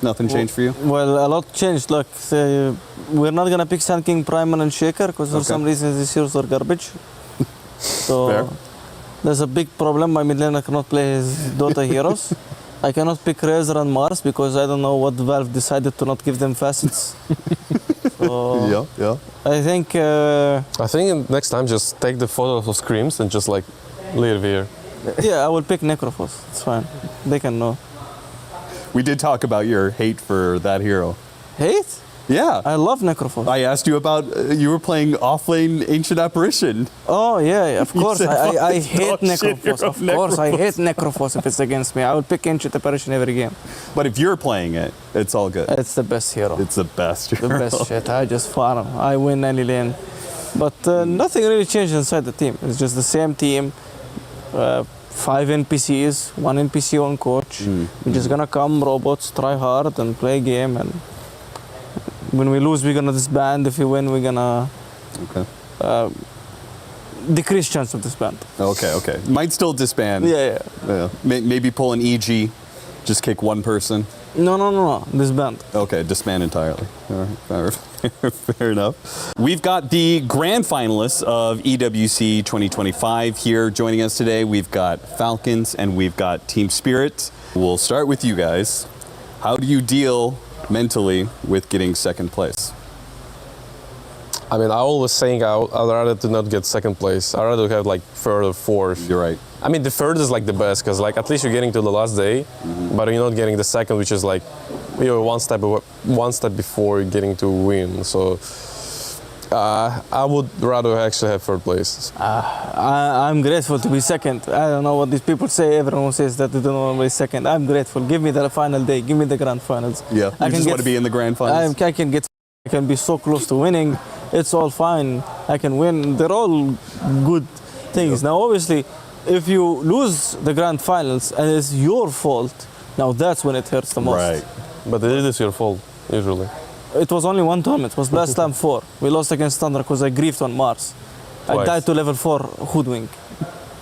Nothing changed for you? Well, a lot changed. Look, we're not gonna pick Sun King, Primal, and Shaker because for some reason these heroes are garbage. So there's a big problem. My mid laner cannot play his Dota heroes. I cannot pick Razor and Mars because I don't know what Valve decided to not give them facets. So yeah. I think next time just take the photos of screams and just like leave here. Yeah, I will pick Necrophos. It's fine. They can know. We did talk about your hate for that hero. Hate? Yeah. I love Necrophos. I asked you about, you were playing offlane Ancient Apparition. Oh, yeah, of course. I hate Necrophos. Of course, I Necrophos. hate Necrophos if it's against me. I would pick Ancient Apparition every game. But if you're playing it, it's all good. It's the best hero. It's the best hero. The best shit. I just farm. I win any lane. But nothing really changed inside the team. It's just the same team. 5 NPCs, 1 NPC on coach. We're just gonna come, robots, try hard and play game. And when we lose, we're gonna disband. If we win, we're gonna decrease chance of disband. Okay. Might still disband. Yeah. Maybe pull an EG, just kick one person. No. Disband. Okay, disband entirely. All right, fair enough. We've got the grand finalists of EWC 2025 here joining us today. We've got Falcons and we've got Team Spirit. We'll start with you guys. How do you deal mentally with getting second place? I mean, I always saying I'd rather to not get second place. I'd rather have like third or fourth. You're right. I mean, the third is like the best because like at least you're getting to the last day, but you're not getting the second, which is like you're one step before getting to win. So I would rather actually have third place. I'm grateful to be second. I don't know what these people say. Everyone says that they don't want to be second. I'm grateful. Give me the final day. Give me the grand finals. Yeah, you just want to be in the grand finals? I can be so close to winning. It's all fine. I can win. They're all good things. Now, obviously, if you lose the grand finals and it's your fault, now that's when it hurts the most. Right. But it is your fault, usually. It was only one tournament. It was Blast Slam 4. We lost against Thunder because I griefed on Mars. Twice. I died to level 4 Hoodwink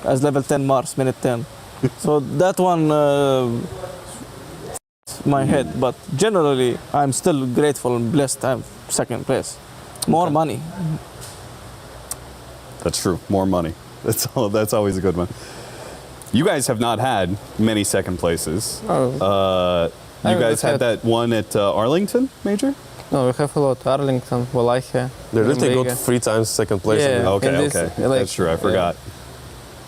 as level 10 Mars, minute 10. So that one, my head. But generally, I'm still grateful and blessed I'm second place. More money. That's true. More money. That's always a good one. You guys have not had many second places. You guys had that one at Arlington, Major? No, we have a lot. Arlington, Wallachia. They really got 3 times second place. Yeah, Okay. Like, that's true. I forgot.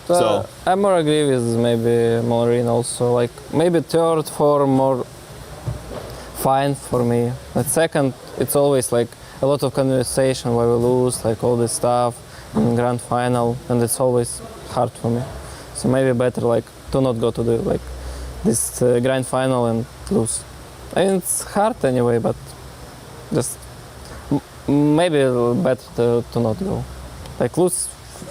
So I more agree with maybe Maureen also. Like maybe third, fourth, more fine for me. But second, it's always like a lot of conversation where we lose, like all this stuff in grand final, and it's always hard for me. So maybe better like to not go to the like this grand final and lose. I mean it's hard anyway, but just maybe better to not go. Like lose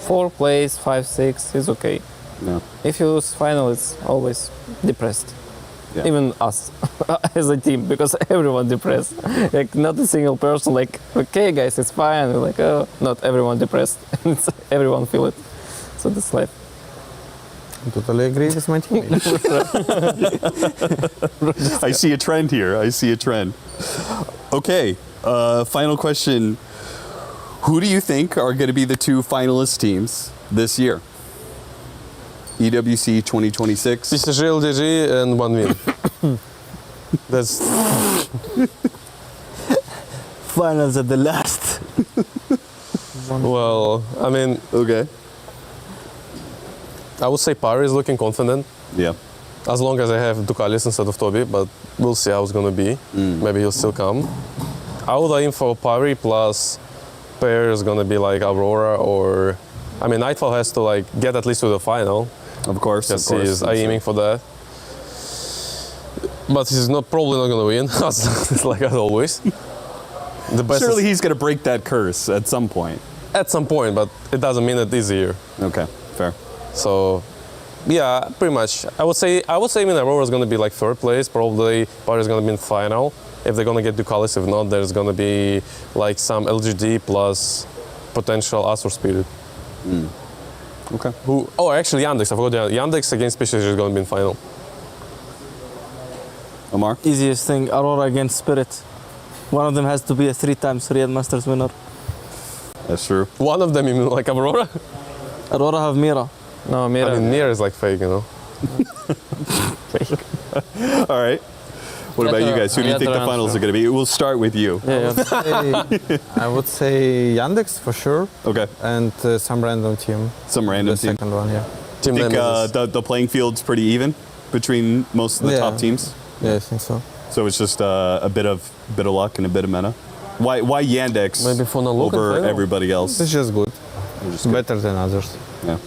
4 place, 5, 6 is okay. Yeah. If you lose final, it's always depressed. Yeah. Even us as a team, because everyone depressed. Like not a single person like, okay guys, it's fine. We're like, oh, not everyone depressed. Everyone feel it. So that's life. totally agree with my teammates. I see a trend here. I see a trend. Okay, final question. Who do you think are going to be the two finalist teams this year? EWC 2026. PSG, LGG, and one win. That's Finals at the last. well. I mean, okay. I would say Pari is looking confident. Yeah. As long as I have Dukalis instead of Toby, but we'll see how it's gonna be. Maybe he'll still come. I would aim for Pari plus pair is gonna be like Aurora or, I mean, Nightfall has to like get at least to the final. Of course. Because he's aiming for that. But he's probably not gonna win, like as always. The best Surely he's going to break that curse at some point. At some point, but it doesn't mean it's easier. Okay, fair. So, yeah, pretty much. I would say Aurora is going to be like third place. Probably Pari is going to be in final. If they're going to get Ducalis, if not, there's going to be like some LGD plus potential Asur Spirit. Okay. Oh, actually Yandex. I forgot. Yandex against PSG is going to be in final. Omar? Easiest thing, Aurora against Spirit. One of them has to be a 3-time Riyadh Masters winner. That's true. One of them, you mean like Aurora? Aurora have Mira. No, Mira. I mean, Mira is like fake, you know. All right. What about you guys? Who do you think the finals are going to be? We'll start with you. I would say Yandex for sure. Okay. And some random team. Some random team. The second one, yeah. Do you think the playing field's pretty even between most of the top teams? Yeah, I think so. So it's just a bit of luck and a bit of meta. Why Yandex over everybody else? It's just good. Better than others. Yeah.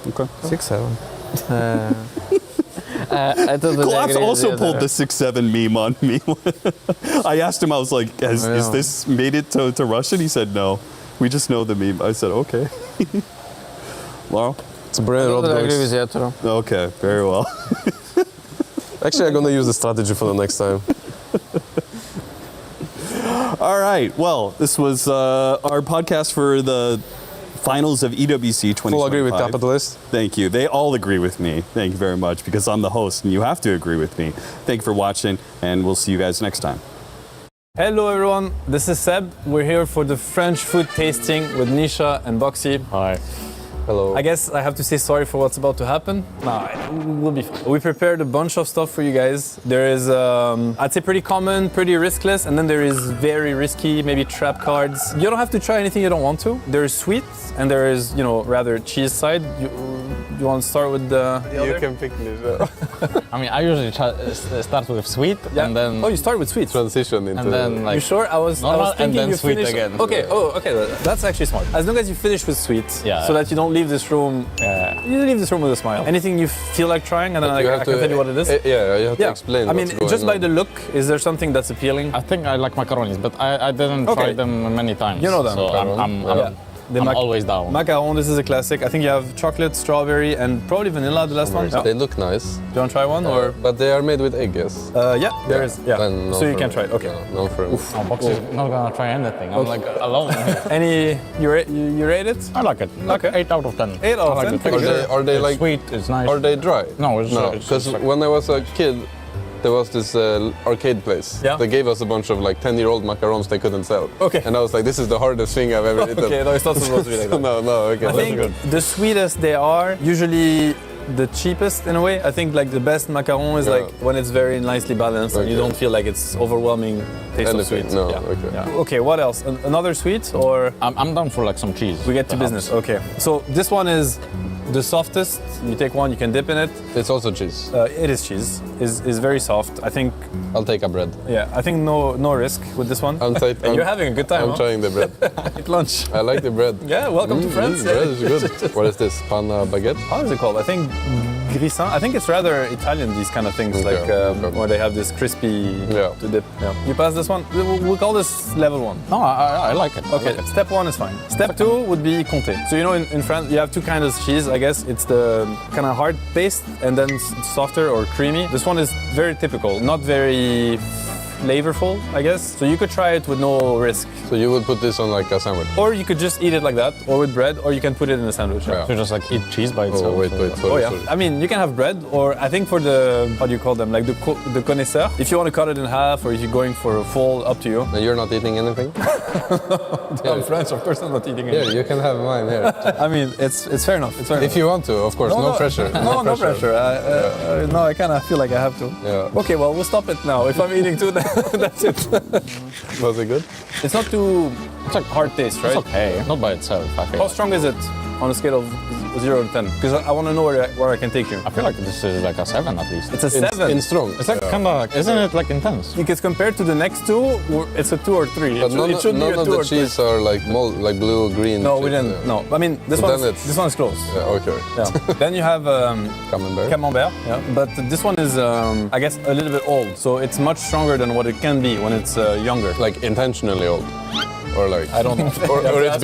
Okay. 6-7. Collapse also pulled the 6-7 meme on me. I asked him, I was like, has this made it to Russian? He said no. We just know the meme. I said, okay. Wow. It's a brand I agree with Yatoro. Okay, very well. Actually, I'm going to use the strategy for the next time. All right. Well, this was our podcast for the finals of EWC 2025. Full agree with Capitalist. Thank you. They all agree with me. Thank you very much, because I'm the host and you have to agree with me. Thank you for watching, and we'll see you guys next time. Hello everyone, this is Seb. We're here for the French food tasting with Nisha and Boxy. Hi. Hello. I guess I have to say sorry for what's about to happen. No, we'll be fine. We prepared a bunch of stuff for you guys. There is, I'd say pretty common, pretty riskless, and then there is very risky, maybe trap cards. You don't have to try anything you don't want to. There is sweet, and there is, rather cheese side. You want to start with the You can pick Nisha. I mean, I usually start with sweet, and then... Oh, you start with sweet? Transition into... And then, like... You sure? I was normal, thinking and then you sweet finish... again. Okay, that's actually smart. As long as you finish with sweet, so that you don't leave this room... You leave this room with a smile. Anything you feel like trying, and then I can tell you what it is? You have to explain I mean, just by the look, is there something that's appealing? I think I like macaronis, but I didn't try them many times. You know them. So I'm always down. Macaron, this is a classic. I think you have chocolate, strawberry, and probably vanilla, the last one. They look nice. Do you want to try one? Or? But they are made with egg, yes? Yeah, there is. Yeah. No So you can try it. Okay. No for me. Box is not gonna try anything. I'm like alone. You rate it? I like it. Okay. 8 out of 10. 8 out of 10. Are they like sweet? It's nice. Are they dry? No, it's because when I was a kid, there was this arcade place. Yeah. They gave us a bunch of like 10-year-old macarons they couldn't sell. Okay. And I was like, this is the hardest thing I've ever eaten. Okay, no, it's not supposed to be like that. No, okay. I think the sweetest they are, usually the cheapest in a way. I think like the best macaron is like when it's very nicely balanced and you don't feel like it's overwhelming taste of sweet. No, Okay, what else? Another sweet or? I'm down for like some cheese. We get to business, okay. So this one is the softest. You take one, you can dip in it. It's also cheese. It is cheese. Is very soft. I think. I'll take a bread. Yeah, I think no risk with this one. You're having a good time. I'm trying the bread. Eat lunch. I like the bread. Yeah, welcome to France. Bread is good. What is this? Pan baguette? How is it called? I think grissin. I think it's rather Italian, these kind of things, like where they have this crispy to dip. Yeah. You pass this one? We'll call this level 1. No, I like it. Okay, step 1 is fine. Step 2 would be comté. So in France, you have two kinds of cheese, I guess. It's the kind of hard paste and then softer or creamy. This one is very typical, not very flavorful, I guess. So you could try it with no risk. So you would put this on like a sandwich? Or you could just eat it like that, or with bread, or you can put it in a sandwich. Yeah. So just like eat cheese by itself. Oh, wait, Oh yeah. sorry. I mean, you can have bread, or I think for the, how do you call them, like the connaisseur. If you want to cut it in half, or if you're going for a full, up to you. And you're not eating anything? I'm French, of course I'm not eating anything. Yeah, you can have mine here. I mean, it's fair enough. It's fair enough. If you want to, of course, no pressure. No pressure. No, I kind of feel like I have to. Yeah. Okay, well, we'll stop it now. If I'm eating too, that's it. Was it good? It's not too. It's like hard taste, right? It's okay, not by itself. I feel. How strong is it on a scale of 0 to 10? Because I want to know where I can take you. I feel like this is like a 7 at least. It's a 7. In strong. It's like kind of, isn't it like intense? Because compared to the next two, it's a 2 or 3. But it should be a 2 of the or 3. cheese are like like blue, green. No, we cheese, didn't. No, I mean this one's close. Yeah, okay. Yeah. Then you have camembert. Yeah. But this one is, I guess, a little bit old. So it's much stronger than what it can be when it's younger. Like intentionally old. Or like I don't know. or it's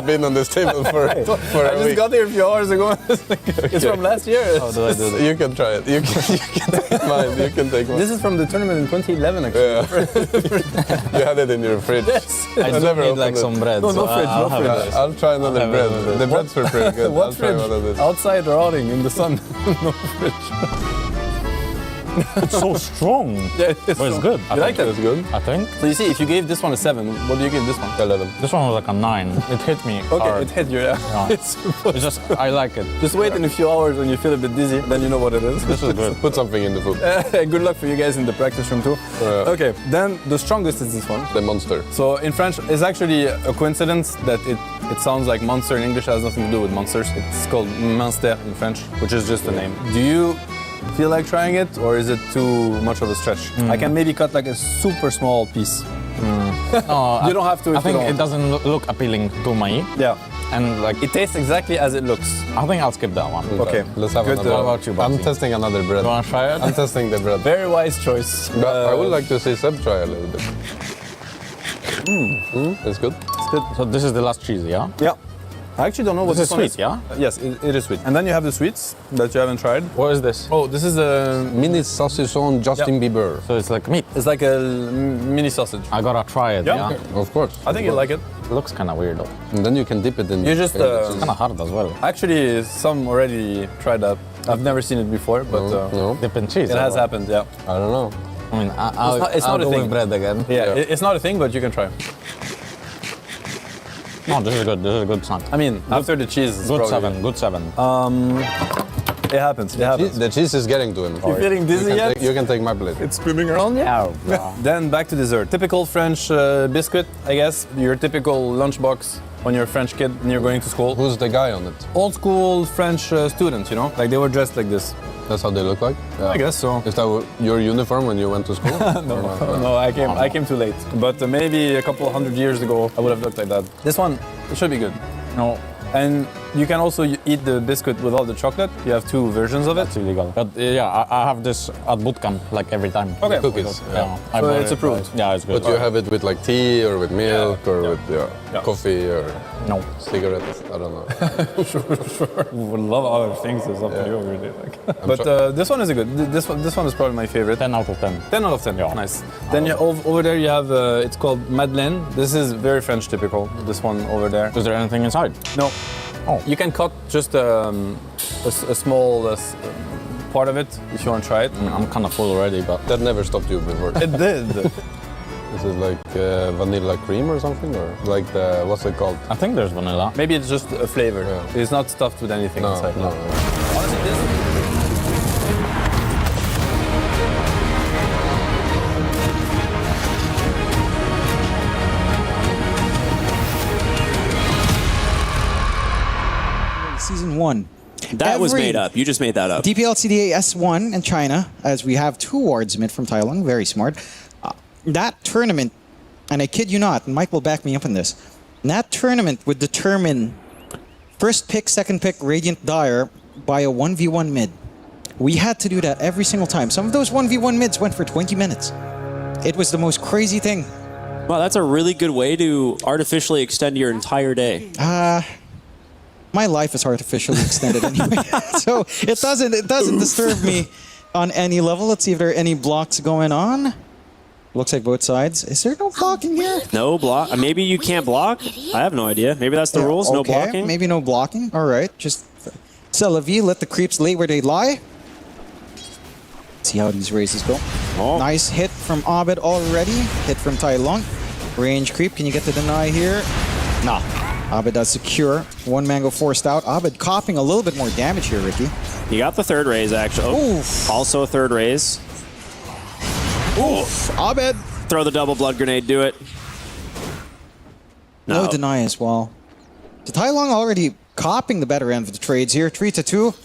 been on this table for I a just week. got here a few hours ago. It's from last year. How do I do that? You can try it. You can take mine. You can take mine. This is from the tournament in 2011, actually. Yeah. You had it in your fridge. Yes. I do never need opened like it. some bread. No, so no fridge, no I'll have fridge. it. I'll try another I'll have bread. another. The breads were pretty good. What I'll try fridge? one of this. Outside rotting in the sun. No fridge. It's so strong. Yeah, But it's good. You like that? It's good. I think. So you see, if you gave this one a 7, what do you give this one? 11. This one was like a 9. It hit me Okay, hard. it hit you, yeah. Yeah. It's just, I like it. Just wait in a few hours when you feel a bit dizzy, then you know what it is. This is good. Put something in the food. Good luck for you guys in the practice room too. Okay, then the strongest is this one. The monster. So in French, it's actually a coincidence that it sounds like monster in English. It has nothing to do with monsters. It's called Monster in French, which is just a name. Do you feel like trying it, or is it too much of a stretch? I can maybe cut like a super small piece. No, You don't have to. I if you think don't it doesn't look appealing to me. Yeah. And like, It tastes exactly as it looks. I think I'll skip that one. Okay. Let's have Good, another. What about you, I'm Babsi? testing another bread. You want to try it? I'm testing the bread. Very wise choice. But I would like to see Seb try a little bit. It's good. It's good. So this is the last cheese, yeah? Yeah. I actually don't know what This this is one sweet, yeah? Yes, it is sweet. And then you have the sweets that you haven't tried. What is this? Oh, this is a. Mini saucisson Justin Bieber. So it's like meat. It's like a mini sausage. I gotta try it, Yeah. yeah? Of course. I think you like it. It looks kind of weird though. And then you can dip it in. You just, It's kind of hard as well. Actually, some already tried that. I've never seen it before, but no. Dip in cheese. it has happened. Yeah. I don't know. I mean, It's not I'll a go thing. with bread again. Yeah, it's not a thing, but you can try. No, this is good. This is a good snack. I mean, after the cheese, it's Good probably- 7. Good 7. It happens. It happens. The cheese is getting to him. You feeling dizzy yet? You can take my plate. It's spinning around you. Then back to dessert. Typical French biscuit, I guess. Your typical lunchbox when you're a French kid and you're going to school. Who's the guy on it? Old school French students, you know? Like they were dressed like this. That's how they look like? Yeah. I guess so. Is that your uniform when you went to school? No, I came too late. But maybe a couple hundred years ago, I would have looked like that. This one, it should be good. No. And you can also eat the biscuit with all the chocolate. You have 2 versions of it. It's illegal. But yeah, I have this at boot camp like every time. Okay. Cookies. Yeah. I So bought it's it, approved. Yeah, it's good. But you have it with like tea or with milk or with coffee or No. cigarettes. I don't know. Sure. We would love other things. It's up to you, really. But this one is a good. This one is probably my favorite. 10 out of 10. 10 out of 10. Yeah. Nice. Then you, over there you have it's called Madeleine. This is very French typical. This one over there. Is there anything inside? No. Oh. You can cut just a small part of it if you want to try it. I'm kind of full already, but That never stopped you before. It did. Is it like vanilla cream or something? Or like the, what's it called? I think there's vanilla. Maybe it's just a flavor. Yeah. It's not stuffed with anything No, inside. no. Honestly, this. Season 1. That was made up. You just made that up. DPLCDA S1 in China, as we have 2 wardsmen from Thailand, very smart. That tournament, and I kid you not, and Mike will back me up on this, that tournament would determine first pick, second pick, Radiant Dire by a 1v1 mid. We had to do that every single time. Some of those 1v1 mids went for 20 minutes. It was the most crazy thing. Wow, that's a really good way to artificially extend your entire day. My life is artificially extended anyway, so it doesn't disturb me on any level. Let's see if there are any blocks going on. Looks like both sides. Is there no blocking here? No block. Maybe you can't block? I have no idea. Maybe that's the rules. No Okay, blocking. maybe no blocking. All right, just Celavi, let the creeps lay where they lie. See how these races go. Oh. Nice hit from Abed already. Hit from Tai Long. Range creep. Can you get the deny here? Nah. Abed does secure. One mango forced out. Abed copping a little bit more damage here, Ricky. He got the third raise, actually. Oh, also a third raise. Oof. Abed. Throw the double blood grenade. Do it. No deny as well. So Tai Long already copping the better end of the trades here. 3-2.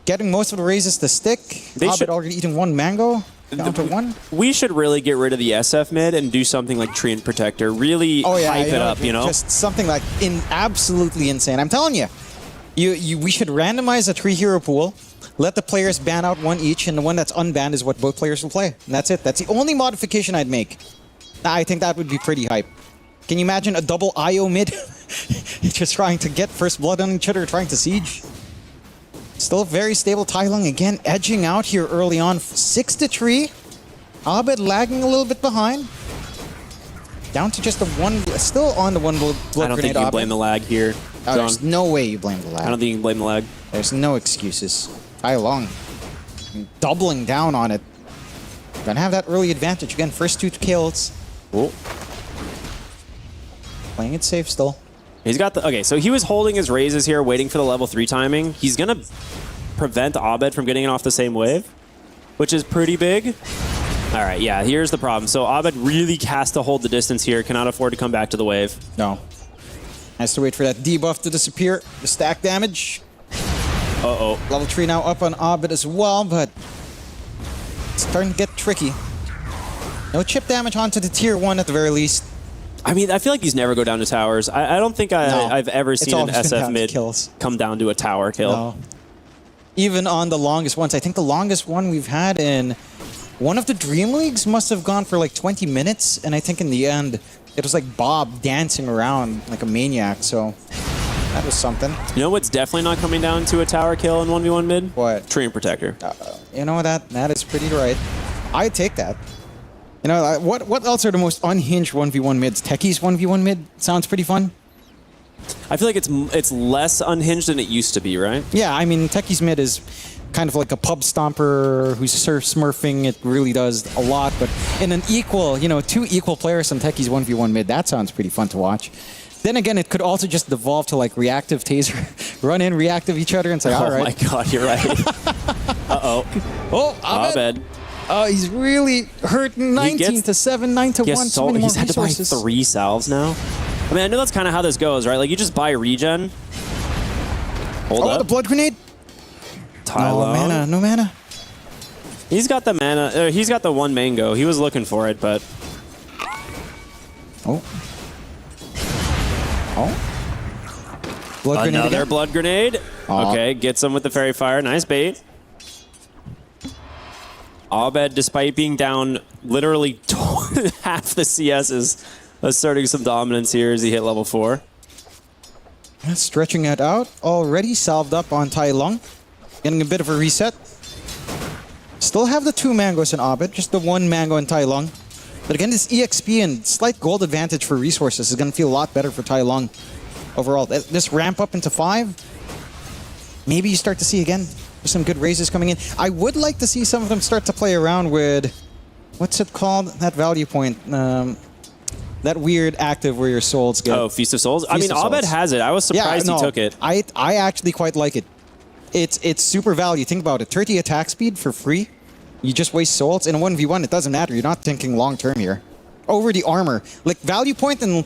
Getting most of the raises to stick. Abed already eating one mango. Down to one. We should really get rid of the SF mid and do something like Treant Protector. Really hype it up, you know? Just something like absolutely insane. I'm telling you, we should randomize a 3-hero pool, let the players ban out one each, and the one that's unbanned is what both players will play. And that's it. That's the only modification I'd make. I think that would be pretty hype. Can you imagine a double IO mid? Just trying to get first blood on each other, trying to siege. Still very stable. Tai Long again edging out here early on. 6-3. Abed lagging a little bit behind. Down to just the one. Still on the one blood grenade. I don't think you can blame the lag here. Oh, there's no way you blame the lag. I don't think you can blame the lag. There's no excuses. Tai Long doubling down on it. Gonna have that early advantage again. First 2 kills. Oh. Playing it safe still. He's got the... Okay, so he was holding his raises here, waiting for the level 3 timing. He's going to prevent Abed from getting it off the same wave, which is pretty big. All right, yeah, here's the problem. So Abed really has to hold the distance here, cannot afford to come back to the wave. No. Has to wait for that debuff to disappear. The stack damage. Uh-oh. Level 3 now up on Abed as well, but it's starting to get tricky. No chip damage onto the tier 1 at the very least. I mean, I feel like he's never go down to towers. I don't think I've ever seen an SF mid come down to a tower kill. No. Even on the longest ones. I think the longest one we've had in one of the Dream Leagues must have gone for like 20 minutes. And I think in the end, it was like Bob dancing around like a maniac. So that was something. You know what's definitely not coming down to a tower kill in 1v1 mid? What? Treant Protector. You know, that is pretty right. I'd take that. You know, what else are the most unhinged 1v1 mids? Techie's 1v1 mid sounds pretty fun. I feel like it's less unhinged than it used to be, right? Yeah, I mean, Techie's mid is kind of like a pub stomper who's smurfing. It really does a lot, but in an equal, 2 equal players on Techie's 1v1 mid, that sounds pretty fun to watch. Then again, it could also just devolve to like reactive taser, run in, reactive each other, and say, all right. Oh my god, you're right. Uh-oh. Oh, Abed. He's really hurting. 19-7, 9-1. So many more he's had to buy 3 salves now. I mean, I know that's kind of how this goes, right? Like, you just buy regen. Hold up. The blood grenade. No mana, no mana. He's got the mana. He's got the one mango. He was looking for it, but... Oh. Blood grenade Another again. blood grenade. Okay, gets him with the fairy fire. Nice bait. Abed, despite being down literally half the CS, is asserting some dominance here as he hit level 4. Stretching it out. Already salved up on Tai Long. Getting a bit of a reset. Still have the 2 mangoes in Abed, just the 1 mango in Tai Long. But again, this EXP and slight gold advantage for resources is going to feel a lot better for Tai Long overall. This ramp up into 5, maybe you start to see again some good raises coming in. I would like to see some of them start to play around with, what's it called? That value point. That weird active where your souls get. Oh, Feast of Souls? I mean, Abed has it. I was surprised he took it. I actually quite like it. It's super value. Think about it. 30 attack speed for free. You just waste souls. In a 1v1, it doesn't matter. You're not thinking long-term here. Over the armor. Like, value point and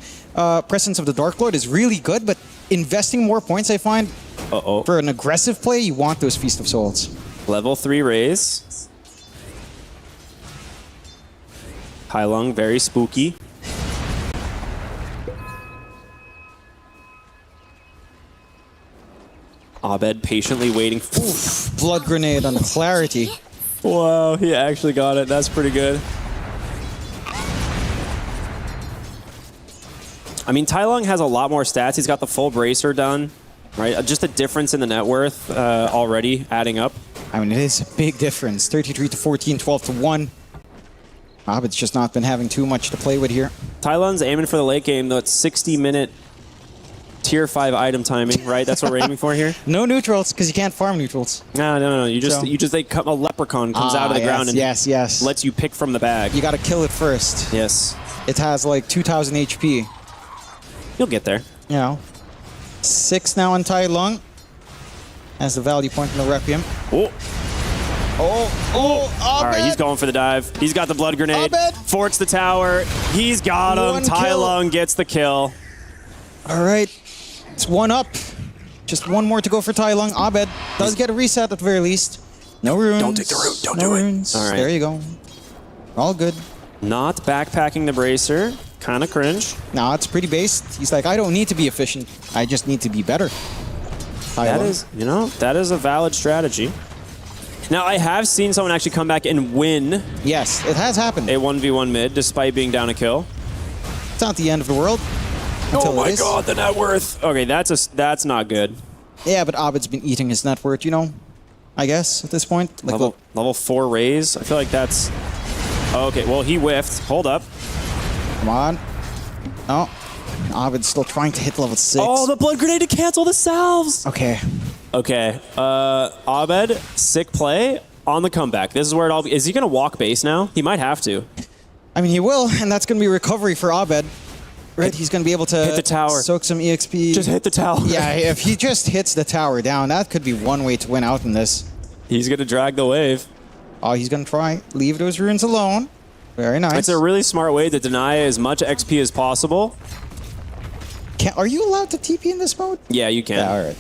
Presence of the Dark Lord is really good, but investing more points, I find, for an aggressive play, you want those Feast of Souls. Level 3 raise. Tai Long, very spooky. Abed patiently waiting. Oof, blood grenade on Clarity. Wow, he actually got it. That's pretty good. I mean, Tai Long has a lot more stats. He's got the full bracer done, right? Just a difference in the net worth already adding up. I mean, it is a big difference. 33-14, 12-1. Abed's just not been having too much to play with here. Tylon's aiming for the late game, though. It's 60-minute tier 5 item timing, right? That's what we're aiming for here? No neutrals, because you can't farm neutrals. No. You just a leprechaun comes out of the ground and yes. lets you pick from the bag. You got to kill it first. Yes. It has like 2,000 HP. You'll get there. You know. 6 now on Tai Lung. As the value point in the Requiem. All right, he's going for the dive. He's got the blood grenade. Forts the tower. He's got him. Tai Lung gets the kill. All right. It's 1 up. Just 1 more to go for Tai Lung. Abed does get a reset at the very least. No runes. Don't take the rune. Don't no do runes. it. All right. There you go. All good. Not backpacking the bracer. Kind of cringe. Nah, it's pretty based. He's like, I don't need to be efficient. I just need to be better. That is a valid strategy. Now, I have seen someone actually come back and win. Yes, it has happened. A 1v1 mid, despite being down a kill. It's not the end of the world. Oh my god, the net worth. Okay, that's not good. Yeah, but Abed's been eating his net worth, you know, I guess, at this point. Like level 4 raise. I feel like that's... Okay, well, he whiffed. Hold up. Come on. Oh, Abed's still trying to hit level 6. Oh, the blood grenade to cancel the salves. Okay. Okay. Abed, sick play on the comeback. This is where it all... Is he going to walk base now? He might have to. I mean, he will, and that's going to be recovery for Abed. Right, he's going to be able to hit the tower. Soak some EXP. Just hit the tower. Yeah, if he just hits the tower down, that could be one way to win out in this. He's going to drag the wave. Oh, he's going to try. Leave those runes alone. Very nice. It's a really smart way to deny as much XP as possible. Are you allowed to TP in this mode? Yeah, you can. Yeah, all right.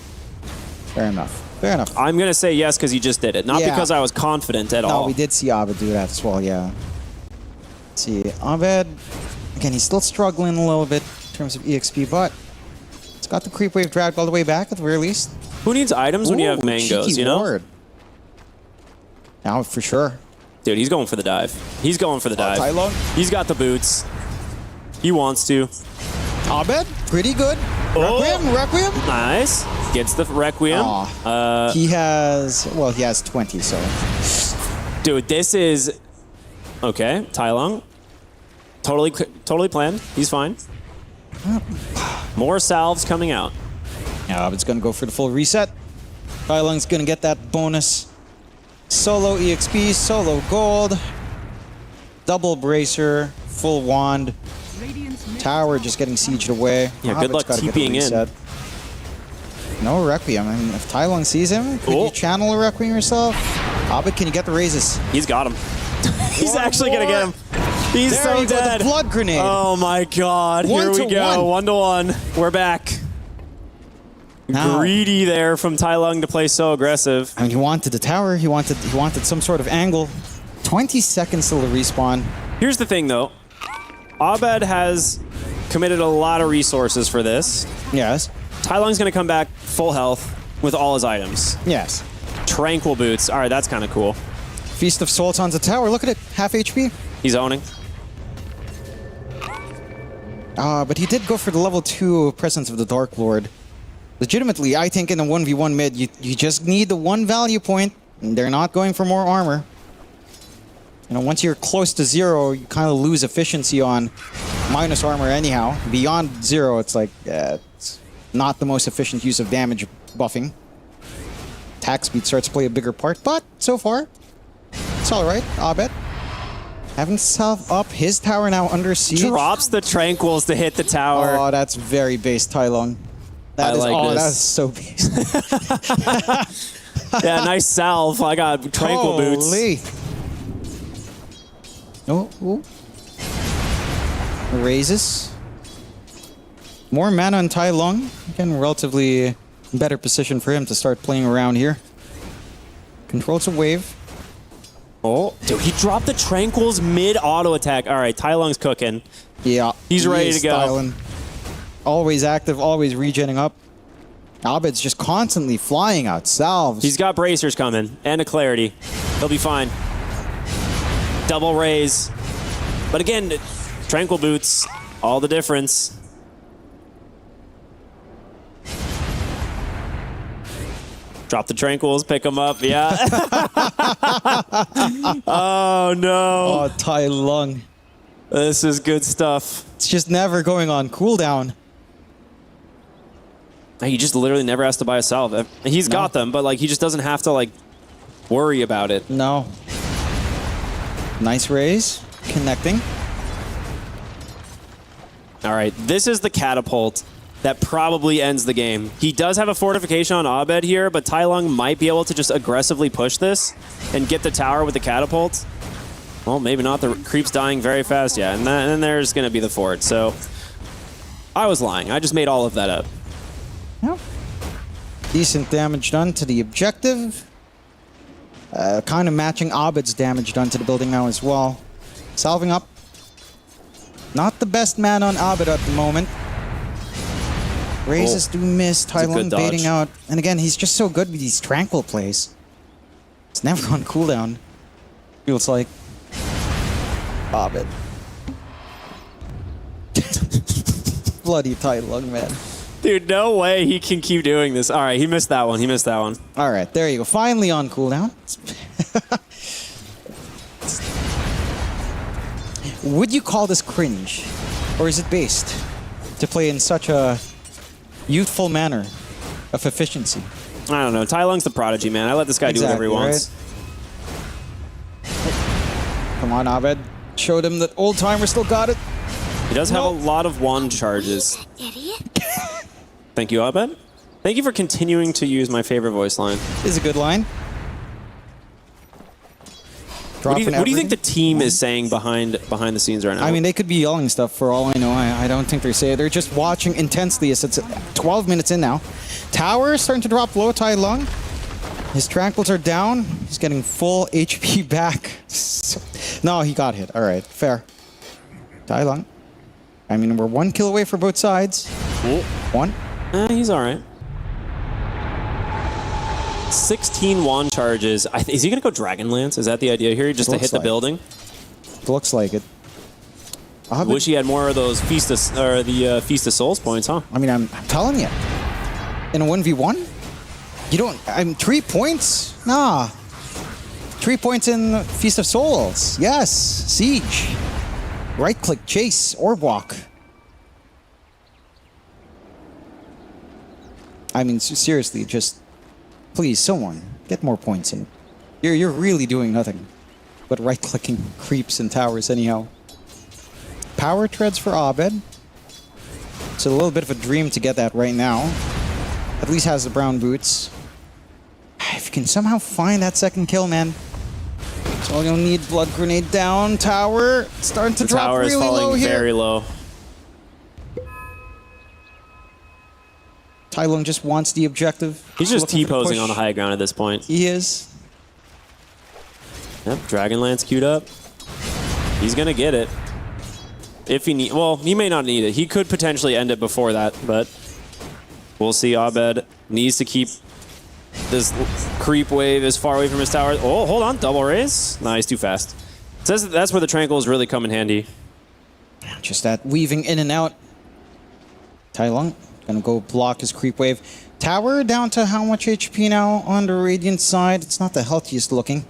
Fair enough. Fair enough. I'm going to say yes because he just did it. Not because I was confident at all. No, we did see Abed do that as well, yeah. Let's see, Abed... Again, he's still struggling a little bit in terms of EXP, but it's got the creep wave dragged all the way back at the very least. Who needs items when you have mangoes, you know? Word. Now, for sure. Dude, he's going for the dive. He's going for the dive. Tai Lung. He's got the boots. He wants to. Abed, pretty good. Requiem. Nice. Gets the Requiem. He has 20, so. Dude, this is... Okay, Tai Lung. Totally planned. He's fine. More salves coming out. Yeah, it's going to go for the full reset. Tai Lung's going to get that bonus. Solo EXP, solo gold. Double bracer, full wand. Tower just getting sieged away. Yeah, good luck TPing in. No Requiem. I mean, if Tai Lung sees him, could you channel a Requiem yourself? Abed, can you get the raises? He's got him. He's actually going to get him. He's there so you go, dead. the blood grenade. Oh my god. Here we go. 1-1. We're back. Now, greedy there from Tai Lung to play so aggressive. I mean, he wanted the tower. He wanted some sort of angle. 20 seconds till the respawn. Here's the thing, though. Abed has committed a lot of resources for this. Yes. Tai Lung's going to come back full health with all his items. Yes. Tranquil boots. All right, that's kind of cool. Feast of Souls on the tower. Look at it. Half HP. He's owning. But he did go for the level 2 presence of the Dark Lord. Legitimately, I think in a 1v1 mid, you just need the 1 value point. And they're not going for more armor. You know, once you're close to 0, you kind of lose efficiency on minus armor anyhow. Beyond 0, it's like, it's not the most efficient use of damage buffing. Attack speed starts to play a bigger part, but so far, it's alright, Abed. Having himself up, his tower now under siege. Drops the Tranquils to hit the tower. Oh, that's very base Tai Lung. That is, that's so base. Yeah, nice salve. I got Tranquil boots. Oh. Raises. More mana on Tai Lung. Again, relatively better position for him to start playing around here. Controls a wave. Oh, dude, he dropped the Tranquils mid-auto attack. All right, Tai Lung's cooking. Yeah. He's ready to go. Styling. Always active, always regenning up. Abed's just constantly flying out salves. He's got bracers coming and a clarity. He'll be fine. Double raise. But again, Tranquil boots, all the difference. Drop the tranquils, pick them up. Yeah. Oh, no. Oh, Tai Lung. This is good stuff. It's just never going on cooldown. He just literally never has to buy a salve. He's got them, but like he just doesn't have to like worry about it. No. Nice raise. Connecting. All right, this is the catapult that probably ends the game. He does have a fortification on Abed here, but Tai Lung might be able to just aggressively push this and get the tower with the catapult. Well, maybe not. The creep's dying very fast, yeah. And then there's going to be the fort. So I was lying. I just made all of that up. Yep. Decent damage done to the objective. Kind of matching Abed's damage done to the building now as well. Salving up. Not the best man on Abed at the moment. Raises do miss. Tai Lung baiting out. And again, he's just so good with these tranquil plays. It's never on cooldown. Feels like. Abed. Bloody Tai Lung, man. Dude, no way he can keep doing this. All right, he missed that one. He missed that one. All right, there you go. Finally on cooldown. Would you call this cringe? Or is it based to play in such a youthful manner of efficiency? I don't know. Tai Lung's the prodigy, man. I let this guy do whatever he wants. Right? Come on, Abed. Showed him that old timer still got it. He does have a lot of wand charges. Thank you, Abed. Thank you for continuing to use my favorite voice line. Is a good line. What do you think the team is saying behind the scenes right now? I mean, they could be yelling stuff for all I know. I don't think they're saying. They're just watching intensely as it's 12 minutes in now. Tower starting to drop low. Tai Lung. His tranquils are down. He's getting full HP back. No, he got hit. All right, fair. Tai Lung. I mean, we're 1 kill away for both sides. Cool. 1. He's all right. 16 wand charges. Is he going to go Dragonlance? Is that the idea here? Just to hit the building? Looks like it. Wish he had more of those Feast of Souls points, huh? I mean, I'm telling you. In a 1v1? You don't... 3 points? Nah. 3 points in Feast of Souls. Yes. Siege. Right-click, chase, orb walk. I mean, seriously, just... Please, someone, get more points in. You're really doing nothing but right-clicking creeps and towers anyhow. Power treads for Abed. It's a little bit of a dream to get that right now. At least has the brown boots. If you can somehow find that second kill, man. That's all you'll need. Blood grenade down. Tower starting to drop really low here. Very low. Tai Lung just wants the objective. He's just T-posing on the high ground at this point. He is. Yep, Dragonlance queued up. He's gonna get it. If he need, well, he may not need it. He could potentially end it before that, but we'll see. Abed needs to keep this creep wave as far away from his tower. Oh, hold on, double raise. Nice, too fast. Says that's where the tranquils really come in handy. Just that weaving in and out. Tai Lung gonna go block his creep wave. Tower down to how much HP now on the Radiant side? It's not the healthiest looking.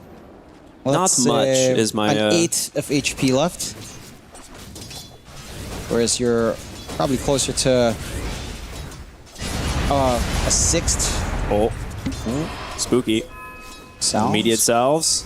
Not much is my... An 8 of HP left. Whereas you're probably closer to a 6th. Oh. Spooky. Salves. Immediate salves.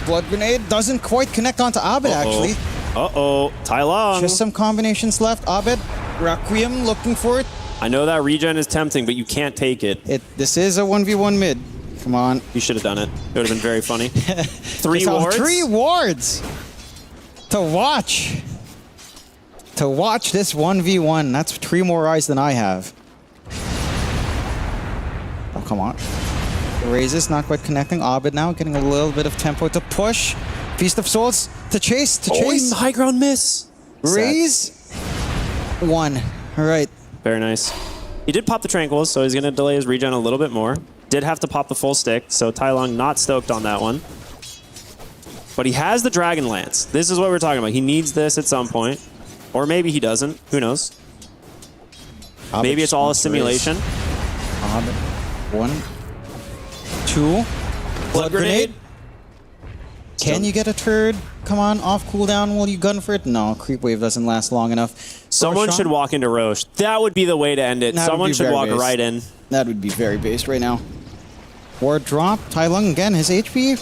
Blood grenade doesn't quite connect onto Abed, actually. Uh-oh. Tai Lung. Just some combinations left. Abed, Requiem looking for it. I know that regen is tempting, but you can't take it. This is a 1v1 mid. Come on. You should have done it. It would have been very funny. 3 wards? 3 wards! To watch. To watch this 1v1. That's 3 more eyes than I have. Oh, come on. Raises not quite connecting. Abed now getting a little bit of tempo to push. Feast of Souls to chase. Oh, high ground miss. Raise. 1. All right. Very nice. He did pop the tranquils, so he's going to delay his regen a little bit more. Did have to pop the full stick, so Tai Lung not stoked on that one. But he has the Dragonlance. This is what we're talking about. He needs this at some point. Or maybe he doesn't. Who knows? Maybe it's all a simulation. 1, 2. Blood grenade. Can you get a turret? Come on, off cooldown. Will you gun for it? No, creep wave doesn't last long enough. Someone should walk into Roche. That would be the way to end it. Someone should walk right in. That would be very based right now. Ward drop. Tai Lung again, his HP.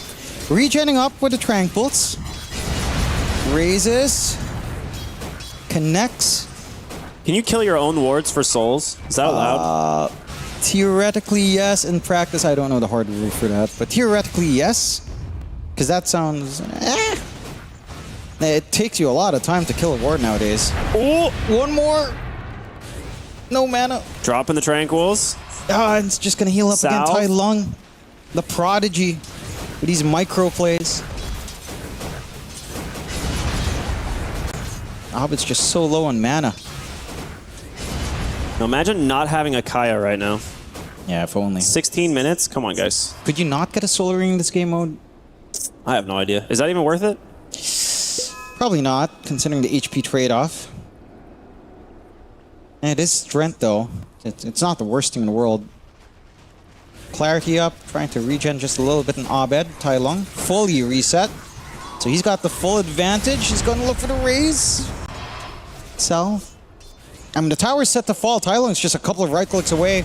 Regenning up with the Tranquils. Raises. Connects. Can you kill your own wards for souls? Is that allowed? Theoretically, yes. In practice, I don't know the hard rule for that. But theoretically, yes. Because that sounds... It takes you a lot of time to kill a ward nowadays. Oh! One more! No mana. Dropping the Tranquils. It's just going to heal up again. Tai Lung, the prodigy, with these micro plays. Hobbit's just so low on mana. Now imagine not having a Kaya right now. Yeah, if only. 16 minutes? Come on, guys. Could you not get a Solar Ring in this game mode? I have no idea. Is that even worth it? Probably not, considering the HP trade-off. It is strength, though. It's not the worst thing in the world. Clarity up, trying to regen just a little bit in Abed. Tai Lung, fully reset. So he's got the full advantage. He's going to look for the raise. I mean, the tower's set to fall. Tai Lung's just a couple of right clicks away.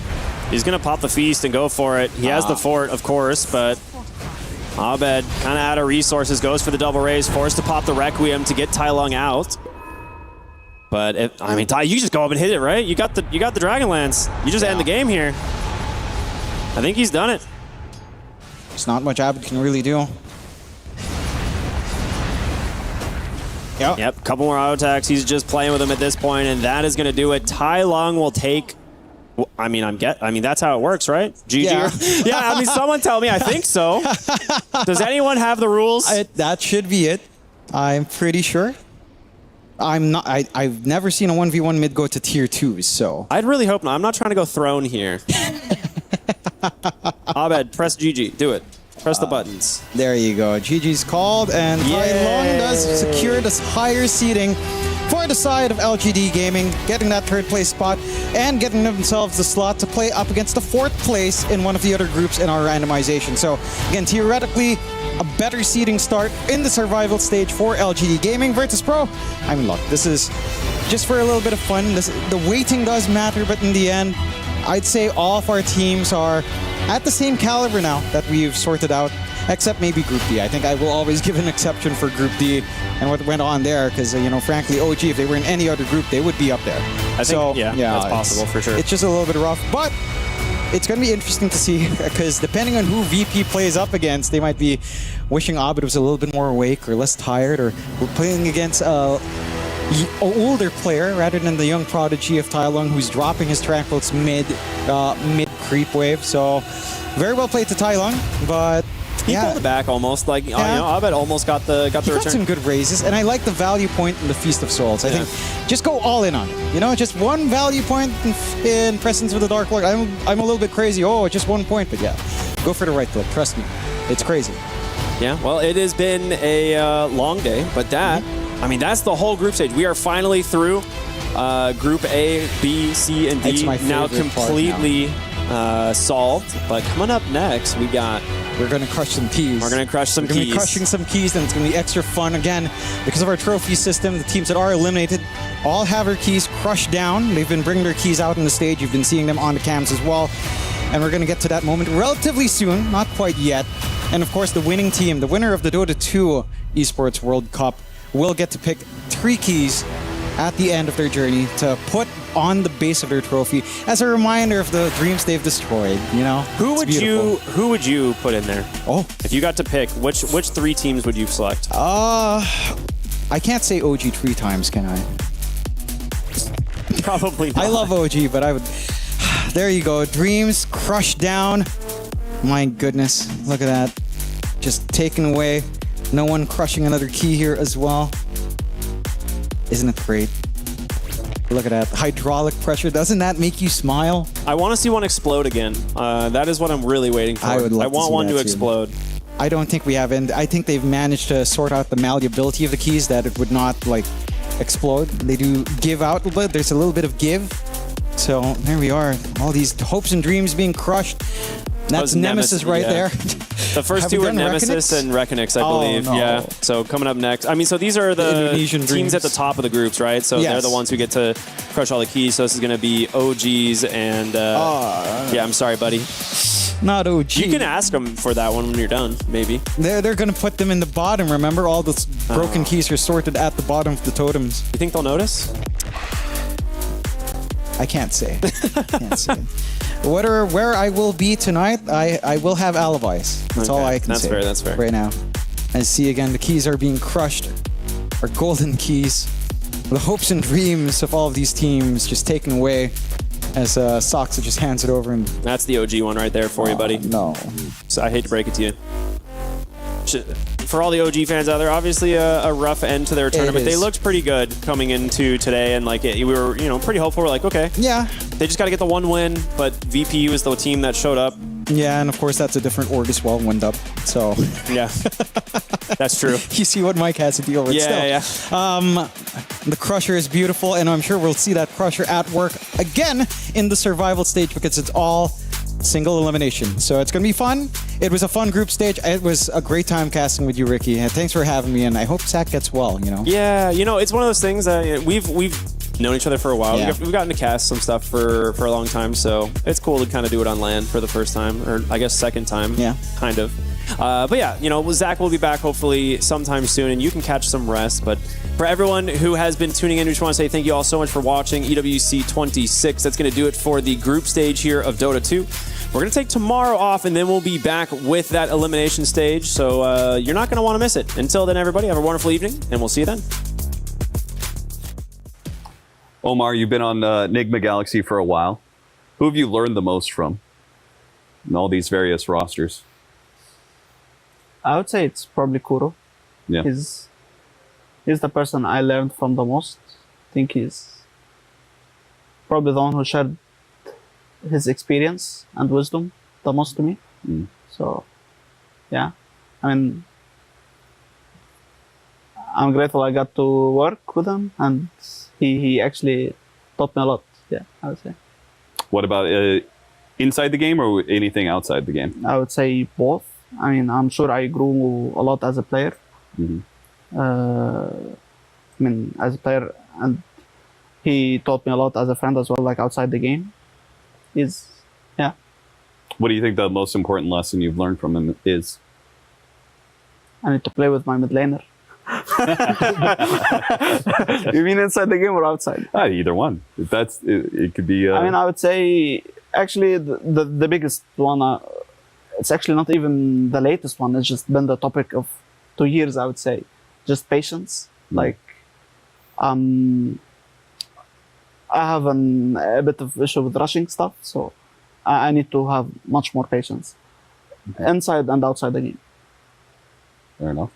He's going to pop the feast and go for it. He has the fort, of course, but Abed kind of out of resources, goes for the double raise, forced to pop the Requiem to get Tai Lung out. But I mean, Tai, you just go up and hit it, right? You got the Dragonlance. You just end the game here. I think he's done it. There's not much Abed can really do. Yep, couple more auto attacks. He's just playing with him at this point, and that is going to do it. Tai Lung will take. I mean, that's how it works, right? GG. Yeah. I mean, someone tell me. I think so. Does anyone have the rules? That should be it. I'm pretty sure. I'm not. I've never seen a 1v1 mid go to tier 2s, so. I'd really hope not. I'm not trying to go throne here. Abed, press GG. Do it. Press the buttons. There you go. GG's called, and Tai Lung does secure this higher seeding for the side of LGD Gaming, getting that third place spot and getting themselves the slot to play up against the fourth place in one of the other groups in our randomization. So again, theoretically, a better seeding start in the survival stage for LGD Gaming. Virtus Pro, I mean, look, this is just for a little bit of fun. The weighting does matter, but in the end, I'd say all of our teams are at the same caliber now that we've sorted out, except maybe Group D. I think I will always give an exception for Group D and what went on there, because, you know, frankly, OG, if they were in any other group, they would be up there. I think, yeah, that's possible for sure. It's just a little bit rough, but it's going to be interesting to see, because depending on who VP plays up against, they might be wishing Abed was a little bit more awake or less tired, or we're playing against an older player rather than the young prodigy of Tai Lung, who's dropping his Tranquils mid creep wave. So very well played to Tai Lung, but he pulled it back almost. Like you know, Abed almost got the return. Got some good raises, and I like the value point in the Feast of Souls. I think just go all in on it. You know, just one value point in Presence of the Dark Lord. I'm a little bit crazy. Oh, just 1 point, but yeah, go for the right click. Trust me, it's crazy. Yeah, well, it has been a long day, but that. I mean, that's the whole group stage. We are finally through Group A, B, C, and D. Now completely solved. But coming up next, we're going to crush some keys. We're going to crush some keys. We're going to be crushing some keys, and it's going to be extra fun again because of our trophy system. The teams that are eliminated all have their keys crushed down. They've been bringing their keys out on the stage. You've been seeing them on the cams as well. And we're going to get to that moment relatively soon, not quite yet. And of course, the winning team, the winner of the Dota 2 Esports World Cup, will get to pick 3 keys at the end of their journey to put on the base of their trophy as a reminder of the dreams they've destroyed. You know, who would you put in there? Oh, if you got to pick, which 3 teams would you select? I can't say OG 3 times, can I? Probably not. I love OG, but I would. There you go. Dreams crushed down. My goodness, look at that. Just taken away. No one crushing another key here as well. Isn't it great? Look at that. Hydraulic pressure. Doesn't that make you smile? I want to see one explode again. That is what I'm really waiting for. I want one to explode. I don't think we have, and I think they've managed to sort out the malleability of the keys that it would not, like, explode. They do give out a little bit. There's a little bit of give, So there we are. All these hopes and dreams being crushed. That's Nemesis right there. The first two were Nemesis and Reckonix, I believe. no. Yeah. So coming up next. I mean, so these are the Indonesian teams dreams. at the top of the groups, right? So they're the ones who get to crush all the keys. So this is going to be OGs and... yeah, I'm sorry, buddy. Not OG. You can ask them for that one when you're done, maybe. They're going to put them in the bottom. Remember, all the broken keys are sorted at the bottom of the totems. You think they'll notice? I can't say. Can't say. Where I will be tonight, I will have alibis. That's all I can say. That's fair. Right now. And see again, the keys are being crushed. Our golden keys. The hopes and dreams of all of these teams just taken away as Soxa just hands it over. And that's the OG one right there for you, buddy. No. So I hate to break it to you. For all the OG fans out there, obviously a rough end to their tournament. They looked pretty good coming into today, and like we were, pretty hopeful. We're like, okay, yeah, they just got to get the one win. But VP was the team that showed up. Yeah, and of course that's a different org as well, wind up. So yeah, that's true. You see what Mike has to deal with. Yeah, the Crusher is beautiful, and I'm sure we'll see that Crusher at work again in the survival stage because it's all single elimination. So it's going to be fun. It was a fun group stage. It was a great time casting with you, Ricky. And thanks for having me, and I hope Zach gets well, Yeah, it's one of those things that we've known each other for a while. Yeah. We've gotten to cast some stuff for a long time, so it's cool to kind of do it on LAN for the first time, or I guess second time. Yeah. Kind of. But yeah, Zach will be back hopefully sometime soon, and you can catch some rest. But for everyone who has been tuning in, we just want to say thank you all so much for watching EWC 26. That's going to do it for the group stage here of Dota 2. We're going to take tomorrow off, and then we'll be back with that elimination stage. So you're not going to want to miss it. Until then, everybody, have a wonderful evening, and we'll see you then. Omar, you've been on Enigma Galaxy for a while. Who have you learned the most from in all these various rosters? I would say it's probably Kuro. Yeah. He's the person I learned from the most. I think he's probably the one who shared his experience and wisdom the most to me. So, yeah. I mean, I'm grateful I got to work with him, and he actually taught me a lot. Yeah, I would say. What about inside the game or anything outside the game? I would say both. I mean, I'm sure I grew a lot as a player. As a player, and he taught me a lot as a friend as well, like outside the game. Yeah. What do you think the most important lesson you've learned from him is? I need to play with my mid laner. You mean inside the game or outside? Either one. It could be. I mean, I would say actually the biggest one. It's actually not even the latest one. It's just been the topic of 2 years, I would say. Just patience. Like, I have a bit of issue with rushing stuff, so I need to have much more patience inside and outside the game. Fair enough.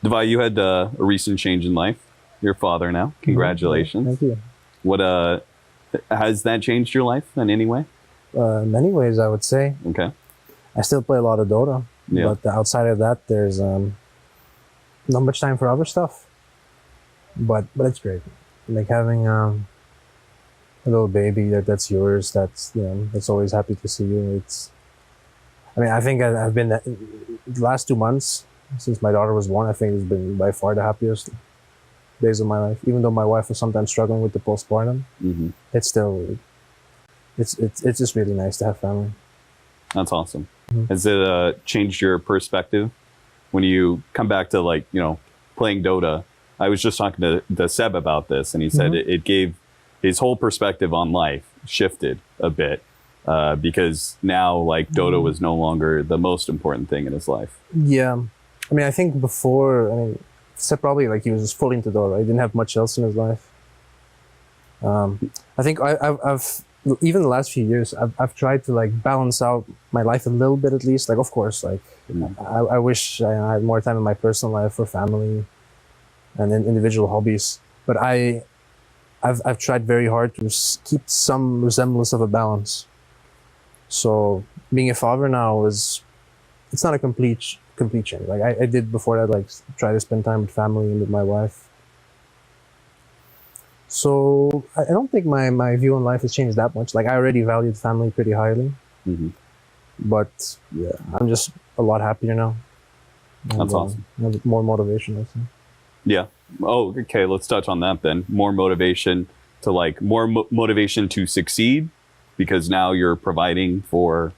Devi, you had a recent change in life. You're a father now. Congratulations. Thank you. What has that changed your life in any way? Many ways, I would say. Okay. I still play a lot of Dota, Yeah. but outside of that, there's not much time for other stuff. But it's great. Like having a little baby that's yours. That's that's always happy to see you. I think I've been the last 2 months since my daughter was born. I think it's been by far the happiest days of my life. Even though my wife was sometimes struggling with the postpartum, it's still it's just really nice to have family. That's awesome. Has it changed your perspective when you come back to playing Dota? I was just talking to Seb about this, and he said it gave his whole perspective on life shifted a bit because now Dota was no longer the most important thing in his life. Yeah, I think before, Seb probably he was just fully into Dota. He didn't have much else in his life. I think I've even the last few years, I've tried to balance out my life a little bit at least. Of course, I wish I had more time in my personal life for family and then individual hobbies. But I've tried very hard to keep some resemblance of a balance. So being a father now it's not a complete change. I did before that, try to spend time with family and with my wife. So I don't think my view on life has changed that much. Like I already valued family pretty highly, but yeah, I'm just a lot happier now. That's awesome. I have more motivation, I think. Yeah. Oh, okay. Let's touch on that then. More motivation to motivation to succeed, because now you're providing for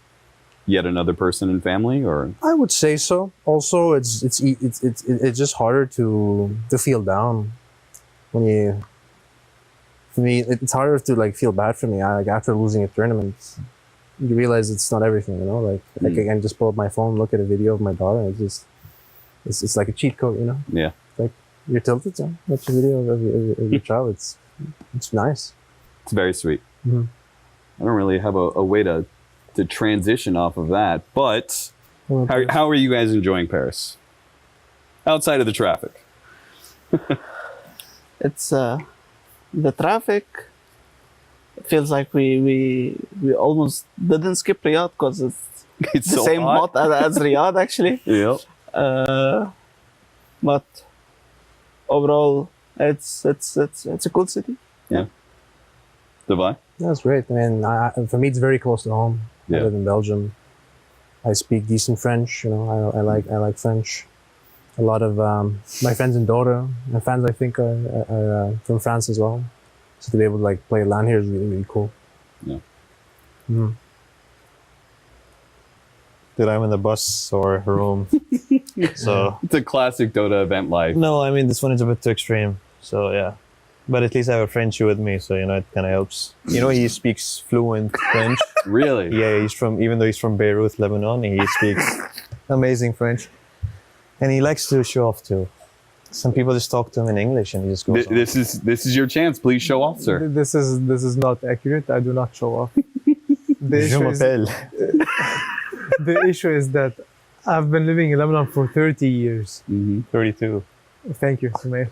yet another person and family, or I would say so. Also, it's just harder to feel down when you. For me, it's harder to like feel bad for me. Like after losing a tournament, you realize it's not everything. You know, like I can just pull up my phone, look at a video of my daughter, and it's like a cheat code. You know. Yeah. Like you're tilted. So watch a video of your child. It's nice. It's very sweet. Mhm. I don't really have a way to transition off of that, but how are you guys enjoying Paris? Outside of the traffic. It's the traffic feels like we almost didn't skip Riyadh because it's the so same hot. hot as Riyadh actually. Yep. But overall, it's a cool city. Yeah. Devi? That's great. I mean, for me, it's very close to home. Yeah. I live in Belgium. I speak decent French. You know, I like French. A lot of my friends in Dota, my fans I think are from France as well. So to be able to like play LAN here is really, really cool. Yeah. Mm-hmm. Dude, I'm in the bus or room. So it's a classic Dota event life. No, I mean this one is a bit too extreme. So yeah. But at least I have a French with me, so you know it kind of helps. You know, he speaks fluent French. Really? Yeah, even though he's from Beirut, Lebanon, he speaks amazing French. And he likes to show off too. Some people just talk to him in English and he just goes on. This is your chance. Please show off, sir. This is not accurate. I do not show off. Je m'appelle. The issue is that I've been living in Lebanon for 30 years. 32. Thank you, Sumail.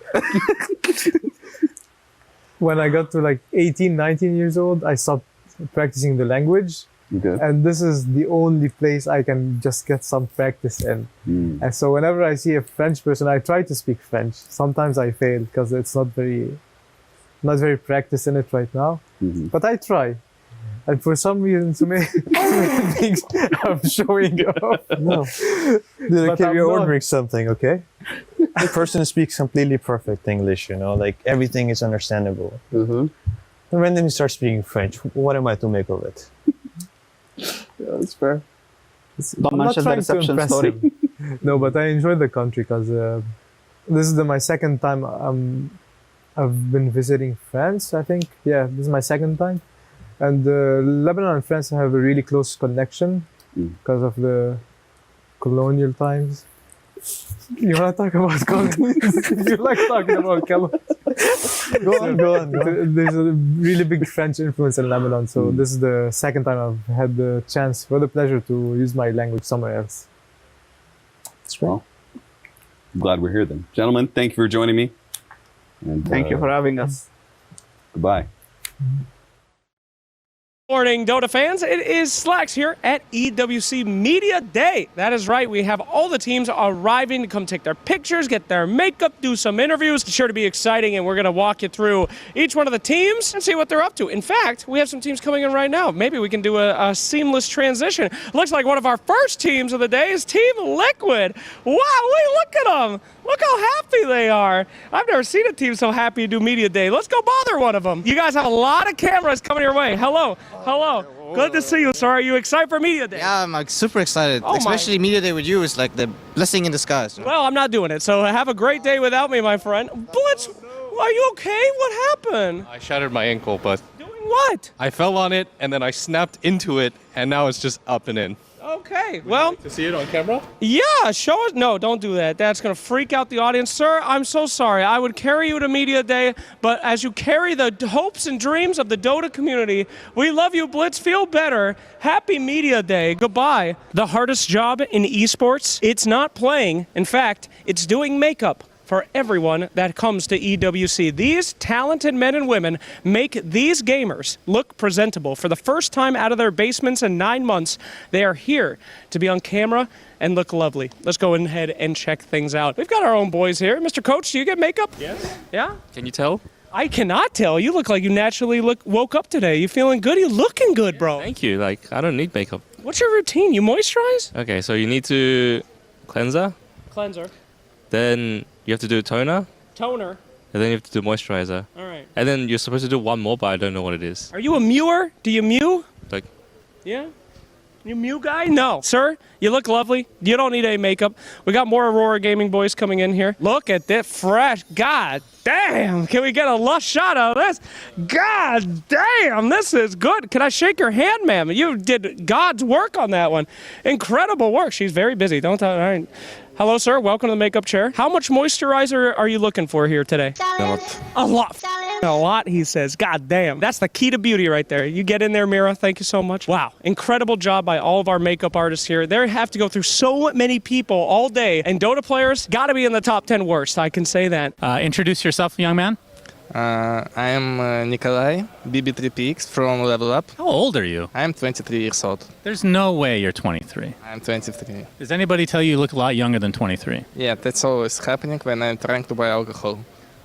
When I got to like 18, 19 years old, I stopped practicing the language. Okay. And this is the only place I can just get some practice in. And so whenever I see a French person, I try to speak French. Sometimes I fail because it's not very practiced in it right now. But I try. And for some reason, Sumail thinks I'm showing off. No. Dude, okay, you're ordering something, okay? The person speaks completely perfect English, you know, like everything is understandable. And when then you start speaking French, what am I to make of it? Yeah, that's fair. I'm not trying to impress him. No, but I enjoy the country because this is my second time I've been visiting France, I think. Yeah, this is my second time. And Lebanon and France have a really close connection because of the colonial times. You want to talk about colonies? You like talking about colonies? Go on. There's a really big French influence in Lebanon, so this is the second time I've had the chance, for the pleasure to use my language somewhere else. That's right. Well, I'm glad we're here then. Gentlemen, thank you for joining me. And, Thank you for having us. Goodbye. Morning, Dota fans. It is Slacks here at EWC Media Day. That is right. We have all the teams arriving to come take their pictures, get their makeup, do some interviews. It's sure to be exciting, and we're going to walk you through each one of the teams and see what they're up to. In fact, we have some teams coming in right now. Maybe we can do a seamless transition. Looks like one of our first teams of the day is Team Liquid. Wow, look at them. Look how happy they are. I've never seen a team so happy to do Media Day. Let's go bother one of them. You guys have a lot of cameras coming your way. Hello. Good to see you, sir. Are you excited for Media Day? Yeah, I'm like super excited. Oh, Especially Media Day with you is like the blessing in disguise. You know? Well, I'm not doing it, so have a great day without me, my friend. Blitz, are you okay? What happened? I shattered my ankle, but... Doing what? I fell on it, and then I snapped into it, and now it's just up and in. Okay, well... To see it on camera? Yeah, show us. No, don't do that. That's going to freak out the audience. Sir, I'm so sorry. I would carry you to Media Day, but as you carry the hopes and dreams of the Dota community, we love you, Blitz. Feel better. Happy Media Day. Goodbye. The hardest job in esports, it's not playing. In fact, it's doing makeup for everyone that comes to EWC. These talented men and women make these gamers look presentable. For the first time out of their basements in 9 months, they are here to be on camera and look lovely. Let's go ahead and check things out. We've got our own boys here. Mr. Coach, do you get makeup? Yes. Yeah? Can you tell? I cannot tell. You look like you naturally woke up today. You feeling good? You looking good, bro. Thank you. Like, I don't need makeup. What's your routine? You moisturize? Okay, so you need to cleanser. Cleanser. Then you have to do toner. Toner. And then you have to do moisturizer. All right. And then you're supposed to do one more, but I don't know what it is. Are you a mewer? Do you mew? Like, Yeah? You mew guy? No. Sir, you look lovely. You don't need any makeup. We got more Aurora Gaming boys coming in here. Look at this fresh. God damn. Can we get a lush shot of this? God damn. This is good. Can I shake your hand, ma'am? You did God's work on that one. Incredible work. She's very busy. Don't tell her. All right. Hello, sir. Welcome to the makeup chair. How much moisturizer are you looking for here today? a lot. A lot. A lot, he says. God damn. That's the key to beauty right there. You get in there, Mira. Thank you so much. Wow. Incredible job by all of our makeup artists here. They have to go through so many people all day. And Dota players got to be in the top 10 worst. I can say that. Introduce yourself, young man. I am Nikolai, BB3PX from Level Up. How old are you? I am 23 years old. There's no way you're 23. I am 23. Does anybody tell you look a lot younger than 23? Yeah, that's always happening when I'm trying to buy alcohol.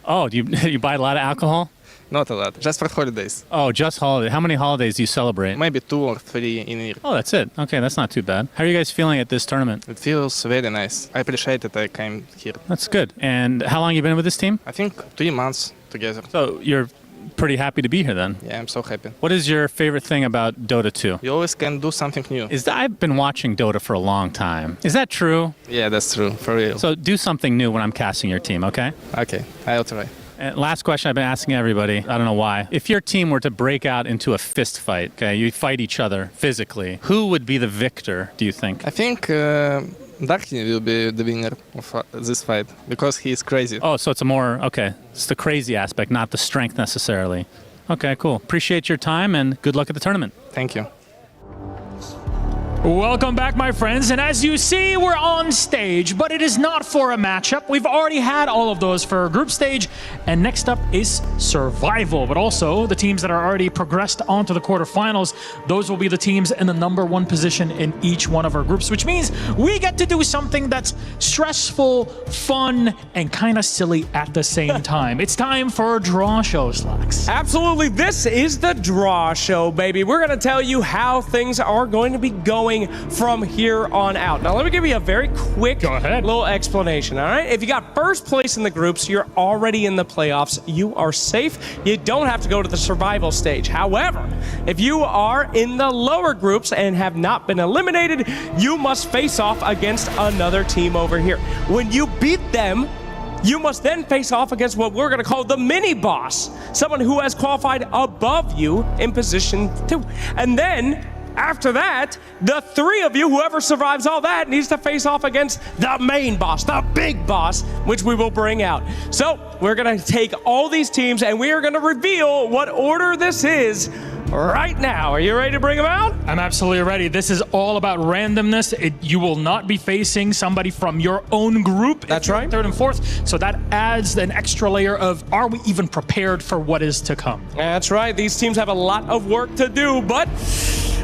Oh, do you buy a lot of alcohol? Not a lot, just for holidays. Oh, just holiday. How many holidays do you celebrate? Maybe 2 or 3 in a year. Oh, that's it. Okay, that's not too bad. How are you guys feeling at this tournament? It feels very nice. I appreciate that I came here. That's good. And how long have you been with this team? I think 3 months together. So you're pretty happy to be here then? Yeah, I'm so happy. What is your favorite thing about Dota 2? You always can do something new. I've been watching Dota for a long time. Is that true? Yeah, that's true, for real. So do something new when I'm casting your team, okay? Okay, I'll try. And last question I've been asking everybody, I don't know why. If your team were to break out into a fist fight, okay, you fight each other physically, who would be the victor, do you think? I think Darky will be the winner of this fight because he is crazy. Oh, so it's it's the crazy aspect, not the strength necessarily. Okay, cool. Appreciate your time and good luck at the tournament. Thank you. Welcome back, my friends, and as you see, we're on stage, but it is not for a matchup. We've already had all of those for group stage, and next up is survival, but also the teams that are already progressed onto the quarterfinals, those will be the teams in the #1 position in each one of our groups, which means we get to do something that's stressful, fun, and kind of silly at the same time. It's time for a draw show, Slacks. Absolutely. This is the draw show, baby. We're going to tell you how things are going to be going from here on out. Now, let me give you a very quick little explanation, all right? If you got first place in the groups, you're already in the playoffs. You are safe. You don't have to go to the survival stage. However, if you are in the lower groups and have not been eliminated, you must face off against another team over here. When you beat them, you must then face off against what we're going to call the mini-boss, someone who has qualified above you in position 2. And then after that, the 3 of you, whoever survives all that, needs to face off against the main boss, the big boss, which we will bring out. So we're going to take all these teams and we are going to reveal what order this is right now. Are you ready to bring them out? I'm absolutely ready. This is all about randomness. You will not be facing somebody from your own group. That's right. 3rd and 4th. So that adds an extra layer of, are we even prepared for what is to come? That's right. These teams have a lot of work to do, but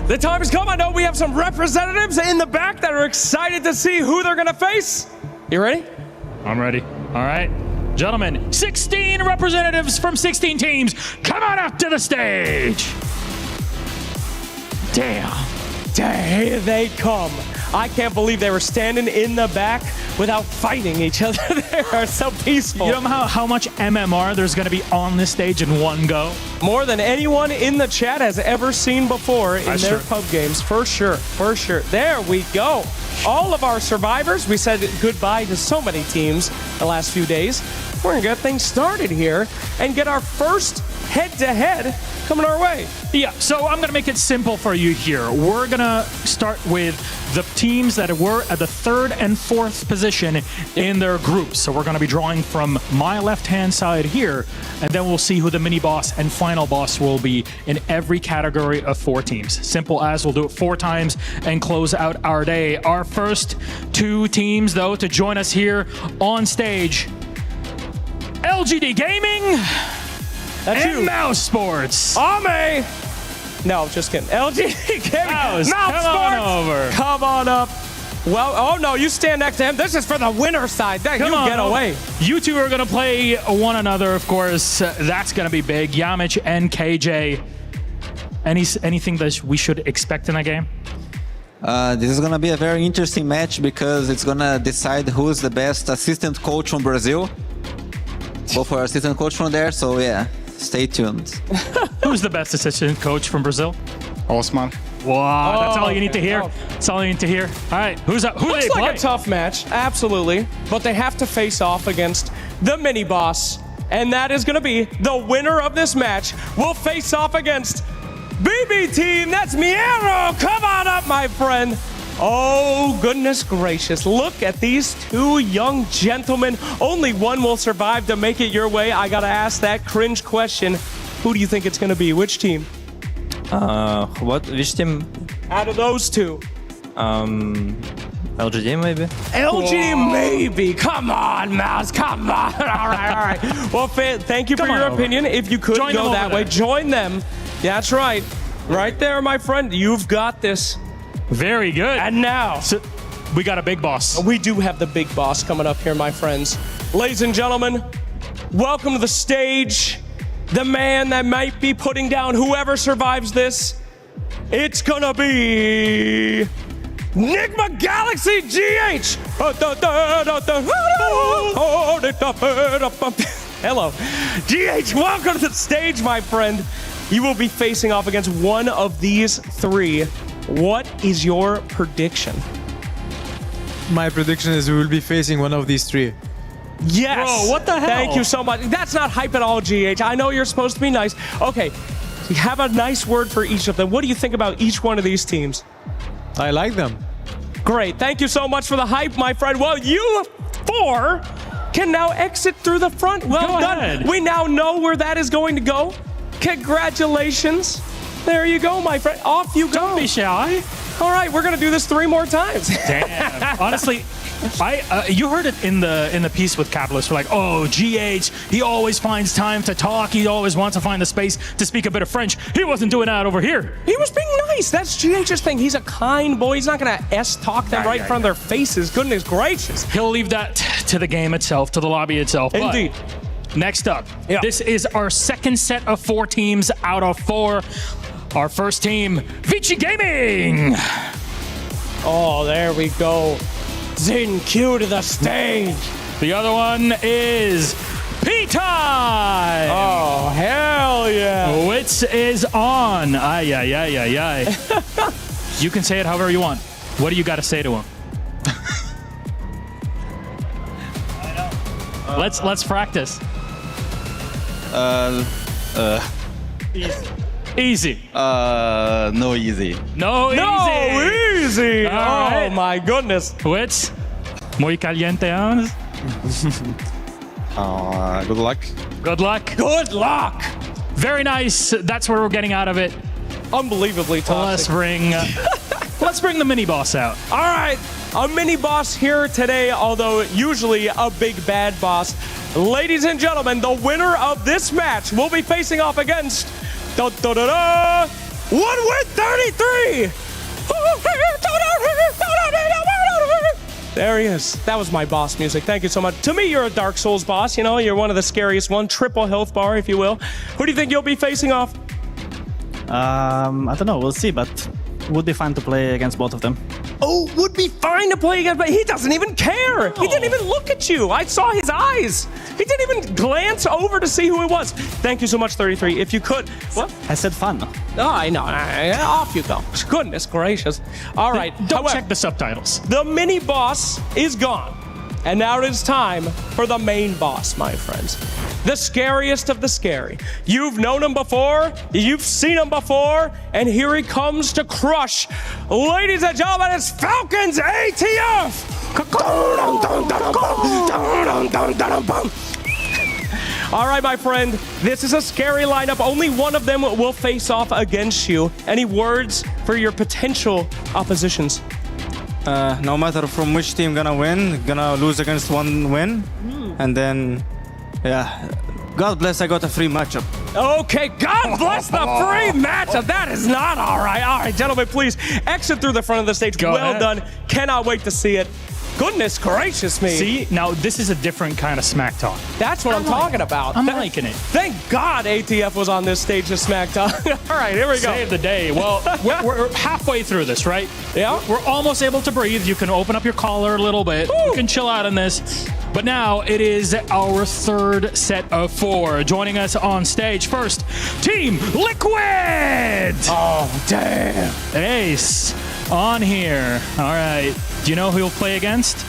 the time has come. I know we have some representatives in the back that are excited to see who they're going to face. You ready? I'm ready. All right. Gentlemen, 16 representatives from 16 teams. Come on up to the stage. Damn. Here they come. I can't believe they were standing in the back without fighting each other. They are so peaceful. You know how much MMR there's going to be on this stage in one go? More than anyone in the chat has ever seen before in their pub games. For sure. For sure. There we go. All of our survivors. We said goodbye to so many teams the last few days. We're going to get things started here and get our first head-to-head coming our way. Yeah, so I'm going to make it simple for you here. We're going to start with the teams that were at the 3rd and 4th position in their groups. So we're going to be drawing from my left-hand side here, and then we'll see who the mini-boss and final boss will be in every category of 4 teams. Simple as, we'll do it 4 times and close out our day. Our first 2 teams, though, to join us here on stage, LGD Gaming and Mouse Sports. Ame! No, just kidding. LGD Gaming. Mouse, Mouse come Sports. on over. Come on up. Well, oh no, you stand next to him. This is for the winner side. Then you get away. You two are going to play one another, of course. That's going to be big. Yamich and KJ. Anything that we should expect in that game? This is going to be a very interesting match because it's going to decide who's the best assistant coach from Brazil. Both are assistant coach from there, so yeah, stay tuned. Who's the best assistant coach from Brazil? Osman. Wow, that's all you need to hear. That's all you need to hear. All right, who Looks they like play? a tough match, absolutely. But they have to face off against the mini boss, and that is going to be the winner of this match. Will face off against BB Team. That's Miero. Come on up, my friend. Oh, goodness gracious. Look at these two young gentlemen. Only one will survive to make it your way. I got to ask that cringe question. Who do you think it's going to be? Which team? Which team? Out of those two. LGD maybe? LG maybe. Come on, Mouse. Come on. All right. Well, thank you for your opinion. If you could go that way, join them. That's right. Right there, my friend. You've got this. Very good. And now, we got a big boss. We do have the big boss coming up here, my friends. Ladies and gentlemen, welcome to the stage. The man that might be putting down whoever survives this. It's gonna be Nigma Galaxy GH. Hello. GH, welcome to the stage, my friend. You will be facing off against one of these three. What is your prediction? My prediction is we will be facing one of these three. Yes. Bro, what the hell? Thank you so much. That's not hype at all, GH. I know you're supposed to be nice. Okay, you have a nice word for each of them. What do you think about each one of these teams? I like them. Great. Thank you so much for the hype, my friend. Well, you four can now exit through the front. Well done. Ahead. We now know where that is going to go. Congratulations. There you go, my friend. Off you go. Don't be shy. All right, we're going to do this 3 more times. Damn. Honestly, you heard it in the piece with Capitalist. We're like, oh, GH, he always finds time to talk. He always wants to find the space to speak a bit of French. He wasn't doing that over here. He was being nice. That's GH's thing. He's a kind boy. He's not going to S-talk them right in front of their faces. Goodness gracious. He'll leave that to the game itself, to the lobby itself. Indeed. But next up, this is our second set of 4 teams out of 4. Our first team, Vici Gaming. Oh, there we go. Zin Q to the stage. The other one is P-Time. Oh, hell yeah. Wits is on. Ay, ay, ay, ay, ay. You can say it however you want. What do you got to say to him? Let's practice. Easy. No easy. No easy. No easy. All Oh, right. my goodness. Wits, muy caliente, huh? Good luck. Good luck. Good luck. Very nice. That's what we're getting out of it. Unbelievably toxic. Let's bring the mini boss out. All right. A mini boss here today, although usually a big bad boss. Ladies and gentlemen, the winner of this match will be facing off against 1-win-33. There he is. That was my boss music. Thank you so much. To me, you're a Dark Souls boss. You know, you're one of the scariest one. Triple health bar, if you will. Who do you think you'll be facing off? I don't know. We'll see, but would be fun to play against both of them. Oh, would be fine to play against, but he doesn't even care. He didn't even look at you. I saw his eyes. He didn't even glance over to see who it was. Thank you so much, 33. If you could. What? I said fun. Oh, I know. Off you go. Goodness gracious. All right. Don't check the subtitles. The mini boss is gone. And now it is time for the main boss, my friends. The scariest of the scary. You've known him before, you've seen him before, and here he comes to crush. Ladies and gentlemen, it's Falcons ATF! All right, my friend, this is a scary lineup. Only one of them will face off against you. Any words for your potential oppositions? No matter from which team gonna win, gonna lose against one win. And then, yeah, God bless, I got a free matchup. Okay, God bless the free matchup. That is not all right. All right, gentlemen, please exit through the front of the stage. Go well ahead. done. Cannot wait to see it. Goodness gracious me. See, now this is a different kind of smack talk. That's what I'm talking about. I'm liking it. Thank God ATF was on this stage to smack talk. All right, here we go. Save the day. Well, we're halfway through this, right? Yeah. We're almost able to breathe. You can open up your collar a little bit. You can chill out on this. But now it is our third set of 4. Joining us on stage first, Team Liquid. Oh, damn. Ace on here. All right. Do you know who you'll play against?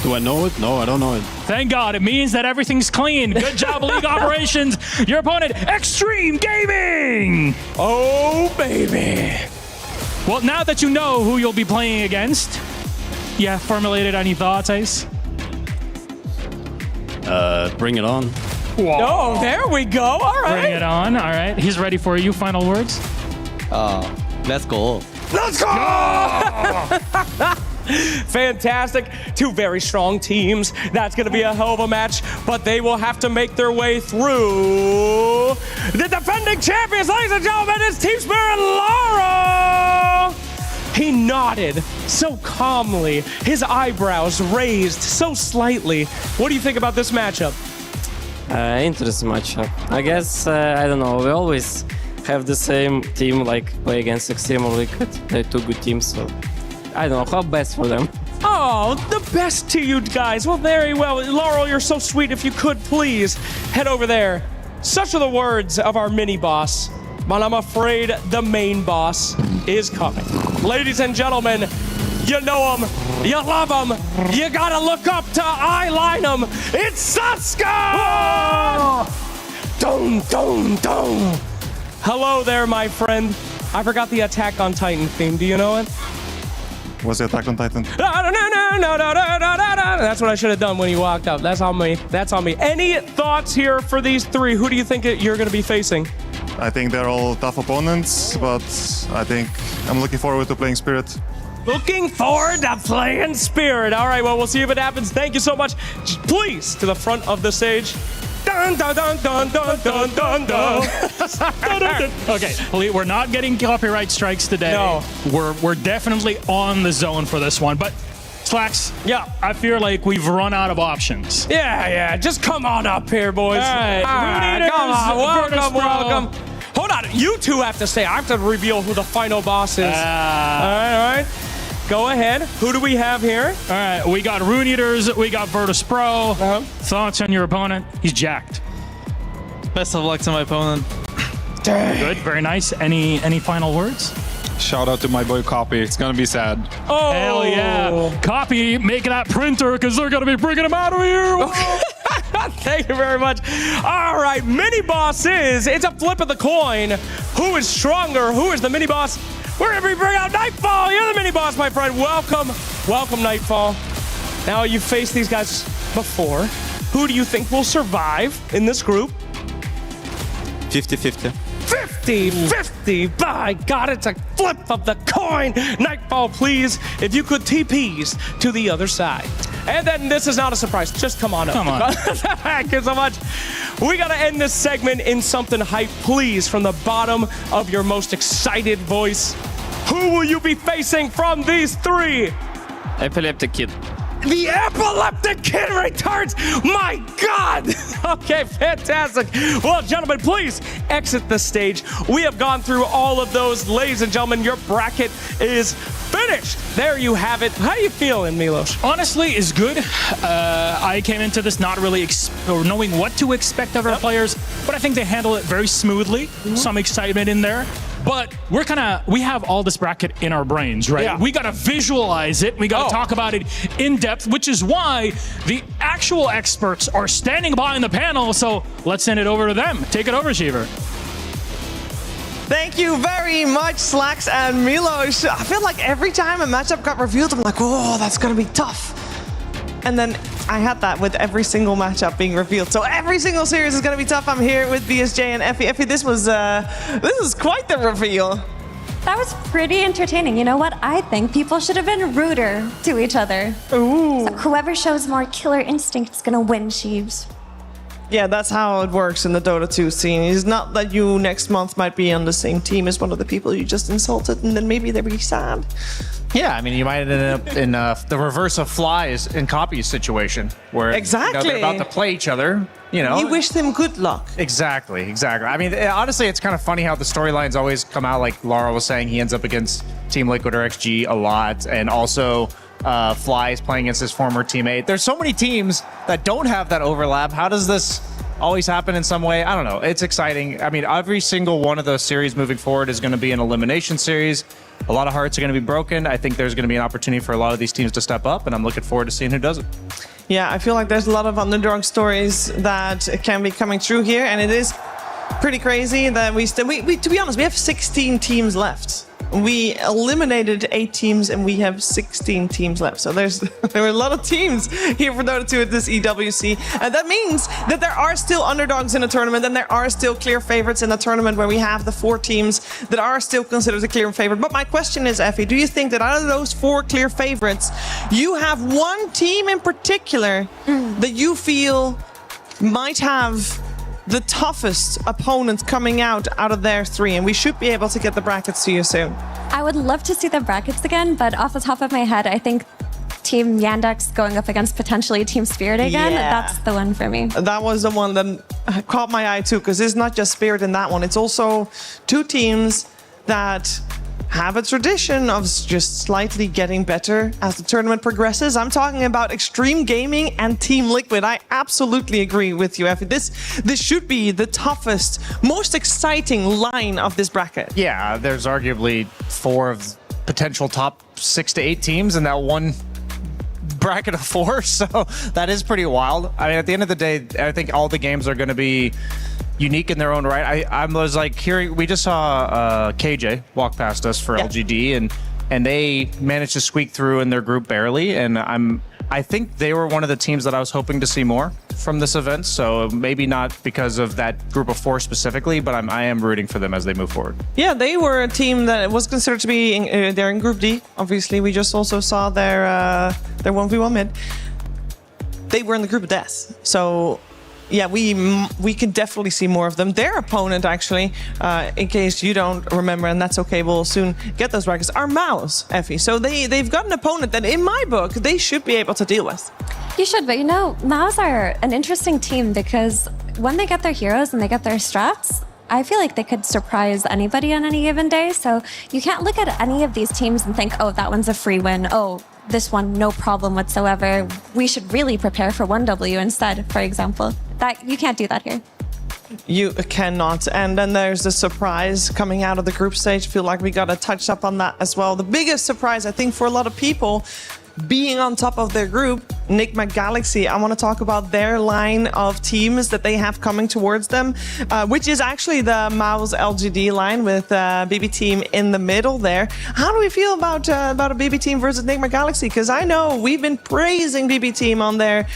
Do I know it? No, I don't know it. Thank God. It means that everything's clean. Good job, League Operations. Your opponent, Extreme Gaming. Oh, baby. Well, now that you know who you'll be playing against, you have formulated any thoughts, Ace? Bring it on. Oh, there we go. All right. Bring it on. All right. He's ready for you. Final words? Let's go. Let's go! Fantastic. 2 very strong teams. That's going to be a hell of a match, but they will have to make their way through the defending champions, ladies and gentlemen. It's Team Spirit Laurel. He nodded so calmly, his eyebrows raised so slightly. What do you think about this matchup? Interesting matchup. I guess, I don't know, we always have the same team, like play against Extreme or Liquid. They're 2 good teams, so I don't know, how best for them. Oh, the best to you guys. Well, very well. Laurel, you're so sweet. If you could, please head over there. Such are the words of our mini boss, but I'm afraid the main boss is coming. Ladies and gentlemen, you know him, you love him, you gotta look up to eyeline him. It's Saska! Dun, dun, dun. Hello there, my friend. I forgot the Attack on Titan theme. Do you know it? What's the Attack on Titan? That's what I should have done when you walked up. That's on me. That's on me. Any thoughts here for these 3? Who do you think you're going to be facing? I think they're all tough opponents, but I think I'm looking forward to playing Spirit. Looking forward to playing Spirit. All right, well, we'll see if it happens. Thank you so much. Please, to the front of the stage. Dun, dun, dun, dun, dun, dun, dun, dun. Okay, we're not getting copyright strikes today. No. We're definitely on the zone for this one, but Slacks, yeah, I feel like we've run out of options. Yeah, just come on up here, boys. All right, Come on, Virtus welcome. Hold on, you 2 have to stay. I have to reveal who the final boss is. All right. Go ahead. Who do we have here? All right, we got Rune Eaters, we got Virtus Pro. Thoughts on your opponent? He's jacked. Best of luck to my opponent. Good, very nice. Any final words? Shout out to my boy Copy. It's gonna be sad. Oh, hell yeah! Copy, make that printer because they're gonna be bringing him out of here. Thank you very much. All right, mini boss it's a flip of the coin. Who is stronger? Who is the mini boss? We're gonna bring out Nightfall. You're the mini boss, my friend. Welcome, Nightfall. Now you've faced these guys before. Who do you think will survive in this group? 50-50. 50-50. By God, it's a flip of the coin. Nightfall, please, if you could TPs to the other side. And then this is not a surprise. Just come on up. Come on. Thank you so much. We got to end this segment in something hype, please, from the bottom of your most excited voice. Who will you be facing from these 3? Epileptic Kid. The Epileptic Kid returns! My God! Okay, fantastic. Well, gentlemen, please exit the stage. We have gone through all of those. Ladies and gentlemen, your bracket is finished. There you have it. How you feeling, Milos? Honestly, it's good. I came into this not really knowing what to expect of our players, but I think they handle it very smoothly. Some excitement in there. But we have all this bracket in our brains, right? Yeah. We gotta visualize it. We gotta talk about it in depth, which is why the actual experts are standing behind the panel. So let's send it over to them. Take it over, Shiver. Thank you very much, Slacks and Milos. I feel like every time a matchup got revealed, I'm like, oh, that's gonna be tough. And then I had that with every single matchup being revealed. So every single series is going to be tough. I'm here with BSJ and Effie. Effie, this was quite the reveal. That was pretty entertaining. You know what? I think people should have been ruder to each other. Ooh. So whoever shows more killer instinct is going to win, Sheaves. Yeah, that's how it works in the Dota 2 scene. It's not that you next month might be on the same team as one of the people you just insulted, and then maybe they'll be sad. Yeah, I mean, you might end up in the reverse of Fly's and Copy's situation, where they're about to play each other. You wish them good luck. Exactly. I mean, honestly, it's kind of funny how the storylines always come out. Like Laura was saying, he ends up against Team Liquid or XG a lot, and also Fly is playing against his former teammate. There's so many teams that don't have that overlap. How does this always happen in some way? I don't know. It's exciting. I mean, every single one of those series moving forward is going to be an elimination series. A lot of hearts are going to be broken. I think there's going to be an opportunity for a lot of these teams to step up, and I'm looking forward to seeing who does it. Yeah, I feel like there's a lot of underdog stories that can be coming through here, and it is pretty crazy that we to be honest, we have 16 teams left. We eliminated 8 teams and we have 16 teams left. So there are a lot of teams here for Dota 2 at this EWC. And that means that there are still underdogs in the tournament, and there are still clear favorites in the tournament where we have the 4 teams that are still considered a clear favorite. But my question is, Effie, do you think that out of those 4 clear favorites, you have one team in particular that you feel might have the toughest opponents coming out of their 3, and we should be able to get the brackets to you soon? I would love to see the brackets again, but off the top of my head, I think Team Yandex going up against potentially Team Spirit again, that's the one for me. That was the one that caught my eye too, because it's not just Spirit in that one. It's also 2 teams that have a tradition of just slightly getting better as the tournament progresses. I'm talking about Extreme Gaming and Team Liquid. I absolutely agree with you, Effie. This should be the toughest, most exciting line of this bracket. Yeah, there's arguably 4 of potential top 6 to 8 teams in that one bracket of 4, so that is pretty wild. I mean, at the end of the day, I think all the games are going to be unique in their own right. I was like hearing, we just saw KJ walk past us for LGD, and they managed to squeak through in their group barely, and I think they were one of the teams that I was hoping to see more from this event, so maybe not because of that group of 4 specifically, but I am rooting for them as they move forward. Yeah, they were a team that was considered to be they're in Group D. Obviously, we just also saw their 1v1 mid. They were in the group of death, so yeah, we can definitely see more of them. Their opponent, actually, in case you don't remember, and that's okay, we'll soon get those brackets, are Mouse, Effie. So they've got an opponent that, in my book, they should be able to deal with. You should, but Mouse are an interesting team because when they get their heroes and they get their strats, I feel like they could surprise anybody on any given day. So you can't look at any of these teams and think, oh, that one's a free win. Oh, this one, no problem whatsoever. We should really prepare for 1W instead, for example. That you can't do that here. You cannot. And then there's the surprise coming out of the group stage. I feel like we got to touch up on that as well. The biggest surprise, I think, for a lot of people, being on top of their group, Enigma Galaxy. I want to talk about their line of teams that they have coming towards them, which is actually the Mouse LGD line with BB Team in the middle there. How do we feel about a BB Team versus Enigma Galaxy? Because I know we've been praising BB Team on their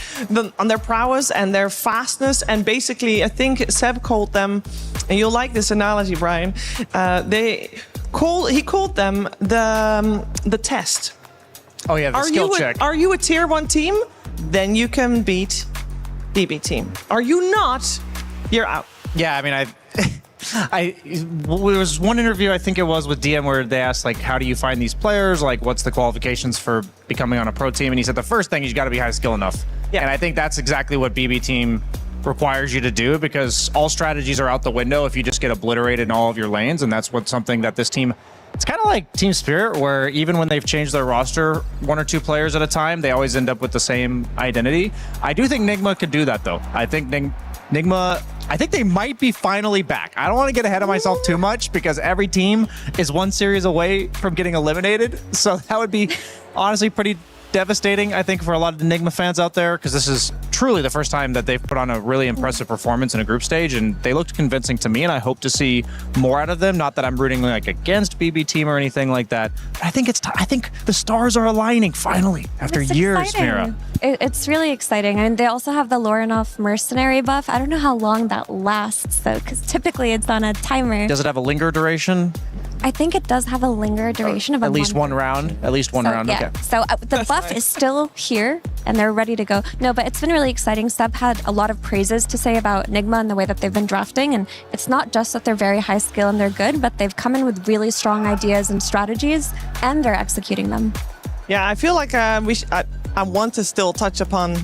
prowess and their fastness, and basically I think Seb called them, and you'll like this analogy, Brian. He called them the test. Oh yeah, the skill check. Are you a tier 1 team? Then you can beat BB Team. Are you not? You're out. Yeah, I mean, there was one interview, I think it was with DM, where they asked, like, how do you find these players? Like, what's the qualifications for becoming on a pro team? And he said the first thing, you got to be high skill enough. Yeah. And I think that's exactly what BB Team requires you to do, because all strategies are out the window if you just get obliterated in all of your lanes. And that's something that this team, it's kind of like Team Spirit, where even when they've changed their roster 1 or 2 players at a time, they always end up with the same identity. I do think Nigma could do that, though. I think Nigma, I think they might be finally back. I don't want to get ahead of myself too much, because every team is 1 series away from getting eliminated. So that would be honestly pretty devastating, I think, for a lot of Enigma fans out there, because this is truly the first time that they've put on a really impressive performance in a group stage, and they looked convincing to me, and I hope to see more out of them. Not that I'm rooting like against BB Team or anything like that, but I think I think the stars are aligning finally after years, Mira. It's really exciting. I mean, they also have the Lorinov mercenary buff. I don't know how long that lasts, though, because typically it's on a timer. Does it have a linger duration? I think it does have a linger duration of at least one round. At least one round. Yeah. Okay. So the buff is still here. and they're ready to go. No, but it's been really exciting. Seb had a lot of praises to say about Nigma and the way that they've been drafting, and it's not just that they're very high skill and they're good, but they've come in with really strong ideas and strategies, and they're executing them. Yeah, I feel like I want to still touch upon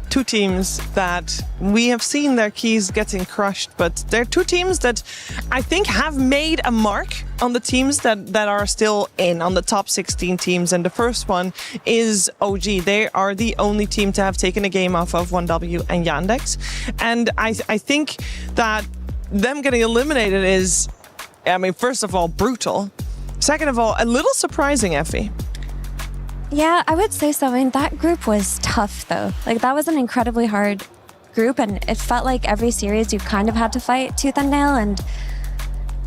two teams that we have seen their keys getting crushed, but they're two teams that I think have made a mark on the teams that are still on the top 16 teams. And the first one is OG. They are the only team to have taken a game off of 1W and Yandex. And I think that them getting eliminated is, I mean, first of all, brutal. Second of all, a little surprising, Effie. Yeah, I would say so. I mean, that group was tough, though. Like, that was an incredibly hard group, and it felt like every series you kind of had to fight tooth and nail.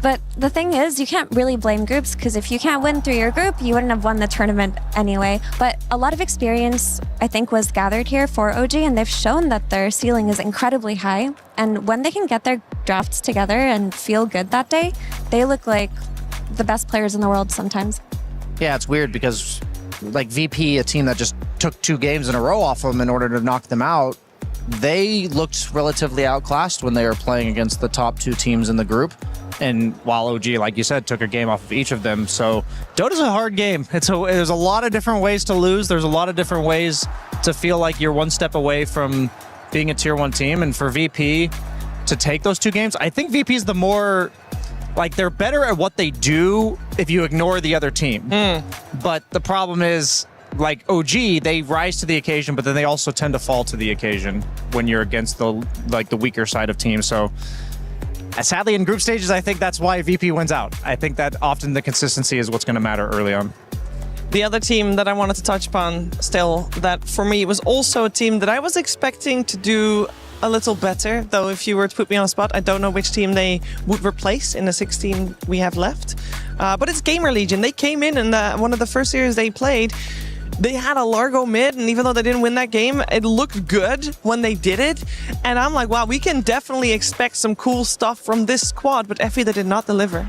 But the thing is, you can't really blame groups, because if you can't win through your group, you wouldn't have won the tournament anyway. But a lot of experience, I think, was gathered here for OG, and they've shown that their ceiling is incredibly high. And when they can get their drafts together and feel good that day, they look like the best players in the world sometimes. Yeah, it's weird because like VP, a team that just took 2 games in a row off them in order to knock them out, they looked relatively outclassed when they were playing against the top 2 teams in the group. And while OG, like you said, took a game off of each of them. So Dota's a hard game. There's a lot of different ways to lose. There's a lot of different ways to feel like you're one step away from being a tier 1 team. And for VP to take those 2 games, I think VP is the more, like, they're better at what they do if you ignore the other team. But the problem is, like OG, they rise to the occasion, but then they also tend to fall to the occasion when you're against the weaker side of teams. So sadly, in group stages, I think that's why VP wins out. I think that often the consistency is what's going to matter early on. The other team that I wanted to touch upon still, that for me was also a team that I was expecting to do a little better, though if you were to put me on the spot, I don't know which team they would replace in the 16 we have left. But it's Gamer Legion. They came in and one of the first series they played, they had a Largo mid, and even though they didn't win that game, it looked good when they did it. And I'm like, wow, we can definitely expect some cool stuff from this squad, but Effie, they did not deliver.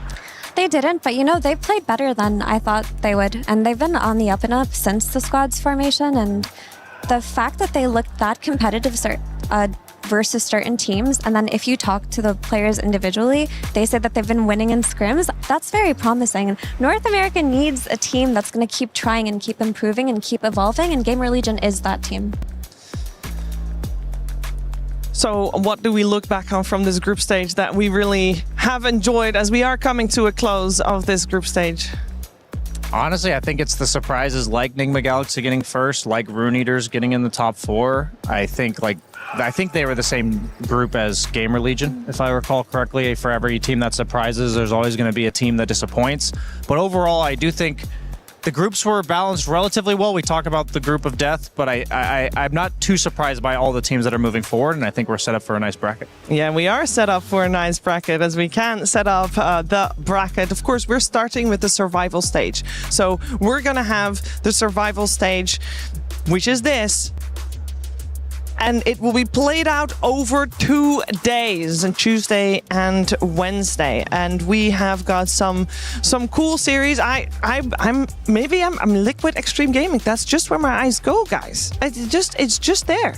They didn't, but you know, they played better than I thought they would. And they've been on the up and up since the squad's formation. And the fact that they looked that competitive versus certain teams, and then if you talk to the players individually, they say that they've been winning in scrims, that's very promising. And North America needs a team that's going to keep trying and keep improving and keep evolving, and Gamer Legion is that team. So what do we look back on from this group stage that we really have enjoyed as we are coming to a close of this group stage? Honestly, I think it's the surprises like Nigma Galaxy getting first, like Rune Eaters getting in the top 4. I think they were the same group as Gamer Legion, if I recall correctly. For every team that surprises, there's always going to be a team that disappoints. But overall, I do think the groups were balanced relatively well. We talk about the group of death, but I'm not too surprised by all the teams that are moving forward, and I think we're set up for a nice bracket. Yeah, we are set up for a nice bracket as we can set up the bracket. Of course, we're starting with the survival stage. So we're going to have the survival stage, which is this. And it will be played out over 2 days, on Tuesday and Wednesday. And we have got some cool series. I'm Liquid Extreme Gaming. That's just where my eyes go, guys. It's just there.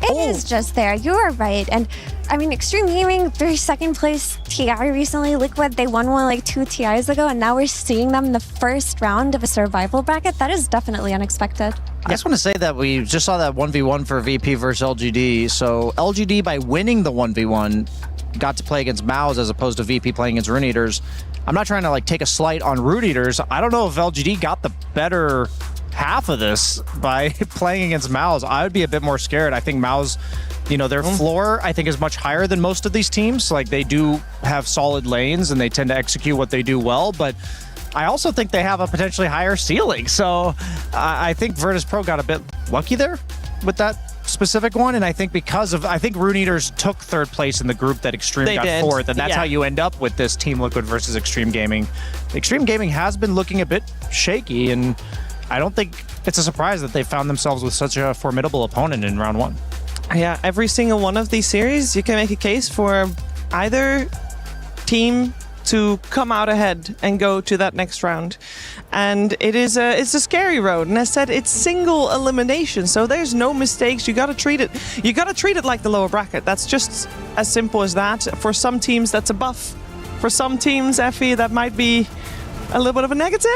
It is just there. You are right. And I mean, Extreme Gaming, 32nd place TI recently. Liquid, they won one like 2 TIs ago, and now we're seeing them in the first round of a survival bracket. That is definitely unexpected. I just want to say that we just saw that 1v1 for VP versus LGD. So LGD, by winning the 1v1, got to play against Mouse as opposed to VP playing against Rune Eaters. I'm not trying to like take a slight on Rune Eaters. I don't know if LGD got the better half of this by playing against Mouse. I would be a bit more scared. I think Mouse, you know, their floor, I think, is much higher than most of these teams. Like, they do have solid lanes and they tend to execute what they do well, but I also think they have a potentially higher ceiling. So I think Virtus Pro got a bit lucky there with that specific one. And I think I think Rune Eaters took 3rd place in the group that Extreme got 4th. And that's how you end up with this Team Liquid versus Extreme Gaming. Extreme Gaming has been looking a bit shaky, and I don't think it's a surprise that they found themselves with such a formidable opponent in round 1. Yeah, every single one of these series, you can make a case for either team to come out ahead and go to that next round. And it's a scary road. And I said it's single elimination, so there's no mistakes. You gotta treat it like the lower bracket. That's just as simple as that. For some teams, that's a buff. For some teams, Effie, that might be a little bit of a negative.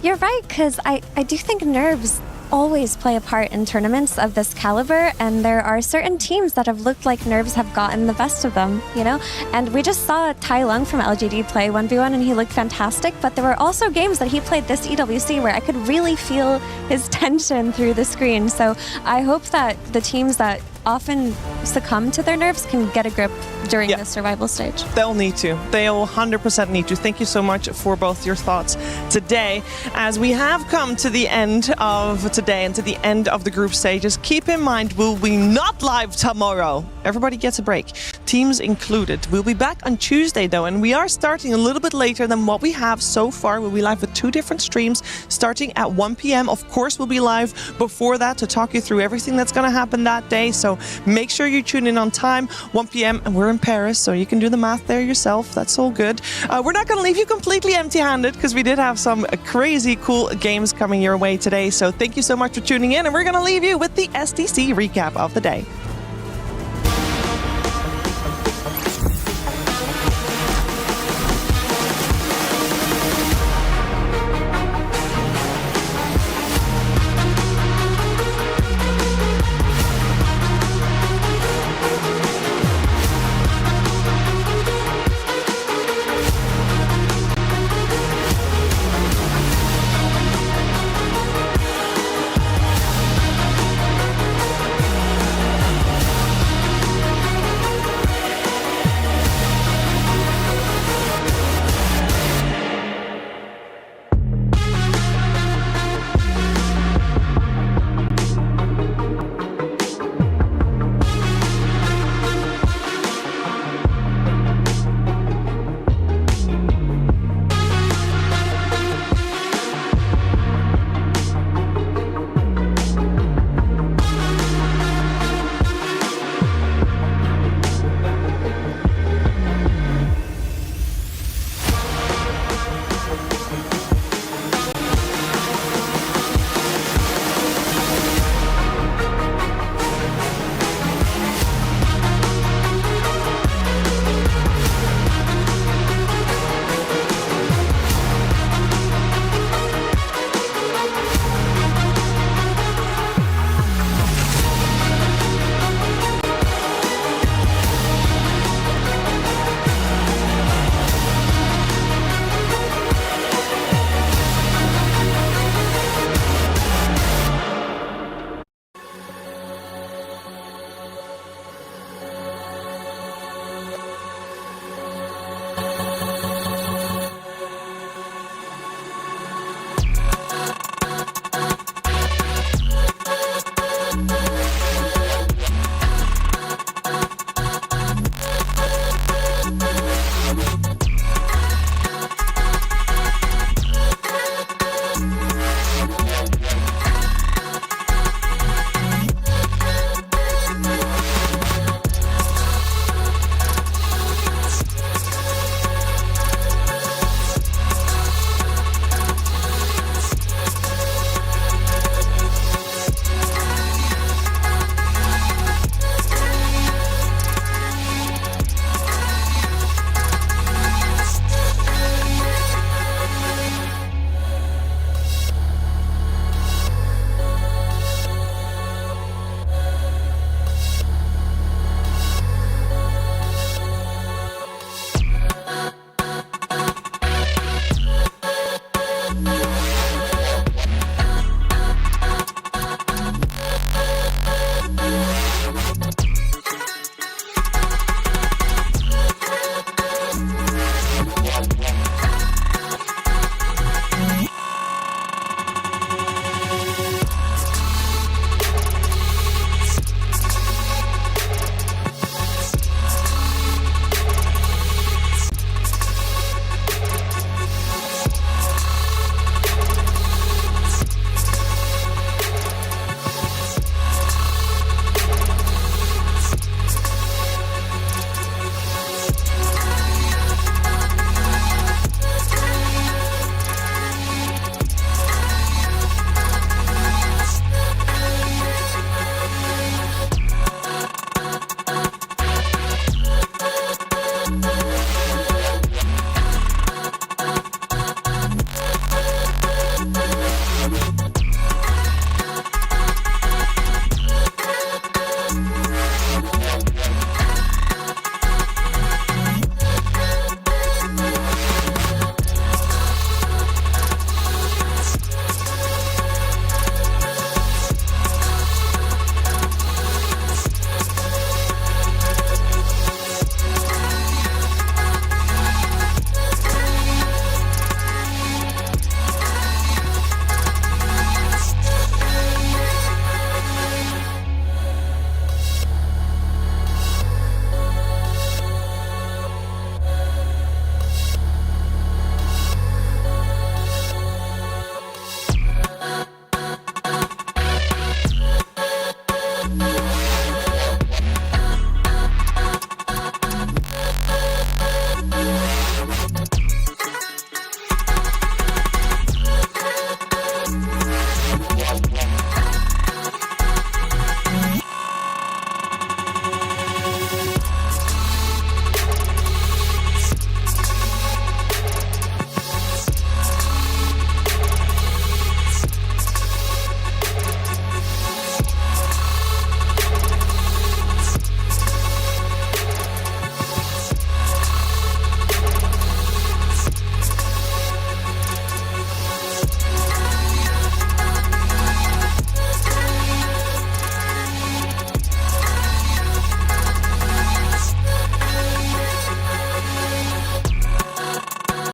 You're right, because I do think nerves always play a part in tournaments of this caliber, and there are certain teams that have looked like nerves have gotten the best of them, you know? And we just saw Tai Lung from LGD play 1v1 and he looked fantastic, but there were also games that he played this EWC where I could really feel his tension through the screen. So I hope that the teams that often succumb to their nerves can get a grip during the survival stage. They'll need to. They'll 100% need to. Thank you so much for both your thoughts today. As we have come to the end of today and to the end of the group stages, keep in mind we'll be not live tomorrow. Everybody gets a break, teams included. We'll be back on Tuesday though, and we are starting a little bit later than what we have so far. We'll be live with 2 different streams starting at 1 p.m. Of course, we'll be live before that to talk you through everything that's going to happen that day. So make sure you tune in on time, 1 p.m. and we're in Paris, so you can do the math there yourself. That's all good. We're not going to leave you completely empty-handed because we did have some crazy cool games coming your way today. So thank you so much for tuning in, and we're going to leave you with the STC recap of the day.